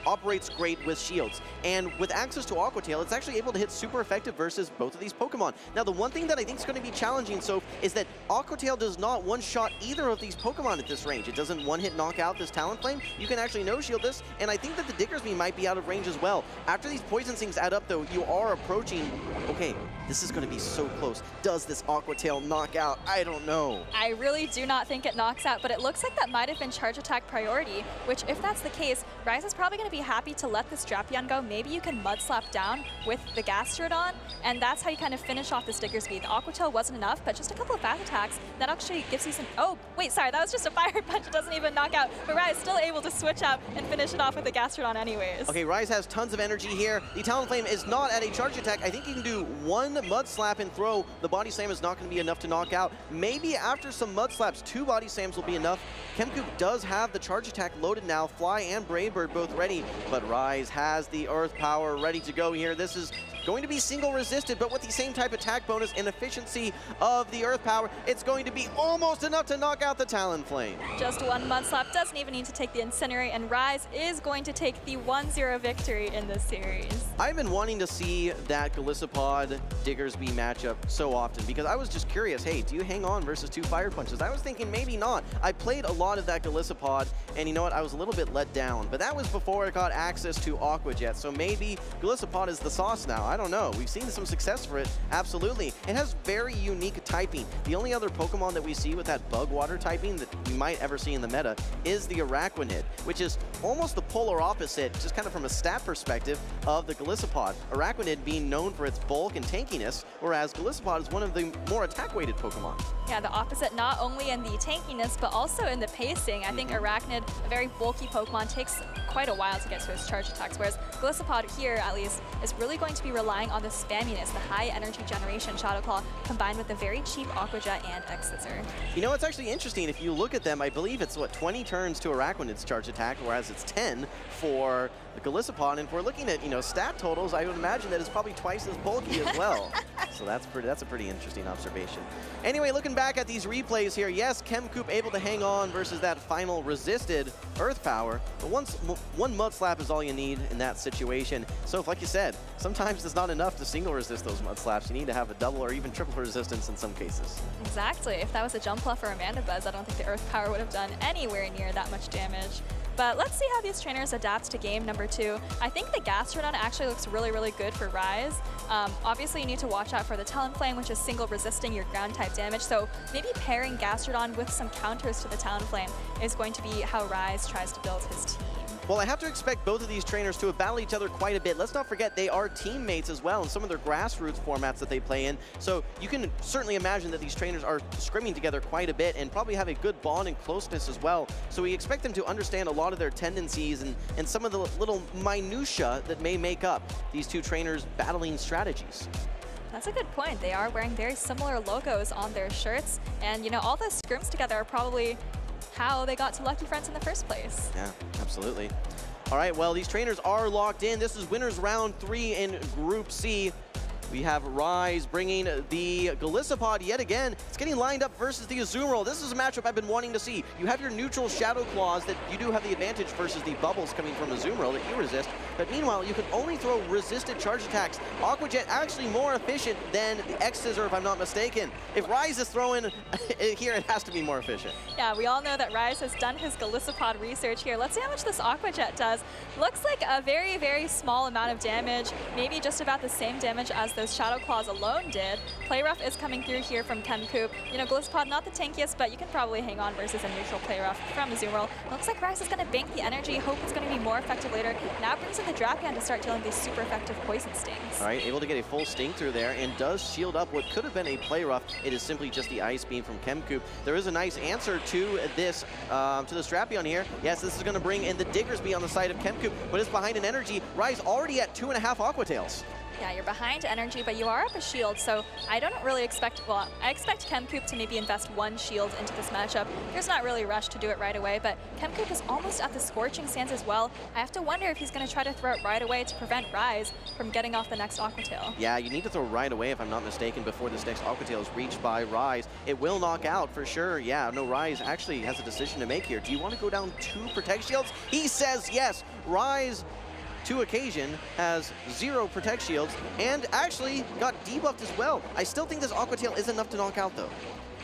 Speaker 5: operates great with shields, and with access to Aqua Tail, it's actually able to hit super effective versus both of these Pokemon. Now, the one thing that I think is going to be challenging, is that Aqua Tail does not one-shot either of these Pokemon at this range. It doesn't one-hit knock out this Talonflame. You can actually no-shield this, and I think that the Diggersby might be out of range as well. After these Poison Stings add up, though, you are approaching, okay, this is going to be so close. Does this Aqua Tail knock out? I don't know.
Speaker 4: I really do not think it knocks out, but it looks like that might have been charge attack priority, which if that's the case, Ryze is probably going to be happy to let this Drapion go. Maybe you can Mud Slap down with the Gastrodon, and that's how you kind of finish off this Diggersby. The Aqua Tail wasn't enough, but just a couple of fast attacks, that actually gives you some... Oh, wait, sorry, that was just a Fire Punch. It doesn't even knock out, but Ryze still able to switch out and finish it off with the Gastrodon anyways.
Speaker 5: Okay, Ryze has tons of energy here. The Talonflame is not at a charge attack. I think he can do 1 Mud Slap and throw. The Body Slam is not going to be enough to knock out. Maybe after some Mud Slaps, 2 Body Slams will be enough. KemCoup does have the charge attack loaded now. Fly and Brave Bird both ready, but Ryze has the Earth Power ready to go here. This is going to be single resisted, but with the same type attack bonus and efficiency of the Earth Power, it's going to be almost enough to knock out the Talonflame.
Speaker 4: Just 1 Mud Slap, doesn't even need to take the Incinerate, and Ryze is going to take the 1-0 victory in this series.
Speaker 5: I've been wanting to see that Galissapod Diggersby matchup so often because I was just curious, hey, do you hang on versus 2 Fire Punches? I was thinking maybe not. I played a lot of that Galissapod, and you know what, I was a little bit let down, but that was before I got access to Aqua Jet, so maybe Galissapod is the sauce now. I don't know. We've seen some success for it, absolutely. It has very unique typing. The only other Pokemon that we see with that bug water typing that we might ever see in the meta is the Araquanid, which is almost the polar opposite, just kind of from a stat perspective, of the Golisopod. Araquanid being known for its bulk and tankiness, whereas Golisopod is one of the more attack-weighted Pokemon.
Speaker 4: Yeah, the opposite, not only in the tankiness, but also in the pacing. I think Araquanid, a very bulky Pokemon, takes quite a while to get to its charge attacks, whereas Golisopod here, at least, is really going to be relying on the spamminess, the high energy generation Shadow Claw, combined with the very cheap Aqua Jet and X-Scissor.
Speaker 5: You know, it's actually interesting. If you look at them, I believe it's, what, 20 turns to Araquanid's charge attack, whereas it's 10 for the Golisopod. And if we're looking at, you know, stat totals, I would imagine that it's probably twice as bulky as well. So that's a pretty interesting observation. Anyway, looking back at these replays here, yes, KemCoup able to hang on versus that final resisted Earth Power, but one Mud Slap is all you need in that situation. So, like you said, sometimes it's not enough to single resist those Mud Slaps. You need to have a double or even triple resistance in some cases.
Speaker 4: Exactly. If that was a Jumpluff or a Mandibuzz, I don't think the Earth Power would have done anywhere near that much damage. But let's see how these trainers adapt to game number 2. I think the Gastrodon actually looks really, really good for Rise. Obviously, you need to watch out for the Talonflame, which is single resisting your ground type damage. So maybe pairing Gastrodon with some counters to the Talonflame is going to be how Rise tries to build his team.
Speaker 5: Well, I have to expect both of these trainers to battle each other quite a bit. Let's not forget they are teammates as well in some of their grassroots formats that they play in. So you can certainly imagine that these trainers are scrimming together quite a bit and probably have a good bond and closeness as well. So we expect them to understand a lot of their tendencies and some of the little minutia that may make up these two trainers' battling strategies.
Speaker 4: That's a good point. They are wearing very similar logos on their shirts. And, you know, all those scrims together are probably how they got to Lucky Friends in the first place.
Speaker 5: Yeah, absolutely. All right, well, these trainers are locked in. This is winners round 3 in Group C. We have Rise bringing the Golisopod yet again. It's getting lined up versus the Azumarill. This is a matchup I've been wanting to see. You have your neutral Shadow Claws that you do have the advantage versus the bubbles coming from Azumarill that you resist. But meanwhile, you can only throw resisted charge attacks. Aqua Jet actually more efficient than the X-Scissor, if I'm not mistaken. If Rise is throwing here, it has to be more efficient.
Speaker 4: Yeah, we all know that Rise has done his Golisopod research here. Let's see how much this Aqua Jet does. Looks like a very, very small amount of damage, maybe just about the same damage as those Shadow Claws alone did. Play Rough is coming through here from KemCoup. You know, Golisopod not the tankiest, but you can probably hang on versus a neutral Play Rough from Azumarill. Looks like Rise is going to bank the energy, hope it's going to be more effective later. Now brings in the Drapion to start dealing these super effective poison stings.
Speaker 5: All right, able to get a full sting through there and does shield up what could have been a Play Rough. It is simply just the Ice Beam from KemCoup. There is a nice answer to this Drapion here. Yes, this is going to bring in the Diggersby on the side of KemCoup, but it's behind an energy. Rise already at 2.5 Aqua Tails.
Speaker 4: Yeah, you're behind energy, but you are up a shield, so I don't really expect, well, I expect KemCoup to maybe invest one shield into this matchup. There's not really a rush to do it right away, but KemCoup is almost at the Scorching Sands as well. I have to wonder if he's going to try to throw it right away to prevent Rise from getting off the next Aqua Tail.
Speaker 5: Yeah, you need to throw right away, if I'm not mistaken, before this next Aqua Tail is reached by Rise. It will knock out for sure. Yeah, no, Rise actually has a decision to make here. Do you want to go down 2 Protect Shields? He says yes. Rise, to occasion, has 0 Protect Shields and actually got debuffed as well. I still think this Aqua Tail is enough to knock out though.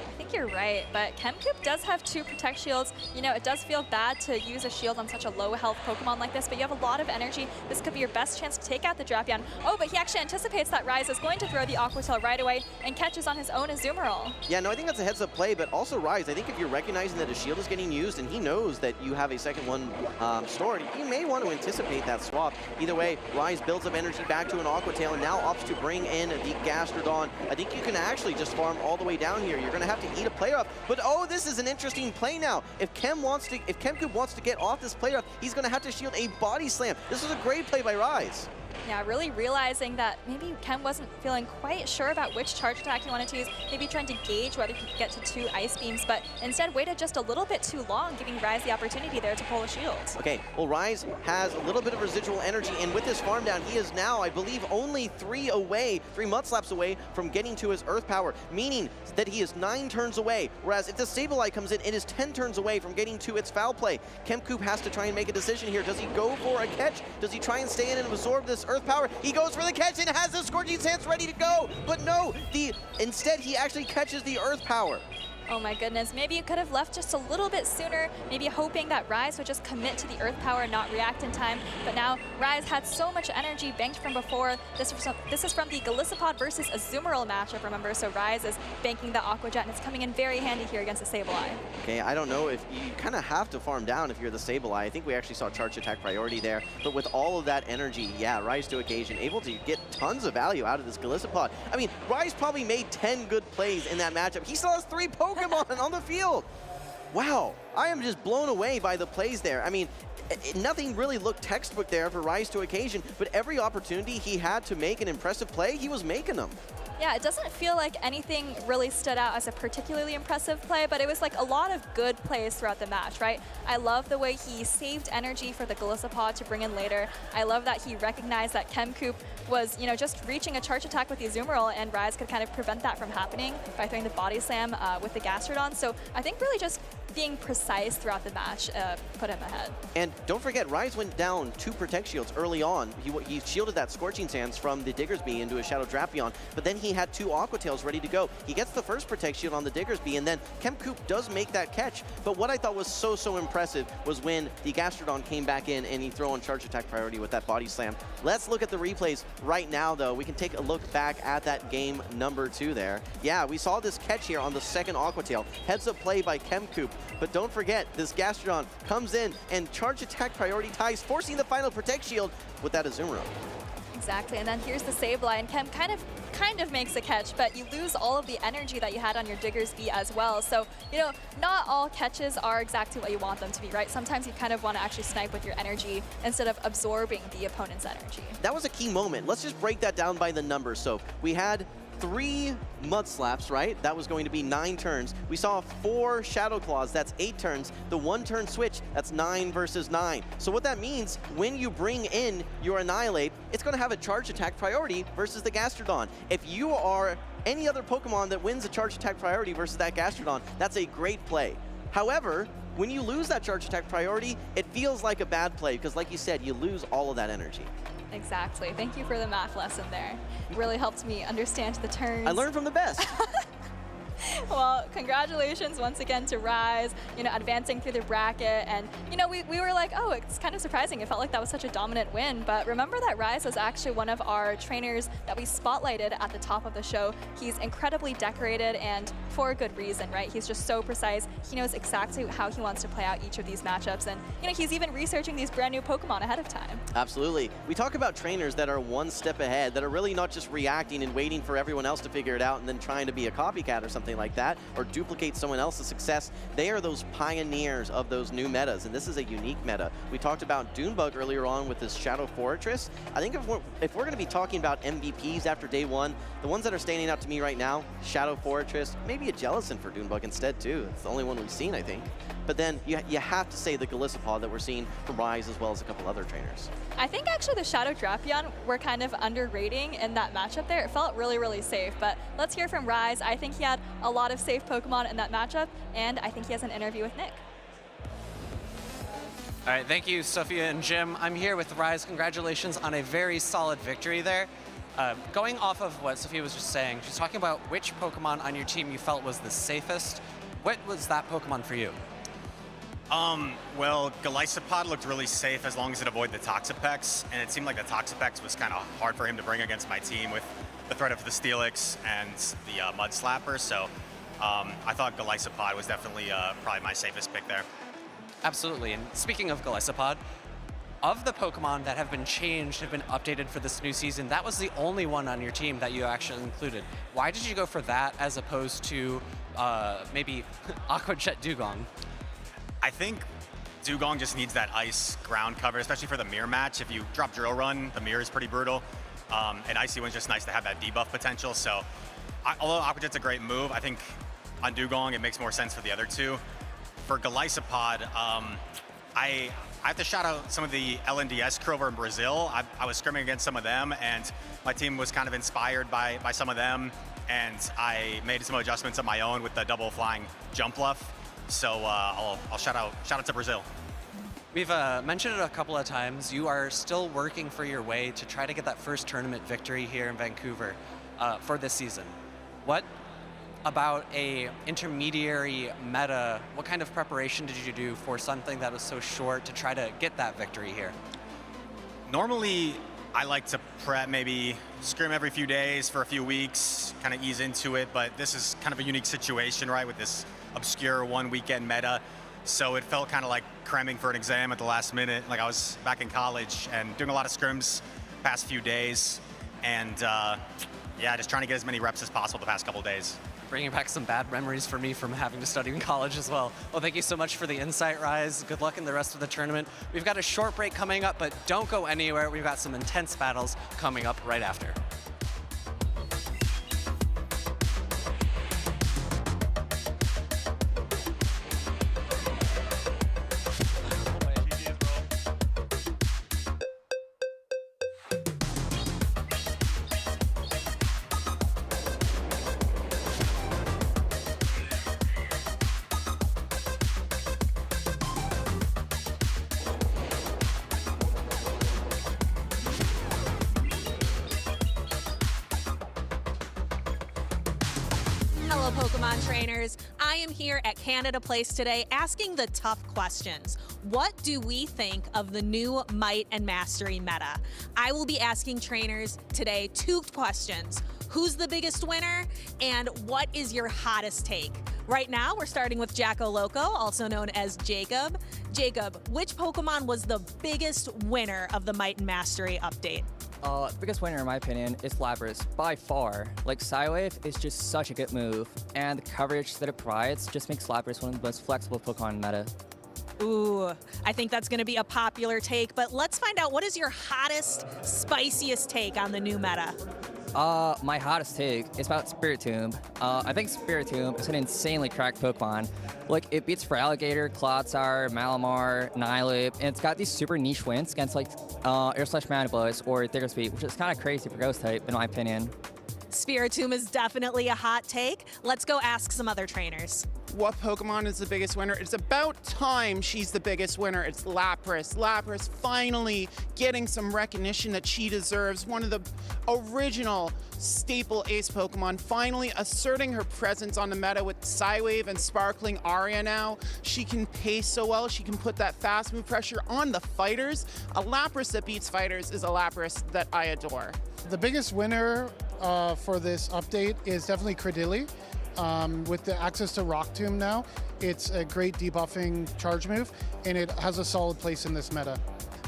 Speaker 4: I think you're right, but KemCoup does have 2 Protect Shields. You know, it does feel bad to use a shield on such a low health Pokemon like this, but you have a lot of energy. This could be your best chance to take out the Drapion. Oh, but he actually anticipates that Rise is going to throw the Aqua Tail right away and catches on his own Azumarill.
Speaker 5: Yeah, no, I think that's a heads-up play, but also Rise, I think if you're recognizing that a shield is getting used and he knows that you have a second one stored, you may want to anticipate that swap. Either way, Rise builds up energy back to an Aqua Tail and now opts to bring in the Gastrodon. I think you can actually just farm all the way down here. You're going to have to eat a Play Rough, but oh, this is an interesting play now. If KemCoup wants to get off this Play Rough, he's going to have to shield a Body Slam. This is a great play by Rise.
Speaker 4: Yeah, really realizing that maybe Kem wasn't feeling quite sure about which charge attack he wanted to use, maybe trying to gauge whether he could get to 2 Ice Beams, but instead waited just a little bit too long, giving Rise the opportunity there to pull a shield.
Speaker 5: Okay, well, Rise has a little bit of residual energy, and with this farm down, he is now, I believe, only 3 Mud Slaps away from getting to his Earth Power, meaning that he is 9 turns away, whereas if the Sableye comes in, it is 10 turns away from getting to its Foul Play. KemCoup has to try and make a decision here. Does he go for a catch? Does he try and stay in and absorb this Earth Power? He goes for the catch and has the Scorching Sands ready to go, but no, instead he actually catches the Earth Power.
Speaker 4: Oh my goodness, maybe you could have left just a little bit sooner, maybe hoping that Rise would just commit to the Earth Power and not react in time. But now Rise had so much energy banked from before. This is from the Golisopod versus Azumarill matchup, remember? So Rise is banking the Aqua Jet, and it's coming in very handy here against the Sableye.
Speaker 5: Okay, I don't know if you kind of have to farm down if you're the Sableye. I think we actually saw charge attack priority there, but with all of that energy, yeah, Rise to occasion, able to get tons of value out of this Golisopod. I mean, Rise probably made 10 good plays in that matchup. He still has 3 Pokemon on the field. Wow, I am just blown away by the plays there. I mean, nothing really looked textbook there for Rise to occasion, but every opportunity he had to make an impressive play, he was making them.
Speaker 4: Yeah, it doesn't feel like anything really stood out as a particularly impressive play, but it was like a lot of good plays throughout the match, right? I love the way he saved energy for the Golisopod to bring in later. I love that he recognized that KemCoup was, you know, just reaching a charge attack with the Azumarill, and Rise could kind of prevent that from happening by throwing the Body Slam with the Gastrodon. So I think really just being precise throughout the match put him ahead.
Speaker 5: And don't forget, Rise went down 2 Protect Shields early on. He shielded that Scorching Sands from the Diggersby into a Shadow Drapion, but then he had 2 Aqua Tails ready to go. He gets the first Protect Shield on the Diggersby, and then KemCoup does make that catch. But what I thought was so impressive was when the Gastrodon came back in and he threw on charge attack priority with that Body Slam. Let's look at the replays right now, though. We can take a look back at that game number 2 there. Yeah, we saw this catch here on the second Aqua Tail. Heads up play by KemCoup. But don't forget, this Gastrodon comes in and charge attack priority ties, forcing the final Protect Shield with that Azumarill.
Speaker 4: Exactly, and then here's the Sableye, and Kem kind of makes a catch, but you lose all of the energy that you had on your Diggersby as well. So, you know, not all catches are exactly what you want them to be, right? Sometimes you kind of want to actually snipe with your energy instead of absorbing the opponent's energy.
Speaker 5: That was a key moment. Let's just break that down by the numbers. So we had 3 Mud Slaps, right? That was going to be 9 turns. We saw 4 Shadow Claws, that's 8 turns. The 1-turn switch, that's 9 versus 9. So what that means, when you bring in your Annihilate, it's going to have a charge attack priority versus the Gastrodon. If you are any other Pokemon that wins a charge attack priority versus that Gastrodon, that's a great play. However, when you lose that charge attack priority, it feels like a bad play because, like you said, you lose all of that energy.
Speaker 4: Exactly. Thank you for the math lesson there. It really helped me understand the turns.
Speaker 5: I learned from the best.
Speaker 4: Well, congratulations once again to Rise, you know, advancing through the bracket. And, you know, we were like, oh, it's kind of surprising. It felt like that was such a dominant win. But remember that Rise was actually one of our trainers that we spotlighted at the top of the show. He's incredibly decorated and for a good reason, right? He's just so precise. He knows exactly how he wants to play out each of these matchups. And, you know, he's even researching these brand new Pokemon ahead of time. Absolutely.
Speaker 5: We talk about trainers that are one step ahead, that are really not just reacting and waiting for everyone else to figure it out and then trying to be a copycat or something like that, or duplicate someone else's success. They are those pioneers of those new metas, and this is a unique meta. We talked about Doonebug earlier on with this Shadow Fortress. I think if we're going to be talking about MVPs after day 1, the ones that are standing out to me right now, Shadow Fortress, maybe a Jellicent for Doonebug instead too. It's the only one we've seen, I think. But then you have to say the Golisopod that we're seeing from Rise, as well as a couple other trainers.
Speaker 4: I think actually the Shadow Drapion were kind of underrating in that matchup there. It felt really, really safe. But let's hear from Rise. I think he had a lot of safe Pokemon in that matchup, and I think he has an interview with Nick.
Speaker 9: All right, thank you, Sophia and Jim. I'm here with Rise. Congratulations on a very solid victory there. Going off of what Sophia was just saying, she's talking about which Pokemon on your team you felt was the safest. What was that Pokemon for you?
Speaker 3: Well, Golisopod looked really safe as long as it avoided the Toxapex, and it seemed like the Toxapex was kind of hard for him to bring against my team with the threat of the Steelix and the Mud Slapper, so I thought Golisopod was definitely probably my safest pick there.
Speaker 9: Absolutely, and speaking of Golisopod, of the Pokemon that have been changed, have been updated for this new season, that was the only one on your team that you actually included. Why did you go for that as opposed to maybe Aqua Jet Dugong?
Speaker 3: I think Dugong just needs that ice ground cover, especially for the mirror match. If you drop Drill Run, the mirror is pretty brutal. And Icy Wind's just nice to have that debuff potential. So although Aqua Jet's a great move, I think on Dugong it makes more sense for the other two. For Golisopod, I have to shout out some of the LNDS crew over in Brazil. I was scrimming against some of them, and my team was kind of inspired by some of them, and I made some adjustments of my own with the double flying jump luff. So I'll shout out to Brazil.
Speaker 9: We've mentioned it a couple of times. You are still working for your way to try to get that first tournament victory here in Vancouver for this season. What about a intermediary meta. What kind of preparation did you do for something that was so short to try to get that victory here?
Speaker 3: Normally, I like to prep, maybe scrim every few days for a few weeks, kind of ease into it, but this is kind of a unique situation, right, with this obscure one weekend meta. So it felt kind of like cramming for an exam at the last minute. Like I was back in college and doing a lot of scrims past few days, and yeah, just trying to get as many reps as possible the past couple days.
Speaker 9: Bringing back some bad memories for me from having to study in college as well. Well, thank you so much for the insight, Rise. Good luck in the rest of the tournament. We've got a short break coming up, but don't go anywhere. We've got some intense battles coming up right after.
Speaker 8: Hello, Pokemon trainers. I am here at Canada Place today asking the tough questions. What do we think of the new Might and Mastery meta? I will be asking trainers today 2 questions. Who's the biggest winner? And what is your hottest take? Right now, we're starting with Jacko Loco, also known as Jacob. Jacob, which Pokemon was the biggest winner of the Might and Mastery update?
Speaker 6: The biggest winner, in my opinion, is Lapras, by far. Like, Psywave is just such a good move, and the coverage that it provides just makes Lapras one of the most flexible Pokemon in meta.
Speaker 8: Ooh, I think that's going to be a popular take, but let's find out, what is your hottest, spiciest take on the new meta?
Speaker 6: My hottest take is about Spiritomb. I think Spiritomb is an insanely cracked Pokemon. Like, it beats Feraligatr, Clodsire, Malamar, Nihilip, and it's got these super niche wins against, like, Air/Mana-Blast or Diggersby, which is kind of crazy for Ghost-type, in my opinion.
Speaker 8: Spiritomb is definitely a hot take. Let's go ask some other trainers.
Speaker 2: What Pokemon is the biggest winner? It's about time she's the biggest winner. It's Lapras. Lapras finally getting some recognition that she deserves. One of the original staple ace Pokemon, finally asserting her presence on the meta with Psywave and Sparkling Aria now. She can pace so well. She can put that fast move pressure on the fighters. A Lapras that beats fighters is a Lapras that I adore.
Speaker 7: The biggest winner for this update is definitely Credilli. With the access to Rock Tomb now, it's a great debuffing charge move, and it has a solid place in this meta.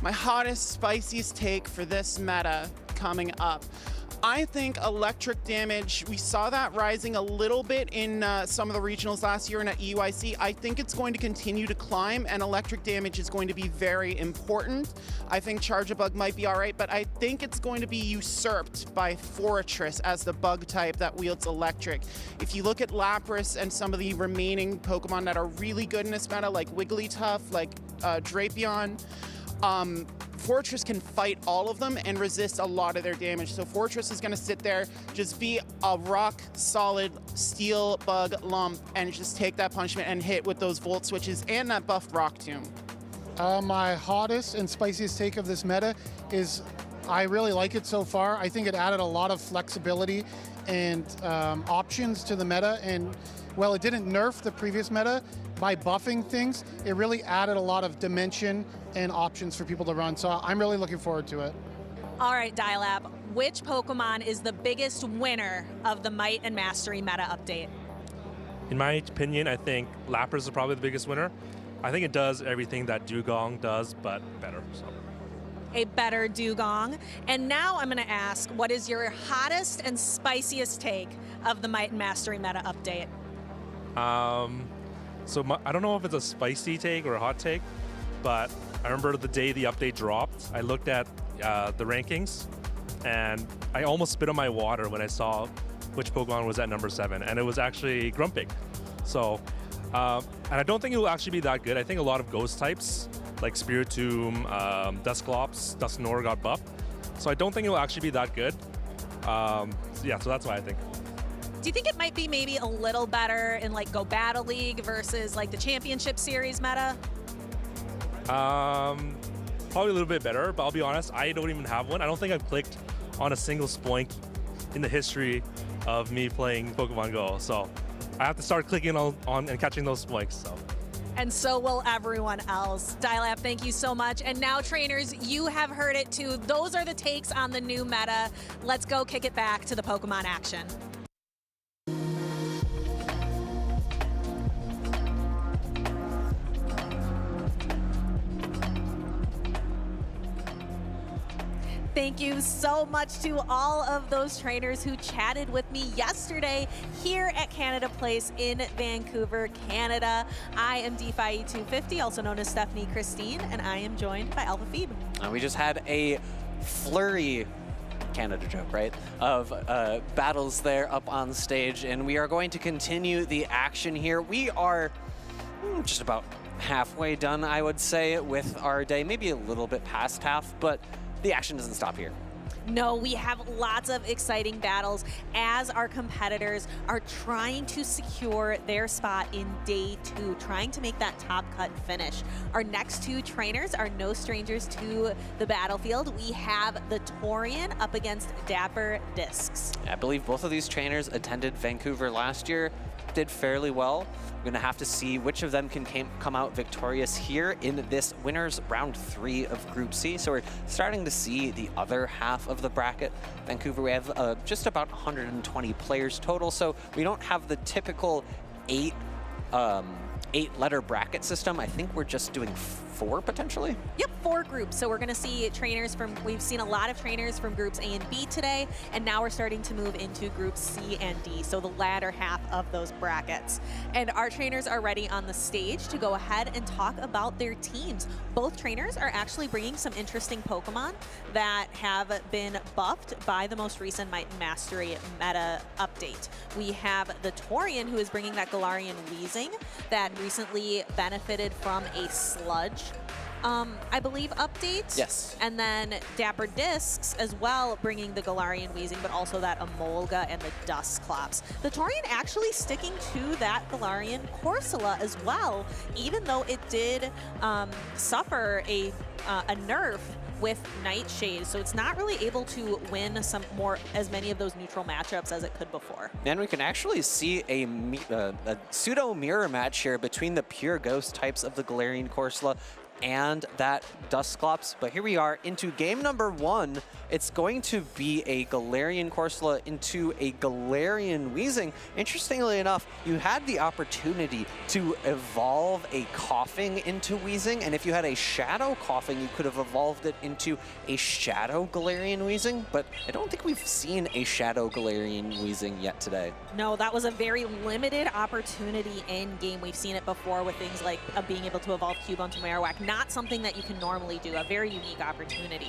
Speaker 2: My hottest, spiciest take for this meta coming up. I think electric damage, we saw that rising a little bit in some of the regionals last year and at EUIC. I think it's going to continue to climb, and electric damage is going to be very important. I think Charjabug might be all right, but I think it's going to be usurped by Fortress as the bug type that wields electric. If you look at Lapras and some of the remaining Pokemon that are really good in this meta, like Wigglytuff, like Drapion, Fortress can fight all of them and resist a lot of their damage. So Fortress is going to sit there, just be a rock solid steel bug lump and just take that punishment and hit with those Volt Switches and that buffed Rock Tomb.
Speaker 7: My hottest and spiciest take of this meta is I really like it so far. I think it added a lot of flexibility and options to the meta, and while it didn't nerf the previous meta, by buffing things, it really added a lot of dimension and options for people to run. So I'm really looking forward to it.
Speaker 8: All right, dilap, which Pokemon is the biggest winner of the Might and Mastery meta update?
Speaker 20: In my opinion, I think Lapras is probably the biggest winner. I think it does everything that Dugong does, but better. So.
Speaker 8: A better Dugong. And now I'm going to ask, what is your hottest and spiciest take of the Might and Mastery meta update?
Speaker 20: I don't know if it's a spicy take or a hot take, but I remember the day the update dropped, I looked at the rankings, and I almost spit on my water when I saw which Pokemon was at number 7, and it was actually Grumpig. So, and I don't think it will actually be that good. I think a lot of ghost types, like Spiritomb, Dusclops, Dusknoir got buffed. So I don't think it will actually be that good. So that's why I think.
Speaker 8: Do you think it might be maybe a little better in like Go Battle League versus like the Championship Series meta?
Speaker 20: Probably a little bit better, but I'll be honest, I don't even have one. I don't think I've clicked on a single Spoink in the history of me playing Pokemon Go. So I have to start clicking on and catching those spikes. So.
Speaker 8: And so will everyone else. Dilap, thank you so much. And now, trainers, you have heard it too. Those are the takes on the new meta. Let's go kick it back to the Pokemon action. Thank you so much to all of those trainers who chatted with me yesterday here at Canada Place in Vancouver, Canada. I am DeFi250, also known as Stephanie Christine, and I am joined by Alpha Phoebe.
Speaker 9: We just had a flurry, Canada joke, right, of battles there up on stage, and we are going to continue the action here. We are just about halfway done, I would say, with our day, maybe a little bit past half, but the action doesn't stop here.
Speaker 8: No, we have lots of exciting battles as our competitors are trying to secure their spot in day 2, trying to make that top cut finish. Our next 2 trainers are no strangers to the battlefield. We have the Thorn up against Dapper Discs.
Speaker 9: I believe both of these trainers attended Vancouver last year, did fairly well. We're gonna have to see which of them can come out victorious here in this winners round 3 of Group C. So we're starting to see the other half of the bracket. Vancouver, we have just about 120 players total, so we don't have the typical 8-letter bracket system. I think we're just doing 4 potentially.
Speaker 8: Yep, 4 groups. So we're going to see trainers from, we've seen a lot of trainers from groups A and B today, and now we're starting to move into groups C and D, so the latter half of those brackets. And our trainers are ready on the stage to go ahead and talk about their teams. Both trainers are actually bringing some interesting Pokemon that have been buffed by the most recent Might and Mastery meta update. We have the Thorn, who is bringing that Galarian Weezing that recently benefited from a Sludge, I believe, update.
Speaker 9: Yes.
Speaker 8: And then Dapper Discs as well, bringing the Galarian Weezing, but also that Emolga and the Dusclops. The Thorn actually sticking to that Galarian Corsola as well, even though it did suffer a nerf with Nightshade, so it's not really able to win as many of those neutral matchups as it could before.
Speaker 9: And we can actually see a pseudo mirror match here between the pure ghost types of the Galarian Corsola and that Dusclops. But here we are into game number 1. It's going to be a Galarian Corsola into a Galarian Weezing. Interestingly enough, you had the opportunity to evolve a Coughing into Weezing, and if you had a Shadow Coughing, you could have evolved it into a Shadow Galarian Weezing, but I don't think we've seen a Shadow Galarian Weezing yet today.
Speaker 8: No, that was a very limited opportunity in game. We've seen it before with things like being able to evolve Cubone to Marowak. Not something that you can normally do, a very unique opportunity.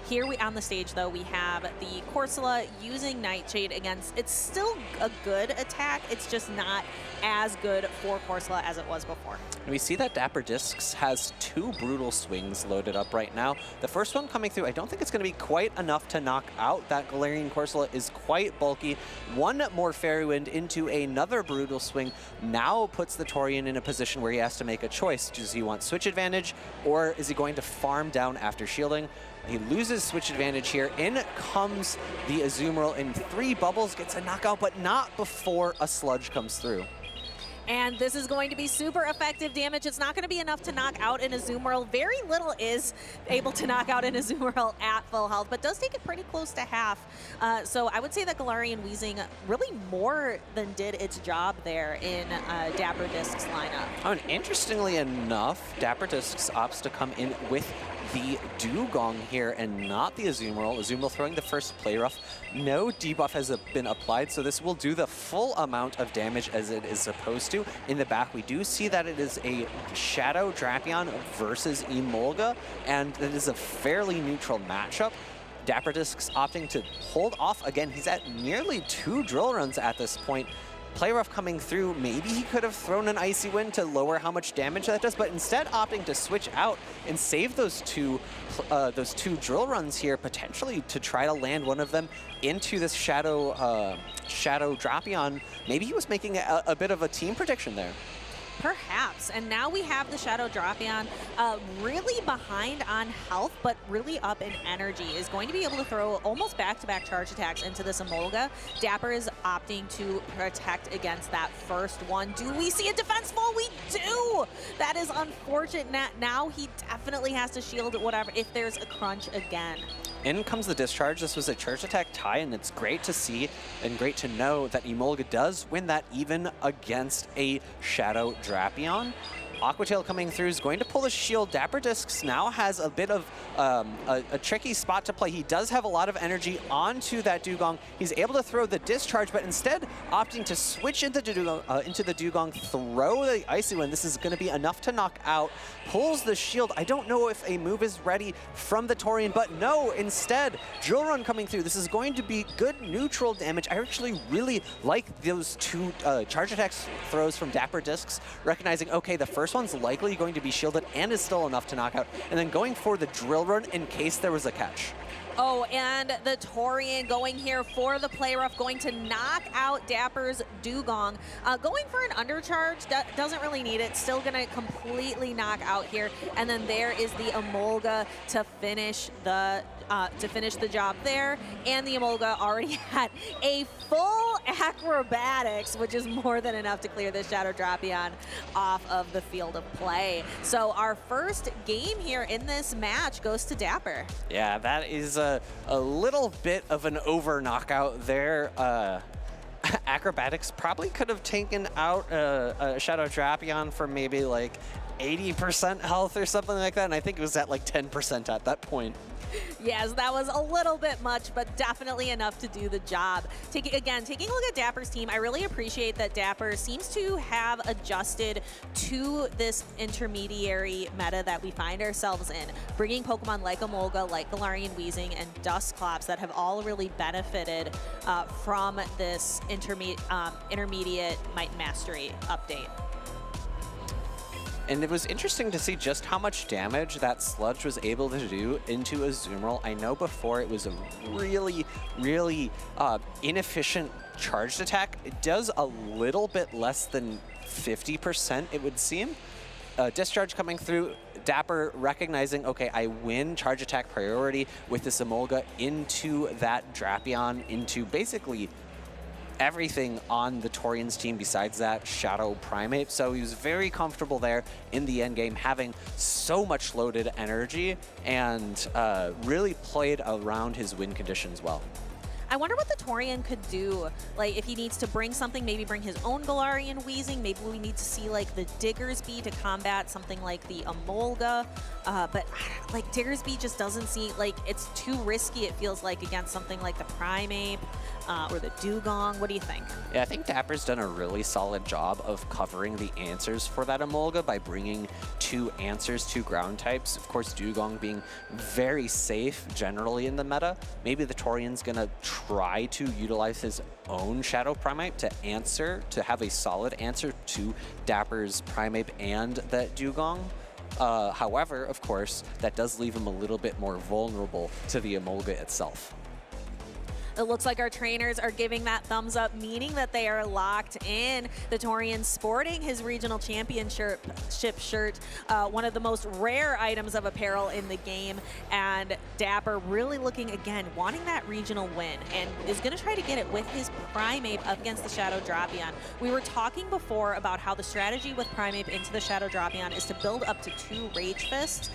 Speaker 8: Here on the stage, though, we have the Corsola using Nightshade against, it's still a good attack, it's just not as good for Corsola as it was before.
Speaker 9: And we see that Dapper Discs has 2 Brutal Swings loaded up right now. The first one coming through, I don't think it's going to be quite enough to knock out. That Galarian Corsola is quite bulky. One more Fairy Wind into another Brutal Swing now puts the Thorn in a position where he has to make a choice. Does he want switch advantage, or is he going to farm down after shielding? He loses switch advantage here. In comes the Azumarill in 3 bubbles, gets a knockout, but not before a Sludge comes through.
Speaker 8: And this is going to be super effective damage. It's not going to be enough to knock out an Azumarill. Very little is able to knock out an Azumarill at full health, but does take it pretty close to half. So I would say that Galarian Weezing really more than did its job there in Dapper Discs lineup.
Speaker 9: Oh, and interestingly enough, Dapper Discs opts to come in with the Dugong here and not the Azumarill. Azumarill throwing the first play rough. No debuff has been applied, so this will do the full amount of damage as it is supposed to. In the back, we do see that it is a Shadow Drapion versus Emolga, and it is a fairly neutral matchup. Dapper Discs opting to hold off. Again, he's at nearly 2 drill runs at this point. Play rough coming through. Maybe he could have thrown an Icy Wind to lower how much damage that does, but instead opting to switch out and save those two drill runs here, potentially to try to land one of them into this Shadow Drapion. Maybe he was making a bit of a team prediction there.
Speaker 8: Perhaps. And now we have the Shadow Drapion really behind on health, but really up in energy. Is going to be able to throw almost back-to-back charge attacks into this Emolga. Dapper is opting to protect against that first one. Do we see a defense fall? We do! That is unfortunate. Now he definitely has to shield whatever if there's a crunch again.
Speaker 9: In comes the discharge. This was a charge attack tie, and it's great to see and great to know that Emolga does win that even against a Shadow Drapion. Aquatail coming through is going to pull a shield. Dapper Discs now has a bit of a tricky spot to play. He does have a lot of energy onto that Dugong. He's able to throw the discharge, but instead opting to switch into the Dugong, throw the Icy Wind. This is going to be enough to knock out. Pulls the shield. I don't know if a move is ready from the Torian, but no, instead, Drill Run coming through. This is going to be good neutral damage. I actually really like those two charge attacks throws from Dapper Discs, recognizing, okay, the first one's likely going to be shielded and is still enough to knock out, and then going for the Drill Run in case there was a catch.
Speaker 8: Oh, and the Torian going here for the play rough, going to knock out Dapper's Dugong. Going for an undercharge, doesn't really need it. Still going to completely knock out here. And then there is the Emolga to finish the job there. And the Emolga already had a full acrobatics, which is more than enough to clear the Shadow Drapion off of the field of play. So our first game here in this match goes to Dapper.
Speaker 9: Yeah, that is a little bit of an over knockout there. Acrobatics probably could have taken out a Shadow Drapion for maybe like 80% health or something like that, and I think it was at like 10% at that point.
Speaker 8: Yes, that was a little bit much, but definitely enough to do the job. Taking a look at Dapper's team, I really appreciate that Dapper seems to have adjusted to this intermediary meta that we find ourselves in, bringing Pokemon like Emolga, like Galarian Weezing, and Dusclops that have all really benefited from this intermediate Might and Mastery update.
Speaker 9: And it was interesting to see just how much damage that Sludge was able to do into Azumarill. I know before it was a really, really inefficient charged attack. It does a little bit less than 50%, it would seem. Discharge coming through, Dapper recognizing, okay, I win charge attack priority with this Emolga into that Drapion, into basically everything on the Torian's team besides that Shadow Primate. So he was very comfortable there in the end game, having so much loaded energy, and really played around his win conditions well.
Speaker 8: I wonder what the Torian could do. Like, if he needs to bring something, maybe bring his own Galarian Weezing. Maybe we need to see, like, the Diggersby to combat something like the Emolga. But, like, Diggersby just doesn't seem like it's too risky, it feels like, against something like the Primeape or the Dugong. What do you think?
Speaker 9: Yeah, I think Dapper's done a really solid job of covering the answers for that Emolga by bringing two answers to ground types. Of course, Dugong being very safe generally in the meta. Maybe the Torian's gonna try to utilize his own Shadow Primeape to have a solid answer to Dapper's Primeape and that Dugong. However, of course, that does leave him a little bit more vulnerable to the Emolga itself.
Speaker 8: It looks like our trainers are giving that thumbs up, meaning that they are locked in. The Torian sporting his regional championship shirt, one of the most rare items of apparel in the game, and Dapper really looking, again, wanting that regional win, and is going to try to get it with his Primeape up against the Shadow Drapion. We were talking before about how the strategy with Primeape into the Shadow Drapion is to build up to 2 Rage Fists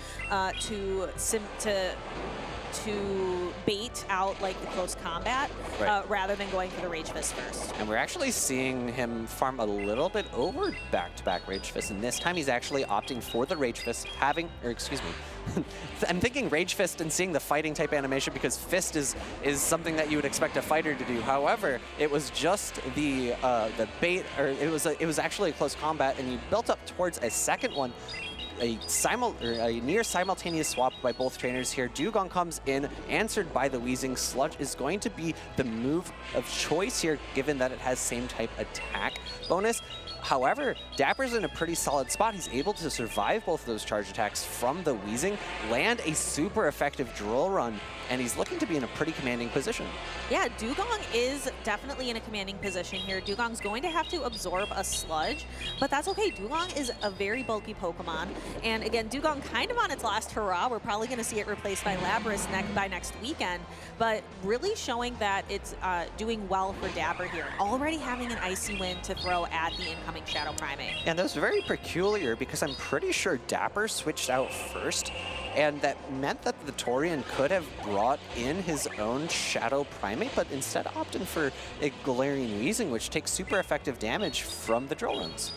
Speaker 8: to bait out like the close combat,
Speaker 9: right,
Speaker 8: rather than going for the Rage Fist first.
Speaker 9: And we're actually seeing him farm a little bit over back-to-back Rage Fist, and this time he's actually opting for the Rage Fist, I'm thinking Rage Fist and seeing the fighting type animation because Fist is something that you would expect a fighter to do. However, it was just the bait, or it was actually a close combat, and he built up towards a second one. A near simultaneous swap by both trainers here. Dugong comes in, answered by the Weezing. Sludge is going to be the move of choice here, given that it has same type attack bonus. However, Dapper's in a pretty solid spot. He's able to survive both of those charge attacks from the Weezing, land a super effective drill run, and he's looking to be in a pretty commanding position.
Speaker 8: Yeah, Dugong is definitely in a commanding position here. Dugong's going to have to absorb a Sludge, but that's okay. Dugong is a very bulky Pokemon, and again, Dugong kind of on its last hurrah. We're probably going to see it replaced by Lapras by next weekend, but really showing that it's doing well for Dapper here. Already having an Icy Wind to throw at the incoming Shadow Primate.
Speaker 9: And that was very peculiar because I'm pretty sure Dapper switched out first, and that meant that the Torian could have brought in his own Shadow Primate, but instead opted for a Galarian Weezing, which takes super effective damage from the drill runs.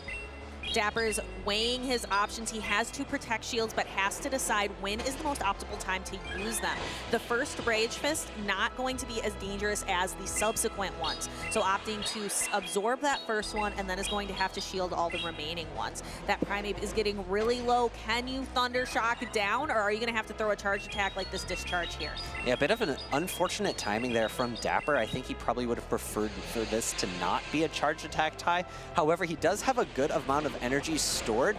Speaker 8: Dapper's weighing his options. He has 2 Protect Shields, but has to decide when is the most optimal time to use them. The first Rage Fist not going to be as dangerous as the subsequent ones. So opting to absorb that first one and then is going to have to shield all the remaining ones. That Primate is getting really low. Can you Thunder Shock down, or are you going to have to throw a charge attack like this Discharge here?
Speaker 9: Yeah, a bit of an unfortunate timing there from Dapper. I think he probably would have preferred for this to not be a charge attack tie. However, he does have a good amount of energy stored,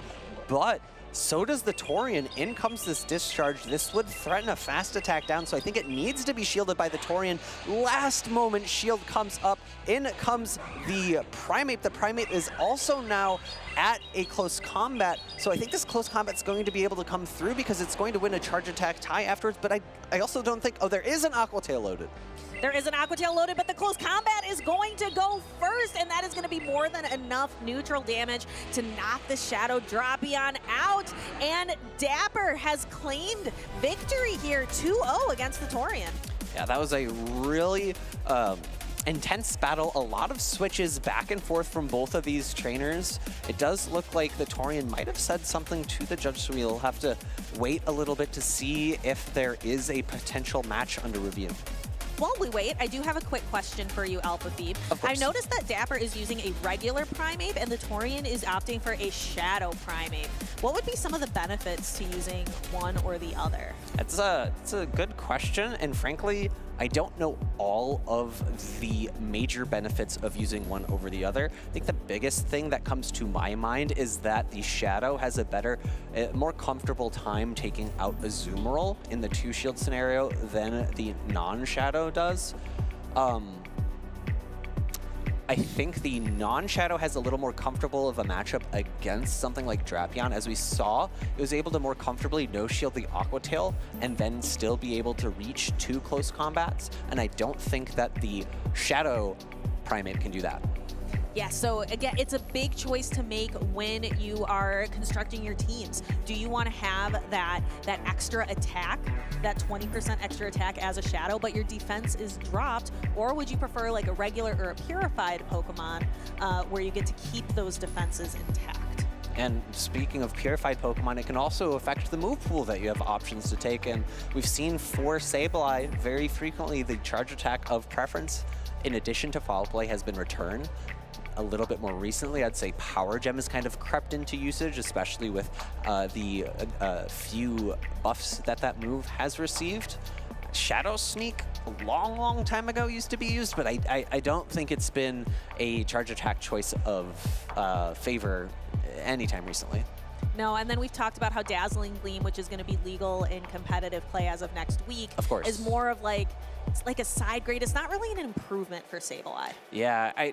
Speaker 9: but so does the Torian. In comes this Discharge. This would threaten a fast attack down, so I think it needs to be shielded by the Torian. Last moment shield comes up. In comes the Primate. The Primate is also now at a close combat, so I think this close combat's going to be able to come through because it's going to win a charge attack tie afterwards, but I also don't think... Oh, there is an Aqua Tail loaded.
Speaker 8: There is an Aqua Tail loaded, but the close combat is going to go first, and that is going to be more than enough neutral damage to knock the Shadow Drapion out. And Dapper has claimed victory here, 2-0 against the Torian.
Speaker 9: Yeah, that was a really intense battle. A lot of switches back and forth from both of these trainers. It does look like the Torian might have said something to the judge, so we'll have to wait a little bit to see if there is a potential match under review.
Speaker 8: While we wait, I do have a quick question for you, Alpha Phoebe. I noticed that Dapper is using a regular Primate and the Torian is opting for a Shadow Primate. What would be some of the benefits to using one or the other?
Speaker 9: It's a good question, and frankly, I don't know all of the major benefits of using one over the other. I think the biggest thing that comes to my mind is that the Shadow has a better, more comfortable time taking out a Azumarill in the 2-shield scenario than the non-Shadow does. I think the non-Shadow has a little more comfortable of a matchup against something like Drapion. As we saw, it was able to more comfortably no-shield the Aqua Tail and then still be able to reach 2 close combats, and I don't think that the Shadow Primate can do that.
Speaker 8: Yeah, so again, it's a big choice to make when you are constructing your teams. Do you want to have that extra attack, that 20% extra attack as a Shadow, but your defense is dropped, or would you prefer like a regular or a purified Pokemon where you get to keep those defenses intact?
Speaker 9: And speaking of purified Pokemon, it can also affect the move pool that you have options to take. And we've seen for Sableye, very frequently the charge attack of preference, in addition to Foul Play, has been returned. A little bit more recently, I'd say Power Gem has kind of crept into usage, especially with the few buffs that move has received. Shadow Sneak, a long time ago, used to be used, but I don't think it's been a charge attack choice of favor anytime recently.
Speaker 8: No, and then we've talked about how Dazzling Gleam, which is going to be legal in competitive play as of next week,
Speaker 9: of course,
Speaker 8: is more of like, it's like a side grade. It's not really an improvement for Sableye.
Speaker 9: Yeah,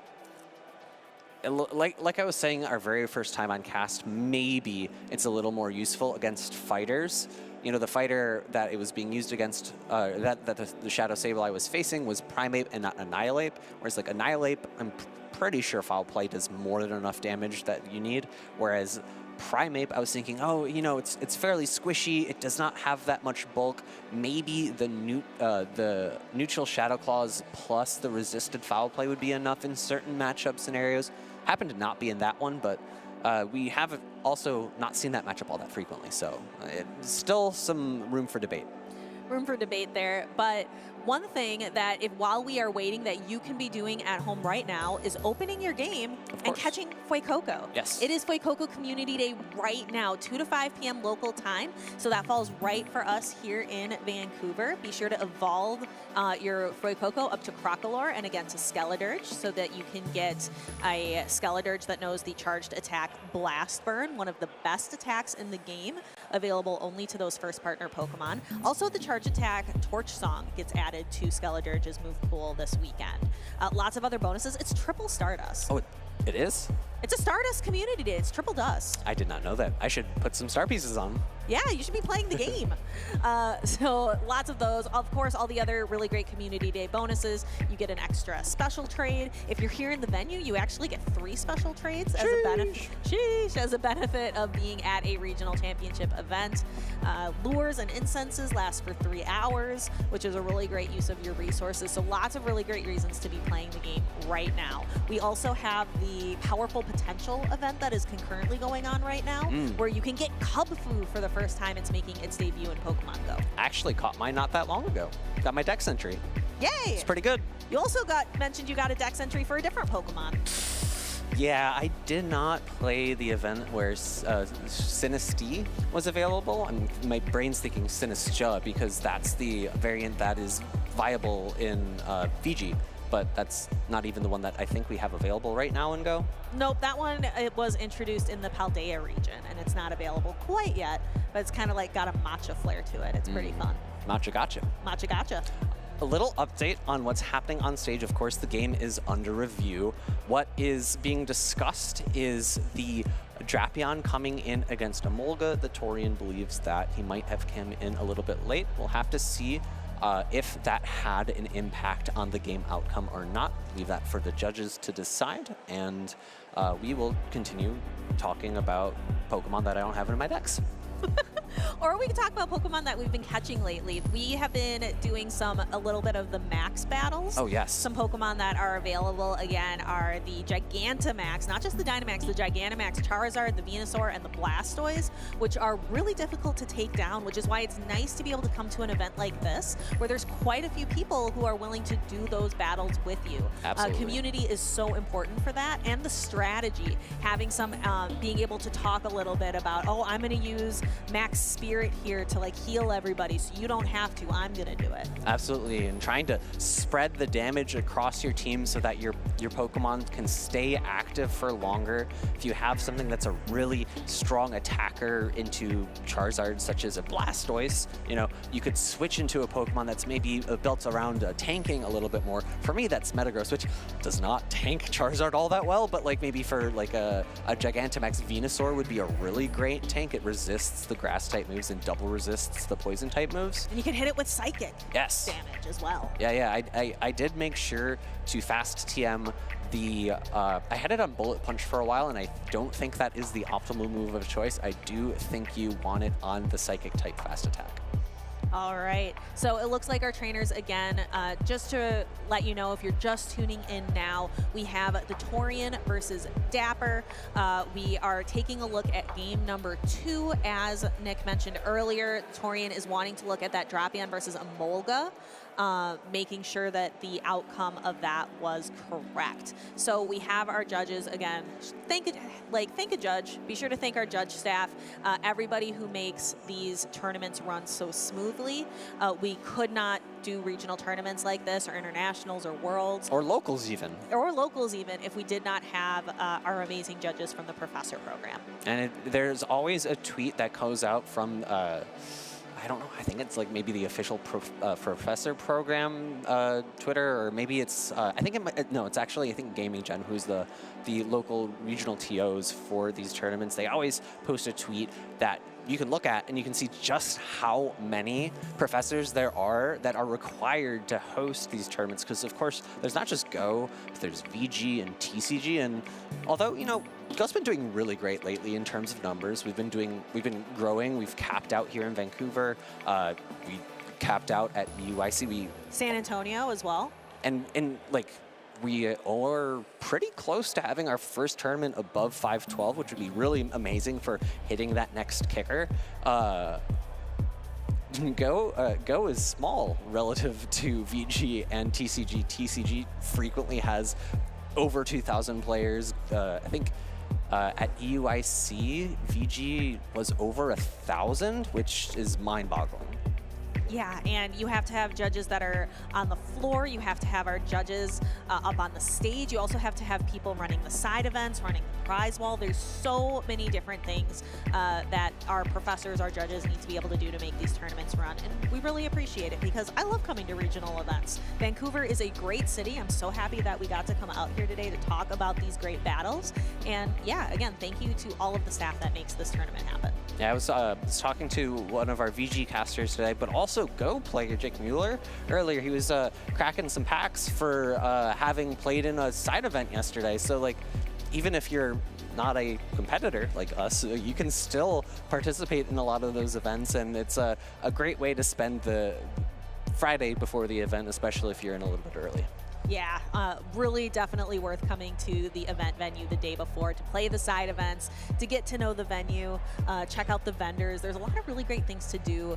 Speaker 9: like I was saying our very first time on cast, maybe it's a little more useful against fighters. You know, the fighter that it was being used against, that the Shadow Sableye was facing was Primate and not Annihilate. Whereas like Annihilate, I'm pretty sure Foul Play does more than enough damage that you need. Whereas Primate, I was thinking, oh, you know, it's fairly squishy. It does not have that much bulk. Maybe the neutral Shadow Claws plus the resisted Foul Play would be enough in certain matchup scenarios. Happened to not be in that one, but we have also not seen that matchup all that frequently, so it's still some room for debate.
Speaker 8: Room for debate there, but one thing that while we are waiting that you can be doing at home right now is opening your game and catching Fuecoco.
Speaker 9: Yes.
Speaker 8: It is Fuecoco Community Day right now, 2 to 5 p.m. local time. So that falls right for us here in Vancouver. Be sure to evolve your Fuecoco up to Crocolore and again to Skeledirge so that you can get a Skeledirge that knows the charged attack Blast Burn, one of the best attacks in the game, available only to those first partner Pokemon. Also, the charge attack Torch Song gets added to Skeledirge's move pool this weekend. Lots of other bonuses. It's triple Stardust.
Speaker 9: Oh, it is?
Speaker 8: It's a Stardust Community Day. It's triple dust.
Speaker 9: I did not know that. I should put some star pieces on.
Speaker 8: Yeah, you should be playing the game. So lots of those. Of course, all the other really great Community Day bonuses. You get an extra special trade. If you're here in the venue, you actually get 3 special trades as a benefit. Sheesh, as a benefit of being at a regional championship event. Lures and incenses last for 3 hours, which is a really great use of your resources. So lots of really great reasons to be playing the game right now. We also have the Powerful Potential event that is concurrently going on right now, where you can get Cub Fu for the first time it's making its debut in Pokemon Go.
Speaker 9: I actually caught mine not that long ago. Got my dex entry.
Speaker 8: Yay!
Speaker 9: It's pretty good.
Speaker 8: You also mentioned you got a dex entry for a different Pokemon.
Speaker 9: Yeah, I did not play the event where Sinistea was available. My brain's thinking Sinistea because that's the variant that is viable in Fiji. But that's not even the one that I think we have available right now in Go.
Speaker 8: Nope, that one it was introduced in the Paldea region, and it's not available quite yet, but it's kind of like got a matcha flair to it. It's pretty fun.
Speaker 9: Matcha gotcha.
Speaker 8: Matcha gotcha.
Speaker 9: A little update on what's happening on stage. Of course, the game is under review. What is being discussed is the Drapion coming in against Emolga. The Torian believes that he might have come in a little bit late. We'll have to see if that had an impact on the game outcome or not. Leave that for the judges to decide, and we will continue talking about Pokemon that I don't have in my decks.
Speaker 8: Or we can talk about Pokemon that we've been catching lately. We have been doing a little bit of the max battles.
Speaker 9: Oh, yes.
Speaker 8: Some Pokemon that are available, again, are the Gigantamax, not just the Dynamax, the Gigantamax Charizard, the Venusaur, and the Blastoise, which are really difficult to take down, which is why it's nice to be able to come to an event like this, where there's quite a few people who are willing to do those battles with you.
Speaker 9: Absolutely.
Speaker 8: Community is so important for that, and the strategy. Having some, being able to talk a little bit about, oh, I'm going to use Max Spirit here to like heal everybody, so you don't have to. I'm gonna do it.
Speaker 9: Absolutely, and trying to spread the damage across your team so that your Pokemon can stay active for longer. If you have something that's a really strong attacker into Charizard, such as a Blastoise, you know, you could switch into a Pokemon that's maybe built around tanking a little bit more. For me, that's Metagross, which does not tank Charizard all that well, but like maybe for like a Gigantamax Venusaur would be a really great tank. It resists the grass type moves and double resists the poison type moves.
Speaker 8: And you can hit it with psychic
Speaker 9: damage
Speaker 8: as well.
Speaker 9: Yeah, I did make sure to fast TM the, I had it on Bullet Punch for a while, and I don't think that is the optimal move of choice. I do think you want it on the psychic type fast attack.
Speaker 8: All right, so it looks like our trainers, again, just to let you know, if you're just tuning in now, we have the Torian versus Dapper. We are taking a look at game number 2. As Nick mentioned earlier, Torian is wanting to look at that Drapion versus Emolga, making sure that the outcome of that was correct. So we have our judges, again, thank a judge. Be sure to thank our judge staff, everybody who makes these tournaments run so smoothly. We could not do regional tournaments like this, or internationals, or worlds.
Speaker 9: Or locals even.
Speaker 8: Or locals even, if we did not have our amazing judges from the Professor program.
Speaker 9: And there's always a tweet that goes out from, I don't know, I think it's like maybe the official Professor program Twitter, or maybe it's, I think it might, no, it's actually, I think Gaming Gen, who's the local regional TOs for these tournaments. They always post a tweet that you can look at and you can see just how many professors there are that are required to host these tournaments. Because of course, there's not just Go, but there's VG and TCG. And although, you know, Go's been doing really great lately in terms of numbers. We've been growing. We've capped out here in Vancouver. We capped out at EUIC.
Speaker 8: San Antonio as well.
Speaker 9: And like, we are pretty close to having our first tournament above 512, which would be really amazing for hitting that next kicker. Go is small relative to VG and TCG. TCG frequently has over 2,000 players. I think at EUIC, VG was over 1,000, which is mind-boggling.
Speaker 8: Yeah, and you have to have judges that are on the floor. You have to have our judges up on the stage. You also have to have people running the side events, running the prize wall. There's so many different things that our professors, our judges need to be able to do to make these tournaments run. And we really appreciate it because I love coming to regional events. Vancouver is a great city. I'm so happy that we got to come out here today to talk about these great battles. And yeah, again, thank you to all of the staff that makes this tournament happen.
Speaker 9: Yeah, I was talking to one of our VG casters today, but also Go player Jake Mueller earlier. He was cracking some packs for having played in a side event yesterday. So like, even if you're not a competitor like us, you can still participate in a lot of those events, and it's a great way to spend the Friday before the event, especially if you're in a little bit early.
Speaker 8: Yeah, really definitely worth coming to the event venue the day before to play the side events, to get to know the venue, check out the vendors. There's a lot of really great things to do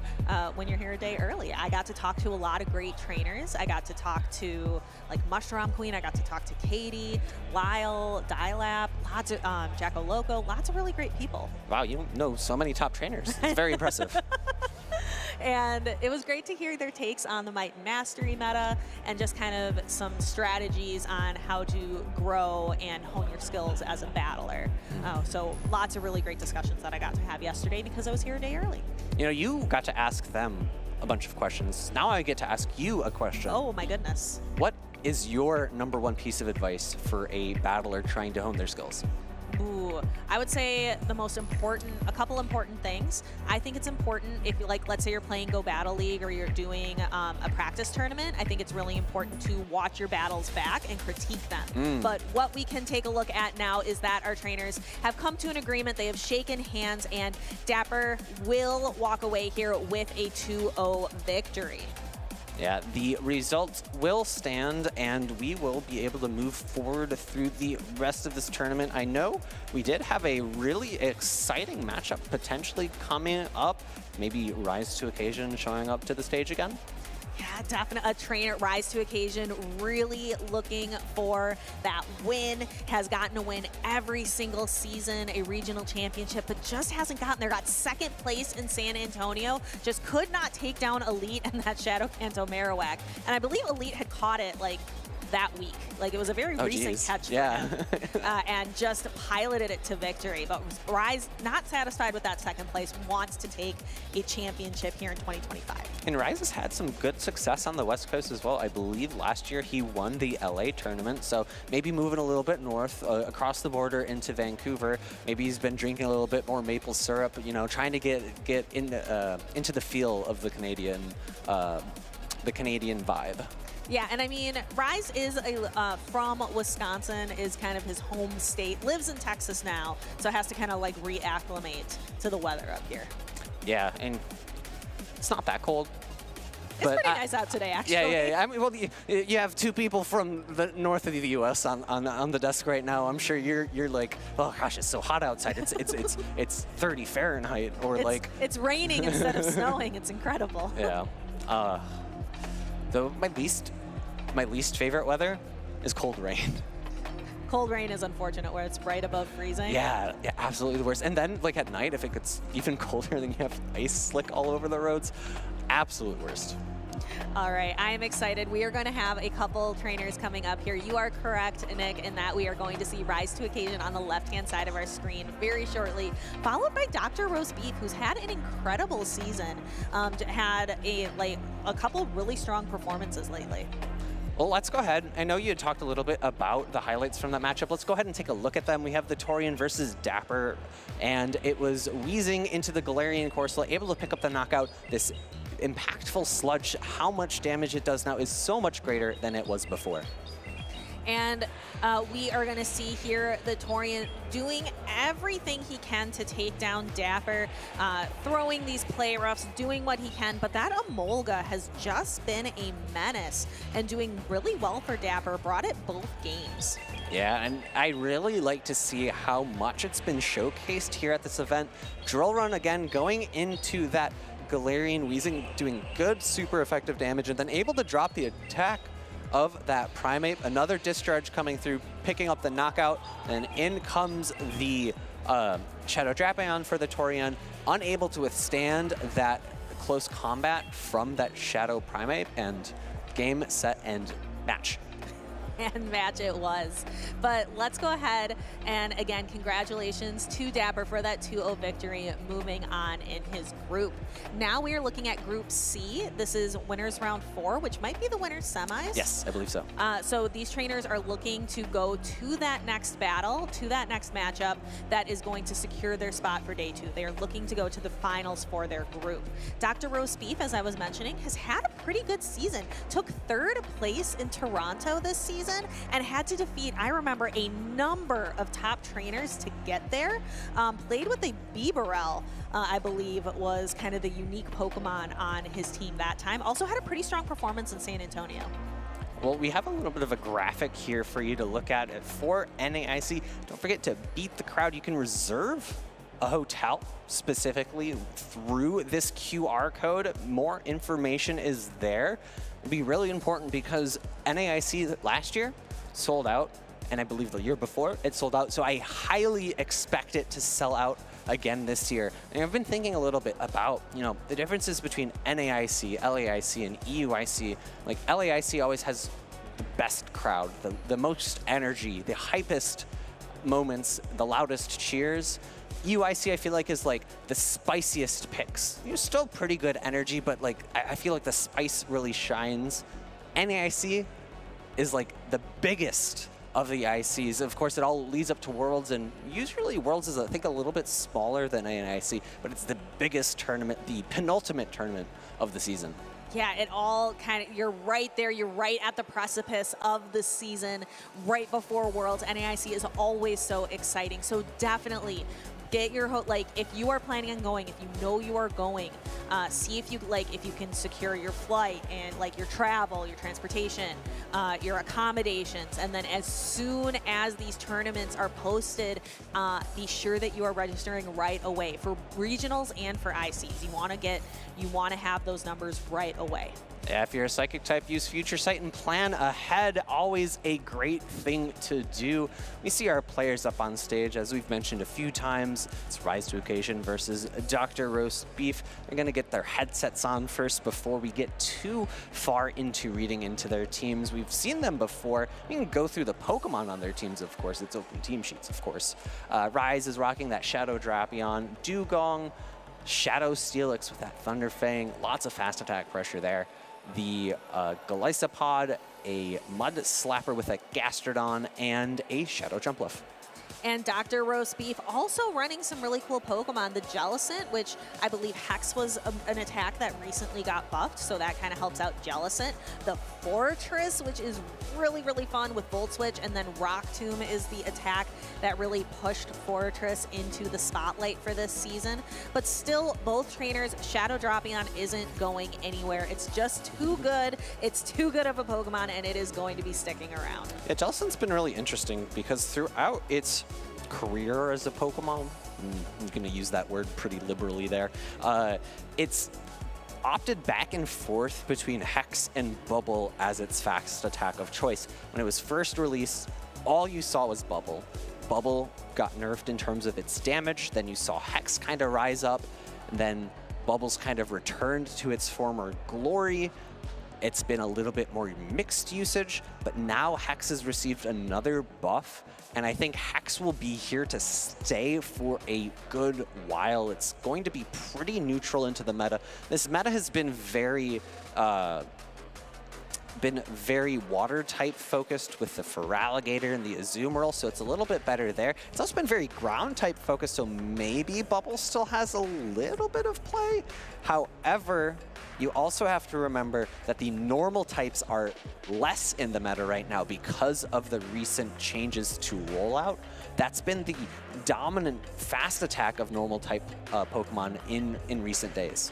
Speaker 8: when you're here a day early. I got to talk to a lot of great trainers. I got to talk to like Mushroom Queen. I got to talk to Katie, Lyall, dilap, lots of Jacko Loco, lots of really great people.
Speaker 9: Wow, you know so many top trainers. It's very impressive.
Speaker 8: And it was great to hear their takes on the Might and Mastery meta and just kind of some strategies on how to grow and hone your skills as a battler. So lots of really great discussions that I got to have yesterday because I was here a day early.
Speaker 9: You know, you got to ask them a bunch of questions. Now I get to ask you a question.
Speaker 8: Oh my goodness.
Speaker 9: What is your #1 piece of advice for a battler trying to hone their skills?
Speaker 8: Ooh, I would say a couple important things. I think it's important if you let's say you're playing Go Battle League or you're doing a practice tournament, I think it's really important to watch your battles back and critique them. But what we can take a look at now is that our trainers have come to an agreement. They have shaken hands, and Dapper will walk away here with a 2-0 victory.
Speaker 9: Yeah, the results will stand, and we will be able to move forward through the rest of this tournament. I know we did have a really exciting matchup potentially coming up. Maybe Rise to Occasion showing up to the stage again?
Speaker 8: Yeah, definitely a trainer, rise to occasion, really looking for that win. Has gotten a win every single season, a regional championship, but just hasn't gotten there. Got second place in San Antonio, just could not take down Elite and that Shadow Kanto Marowak. And I believe Elite had caught it like that week. Like, it was a very recent catch for him. And just piloted it to victory. But Rise, not satisfied with that second place, wants to take a championship here in 2025.
Speaker 9: And Rise has had some good success on the West Coast as well. I believe last year he won the LA tournament, so maybe moving a little bit north, across the border into Vancouver. Maybe he's been drinking a little bit more maple syrup, you know, trying to get into the feel of the Canadian vibe.
Speaker 8: Yeah, and I mean, Rise is from Wisconsin, is kind of his home state, lives in Texas now, so has to kind of like reacclimate to the weather up here.
Speaker 9: Yeah, and it's not that cold.
Speaker 8: It's pretty nice out today, actually.
Speaker 9: Yeah. I mean, well, you have two people from the north of the U.S. on the desk right now. I'm sure you're like, oh gosh, it's so hot outside. It's 30 Fahrenheit, or
Speaker 8: it's raining instead of snowing. It's incredible.
Speaker 9: Yeah. Though my least favorite weather is cold rain.
Speaker 8: Cold rain is unfortunate, where it's right above freezing.
Speaker 9: Yeah, absolutely the worst. And then like at night, if it gets even colder, then you have ice slick all over the roads. Absolute worst.
Speaker 8: All right, I am excited. We are going to have a couple trainers coming up here. You are correct, Nick, in that we are going to see Rise to Occasion on the left-hand side of our screen very shortly, followed by DrRoastBeef, who's had an incredible season, had a couple really strong performances lately.
Speaker 9: Well, let's go ahead. I know you had talked a little bit about the highlights from that matchup. Let's go ahead and take a look at them. We have the Torian versus Dapper, and it was Wheezing into the Galarian Corsola, able to pick up the knockout. This impactful sludge, how much damage it does now is so much greater than it was before.
Speaker 8: And we are going to see here the Torian doing everything he can to take down Dapper, throwing these play roughs, doing what he can, but that Emolga has just been a menace and doing really well for Dapper, brought it both games.
Speaker 9: Yeah, and I really like to see how much it's been showcased here at this event. Drill Run again going into that Galarian Weezing doing good, super effective damage, and then able to drop the attack of that Primeape. Another discharge coming through, picking up the knockout, and in comes the Shadow Drapion for the Torian, unable to withstand that close combat from that Shadow Primeape, and game, set, and match.
Speaker 8: And match it was. But let's go ahead and again, congratulations to Dapper for that 2-0 victory, moving on in his group. Now we are looking at Group C. This is winners round 4, which might be the winners semis.
Speaker 9: Yes, I believe so.
Speaker 8: So these trainers are looking to go to that next battle, to that next matchup that is going to secure their spot for day 2. They are looking to go to the finals for their group. DrRoastBeef, as I was mentioning, has had a pretty good season. Took 3rd place in Toronto this season and had to defeat, I remember, a number of top trainers to get there. Played with a Bibarel, I believe was kind of the unique Pokemon on his team that time. Also had a pretty strong performance in San Antonio.
Speaker 9: Well, we have a little bit of a graphic here for you to look at for NAIC. Don't forget to beat the crowd. You can reserve a hotel specifically through this QR code. More information is there. It'll be really important because NAIC last year sold out, and I believe the year before it sold out, so I highly expect it to sell out again this year. And I've been thinking a little bit about, you know, the differences between NAIC, LAIC, and EUIC. Like, LAIC always has the best crowd, the most energy, the hypest moments, the loudest cheers. EUIC, I feel like, is like the spiciest picks. You're still pretty good energy, but like I feel like the spice really shines. NAIC is like the biggest of the ICs. Of course, it all leads up to Worlds, and usually Worlds is, I think, a little bit smaller than NAIC, but it's the biggest tournament, the penultimate tournament of the season.
Speaker 8: Yeah, it all kind of, you're right there. You're right at the precipice of the season, right before Worlds. NAIC is always so exciting. So definitely get your, like, if you are planning on going, if you know you are going, see if you, like, if you can secure your flight and, like, your travel, your transportation, your accommodations. And then as soon as these tournaments are posted, be sure that you are registering right away for regionals and for ICs. You want to have those numbers right away.
Speaker 9: Yeah, if you're a Psychic type, use Future Sight and plan ahead. Always a great thing to do. We see our players up on stage, as we've mentioned a few times. It's Rise to Occasion versus DrRoastBeef. They're going to get their headsets on first before we get too far into reading into their teams. We've seen them before. We can go through the Pokemon on their teams, of course. It's open team sheets, of course. Rise is rocking that Shadow Drapion. Dugong, Shadow Steelix with that Thunder Fang. Lots of fast attack pressure there. The Golisopod, a Mud Slapper with a Gastrodon, and a Shadow Jumpluff.
Speaker 8: And DrRoastBeef also running some really cool Pokemon. The Jellicent, which I believe Hex was an attack that recently got buffed, so that kind of helps out Jellicent. The Fortress, which is really, really fun with Volt Switch, and then Rock Tomb is the attack that really pushed Fortress into the spotlight for this season. But still, both trainers, Shadow Drapion isn't going anywhere. It's just too good. It's too good of a Pokemon, and it is going to be sticking around.
Speaker 9: Yeah, Jellicent's been really interesting because throughout its career as a Pokemon, I'm going to use that word pretty liberally there, it's opted back and forth between Hex and Bubble as its fast attack of choice. When it was first released, all you saw was Bubble. Bubble got nerfed in terms of its damage, then you saw Hex kind of rise up, then Bubble's kind of returned to its former glory. It's been a little bit more mixed usage, but now Hex has received another buff, and I think Hex will be here to stay for a good while. It's going to be pretty neutral into the meta. This meta has been very water type focused with the Feraligatr and the Azumarill, so it's a little bit better there. It's also been very ground type focused, so maybe Bubble still has a little bit of play. However, you also have to remember that the normal types are less in the meta right now because of the recent changes to rollout. That's been the dominant fast attack of normal type Pokemon in recent days.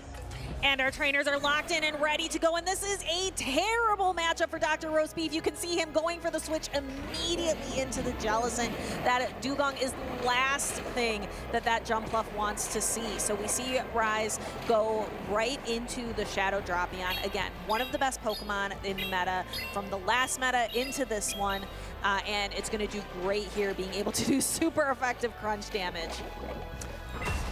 Speaker 8: And our trainers are locked in and ready to go, and this is a terrible matchup for DrRoastBeef. You can see him going for the switch immediately into the Jellicent. That Dugong is the last thing that Jumpluff wants to see. So we see Rise go right into the Shadow Drapion. Again, one of the best Pokemon in the meta, from the last meta into this one, and it's going to do great here, being able to do super effective crunch damage.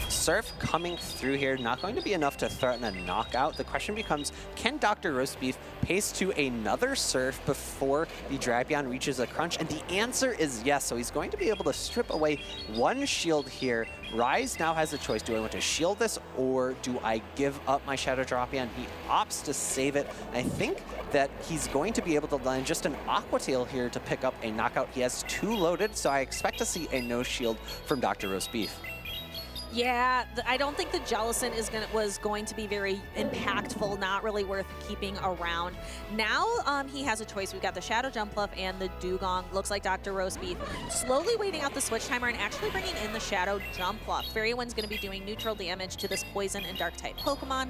Speaker 9: Surf coming through here, not going to be enough to threaten a knockout. The question becomes, can DrRoastBeef pace to another Surf before the Drapion reaches a crunch? And the answer is yes, so he's going to be able to strip away one shield here. Rise now has a choice. Do I want to shield this, or do I give up my Shadow Drapion? He opts to save it. I think that he's going to be able to land just an Aqua Tail here to pick up a knockout. He has 2 loaded, so I expect to see a no shield from DrRoastBeef.
Speaker 8: Yeah, I don't think the Jellicent was going to be very impactful, not really worth keeping around. Now he has a choice. We've got the Shadow Jumpluff and the Dugong. Looks like DrRoastBeef slowly waiting out the switch timer and actually bringing in the Shadow Jumpluff. Fairywood's going to be doing neutral damage to this Poison and Dark-type Pokemon.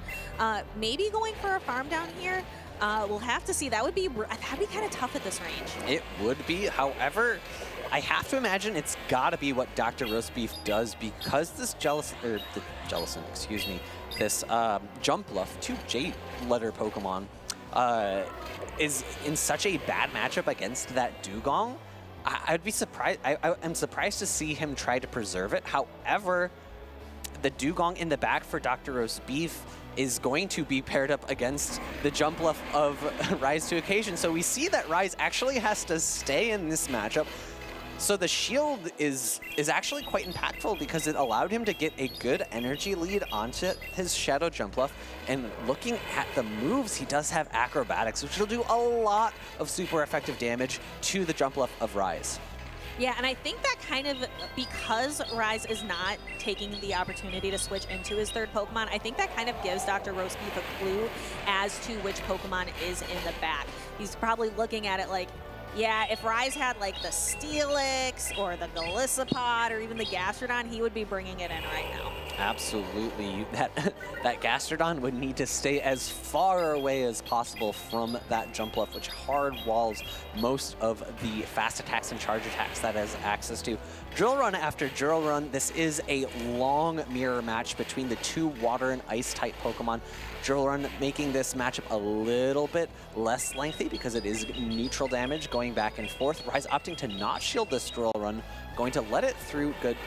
Speaker 8: Maybe going for a farm down here. We'll have to see. That'd be kind of tough at this range.
Speaker 9: It would be. However, I have to imagine it's got to be what DrRoastBeef does, because this Jellicent, this Jumpluff, 2 J-letter Pokemon, is in such a bad matchup against that Dugong. I'd be surprised. I'm surprised to see him try to preserve it. However, the Dugong in the back for DrRoastBeef is going to be paired up against the Jumpluff of Rise to Occasion. So we see that Rise actually has to stay in this matchup. So the shield is actually quite impactful, because it allowed him to get a good energy lead onto his Shadow Jumpluff. And looking at the moves, he does have Acrobatics, which will do a lot of super effective damage to the Jumpluff of Rise.
Speaker 8: Yeah, and I think that kind of, because Rise is not taking the opportunity to switch into his 3rd Pokemon, I think that kind of gives DrRoastBeef a clue as to which Pokemon is in the back. He's probably looking at it like, yeah, if Rise had like the Steelix or the Golisopod or even the Gastrodon, he would be bringing it in right now.
Speaker 9: Absolutely. That Gastrodon would need to stay as far away as possible from that Jumpluff, which hard walls most of the fast attacks and charge attacks that it has access to. Drill Run after Drill Run. This is a long mirror match between the 2 water and ice type Pokemon. Drill Run making this matchup a little bit less lengthy, because it is neutral damage going back and forth. Rise opting to not shield this Drill Run, going to let it through. Good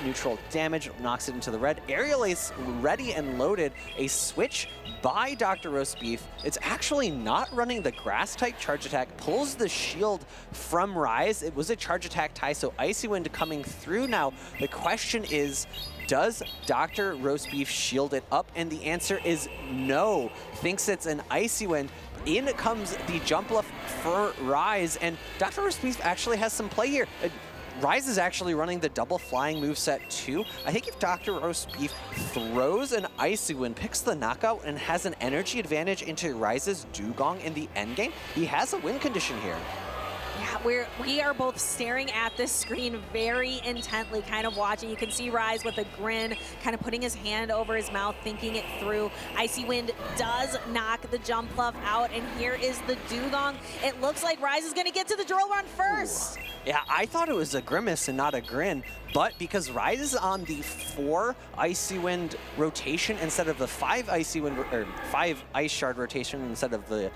Speaker 9: neutral damage, knocks it into the red. Aerial Ace ready and loaded. A switch by DrRoastBeef. It's actually not running the grass type charge attack, pulls the shield from Rise. It was a charge attack tie, so Icy Wind coming through now. The question is, does DrRoastBeef shield it up? And the answer is no. Thinks it's an Icy Wind. In comes the Jumpluff for Rise, and DrRoastBeef actually has some play here. Rise is actually running the double flying moveset too. I think if DrRoastBeef throws an Icy Wind, picks the knockout, and has an energy advantage into Rise's Dugong in the endgame, he has a win condition here.
Speaker 8: Yeah, we are both staring at this screen very intently, kind of watching. You can see Rise with a grin, kind of putting his hand over his mouth, thinking it through. Icy Wind does knock the Jumpluff out, and here is the Dugong. It looks like Rise is going to get to the Drill Run first.
Speaker 9: Ooh. Yeah, I thought it was a grimace and not a grin, but because Rise is on the 4 Icy Wind rotation instead of the 5 Icy Wind, or 5 Ice Shard rotation instead of the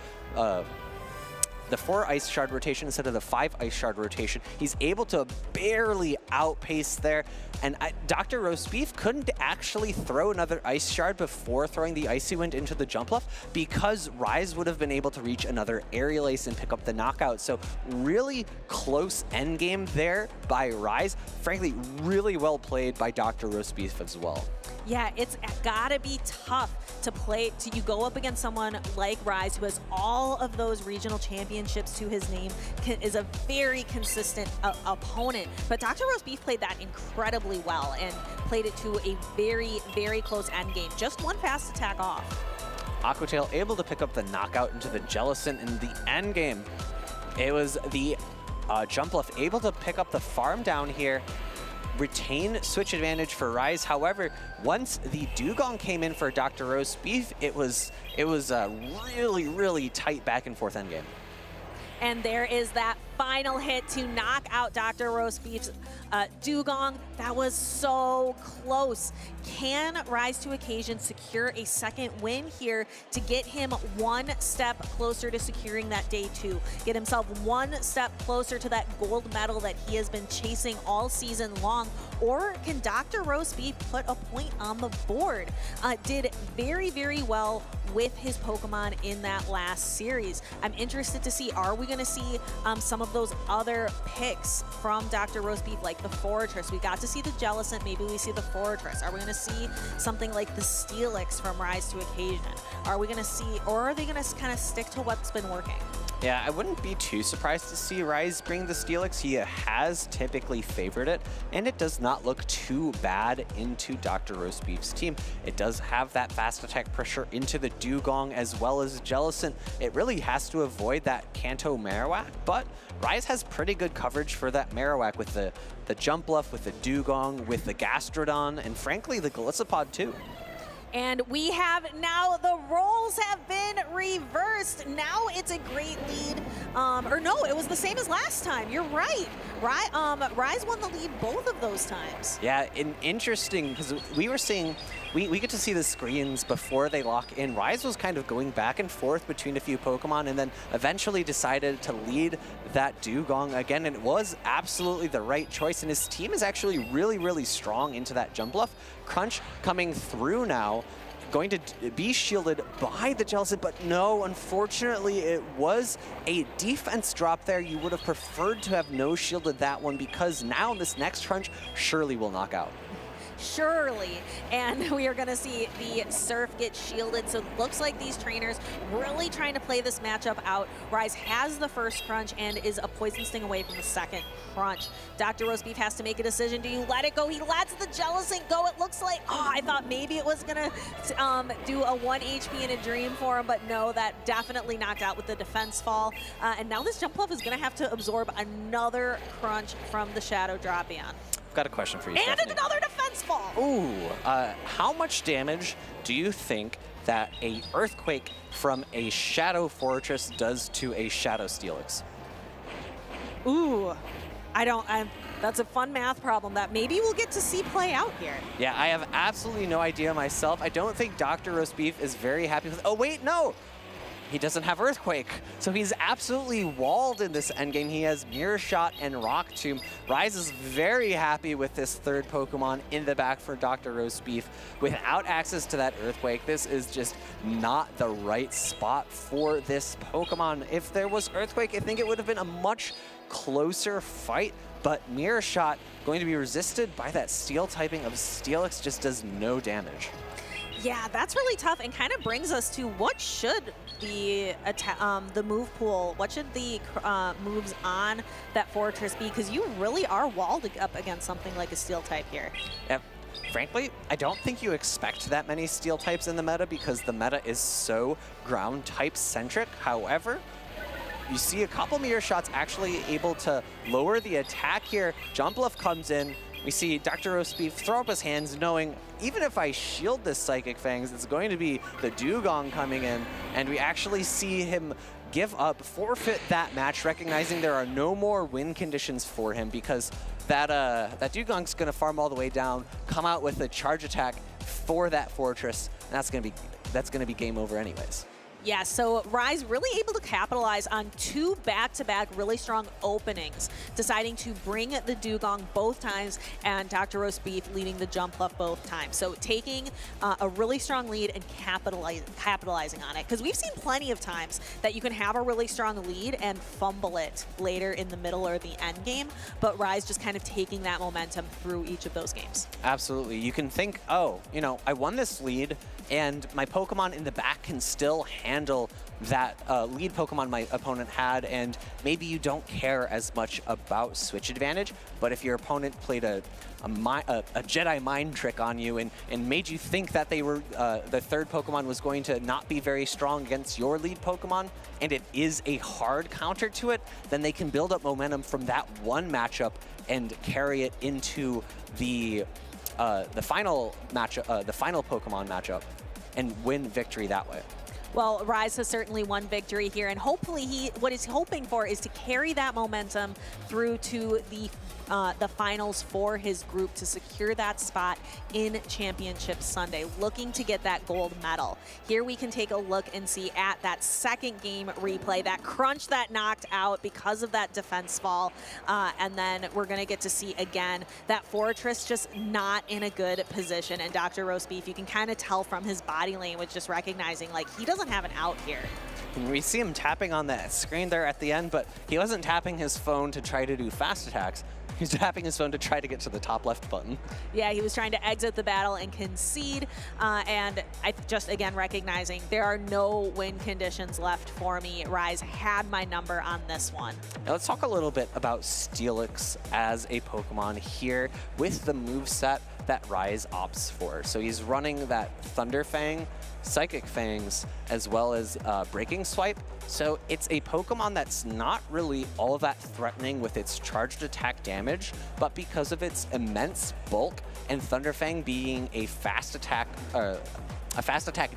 Speaker 9: 4 Ice Shard rotation instead of the 5 Ice Shard rotation, he's able to barely outpace there. And DrRoastBeef couldn't actually throw another Ice Shard before throwing the Icy Wind into the Jumpluff, because Rise would have been able to reach another Aerial Ace and pick up the knockout. So really close endgame there by Rise. Frankly, really well played by DrRoastBeef as well.
Speaker 8: Yeah, it's gotta be tough to play, you go up against someone like Rise, who has all of those regional championships to his name, is a very consistent opponent. But DrRoastBeef played that incredibly well and played it to a very, very close end game. Just one fast attack off.
Speaker 9: Aqua Tail able to pick up the knockout into the Jellicent in the end game. It was the Jumpluff able to pick up the farm down here. retain switch advantage for Rise. However, once the Dugong came in for DrRoastBeef, it was a really, really tight back and forth endgame.
Speaker 8: And there is that final hit to knock out DrRoastBeef's Dugong. That was so close. Can Rise to Occasion secure a second win here to get him one step closer to securing that day 2? Get himself one step closer to that gold medal that he has been chasing all season long? Or can DrRoastBeef put a point on the board? Did very, very well with his Pokemon in that last series. I'm interested to see, are we going to see some of those other picks from DrRoastBeef, like the Fortress? We got to see the Jellicent, maybe we see the Fortress. Are we going to see something like the Steelix from Rise to Occasion? Are we going to see, or are they going to kind of stick to what's been working?
Speaker 9: Yeah, I wouldn't be too surprised to see Rise bring the Steelix. He has typically favored it, and it does not look too bad into DrRoastBeef's team. It does have that fast attack pressure into the Dugong as well as Jellicent. It really has to avoid that Kanto Marowak, but Rise has pretty good coverage for that Marowak with the Jump Bluff, with the Dugong, with the Gastrodon, and frankly, the Golisopod too.
Speaker 8: And we have now, the roles have been reversed. Now it's a great lead. Or no, it was the same as last time. You're right. Rise won the lead both of those times.
Speaker 9: Yeah, interesting, because we were seeing, we get to see the screens before they lock in. Rise was kind of going back and forth between a few Pokemon and then eventually decided to lead that Dugong again, and it was absolutely the right choice, and his team is actually really, really strong into that Jump Bluff. Crunch coming through now, going to be shielded by the Jellicent, but no, unfortunately, it was a defense drop there. You would have preferred to have no shielded that one, because now this next Crunch surely will knock out.
Speaker 8: Surely, and we are going to see the Surf get shielded, so it looks like these trainers really trying to play this matchup out. Rise has the first Crunch and is a Poison Sting away from the second Crunch. DrRoastBeef has to make a decision. Do you let it go? He lets the Jellicent go. It looks like, I thought maybe it was going to do a 1 HP in a dream for him, but no, that definitely knocked out with the defense fall. And now this Jump Bluff is going to have to absorb another Crunch from the Shadow Dropion.
Speaker 9: I've got a question for you,
Speaker 8: And
Speaker 9: Stephanie.
Speaker 8: another defense fall.
Speaker 9: Ooh, how much damage do you think that a Earthquake from a Shadow Fortress does to a Shadow Steelix?
Speaker 8: Ooh, that's a fun math problem that maybe we'll get to see play out here.
Speaker 9: Yeah, I have absolutely no idea myself. I don't think DrRoastBeef is very happy with, oh wait, no! He doesn't have Earthquake, so he's absolutely walled in this endgame. He has Mirror Shot and Rock Tomb. Rise is very happy with this third Pokemon in the back for DrRoastBeef. Without access to that Earthquake, this is just not the right spot for this Pokemon. If there was Earthquake, I think it would have been a much closer fight, but Mirror Shot going to be resisted by that Steel typing of Steelix, just does no damage.
Speaker 8: Yeah, that's really tough, and kind of brings us to what should the move pool, what should the moves on that Fortress be? Because you really are walled up against something like a Steel type here.
Speaker 9: Yep. Frankly, I don't think you expect that many Steel types in the meta, because the meta is so ground type centric. However, you see a couple Mirror Shots actually able to lower the attack here. Jump Bluff comes in. We see DrRoastBeef throw up his hands, knowing even if I shield this Psychic Fangs, it's going to be the Dugong coming in, and we actually see him give up, forfeit that match, recognizing there are no more win conditions for him, because that Dugong's going to farm all the way down, come out with a charge attack for that Fortress, and that's going to be game over anyways.
Speaker 8: Yeah, so Rise really able to capitalize on 2 back-to-back really strong openings, deciding to bring the Dugong both times and DrRoastBeef leading the Jump Bluff both times. So taking a really strong lead and capitalizing on it. Because we've seen plenty of times that you can have a really strong lead and fumble it later in the middle or the end game, but Rise just kind of taking that momentum through each of those games.
Speaker 9: Absolutely. You can think, oh, you know, I won this lead and my Pokemon in the back can still handle that lead Pokemon my opponent had, and maybe you don't care as much about switch advantage, but if your opponent played a Jedi mind trick on you and made you think that they were the third Pokemon was going to not be very strong against your lead Pokemon, and it is a hard counter to it, then they can build up momentum from that one matchup and carry it into the final matchup, the final Pokemon matchup, and win victory that way.
Speaker 8: Well, Rise has certainly won victory here, and hopefully what he's hoping for is to carry that momentum through to the finals for his group to secure that spot in Championship Sunday, looking to get that gold medal. Here we can take a look and see at that second game replay, that crunch that knocked out because of that defense fall, and then we're going to get to see again that Fortress just not in a good position. And DrRoastBeef, you can kind of tell from his body language, just recognizing like he doesn't have an out here.
Speaker 9: And we see him tapping on that screen there at the end, but he wasn't tapping his phone to try to do fast attacks. He's tapping his phone to try to get to the top left button.
Speaker 8: Yeah, he was trying to exit the battle and concede, and I just, again, recognizing there are no win conditions left for me. Rise had my number on this one.
Speaker 9: Now let's talk a little bit about Steelix as a Pokemon here with the moveset that Rise opts for. So he's running that Thunder Fang, Psychic Fangs, as well as Breaking Swipe. So it's a Pokemon that's not really all that threatening with its charged attack damage, but because of its immense bulk and Thunder Fang being a fast attack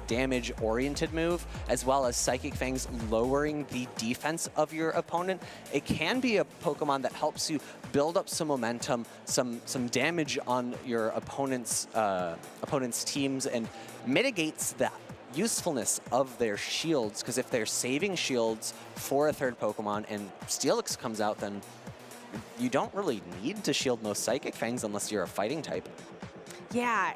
Speaker 9: damage-oriented move, as well as Psychic Fangs lowering the defense of your opponent, it can be a Pokemon that helps you build up some momentum, some damage on your opponent's teams, and mitigates that usefulness of their shields, because if they're saving shields for a third Pokemon and Steelix comes out, then you don't really need to shield most Psychic Fangs unless you're a fighting type.
Speaker 8: Yeah,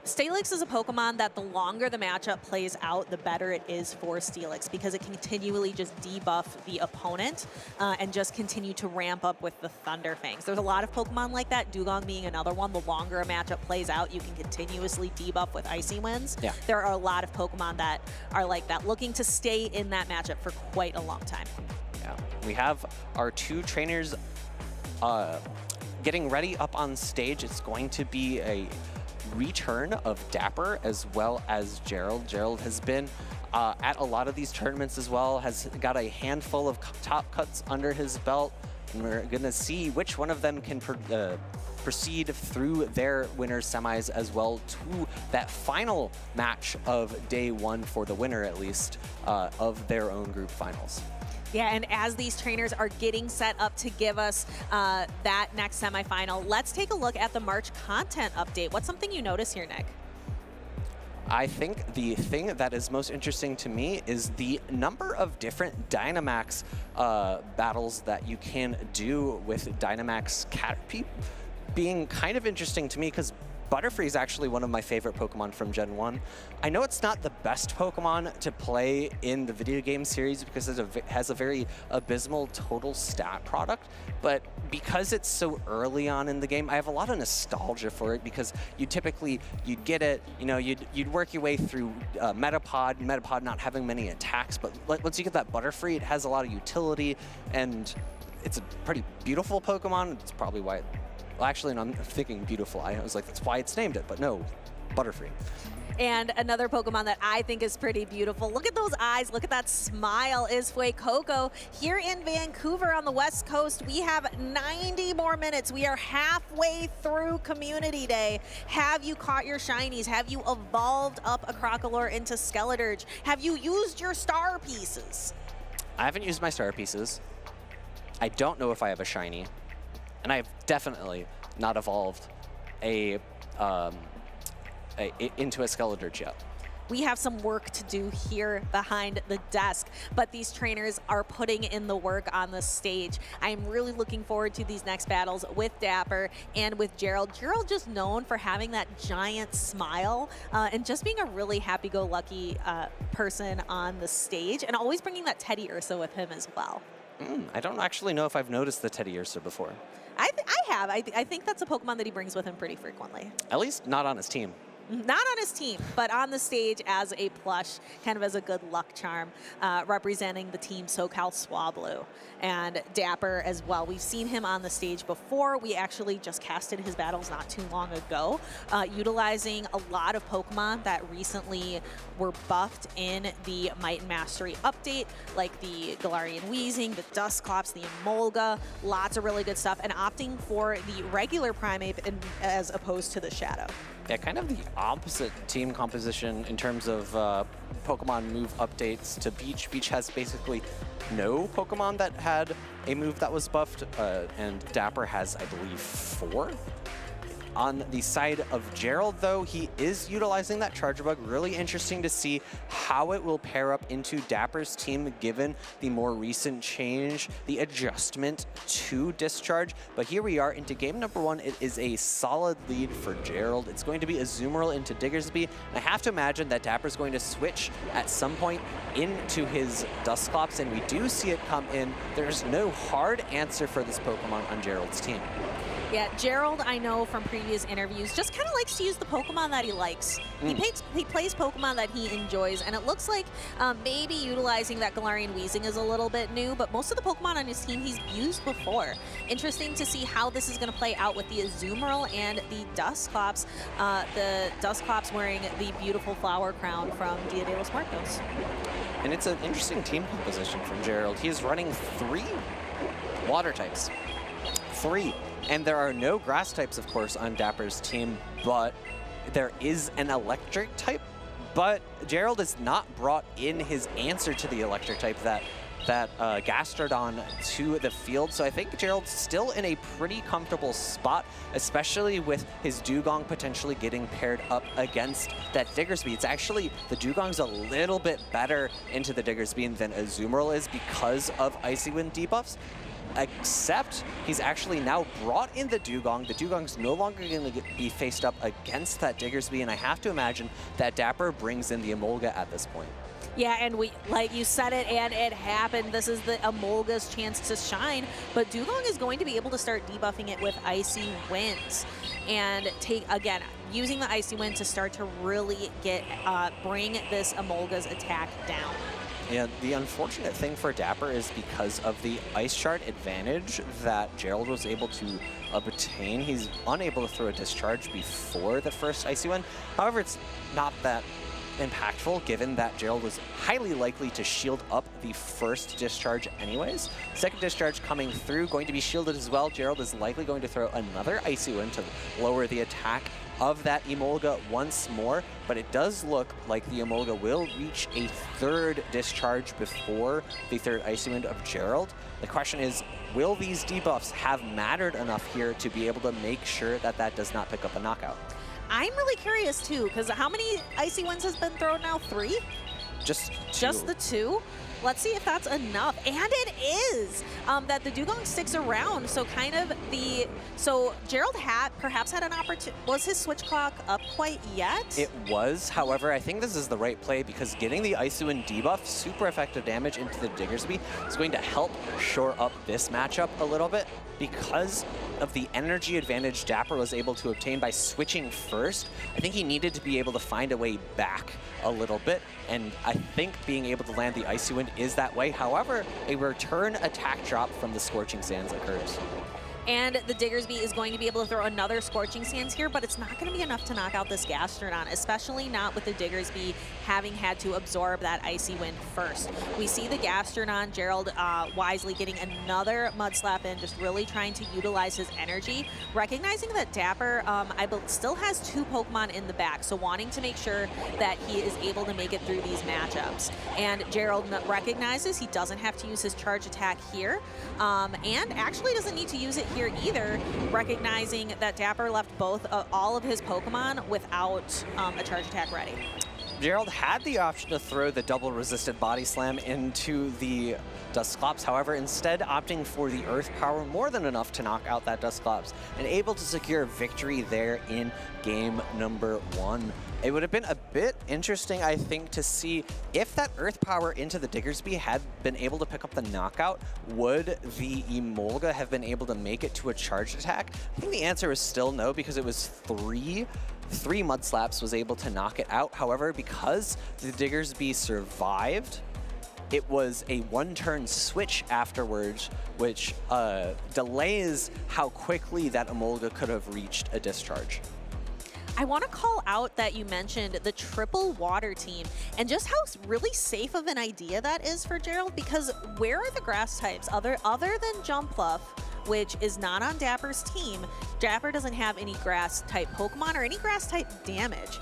Speaker 8: Steelix is a Pokemon that the longer the matchup plays out, the better it is for Steelix, because it can continually just debuff the opponent and just continue to ramp up with the Thunder Fangs. There's a lot of Pokemon like that, Dugong being another one. The longer a matchup plays out, you can continuously debuff with Icy Winds.
Speaker 9: Yeah.
Speaker 8: There are a lot of Pokemon that are like that, looking to stay in that matchup for quite a long time.
Speaker 9: Yeah, we have our two trainers getting ready up on stage. It's going to be a return of Dapper as well as Gerald. Gerald has been at a lot of these tournaments as well, has got a handful of top cuts under his belt, and we're going to see which one of them can proceed through their winners semis as well to that final match of day one for the winner, at least, of their own group finals.
Speaker 8: Yeah, and as these trainers are getting set up to give us that next semifinal, let's take a look at the March content update. What's something you notice here, Nick?
Speaker 9: I think the thing that is most interesting to me is the number of different Dynamax battles that you can do with Dynamax Caterpie being kind of interesting to me, because Butterfree is actually one of my favorite Pokemon from Gen 1. I know it's not the best Pokemon to play in the video game series because it has a very abysmal total stat product, but because it's so early on in the game, I have a lot of nostalgia for it, because you'd get it, you know, you'd work your way through Metapod not having many attacks, but once you get that Butterfree, it has a lot of utility, and it's a pretty beautiful Pokemon. It's probably why well, actually, no, I'm thinking beautiful. I was like, that's why it's named it, but no, Butterfree.
Speaker 8: And another Pokemon that I think is pretty beautiful. Look at those eyes. Look at that smile, is Fuecoco. Here in Vancouver on the West Coast, we have 90 more minutes. We are halfway through Community Day. Have you caught your shinies? Have you evolved up a Crocalor into Skeledirge? Have you used your star pieces?
Speaker 9: I haven't used my star pieces. I don't know if I have a shiny. And I've definitely not evolved into a Skeledirge yet.
Speaker 8: We have some work to do here behind the desk, but these trainers are putting in the work on the stage. I'm really looking forward to these next battles with Dapper and with Gerald. Gerald just known for having that giant smile and just being a really happy-go-lucky person on the stage, and always bringing that Teddy Ursa with him as well.
Speaker 9: I don't actually know if I've noticed the Teddy Ursa before.
Speaker 8: I have. I think that's a Pokemon that he brings with him pretty frequently.
Speaker 9: At least not on his team.
Speaker 8: not on his team, but on the stage as a plush, kind of as a good luck charm, representing the team SoCal Swablu. And Dapper as well. We've seen him on the stage before. We actually just casted his battles not too long ago, utilizing a lot of Pokemon that recently were buffed in the Might and Mastery update, like the Galarian Weezing, the Dusclops, the Emolga, lots of really good stuff, and opting for the regular Primeape as opposed to the Shadow.
Speaker 9: Yeah, kind of the opposite team composition in terms of Pokemon move updates to Beach. Beach has basically no Pokemon that had a move that was buffed, and Dapper has, I believe, 4. On the side of Gerald, though, he is utilizing that Charjabug. Really interesting to see how it will pair up into Dapper's team given the more recent change, the adjustment to Discharge. But here we are into game number 1. It is a solid lead for Gerald. It's going to be Azumarill into Diggersby. And I have to imagine that Dapper's going to switch at some point into his Dusclops, and we do see it come in. There's no hard answer for this Pokemon on Gerald's team.
Speaker 8: Yeah, Gerald, I know from previous interviews, just kind of likes to use the Pokemon that he likes. He plays Pokemon that he enjoys, and it looks like maybe utilizing that Galarian Weezing is a little bit new, but most of the Pokemon on his team he's used before. Interesting to see how this is going to play out with the Azumarill and the Dusclops. The Dusclops wearing the beautiful flower crown from Dia de los Muertos.
Speaker 9: And it's an interesting team composition from Gerald. He is running 3 water types. 3. And there are no grass types, of course, on Dapper's team, but there is an electric type. But Gerald has not brought in his answer to the electric type, that Gastrodon, to the field. So I think Gerald's still in a pretty comfortable spot, especially with his Dugong potentially getting paired up against that Diggersby. It's actually, the Dugong's a little bit better into the Diggersby than Azumarill is because of Icy Wind debuffs. Except he's actually now brought in the Dugong. The Dugong's no longer going to be faced up against that Diggersby, and I have to imagine that Dapper brings in the Emolga at this point.
Speaker 8: Yeah, and we, like you said it, and it happened. This is the Emolga's chance to shine, but Dugong is going to be able to start debuffing it with Icy Winds, and again, using the Icy Wind to start to really bring this Emolga's attack down.
Speaker 9: Yeah, the unfortunate thing for Dapper is because of the Ice Shard advantage that Gerald was able to obtain, he's unable to throw a Discharge before the first Icy Wind. However, it's not that impactful given that Gerald was highly likely to shield up the first Discharge anyways. Second Discharge coming through, going to be shielded as well. Gerald is likely going to throw another Icy Wind to lower the attack of that Emolga once more, but it does look like the Emolga will reach a 3rd Discharge before the 3rd Icy Wind of Gerald. The question is, will these debuffs have mattered enough here to be able to make sure that that does not pick up a knockout?
Speaker 8: I'm really curious too, because how many Icy Winds has been thrown now? 3?
Speaker 9: Just 2.
Speaker 8: Just the 2? Let's see if that's enough. And it is! That the Dugong sticks around, so kind of so Gerald perhaps had an opportunity. Was his switch clock up quite yet?
Speaker 9: It was, however, I think this is the right play because getting the Icy Wind debuff, super effective damage into the Diggersby, is going to help shore up this matchup a little bit because of the energy advantage Dapper was able to obtain by switching first. I think he needed to be able to find a way back a little bit, and I think being able to land the Icy Wind is that way. However, a return attack drop from the Scorching Sands occurs.
Speaker 8: And the Diggersby is going to be able to throw another Scorching Sands here, but it's not going to be enough to knock out this Gastrodon, especially not with the Diggersby having had to absorb that Icy Wind first. We see the Gastrodon, Gerald wisely getting another Mud Slap in, just really trying to utilize his energy, recognizing that Dapper still has 2 Pokemon in the back, so wanting to make sure that he is able to make it through these matchups. And Gerald recognizes he doesn't have to use his charge attack here, and actually doesn't need to use it here either, recognizing that Dapper left all of his Pokemon without a charge attack ready.
Speaker 9: Gerald had the option to throw the double resisted body slam into the Dusclops, however, instead opting for the Earth Power, more than enough to knock out that Dusclops, and able to secure victory there in game number 1. It would have been a bit interesting, I think, to see if that Earth Power into the Diggersby had been able to pick up the knockout. Would the Emolga have been able to make it to a charged attack? I think the answer is still no, because it was 3 3 Mud Slaps, was able to knock it out. However, because the Diggersby survived, it was a 1-turn switch afterwards, which delays how quickly that Emolga could have reached a discharge.
Speaker 8: I want to call out that you mentioned the triple water team and just how really safe of an idea that is for Gerald, because where are the grass types other than Jumpluff, which is not on Dapper's team? Dapper doesn't have any grass type Pokemon or any grass type damage.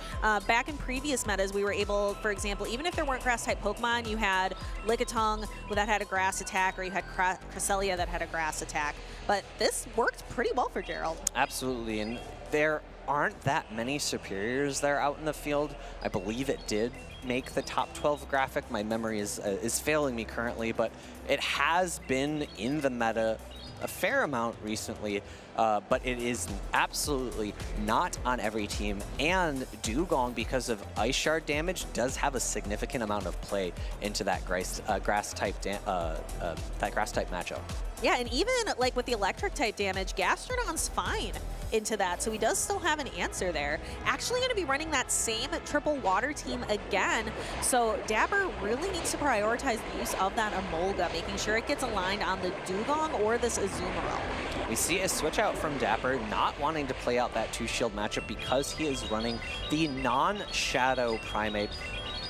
Speaker 8: Back in previous metas, we were able, for example, even if there weren't grass type Pokemon, you had Lickitung that had a grass attack, or you had Cresselia that had a grass attack. But this worked pretty well for Gerald.
Speaker 9: Absolutely, and there aren't that many superiors there out in the field. I believe it did make the top 12 graphic. My memory is failing me currently, but it has been in the meta a fair amount recently, but it is absolutely not on every team. And Dewgong, because of Ice Shard damage, does have a significant amount of play into that grass type matchup.
Speaker 8: Yeah, and even like with the electric type damage, Gastrodon's fine into that, so he does still have an answer there. Actually going to be running that same triple water team again, so Dapper really needs to prioritize the use of that Emolga, making sure it gets aligned on the Dewgong or this Azumarill.
Speaker 9: We see a switch out from Dapper, not wanting to play out that 2-shield matchup because he is running the non-Shadow Primeape.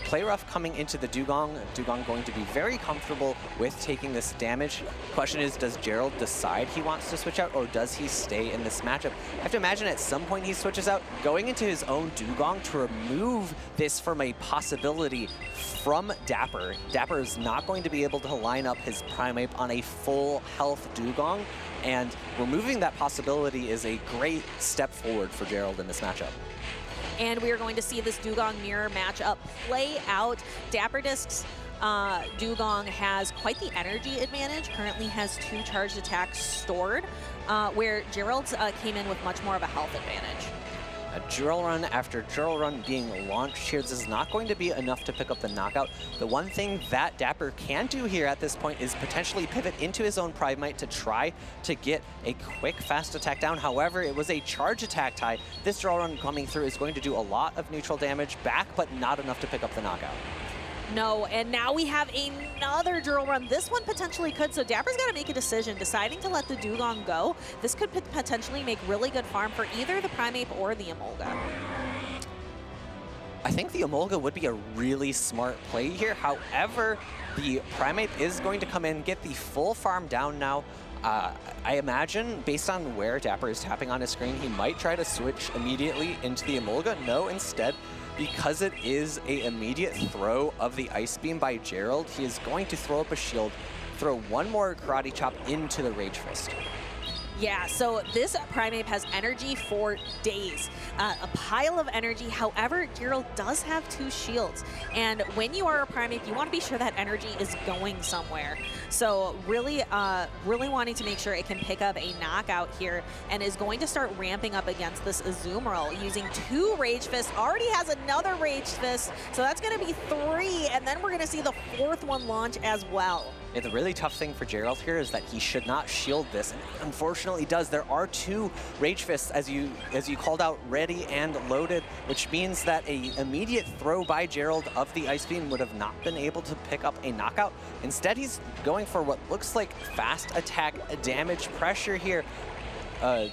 Speaker 9: Play rough coming into the Dewgong. Dewgong going to be very comfortable with taking this damage. Question is, does Gerald decide he wants to switch out, or does he stay in this matchup? I have to imagine at some point he switches out, going into his own Dewgong to remove this from a possibility from Dapper. Dapper is not going to be able to line up his Primeape on a full health Dewgong, and removing that possibility is a great step forward for Gerald in this matchup.
Speaker 8: And we are going to see this Dewgong Mirror matchup play out. Dapper Disc's Dewgong has quite the energy advantage, currently has 2 charged attacks stored, where Gerald's came in with much more of a health advantage.
Speaker 9: A drill run after drill run being launched here. This is not going to be enough to pick up the knockout. The one thing that Dapper can do here at this point is potentially pivot into his own Primeape to try to get a quick, fast attack down. However, it was a charge attack tie. This drill run coming through is going to do a lot of neutral damage back, but not enough to pick up the knockout.
Speaker 8: No, and now we have another drill run. This one potentially could, so Dapper's got to make a decision, deciding to let the Dewgong go. This could potentially make really good farm for either the Primeape or the Emolga.
Speaker 9: I think the Emolga would be a really smart play here. However, the Primeape is going to come in, get the full farm down now. I imagine, based on where Dapper is tapping on his screen, he might try to switch immediately into the Emolga. No, instead, because it is an immediate throw of the Ice Beam by Gerald, he is going to throw up a shield, throw one more Karate Chop into the Rage Fist.
Speaker 8: Yeah, so this Primeape has energy for days, a pile of energy. However, Gerald does have 2 shields, and when you are a Primeape, you want to be sure that energy is going somewhere. So really, really wanting to make sure it can pick up a knockout here, and is going to start ramping up against this Azumarill using 2 Rage Fists. Already has another Rage Fist, so that's going to be 3, and then we're going to see the 4th one launch as well.
Speaker 9: Yeah, the really tough thing for Gerald here is that he should not shield this, and unfortunately does. There are 2 Rage Fists, as you called out, ready and loaded, which means that a immediate throw by Gerald of the Ice Beam would have not been able to pick up a knockout. Instead, he's going for what looks like fast attack damage pressure here.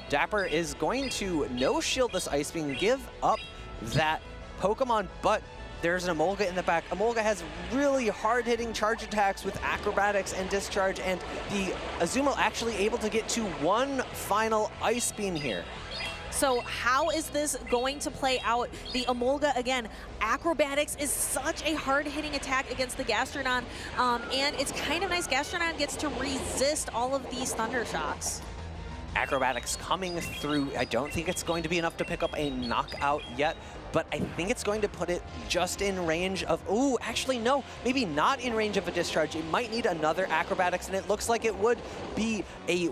Speaker 9: Dapper is going to no-shield this Ice Beam, give up that Pokemon, but there's an Emolga in the back. Emolga has really hard-hitting charge attacks with acrobatics and discharge, and the Azumarill actually able to get to 1 final Ice Beam here.
Speaker 8: So how is this going to play out? The Emolga, again, acrobatics is such a hard-hitting attack against the Gastrodon, and it's kind of nice. Gastrodon gets to resist all of these Thunder Shocks.
Speaker 9: Acrobatics coming through. I don't think it's going to be enough to pick up a knockout yet, but I think it's going to put it just in range of, ooh, actually no, maybe not in range of a discharge. It might need another acrobatics, and it looks like it would be a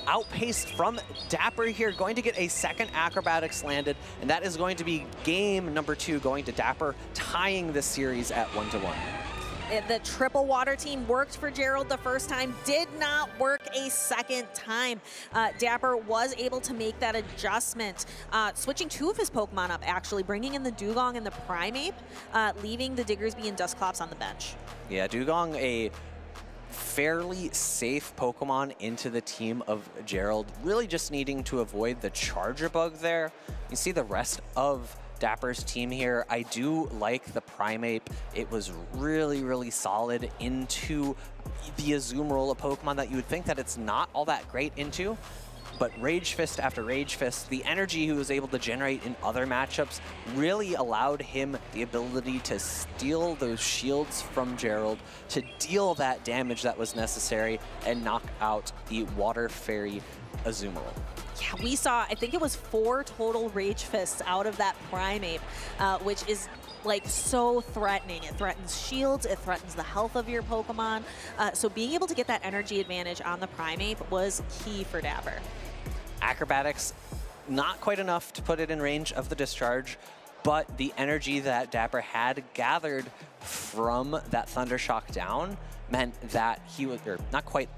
Speaker 9: outpace from Dapper here, going to get a 2nd acrobatics landed, and that is going to be game number 2 going to Dapper, tying the series at 1-1.
Speaker 8: The triple water team worked for Gerald the first time, did not work a second time. Dapper was able to make that adjustment, switching 2 of his Pokemon up, actually, bringing in the Dugong and the Primeape, leaving the Diggersby and Dusclops on the bench.
Speaker 9: Yeah, Dugong, a fairly safe Pokemon into the team of Gerald, really just needing to avoid the Charger Bug there. You see the rest of Dapper's team here. I do like the Primeape. It was really, really solid into the Azumarill, a Pokemon that you would think that it's not all that great into. But Rage Fist after Rage Fist, the energy he was able to generate in other matchups really allowed him the ability to steal those shields from Gerald, to deal that damage that was necessary, and knock out the Water Fairy Azumarill.
Speaker 8: Yeah, we saw, I think it was 4 total Rage Fists out of that Primeape, which is like so threatening. It threatens shields, it threatens the health of your Pokemon. So being able to get that energy advantage on the Primeape was key for Dapper.
Speaker 9: Acrobatics, not quite enough to put it in range of the discharge, but the energy that Dapper had gathered from that Thundershock down meant that he was, or not quite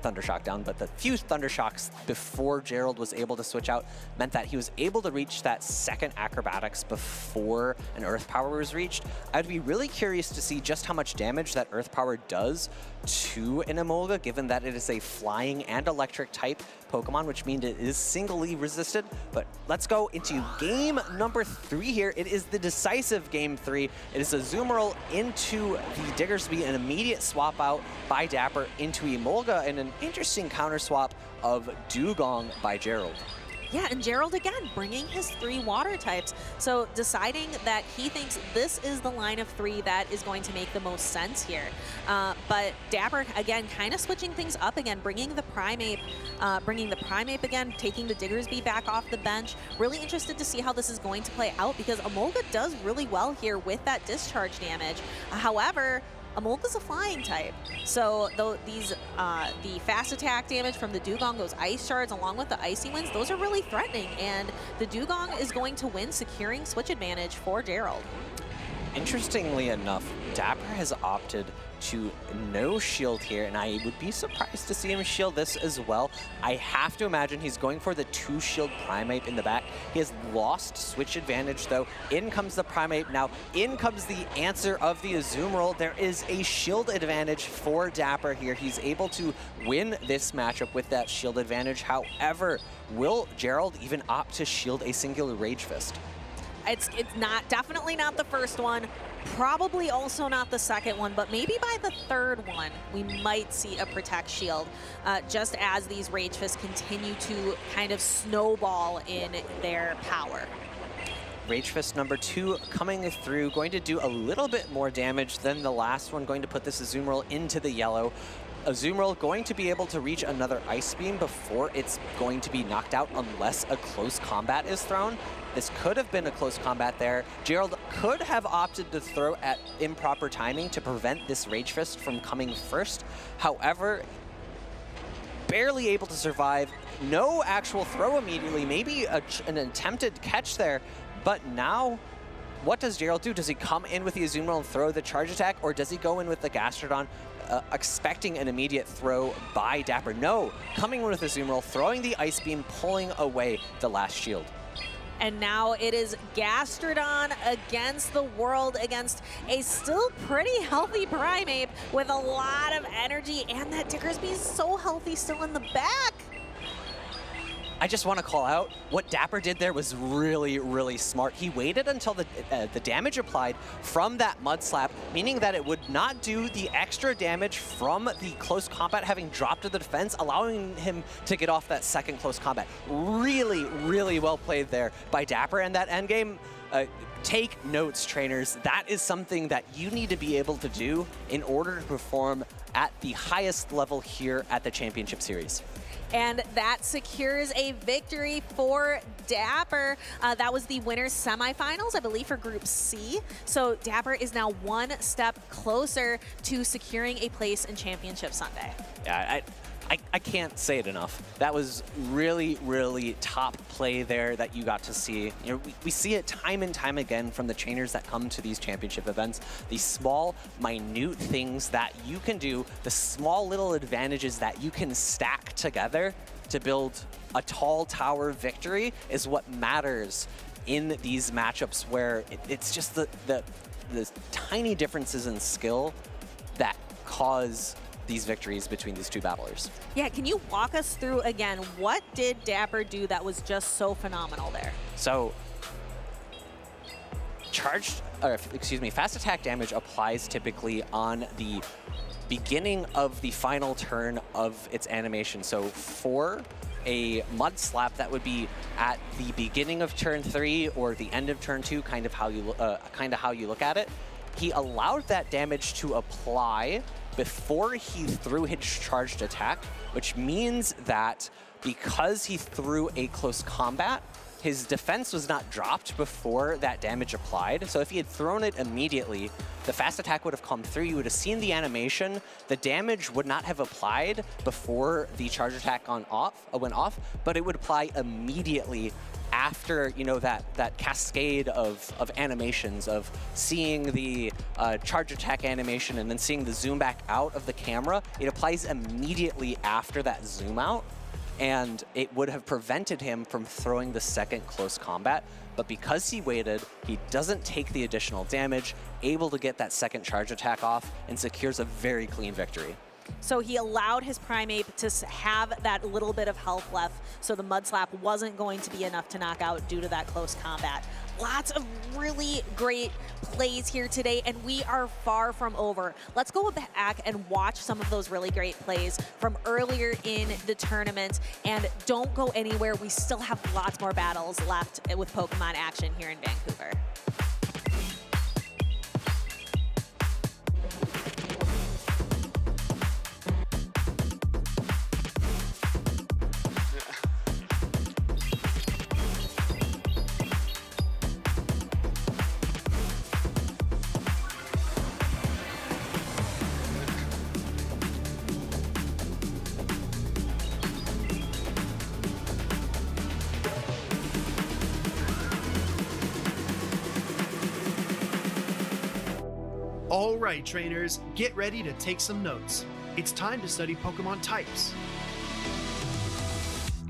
Speaker 9: Thundershock down, but the few Thundershocks before Gerald was able to switch out meant that he was able to reach that second Acrobatics before an Earth Power was reached. I'd be really curious to see just how much damage that Earth Power does to an Emolga, given that it is a flying and electric type Pokemon, which means it is singly resisted. But let's go into game number 3 here. It is the decisive game 3. It is Azumarill into the Diggersby, an immediate swap out by Dapper into Emolga, and an interesting counter swap of Dugong by Gerald.
Speaker 8: Yeah, and Gerald again bringing his 3 water types. So deciding that he thinks this is the line of 3 that is going to make the most sense here. But Dapper again kind of switching things up again, bringing the Primeape again, taking the Diggersby back off the bench. Really interested to see how this is going to play out because Emolga does really well here with that discharge damage. However, Emolga's a flying type, so the fast attack damage from the Dugong, those ice shards along with the icy winds, those are really threatening, and the Dugong is going to win, securing switch advantage for Gerald.
Speaker 9: Interestingly enough, Dapper has opted to no shield here, and I would be surprised to see him shield this as well. I have to imagine he's going for the 2-shield Primeape in the back. He has lost switch advantage though. In comes the Primeape now. In comes the answer of the Azumarill. There is a shield advantage for Dapper here. He's able to win this matchup with that shield advantage. However, will Gerald even opt to shield a singular Rage Fist?
Speaker 8: It's definitely not the first one, probably also not the second one, but maybe by the third one, we might see a Protect Shield, just as these Rage Fists continue to kind of snowball in their power.
Speaker 9: Rage Fist number 2 coming through, going to do a little bit more damage than the last one, going to put this Azumarill into the yellow. Azumarill going to be able to reach another Ice Beam before it's going to be knocked out unless a close combat is thrown. This could have been a close combat there. Gerald could have opted to throw at improper timing to prevent this Rage Fist from coming first. However, barely able to survive. No actual throw immediately, maybe an attempted catch there. But now, what does Gerald do? Does he come in with the Azumarill and throw the charge attack, or does he go in with the Gastrodon, expecting an immediate throw by Dapper? No, coming in with the Azumarill, throwing the Ice Beam, pulling away the last shield.
Speaker 8: And now it is Gastrodon against the world, against a still pretty healthy Primeape with a lot of energy, and that Diggersby is so healthy still in the back.
Speaker 9: I just want to call out what Dapper did there was really, really smart. He waited until the damage applied from that Mud Slap, meaning that it would not do the extra damage from the close combat having dropped to the defense, allowing him to get off that second close combat. Really, really well played there by Dapper. And that endgame, take notes, trainers. That is something that you need to be able to do in order to perform at the highest level here at the Championship Series.
Speaker 8: And that secures a victory for Dapper. That was the winners semifinals, I believe, for Group C. So Dapper is now one step closer to securing a place in Championship Sunday.
Speaker 9: Yeah, I can't say it enough. That was really, really top play there that you got to see. You know, we see it time and time again from the trainers that come to these championship events. These small, minute things that you can do, the small little advantages that you can stack together to build a tall tower victory is what matters in these matchups where it's just the tiny differences in skill that cause these victories between these two battlers.
Speaker 8: Yeah, can you walk us through again, what did Dapper do that was just so phenomenal there?
Speaker 9: So, fast attack damage applies typically on the beginning of the final turn of its animation. So for a mud slap, that would be at the beginning of turn 3 or the end of turn 2, kind of how you look at it. He allowed that damage to apply before he threw his charged attack, which means that because he threw a close combat, his defense was not dropped before that damage applied. So if he had thrown it immediately, the fast attack would have come through, you would have seen the animation, the damage would not have applied before the charge attack went off, but it would apply immediately after, you know, that cascade of animations of seeing the charge attack animation and then seeing the zoom back out of the camera. It applies immediately after that zoom out, and it would have prevented him from throwing the second close combat. But because he waited, he doesn't take the additional damage, able to get that second charge attack off, and secures a very clean victory.
Speaker 8: So he allowed his Primeape to have that little bit of health left, so the Mud Slap wasn't going to be enough to knock out due to that close combat. Lots of really great plays here today, and we are far from over. Let's go back and watch some of those really great plays from earlier in the tournament, and don't go anywhere. We still have lots more battles left with Pokemon action here in Vancouver.
Speaker 10: All right, trainers, get ready to take some notes. It's time to study Pokemon types.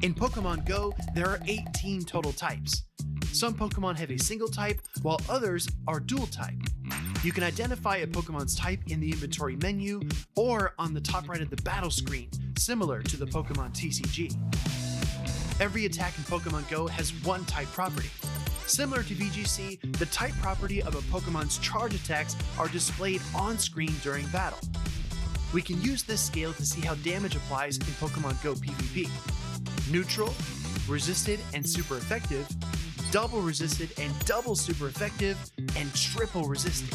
Speaker 10: In Pokemon Go, there are 18 total types. Some Pokemon have a single type, while others are dual type. You can identify a Pokemon's type in the inventory menu or on the top right of the battle screen, similar to the Pokemon TCG. Every attack in Pokemon Go has one type property. Similar to VGC, the type property of a Pokemon's charge attacks are displayed on screen during battle. We can use this scale to see how damage applies in Pokemon Go PvP. Neutral, resisted and super effective, double resisted and double super effective, and triple resisted.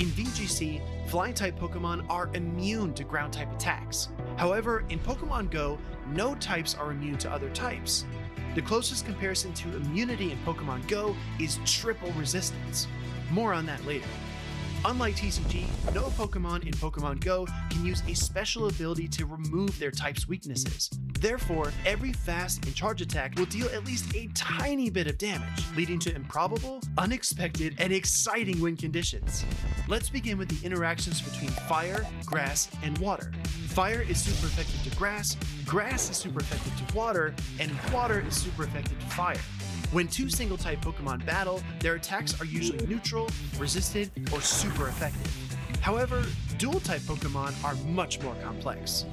Speaker 10: In VGC, flying type Pokemon are immune to ground type attacks. However, in Pokemon Go, no types are immune to other types. The closest comparison to immunity in Pokemon Go is triple resistance. More on that later. Unlike TCG, no Pokemon in Pokemon Go can use a special ability to remove their type's weaknesses. Therefore, every fast and charge attack will deal at least a tiny bit of damage, leading to improbable, unexpected, and exciting win conditions. Let's begin with the interactions between fire, grass, and water. Fire is super effective to grass, grass is super effective to water, and water is super effective to fire. When two single-type Pokemon battle, their attacks are usually neutral, resisted, or super effective. However, dual-type Pokemon are much more complex.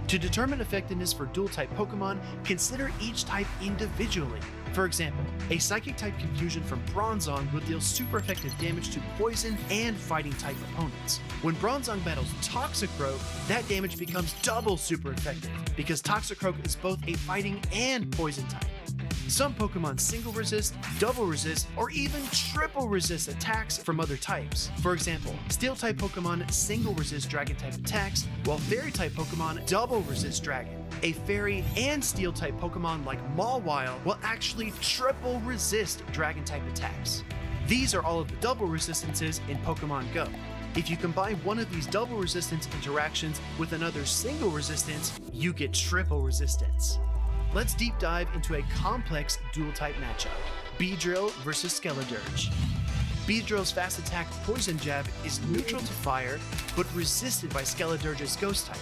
Speaker 10: To determine effectiveness for dual-type Pokemon, consider each type individually. For example, a Psychic-type Confusion from Bronzong will deal super effective damage to Poison and Fighting-type opponents. When Bronzong battles Toxicroak, that damage becomes double super effective, because Toxicroak is both a Fighting and Poison type. Some Pokemon single resist, double resist, or even triple resist attacks from other types. For example, Steel-type Pokemon single resist Dragon-type attacks, while Fairy-type Pokemon double resist Dragon. A Fairy and Steel-type Pokemon like Mawile will actually triple resist Dragon-type attacks. These are all of the double resistances in Pokemon Go. If you combine one of these double resistance interactions with another single resistance, you get triple resistance. Let's deep dive into a complex dual type matchup. Beedrill versus Skeledirge. Beedrill's fast attack Poison Jab is neutral to fire, but resisted by Skeledirge's Ghost type.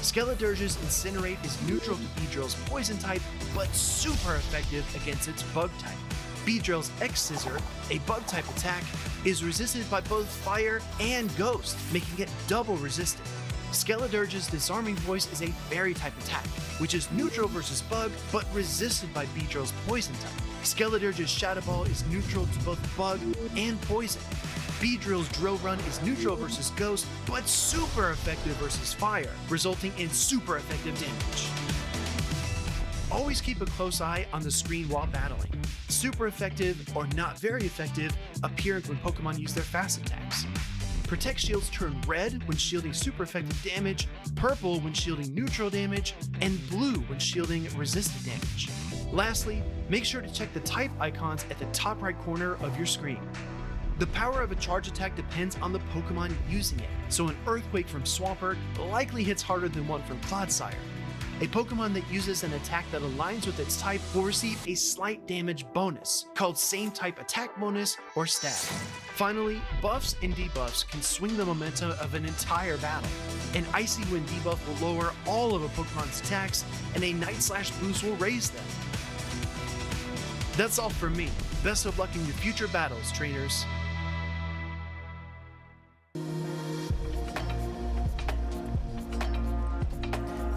Speaker 10: Skeledirge's Incinerate is neutral to Beedrill's Poison type, but super effective against its Bug type. Beedrill's X-Scissor, a Bug type attack, is resisted by both Fire and Ghost, making it double resistant. Skeledirge's Disarming Voice is a Fairy type attack, which is neutral versus Bug, but resisted by Beedrill's Poison type. Skeledirge's Shadow Ball is neutral to both Bug and Poison. Beedrill's Drill Run is neutral versus Ghost, but super effective versus Fire, resulting in super effective damage. Always keep a close eye on the screen while battling. Super effective or not very effective appear when Pokemon use their fast attacks. Protect shields turn red when shielding super effective damage, purple when shielding neutral damage, and blue when shielding resistant damage. Lastly, make sure to check the type icons at the top right corner of your screen. The power of a charge attack depends on the Pokemon using it, so an Earthquake from Swampert likely hits harder than one from Clodsire. A Pokemon that uses an attack that aligns with its type will receive a slight damage bonus, called Same Type Attack Bonus or Stab. Finally, buffs and debuffs can swing the momentum of an entire battle. An Icy Wind debuff will lower all of a Pokemon's attacks, and a Night Slash boost will raise them. That's all from me. Best of luck in your future battles, trainers.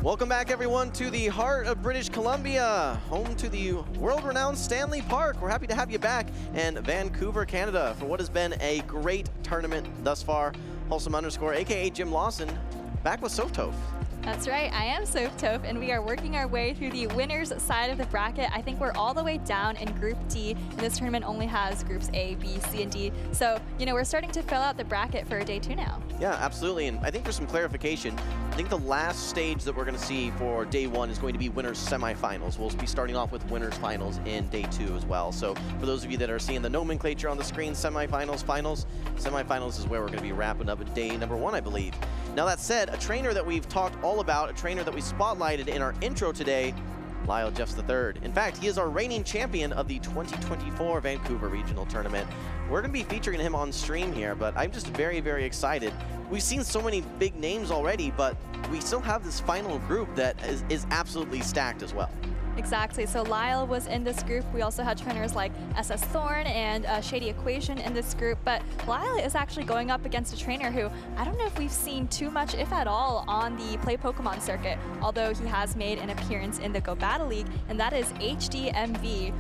Speaker 5: Welcome back, everyone, to the heart of British Columbia, home to the world-renowned Stanley Park. We're happy to have you back in Vancouver, Canada, for what has been a great tournament thus far. Wholesome _, aka Jim Lawson, back with Softoph.
Speaker 4: That's right, I am Softoph, and we are working our way through the winners side of the bracket. I think we're all the way down in Group D, and this tournament only has Groups A, B, C, and D. So, you know, we're starting to fill out the bracket for Day 2 now.
Speaker 5: Yeah, absolutely, and I think for some clarification, I think the last stage that we're going to see for Day 1 is going to be winners semifinals. We'll be starting off with winners finals in Day 2 as well. So for those of you that are seeing the nomenclature on the screen, semifinals, finals, semifinals is where we're going to be wrapping up at Day number 1, I believe. Now that said, a trainer that we've talked all about, a trainer that we spotlighted in our intro today, Lyall III. In fact, he is our reigning champion of the 2024 Vancouver Regional Tournament. We're going to be featuring him on stream here, but I'm just very, very excited. We've seen so many big names already, but we still have this final group that is absolutely stacked as well.
Speaker 4: Exactly, so Lyall was in this group. We also had trainers like SSThorne and Shady Equation in this group, but Lyall is actually going up against a trainer who I don't know if we've seen too much, if at all, on the Play Pokemon circuit, although he has made an appearance in the Go Battle League, and that is HDMV,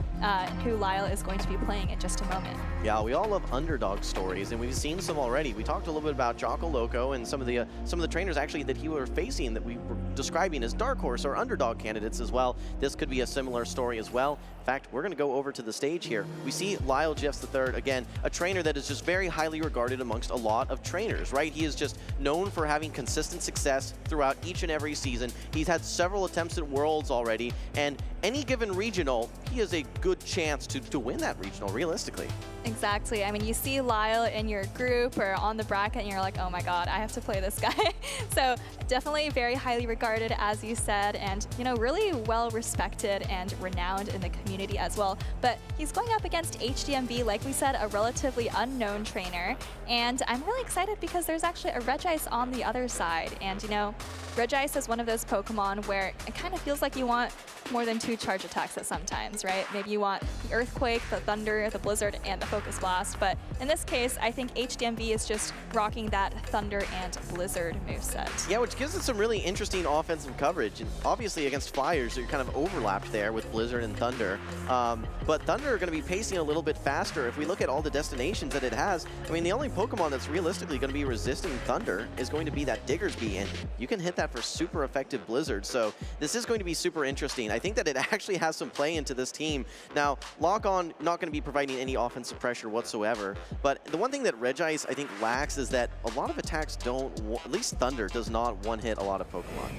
Speaker 4: who Lyall is going to be playing in just a moment.
Speaker 5: Yeah, we all love underdog stories, and we've seen some already. We talked a little bit about Jocko Loco and some of the trainers actually that he were facing that we were describing as dark horse or underdog candidates as well. This could be a similar story as well. In fact, we're going to go over to the stage here. We see Lyall III, again, a trainer that is just very highly regarded amongst a lot of trainers, right? He is just known for having consistent success throughout each and every season. He's had several attempts at Worlds already, and any given regional, he has a good chance to win that regional, realistically.
Speaker 4: Exactly. I mean, you see Lyall in your group or on the bracket, and you're like, oh my god, I have to play this guy. So definitely very highly regarded, as you said, and, you know, really well respected and renowned in the community as well. But he's going up against HDMV, like we said, a relatively unknown trainer. And I'm really excited because there's actually a Regice on the other side. And, you know, Regice is one of those Pokemon where it kind of feels like you want more than 2 charge attacks at sometimes, right? Maybe you want the Earthquake, the Thunder, the Blizzard, and the Focus Blast. But in this case, I think HDMV is just rocking that Thunder and Blizzard moveset.
Speaker 5: Yeah, which gives it some really interesting offensive coverage. And obviously against Fire, so you're kind of overlapped there with Blizzard and Thunder. But Thunder are going to be pacing a little bit faster. If we look at all the destinations that it has, I mean, the only Pokemon that's realistically going to be resisting Thunder is going to be that Diggersby, and you can hit that for super effective Blizzard. So this is going to be super interesting. I think that it actually has some play into this team. Now, Lock On not going to be providing any offensive pressure whatsoever, but the one thing that Regice I think lacks is that a lot of attacks don't, at least Thunder does not one-hit a lot of Pokemon.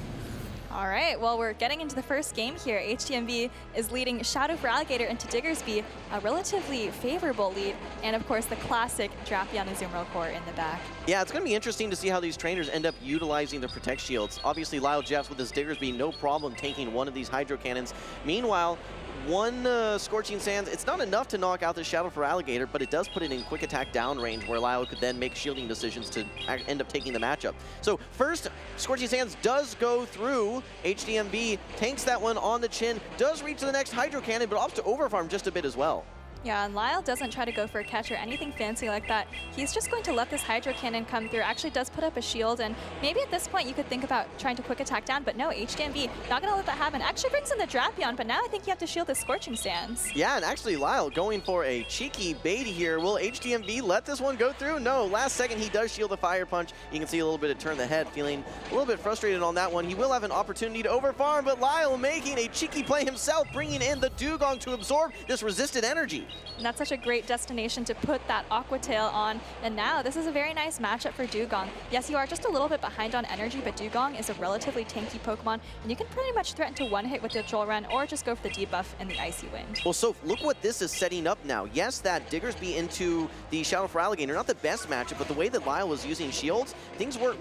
Speaker 4: All right, well, we're getting into the first game here. HTMV is leading Shadow for Alligator into Diggersby, a relatively favorable lead, and of course the classic Drapion Azumarill core in the back.
Speaker 5: Yeah, it's going to be interesting to see how these trainers end up utilizing the Protect Shields. Obviously, Lyall Jeffs with his Diggersby, no problem taking one of these Hydro Cannons. Meanwhile, one Scorching Sands, it's not enough to knock out the Shadow for Alligator, but it does put it in quick attack down range where Lyall could then make shielding decisions to end up taking the matchup. So first, Scorching Sands does go through. HDMV tanks that one on the chin, does reach the next Hydro Cannon, but opts to overfarm just a bit as well.
Speaker 4: Yeah, and Lyall doesn't try to go for a catch or anything fancy like that. He's just going to let this Hydro Cannon come through. Actually does put up a shield, and maybe at this point you could think about trying to quick attack down, but no, HDMV not going to let that happen. Actually brings in the Drapion, but now I think you have to shield the Scorching Sands.
Speaker 5: Yeah, and actually Lyall going for a cheeky bait here. Will HDMV let this one go through? No, last second he does shield the Fire Punch. You can see a little bit of turn the head, feeling a little bit frustrated on that one. He will have an opportunity to overfarm, but Lyall making a cheeky play himself, bringing in the Dugong to absorb this resisted energy.
Speaker 4: And that's such a great destination to put that Aqua Tail on. And now this is a very nice matchup for Dugong. Yes, you are just a little bit behind on energy, but Dugong is a relatively tanky Pokemon, and you can pretty much threaten to one-hit with the Joel Run or just go for the debuff and the Icy Wind.
Speaker 5: Well, so look what this is setting up now. Yes, that Diggersby into the Shadow for Alligator, not the best matchup, but the way that Lyall was using shields, things were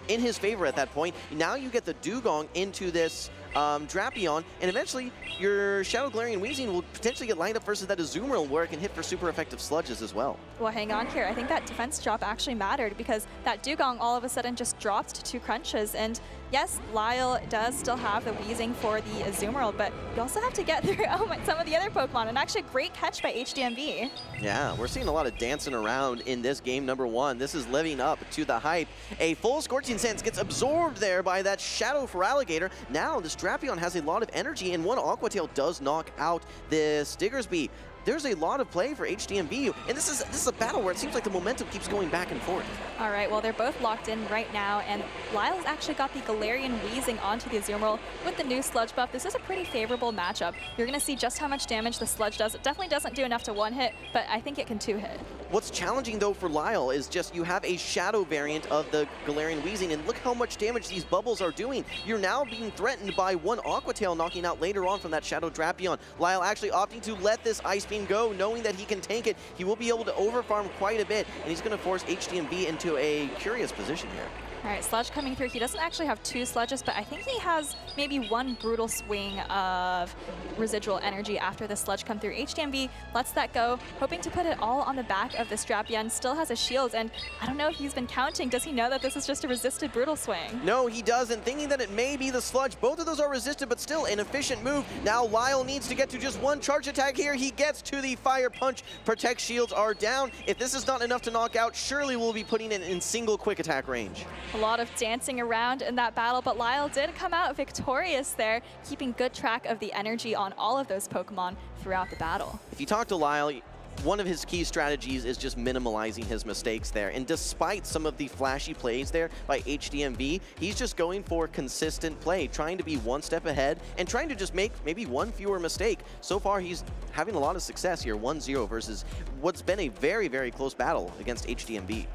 Speaker 5: in his favor at that point. Now you get the Dugong into this Drapion, and eventually your Shadow Galarian Weezing will potentially get lined up versus that Azumarill where it can hit for super effective sludges as well.
Speaker 4: Well, hang on here. I think that defense drop actually mattered because that Dugong all of a sudden just dropped to 2 crunches, and yes, Lyall does still have the Weezing for the Azumarill, but you also have to get through some of the other Pokemon, and actually a great catch by HDMV.
Speaker 5: Yeah, we're seeing a lot of dancing around in this game number 1. This is living up to the hype. A full Scorching Sands gets absorbed there by that Shadow for Alligator. Now this Drapion has a lot of energy, and one Aqua Tail does knock out this Diggersby. There's a lot of play for HDMV, and this is a battle where it seems like the momentum keeps going back and forth.
Speaker 4: All right, well, they're both locked in right now, and Lyall's actually got the Galarian Weezing onto the Azumarill with the new Sludge buff. This is a pretty favorable matchup. You're going to see just how much damage the Sludge does. It definitely doesn't do enough to one-hit, but I think it can two-hit.
Speaker 5: What's challenging, though, for Lyall is just you have a Shadow variant of the Galarian Weezing, and look how much damage these bubbles are doing. You're now being threatened by one Aqua Tail knocking out later on from that Shadow Drapion. Lyall actually opting to let this Ice Beam go, knowing that he can tank it. He will be able to overfarm quite a bit, and he's going to force HDMV into a curious position here.
Speaker 4: All right, Sludge coming through. He doesn't actually have 2 Sludges, but I think he has maybe 1 Brutal Swing of residual energy after the Sludge come through. HDMV lets that go, hoping to put it all on the back of this Drapion. Still has a shield, and I don't know if he's been counting. Does he know that this is just a resisted Brutal Swing?
Speaker 5: No, he doesn't, thinking that it may be the Sludge. Both of those are resisted, but still an efficient move. Now Lyall needs to get to just 1 charge attack here. He gets to the Fire Punch. Protect shields are down. If this is not enough to knock out, surely we'll be putting it in single quick attack range.
Speaker 4: A lot of dancing around in that battle, but Lyall did come out victorious there, keeping good track of the energy on all of those Pokemon throughout the battle.
Speaker 5: If you talk to Lyall, one of his key strategies is just minimalizing his mistakes there. And despite some of the flashy plays there by HDMV, he's just going for consistent play, trying to be 1 step ahead and trying to just make maybe 1 fewer mistake. So far, he's having a lot of success here, 1-0 versus what's been a very, very close battle against HDMV.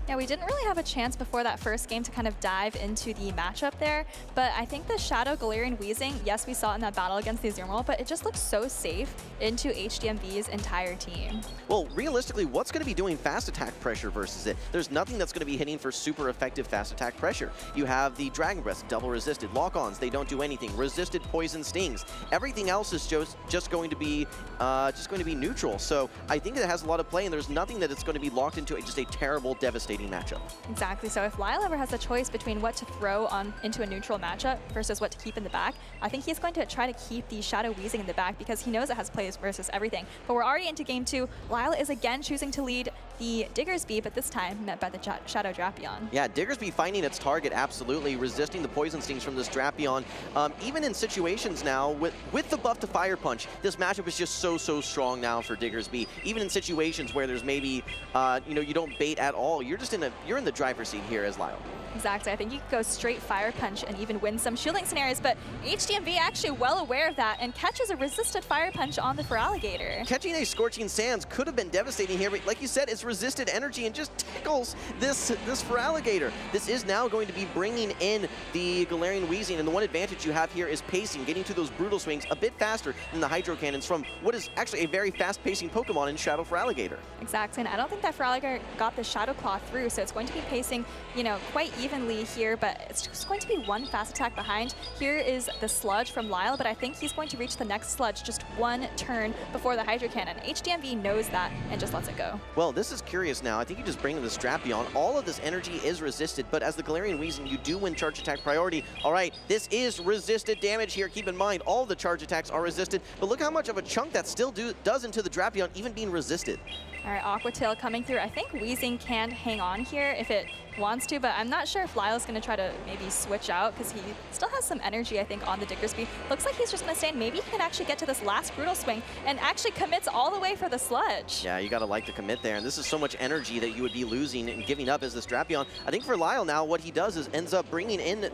Speaker 4: Yeah, we didn't really have a chance before that first game to kind of dive into the matchup there, but I think the Shadow Galarian Weezing, yes, we saw it in that battle against the Azumarill, but it just looks so safe into HDMV's entire team.
Speaker 5: Well, realistically, what's going to be doing fast attack pressure versus it? There's nothing that's going to be hitting for super effective fast attack pressure. You have the Dragon Breath, double resisted. Lock-ons, they don't do anything. Resisted Poison Stings. Everything else is just going to be neutral. So I think it has a lot of play, and there's nothing that it's going to be locked into just a terrible, devastating matchup.
Speaker 4: Exactly. So if Lyall ever has a choice between what to throw into a neutral matchup versus what to keep in the back, I think he's going to try to keep the Shadow Weezing in the back because he knows it has plays versus everything. But we're already into game 2. Lyall is again choosing to lead the Diggersby, but this time met by the Shadow Drapion.
Speaker 5: Yeah, Diggersby finding its target, absolutely, resisting the Poison Stings from this Drapion. Even in situations now, with the buff to Fire Punch, this matchup is just so strong now for Diggersby. Even in situations where there's maybe, you don't bait at all, you're in the driver's seat here as Lyall.
Speaker 4: Exactly. I think you could go straight Fire Punch and even win some shielding scenarios, but HDMV actually well aware of that and catches a resisted Fire Punch on the Feraligatr.
Speaker 5: Catching a Scorching Sands could have been devastating here, but like you said, it's this resisted energy and just tickles this Feraligatr. This is now going to be bringing in the Galarian Weezing, and the one advantage you have here is pacing, getting to those brutal swings a bit faster than the Hydro Cannons from what is actually a very fast-pacing Pokemon in Shadow Feraligatr.
Speaker 4: Exactly, and I don't think that Feraligatr got the Shadow Claw through, so it's going to be pacing, you know, quite evenly here, but it's just going to be one fast attack behind. Here is the Sludge from Lyall, but I think he's going to reach the next Sludge just one turn before the Hydro Cannon. HDMV knows that and just lets it go.
Speaker 5: Well, this is curious now. I think you just bring in the Strapion. All of this energy is resisted, but as the Galarian Weezing, you do win charge attack priority. All right, this is resisted damage here. Keep in mind, all the charge attacks are resisted, but look how much of a chunk that still does into the Drapion, even being resisted.
Speaker 4: All right, Aqua Tail coming through. I think Weezing can hang on here if it wants to, but I'm not sure if Lyall's going to try to maybe switch out because he still has some energy, I think, on the Diggersby. Looks like he's just going to stay in. Maybe he can actually get to this last Brutal Swing and actually commits all the way for the Sludge.
Speaker 5: Yeah, you got to like the commit there, and this is so much energy that you would be losing and giving up as this Drapion. I think for Lyall now, what he does is ends up bringing in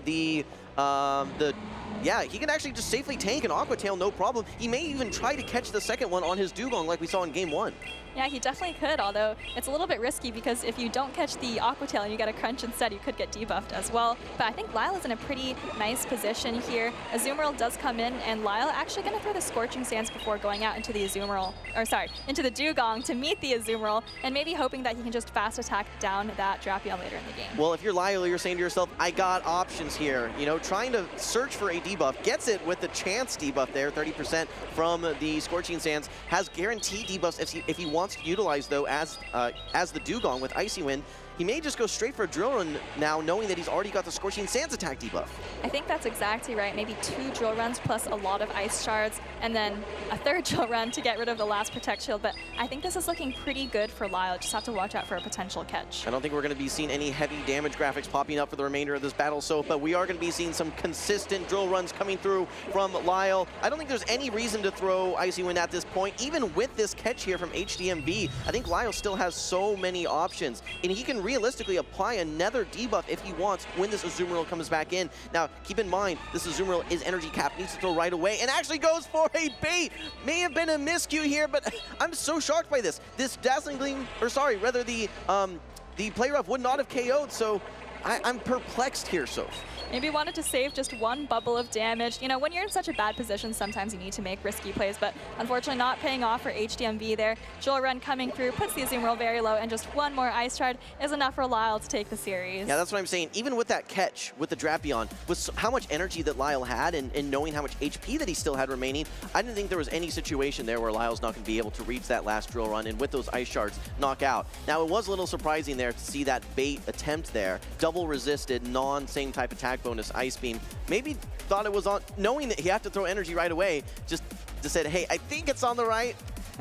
Speaker 5: yeah, he can actually just safely tank an Aqua Tail, no problem. He may even try to catch the second one on his Dugong like we saw in Game 1.
Speaker 4: Yeah, he definitely could, although it's a little bit risky because if you don't catch the Aqua Tail and you get a Crunch instead, you could get debuffed as well. But I think Lyall is in a pretty nice position here. Azumarill does come in, and Lyall actually going to throw the Scorching Sands before going out into the Azumarill, or sorry, into the Dugong to meet the Azumarill, and maybe hoping that he can just fast attack down that Drapion later in the game.
Speaker 5: Well, if you're Lyall, you're saying to yourself, I got options here. You know, trying to search for a debuff, gets it with the chance debuff there, 30% from the Scorching Sands, has guaranteed debuffs if he wants to utilize those as the Dugong with Icy Wind. He may just go straight for a Drill Run now, knowing that he's already got the Scorching Sands attack debuff.
Speaker 4: I think that's exactly right. Maybe 2 Drill Runs plus a lot of Ice Shards, and then a 3rd Drill Run to get rid of the last Protect Shield. But I think this is looking pretty good for Lyall. Just have to watch out for a potential catch.
Speaker 5: I don't think we're going to be seeing any heavy damage graphics popping up for the remainder of this battle, but we are going to be seeing some consistent Drill Runs coming through from Lyall. I don't think there's any reason to throw Icy Wind at this point. Even with this catch here from HDMV, I think Lyall still has so many options, and he can realistically apply another debuff if he wants when this Azumarill comes back in. Now, keep in mind, this Azumarill is energy capped, needs to throw right away, and actually goes for a bait. May have been a miscue here, but I'm so shocked by this. This Dazzling Gleam, or sorry, rather the Play Rough would not have KO'd, so I'm perplexed here, Soph.
Speaker 4: Maybe wanted to save just one bubble of damage. You know, when you're in such a bad position, sometimes you need to make risky plays, but unfortunately not paying off for HDMV there. Drill Run coming through, puts the Azumarill very low, and just one more Ice Shard is enough for Lyall to take the series.
Speaker 5: Yeah, that's what I'm saying. Even with that catch with the Drapion, with how much energy that Lyall had and knowing how much HP that he still had remaining, I didn't think there was any situation there where Lyall's not going to be able to reach that last Drill Run and with those Ice Shards knock out. Now, it was a little surprising there to see that bait attempt there. Double resisted, non-same type attack bonus Ice Beam. Maybe thought it was on, knowing that he had to throw energy right away, just said, hey, I think it's on the right.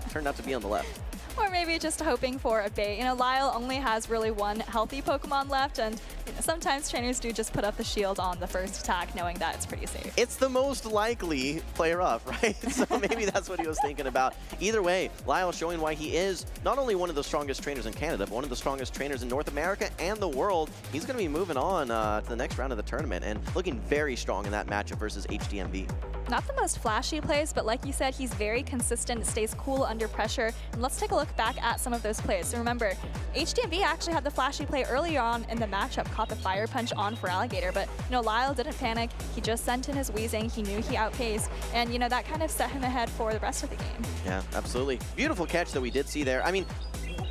Speaker 5: Turned out to be on the left.
Speaker 4: Or maybe just hoping for a bait. You know, Lyall only has really one healthy Pokemon left, and you know, sometimes trainers do just put up the shield on the first attack, knowing that it's pretty safe.
Speaker 5: It's the most likely play rough, right? So maybe that's what he was thinking about. Either way, Lyall showing why he is not only one of the strongest trainers in Canada, but one of the strongest trainers in North America and the world. He's going to be moving on to the next round of the tournament and looking very strong in that matchup versus HDMV.
Speaker 4: Not the most flashy plays, but like you said, he's very consistent, stays cool under pressure. And let's take a look back at some of those plays. So remember, HDMV actually had the flashy play early on in the matchup, caught the Fire Punch on Feraligatr, but you know, Lyall didn't panic. He just sent in his Weezing. He knew he outpaced, and you know, that kind of set him ahead for the rest of the game.
Speaker 5: Yeah, absolutely. Beautiful catch that we did see there. I mean,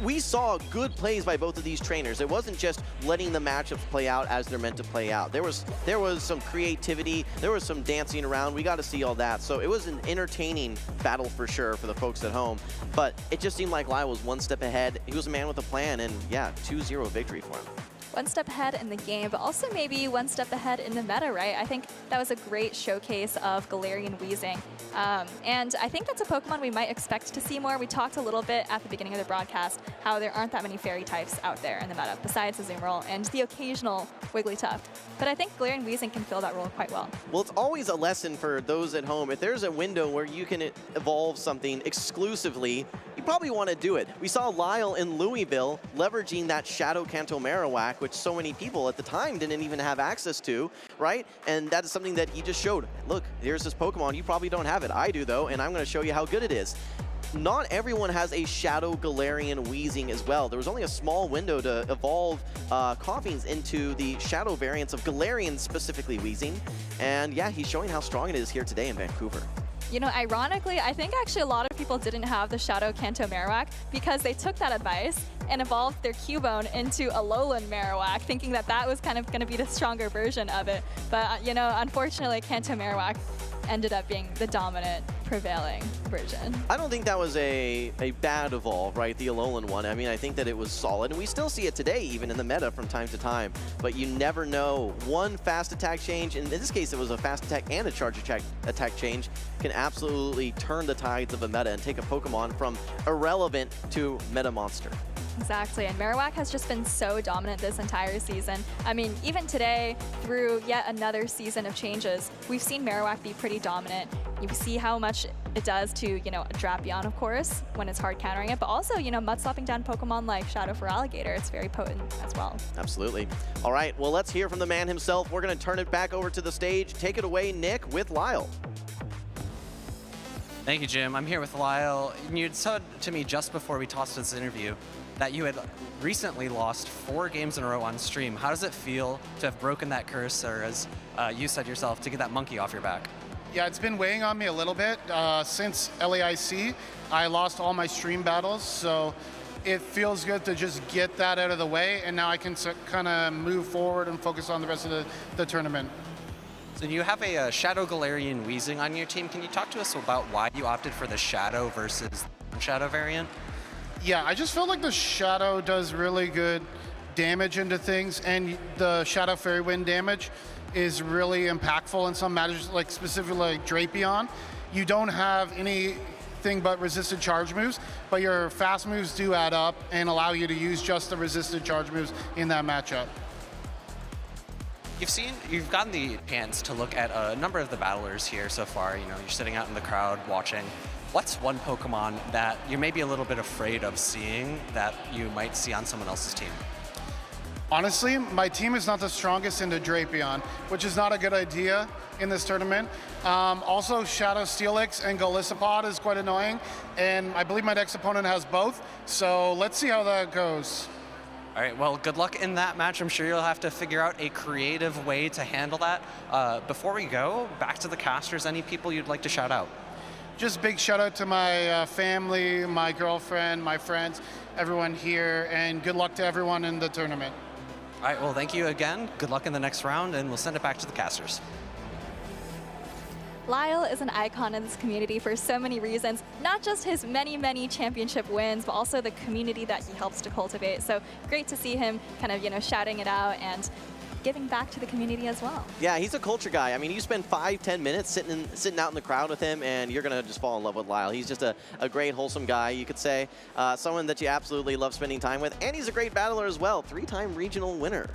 Speaker 5: we saw good plays by both of these trainers. It wasn't just letting the matchups play out as they're meant to play out. There was some creativity, there was some dancing around. We got to see all that. So it was an entertaining battle for sure for the folks at home. But it just seemed like Lyall was one step ahead. He was a man with a plan, and yeah, 2-0 victory for him.
Speaker 4: One step ahead in the game, but also maybe one step ahead in the meta, right? I think that was a great showcase of Galarian Weezing. And I think that's a Pokemon we might expect to see more. We talked a little bit at the beginning of the broadcast how there aren't that many fairy types out there in the meta, besides Azumarill and the occasional Wigglytuff. But I think Galarian Weezing can fill that role quite well.
Speaker 5: Well, it's always a lesson for those at home. If there's a window where you can evolve something exclusively, you probably want to do it. We saw Lyall in Louisville leveraging that Shadow Kanto Marowak, which so many people at the time didn't even have access to, right? And that is something that he just showed. Look, here's this Pokemon. You probably don't have it. I do, though, and I'm going to show you how good it is. not everyone has a Shadow Galarian Weezing as well. There was only a small window to evolve Coffeens into the Shadow variants of Galarian, specifically Weezing. And yeah, he's showing how strong it is here today in Vancouver.
Speaker 4: You know, ironically, I think actually a lot of people didn't have the Shadow Kanto Marowak because they took that advice and evolved their Cubone into Alolan Marowak, thinking that that was kind of going to be the stronger version of it. But, you know, unfortunately, Kanto Marowak ended up being the dominant prevailing version.
Speaker 5: I don't think that was a bad evolve, right? The Alolan one. I mean, I think that it was solid, and we still see it today, even in the meta from time to time. But you never know. One fast attack change, and in this case, it was a fast attack and a charge attack change, can absolutely turn the tides of a meta and take a Pokemon from irrelevant to meta monster.
Speaker 4: Exactly, and Marowak has just been so dominant this entire season. I mean, even today, through yet another season of changes, we've seen Marowak be pretty dominant. You see how much it does to, you know, a Drapion, of course, when it's hard countering it, but also, you know, mud-slopping down Pokemon like Shadow for Alligator. It's very potent as well.
Speaker 5: Absolutely. All right, well, let's hear from the man himself. We're going to turn it back over to the stage. Take it away, Nick, with Lyall.
Speaker 9: Thank you, Jim. I'm here with Lyall. You said to me just before we tossed this interview that you had recently lost 4 games in a row on stream. How does it feel to have broken that curse, or as you said yourself, to get that monkey off your back?
Speaker 7: Yeah, it's been weighing on me a little bit. Since LAIC, I lost all my stream battles, so it feels good to just get that out of the way, and now I can kind of move forward and focus on the rest of the tournament.
Speaker 9: So you have a Shadow Galarian Weezing on your team. Can you talk to us about why you opted for the Shadow versus the Shadow variant?
Speaker 7: Yeah, I just feel like the Shadow does really good damage into things, and the Shadow Fairy Wind damage is really impactful in some matches, like specifically like Drapion. You don't have anything but resisted charge moves, but your fast moves do add up and allow you to use just the resisted charge moves in that matchup.
Speaker 9: You've gotten the chance to look at a number of the battlers here so far. You know, you're sitting out in the crowd watching. What's one Pokemon that you're maybe a little bit afraid of seeing that you might see on someone else's team?
Speaker 7: Honestly, my team is not the strongest into Drapion, which is not a good idea in this tournament. Also, Shadow Steelix and Golisopod is quite annoying, and I believe my next opponent has both, so let's see how that goes.
Speaker 9: All right, well, good luck in that match. I'm sure you'll have to figure out a creative way to handle that. Before we go, back to the casters, any people you'd like to shout out?
Speaker 7: Just big shout out to my family, my girlfriend, my friends, everyone here, and good luck to everyone in the tournament.
Speaker 9: All right, well, thank you again. Good luck in the next round, and we'll send it back to the casters.
Speaker 4: Lyall is an icon in this community for so many reasons, not just his many championship wins, but also the community that he helps to cultivate. So great to see him kind of, you know, shouting it out and giving back to the community as well.
Speaker 5: Yeah, he's a culture guy. I mean, you spend 5-10 minutes sitting out in the crowd with him, and you're going to just fall in love with Lyall. He's just a great, wholesome guy, you could say. Someone that you absolutely love spending time with, and he's a great battler as well. 3-time regional winner.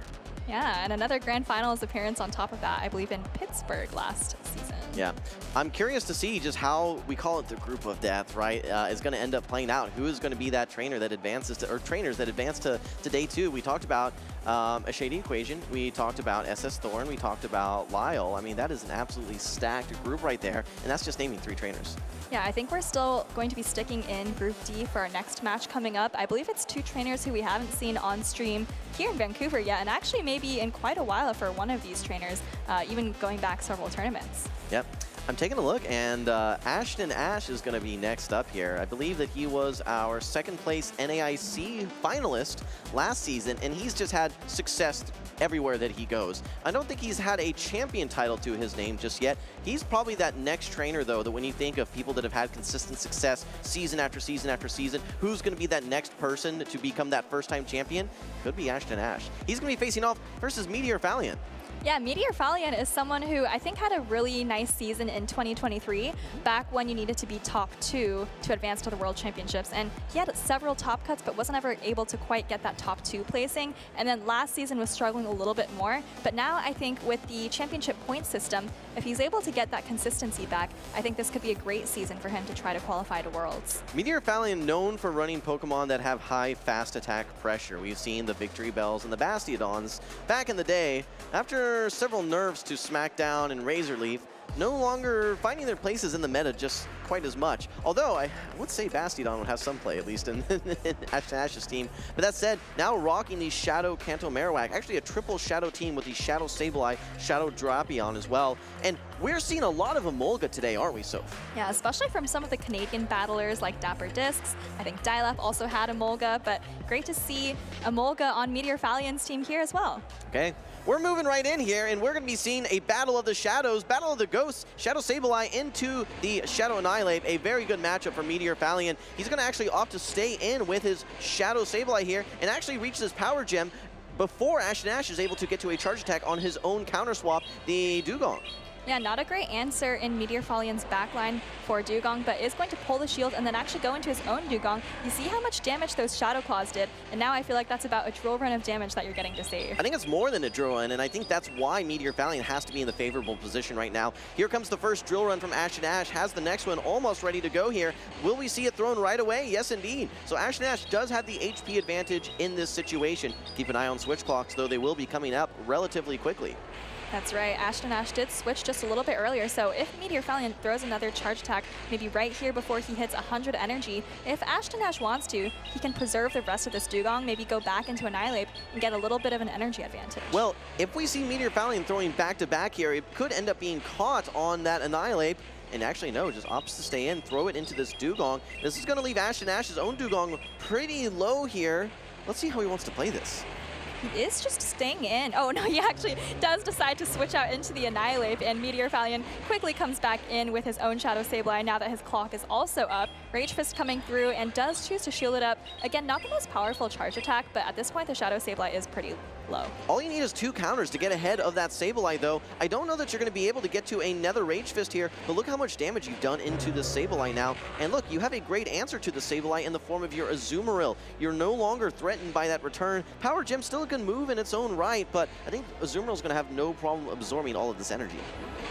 Speaker 4: Yeah, and another grand finals appearance on top of that, I believe in Pittsburgh last season.
Speaker 5: Yeah, I'm curious to see just how, we call it the group of death, right, is going to end up playing out. Who is going to be that trainer that advances to, or trainers that advance to day 2? We talked about a Shady Equation, we talked about SSThorne, we talked about Lyall. I mean, that is an absolutely stacked group right there, and that's just naming 3 trainers.
Speaker 4: Yeah, I think we're still going to be sticking in Group D for our next match coming up. I believe it's 2 trainers who we haven't seen on stream here in Vancouver yet, and actually maybe in quite a while for one of these trainers, even going back several tournaments.
Speaker 5: Yep. I'm taking a look, and AshtonAsh is going to be next up here. I believe that he was our 2nd place NAIC finalist last season, and he's just had success everywhere that he goes. I don't think he's had a champion title to his name just yet. He's probably that next trainer, though, that when you think of people that have had consistent success season after season after season, who's going to be that next person to become that first-time champion? Could be AshtonAsh. He's going to be facing off versus MeteorFolan.
Speaker 4: Yeah, MeteorFolan is someone who I think had a really nice season in 2023, back when you needed to be top 2 to advance to the World Championships. And he had several top cuts, but wasn't ever able to quite get that top 2 placing. And then last season was struggling a little bit more. But now I think with the championship point system, if he's able to get that consistency back, I think this could be a great season for him to try to qualify to Worlds.
Speaker 5: MeteorFolan known for running Pokemon that have high fast attack pressure. We've seen the Victory Bells and the Bastiodons back in the day. After several nerfs to Smackdown and Razor Leaf, no longer finding their places in the meta just quite as much. Although I would say Bastiodon would have some play, at least in AshtonAsh's team. But that said, now rocking the Shadow Kanto Marowak, actually a triple Shadow team with the Shadow Sableye, Shadow Drapion as well. And we're seeing a lot of Emolga today, aren't we, Soph?
Speaker 4: Yeah, especially from some of the Canadian battlers like Dapper Discs. I think dilap also had Emolga, but great to see Emolga on MeteorFolan's team here as well.
Speaker 5: Okay. We're moving right in here, and we're going to be seeing a Battle of the Shadows, Battle of the Ghosts, Shadow Sableye into the Shadow Annihilate, a very good matchup for MeteorFolan. He's going to actually opt to stay in with his Shadow Sableye here and actually reach this Power Gem before AshtonAsh is able to get to a charge attack on his own counter swap, the Dugong.
Speaker 4: Yeah, not a great answer in MeteorFolan's backline for Dugong, but is going to pull the shield and then actually go into his own Dugong. You see how much damage those Shadow Claws did, and now I feel like that's about a drill run of damage that you're getting to save.
Speaker 5: I think it's more than a drill run, and I think that's why MeteorFolan has to be in the favorable position right now. Here comes the first drill run from AshtonAsh, has the next one almost ready to go here. Will we see it thrown right away? Yes, indeed. So AshtonAsh does have the HP advantage in this situation. Keep an eye on switch clocks, though they will be coming up relatively quickly.
Speaker 4: That's right, AshtonAsh did switch just a little bit earlier, so if MeteorFolan throws another charge attack, maybe right here before he hits 100 energy, if AshtonAsh wants to, he can preserve the rest of this Dugong, maybe go back into Annihilate and get a little bit of an energy advantage.
Speaker 5: Well, if we see MeteorFolan throwing back-to-back here, it could end up being caught on that Annihilate. And actually, no, just opts to stay in, throw it into this Dugong. This is going to leave AshtonAsh's own Dugong pretty low here. Let's see how he wants to play this.
Speaker 4: He is just staying in. Oh no, he actually does decide to switch out into the Annihilate, and MeteorFolan quickly comes back in with his own Shadow Sableye now that his clock is also up. Rage Fist coming through and does choose to shield it up. Again, not the most powerful charge attack, but at this point the Shadow Sableye is pretty low.
Speaker 5: All you need is 2 counters to get ahead of that Sableye, though. I don't know that you're going to be able to get to another Rage Fist here, but look how much damage you've done into the Sableye now. And look, you have a great answer to the Sableye in the form of your Azumarill. You're no longer threatened by that return. Power Gem still a good move in its own right, but I think Azumarill's going to have no problem absorbing all of this energy.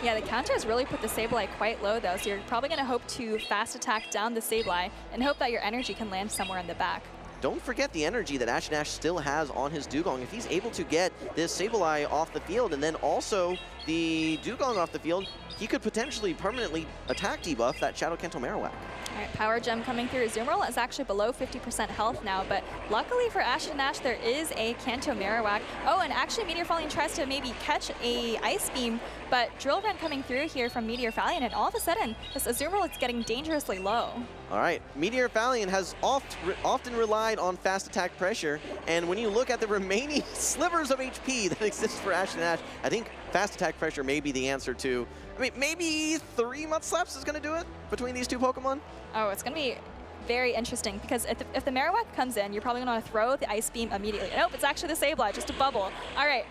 Speaker 4: Yeah, the counter has really put the Sableye quite low, though, so you're probably going to hope to fast attack down the Sableye and hope that your energy can land somewhere in the back.
Speaker 5: Don't forget the energy that AshtonAsh still has on his Dugong. If he's able to get this Sableye off the field and then also the Dugong off the field, he could potentially permanently attack debuff that Shadow Kanto Marowak.
Speaker 4: All right, Power Gem coming through. Azumarill is actually below 50% health now, but luckily for AshtonAsh, there is a Kanto Marowak. Oh, and actually MeteorFolan tries to maybe catch a Ice Beam, but Drill Run coming through here from MeteorFolan, and all of a sudden, this Azumarill is getting dangerously low.
Speaker 5: All right, MeteorFolan has often relied on fast attack pressure, and when you look at the remaining slivers of HP that exist for AshtonAsh, I think fast attack pressure may be the answer to, I mean, maybe 3 Mudslaps is going to do it between these 2 Pokemon?
Speaker 4: Oh, it's going to be very interesting because if the Marowak comes in, you're probably going to want to throw the Ice Beam immediately. Nope, it's actually the Sableye, just a bubble. All right,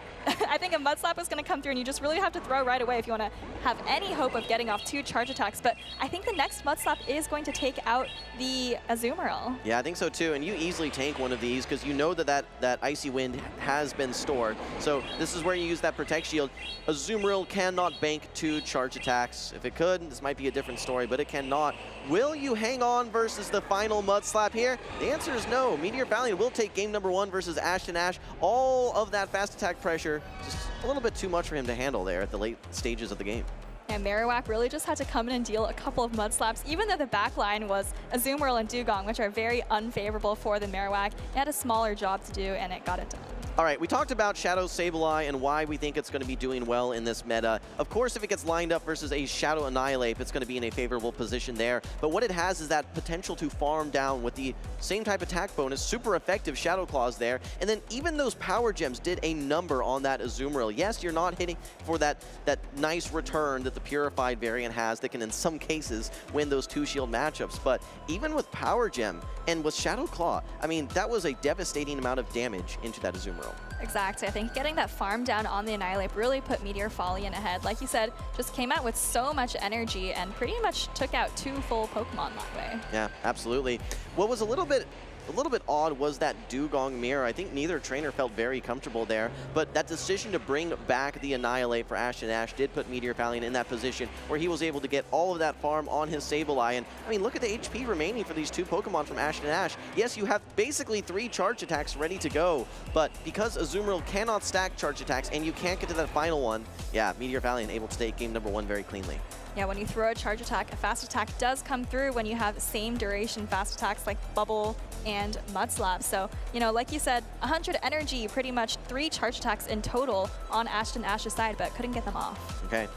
Speaker 4: I think a Mudslap is going to come through and you just really have to throw right away if you want to have any hope of getting off 2 charge attacks. But I think the next Mudslap is going to take out the Azumarill.
Speaker 5: Yeah, I think so too, and you easily tank one of these because you know that Icy Wind has been stored. So this is where you use that Protect Shield. Azumarill cannot bank 2 charge attacks. If it could, this might be a different story, but it cannot. Will you hang on versus the final Mudslap here? The answer is no. MeteorFolan will take game number 1 versus AshtonAsh. All of that fast attack pressure, just a little bit too much for him to handle there at the late stages of the game.
Speaker 4: And Marowak really just had to come in and deal a couple of Mudslaps, even though the backline was Azumarill and Dugong, which are very unfavorable for the Marowak. It had a smaller job to do, and it got it done.
Speaker 5: All right, we talked about Shadow Sableye and why we think it's going to be doing well in this meta. Of course, if it gets lined up versus a Shadow Annihilate, it's going to be in a favorable position there. But what it has is that potential to farm down with the same type attack bonus, super effective Shadow Claws there. And then even those Power Gems did a number on that Azumarill. Yes, you're not hitting for that nice return that the Purified variant has that can, in some cases, win those 2 shield matchups. But even with Power Gem and with Shadow Claw, I mean, that was a devastating amount of damage into that Azumarill.
Speaker 4: Exactly. I think getting that farm down on the Annihilate really put MeteorFolan ahead. Like you said, just came out with so much energy and pretty much took out 2 full Pokemon that way.
Speaker 5: Yeah, absolutely. What was a little bit a little bit odd was that Dugong mirror. I think neither trainer felt very comfortable there, but that decision to bring back the Annihilate for AshtonAsh did put MeteorFolan in that position where he was able to get all of that farm on his Sableye. And I mean, look at the HP remaining for these two Pokemon from AshtonAsh. Yes, you have basically 3 charge attacks ready to go, but because Azumarill cannot stack charge attacks and you can't get to that final one, yeah, MeteorFolan able to take game number 1 very cleanly.
Speaker 4: Yeah, when you throw a charge attack, a fast attack does come through when you have same duration fast attacks like Bubble and Mudslap. So, you know, like you said, 100 energy, pretty much 3 charge attacks in total on AshtonAsh's side, but couldn't get them off.
Speaker 5: Okay.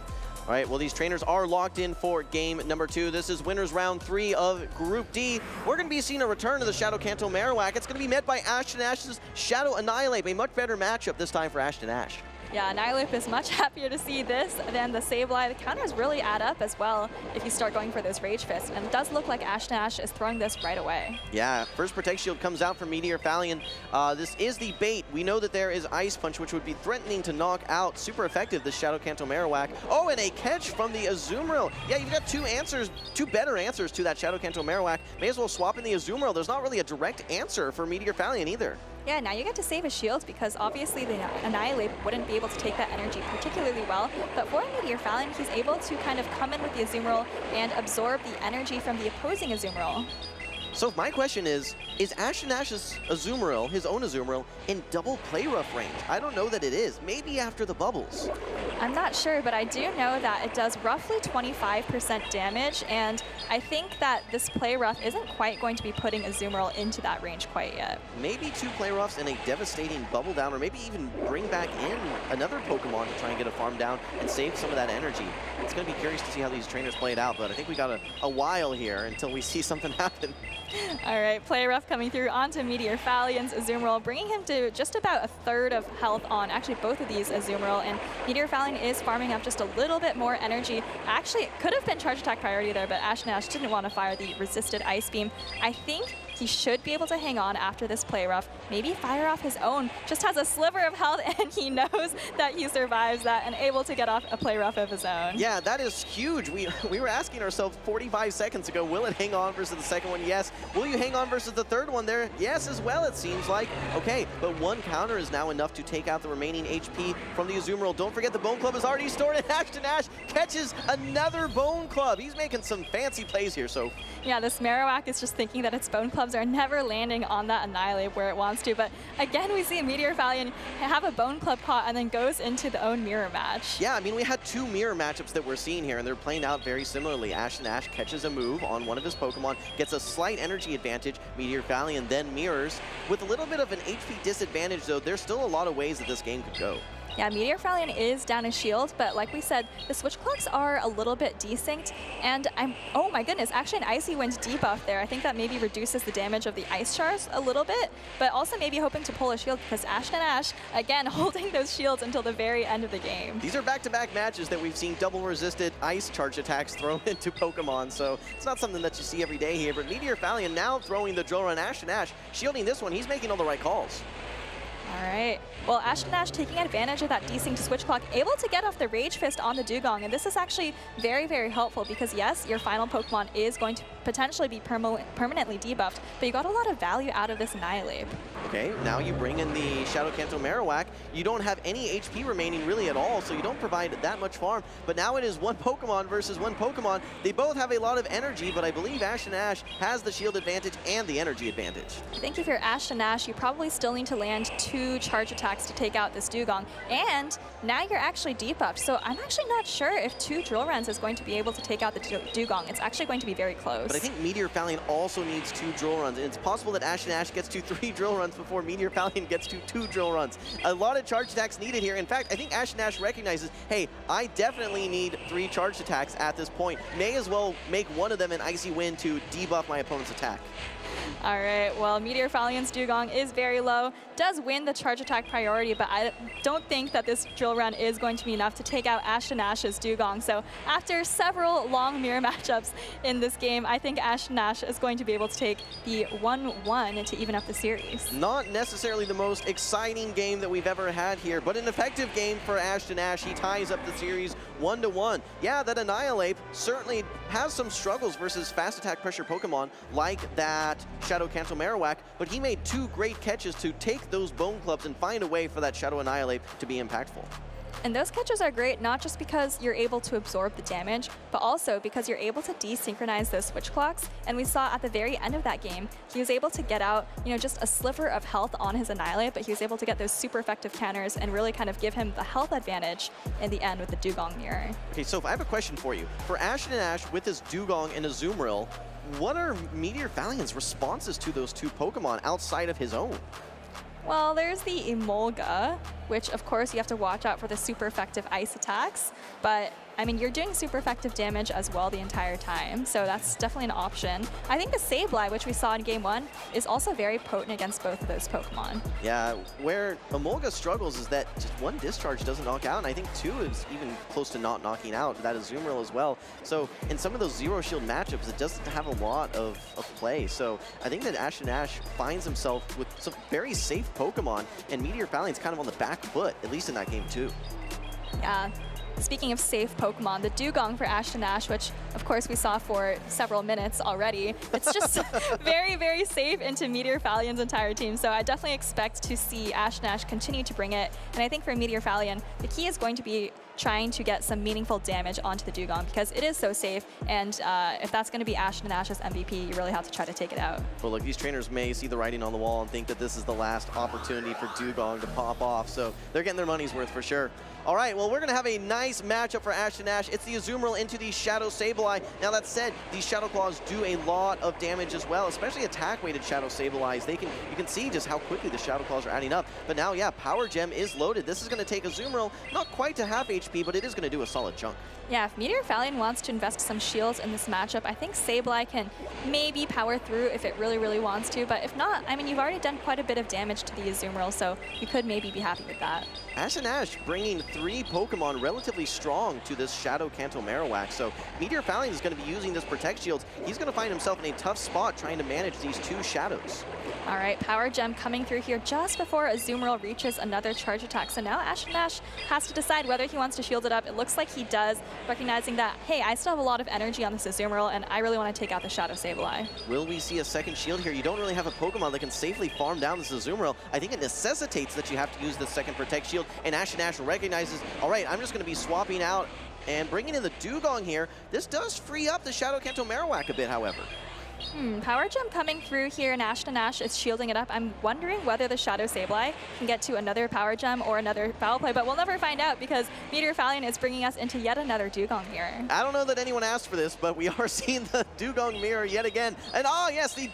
Speaker 5: All right, well, these trainers are locked in for game number 2. This is winners round 3 of Group D. We're going to be seeing a return to the Shadow Kanto Marowak. It's going to be met by AshtonAsh's Shadow Annihilate, a much better matchup this time for AshtonAsh.
Speaker 4: Yeah, Annihilate is much happier to see this than the Sableye. The counters really add up as well if you start going for those Rage Fists. And it does look like AshtonAsh is throwing this right away.
Speaker 5: Yeah, first Protect Shield comes out from MeteorFolan. This is the bait. We know that there is Ice Punch, which would be threatening to knock out super effective the Shadow Kanto Marowak. Oh, and a catch from the Azumarill. Yeah, you've got 2 answers, 2 better answers to that Shadow Kanto Marowak. May as well swap in the Azumarill. There's not really a direct answer for MeteorFolan either.
Speaker 4: Yeah, now you get to save his shields because obviously the Annihilate wouldn't be able to take that energy particularly well. But for MeteorFolan, he's able to kind of come in with the Azumarill and absorb the energy from the opposing Azumarill.
Speaker 5: So my question is AshtonAsh's Azumarill, his own Azumarill, in double play rough range? I don't know that it is. Maybe after the bubbles.
Speaker 4: I'm not sure, but I do know that it does roughly 25% damage, and I think that this play rough isn't quite going to be putting Azumarill into that range quite yet.
Speaker 5: Maybe 2 play roughs and a devastating bubble down, or maybe even bring back in another Pokemon to try and get a farm down and save some of that energy. It's going to be curious to see how these trainers play it out, but I think we got a while here until we see something happen.
Speaker 4: All right, play rough coming through onto MeteorFolan's Azumarill, bringing him to just about 1/3 of health on actually both of these Azumarill, and MeteorFolan is farming up just a little bit more energy. Actually, it could have been charge attack priority there, but AshtonAsh didn't want to fire the resisted Ice Beam. I think he should be able to hang on after this play rough, maybe fire off his own, just has a sliver of health and he knows that he survives that and able to get off a play rough of his own.
Speaker 5: Yeah, that is huge. We were asking ourselves 45 seconds ago, will it hang on versus the second one? Yes. Will you hang on versus the third one there? Yes, as well, it seems like. Okay, but 1 counter is now enough to take out the remaining HP from the Azumarill. Don't forget the Bone Club is already stored, and AshtonAsh catches another Bone Club. He's making some fancy plays here, so.
Speaker 4: Yeah, this Marowak is just thinking that its Bone Clubs are never landing on that Annihilate where it wants to, but again, we see MeteorFolan have a Bone Club caught and then goes into the own mirror match.
Speaker 5: Yeah, I mean, we had 2 mirror matchups that we're seeing here, and they're playing out very similarly. AshtonAsh catches a move on one of his Pokemon, gets a slight energy advantage. MeteorFolan then mirrors. With a little bit of an HP disadvantage, though, there's still a lot of ways that this game could go.
Speaker 4: Yeah, MeteorFolan is down his shield, but like we said, the switch clocks are a little bit desynced, and oh my goodness, actually an Icy Wind debuff there. I think that maybe reduces the damage of the Ice Shards a little bit, but also maybe hoping to pull a shield because AshtonAsh, again, holding those shields until the very end of the game.
Speaker 5: These are back-to-back matches that we've seen double resisted ice charge attacks thrown into Pokemon, so it's not something that you see every day here, but MeteorFolan now throwing the drill on AshtonAsh, shielding this one. He's making all the right calls.
Speaker 4: All right. Well, AshtonAsh taking advantage of that desynced switch clock, able to get off the Rage Fist on the Dugong, and this is actually very, very helpful because, yes, your final Pokemon is going to potentially be permanently debuffed, but you got a lot of value out of this Annihilate.
Speaker 5: Okay, now you bring in the Shadow Kanto Marowak. You don't have any HP remaining really at all, so you don't provide that much farm, but now it is 1 Pokemon versus 1 Pokemon. They both have a lot of energy, but I believe AshtonAsh has the shield advantage and the energy advantage.
Speaker 4: I think if you're AshtonAsh, you probably still need to land 2 charge attacks to take out this Dugong, and now you're actually debuffed, so I'm actually not sure if 2 drill runs is going to be able to take out the Dugong. It's actually going to be very close.
Speaker 5: But I think MeteorFolan also needs 2 drill runs, and it's possible that AshtonAsh gets to 3 drill runs before MeteorFolan gets to 2 drill runs. A lot of charge attacks needed here. In fact, I think AshtonAsh recognizes, hey, I definitely need 3 charge attacks at this point. May as well make one of them an Icy Wind to debuff my opponent's attack.
Speaker 4: All right, well, MeteorFolan's Dugong is very low, does win the charge attack priority, but I don't think that this drill run is going to be enough to take out AshtonAsh's Dugong. So after several long mirror matchups in this game, I think AshtonAsh is going to be able to take the 1-1 to even up the series.
Speaker 5: Not necessarily the most exciting game that we've ever had here, but an effective game for AshtonAsh. He ties up the series 1-1. Yeah, that Annihilate certainly has some struggles versus fast attack pressure Pokemon like that Shadow Canto Marowak, but he made 2 great catches to take those Bone Clubs and find a way for that Shadow Annihilate to be impactful.
Speaker 4: And those catches are great, not just because you're able to absorb the damage, but also because you're able to desynchronize those switch clocks. And we saw at the very end of that game, he was able to get out, just a sliver of health on his Annihilate, but he was able to get those super effective counters and really kind of give him the health advantage in the end with the Dugong Mirror.
Speaker 5: Okay, so I have a question for you. For AshtonAsh with his Dugong and Azumarill, what are MeteorFolan's responses to those 2 Pokemon outside of his own?
Speaker 4: Well, there's the Emolga, which of course you have to watch out for the super effective ice attacks, but I mean, you're doing super effective damage as well the entire time, so that's definitely an option. I think the Sableye, which we saw in Game 1, is also very potent against both of those Pokemon.
Speaker 5: Yeah, where Emolga struggles is that just 1 discharge doesn't knock out, and I think 2 is even close to not knocking out, that Azumarill as well. So in some of those Zero Shield matchups, it doesn't have a lot of play. So I think that AshtonAsh finds himself with some very safe Pokemon, and MeteorFolan's kind of on the back foot, at least in that game too.
Speaker 4: Yeah. Speaking of safe Pokemon, the Dugong for AshtonAsh, which of course we saw for several minutes already, it's just very, very safe into MeteorFolan's entire team. So I definitely expect to see AshtonAsh continue to bring it. And I think for MeteorFolan, the key is going to be trying to get some meaningful damage onto the Dugong because it is so safe, and if that's going to be AshtonAsh's MVP, you really have to try to take it out.
Speaker 5: Well, look, these trainers may see the writing on the wall and think that this is the last opportunity for Dugong to pop off, so they're getting their money's worth for sure. All right, well, we're going to have a nice matchup for AshtonAsh. It's the Azumarill into the Shadow Sableye. Now, that said, these Shadow Claws do a lot of damage as well, especially attack-weighted Shadow Sableyes. You can see just how quickly the Shadow Claws are adding up. But now, yeah, Power Gem is loaded. This is going to take Azumarill not quite to half HP, but it is going to do a solid chunk.
Speaker 4: Yeah, if MeteorFolan wants to invest some shields in this matchup, I think Sableye can maybe power through if it really, really wants to. But if not, I mean, you've already done quite a bit of damage to the Azumarill, so you could maybe be happy with that.
Speaker 5: AshtonAsh bringing 3 Pokemon relatively strong to this Shadow Canto Marowak. So MeteorFolan is going to be using this Protect Shields. He's going to find himself in a tough spot trying to manage these 2 Shadows.
Speaker 4: All right, Power Gem coming through here just before Azumarill reaches another charge attack. So now AshtonAsh has to decide whether he wants to shield it up. It looks like he does, recognizing that, hey, I still have a lot of energy on this Azumarill, and I really want to take out the Shadow Sableye.
Speaker 5: Will we see a second shield here? You don't really have a Pokemon that can safely farm down this Azumarill. I think it necessitates that you have to use the second Protect Shield, and AshtonAsh recognizes, all right, I'm just going to be swapping out and bringing in the Dugong here. This does free up the Shadow Canto Marowak a bit, however.
Speaker 4: Power Gem coming through here, and AshtonAsh is shielding it up. I'm wondering whether the Shadow Sableye can get to another Power Gem or another Foul Play, but we'll never find out because MeteorFolan is bringing us into yet another Dugong Mirror.
Speaker 5: I don't know that anyone asked for this, but we are seeing the Dugong Mirror yet again. And oh yes, the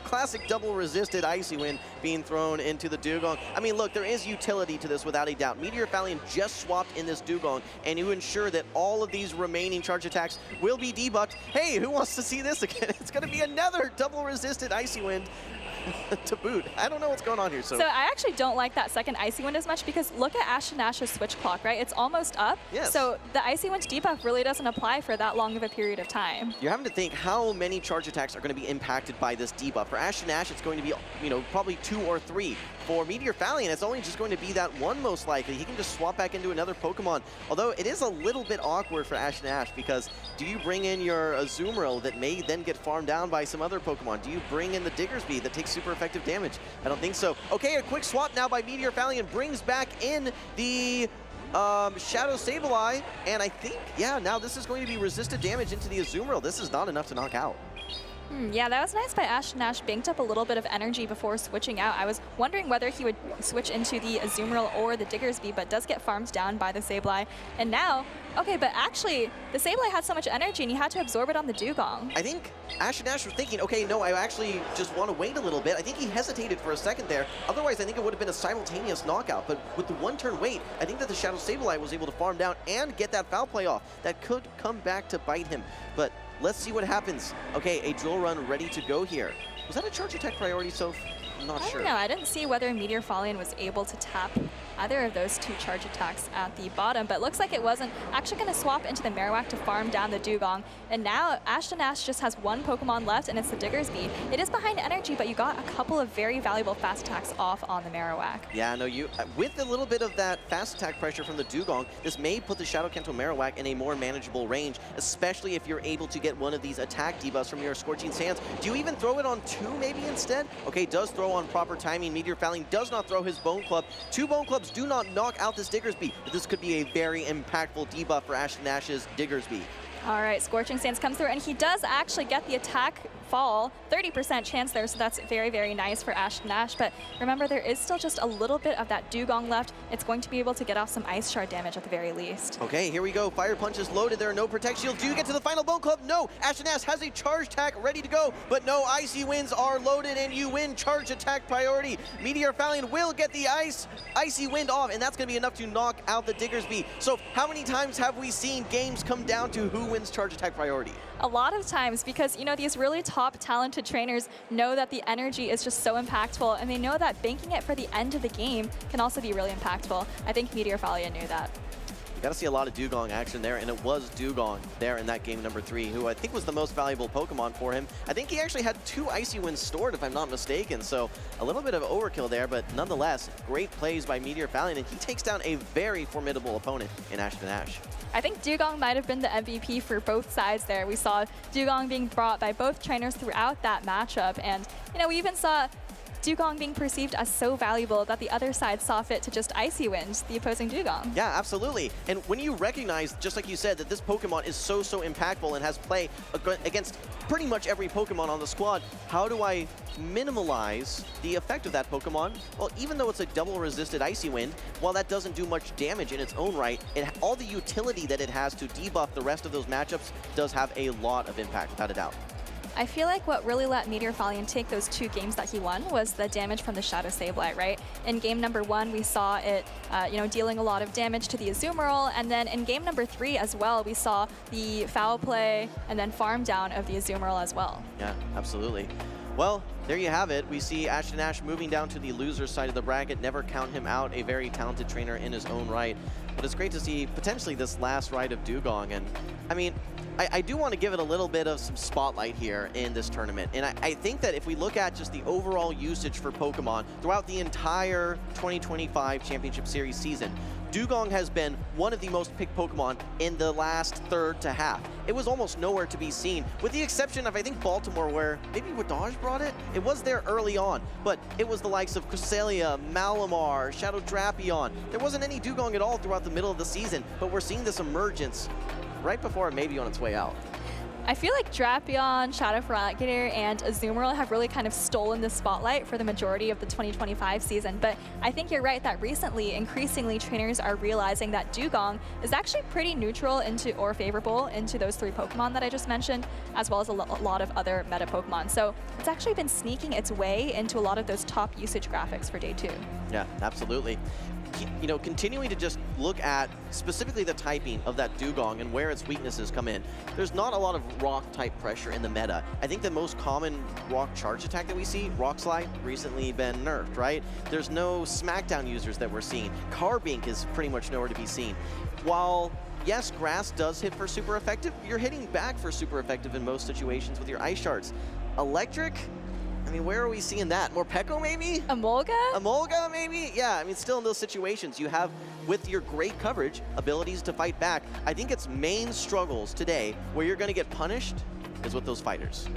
Speaker 5: classic double resisted Icy Wind being thrown into the Dugong. I mean, look, there is utility to this without a doubt. MeteorFolan just swapped in this Dugong, and you ensure that all of these remaining charge attacks will be debuffed. Hey, who wants to see this again? It's going to be another double resisted Icy Wind to boot. I don't know what's going on here. So
Speaker 4: I actually don't like that second Icy Wind as much because look at AshtonAsh's switch clock, right? It's almost up.
Speaker 5: Yes.
Speaker 4: So the Icy Wind's debuff really doesn't apply for that long of a period of time.
Speaker 5: You're having to think how many charge attacks are going to be impacted by this debuff. For AshtonAsh, it's going to be, probably 2 or 3. For MeteorFolan, it's only just going to be that 1 most likely. He can just swap back into another Pokemon. Although it is a little bit awkward for AshtonAsh because do you bring in your Azumarill that may then get farmed down by some other Pokemon? Do you bring in the Diggersby that takes super effective damage? I don't think so. Okay, a quick swap now by MeteorFolan brings back in the Shadow Sableye, and I think, yeah, now this is going to be resisted damage into the Azumarill. This is not enough to knock out.
Speaker 4: Yeah, that was nice by AshtonAsh. Banked up a little bit of energy before switching out. I was wondering whether he would switch into the Azumarill or the Diggersby, but does get farmed down by the Sableye. And now, okay, but actually, the Sableye had so much energy and he had to absorb it on the Dugong.
Speaker 5: I think AshtonAsh was thinking, okay, no, I actually just want to wait a little bit. I think he hesitated for a second there. Otherwise, I think it would have been a simultaneous knockout. But with the 1-turn wait, I think that the Shadow Sableye was able to farm down and get that foul play off. That could come back to bite him. But let's see what happens. Okay, a drill run ready to go here. Was that a charge attack priority, Soph? I'm not sure.
Speaker 4: I don't know. I didn't see whether MeteorFolan was able to tap either of those two charge attacks at the bottom, but looks like it wasn't. Actually going to swap into the Marowak to farm down the Dugong, and now AshtonAsh just has one Pokemon left, and it's the Diggersby. It is behind energy, but you got a couple of very valuable fast attacks off on the Marowak.
Speaker 5: Yeah, no, you with a little bit of that fast attack pressure from the Dugong, this may put the Shadow Kanto Marowak in a more manageable range, especially if you're able to get one of these attack debuffs from your Scorching Sands. Do you even throw it on 2 maybe instead? Okay, does throw on proper timing. MeteorFolan does not throw his Bone Club. 2 Bone Clubs do not knock out this Diggersby, but this could be a very impactful debuff for AshtonAsh's Diggersby.
Speaker 4: All right, Scorching Sands comes through, and he does actually get the attack fall. 30% chance there, so that's very, very nice for AshtonAsh. But remember, there is still just a little bit of that Dugong left. It's going to be able to get off some Ice Shard damage at the very least.
Speaker 5: Okay, here we go. Fire Punch is loaded. There are no Protect Shields. Do you get to the final Bone Club? No. AshtonAsh has a Charge Attack ready to go, but no, Icy Winds are loaded, and you win Charge Attack priority. MeteorFolan will get the Icy Wind off, and that's going to be enough to knock out the Diggersby. So how many times have we seen games come down to who wins Charge Attack priority?
Speaker 4: A lot of times, because, you know, these really top talented trainers know that the energy is just so impactful, and they know that banking it for the end of the game can also be really impactful. I think MeteorFolan knew that.
Speaker 5: You got to see a lot of Dugong action there, and it was Dugong there in that game number 3, who I think was the most valuable Pokemon for him. I think he actually had 2 Icy Winds stored, if I'm not mistaken, so a little bit of overkill there, but nonetheless, great plays by MeteorFolan, and he takes down a very formidable opponent in AshtonAsh.
Speaker 4: I think Dugong might have been the MVP for both sides there. We saw Dugong being brought by both trainers throughout that matchup, and, you know, we even saw Dugong being perceived as so valuable that the other side saw fit to just Icy Wind the opposing Dugong.
Speaker 5: Yeah, absolutely. And when you recognize, just like you said, that this Pokemon is so impactful and has play against pretty much every Pokemon on the squad, how do I minimize the effect of that Pokemon? Well, even though it's a double resisted Icy Wind, while that doesn't do much damage in its own right, all the utility that it has to debuff the rest of those matchups does have a lot of impact, without a doubt.
Speaker 4: I feel like what really let MeteorFolan take those 2 games that he won was the damage from the Shadow Sableye, right? In game number 1, we saw it, you know, dealing a lot of damage to the Azumarill, and then in game number 3 as well, we saw the foul play and then farm down of the Azumarill as well.
Speaker 5: Yeah, absolutely. Well, there you have it. We see AshtonAsh moving down to the loser side of the bracket. Never count him out, a very talented trainer in his own right. But it's great to see potentially this last ride of Dugong. And I mean, I do want to give it a little bit of some spotlight here in this tournament. And I think that if we look at just the overall usage for Pokemon throughout the entire 2025 Championship Series season, Dugong has been one of the most picked Pokemon in the last third to half. It was almost nowhere to be seen, with the exception of, I think, Baltimore, where maybe Montage brought it. It was there early on, but it was the likes of Cresselia, Malamar, Shadow Drapion. There wasn't any Dugong at all throughout the middle of the season, but we're seeing this emergence right before it may be on its way out.
Speaker 4: I feel like Drapion, Shadow Feraligatr, and Azumarill have really kind of stolen the spotlight for the majority of the 2025 season, but I think you're right that recently, increasingly, trainers are realizing that Dugong is actually pretty neutral into or favorable into those 3 Pokemon that I just mentioned, as well as a lot of other meta Pokemon. So it's actually been sneaking its way into a lot of those top usage graphics for day 2.
Speaker 5: Yeah, absolutely. You know, continuing to just look at specifically the typing of that Dugong and where its weaknesses come in, there's not a lot of rock type pressure in the meta. I think the most common rock charge attack that we see, Rock Slide, recently been nerfed, right? There's no Smackdown users that we're seeing. Carbink is pretty much nowhere to be seen. While yes, Grass does hit for super effective, you're hitting back for super effective in most situations with your Ice Shards. Electric? I mean, where are we seeing that? More Peko, maybe?
Speaker 4: Emolga?
Speaker 5: Emolga, maybe? Yeah, I mean, still in those situations, you have, with your great coverage, abilities to fight back. I think its main struggles today, where you're going to get punished, is with those fighters.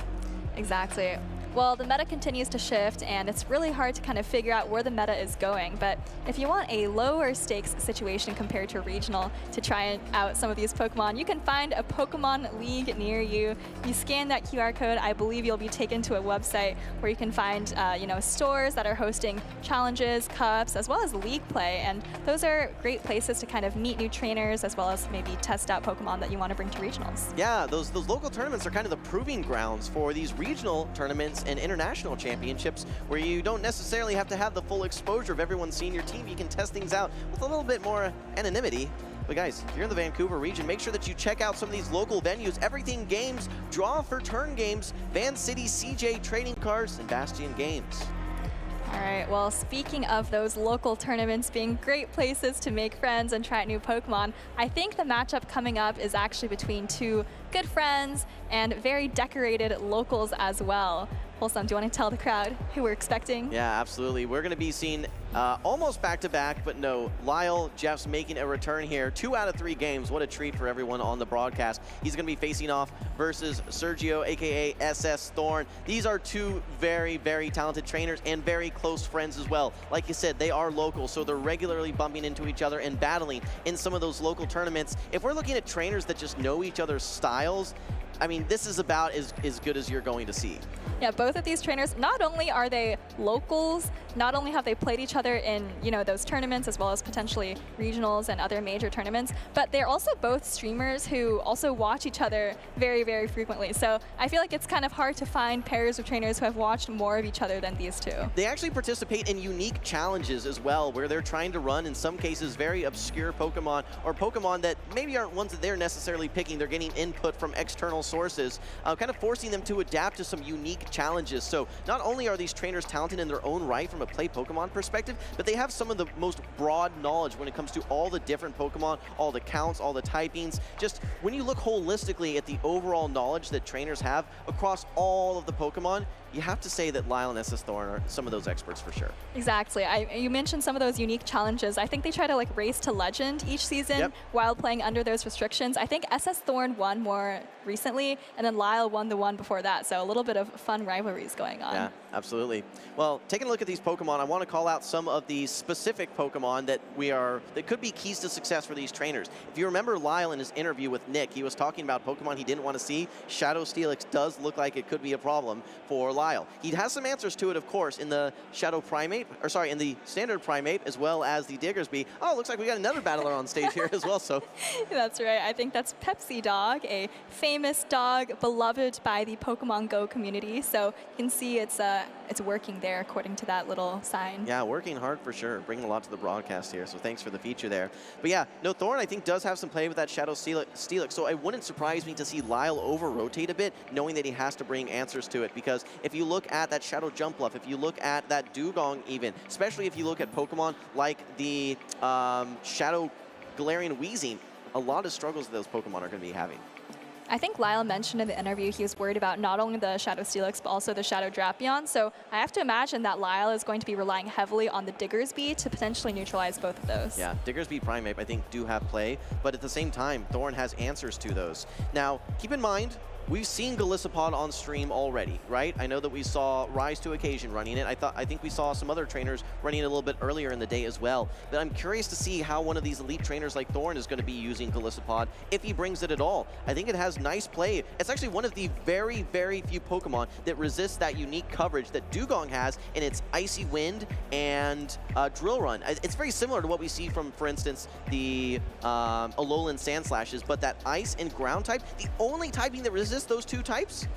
Speaker 4: Exactly. Well, the meta continues to shift, and it's really hard to kind of figure out where the meta is going. But if you want a lower stakes situation compared to regional to try out some of these Pokemon, you can find a Pokemon League near you. You scan that QR code, I believe you'll be taken to a website where you can find, you know, stores that are hosting challenges, cups, as well as league play. And those are great places to kind of meet new trainers, as well as maybe test out Pokemon that you want to bring to regionals.
Speaker 5: Yeah, those local tournaments are kind of the proving grounds for these regional tournaments and international championships, where you don't necessarily have to have the full exposure of everyone seeing your team. You can test things out with a little bit more anonymity. But guys, if you're in the Vancouver region, make sure that you check out some of these local venues. Everything Games, Draw for Turn Games, Van City CJ Trading Cards, and Bastion Games.
Speaker 4: All All right, well, speaking of those local tournaments being great places to make friends and try out new Pokemon, I think the matchup coming up is actually between two good friends and very decorated locals as well. Wholesome, do you want to tell the crowd who we're expecting?
Speaker 5: Yeah, absolutely. We're going to be seeing almost back-to-back, but no, Lyall, Jeff's making a return here. 2 out of 3 games. What a treat for everyone on the broadcast. He's going to be facing off versus Sergio, a.k.a. SSThorne. These are two very, very talented trainers and very close friends as well. Like you said, they are local, so they're regularly bumping into each other and battling in some of those local tournaments. If we're looking at trainers that just know each other's styles, I mean, this is about as good as you're going to see.
Speaker 4: Yeah, both of these trainers, not only are they locals, not only have they played each other in, you know, those tournaments as well as potentially regionals and other major tournaments, but they're also both streamers who also watch each other very, very frequently. So I feel like it's kind of hard to find pairs of trainers who have watched more of each other than these two.
Speaker 5: They actually participate in unique challenges as well, where they're trying to run, in some cases, very obscure Pokemon, or Pokemon that maybe aren't ones that they're necessarily picking. They're getting input from external sources, kind of forcing them to adapt to some unique challenges. So not only are these trainers talented in their own right from a play Pokemon perspective, but they have some of the most broad knowledge when it comes to all the different Pokemon, all the counts, all the typings. Just when you look holistically at the overall knowledge that trainers have across all of the Pokemon, you have to say that Lyall and SSThorne are some of those experts for sure.
Speaker 4: Exactly. You mentioned some of those unique challenges. I think they try to like race to legend each season while playing under those restrictions. I think SSThorne won more recently, and then Lyall won the one before that. So a little bit of fun rivalries going on.
Speaker 5: Yeah, absolutely. Well, taking a look at these Pokemon, I want to call out some of the specific Pokemon that could be keys to success for these trainers. If you remember Lyall in his interview with Nick, he was talking about Pokemon he didn't want to see. Shadow Steelix does look like it could be a problem for Lyall. He has some answers to it, of course, in the Shadow Primate, or sorry, in the Standard Primate, as well as the Diggersby. Oh, looks like we got another battler on stage here as well, so.
Speaker 4: That's right. I think that's Pepsi Dog, a famous dog beloved by the Pokemon Go community. So you can see it's working there according to that little sign.
Speaker 5: Yeah, working hard for sure, bringing a lot to the broadcast here, so thanks for the feature there. But yeah, no, Thorn I think does have some play with that Shadow Steelix, so it wouldn't surprise me to see Lyall over-rotate a bit, knowing that he has to bring answers to it, because if you look at that Shadow Jumpluff, if you look at that Dugong even, especially if you look at Pokemon like the Shadow Galarian Weezing, a lot of struggles that those Pokemon are going to be having.
Speaker 4: I think Lyall mentioned in the interview he was worried about not only the Shadow Steelix, but also the Shadow Drapion. So I have to imagine that Lyall is going to be relying heavily on the Diggersby to potentially neutralize both of those.
Speaker 5: Yeah, Diggersby Primate, I think, do have play, but at the same time, Thorn has answers to those. Now, keep in mind, we've seen Golisopod on stream already, right? I know that we saw Rise to Occasion running it. I think we saw some other trainers running it a little bit earlier in the day as well. But I'm curious to see how one of these elite trainers like Thorn is going to be using Golisopod, if he brings it at all. I think it has nice play. It's actually one of the very, very few Pokemon that resists that unique coverage that Dugong has in its Icy Wind and Drill Run. It's very similar to what we see from, for instance, the Alolan Sandslashes, but that Ice and Ground type, the only typing that resists those two types,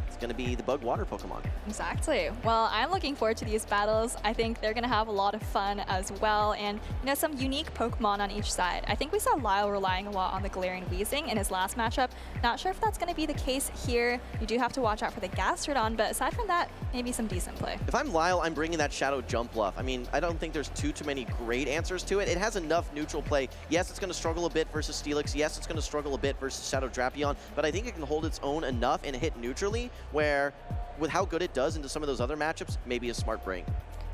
Speaker 5: it's going to be the Bug Water Pokemon.
Speaker 4: Exactly. Well, I'm looking forward to these battles. I think they're going to have a lot of fun as well, and some unique Pokemon on each side. I think we saw Lyall relying a lot on the Galarian Weezing in his last matchup. Not sure if that's going to be the case here. You do have to watch out for the Gastrodon, but aside from that, maybe some decent play.
Speaker 5: If I'm Lyall, I'm bringing that Shadow Jumpluff. I mean, I don't think there's too many great answers to it. It has enough neutral play. Yes, it's going to struggle a bit versus Steelix. Yes, it's going to struggle a bit versus Shadow Drapion, but I think it can hold its own enough and hit neutrally, where with how good it does into some of those other matchups, maybe a smart bring.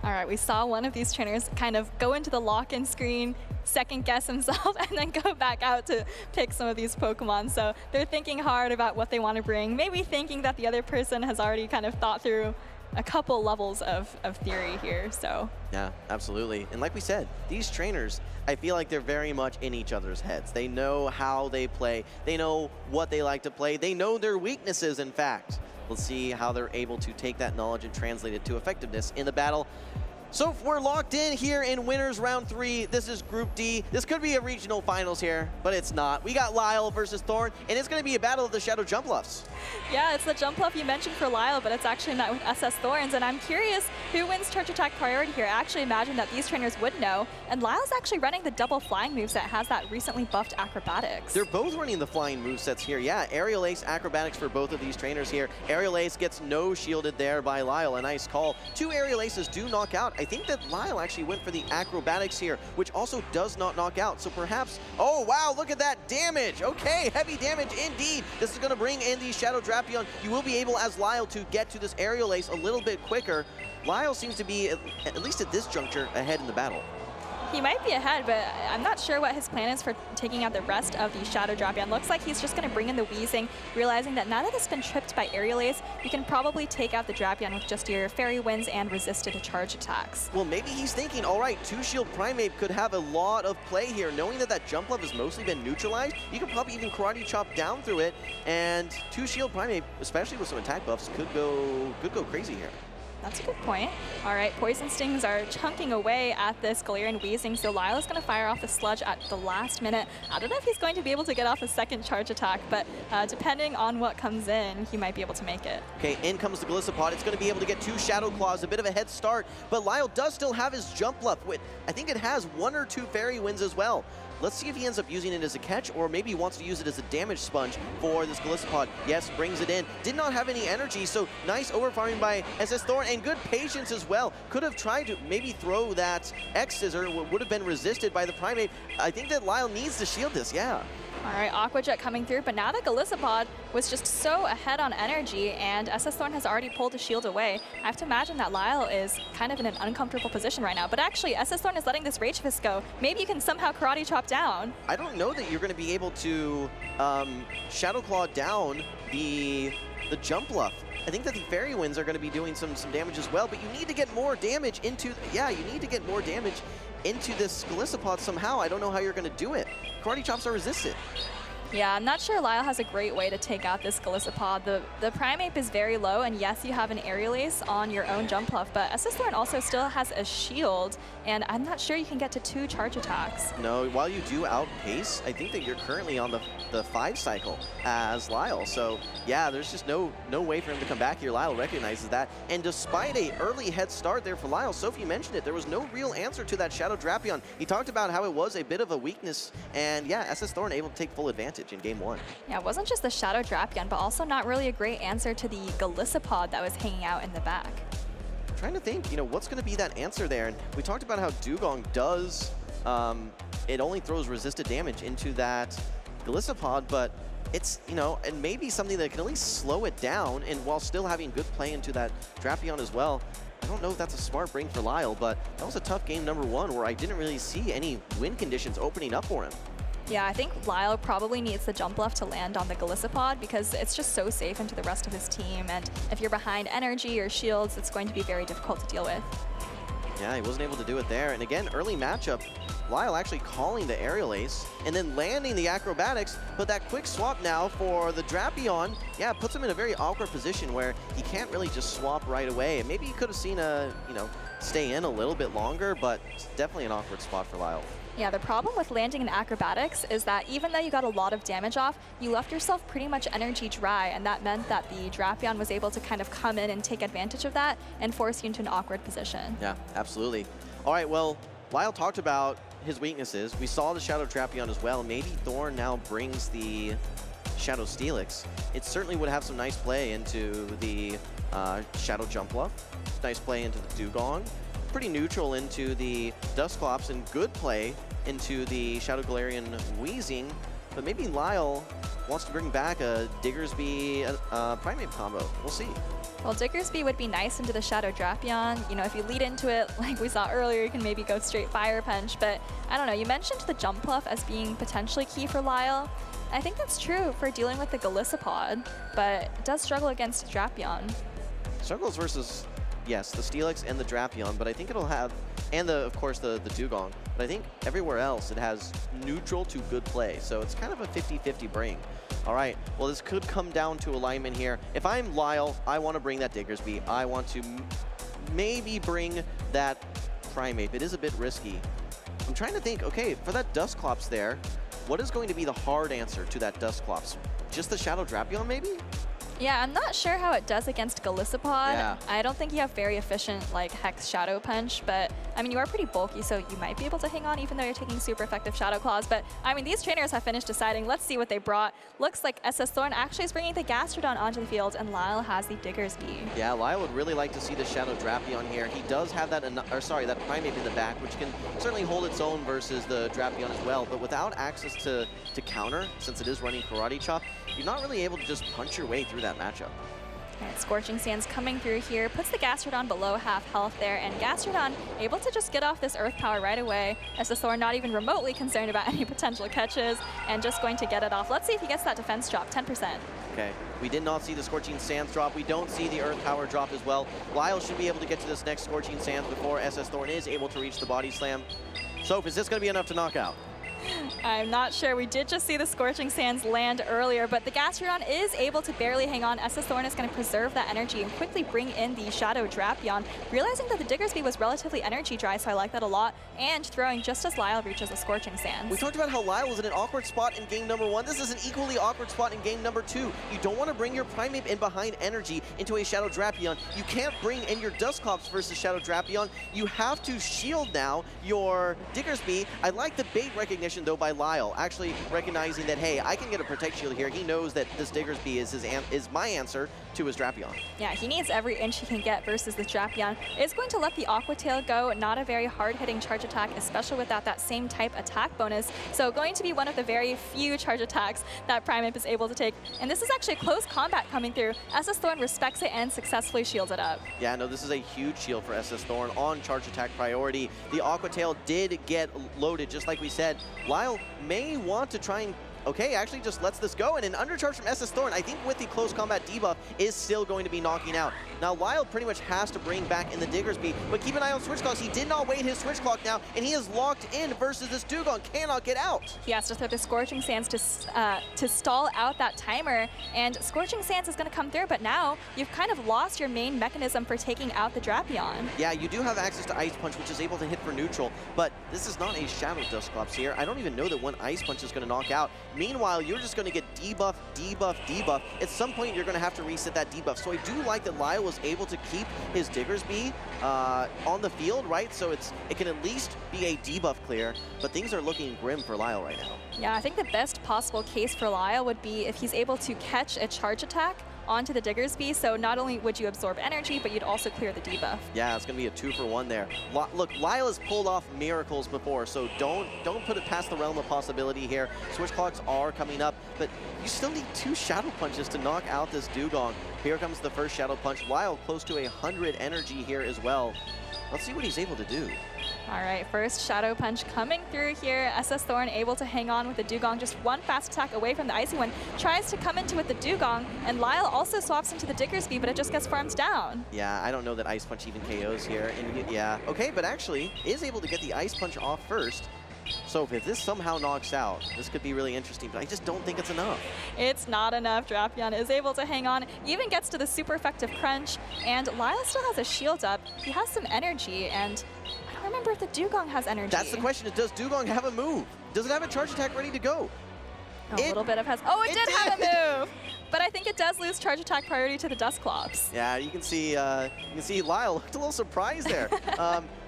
Speaker 4: All right, we saw one of these trainers kind of go into the lock-in screen, second guess himself, and then go back out to pick some of these Pokemon. So they're thinking hard about what they want to bring, maybe thinking that the other person has already kind of thought through a couple levels of theory here, so.
Speaker 5: Yeah, absolutely. And like we said, these trainers, I feel like they're very much in each other's heads. They know how they play. They know what they like to play. They know their weaknesses, in fact. Let's see how they're able to take that knowledge and translate it to effectiveness in the battle. So we're locked in here in winners round 3. This is Group D. This could be a regional finals here, but it's not. We got Lyall versus Thorn, and it's going to be a battle of the Shadow Jumpluffs.
Speaker 4: Yeah, it's the Jumpluff you mentioned for Lyall, but it's actually not with SSThornes, and I'm curious who wins Charge Attack priority here. I actually imagine that these trainers would know, and Lyall's actually running the double flying moveset, has that recently buffed acrobatics.
Speaker 5: They're both running the flying movesets here. Yeah, Aerial Ace, acrobatics for both of these trainers here. Aerial Ace gets no shielded there by Lyall. A nice call. 2 Aerial Aces do knock out I think that Lyall actually went for the acrobatics here, which also does not knock out. So perhaps, oh wow, look at that damage. Okay, heavy damage indeed. This is gonna bring in the Shadow Drapion. You will be able, as Lyall, to get to this aerial ace a little bit quicker. Lyall seems to be, at least at this juncture, ahead in the battle.
Speaker 4: He might be ahead, but I'm not sure what his plan is for taking out the rest of the Shadow Drapion. Looks like he's just going to bring in the Weezing, realizing that now that it's been tripped by Aerial Ace, you can probably take out the Drapion with just your Fairy Winds and resisted charge attacks.
Speaker 5: Well, maybe he's thinking, all right, 2-shield Primeape could have a lot of play here. Knowing that that jump love has mostly been neutralized, you could probably even Karate Chop down through it, and 2-shield Primeape, especially with some attack buffs, could go crazy here.
Speaker 4: That's a good point. All right, Poison Stings are chunking away at this Galarian Weezing, so Lyall is going to fire off the Sludge at the last minute. I don't know if he's going to be able to get off a second charge attack, but depending on what comes in, he might be able to make it.
Speaker 5: Okay, in comes the Golisopod. It's going to be able to get 2 Shadow Claws, a bit of a head start, but Lyall does still have his jump bluff. I think it has 1 or 2 Fairy Winds as well. Let's see if he ends up using it as a catch, or maybe he wants to use it as a damage sponge for this Golisopod. Yes, brings it in. Did not have any energy, so nice overfarming by SSThorne, and good patience as well. Could have tried to maybe throw that X-Scissor, would have been resisted by the Primeape. I think that Lyall needs to shield this, yeah.
Speaker 4: All right, Aqua Jet coming through, but now that Golisopod was just so ahead on energy and SSThorne has already pulled the shield away, I have to imagine that Lyall is kind of in an uncomfortable position right now. But actually, SSThorne is letting this Rage Fist go. Maybe you can somehow Karate Chop down.
Speaker 5: I don't know that you're going to be able to Shadow Claw down the jump bluff. I think that the Fairy Winds are going to be doing some damage as well, but you need to get more damage into, into this Golisopod somehow. I don't know how you're going to do it. Karate Chops are resisted.
Speaker 4: Yeah, I'm not sure Lyall has a great way to take out this Golisopod. The Primeape is very low, and yes, you have an Aerial Ace on your own jump bluff, but SSThorne also still has a shield, and I'm not sure you can get to 2 charge attacks.
Speaker 5: No, while you do outpace, I think that you're currently on the 5 cycle as Lyall. So yeah, there's just no way for him to come back here. Lyall recognizes that, and despite a early head start there for Lyall, Sophie mentioned it, there was no real answer to that Shadow Drapion. He talked about how it was a bit of a weakness, and yeah, SSThorne able to take full advantage in game 1.
Speaker 4: Yeah, it wasn't just the Shadow Drapion, but also not really a great answer to the Golisopod that was hanging out in the back.
Speaker 5: I'm trying to think, what's going to be that answer there? And we talked about how Dugong does, it only throws resisted damage into that Golisopod, but it's, and maybe something that can at least slow it down, and while still having good play into that Drapion as well. I don't know if that's a smart bring for Lyall, but that was a tough game number 1 where I didn't really see any win conditions opening up for him.
Speaker 4: Yeah, I think Lyall probably needs the jump bluff to land on the Golisopod because it's just so safe into the rest of his team, and if you're behind energy or shields, it's going to be very difficult to deal with.
Speaker 5: Yeah, he wasn't able to do it there, and again, early matchup, Lyall actually calling the Aerial Ace and then landing the acrobatics, but that quick swap now for the Drapion, yeah, puts him in a very awkward position where he can't really just swap right away, and maybe he could have seen a, stay in a little bit longer, but it's definitely an awkward spot for Lyall.
Speaker 4: Yeah, the problem with landing in acrobatics is that even though you got a lot of damage off, you left yourself pretty much energy dry, and that meant that the Drapion was able to kind of come in and take advantage of that and force you into an awkward position.
Speaker 5: Yeah, absolutely. All right, well, Lyall talked about his weaknesses. We saw the Shadow Drapion as well. Maybe Thorn now brings the Shadow Steelix. It certainly would have some nice play into the Shadow Jumpluff, nice play into the Dugong, pretty neutral into the Dusclops, and good play into the Shadow Galarian Weezing, but maybe Lyall wants to bring back a Diggersby Primeape combo. We'll see.
Speaker 4: Well, Diggersby would be nice into the Shadow Drapion. If you lead into it like we saw earlier, you can maybe go straight Fire Punch, but I don't know, you mentioned the Jump Bluff as being potentially key for Lyall. I think that's true for dealing with the Golisopod, but it does struggle against Drapion.
Speaker 5: Struggles versus, yes, the Steelix and the Drapion, but I think it'll have, and of course the Dugong, but I think everywhere else it has neutral to good play, so it's kind of a 50-50 bring. All right, well, this could come down to alignment here. If I'm Lyall, I want to bring that Diggersby. I want to maybe bring that Primeape. It is a bit risky. I'm trying to think, okay, for that Dusclops there, what is going to be the hard answer to that Dusclops? Just the Shadow Drapion, maybe?
Speaker 4: Yeah, I'm not sure how it does against Golisopod.
Speaker 5: Yeah.
Speaker 4: I don't think you have very efficient Hex Shadow Punch, but I mean, you are pretty bulky, so you might be able to hang on even though you're taking super effective Shadow Claws. But I mean, these trainers have finished deciding. Let's see what they brought. Looks like SSThorne actually is bringing the Gastrodon onto the field, and Lyall has the Diggersby.
Speaker 5: Yeah, Lyall would really like to see the Shadow Drapion here. He does have that, that Primate in the back, which can certainly hold its own versus the Drapion as well. But without access to counter, since it is running Karate Chop, you're not really able to just punch your way through that matchup.
Speaker 4: Right, Scorching Sands coming through here, puts the Gastrodon below half health there, and Gastrodon able to just get off this Earth Power right away. SSThorne not even remotely concerned about any potential catches, and just going to get it off. Let's see if he gets that defense drop, 10%.
Speaker 5: Okay, we did not see the Scorching Sands drop. We don't see the Earth Power drop as well. Lyall should be able to get to this next Scorching Sands before SSThorne is able to reach the Body Slam. So is this going to be enough to knock out?
Speaker 4: I'm not sure. We did just see the Scorching Sands land earlier, but the Gastrodon is able to barely hang on. SSThorne is going to preserve that energy and quickly bring in the Shadow Drapion, realizing that the Diggersby was relatively energy dry, so I like that a lot, and throwing just as Lyall reaches the Scorching Sands.
Speaker 5: We talked about how Lyall was in an awkward spot in game number 1. This is an equally awkward spot in game number 2. You don't want to bring your Primate in behind energy into a Shadow Drapion. You can't bring in your Dusclops versus Shadow Drapion. You have to shield now your Diggersby. I like the bait recognition though by Lyall, actually recognizing that, hey, I can get a Protect Shield here. He knows that this Diggersby is my answer to his Drapion.
Speaker 4: Yeah, he needs every inch he can get versus the Drapion. Is going to let the Aqua Tail go, not a very hard-hitting charge attack, especially without that same type attack bonus. So going to be one of the very few charge attacks that Primate is able to take. And this is actually close combat coming through. SSThorne respects it and successfully shields it up.
Speaker 5: Yeah, no, this is a huge shield for SSThorne on charge attack priority. The Aqua Tail did get loaded, just like we said. Lyall may want to try and okay, actually just lets this go, and an undercharge from SSThorne, I think with the close combat debuff, is still going to be knocking out. Now, Lyall pretty much has to bring back in the Diggersby, but keep an eye on Switch Clocks. He did not wait his Switch Clock now, and he is locked in versus this Dugong, cannot get out.
Speaker 4: He has to throw the Scorching Sands to stall out that timer, and Scorching Sands is going to come through, but now you've kind of lost your main mechanism for taking out the Drapion.
Speaker 5: Yeah, you do have access to Ice Punch, which is able to hit for neutral, but this is not a Shadow Dusclops here. I don't even know that one Ice Punch is going to knock out. Meanwhile, you're just going to get debuff, debuff, debuff. At some point, you're going to have to reset that debuff. So I do like that Lyall was able to keep his Diggersby on the field, right? So it can at least be a debuff clear, but things are looking grim for Lyall right now.
Speaker 4: Yeah, I think the best possible case for Lyall would be if he's able to catch a charge attack onto the Diggersby, so not only would you absorb energy, but you'd also clear the debuff.
Speaker 5: Yeah, it's going to be a 2-for-1 there. Look, Lyall has pulled off miracles before, so don't put it past the realm of possibility here. Switch Clocks are coming up, but you still need 2 Shadow Punches to knock out this Dugong. Here comes the first Shadow Punch. Lyall close to 100 energy here as well. Let's see what he's able to do.
Speaker 4: All right, first Shadow Punch coming through here. SSThorne able to hang on with the Dugong, just one fast attack away from the Icy One. Tries to come into with the Dugong, and Lyall also swaps into the Diggersby, but it just gets farmed down.
Speaker 5: Yeah, I don't know that Ice Punch even KOs here. And yeah, okay, but actually is able to get the Ice Punch off first. So if this somehow knocks out, this could be really interesting, but I just don't think it's enough.
Speaker 4: It's not enough. Drapion is able to hang on, even gets to the super effective crunch, and Lyall still has a shield up. He has some energy, and I don't remember if the Dugong has energy.
Speaker 5: That's the question. Does Dugong have a move? Does it have a charge attack ready to go?
Speaker 4: A little bit of has. Oh, it did have a move! But I think it does lose charge attack priority to the Dusclops.
Speaker 5: Yeah, you can see Lyall looked a little surprised there.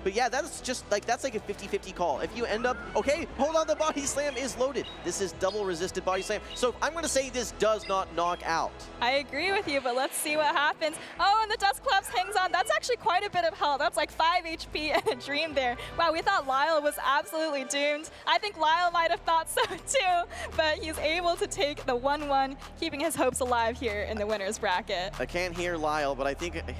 Speaker 5: But yeah, that's like a 50-50 call. If you end up, okay, hold on, the Body Slam is loaded. This is double resisted Body Slam. So I'm going to say this does not knock out.
Speaker 4: I agree with you, but let's see what happens. Oh, and the Dusclops hangs on. That's actually quite a bit of health. That's like 5 HP and a dream there. Wow, we thought Lyall was absolutely doomed. I think Lyall might have thought so too, but he's able to take the 1-1, keeping his hopes alive here in the winner's bracket.
Speaker 5: I can't hear Lyall, but I think I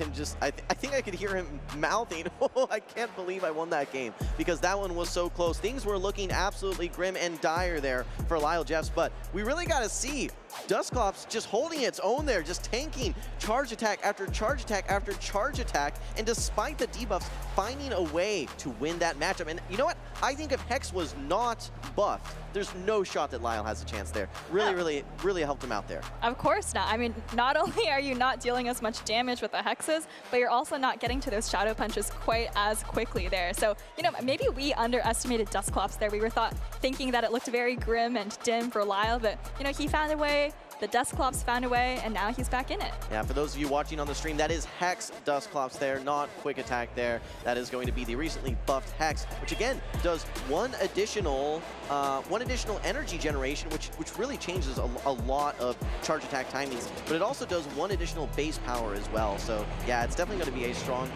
Speaker 5: think I could hear him mouthing, oh, I can't believe I won that game, because that one was so close. Things were looking absolutely grim and dire there for Lyall Jeffs, but we really got to see Dusclops just holding its own there, just tanking charge attack after charge attack after charge attack, and despite the debuffs, finding a way to win that matchup. And you know what? I think if Hex was not buffed, there's no shot that Lyall has a chance there. Really helped him out there.
Speaker 4: Of course not. I mean, not only are you not dealing as much damage with the Hexes, but you're also not getting to those Shadow Punches quite as quickly there. So, you know, maybe we underestimated Dusclops there. We were thinking that it looked very grim and dim for Lyall, but, you know, he found a way, the Dusclops found a way, and now he's back in it.
Speaker 5: Yeah, for those of you watching on the stream, that is Hex Dusclops there, not Quick Attack there. That is going to be the recently buffed Hex, which again does one additional energy generation, which really changes a lot of charge attack timings, but it also does one additional base power as well. So yeah, it's definitely going to be a strong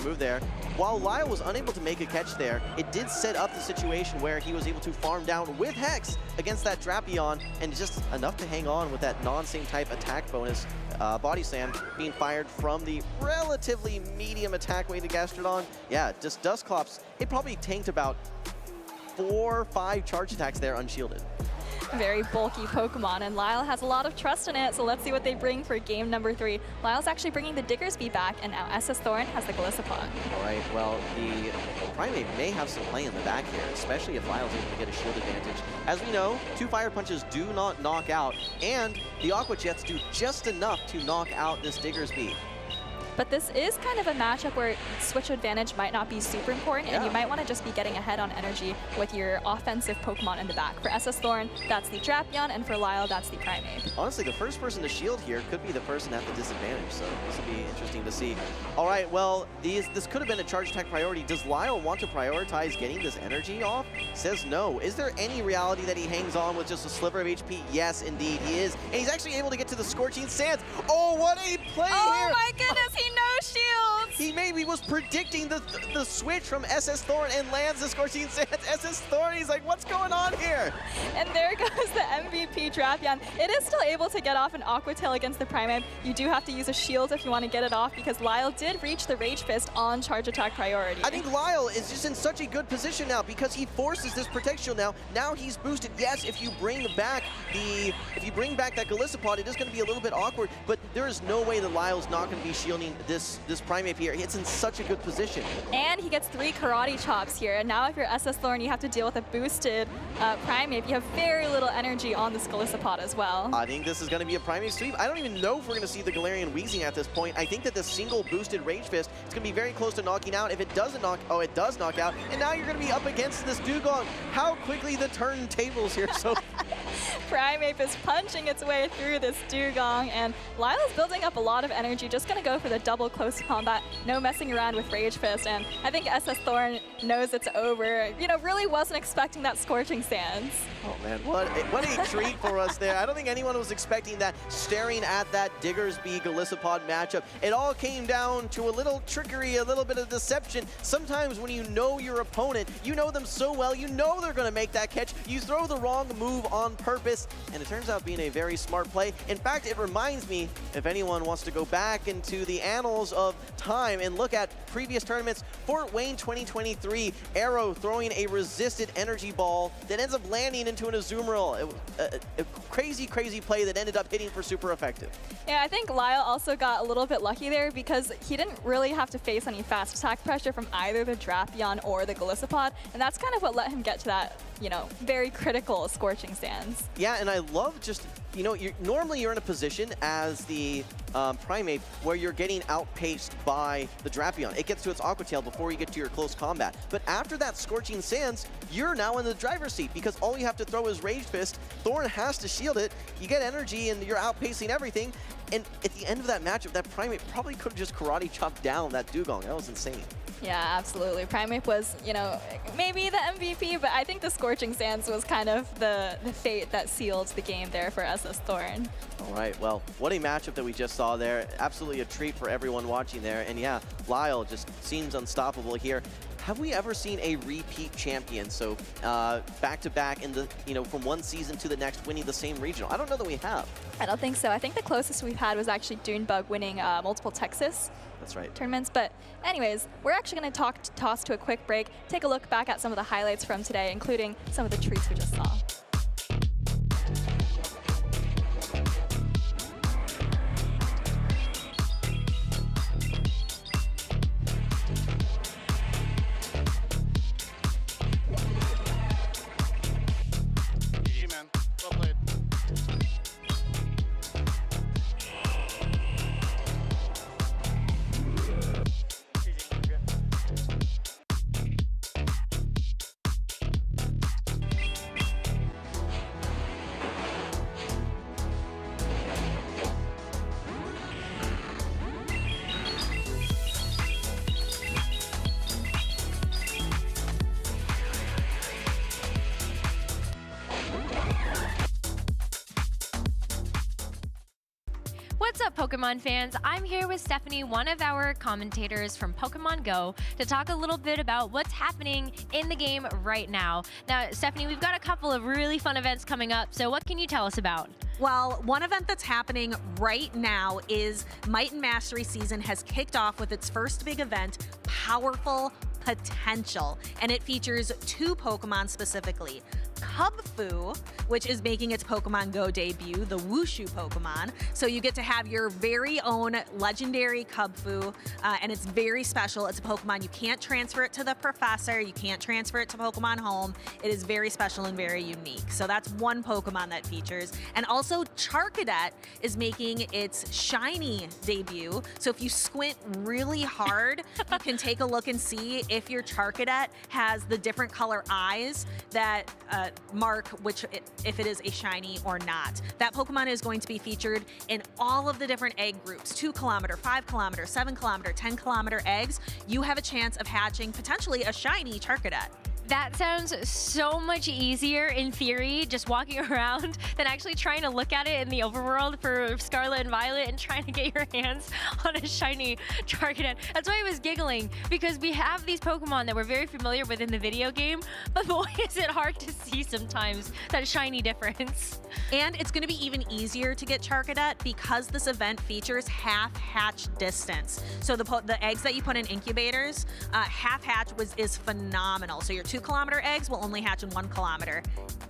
Speaker 5: move there. While Lyall was unable to make a catch there, it did set up the situation where he was able to farm down with Hex against that Drapion, and just enough to hang on with that non-same type attack bonus. Body slam being fired from the relatively medium attack weighted Gastrodon. Yeah, just Dusclops, it probably tanked about 4 or 5 charge attacks there unshielded.
Speaker 4: Very bulky Pokemon, and Lyall has a lot of trust in it, so let's see what they bring for game number 3. Lyall's actually bringing the Diggersby back, and now SSThorne has the Golisopod.
Speaker 5: All right, well, the Primate may have some play in the back here, especially if Lyall's able to get a shield advantage. As we know, 2 Fire Punches do not knock out, and the Aqua Jets do just enough to knock out this Diggersby.
Speaker 4: But this is kind of a matchup where switch advantage might not be super important, and you might want to just be getting ahead on energy with your offensive Pokemon in the back. For SSThorne, that's the Drapion, and for Lyall, that's the Primate.
Speaker 5: Honestly, the first person to shield here could be the person at the disadvantage, so this will be interesting to see. All right, well, this could have been a charge attack priority. Does Lyall want to prioritize getting this energy off? Says no. Is there any reality that he hangs on with just a sliver of HP? Yes, indeed, he is. And he's actually able to get to the Scorching Sands. Oh, what a play here!
Speaker 4: Oh my goodness, he no shields!
Speaker 5: He maybe was predicting the switch from SSThorne and lands the Scorching Sands. SSThorne, he's like, what's going on here?
Speaker 4: And there goes the MVP Drapion. It is still able to get off an Aqua Tail against the Primate. You do have to use a shield if you want to get it off, because Lyall did reach the Rage Fist on charge attack priority.
Speaker 5: I think Lyall is just in such a good position now because he forces this Protect Shield now. Now he's boosted. Yes, if you bring back that Golisopod, it is going to be a little bit awkward, but there is no way that Lyall's not going to be shielding this Primate here. It's in such a good position.
Speaker 4: And he gets 3 Karate Chops here. And now if you're SSThorne, you have to deal with a boosted Primate. You have very little energy on this Golisopod as well.
Speaker 5: I think this is going to be a Primate sweep. I don't even know if we're going to see the Galarian Weezing at this point. I think that the single boosted Rage Fist is going to be very close to knocking out. If it doesn't knock, oh, it does knock out. And now you're going to be up against this Dugong. How quickly the turntables here. So
Speaker 4: Primate is punching its way through this Dugong, and Lyall's building up a lot of energy, just going to go for the double close combat, no messing around with Rage Fist, and I think SSThorne knows it's over. You know, really wasn't expecting that Scorching Sands.
Speaker 5: Oh man, what a treat for us there. I don't think anyone was expecting that, staring at that Diggersby Golisopod matchup. It all came down to a little trickery, a little bit of deception. Sometimes when you know your opponent, you know them so well, you know they're going to make that catch. You throw the wrong move on purpose, and it turns out being a very smart play. In fact, it reminds me, if anyone wants to go back into the annals of time and look at previous tournaments, Fort Wayne 2023, Arrow throwing a resisted energy ball that ends up landing into an Azumarill. It was a crazy, crazy play that ended up hitting for super effective.
Speaker 4: Yeah, I think Lyall also got a little bit lucky there because he didn't really have to face any fast attack pressure from either the Drapion or the Golisopod, and that's kind of what let him get to that, you know, very critical Scorching Sands.
Speaker 5: Yeah, and I love just, you know, normally you're in a position as the Primate where you're getting outpaced by the Drapion. It gets to its Aqua Tail before you get to your close combat. But after that Scorching Sands, you're now in the driver's seat because all you have to throw is Rage Fist. Thorn has to shield it. You get energy and you're outpacing everything. And at the end of that matchup, that Primate probably could have just karate chopped down that Dugong. That was insane.
Speaker 4: Yeah, absolutely. Primate was, you know, maybe the MVP, but I think the Scorching Sands was kind of the fate that sealed the game there for SSThorne.
Speaker 5: All right, well, what a matchup that we just saw there. Absolutely a treat for everyone watching there. And yeah, Lyall just seems unstoppable here. Have we ever seen a repeat champion? So back-to-back in the, you know, from one season to the next, winning the same regional? I don't know that we have.
Speaker 4: I don't think so. I think the closest we've had was actually Doonebug winning multiple Texas
Speaker 5: That's right.
Speaker 4: tournaments. But anyways, we're actually going to toss to a quick break, take a look back at some of the highlights from today, including some of the treats we just saw.
Speaker 15: GG, man. Well played.
Speaker 18: What's up, Pokemon fans? I'm here with Stephanie, one of our commentators from Pokemon Go, to talk a little bit about what's happening in the game right now. Now, Stephanie, we've got a couple of really fun events coming up, so what can you tell us about?
Speaker 8: Well, one event that's happening right now is Might and Mastery season has kicked off with its first big event, Powerful Potential, and it features 2 Pokemon specifically. Cubfu, which is making its Pokemon Go debut, the Wushu Pokemon. So you get to have your very own legendary Cubfu, and it's very special. It's a Pokemon. You can't transfer it to the professor. You can't transfer it to Pokemon Home. It is very special and very unique. So that's one Pokemon that features. And also Charcadet is making its shiny debut. So if you squint really hard, you can take a look and see if your Charcadet has the different color eyes that mark if it is a shiny or not. That Pokemon is going to be featured in all of the different egg groups, 2 kilometer, 5 kilometer, 7 kilometer, 10 kilometer eggs. You have a chance of hatching potentially a shiny Charcadet.
Speaker 18: That sounds so much easier in theory, just walking around, than actually trying to look at it in the overworld for Scarlet and Violet and trying to get your hands on a shiny Charcadet. That's why I was giggling, because we have these Pokemon that we're very familiar with in the video game, but boy, is it hard to see sometimes that shiny difference.
Speaker 8: And it's going to be even easier to get Charcadet because this event features half hatch distance. So the eggs that you put in incubators, half hatch is phenomenal. So your 2 kilometer eggs will only hatch in 1 kilometer.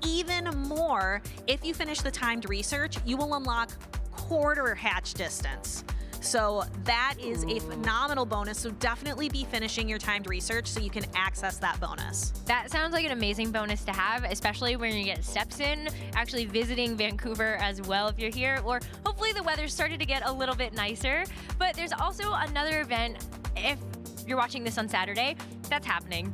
Speaker 8: Even more, if you finish the timed research, you will unlock quarter hatch distance. So that is a phenomenal bonus. So definitely be finishing your timed research so you can access that bonus.
Speaker 18: That sounds like an amazing bonus to have, especially when you get steps in, actually visiting Vancouver as well if you're here, or hopefully the weather's started to get a little bit nicer. But there's also another event, if you're watching this on Saturday, that's happening.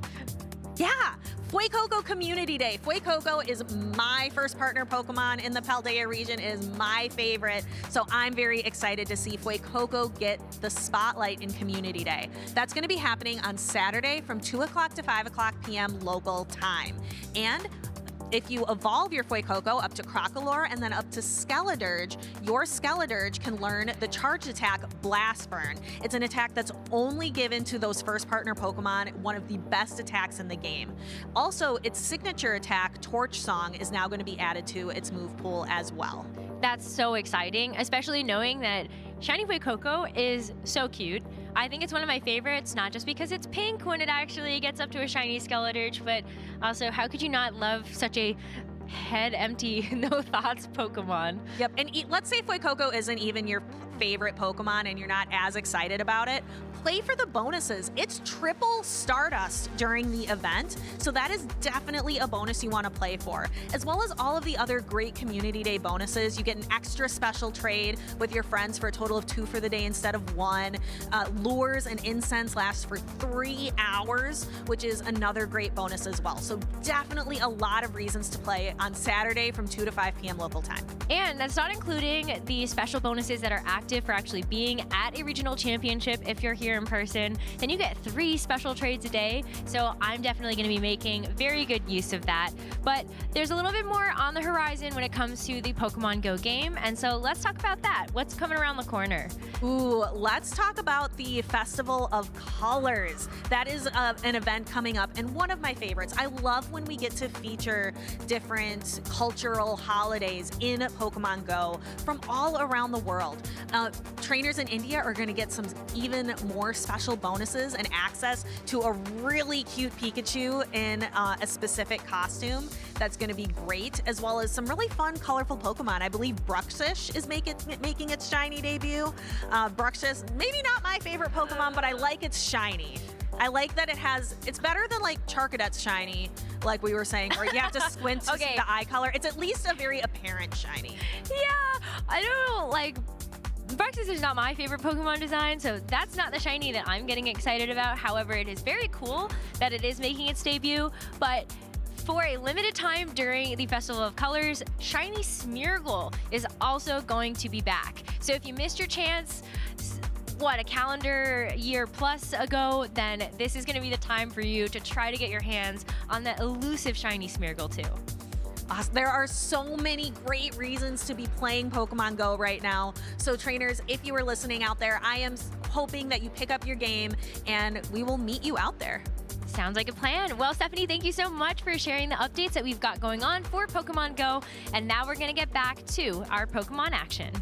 Speaker 8: Yeah, Fuecoco Community Day. Fuecoco is my first partner Pokemon in the Paldea region, is my favorite. So I'm very excited to see Fuecoco get the spotlight in Community Day. That's going to be happening on Saturday from 2 o'clock to 5 o'clock p.m. local time. And if you evolve your Fuecoco up to Crocolore and then up to Skeledirge, your Skeledirge can learn the charged attack Blast Burn. It's an attack that's only given to those first partner Pokemon, one of the best attacks in the game. Also, its signature attack, Torch Song, is now going to be added to its move pool as well.
Speaker 18: That's so exciting, especially knowing that Shiny Fuecoco is so cute. I think it's one of my favorites, not just because it's pink when it actually gets up to a shiny Skeledirge, but also how could you not love such a head empty, no thoughts Pokemon?
Speaker 8: Yep, and let's say Fuecoco isn't even your favorite Pokemon and you're not as excited about it. Play for the bonuses. It's triple Stardust during the event, so that is definitely a bonus you want to play for. As well as all of the other great Community Day bonuses. You get an extra special trade with your friends for a total of 2 for the day instead of 1. Lures and incense last for 3 hours, which is another great bonus as well. So definitely a lot of reasons to play on Saturday from 2 to 5 p.m. local time.
Speaker 18: And that's not including the special bonuses that are active for actually being at a regional championship if you're here in person. Then you get 3 special trades a day, so I'm definitely going to be making very good use of that. But there's a little bit more on the horizon when it comes to the Pokemon Go game, and so let's talk about that. What's coming around the corner?
Speaker 8: Ooh, let's talk about the Festival of Colors. That is an event coming up, and one of my favorites. I love when we get to feature different cultural holidays in Pokemon Go from all around the world. Trainers in India are going to get some even more special bonuses and access to a really cute Pikachu in a specific costume that's going to be great, as well as some really fun, colorful Pokemon. I believe Bruxish is making its shiny debut. Bruxish, maybe not my favorite Pokemon, but I like its shiny. I like that it's better than like Charcadet's shiny, like we were saying, or you have to squint to see the eye color. It's at least a very apparent shiny.
Speaker 18: Yeah, I don't know, like, Bruxish is not my favorite Pokemon design, so that's not the shiny that I'm getting excited about. However, it is very cool that it is making its debut, but for a limited time during the Festival of Colors, Shiny Smeargle is also going to be back. So if you missed your chance, a calendar year plus ago, then this is going to be the time for you to try to get your hands on that elusive Shiny Smeargle too.
Speaker 8: There are so many great reasons to be playing Pokemon Go right now. So trainers, if you are listening out there, I am hoping that you pick up your game and we will meet you out there.
Speaker 18: Sounds like a plan. Well, Stephanie, thank you so much for sharing the updates that we've got going on for Pokemon Go. And now we're going to get back to our Pokemon action.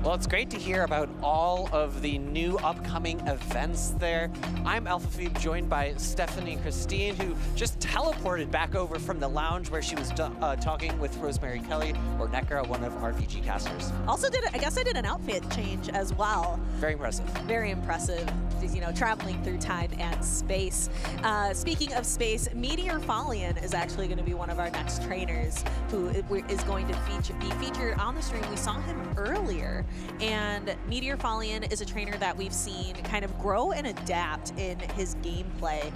Speaker 9: Well, it's great to hear about all of the new upcoming events there. I'm AlphaPhoebe, joined by Stephanie Christine, who just teleported back over from the lounge where she was talking with Rosemary Kelly, or Nekra, one of our VG casters.
Speaker 8: Also I guess I did an outfit change as well.
Speaker 9: Very impressive.
Speaker 8: Very impressive, you know, traveling through time and space. Speaking of space, MeteorFolan is actually going to be one of our next trainers who is going to be featured on the stream. We saw him earlier. And MeteorFolan is a trainer that we've seen kind of grow and adapt in his gameplay.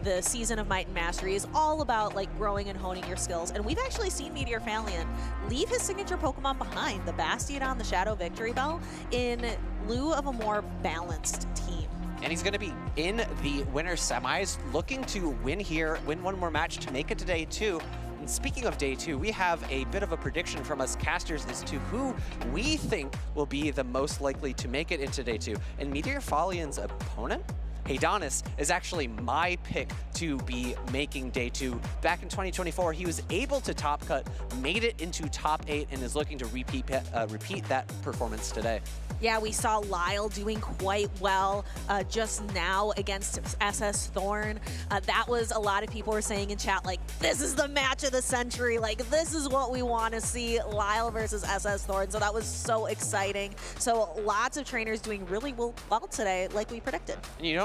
Speaker 8: The season of Might and Mastery is all about like growing and honing your skills. And we've actually seen MeteorFolan leave his signature Pokemon behind, the Bastiodon, the Shadow Victory Bell, in lieu of a more balanced team.
Speaker 9: And he's going to be in the winner semis, looking to win here, win one more match to make it to day 2. And speaking of day 2, we have a bit of a prediction from us casters as to who we think will be the most likely to make it into day 2. And MeteorFolan's opponent, Adonis, is actually my pick to be making day 2. Back in 2024, he was able to top cut, made it into top 8, and is looking to repeat that performance today.
Speaker 8: Yeah, we saw Lyall doing quite well just now against SSThorne. That was a lot of people were saying in chat, like, this is the match of the century. Like, this is what we want to see, Lyall versus SSThorne. So that was so exciting. So lots of trainers doing really well today, like we predicted.
Speaker 9: And you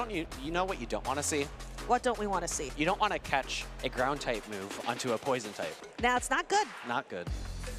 Speaker 9: know what you don't want to see?
Speaker 8: What don't we want to see?
Speaker 9: You don't want to catch a ground type move onto a poison type.
Speaker 8: Now, it's not good.
Speaker 9: Not good.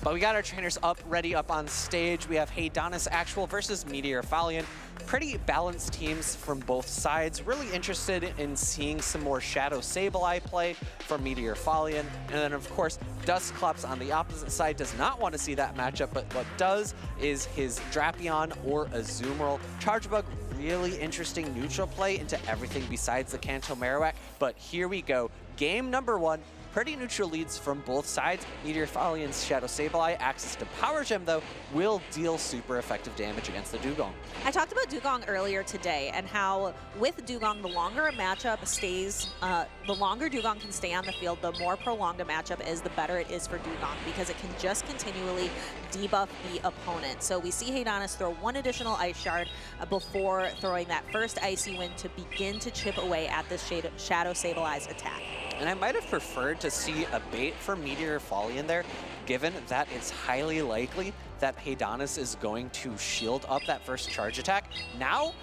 Speaker 9: But we got our trainers ready up on stage. We have HonisActual versus MeteorFolan. Pretty balanced teams from both sides. Really interested in seeing some more Shadow Sableye play from MeteorFolan. And then, of course, Dusclops on the opposite side does not want to see that matchup, but what does is his Drapion or Azumarill. Chargebug, really interesting neutral play into everything besides the Kanto Marowak. But here we go. Game number 1. Pretty neutral leads from both sides. MeteorFolan's Shadow Sableye, access to Power Gem, though, will deal super effective damage against the Dugong.
Speaker 8: I talked about Dugong earlier today and how with Dugong, the longer a matchup stays, the longer Dugong can stay on the field, the more prolonged a matchup is, the better it is for Dugong because it can just continually debuff the opponent. So we see Adonis throw one additional Ice Shard before throwing that first Icy Wind to begin to chip away at this Shadow Sableye's attack.
Speaker 9: And I might have preferred to see a bait for MeteorFolan there, given that it's highly likely that Adonis is going to shield up that first charge attack. Now,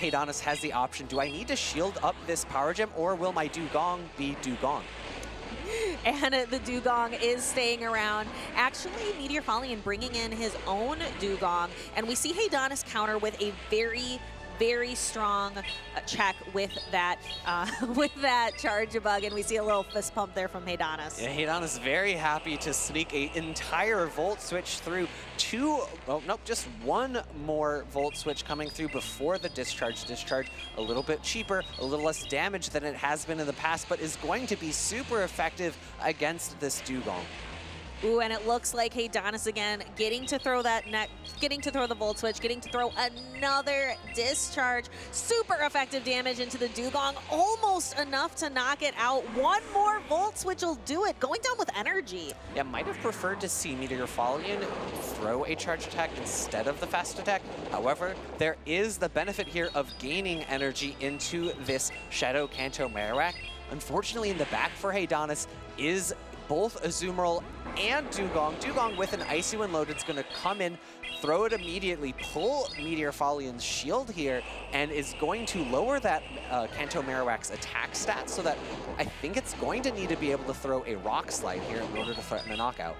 Speaker 9: Adonis has the option, do I need to shield up this Power Gem, or will my Dugong be Dugong?
Speaker 8: And the Dugong is staying around. Actually, MeteorFolan bringing in his own Dugong, and we see Adonis counter with a very strong check with that Chargebug, and we see a little fist pump there from Adonis.
Speaker 9: Yeah, Adonis very happy to sneak an entire Volt Switch through just one more Volt Switch coming through before the Discharge. Discharge a little bit cheaper, a little less damage than it has been in the past, but is going to be super effective against this Dugong.
Speaker 8: Ooh, and it looks like Adonis again getting to throw getting to throw the Volt Switch, getting to throw another Discharge. Super effective damage into the Dugong, almost enough to knock it out. One more Volt Switch will do it, going down with energy.
Speaker 9: Yeah, might have preferred to see MeteorFolan throw a charge attack instead of the fast attack. However, there is the benefit here of gaining energy into this Shadow Kanto Marowak. Unfortunately, in the back for Adonis is both Azumarill and Dugong. Dugong with an Icy Wind loaded is going to come in, throw it immediately, pull MeteorFolan's shield here, and is going to lower that Kanto Marowak's attack stats so that I think it's going to need to be able to throw a Rock Slide here in order to threaten a knockout.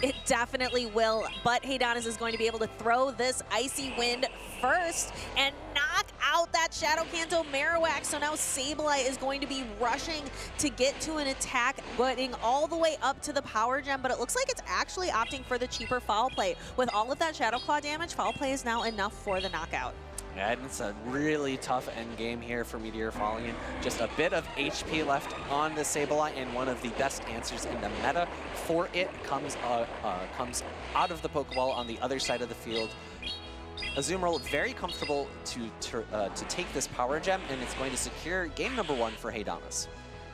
Speaker 8: It definitely will, but Adonis is going to be able to throw this Icy Wind first and knock out that Shadow Kanto Marowak. So now Sableye is going to be rushing to get to an attack, getting all the way up to the Power Gem, but it looks like it's actually opting for the cheaper Foul Play. With all of that Shadow Claw damage, Foul Play is now enough for the knockout.
Speaker 9: Yeah, and it's a really tough end game here for MeteorFolan. Just a bit of HP left on the Sableye, and one of the best answers in the meta for it comes out of the Pokeball on the other side of the field. Azumarill very comfortable to take this Power Gem, and it's going to secure game number 1 for Heydanis.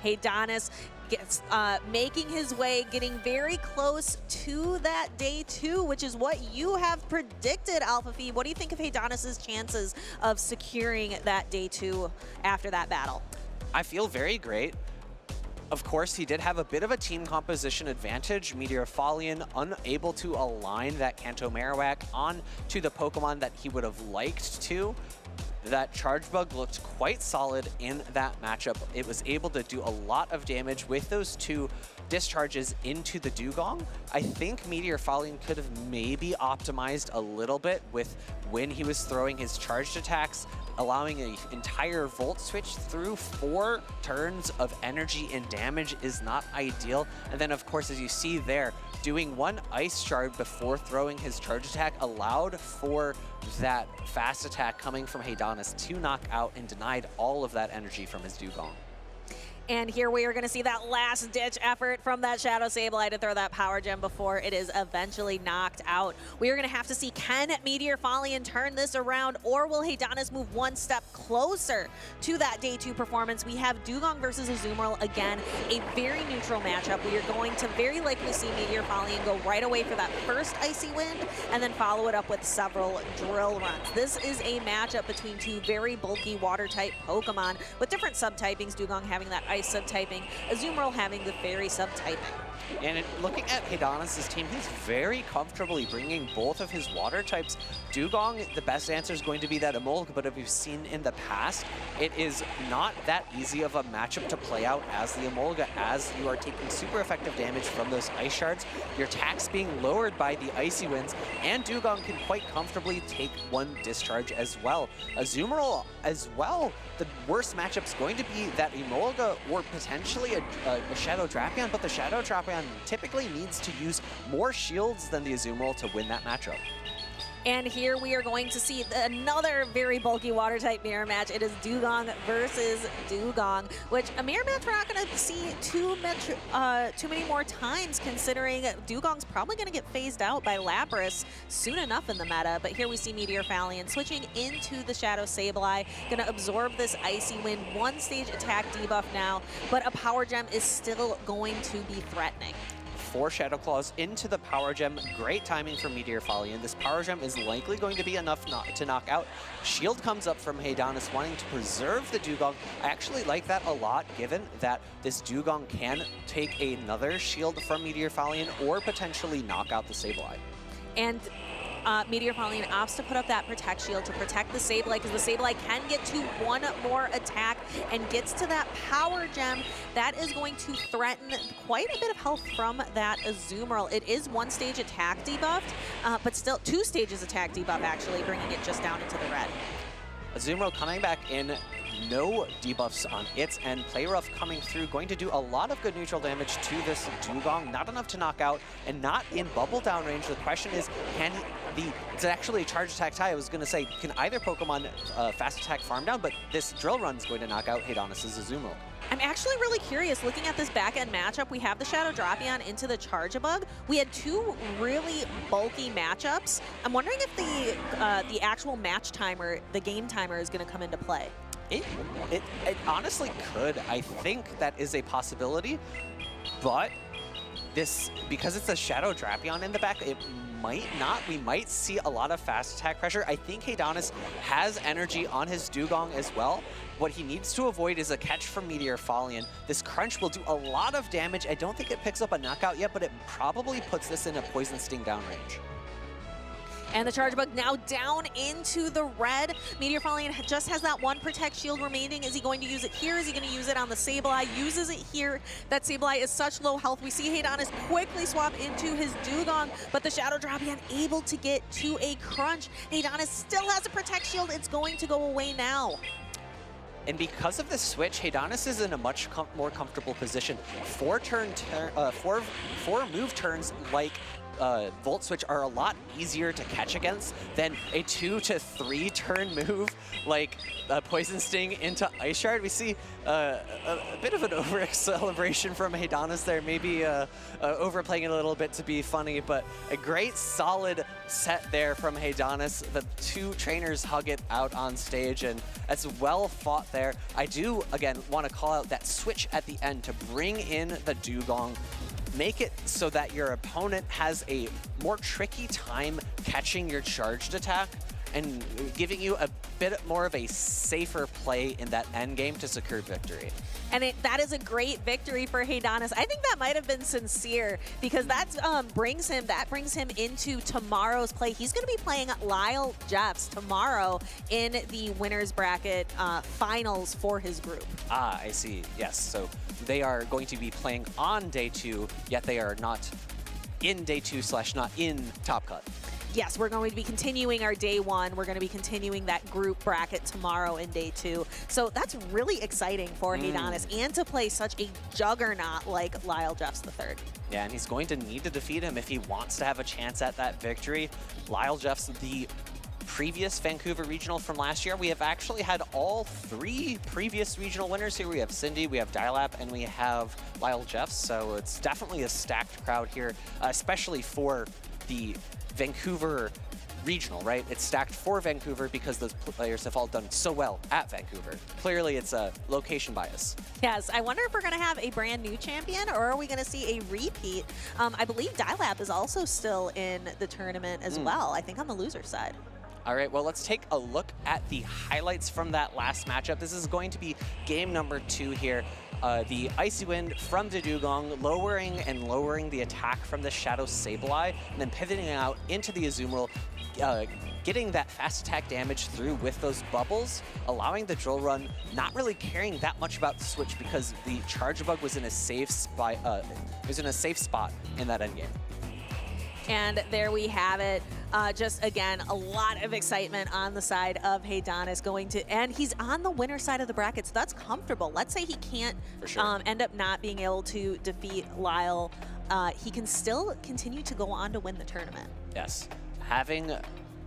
Speaker 8: Heydanis gets making his way, getting very close to that day 2, which is what you have predicted, AlphaFi. What do you think of Heydanis' chances of securing that day 2 after that battle?
Speaker 9: I feel very great. Of course, he did have a bit of a team composition advantage. MeteorFolan unable to align that Kanto Marowak on to the Pokemon that he would have liked to. That Chargebug looked quite solid in that matchup. It was able to do a lot of damage with those 2 discharges into the Dugong. I think MeteorFolan could have maybe optimized a little bit with when he was throwing his charged attacks, allowing an entire Volt Switch through 4 turns of energy and damage is not ideal. And then, of course, as you see there, doing 1 Ice Shard before throwing his charge attack allowed for that fast attack coming from Heydanis to knock out and denied all of that energy from his Dugong.
Speaker 8: And here we are going to see that last-ditch effort from that Shadow Sableye to throw that Power Gem before it is eventually knocked out. We are going to have to see, can MeteorFolan turn this around, or will Heydanis move 1 step closer to that day 2 performance? We have Dugong versus Azumarill again, a very neutral matchup. We are going to very likely see MeteorFolan go right away for that first Icy Wind, and then follow it up with several drill runs. This is a matchup between 2 very bulky Water-type Pokemon with different subtypings, Dugong having that Ice subtyping, Azumarill having the Fairy subtyping.
Speaker 9: And looking at Heydanis' team, he's very comfortably bringing both of his water types. Dugong, the best answer is going to be that Emolga, but as we've seen in the past, it is not that easy of a matchup to play out as the Emolga, as you are taking super effective damage from those Ice Shards, your attacks being lowered by the Icy Winds, and Dugong can quite comfortably take 1 discharge as well. Azumarill as well, the worst matchup is going to be that Emolga or potentially a Shadow Drapion, but the Shadow Drapion typically needs to use more shields than the Azumarill to win that matchup.
Speaker 8: And here we are going to see another very bulky Water-type mirror match. It is Dugong versus Dugong, which a mirror match we're not going to see too many more times, considering Dugong's probably going to get phased out by Lapras soon enough in the meta. But here we see MeteorFolan switching into the Shadow Sableye, going to absorb this Icy Wind, 1-stage attack debuff now, but a Power Gem is still going to be threatening.
Speaker 9: 4 Shadow Claws into the Power Gem. Great timing from MeteorFolan. This Power Gem is likely going to be enough to knock out. Shield comes up from Heydanis, wanting to preserve the Dugong. I actually like that a lot, given that this Dugong can take another shield from MeteorFolan or potentially knock out the Sableye.
Speaker 8: And MeteorFolan opts to put up that Protect Shield to protect the Sableye, because the Sableye can get to 1 more attack and gets to that Power Gem. That is going to threaten quite a bit of health from that Azumarill. It is 1-stage attack debuffed, but still 2 stages attack debuff, actually, bringing it just down into the red.
Speaker 9: Azumarill coming back in, no debuffs on its end. Play Rough coming through, going to do a lot of good neutral damage to this Dugong. Not enough to knock out, and not in bubble down range. The question is, can it's actually a charge attack tie. I was going to say, can either Pokemon fast attack farm down, but this drill run is going to knock out Heydanis' Azumarill.
Speaker 8: I'm actually really curious, looking at this back-end matchup, we have the Shadow Drapion into the Chargebug. We had 2 really bulky matchups. I'm wondering if the actual match timer, the game timer, is going to come into play.
Speaker 9: It honestly could. I think that is a possibility, but because it's a Shadow Drapion in the back, it might not. We might see a lot of fast attack pressure. I think Heydanis has energy on his Dugong as well. What he needs to avoid is a catch from MeteorFolan. This Crunch will do a lot of damage. I don't think it picks up a knockout yet, but it probably puts this in a Poison Sting down range.
Speaker 8: And the Chargebug now down into the red. MeteorFolan just has that 1 Protect Shield remaining. Is he going to use it here? Is he going to use it on the Sableye? Uses it here. That Sableye is such low health. We see Heydanis quickly swap into his Dugong, but the Shadow Drapion able to get to a Crunch. Heydanis still has a Protect Shield. It's going to go away now.
Speaker 9: And because of this switch, Heydanis is in a much more comfortable position. 4 move turns like Volt Switch are a lot easier to catch against than a 2 to 3 turn move like Poison Sting into Ice Shard. We see a bit of an over-celebration from Hedonis there, maybe overplaying it a little bit to be funny, but a great solid set there from Hedonis. The two trainers hug it out on stage, and that's well fought there. I do, again, want to call out that switch at the end to bring in the Dugong. Make it so that your opponent has a more tricky time catching your charged attack and giving you a bit more of a safer play in that end game to secure victory.
Speaker 8: And that is a great victory for Hedonis. I think that might have been sincere because that brings him into tomorrow's play. He's going to be playing Lyall Jeffs tomorrow in the winners bracket finals for his group.
Speaker 9: Ah, I see. Yes. So they are going to be playing on day 2, yet they are not in day 2 / not in Top Cut.
Speaker 8: Yes, we're going to be continuing our day 1. We're going to be continuing that group bracket tomorrow in day 2. So that's really exciting for Hedonis and to play such a juggernaut like Lyall Jeffs III.
Speaker 9: Yeah, and he's going to need to defeat him if he wants to have a chance at that victory. Lyall Jeffs, the previous Vancouver Regional from last year. We have actually had all 3 previous regional winners here. We have Cindy, we have dilap, and we have Lyall Jeffs. So it's definitely a stacked crowd here, especially for the Vancouver Regional, right? It's stacked for Vancouver because those players have all done so well at Vancouver. Clearly, it's a location bias.
Speaker 8: Yes, I wonder if we're going to have a brand new champion or are we going to see a repeat? I believe dilap is also still in the tournament as well, I think on the loser side.
Speaker 9: All right, well, let's take a look at the highlights from that last matchup. This is going to be game number 2 here. The Icy Wind from the Dugong, lowering the attack from the Shadow Sableye, and then pivoting out into the Azumarill, getting that fast attack damage through with those bubbles, allowing the drill run, not really caring that much about the switch because the Charjabug was in a safe spot. In that endgame.
Speaker 8: And there we have it. Just, again, a lot of excitement on the side of Hedonis and he's on the winner side of the bracket, so that's comfortable. Let's say he can't end up not being able to defeat Lyall. He can still continue to go on to win the tournament.
Speaker 9: Yes.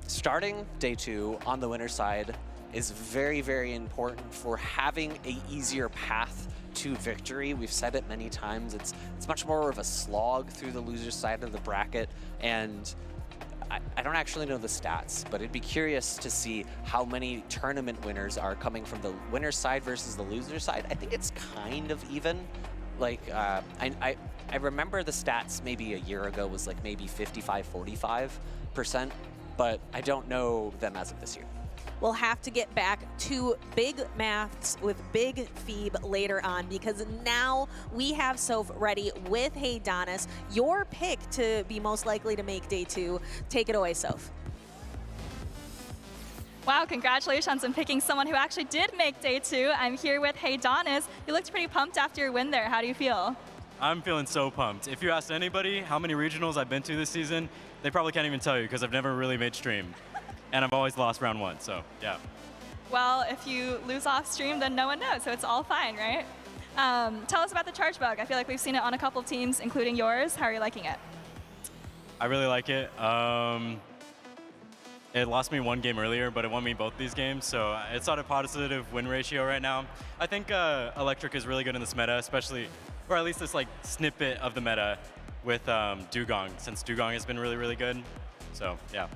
Speaker 9: Starting day 2 on the winner side is very, very important for having a easier path to victory. We've said it many times. It's much more of a slog through the loser side of the bracket, and I don't actually know the stats, but I'd be curious to see how many tournament winners are coming from the winner side versus the loser side. I think it's kind of even. Like, I remember the stats maybe a year ago was like maybe 55-45%, but I don't know them as of this year.
Speaker 8: We'll have to get back to big maths with Big Phoebe later on because now we have Soph ready with Hedonis. Your pick to be most likely to make day 2. Take it away, Soph.
Speaker 4: Wow, congratulations on picking someone who actually did make day 2. I'm here with Hedonis. You looked pretty pumped after your win there. How do you feel?
Speaker 11: I'm feeling so pumped. If you asked anybody how many regionals I've been to this season, they probably can't even tell you because I've never really made stream. And I've always lost round 1, so yeah.
Speaker 4: Well, if you lose off stream, then no one knows, so it's all fine, right? Tell us about the Charjabug. I feel like we've seen it on a couple of teams, including yours. How are you liking it?
Speaker 11: I really like it. It lost me 1 game earlier, but it won me both these games, so it's at a positive win ratio right now. I think Electric is really good in this meta, especially, or at least this like snippet of the meta with Dugong, since Dugong has been really, really good. So yeah.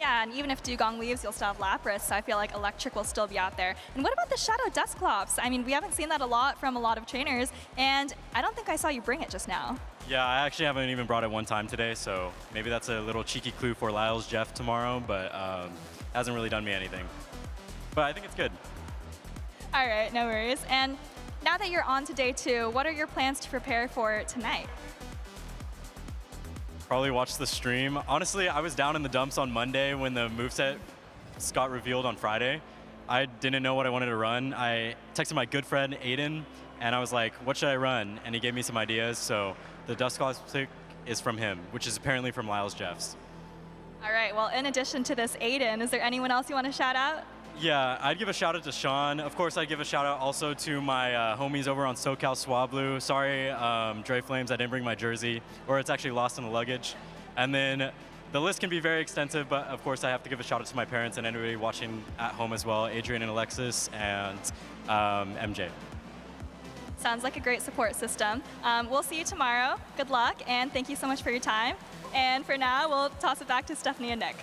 Speaker 4: Yeah, and even if Dugong leaves, you'll still have Lapras, so I feel like Electric will still be out there. And what about the Shadow Dusclops? I mean, we haven't seen that a lot from a lot of trainers, and I don't think I saw you bring it just now.
Speaker 11: Yeah, I actually haven't even brought it 1 time today, so maybe that's a little cheeky clue for Lyall's Jeff tomorrow, but hasn't really done me anything. But I think it's good.
Speaker 4: All right, no worries. And now that you're on to day 2, what are your plans to prepare for tonight?
Speaker 11: Probably watch the stream. Honestly, I was down in the dumps on Monday when the moveset got revealed on Friday. I didn't know what I wanted to run. I texted my good friend Aiden, and I was like, what should I run? And he gave me some ideas, so the Dusclops pick is from him, which is apparently from Lyall's Jeffs.
Speaker 4: All right, well, in addition to this Aiden, is there anyone else you want to shout out?
Speaker 11: Yeah, I'd give a shout out to Sean. Of course, I'd give a shout out also to my homies over on SoCal Swablu. Sorry, Dre Flames, I didn't bring my jersey, or it's actually lost in the luggage. And then the list can be very extensive, but of course I have to give a shout out to my parents and anybody watching at home as well, Adrian and Alexis and MJ.
Speaker 4: Sounds like a great support system. We'll see you tomorrow. Good luck, and thank you so much for your time. And for now, we'll toss it back to Stephanie and Nick.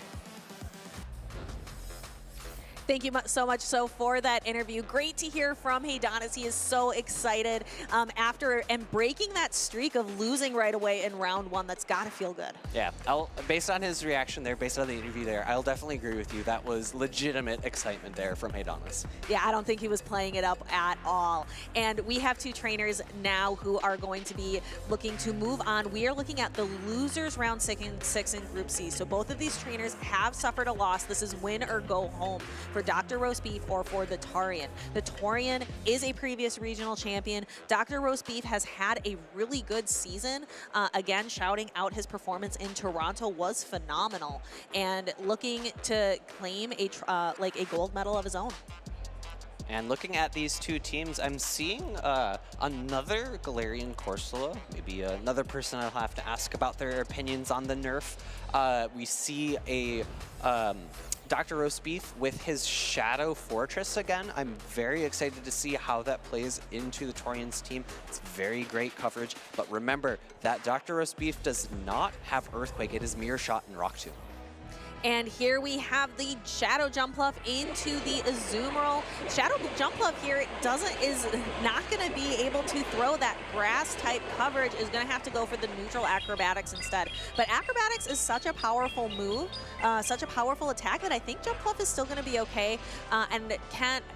Speaker 8: Thank you so much for that interview. Great to hear from Honis. He is so excited after and breaking that streak of losing right away in round 1. That's got to feel good.
Speaker 9: Yeah, based on his reaction there, based on the interview there, I'll definitely agree with you. That was legitimate excitement there from Honis.
Speaker 8: Yeah, I don't think he was playing it up at all. And we have 2 trainers now who are going to be looking to move on. We are looking at the losers round 6 in Group C. So both of these trainers have suffered a loss. This is win or go home for DrRoastBeef or for the Tarian. The Tarian is a previous regional champion. DrRoastBeef has had a really good season. Again, shouting out his performance in Toronto was phenomenal and looking to claim a gold medal of his own.
Speaker 9: And looking at these 2 teams, I'm seeing another Galarian Corsola, maybe another person I'll have to ask about their opinions on the nerf. We see a DrRoastBeef with his Shadow Fortress again. I'm very excited to see how that plays into the Torian's team. It's very great coverage, but remember that DrRoastBeef does not have Earthquake. It is Mirror Shot and Rock Tomb.
Speaker 8: And here we have the Shadow Jumpluff into the Azumarill. Shadow Jumpluff here is not going to be able to throw that grass type coverage, is going to have to go for the neutral Acrobatics instead. But Acrobatics is such a powerful move, such a powerful attack that I think Jumpluff is still going to be okay.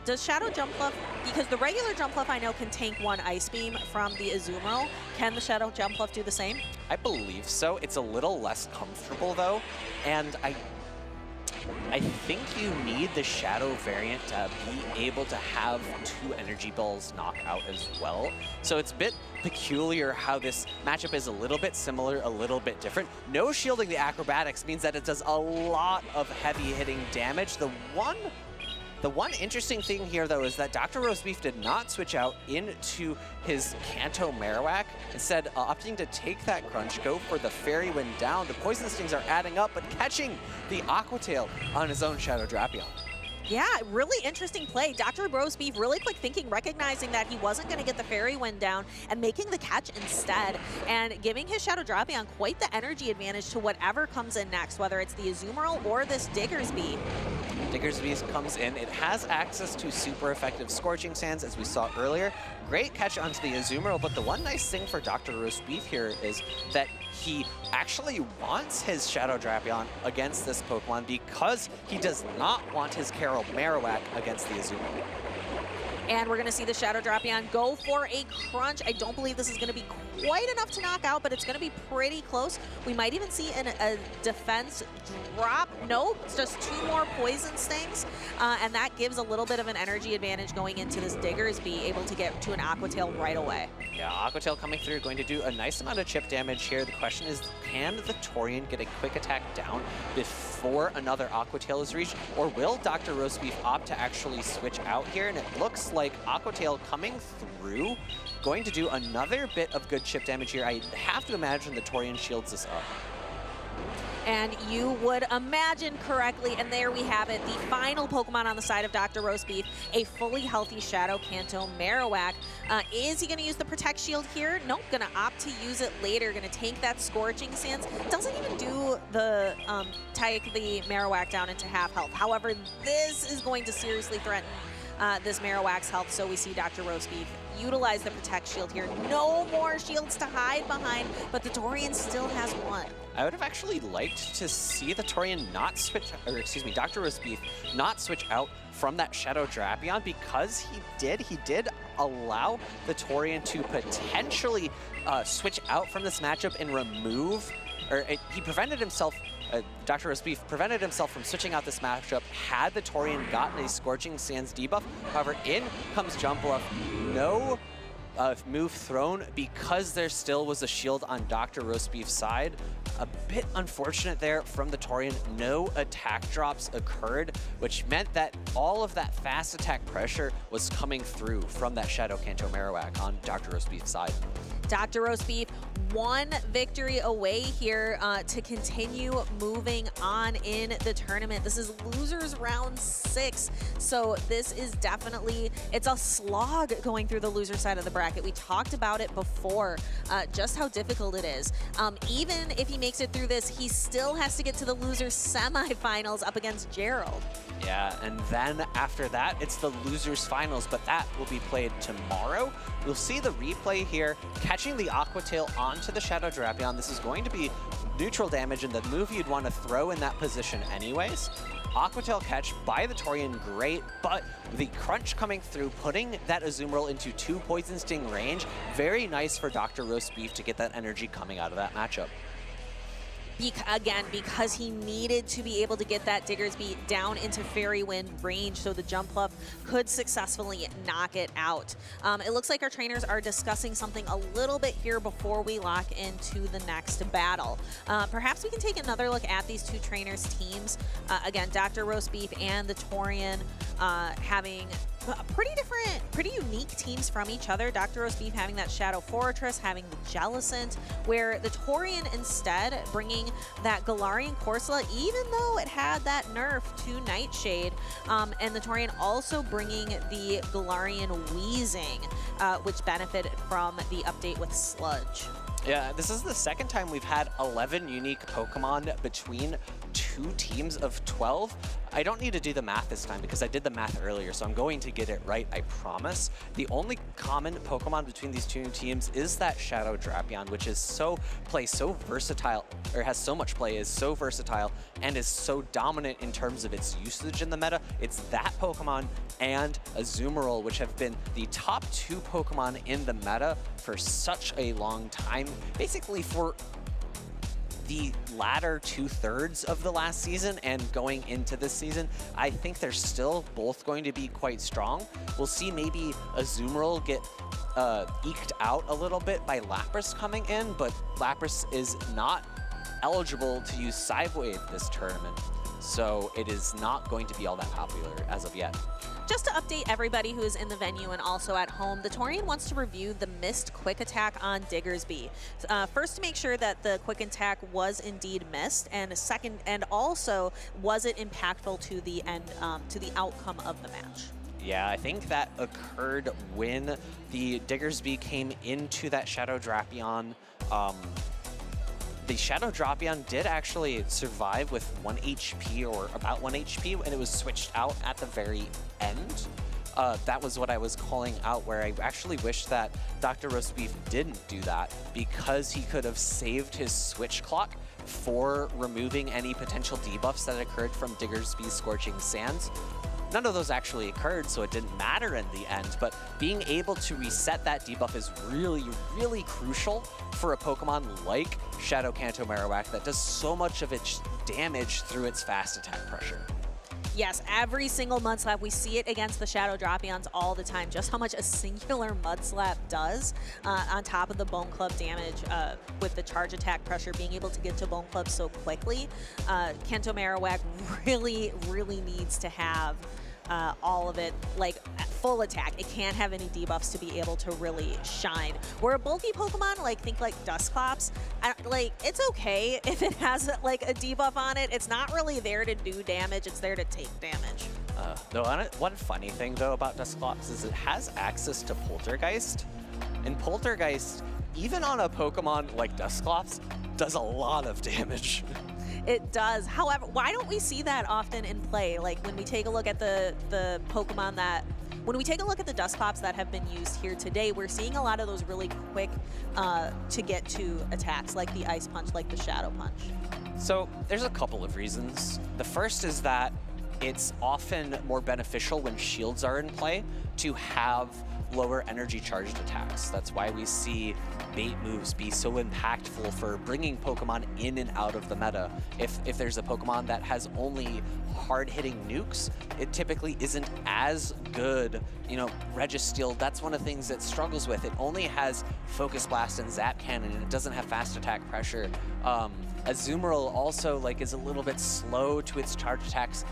Speaker 8: Does Shadow Jumpluff, because the regular Jumpluff I know can tank 1 Ice Beam from the Azumarill, can the Shadow Jumpluff do the same?
Speaker 9: I believe so. It's a little less comfortable though, and I think you need the Shadow variant to be able to have 2 Energy Balls knock out as well. So it's a bit peculiar how this matchup is a little bit similar, a little bit different. No shielding the Acrobatics means that it does a lot of heavy hitting damage. The one interesting thing here, though, is that DrRoastBeef did not switch out into his Kanto Marowak, instead opting to take that Crunch, go for the Fairy Wind down. The Poison Stings are adding up, but catching the Aqua Tail on his own Shadow Drapion.
Speaker 8: Yeah, really interesting play. DrRoastBeef really quick thinking, recognizing that he wasn't going to get the Fairy Wind down and making the catch instead, and giving his Shadow Drapion quite the energy advantage to whatever comes in next, whether it's the Azumarill or this Diggersby.
Speaker 9: Diggersby comes in. It has access to super effective Scorching Sands, as we saw earlier. Great catch onto the Azumarill, but the one nice thing for DrRoastBeef here is that he actually wants his Shadow Drapion against this Pokemon because he does not want his Carol Marowak against the Azumarill.
Speaker 8: And we're going to see the Shadow Drapion go for a Crunch. I don't believe this is going to be quite enough to knock out, but it's going to be pretty close. We might even see a defense drop. Nope, it's just 2 more Poison Stings, and that gives a little bit of an energy advantage going into this Diggersby, able to get to an Aqua Tail right away.
Speaker 9: Yeah, Aqua Tail coming through, going to do a nice amount of chip damage here. The question is, can the Torian get a quick attack down before another Aqua Tail is reached, or will DrRoastBeef opt to actually switch out here? And it looks like Aqua Tail coming through, going to do another bit of good chip damage here. I have to imagine the Torian shields this up.
Speaker 8: And you would imagine correctly, and there we have it, the final Pokemon on the side of DrRoastBeef, a fully healthy Shadow Kanto Marowak. Is he going to use the Protect Shield here? Nope, going to opt to use it later, going to tank that Scorching Sands. Doesn't even do the take the Marowak down into half health. However, this is going to seriously threaten this Marowak's health, so we see DrRoastBeef utilize the Protect Shield here. No more shields to hide behind, but the Torian still has 1.
Speaker 9: I would have actually liked to see the Torian not switch, or excuse me, DrRoastBeef not switch out from that Shadow Drapion, because he did allow the Torian to potentially switch out from this matchup and remove, he prevented himself, DrRoastBeef prevented himself from switching out this matchup had the Torian gotten a Scorching Sands debuff. However, in comes Jumpluff, no move thrown because there still was a shield on DrRoastBeef's side. A bit unfortunate there from the Torian. No attack drops occurred, which meant that all of that fast attack pressure was coming through from that Shadow Kanto Marowak on DrRoastBeef's side.
Speaker 8: DrRoastBeef one victory away here to continue moving on in the tournament. This is losers round 6, so this is definitely, it's a slog going through the loser side of the bracket. We talked about it before, just how difficult it is. Even if he makes it through this, he still has to get to the losers semifinals up against Gerald.
Speaker 9: Yeah, and then after that, it's the losers finals, but that will be played tomorrow. We'll see the replay here, catching the Aqua Tail onto the Shadow Drapion. This is going to be neutral damage and the move you'd want to throw in that position anyways. Aqua Tail catch by the Torian, great, but the crunch coming through, putting that Azumarill into 2 Poison Sting range, very nice for DrRoastBeef to get that energy coming out of that matchup.
Speaker 8: Again, because he needed to be able to get that Diggersby down into Fairy Wind range so the Jump Bluff could successfully knock it out. It looks like our trainers are discussing something a little bit here before we lock into the next battle. Perhaps we can take another look at these two trainers' teams. Again, DrRoastBeef and the Torian having pretty unique teams from each other. DrRoastBeef having that Shadow Fortress, having the Jellicent, where the Torian instead bringing that Galarian Corsola, even though it had that nerf to Nightshade, and the Torian also bringing the Galarian Weezing, which benefited from the update with Sludge.
Speaker 9: Yeah, this is the second time we've had 11 unique Pokemon between 2 teams of 12. I don't need to do the math this time because I did the math earlier, so I'm going to get it right, I promise. The only common Pokemon between these 2 teams is that Shadow Drapion, which is so versatile, or has so much play, is so versatile, and is so dominant in terms of its usage in the meta. It's that Pokemon and Azumarill, which have been the top 2 Pokemon in the meta for such a long time, basically for the latter 2/3 of the last season and going into this season. I think they're still both going to be quite strong. We'll see maybe Azumarill get eked out a little bit by Lapras coming in, but Lapras is not eligible to use Psywave this tournament, so it is not going to be all that popular as of yet.
Speaker 8: Just to update everybody who is in the venue and also at home, the Torian wants to review the missed quick attack on Diggersby. First, to make sure that the quick attack was indeed missed, and second, and also was it impactful to the end, to the outcome of the match.
Speaker 9: Yeah, I think that occurred when the Diggersby came into that Shadow Drapion. The Shadow Drapion did actually survive with 1 HP, or about 1 HP, and it was switched out at the very end. That was what I was calling out, where I actually wish that DrRoastBeef didn't do that, because he could have saved his switch clock for removing any potential debuffs that occurred from Diggersby's Scorching Sands. None of those actually occurred, so it didn't matter in the end, but being able to reset that debuff is really, really crucial for a Pokemon like Shadow Kanto Marowak that does so much of its damage through its fast attack pressure.
Speaker 8: Yes, every single Mud Slap, we see it against the Shadow Drapions all the time, just how much a singular Mud Slap does on top of the Bone Club damage with the charge attack pressure, being able to get to Bone Club so quickly. Kanto Marowak really, really needs to have all of it, like full attack. It can't have any debuffs to be able to really shine. Where a bulky Pokemon, like think like Dusclops, like it's okay if it has like a debuff on it. It's not really there to do damage, it's there to take damage.
Speaker 9: One funny thing though about Dusclops is it has access to Poltergeist, and Poltergeist, even on a Pokemon like Dusclops, does a lot of damage.
Speaker 8: It does. However, why don't we see that often in play? Like when we take a look at the Pokemon that, when we take a look at the Dusclops that have been used here today, we're seeing a lot of those really quick to get to attacks, like the Ice Punch, like the Shadow Punch.
Speaker 9: So there's a couple of reasons. The first is that it's often more beneficial when shields are in play to have lower energy charged attacks. That's why we see bait moves be so impactful for bringing Pokemon in and out of the meta. If there's a Pokemon that has only hard-hitting nukes, it typically isn't as good. You know, Registeel, that's one of the things it struggles with. It only has Focus Blast and Zap Cannon, and it doesn't have fast attack pressure. Azumarill also like is a little bit slow to its charge attacks.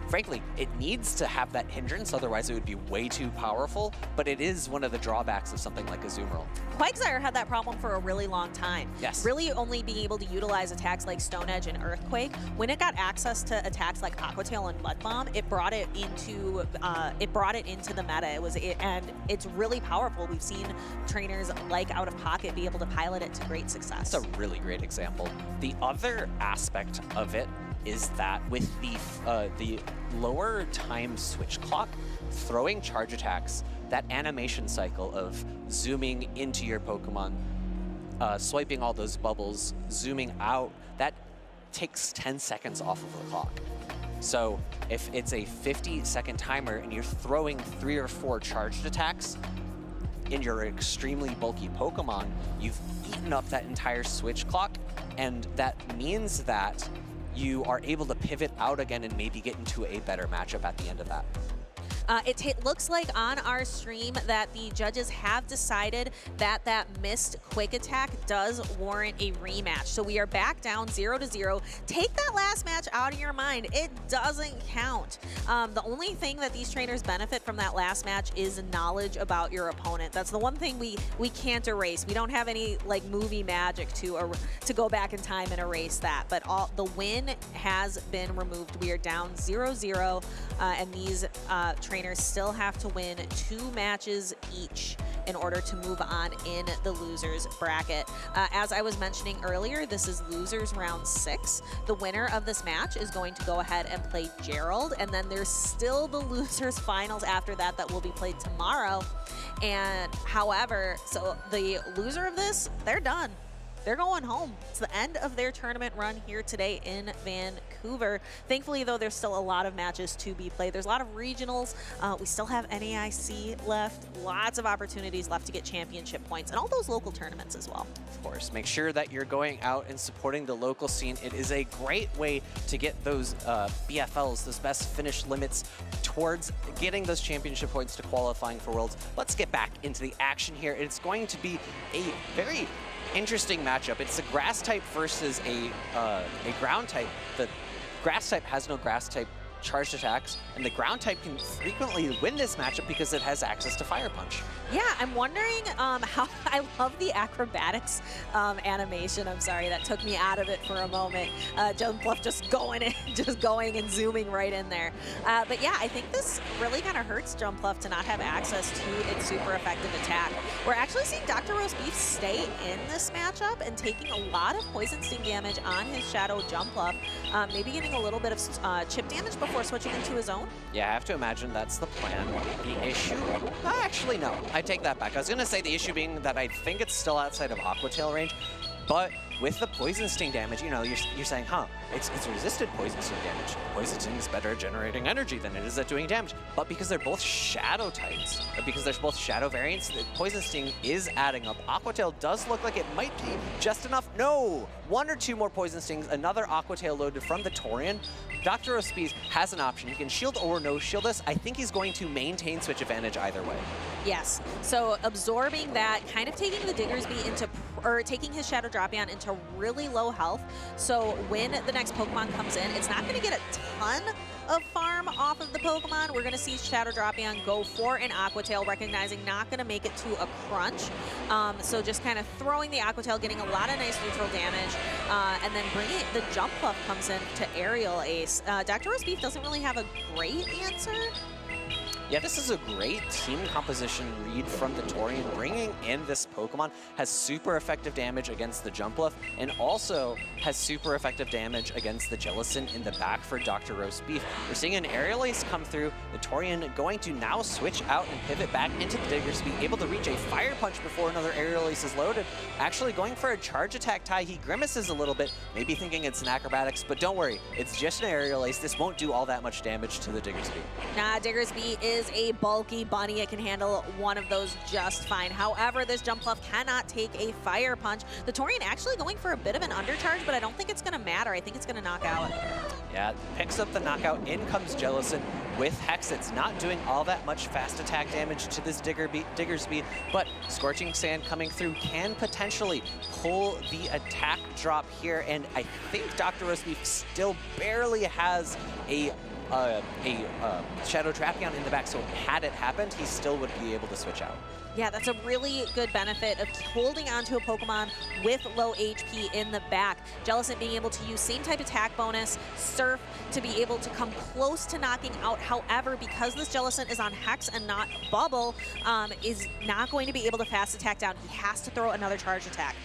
Speaker 9: Frankly, it needs to have that hindrance, otherwise it would be way too powerful, but it is one of the drawbacks of something like a Azumarill.
Speaker 8: Quagsire had that problem for a really long time.
Speaker 9: Yes.
Speaker 8: Really only being able to utilize attacks like Stone Edge and Earthquake. When it got access to attacks like Aqua Tail and Mud Bomb, it brought it into the meta. And it's really powerful. We've seen trainers like Out of Pocket be able to pilot it to great success.
Speaker 9: That's a really great example. The other aspect of it is that with the lower time switch clock, throwing charge attacks, that animation cycle of zooming into your Pokemon, swiping all those bubbles, zooming out, that takes 10 seconds off of the clock. So if it's a 50-second timer and you're throwing 3 or 4 charged attacks in your extremely bulky Pokemon, you've eaten up that entire switch clock, and that means that you are able to pivot out again and maybe get into a better matchup at the end of that.
Speaker 8: It looks like on our stream that the judges have decided that that missed quick attack does warrant a rematch. So we are back down 0-0. Take that last match out of your mind. It doesn't count. The only thing that these trainers benefit from that last match is knowledge about your opponent. That's the one thing we can't erase. We don't have any like movie magic to go back in time and erase that. But the win has been removed. We are down 0-0, and these trainers still have to win 2 matches each in order to move on in the losers bracket. As I was mentioning earlier, this is losers round 6. The winner of this match is going to go ahead and play Gerald, and then there's still the losers finals after that that will be played tomorrow. And however, so the loser of this, they're done. They're going home. It's the end of their tournament run here today in Vancouver. Thankfully, though, there's still a lot of matches to be played. There's a lot of regionals. We still have NAIC left. Lots of opportunities left to get championship points and all those local tournaments as well.
Speaker 9: Of course, make sure that you're going out and supporting the local scene. It is a great way to get those BFLs, those best finish limits, towards getting those championship points to qualifying for Worlds. Let's get back into the action here. It's going to be a very interesting matchup. It's a grass type versus a ground type. The grass type has no grass type charged attacks, and the ground type can frequently win this matchup because it has access to Fire Punch.
Speaker 8: Yeah, I'm wondering how I love the acrobatics animation. I'm sorry, that took me out of it for a moment. Jumpluff just going and zooming right in there. But yeah, I think this really kind of hurts Jumpluff to not have access to its super effective attack. We're actually seeing DrRoastBeef stay in this matchup and taking a lot of Poison Sting damage on his Shadow Jumpluff, maybe getting a little bit of chip damage before switching into his own.
Speaker 9: Yeah, I have to imagine that's the plan. The issue? Actually, no. I take that back. I was going to say the issue being that I think it's still outside of Aqua Tail range, but with the Poison Sting damage, you know, you're saying, huh, it's resisted Poison Sting damage. Poison Sting is better at generating energy than it is at doing damage. But because they're both Shadow types, or because there's both Shadow variants, the Poison Sting is adding up. Aqua Tail does look like it might be just enough. No! 1 or 2 more Poison Stings, another Aqua Tail loaded from the Torian. DrRoastBeef has an option. He can shield or no shield us. I think he's going to maintain switch advantage either way.
Speaker 8: Yes, so absorbing that, kind of taking the Diggersby into, or taking his Shadow Drapion into really low health. So when the next Pokemon comes in, it's not going to get a ton of farm off of the Pokemon. We're going to see Shadow Drapion go for an Aqua Tail, recognizing not going to make it to a crunch. So just kind of throwing the Aqua Tail, getting a lot of nice neutral damage, and then bringing the Jumpluff comes in to Aerial Ace. DrRoastBeef doesn't really have a great answer.
Speaker 9: Yeah, this is a great team composition read from the Torian. Bringing in this Pokemon has super effective damage against the Jumpluff, and also has super effective damage against the Jellicent in the back for DrRoastBeef. We're seeing an Aerial Ace come through. The Torian going to now switch out and pivot back into the Diggersby, able to reach a Fire Punch before another Aerial Ace is loaded. Actually going for a charge attack tie. He grimaces a little bit, maybe thinking it's an acrobatics, but don't worry, it's just an Aerial Ace. This won't do all that much damage to the Diggersby.
Speaker 8: Nah, Diggersby is a bulky bunny. It can handle one of those just fine. However, this Jumpluff cannot take a Fire Punch. The Torian actually going for a bit of an undercharge, but I don't think it's going to matter. I think it's going to knock out.
Speaker 9: Yeah, picks up the knockout. In comes Jellicent with Hex. It's not doing all that much fast attack damage to this Diggersby, but Scorching Sand coming through can potentially pull the attack drop here, and I think DrRoastBeef still barely has a a Shadow Drapion in the back, so had it happened, he still would be able to switch out.
Speaker 8: Yeah, that's a really good benefit of holding onto a Pokemon with low HP in the back. Jellicent being able to use same type attack bonus, Surf to be able to come close to knocking out. However, because this Jellicent is on Hex and not Bubble, is not going to be able to fast attack down. He has to throw another charge attack.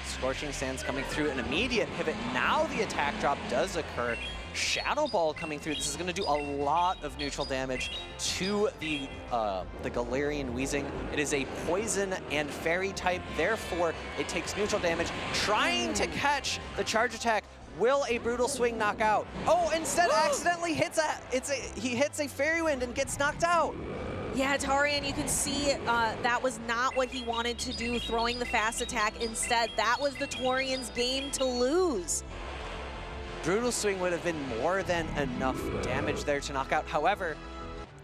Speaker 9: Scorching Sands coming through, an immediate pivot. Now the attack drop does occur. Shadow Ball coming through. This is going to do a lot of neutral damage to the Galarian Weezing. It is a poison and fairy type, therefore it takes neutral damage. Trying to catch the charge attack. Will a Brutal Swing knock out? Oh, instead accidentally hits he hits a Fairy Wind and gets knocked out.
Speaker 8: Yeah, Torian, you can see that was not what he wanted to do, throwing the fast attack instead. That was the Torian's game to lose.
Speaker 9: Brutal Swing would have been more than enough damage there to knock out. However,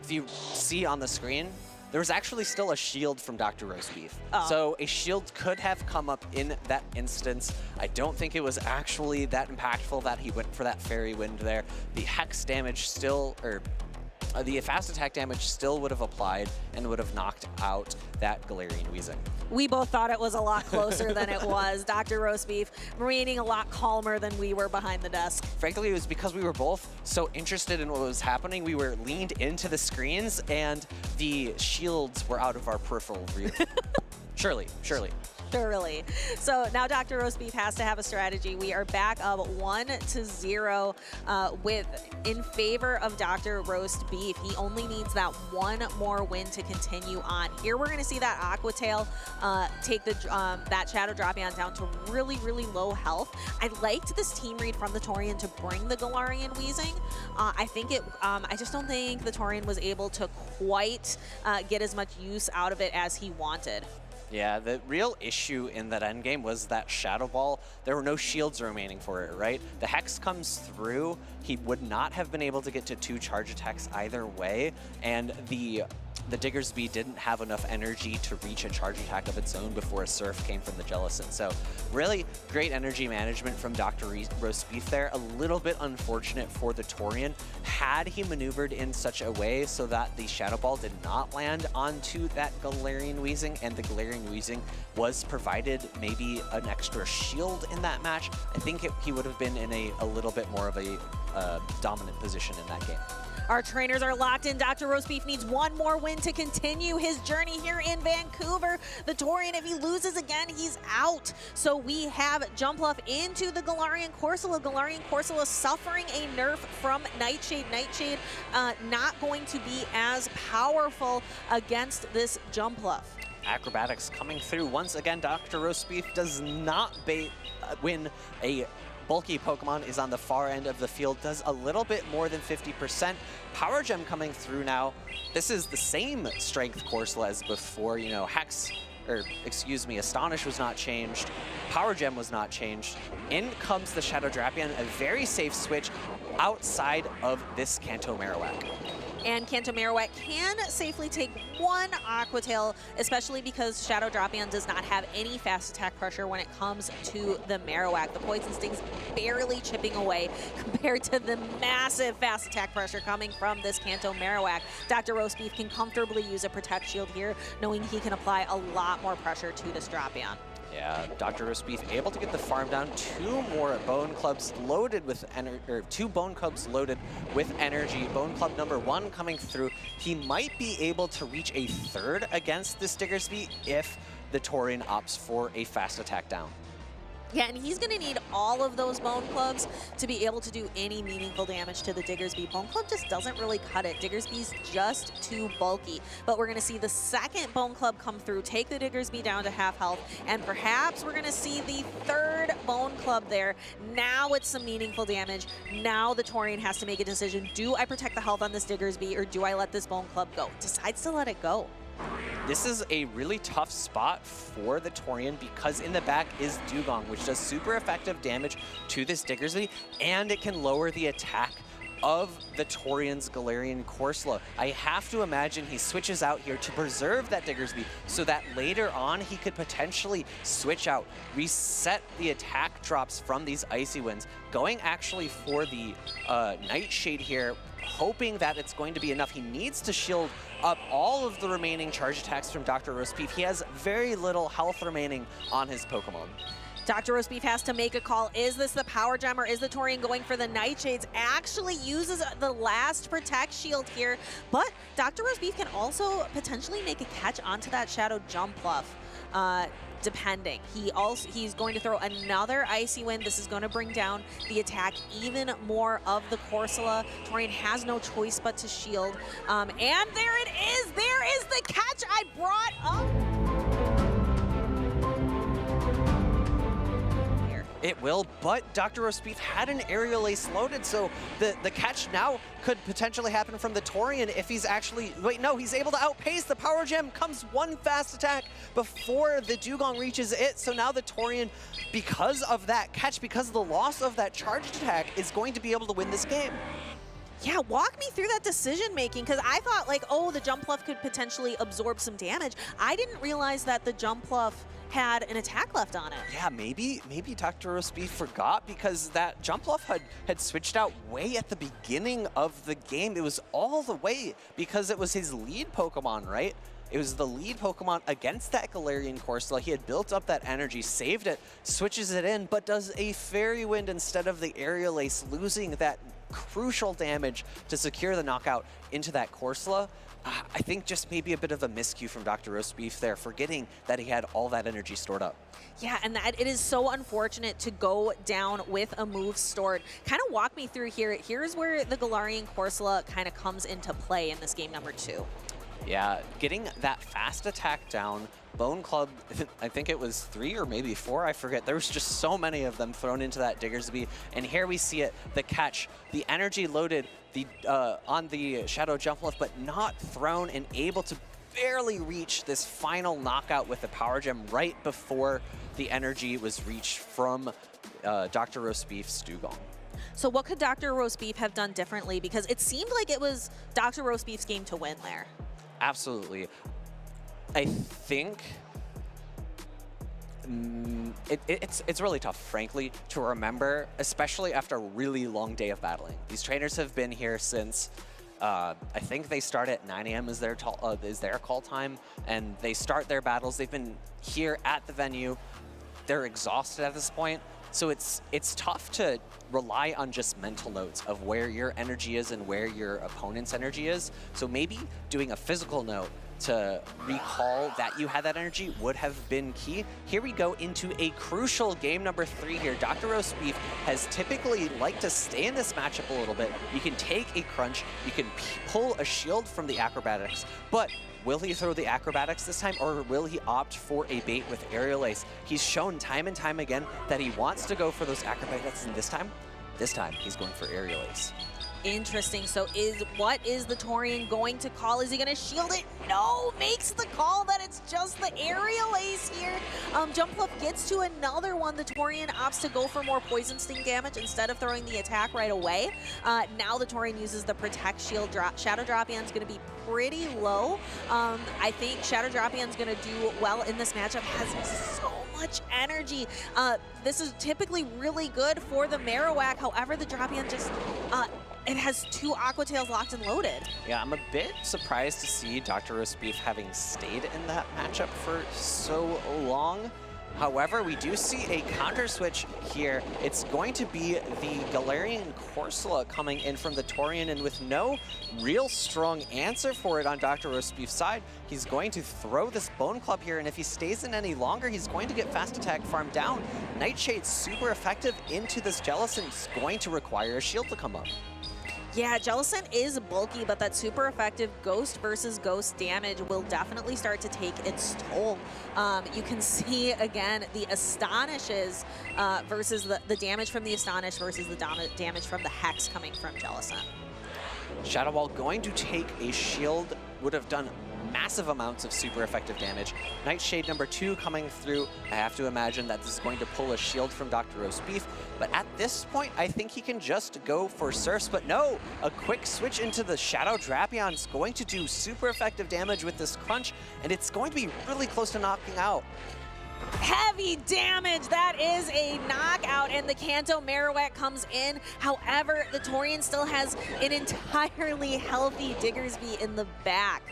Speaker 9: if you see on the screen, there was actually still a shield from DrRoastBeef.
Speaker 8: Oh.
Speaker 9: So a shield could have come up in that instance. I don't think it was actually that impactful that he went for that Fairy Wind there. The Hex damage still, the fast attack damage still would have applied and would have knocked out that Galarian Weezing.
Speaker 8: We both thought it was a lot closer than it was. DrRoastBeef remaining a lot calmer than we were behind the desk.
Speaker 9: Frankly, it was because we were both so interested in what was happening. We were leaned into the screens and the shields were out of our peripheral view. Surely.
Speaker 8: Thoroughly. So now DrRoastBeef has to have a strategy. We are back up 1-0 in favor of DrRoastBeef. He only needs that one more win to continue on. Here we're going to see that Aqua Tail take that Shadow Drapion down to really, really low health. I liked this team read from the Torian to bring the Galarian Weezing. I just don't think the Torian was able to quite get as much use out of it as he wanted.
Speaker 9: Yeah, the real issue in that endgame was that Shadow Ball. There were no shields remaining for it, right? The Hex comes through. He would not have been able to get to 2 charge attacks either way, and the Diggersby didn't have enough energy to reach a charge attack of its own before a Surf came from the Jellicent. So really great energy management from DrRoastBeef there. A little bit unfortunate for the Torian. Had he maneuvered in such a way so that the Shadow Ball did not land onto that Galarian Weezing and the Galarian Weezing was provided maybe an extra shield in that match, I think he would have been in a little bit more of a dominant position in that game.
Speaker 8: Our trainers are locked in. DrRoastBeef needs one more win to continue his journey here in Vancouver. The Torian, if he loses again, he's out. So we have Jumpluff into the Galarian Corsola. Galarian Corsola suffering a nerf from Nightshade. Nightshade not going to be as powerful against this Jumpluff.
Speaker 9: Acrobatics coming through. Once again, DrRoastBeef does not win a bulky Pokemon, is on the far end of the field, does a little bit more than 50%. Power Gem coming through now. This is the same strength Corsola as before, you know, AshtonAsh was not changed. Power Gem was not changed. In comes the Shadow Drapion, a very safe switch outside of this Kanto Marowak.
Speaker 8: And Kanto Marowak can safely take one Aqua Tail, especially because Shadow Drapion does not have any fast attack pressure when it comes to the Marowak. The Poison Sting's barely chipping away compared to the massive fast attack pressure coming from this Kanto Marowak. DrRoastBeef can comfortably use a Protect Shield here, knowing he can apply a lot more pressure to this Drapion.
Speaker 9: Yeah, DrRoastBeef able to get the farm down. 2 more Bone Clubs loaded with energy, 2 Bone Clubs loaded with energy. Bone Club number 1 coming through. He might be able to reach a 3rd against this Diggersby if the Torian opts for a fast attack down.
Speaker 8: Yeah, and he's going to need all of those Bone Clubs to be able to do any meaningful damage to the Diggersby. Bone Club just doesn't really cut it. Diggersby's just too bulky. But we're going to see the second Bone Club come through, take the Diggersby down to half health, and perhaps we're going to see the 3rd Bone Club there. Now it's some meaningful damage. Now the Torian has to make a decision. Do I protect the health on this Diggersby, or do I let this Bone Club go? Decides to let it go.
Speaker 9: This is a really tough spot for the Torian because in the back is Dewgong, which does super effective damage to this Diggersby, and it can lower the attack of the Torian's Galarian Corsola. I have to imagine he switches out here to preserve that Diggersby so that later on he could potentially switch out, reset the attack drops from these Icy Winds, going actually for the Nightshade here. hoping that it's going to be enough. He needs to shield up all of the remaining charge attacks from DrRoastBeef. He has very little health remaining on his Pokemon.
Speaker 8: DrRoastBeef has to make a call. Is this the Power Gem or is the Torian going for the Nightshades? Actually uses the last Protect Shield here, but DrRoastBeef can also potentially make a catch onto that Shadow Jumpluff. Depending. He's going to throw another Icy Wind. This is going to bring down the attack even more of the Corsola. Torian has no choice but to shield. And there it is! There is the catch I brought up!
Speaker 9: It will, but DrRoastBeef had an Aerial Ace loaded, so the catch now could potentially happen from the Torian if he's actually, wait, no, he's able to outpace. The Power Gem comes one fast attack before the Dewgong reaches it, so now the Torian, because of that catch, because of the loss of that charged attack, is going to be able to win this game.
Speaker 8: Yeah, walk me through that decision making, because I thought like, oh, the Jumpluff could potentially absorb some damage. I didn't realize that the Jumpluff had an attack left on it.
Speaker 9: Yeah, maybe DrRoastBeef forgot because that Jumpluff had switched out way at the beginning of the game. It was all the way because it was his lead Pokemon, right? It was the lead Pokemon against that Galarian Corsola. He had built up that energy, saved it, switches it in, but does a Fairy Wind instead of the Aerial Ace, losing that crucial damage to secure the knockout into that Corsola. I think just maybe a bit of a miscue from DrRoastBeef there, forgetting that he had all that energy stored up.
Speaker 8: Yeah, and that it is so unfortunate to go down with a move stored. Kind of walk me through here. Here's where the Galarian Corsola kind of comes into play in this game number 2.
Speaker 9: Yeah, getting that fast attack down, Bone Club, I think it was 3 or maybe 4, I forget. There was just so many of them thrown into that Diggersby. And here we see it, the catch, the energy loaded on the Shadow Jumpluff, but not thrown and able to barely reach this final knockout with the Power Gem right before the energy was reached from DrRoastBeef's Dewgong.
Speaker 8: So what could DrRoastBeef have done differently? Because it seemed like it was DrRoastBeef's game to win there.
Speaker 9: Absolutely. I think it's really tough, frankly, to remember, especially after a really long day of battling. These trainers have been here since, I think they start at 9 a.m. is their call time, and they start their battles. They've been here at the venue. They're exhausted at this point. So it's tough to rely on just mental notes of where your energy is and where your opponent's energy is. So maybe doing a physical note to recall that you had that energy would have been key. Here we go into a crucial game number 3 here. DrRoastBeef has typically liked to stay in this matchup a little bit. You can take a crunch, you can pull a shield from the acrobatics, but will he throw the acrobatics this time, or will he opt for a bait with Aerial Ace? He's shown time and time again that he wants to go for those acrobatics, and this time he's going for Aerial Ace.
Speaker 8: Interesting. So what is the Torian going to call? Is he going to shield it? No, makes the call that it's just the Aerial Ace here. Jumpluff gets to another one. The Torian opts to go for more Poison Sting damage instead of throwing the attack right away. Now the Torian uses the Protect Shield. Shadow Dropion is going to be pretty low. I think Shadow Dropion is going to do well in this matchup. Has so much energy. This is typically really good for the Marowak. However, the Dropion just... it has 2 Aqua Tails locked and loaded.
Speaker 9: Yeah, I'm a bit surprised to see DrRoastBeef having stayed in that matchup for so long. However, we do see a counter switch here. It's going to be the Galarian Corsola coming in from the Torian, and with no real strong answer for it on DrRoastBeef's side, he's going to throw this Bone Club here, and if he stays in any longer, he's going to get fast attack farmed down. Nightshade's super effective into this Jellicent. It's going to require a shield to come up.
Speaker 8: Yeah, Jellicent is bulky, but that super effective Ghost versus Ghost damage will definitely start to take its toll. You can see, again, the Astonishes versus the damage from the Astonish versus the damage from the Hex coming from Jellicent.
Speaker 9: Shadow Ball going to take a shield, would have done massive amounts of super effective damage. Nightshade number 2 coming through. I have to imagine that this is going to pull a shield from DrRoastBeef, but at this point, I think he can just go for Surfs, but no, a quick switch into the Shadow Drapion is going to do super effective damage with this crunch, and it's going to be really close to knocking out.
Speaker 8: Heavy damage. That is a knockout, and the Kanto Marowak comes in. However, the Torian still has an entirely healthy Diggersby in the back.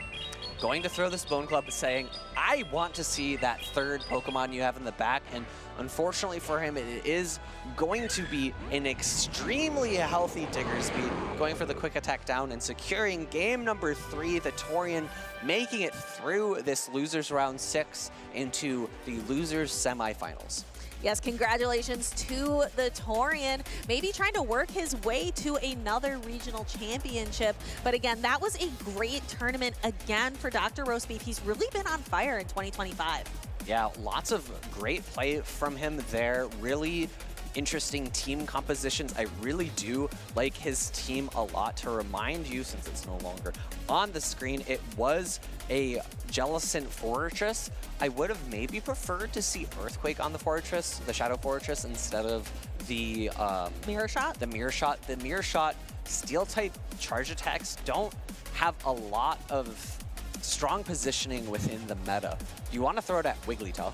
Speaker 9: Going to throw this Bone Club saying, I want to see that third Pokemon you have in the back, and unfortunately for him, it is going to be an extremely healthy Diggersby, going for the quick attack down and securing game number 3, the Torian making it through this losers round 6 into the losers semifinals.
Speaker 8: Yes, congratulations to the Torian. Maybe trying to work his way to another regional championship. But again, that was a great tournament again for DrRoastBeef. He's really been on fire in 2025.
Speaker 9: Yeah, lots of great play from him there. Really interesting team compositions. I really do like his team a lot. To remind you, since it's no longer on the screen, it was a Jellicent Fortress. I would have maybe preferred to see Earthquake on the Fortress, the Shadow Fortress, instead of the
Speaker 8: Mirror Shot.
Speaker 9: The Mirror Shot. The Mirror Shot Steel type charge attacks don't have a lot of strong positioning within the meta. You want to throw it at Wigglytuff.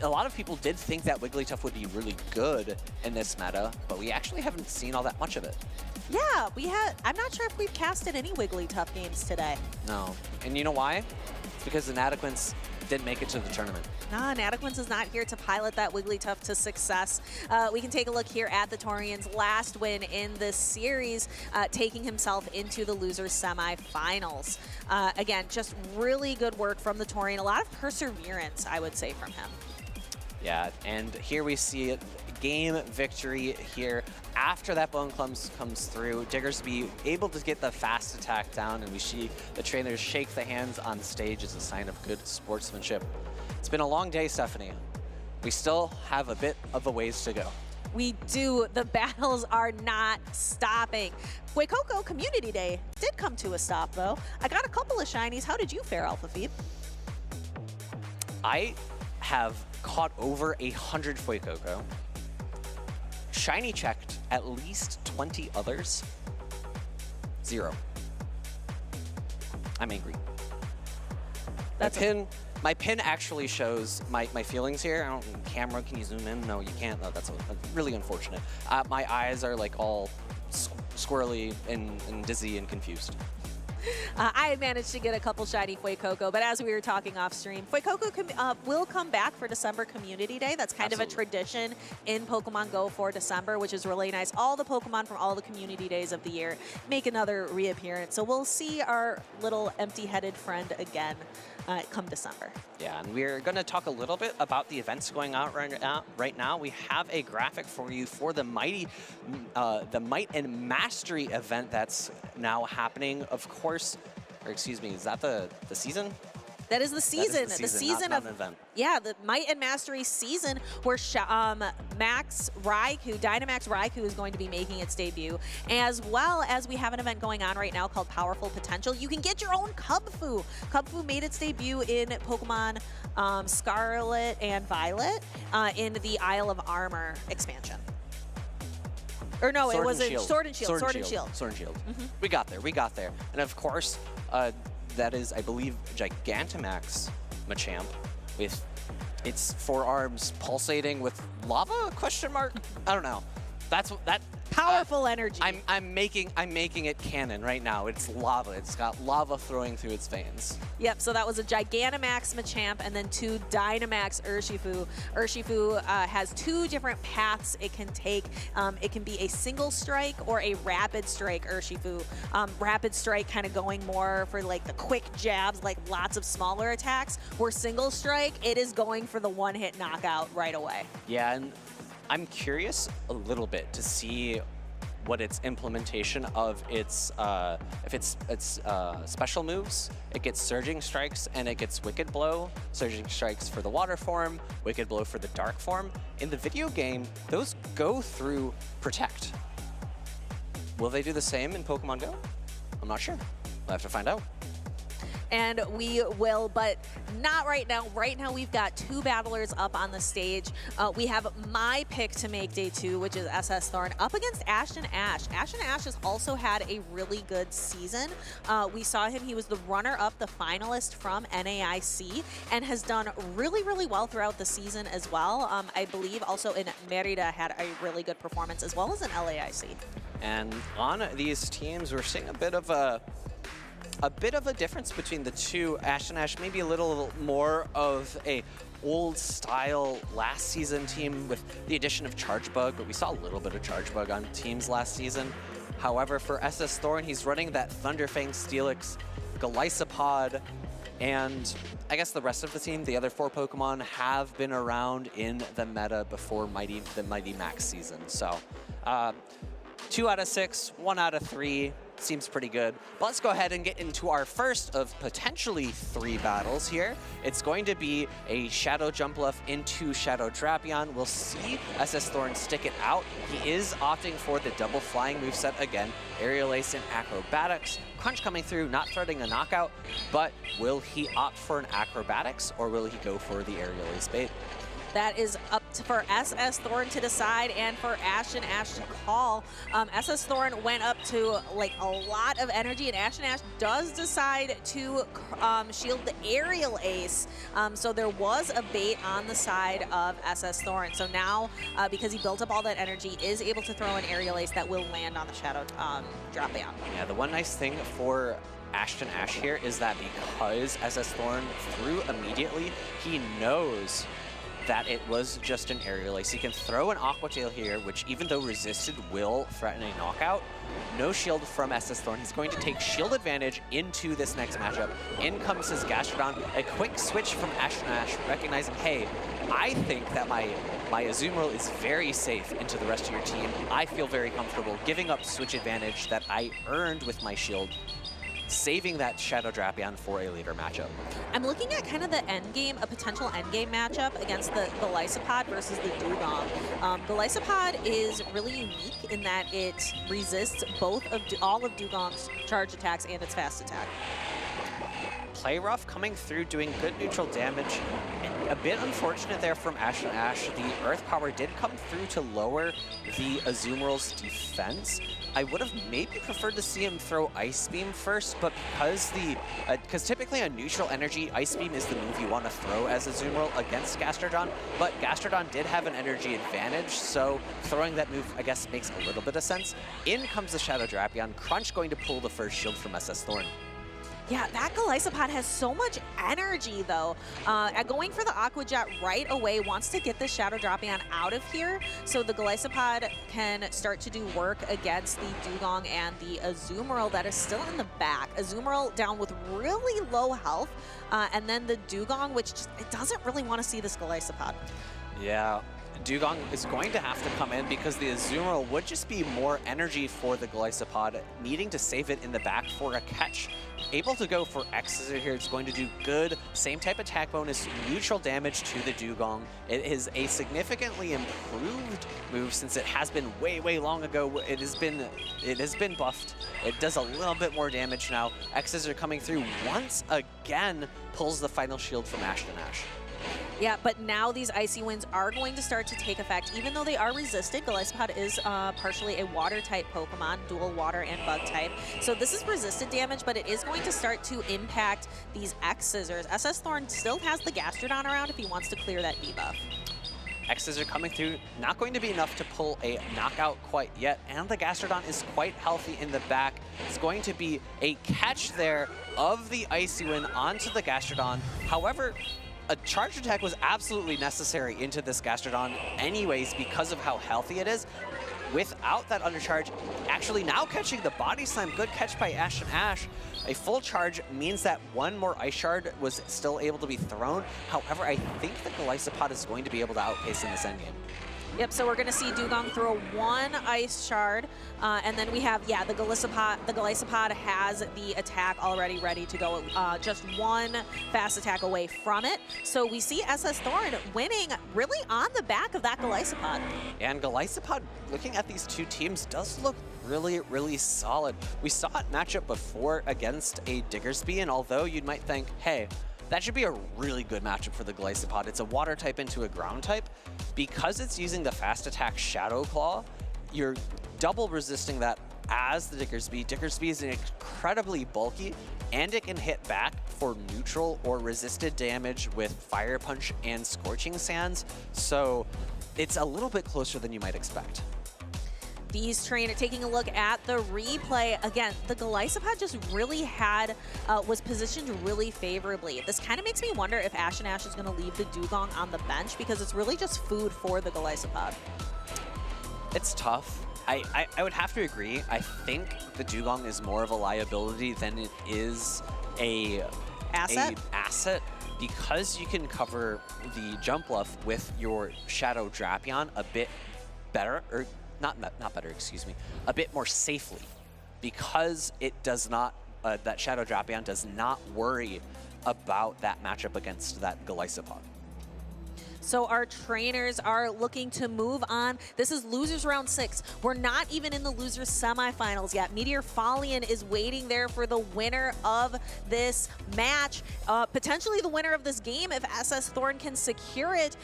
Speaker 9: A lot of people did think that Wigglytuff would be really good in this meta, but we actually haven't seen all that much of it.
Speaker 8: Yeah, I'm not sure if we've casted any Wigglytuff games today.
Speaker 9: No. And you know why? It's because the Inadequants didn't make it to the tournament.
Speaker 8: Nah, Inadequants is not here to pilot that Wigglytuff to success. We can take a look here at the Torian's last win in this series, taking himself into the losers semifinals. Again, just really good work from the Torian. A lot of perseverance, I would say, from him.
Speaker 9: Yeah, and here we see it, game victory here. After that Bone Clumps comes through, Diggersby able to get the fast attack down, and we see the trainers shake the hands on stage as a sign of good sportsmanship. It's been a long day, Stephanie. We still have a bit of a ways to go.
Speaker 8: We do. The battles are not stopping. Fuecoco Community Day did come to a stop, though. I got a couple of shinies. How did you fare, AlphaFeed?
Speaker 9: I have caught over 100 Fuecoco. Shiny checked at least 20 others. 0. I'm angry. My pin actually shows my feelings here. I don't, camera, can you zoom in? No, you can't. Oh, that's really unfortunate. My eyes are like all squirrely and dizzy and confused.
Speaker 8: I managed to get a couple shiny Fuecoco, but as we were talking off stream, Fuecoco will come back for December Community Day. That's kind of a tradition in Pokemon Go for December, which is really nice. All the Pokemon from all the community days of the year make another reappearance. So we'll see our little empty-headed friend again come December.
Speaker 9: Yeah, and we're going to talk a little bit about the events going on right now. We have a graphic for you for the Might and Mastery event that's now happening. Of course, or excuse me, is that the season?
Speaker 8: That is the season.
Speaker 9: The season not an event.
Speaker 8: Yeah, the Might and Mastery season where Dynamax Raikou is going to be making its debut, as well as we have an event going on right now called Powerful Potential. You can get your own Cubfu. Cubfu made its debut in Pokemon Scarlet and Violet in the Isle of Armor expansion. Or no, it was a Sword and Shield.
Speaker 9: Sword and Shield. Mm-hmm. We got there. And of course, that is, I believe, Gigantamax Machamp with its forearms pulsating with lava? Question mark? I don't know. That's that.
Speaker 8: Powerful energy.
Speaker 9: I'm making it canon right now. It's lava. It's got lava flowing through its veins.
Speaker 8: Yep, so that was a Gigantamax Machamp and then 2 Dynamax Urshifu. Urshifu has 2 different paths it can take. It can be a single strike or a rapid strike Urshifu. Rapid strike kind of going more for like the quick jabs, like lots of smaller attacks. Where single strike, it is going for the one-hit knockout right away.
Speaker 9: Yeah, and I'm curious a little bit to see what its implementation of its special moves. It gets Surging Strikes and it gets Wicked Blow. Surging Strikes for the water form, Wicked Blow for the dark form. In the video game, those go through Protect. Will they do the same in Pokemon Go? I'm not sure. We'll have to find out.
Speaker 8: and we will, but not right now. Right now, we've got 2 battlers up on the stage. We have my pick to make day 2, which is SSThorne, up against AshtonAsh. AshtonAsh has also had a really good season. We saw him, he was the runner-up, the finalist from NAIC, and has done really, really well throughout the season as well. I believe also in Merida had a really good performance, as well as in LAIC.
Speaker 9: And on these teams, we're seeing a bit of a difference between the two. AshtonAsh maybe a little more of a old style last season team with the addition of Chargebug, but we saw a little bit of Chargebug on teams last season. However, for SSThorne, he's running that Thunderfang, Steelix, Golisopod, and I guess the rest of the team, the other 4 Pokemon, have been around in the meta before the Mighty Max season. So 2 out of 6, 1 out of 3. Seems pretty good. But let's go ahead and get into our first of potentially 3 battles here. It's going to be a Shadow Jumpluff into Shadow Drapion. We'll see SSThorne stick it out. He is opting for the double flying moveset again. Aerial Ace and Acrobatics. Crunch coming through, not threading a knockout, but will he opt for an Acrobatics or will he go for the Aerial Ace bait?
Speaker 8: That is up for SSThorne to decide and for AshtonAsh to call. SSThorne went up to like a lot of energy, and AshtonAsh does decide to shield the Aerial Ace. So there was a bait on the side of SSThorne. So now, because he built up all that energy, is able to throw an Aerial Ace that will land on the Shadow Drapion.
Speaker 9: Yeah, the one nice thing for AshtonAsh here is that because SSThorne threw immediately, he knows that it was just an Aerial Ace. He can throw an Aqua Tail here, which even though resisted will threaten a knockout. No shield from SSThorne. He's going to take shield advantage into this next matchup. In comes his Gastrodon. A quick switch from AshtonAsh, recognizing, hey, I think that my Azumarill is very safe into the rest of your team. I feel very comfortable giving up switch advantage that I earned with my shield, saving that Shadow Drapion for a later matchup.
Speaker 8: I'm looking at kind of the end game, a potential end game matchup against the Golisopod versus the Dewgong. Golisopod is really unique in that it resists all of Dewgong's charge attacks and its fast attack.
Speaker 9: Play rough coming through, doing good neutral damage. A bit unfortunate there from AshtonAsh. The Earth Power did come through to lower the Azumarill's defense. I would have maybe preferred to see him throw Ice Beam first, but because typically on neutral energy, Ice Beam is the move you want to throw as Azumarill against Gastrodon, but Gastrodon did have an energy advantage, so throwing that move, I guess, makes a little bit of sense. In comes the Shadow Drapion. Crunch going to pull the first shield from SSThorne.
Speaker 8: Yeah, that Golisopod has so much energy, though. Going for the Aqua Jet right away, wants to get the Shadow Drapion out of here, so the Golisopod can start to do work against the Dewgong and the Azumarill that is still in the back. Azumarill down with really low health, and then the Dewgong, which it doesn't really want to see this Golisopod.
Speaker 9: Yeah. Dewgong is going to have to come in because the Azumarill would just be more energy for the Golisopod, needing to save it in the back for a catch. Able to go for X-Scissor here. It's going to do good, same type attack bonus, neutral damage to the Dewgong. It is a significantly improved move since it has been way, way long ago. It has been buffed. It does a little bit more damage now. X-Scissor coming through once again, pulls the final shield from AshtonAsh.
Speaker 8: Yeah, but now these Icy Winds are going to start to take effect. Even though they are resisted, Golisopod is partially a Water-type Pokemon, dual Water and Bug-type. So this is resisted damage, but it is going to start to impact these X-Scissors. SSThorne still has the Gastrodon around if he wants to clear that debuff.
Speaker 9: X-Scissor coming through, not going to be enough to pull a knockout quite yet, and the Gastrodon is quite healthy in the back. It's going to be a catch there of the Icy Wind onto the Gastrodon. However, a charge attack was absolutely necessary into this Gastrodon anyways because of how healthy it is. Without that undercharge, actually now catching the Body Slam, good catch by AshtonAsh. A full charge means that one more Ice Shard was still able to be thrown. However, I think the Golisopod is going to be able to outpace in this endgame.
Speaker 8: Yep, so we're going to see Dugong throw 1 Ice Shard, and then we have, the Golisopod. The Golisopod has the attack already ready to go, just 1 fast attack away from it. So we see SSThorne winning really on the back of that Golisopod.
Speaker 9: And Golisopod, looking at these two teams, does look really, really solid. We saw it match up before against a Diggersby, and although you might think, hey, that should be a really good matchup for the Golisopod. It's a water type into a ground type. Because it's using the fast attack Shadow Claw, you're double resisting that as the Diggersby. Diggersby is incredibly bulky, and it can hit back for neutral or resisted damage with Fire Punch and Scorching Sands. So it's a little bit closer than you might expect.
Speaker 8: These trainers, taking a look at the replay, again, the Golisopod just really was positioned really favorably. This kind of makes me wonder if AshtonAsh is going to leave the Dugong on the bench because it's really just food for the Golisopod.
Speaker 9: It's tough. I would have to agree. I think the Dugong is more of a liability than it is a asset because you can cover the jump bluff with your Shadow Drapion a bit better, or not better, excuse me, a bit more safely, because it does not, that Shadow Drapion does not worry about that matchup against that Golisopod.
Speaker 8: So our trainers are looking to move on. This is losers round 6. We're not even in the losers semifinals yet. MeteorFolan is waiting there for the winner of this match. Potentially the winner of this game if SSThorne can secure it.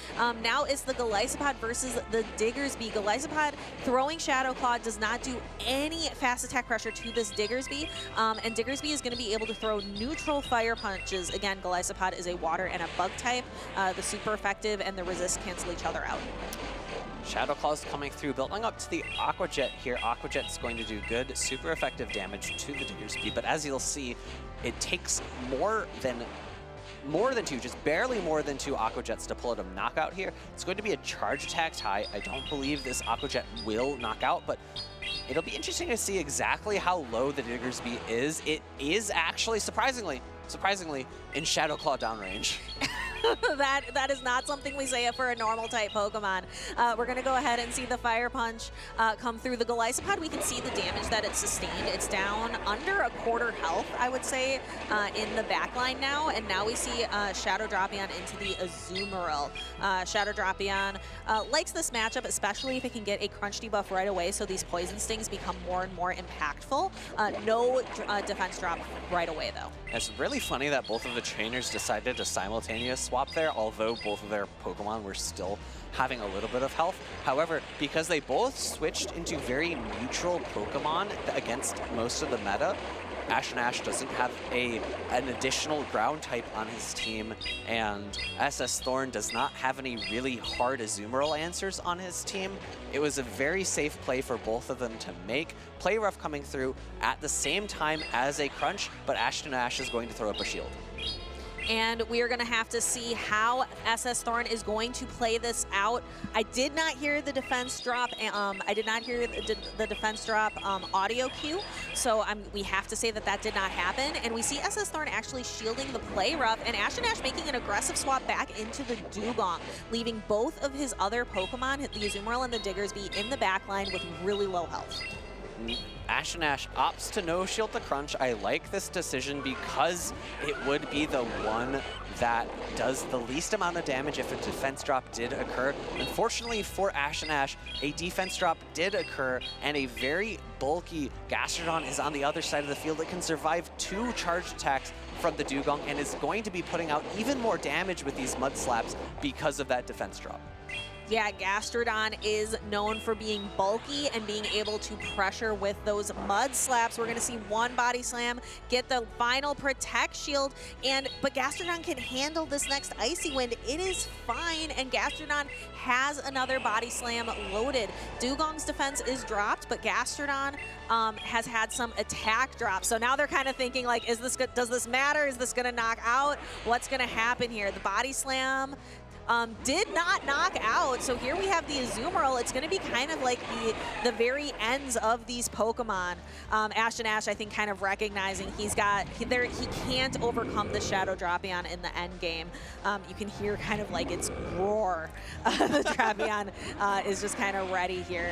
Speaker 8: Now it's the Golisopod versus the Diggersby. Golisopod throwing Shadow Claw does not do any fast attack pressure to this Diggersby. And Diggersby is going to be able to throw neutral Fire Punches. Again, Golisopod is a water and a bug type. The super effective and the resist cancel each other out.
Speaker 9: Shadow Claw's coming through, building up to the Aqua Jet here. Aqua Jet's going to do good, super effective damage to the Diggersby, but as you'll see, it takes more than 2, just barely more than 2 Aqua Jets to pull out a knockout here. It's going to be a charge attack tie. I don't believe this Aqua Jet will knock out, but it'll be interesting to see exactly how low the Diggersby is. It is actually, surprisingly, in Shadow Claw downrange.
Speaker 8: that is not something we say for a normal type Pokemon. We're going to go ahead and see the Fire Punch come through the Golisopod. We can see the damage that it sustained. It's down under a quarter health, I would say, in the backline now. And now we see Shadow Drapion into the Azumarill. Shadow Drapion likes this matchup, especially if it can get a crunch debuff right away, so these Poison Stings become more and more impactful. No defense drop right away, though.
Speaker 9: It's really funny that both of the trainers decided to simultaneous swap there, although both of their Pokemon were still having a little bit of health. However, because they both switched into very neutral Pokemon against most of the meta, AshtonAsh doesn't have an additional ground type on his team, and SSThorne does not have any really hard Azumarill answers on his team. It was a very safe play for both of them to make. Play rough coming through at the same time as a crunch, but AshtonAsh is going to throw up a shield.
Speaker 8: And we are going to have to see how SSThorne is going to play this out. I did not hear the defense drop. I did not hear the defense drop audio cue. So we have to say that did not happen. And we see SSThorne actually shielding the play rough, and AshtonAsh making an aggressive swap back into the Dugong, leaving both of his other Pokemon, the Azumarill and the Diggersby, in the backline with really low health.
Speaker 9: AshtonAsh opts to no shield the crunch. I like this decision because it would be the one that does the least amount of damage if a defense drop did occur. Unfortunately for AshtonAsh, a defense drop did occur, and a very bulky Gastrodon is on the other side of the field that can survive 2 charged attacks from the Dugong and is going to be putting out even more damage with these Mud Slaps because of that defense drop.
Speaker 8: Yeah, Gastrodon is known for being bulky and being able to pressure with those Mud Slaps. We're going to see 1 Body Slam, get the final Protect Shield, but Gastrodon can handle this next Icy Wind. It is fine, and Gastrodon has another Body Slam loaded. Dugong's defense is dropped, but Gastrodon has had some attack drops. So now they're kind of thinking, like, does this matter? Is this going to knock out? What's going to happen here? The Body Slam did not knock out. So here we have the Azumarill. It's going to be kind of like the very ends of these Pokemon. AshtonAsh, I think, kind of recognizing he can't overcome the Shadow Drapion in the end game. You can hear kind of like its roar. The Drapion is just kind of ready here.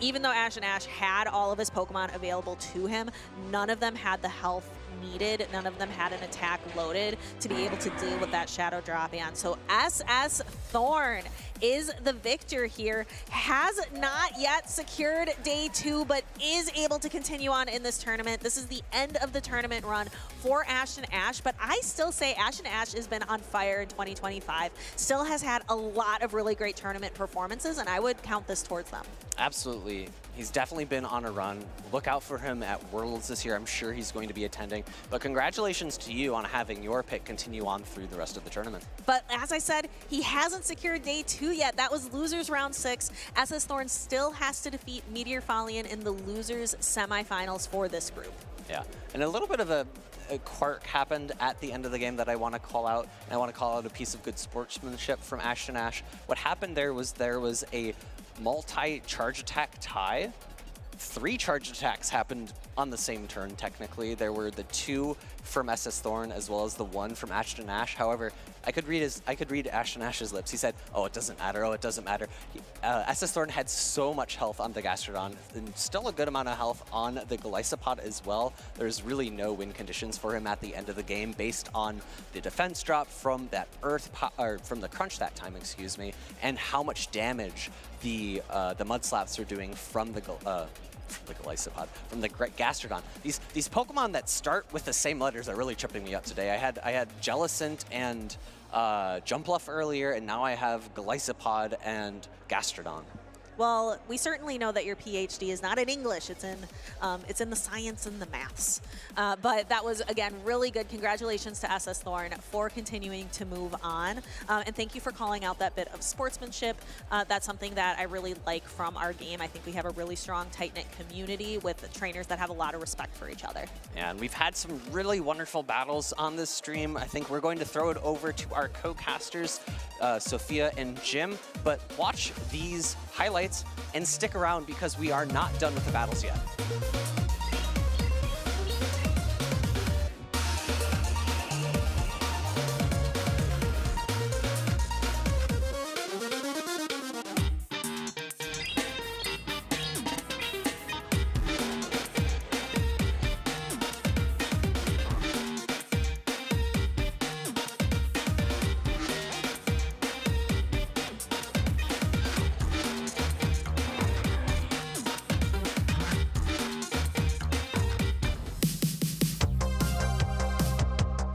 Speaker 8: Even though AshtonAsh had all of his Pokemon available to him, none of them had the health needed. None of them had an attack loaded to be able to deal with that Shadow Drapion. So SSThorne is the victor here. Has not yet secured day 2, but is able to continue on in this tournament. This is the end of the tournament run for AshtonAsh, but I still say AshtonAsh has been on fire in 2025. Still has had a lot of really great tournament performances, and I would count this towards them.
Speaker 9: Absolutely. He's definitely been on a run. Look out for him at Worlds this year. I'm sure he's going to be attending. But congratulations to you on having your pick continue on through the rest of the tournament.
Speaker 8: But as I said, he hasn't secured day 2 yet. That was losers round 6. SSThorne still has to defeat MeteorFolan in the losers semifinals for this group.
Speaker 9: Yeah, and a little bit of a quirk happened at the end of the game that I want to call out. And I want to call out a piece of good sportsmanship from AshtonAsh. What happened there was a multi-charge attack tie. 3 charge attacks happened on the same turn, technically. There were the 2 from SSThorne as well as the 1 from AshtonAsh. However, I could read AshtonAsh's lips. He said, "Oh, it doesn't matter. Oh, it doesn't matter." SSThorne had so much health on the Gastrodon, and still a good amount of health on the Golisopod as well. There's really no win conditions for him at the end of the game based on the defense drop from that from the crunch that time, excuse me, and how much damage the Mud Slaps are doing from the Golisopod, from the Gastrodon. These Pokemon that start with the same letters are really tripping me up today. I had Jellicent and Jumpluff earlier, and now I have Golisopod and Gastrodon.
Speaker 8: Well, we certainly know that your PhD is not in English. It's in the science and the maths. But that was, again, really good. Congratulations to SSThorne for continuing to move on. And thank you for calling out that bit of sportsmanship. That's something that I really like from our game. I think we have a really strong, tight-knit community with trainers that have a lot of respect for each other.
Speaker 9: Yeah, and we've had some really wonderful battles on this stream. I think we're going to throw it over to our co-casters, Sophia and Jim. But watch these highlights and stick around because we are not done with the battles yet.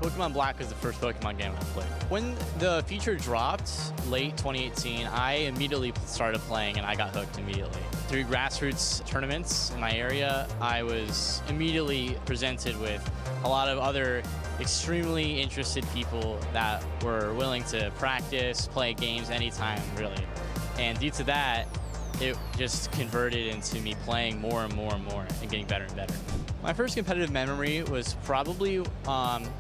Speaker 12: Pokemon Black was the first Pokemon game I played. When the feature dropped late 2018, I immediately started playing and I got hooked immediately. Through grassroots tournaments in my area, I was immediately presented with a lot of other extremely interested people that were willing to practice, play games anytime, really. And due to that, it just converted into me playing more and more and more and getting better and better. My first competitive memory was probably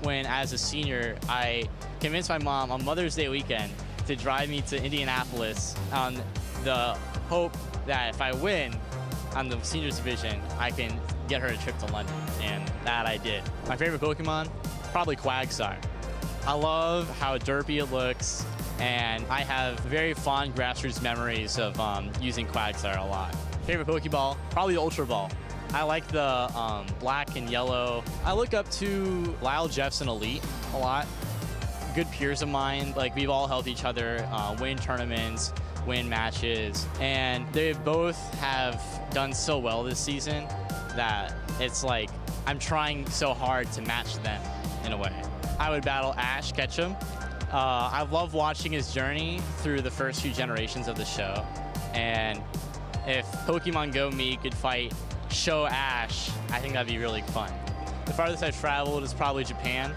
Speaker 12: when, as a senior, I convinced my mom on Mother's Day weekend to drive me to Indianapolis on the hope that if I win on the seniors division, I can get her a trip to London, and that I did. My favorite Pokemon? Probably Quagsire. I love how derpy it looks, and I have very fond grassroots memories of using Quagsire a lot. Favorite Pokeball? Probably the Ultra Ball. I like the black and yellow. I look up to Lyall, Jeffs, and Elite a lot. Good peers of mine. Like, we've all helped each other win tournaments, win matches, and they both have done so well this season that it's like I'm trying so hard to match them in a way. I would battle Ash Ketchum. I love watching his journey through the first few generations of the show, and if Pokemon Go me could fight Show Ash, I think that'd be really fun. The farthest I've traveled is probably Japan,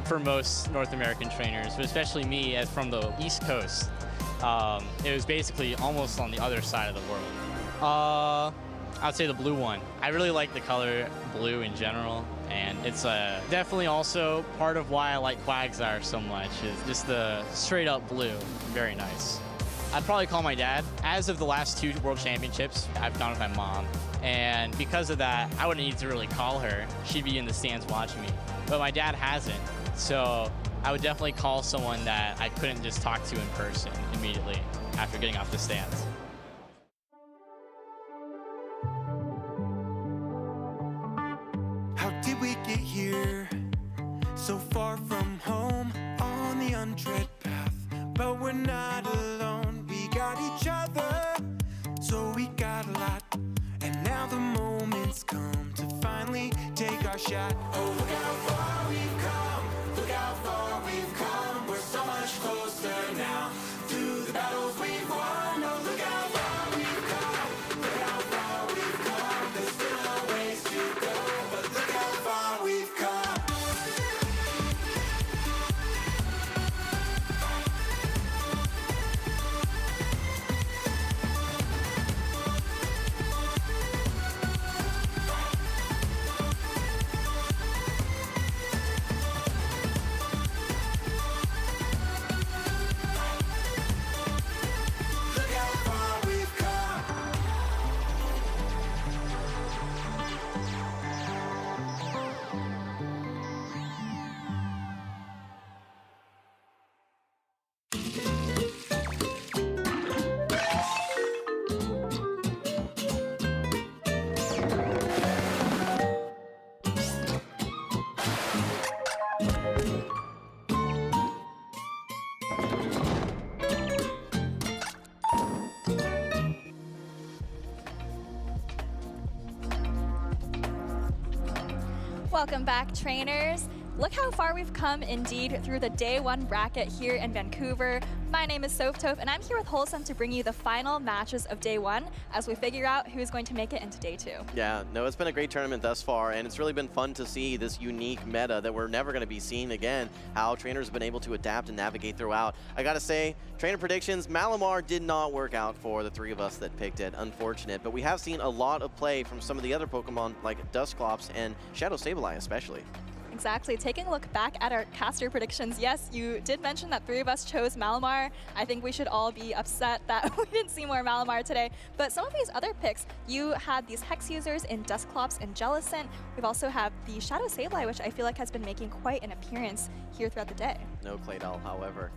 Speaker 12: for most North American trainers, but especially me as from the East Coast. It was basically almost on the other side of the world. I'd say the blue one. I really like the color blue in general, And it's definitely also part of why I like Quagsire so much, is just the straight up blue. Very nice. I'd probably call my dad. As of the last 2 World Championships, I've gone with my mom. And because of that, I wouldn't need to really call her. She'd be in the stands watching me. But my dad hasn't. So I would definitely call someone that I couldn't just talk to in person immediately after getting off the stands.
Speaker 21: How did we get here? So far from home, on the untread path. But we're not alone, we got each other. So we got a lot, and now the moment's come to finally take our shot. Oh, look how far we've come, look how far we've come. We're so much closer now, through the battles we've won. Oh, look how far we've come, look how far we've come. There's still a ways to go, but look how far we've come.
Speaker 4: Welcome back, trainers. Look how far we've come indeed through the day 1 bracket here in Vancouver. My name is Softop, and I'm here with Wholesome to bring you the final matches of day 1 as we figure out who's going to make it into day 2.
Speaker 5: Yeah, no, it's been a great tournament thus far, and it's really been fun to see this unique meta that we're never going to be seeing again, how trainers have been able to adapt and navigate throughout. I gotta say, trainer predictions, Malamar did not work out for the 3 of us that picked it, unfortunate, but we have seen a lot of play from some of the other Pokemon like Dusclops and Shadow Sableye especially.
Speaker 4: Exactly. Taking a look back at our caster predictions, yes, you did mention that 3 of us chose Malamar. I think we should all be upset that we didn't see more Malamar today. But some of these other picks, you had these Hex users in Dusclops and Jellicent. We've also had the Shadow Sableye, which I feel like has been making quite an appearance here throughout the day.
Speaker 5: No Claydol, however.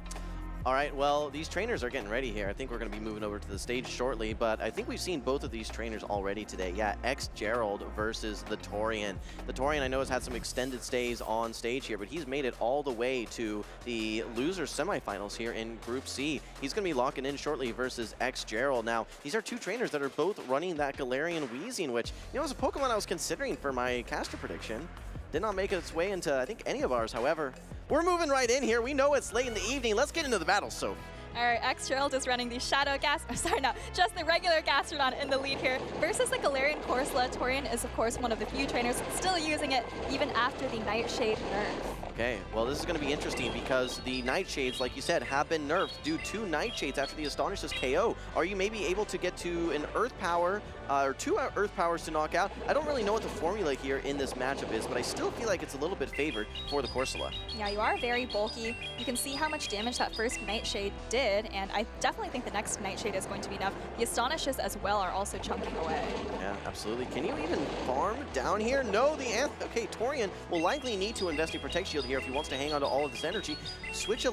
Speaker 5: All right, well, these trainers are getting ready here. I think we're going to be moving over to the stage shortly, but I think we've seen both of these trainers already today. Yeah, Gerald versus the Torian. The Torian, I know, has had some extended stays on stage here, but he's made it all the way to the losers semifinals here in Group C. He's going to be locking in shortly versus Gerald. Now, these are 2 trainers that are both running that Galarian Weezing, which, you know, was a Pokemon I was considering for my caster prediction. Did not make its way into, I think, any of ours, however. We're moving right in here. We know it's late in the evening. Let's get into the battle, so.
Speaker 4: All right, Gerald is running the Shadow just the regular Gastrodon in the lead here versus the Galarian Corsola. Torian is, of course, one of the few trainers still using it even after the Nightshade nerf.
Speaker 5: Okay, well, this is going to be interesting because the Nightshades, like you said, have been nerfed. Do 2 Nightshades after the AshtonAsh's KO. Are you maybe able to get to an Earth Power or 2 Earth Powers to knock out? I don't really know what the formula here in this matchup is, but I still feel like it's a little bit favored for the Corsola.
Speaker 4: Yeah, you are very bulky. You can see how much damage that first Nightshade did, and I definitely think the next Nightshade is going to be enough. The AshtonAsh's as well are also chunking away.
Speaker 5: Yeah, absolutely. Can you even farm down here? No, okay, Torian will likely need to invest in Protect Shield here if he wants to hang on to all of this energy. Switch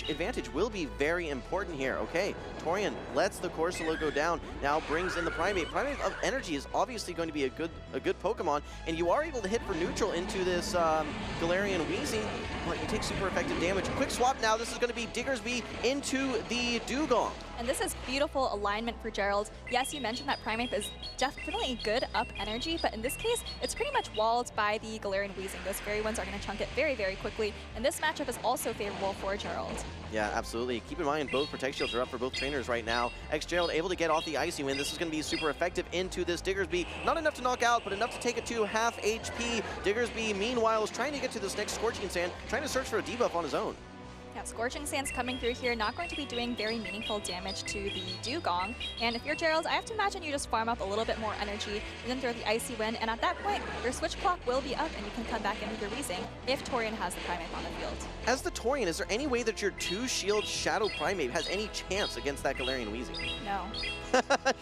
Speaker 5: advantage will be very important here. Okay, Torian lets the Corsola go down, now brings in the Primate. Primate of Energy is obviously going to be a good Pokemon, and you are able to hit for neutral into this Galarian Weezing, but you take super effective damage. Quick swap now, this is going to be Diggersby into the Dugong.
Speaker 4: And this is beautiful alignment for Gerald. Yes, you mentioned that Primeape is definitely good up energy, but in this case, it's pretty much walled by the Galarian Weezing. Those fairy ones are going to chunk it very, very quickly, and this matchup is also favorable for Gerald.
Speaker 5: Yeah, absolutely. Keep in mind, both Protect Shields are up for both trainers right now. Gerald able to get off the Icy Wind. This is going to be super effective into this Diggersby. Not enough to knock out, but enough to take it to half HP. Diggersby, meanwhile, is trying to get to this next Scorching Sand, trying to search for a debuff on his own.
Speaker 4: Yeah, Scorching Sands coming through here, not going to be doing very meaningful damage to the Dugong. And if you're Gerald, I have to imagine you just farm up a little bit more energy and then throw the Icy Wind. And at that point, your switch clock will be up and you can come back in with your Weezing if Torian has the Primeape on the field.
Speaker 5: As the Torian, is there any way that your 2-shield Shadow Primeape has any chance against that Galarian Weezing?
Speaker 4: No.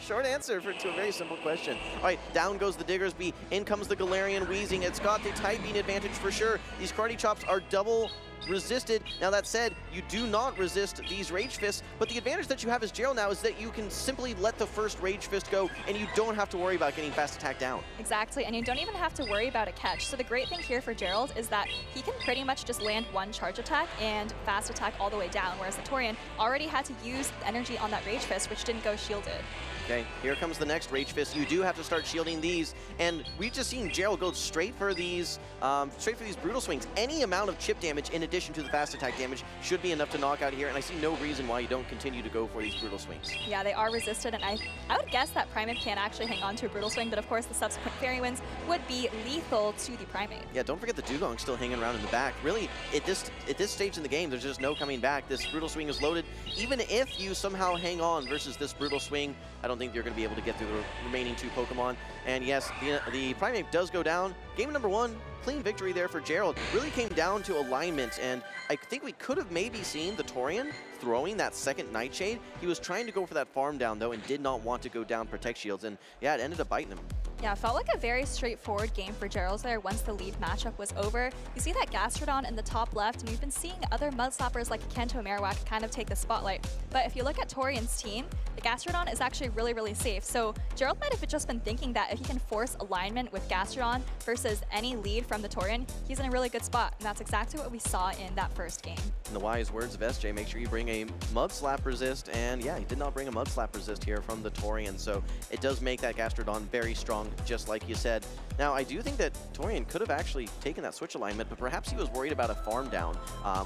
Speaker 5: Short answer to a very simple question. All right, down goes the Diggersby. In comes the Galarian Weezing. It's got the typing advantage for sure. These Karate Chops are double resisted. Now that said, you do not resist these Rage Fists, but the advantage that you have as Gerald now is that you can simply let the first Rage Fist go and you don't have to worry about getting fast attack down.
Speaker 4: Exactly, and you don't even have to worry about a catch. So the great thing here for Gerald is that he can pretty much just land one charge attack and fast attack all the way down, whereas the Torian already had to use the energy on that Rage Fist, which didn't go shielded.
Speaker 5: Okay, here comes the next Rage Fist. You do have to start shielding these, and we've just seen Gerald go straight for these Brutal Swings. Any amount of chip damage in addition to the fast attack damage should be enough to knock out here, and I see no reason why you don't continue to go for these Brutal Swings.
Speaker 4: Yeah, they are resisted, and I would guess that Primeape can actually hang on to a Brutal Swing, but of course the subsequent Fairy Winds would be lethal to the Primeape.
Speaker 5: Yeah, don't forget the Dugong still hanging around in the back. Really, at this stage in the game, there's just no coming back. This Brutal Swing is loaded. Even if you somehow hang on versus this Brutal Swing, I don't think you're going to be able to get through the remaining 2 Pokemon. And yes, the Primeape does go down. Game number 1, clean victory there for Gerald. Really came down to alignment, and I think we could have maybe seen the Torian throwing that second Nightshade. He was trying to go for that farm down, though, and did not want to go down Protect Shields, and yeah, it ended up biting him.
Speaker 4: Yeah, it felt like a very straightforward game for Gerald there once the lead matchup was over. You see that Gastrodon in the top left, and we've been seeing other Mudslappers like Kanto Marowak kind of take the spotlight. But if you look at Torian's team, the Gastrodon is actually really, really safe. So Gerald might have just been thinking that if he can force alignment with Gastrodon versus any lead from the Torian, he's in a really good spot. And that's exactly what we saw in that first game.
Speaker 5: In the wise words of SJ, make sure you bring a Mudslap resist. And yeah, he did not bring a Mudslap resist here from the Torian. So it does make that Gastrodon very strong, just like you said. Now, I do think that Torian could have actually taken that switch alignment, but perhaps he was worried about a farm down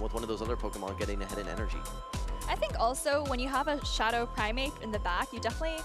Speaker 5: with one of those other Pokemon getting ahead in energy.
Speaker 4: I think also when you have a Shadow Primeape in the back, you definitely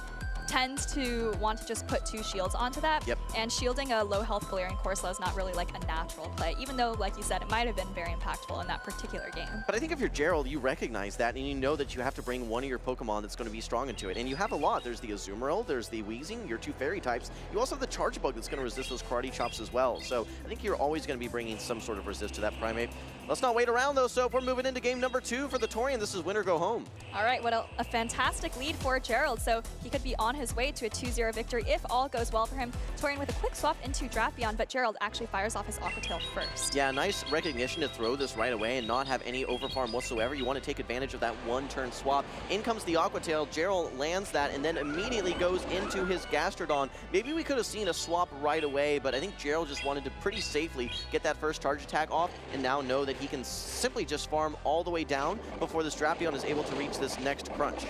Speaker 4: tend to want to just put 2 shields onto that.
Speaker 5: Yep.
Speaker 4: And shielding a low health Galarian Corsola is not really like a natural play, even though, like you said, it might have been very impactful in that particular game.
Speaker 5: But I think if you're Gerald, you recognize that, and you know that you have to bring one of your Pokemon that's going to be strong into it. And you have a lot. There's the Azumarill, there's the Weezing, your 2 Fairy types. You also have the Charge Bug that's going to resist those Karate Chops as well. So I think you're always going to be bringing some sort of resist to that Primeape. Let's not wait around, though, so if we're moving into game number 2 for the Torian, this is win or go home.
Speaker 4: All right, what a fantastic lead for Gerald. So he could be on his way to a 2-0 victory if all goes well for him. Torian with a quick swap into Drapion, but Gerald actually fires off his Aqua Tail first.
Speaker 5: Yeah, nice recognition to throw this right away and not have any overfarm whatsoever. You want to take advantage of that 1-turn swap. In comes the Aqua Tail. Gerald lands that and then immediately goes into his Gastrodon. Maybe we could have seen a swap right away, but I think Gerald just wanted to pretty safely get that first charge attack off and now know that he can simply just farm all the way down before this Drapion is able to reach this next crunch.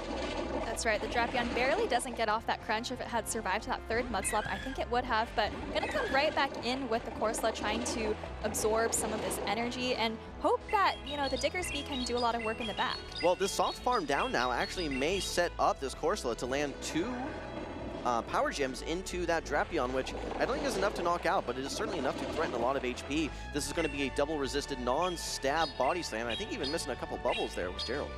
Speaker 4: That's right, the Drapion barely doesn't get off that crunch. If it had survived that third Mudslap, I think it would have, but gonna come right back in with the Corsola, trying to absorb some of this energy and hope that, you know, the Diggersby can do a lot of work in the back.
Speaker 5: Well, this soft farm down now actually may set up this Corsola to land 2 Power Gems into that Drapion, which I don't think is enough to knock out, but it is certainly enough to threaten a lot of HP. This is going to be a double resisted non-stab body slam. I think even missing a couple bubbles there was Gerald.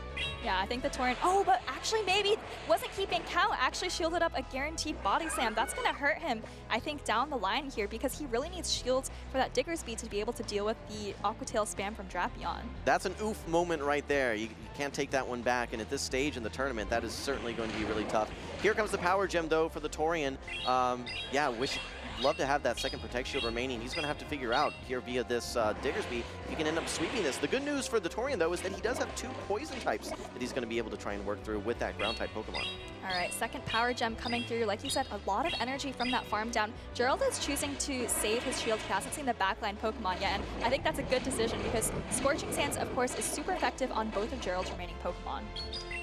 Speaker 4: Yeah, I think the Torian, oh, but actually maybe wasn't keeping count, actually shielded up a guaranteed body slam. That's going to hurt him, I think, down the line here, because he really needs shields for that Diggersby to be able to deal with the Aqua Tail spam from Drapion.
Speaker 5: That's an oof moment right there. You can't take that one back, and at this stage in the tournament, that is certainly going to be really tough. Here comes the Power Gem, though, for the Torian. Yeah, love to have that second Protect Shield remaining. He's going to have to figure out here via this Diggersby if he can end up sweeping this. The good news for the Torian, though, is that he does have 2 poison types that he's going to be able to try and work through with that ground type Pokemon.
Speaker 4: All right, second Power Gem coming through. Like you said, a lot of energy from that farm down. Gerald is choosing to save his shield. He hasn't seen the backline Pokemon yet, and I think that's a good decision because Scorching Sands, of course, is super effective on both of Gerald's remaining Pokemon.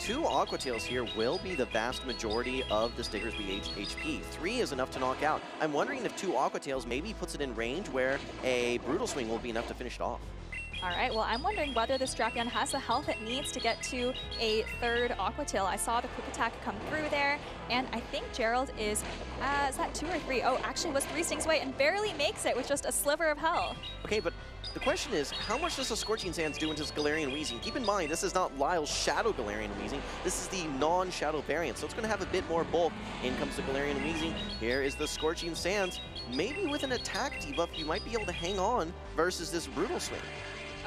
Speaker 5: 2 Aqua Tails here will be the vast majority of this Diggersby HP. 3 is enough to knock out. I'm wondering if 2 Aqua Tails maybe puts it in range where a Brutal Swing will be enough to finish it off.
Speaker 4: All right, well, I'm wondering whether this Drapion has the health it needs to get to a third Aqua Tail. I saw the quick attack come through there, and I think Gerald is that 2 or 3? Oh, actually was 3 stings away and barely makes it with just a sliver of health.
Speaker 5: Okay, but the question is, how much does the Scorching Sands do into this Galarian Weezing? Keep in mind, this is not Lyall's Shadow Galarian Weezing. This is the non-Shadow variant, so it's going to have a bit more bulk. In comes the Galarian Weezing. Here is the Scorching Sands. Maybe with an attack debuff, you might be able to hang on versus this Brutal Swing.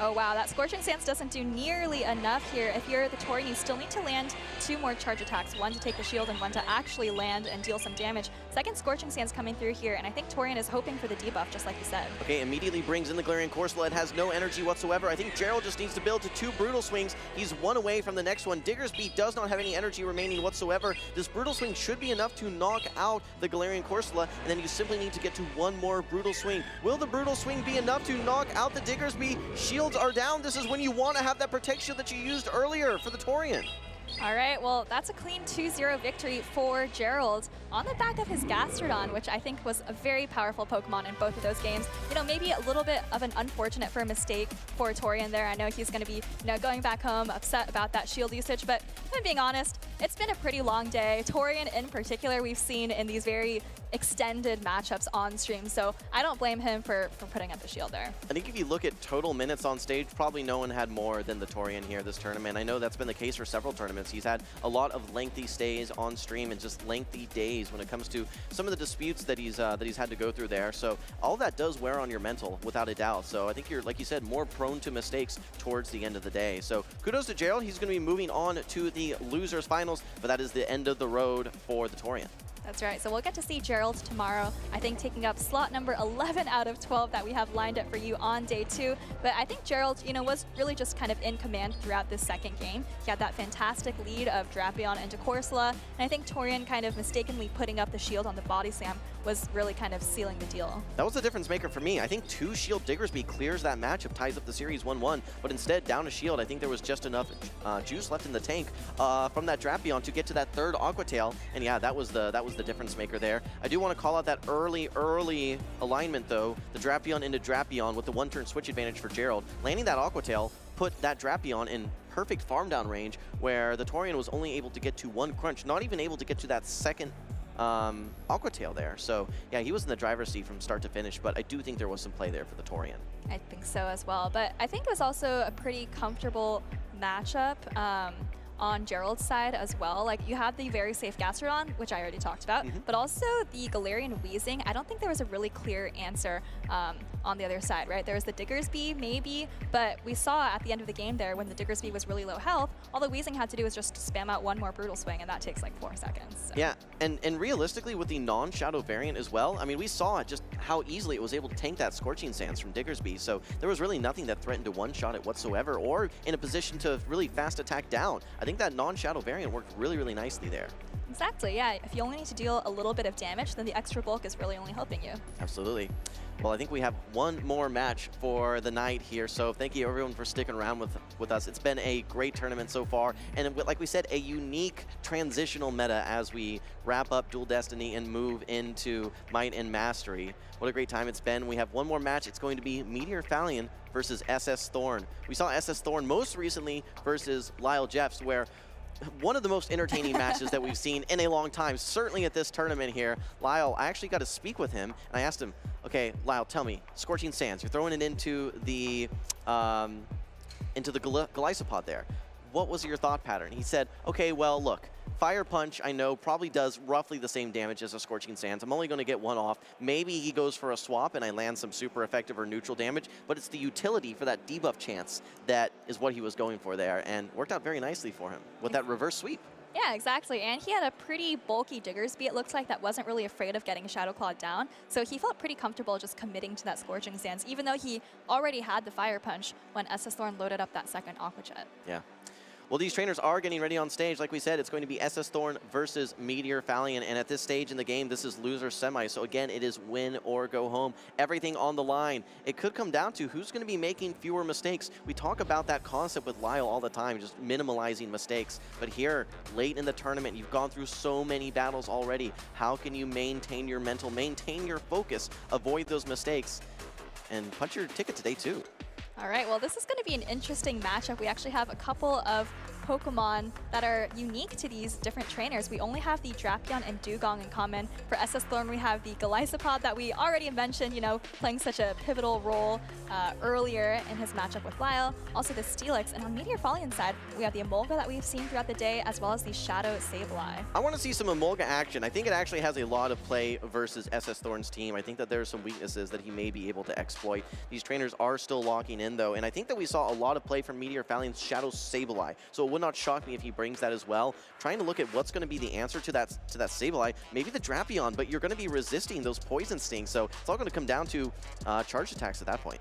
Speaker 4: Oh wow, that Scorching Sands doesn't do nearly enough here. If you're the Torian, you still need to land 2 more charge attacks, 1 to take the shield and 1 to actually land and deal some damage. Second Scorching Sands coming through here, and I think Torian is hoping for the debuff, just like you said.
Speaker 5: Okay, immediately brings in the Galarian Corsola. It has no energy whatsoever. I think Gerald just needs to build to 2 Brutal Swings. He's 1 away from the next one. Diggersby does not have any energy remaining whatsoever. This Brutal Swing should be enough to knock out the Galarian Corsola, and then you simply need to get to 1 more Brutal Swing. Will the Brutal Swing be enough to knock out the Diggersby? Shields are down. This is when you want to have that Protect Shield that you used earlier for the Torian.
Speaker 4: All right, well, that's a clean 2-0 victory for Gerald on the back of his Gastrodon, which I think was a very powerful Pokemon in both of those games. You know, maybe a little bit of an unfortunate for a mistake for Torian there. I know he's going to be, going back home upset about that shield usage, but if I'm being honest, it's been a pretty long day. Torian in particular, we've seen in these very extended matchups on stream, so I don't blame him for putting up the shield there.
Speaker 5: I think if you look at total minutes on stage, probably no one had more than the Torian here this tournament. I know that's been the case for several tournaments. He's had a lot of lengthy stays on stream and just lengthy days when it comes to some of the disputes that he's had to go through there. So all that does wear on your mental, without a doubt. So I think you're, like you said, more prone to mistakes towards the end of the day. So kudos to Gerald. He's going to be moving on to the losers finals, but that is the end of the road for the Torian.
Speaker 4: That's right. So we'll get to see Gerald tomorrow, I think taking up slot number 11 out of 12 that we have lined up for you on day 2. But I think Gerald, was really just kind of in command throughout this second game. He had that fantastic lead of Drapion into Corsola, and I think Torian kind of mistakenly putting up the shield on the body slam was really kind of sealing the deal.
Speaker 5: That was the difference maker for me. I think 2 shield Diggersby clears that matchup, ties up the series 1-1, but instead down a shield, I think there was just enough juice left in the tank from that Drapion to get to that 3rd Aqua Tail, and yeah, that was the difference maker there. I do want to call out that early alignment though, the Drapion into Drapion with the 1-turn switch advantage for Gerald. Landing that Aqua Tail put that Drapion in perfect farm down range where the Torian was only able to get to 1 crunch, not even able to get to that 2nd Aqua Tail there. So yeah, he was in the driver's seat from start to finish, but I do think there was some play there for the Torian.
Speaker 4: I think so as well, but I think it was also a pretty comfortable matchup on Gerald's side as well. Like, you had the very safe Gastrodon, which I already talked about, but also the Galarian Weezing. I don't think there was a really clear answer on the other side, right? There was the Diggersby, maybe, but we saw at the end of the game there when the Diggersby was really low health, all the Weezing had to do was just spam out 1 more Brutal Swing, and that takes like 4 seconds. So.
Speaker 5: Yeah, and realistically with the non-Shadow variant as well, I mean, we saw just how easily it was able to tank that Scorching Sands from Diggersby, so there was really nothing that threatened to one-shot it whatsoever or in a position to really fast attack down. I think that non-Shadow variant worked really, really nicely there.
Speaker 4: Exactly, yeah. If you only need to deal a little bit of damage, then the extra bulk is really only helping you.
Speaker 5: Absolutely. Well, I think we have 1 more match for the night here, so thank you everyone for sticking around with us. It's been a great tournament so far, and like we said, a unique transitional meta as we wrap up Dual Destiny and move into Might and Mastery. What a great time it's been. We have 1 more match. It's going to be MeteorFolan versus SSThorne. We saw SSThorne most recently versus Lyall Jeffs, where one of the most entertaining matches that we've seen in a long time, certainly at this tournament here. Lyall, I actually got to speak with him, and I asked him, okay, Lyall, tell me, Scorching Sands, you're throwing it into the Golisopod there. What was your thought pattern? He said, okay, well, look, Fire Punch, I know, probably does roughly the same damage as a Scorching Sands. I'm only going to get 1 off. Maybe he goes for a swap and I land some super effective or neutral damage, but it's the utility for that debuff chance that is what he was going for there, and worked out very nicely for him with that reverse sweep.
Speaker 4: Yeah, exactly. And he had a pretty bulky Diggersby, it looks like, that wasn't really afraid of getting Shadow Claw down. So he felt pretty comfortable just committing to that Scorching Sands, even though he already had the Fire Punch when SSThorne loaded up that 2nd Aqua Jet.
Speaker 5: Yeah. Well, these trainers are getting ready on stage. Like we said, it's going to be SSThorne versus MeteorFolan, and at this stage in the game, this is loser semi. So again, it is win or go home. Everything on the line. It could come down to who's going to be making fewer mistakes. We talk about that concept with Lyall all the time, just minimalizing mistakes. But here, late in the tournament, you've gone through so many battles already. How can you maintain your mental, maintain your focus, avoid those mistakes, and punch your ticket today too?
Speaker 4: All All right, well, this is going to be an interesting matchup. We actually have a couple of Pokemon that are unique to these different trainers. We only have the Drapion and Dugong in common. For SSThorne, we have the Golisopod that we already mentioned, you know, playing such a pivotal role earlier in his matchup with Lyall. Also the Steelix, and on MeteorFolan's side, we have the Emolga that we've seen throughout the day, as well as the Shadow Sableye.
Speaker 5: I want to see some Emolga action. I think it actually has a lot of play versus SSThorne's team. I think that there are some weaknesses that he may be able to exploit. These trainers are still locking in, though, and I think that we saw a lot of play from MeteorFolan's Shadow Sableye. So it would not shock me if he brings that as well. Trying to look at what's going to be the answer to that Sableye. Maybe the Drapion, but you're going to be resisting those Poison Stings, so it's all going to come down to charge attacks at that point.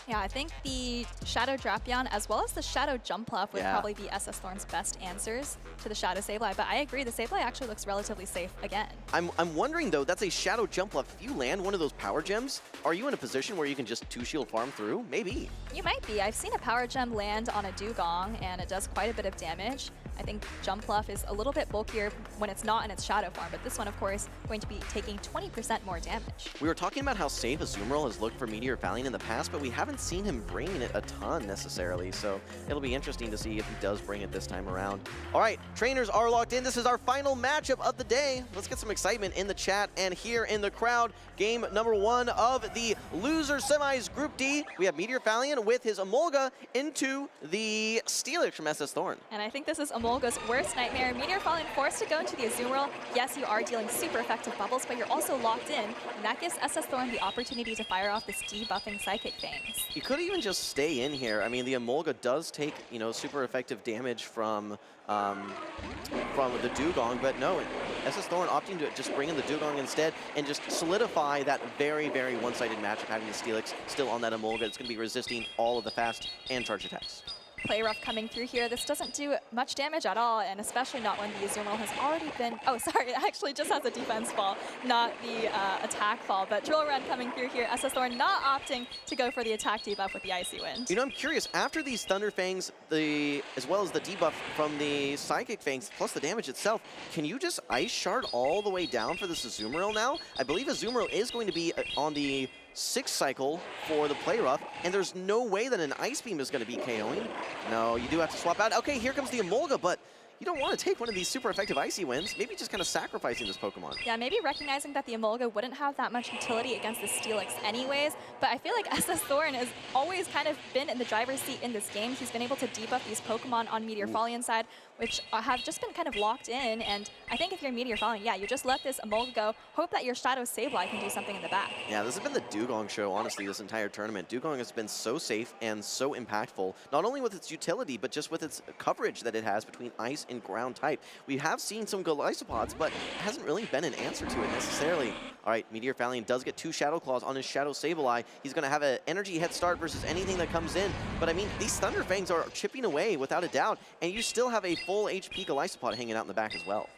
Speaker 4: Yeah, I think the Shadow Drapion as well as the Shadow Jumpluff would probably be SSThorne's best answers to the Shadow Sableye, but I agree, the Sableye actually looks relatively safe again.
Speaker 5: I'm wondering, though, that's a Shadow Jumpluff. If you land one of those Power Gems, are you in a position where you can just 2-shield farm through? Maybe.
Speaker 4: You might be. I've seen a Power Gem land on a Dugong, and it does quite a bit of damage. I think Jumpluff is a little bit bulkier when it's not in its Shadow farm, but this one, of course, going to be taking 20% more damage.
Speaker 5: We were talking about how safe Azumarill has looked for MeteorFolan in the past, but we haven't seen him bringing it a ton necessarily, so it'll be interesting to see if he does bring it this time around. All right, trainers are locked in. This is our final matchup of the day. Let's get some excitement in the chat and here in the crowd. Game number 1 of the loser semis Group D. We have MeteorFolan with his Emolga into the Steelix from SSThorne.
Speaker 4: And I think this is Emolga's worst nightmare. MeteorFolan forced to go into the Azumarill. Yes, you are dealing super effective bubbles, but you're also locked in, and that gives SSThorne the opportunity to fire off this debuffing Psychic Fangs.
Speaker 5: You could even just stay in here. I mean, the Emolga does take, you know, super effective damage from the Dugong, but no, SSThorne opting to just bring in the Dugong instead and just solidify that very, very one-sided matchup, having the Steelix still on that Emolga. It's going to be resisting all of the fast and charge attacks.
Speaker 4: Play rough coming through here. This doesn't do much damage at all, and especially not when the Azumarill has already been... Oh, sorry, it actually just has a defense fall, not the attack fall. But Drill Run coming through here. SSThorne not opting to go for the attack debuff with the Icy Wind.
Speaker 5: You know, I'm curious, after these Thunder Fangs, as well as the debuff from the Psychic Fangs, plus the damage itself, can you just Ice Shard all the way down for this Azumarill now? I believe Azumarill is going to be on the 6th cycle for the Play Rough, and there's no way that an Ice Beam is going to be KOing. No, you do have to swap out. Okay, here comes the Emolga, but you don't want to take one of these super effective Icy Winds. Maybe just kind of sacrificing this Pokemon.
Speaker 4: Yeah, maybe recognizing that the Emolga wouldn't have that much utility against the Steelix anyways, but I feel like SSThorne has always kind of been in the driver's seat in this game. He's been able to debuff these Pokemon on MeteorFolan's side, which have just been kind of locked in, and I think if you're MeteorFolan, yeah, you just let this Emolga go, hope that your Shadow Sableye can do something in the back.
Speaker 5: Yeah, this has been the Dugong show, honestly, this entire tournament. Dugong has been so safe and so impactful, not only with its utility, but just with its coverage that it has between Ice and Ground type. We have seen some Golisopods, but it hasn't really been an answer to it necessarily. All right, MeteorFolan does get 2 Shadow Claws on his Shadow Sableye. He's going to have an energy head start versus anything that comes in. But I mean, these Thunder Fangs are chipping away without a doubt, and you still have a full HP Golisopod hanging out in the back as well.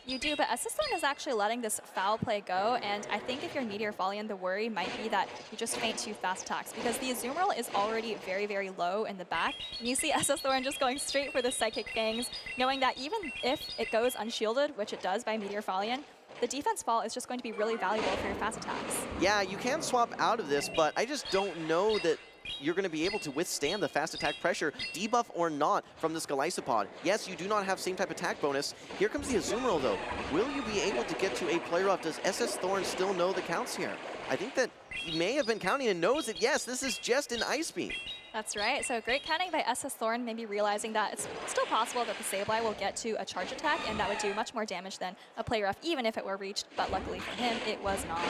Speaker 4: You do, but SSThorne is actually letting this foul play go, and I think if you're MeteorFolan, the worry might be that you just faint 2 fast attacks, because the Azumarill is already very, very low in the back, and you see SSThorne just going straight for the Psychic Fangs, knowing that even if it goes unshielded, which it does by MeteorFolan, the defense fall is just going to be really valuable for your fast attacks.
Speaker 5: Yeah, you can swap out of this, but I just don't know that you're going to be able to withstand the fast attack pressure, debuff or not, from this Golisopod. Yes, you do not have same type attack bonus. Here comes the Azumarill, though. Will you be able to get to a play rough? Does SSThorne still know the counts here? I think that he may have been counting and knows that, yes, this is just an Ice Beam.
Speaker 4: That's right. So great counting by SSThorne, maybe realizing that it's still possible that the Sableye will get to a charge attack, and that would do much more damage than a play rough, even if it were reached. But luckily for him, it was not.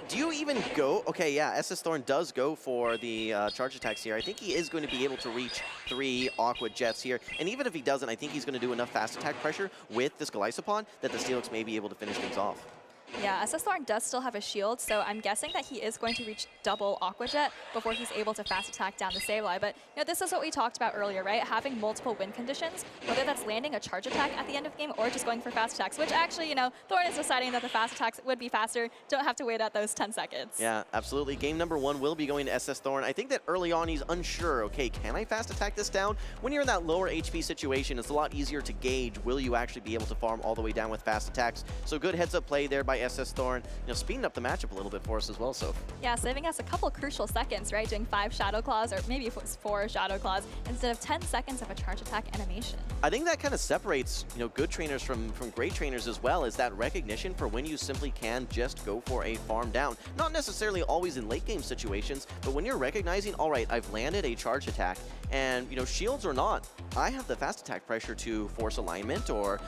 Speaker 5: Do you even go? Okay, yeah, SSThorne does go for the charge attacks here. I think he is going to be able to reach 3 Aqua Jets here. And even if he doesn't, I think he's going to do enough fast attack pressure with this Golisopod that the Steelix may be able to finish things off.
Speaker 4: Yeah, SSThorne does still have a shield, so I'm guessing that he is going to reach double Aqua Jet before he's able to fast attack down the Sableye. But you know, this is what we talked about earlier, right? Having multiple win conditions, whether that's landing a charge attack at the end of the game or just going for fast attacks, which actually, you know, Thorn is deciding that the fast attacks would be faster. Don't have to wait out those 10 seconds.
Speaker 5: Yeah, absolutely. Game number 1 will be going to SSThorne. I think that early on he's unsure, okay, can I fast attack this down? When you're in that lower HP situation, it's a lot easier to gauge, will you actually be able to farm all the way down with fast attacks? So good heads up play there by SSThorne, speeding up the matchup a little bit for us as well, so.
Speaker 4: Yeah, saving us a couple crucial seconds, right? Doing 5 Shadow Claws, or maybe it was 4 Shadow Claws, instead of 10 seconds of a charge attack animation.
Speaker 5: I think that kind of separates, good trainers from great trainers as well, is that recognition for when you simply can just go for a farm down. Not necessarily always in late game situations, but when you're recognizing, all right, I've landed a charge attack, and shields or not, I have the fast attack pressure to force alignment or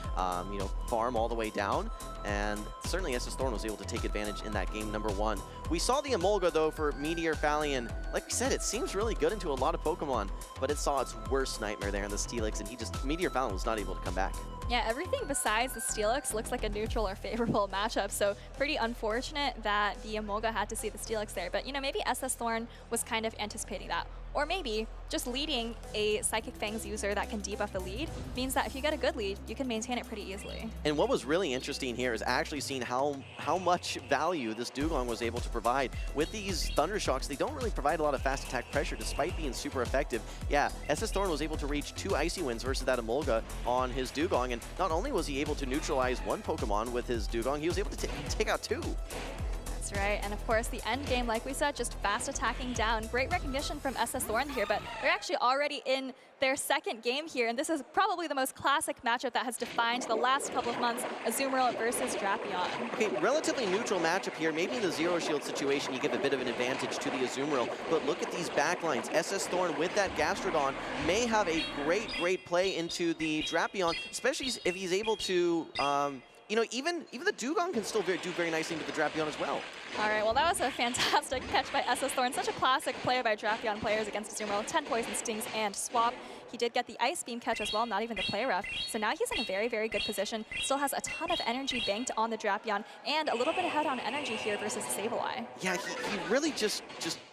Speaker 5: farm all the way down, and certainly SSThorne was able to take advantage in that game number 1. We saw the Emolga though for MeteorFolan. Like we said, it seems really good into a lot of Pokemon, but it saw its worst nightmare there in the Steelix, and MeteorFolan was not able to come back.
Speaker 4: Yeah, everything besides the Steelix looks like a neutral or favorable matchup, so pretty unfortunate that the Emolga had to see the Steelix there. But, maybe SSThorne was kind of anticipating that. Or maybe just leading a Psychic Fangs user that can debuff the lead means that if you get a good lead, you can maintain it pretty easily.
Speaker 5: And what was really interesting here is actually seeing how much value this Dugong was able to provide. With these Thunder Shocks, they don't really provide a lot of fast attack pressure despite being super effective. Yeah, SSThorne was able to reach 2 Icy Winds versus that Emolga on his Dugong, and not only was he able to neutralize 1 Pokemon with his Dugong, he was able to take out 2.
Speaker 4: That's right, and of course the end game, like we said, just fast attacking down. Great recognition from SSThorne here, but they're actually already in their 2nd game here, and this is probably the most classic matchup that has defined the last couple of months, Azumarill versus Drapion.
Speaker 5: Okay, relatively neutral matchup here. Maybe in the Zero Shield situation you give a bit of an advantage to the Azumarill, but look at these backlines. SSThorne with that Gastrodon may have a great play into the Drapion, especially if he's able to even the Dugong can still do very nicely into the Drapion as well.
Speaker 4: All right, well, that was a fantastic catch by SSThorne. Such a classic play by Drapion players against Azumarill. 10 Poison Stings and Swap. He did get the Ice Beam catch as well, not even the play rough. So now he's in a very good position. Still has a ton of energy banked on the Drapion and a little bit ahead on energy here versus Sableye.
Speaker 5: Yeah, he really just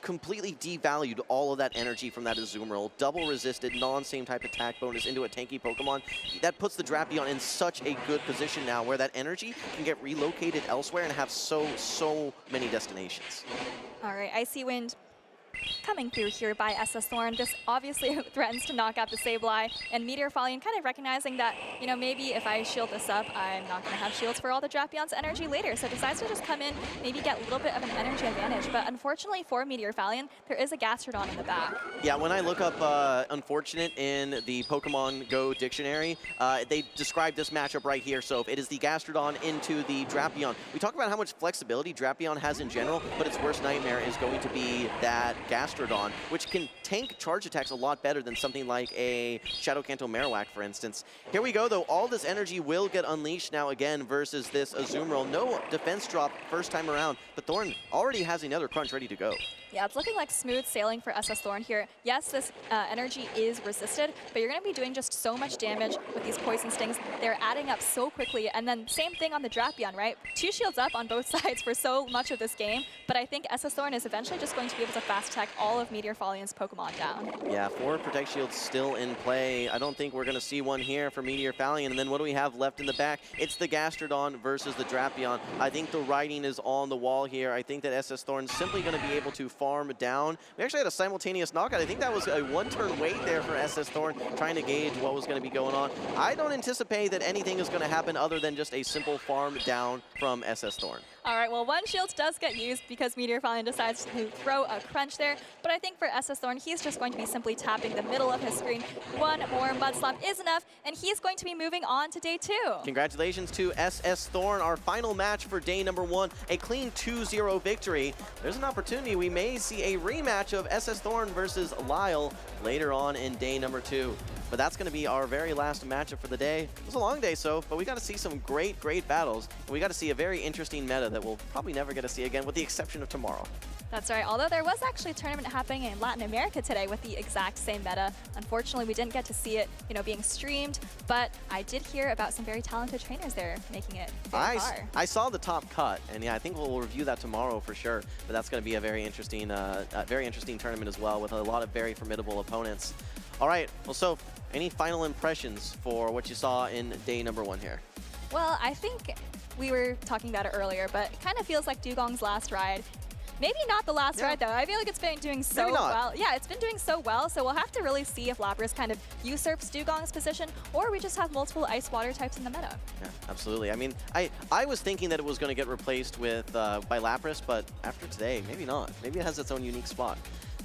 Speaker 5: completely devalued all of that energy from that Azumarill. Double resisted, non-same type attack bonus into a tanky Pokemon. That puts the Drapion in such a good position now where that energy can get relocated elsewhere and have so many destinations.
Speaker 4: All right, Icy Wind coming through here by SSThorne. This obviously threatens to knock out the Sableye, and MeteorFolan kind of recognizing that, maybe if I shield this up, I'm not going to have shields for all the Drapion's energy later, so decides to just come in, maybe get a little bit of an energy advantage. But unfortunately for MeteorFolan, there is a Gastrodon in the back.
Speaker 5: Yeah, when I look up unfortunate in the Pokemon Go dictionary, they describe this matchup right here. So if it is the Gastrodon into the Drapion, we talk about how much flexibility Drapion has in general, but its worst nightmare is going to be that Gastrodon, which can tank charge attacks a lot better than something like a Shadow Kanto Marowak, for instance. Here we go, though. All this energy will get unleashed now again versus this Azumarill. No defense drop first time around, but Thorn already has another crunch ready to go.
Speaker 4: Yeah, it's looking like smooth sailing for SSThorne here. Yes, this energy is resisted, but you're going to be doing just so much damage with these Poison Stings. They're adding up so quickly, and then same thing on the Drapion, right? 2 shields up on both sides for so much of this game, but I think SSThorne is eventually just going to be able to fast attack all of MeteorFolan's Pokemon down.
Speaker 5: Yeah, 4 Protect Shields still in play. I don't think we're going to see one here for MeteorFolan, and then what do we have left in the back? It's the Gastrodon versus the Drapion. I think the writing is on the wall here. I think that SSThorne's simply going to be able to farm down. We actually had a simultaneous knockout. I think that was a 1-turn wait there for SSThorne, trying to gauge what was going to be going on. I don't anticipate that anything is going to happen other than just a simple farm down from SSThorne.
Speaker 4: All right, well, 1 shield does get used because MeteorFolan decides to throw a crunch there, but I think for SSThorne, he's just going to be simply tapping the middle of his screen. 1 more Mud Slap is enough, and he's going to be moving on to day 2.
Speaker 5: Congratulations to SSThorne, our final match for day number 1, a clean 2-0 victory. There's an opportunity we may see a rematch of SSThorne versus Lyall later on in day number 2. But that's going to be our very last matchup for the day. It was a long day, but we got to see some great battles. And we got to see a very interesting meta that we'll probably never get to see again, with the exception of tomorrow.
Speaker 4: That's right, although there was actually a tournament happening in Latin America today with the exact same meta. Unfortunately, we didn't get to see it, being streamed, but I did hear about some very talented trainers there making it very far.
Speaker 5: I saw the top cut, and yeah, I think we'll review that tomorrow for sure. But that's going to be a very interesting tournament as well, with a lot of very formidable opponents. All right, well, so any final impressions for what you saw in day number 1 here?
Speaker 4: Well, I think we were talking about it earlier, but it kind of feels like Dugong's last ride. Maybe not the last ride, though. I feel like it's been doing so
Speaker 5: Maybe not.
Speaker 4: well. Yeah, it's been doing so well, so we'll have to really see if Lapras kind of usurps Dugong's position, or we just have multiple ice water types in the meta.
Speaker 5: Yeah, absolutely. I mean, I was thinking that it was going to get replaced with by Lapras, but after today, maybe not. Maybe it has its own unique spot.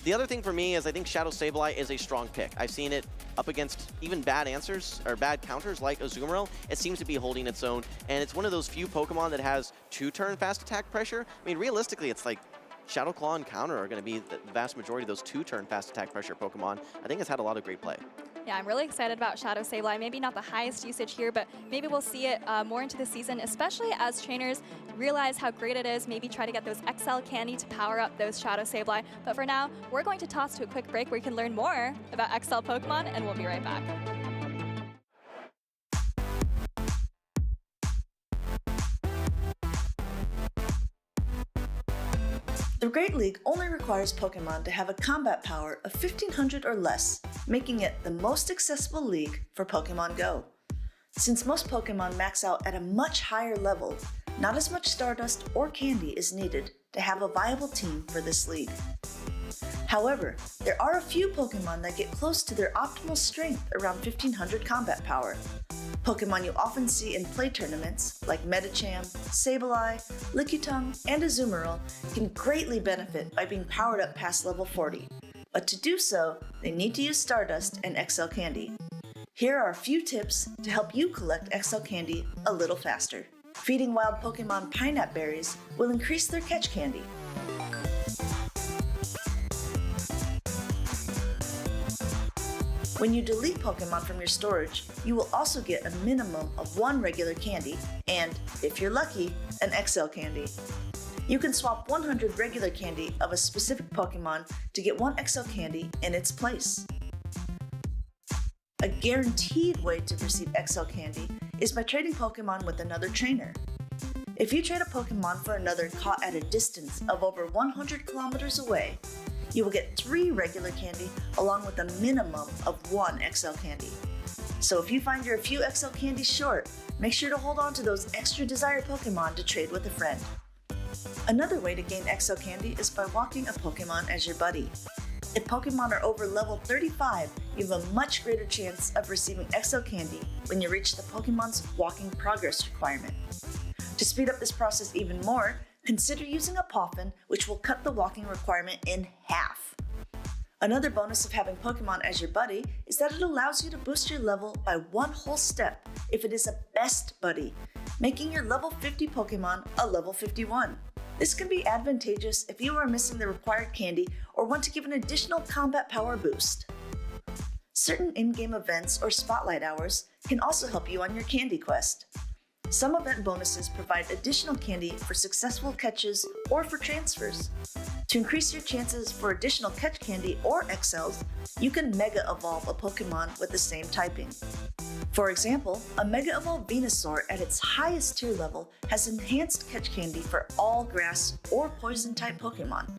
Speaker 5: The other thing for me is I think Shadow Sableye is a strong pick. I've seen it up against even bad answers or bad counters like Azumarill. It seems to be holding its own, and it's one of those few Pokemon that has 2-turn fast attack pressure. I mean, realistically, it's like Shadow Claw and Counter are going to be the vast majority of those 2-turn fast attack pressure Pokemon. I think it's had a lot of great play.
Speaker 4: Yeah, I'm really excited about Shadow Sableye. Maybe not the highest usage here, but maybe we'll see it more into the season, especially as trainers realize how great it is, maybe try to get those XL candy to power up those Shadow Sableye. But for now, we're going to toss to a quick break where you can learn more about XL Pokemon, and we'll be right back.
Speaker 13: The Great League only requires Pokemon to have a combat power of 1500 or less, making it the most accessible league for Pokemon Go. Since most Pokemon max out at a much higher level, not as much Stardust or candy is needed to have a viable team for this league. However, there are a few Pokemon that get close to their optimal strength around 1500 combat power. Pokemon you often see in play tournaments, like Medicham, Sableye, Lickitung, and Azumarill, can greatly benefit by being powered up past level 40. But to do so, they need to use Stardust and XL Candy. Here are a few tips to help you collect XL Candy a little faster. Feeding wild Pokemon Pineapple Berries will increase their catch candy. When you delete Pokemon from your storage, you will also get a minimum of 1 regular candy and, if you're lucky, an XL candy. You can swap 100 regular candy of a specific Pokemon to get 1 XL candy in its place. A guaranteed way to receive XL candy is by trading Pokemon with another trainer. If you trade a Pokemon for another caught at a distance of over 100 kilometers away, you will get 3 regular candy along with a minimum of 1 XL candy. So if you find you're a few XL candies short, make sure to hold on to those extra desired Pokemon to trade with a friend. Another way to gain XL candy is by walking a Pokemon as your buddy. If Pokemon are over level 35, you have a much greater chance of receiving XL candy when you reach the Pokemon's walking progress requirement. To speed up this process even more, consider using a Poffin, which will cut the walking requirement in half. Another bonus of having Pokemon as your buddy is that it allows you to boost your level by 1 whole step if it is a best buddy, making your level 50 Pokemon a level 51. This can be advantageous if you are missing the required candy or want to give an additional combat power boost. Certain in-game events or spotlight hours can also help you on your candy quest. Some event bonuses provide additional candy for successful catches or for transfers. To increase your chances for additional catch candy or XLs, you can Mega Evolve a Pokemon with the same typing. For example, a Mega Evolved Venusaur at its highest tier level has enhanced catch candy for all grass or poison type Pokemon.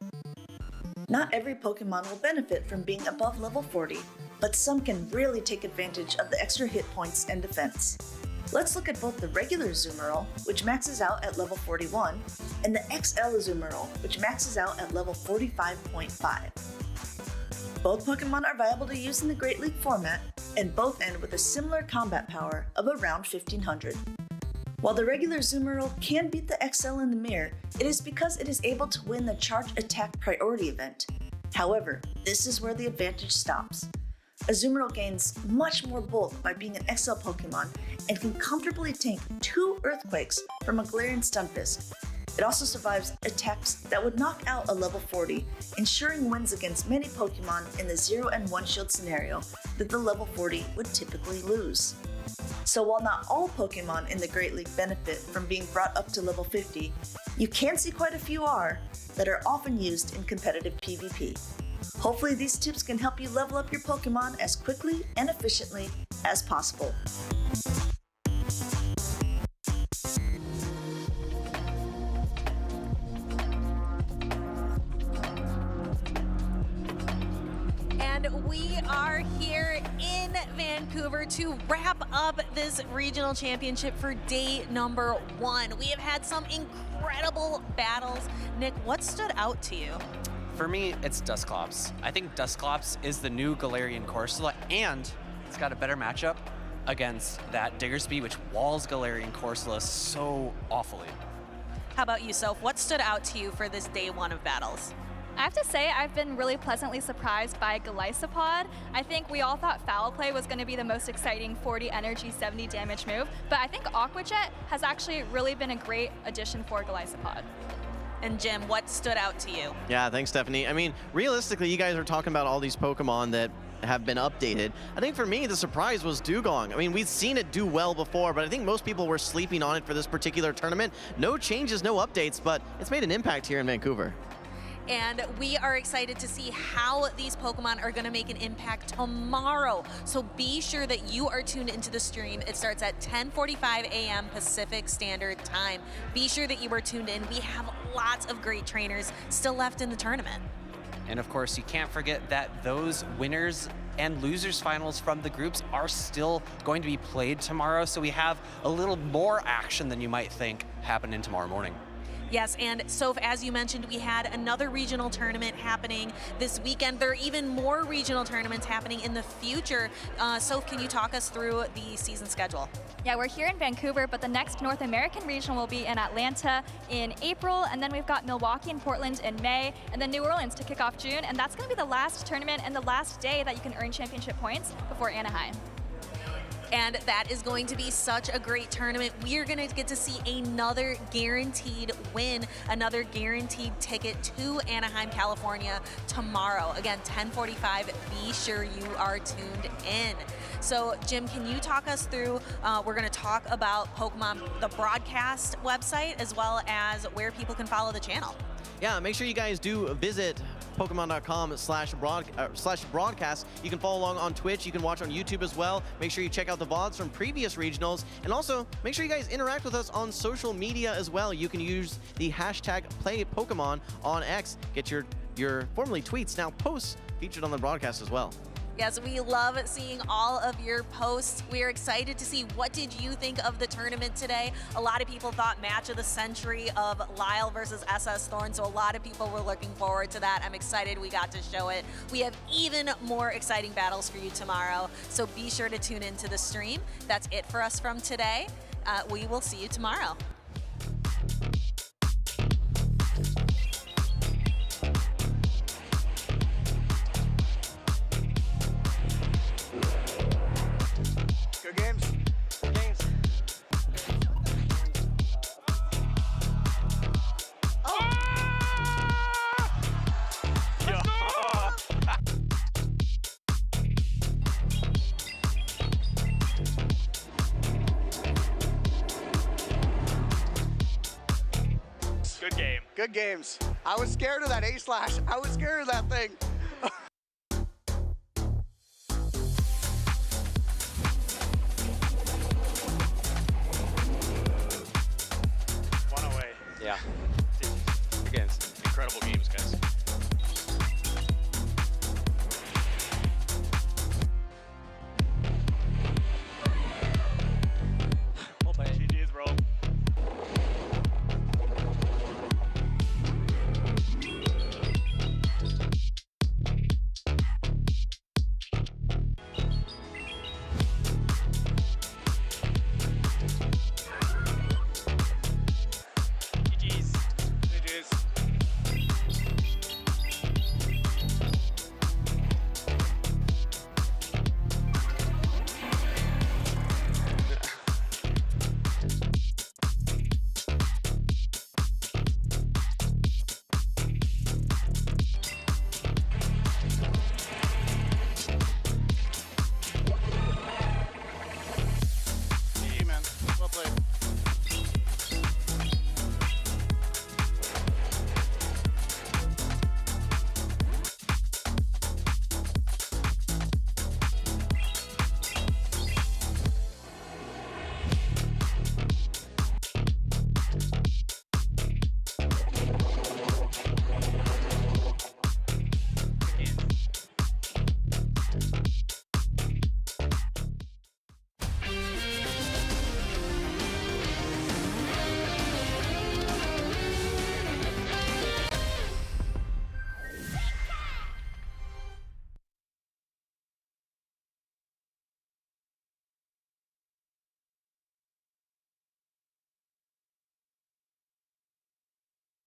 Speaker 13: Not every Pokemon will benefit from being above level 40, but some can really take advantage of the extra hit points and defense. Let's look at both the regular Azumarill, which maxes out at level 41, and the XL Azumarill, which maxes out at level 45.5. Both Pokemon are viable to use in the Great League format, and both end with a similar combat power of around 1500. While the regular Azumarill can beat the XL in the mirror, it is because it is able to win the Charge Attack Priority event. However, this is where the advantage stops. Azumarill gains much more bulk by being an XL Pokemon and can comfortably tank 2 Earthquakes from a Galarian Stunfisk. It also survives attacks that would knock out a level 40, ensuring wins against many Pokemon in the 0 and 1 shield scenario that the level 40 would typically lose. So while not all Pokemon in the Great League benefit from being brought up to level 50, you can see quite a few that are often used in competitive PvP. Hopefully these tips can help you level up your Pokemon as quickly and efficiently as possible.
Speaker 8: And we are here in Vancouver to wrap up this regional championship for day number 1. We have had some incredible battles. Nick, what stood out to you?
Speaker 9: For me, it's Dusclops. I think Dusclops is the new Galarian Corsola, and it's got a better matchup against that Diggersby, which walls Galarian Corsola so awfully.
Speaker 8: How about you, Soph? What stood out to you for this day 1 of battles?
Speaker 4: I have to say I've been really pleasantly surprised by Golisopod. I think we all thought Foul Play was going to be the most exciting 40 energy, 70 damage move, but I think Aqua Jet has actually really been a great addition for Golisopod.
Speaker 8: And Jim, what stood out to you?
Speaker 5: Yeah, thanks, Stephanie. I mean, realistically, you guys are talking about all these Pokemon that have been updated. I think for me, the surprise was Dugong. I mean, we've seen it do well before, but I think most people were sleeping on it for this particular tournament. No changes, no updates, but it's made an impact here in Vancouver.
Speaker 8: And we are excited to see how these Pokemon are going to make an impact tomorrow. So be sure that you are tuned into the stream. It starts at 10:45 a.m. Pacific Standard Time. Be sure that you are tuned in. We have lots of great trainers still left in the tournament.
Speaker 9: And of course, you can't forget that those winners and losers finals from the groups are still going to be played tomorrow. So we have a little more action than you might think happening tomorrow morning.
Speaker 8: Yes, and Soph, as you mentioned, we had another regional tournament happening this weekend. There are even more regional tournaments happening in the future. Soph, can you talk us through the season schedule?
Speaker 4: Yeah, we're here in Vancouver, but the next North American regional will be in Atlanta in April, and then we've got Milwaukee and Portland in May, and then New Orleans to kick off June, and that's going to be the last tournament and the last day that you can earn championship points before Anaheim.
Speaker 8: And that is going to be such a great tournament. We are going to get to see another guaranteed win, another guaranteed ticket to Anaheim, California tomorrow. Again, 10:45. Be sure you are tuned in. So, Jim, can you talk us through, we're going to talk about Pokemon, the broadcast website, as well as where people can follow the channel.
Speaker 5: Yeah, make sure you guys do visit Pokemon.com/broadcast. You can follow along on Twitch. You can watch on YouTube as well. Make sure you check out the VODs from previous regionals. And also, make sure you guys interact with us on social media as well. You can use the hashtag #PlayPokemon on X. Get your formerly tweets, now posts, featured on the broadcast as well.
Speaker 8: Yes, we love seeing all of your posts. We're excited to see, what did you think of the tournament today? A lot of people thought match of the century of Lyall versus SSThorne, so a lot of people were looking forward to that. I'm excited we got to show it. We have even more exciting battles for you tomorrow, so be sure to tune into the stream. That's it for us from today. We will see you tomorrow.
Speaker 15: Good games. Good games. Oh! Good game. Good games. I was scared of that A-slash. I was scared of that thing.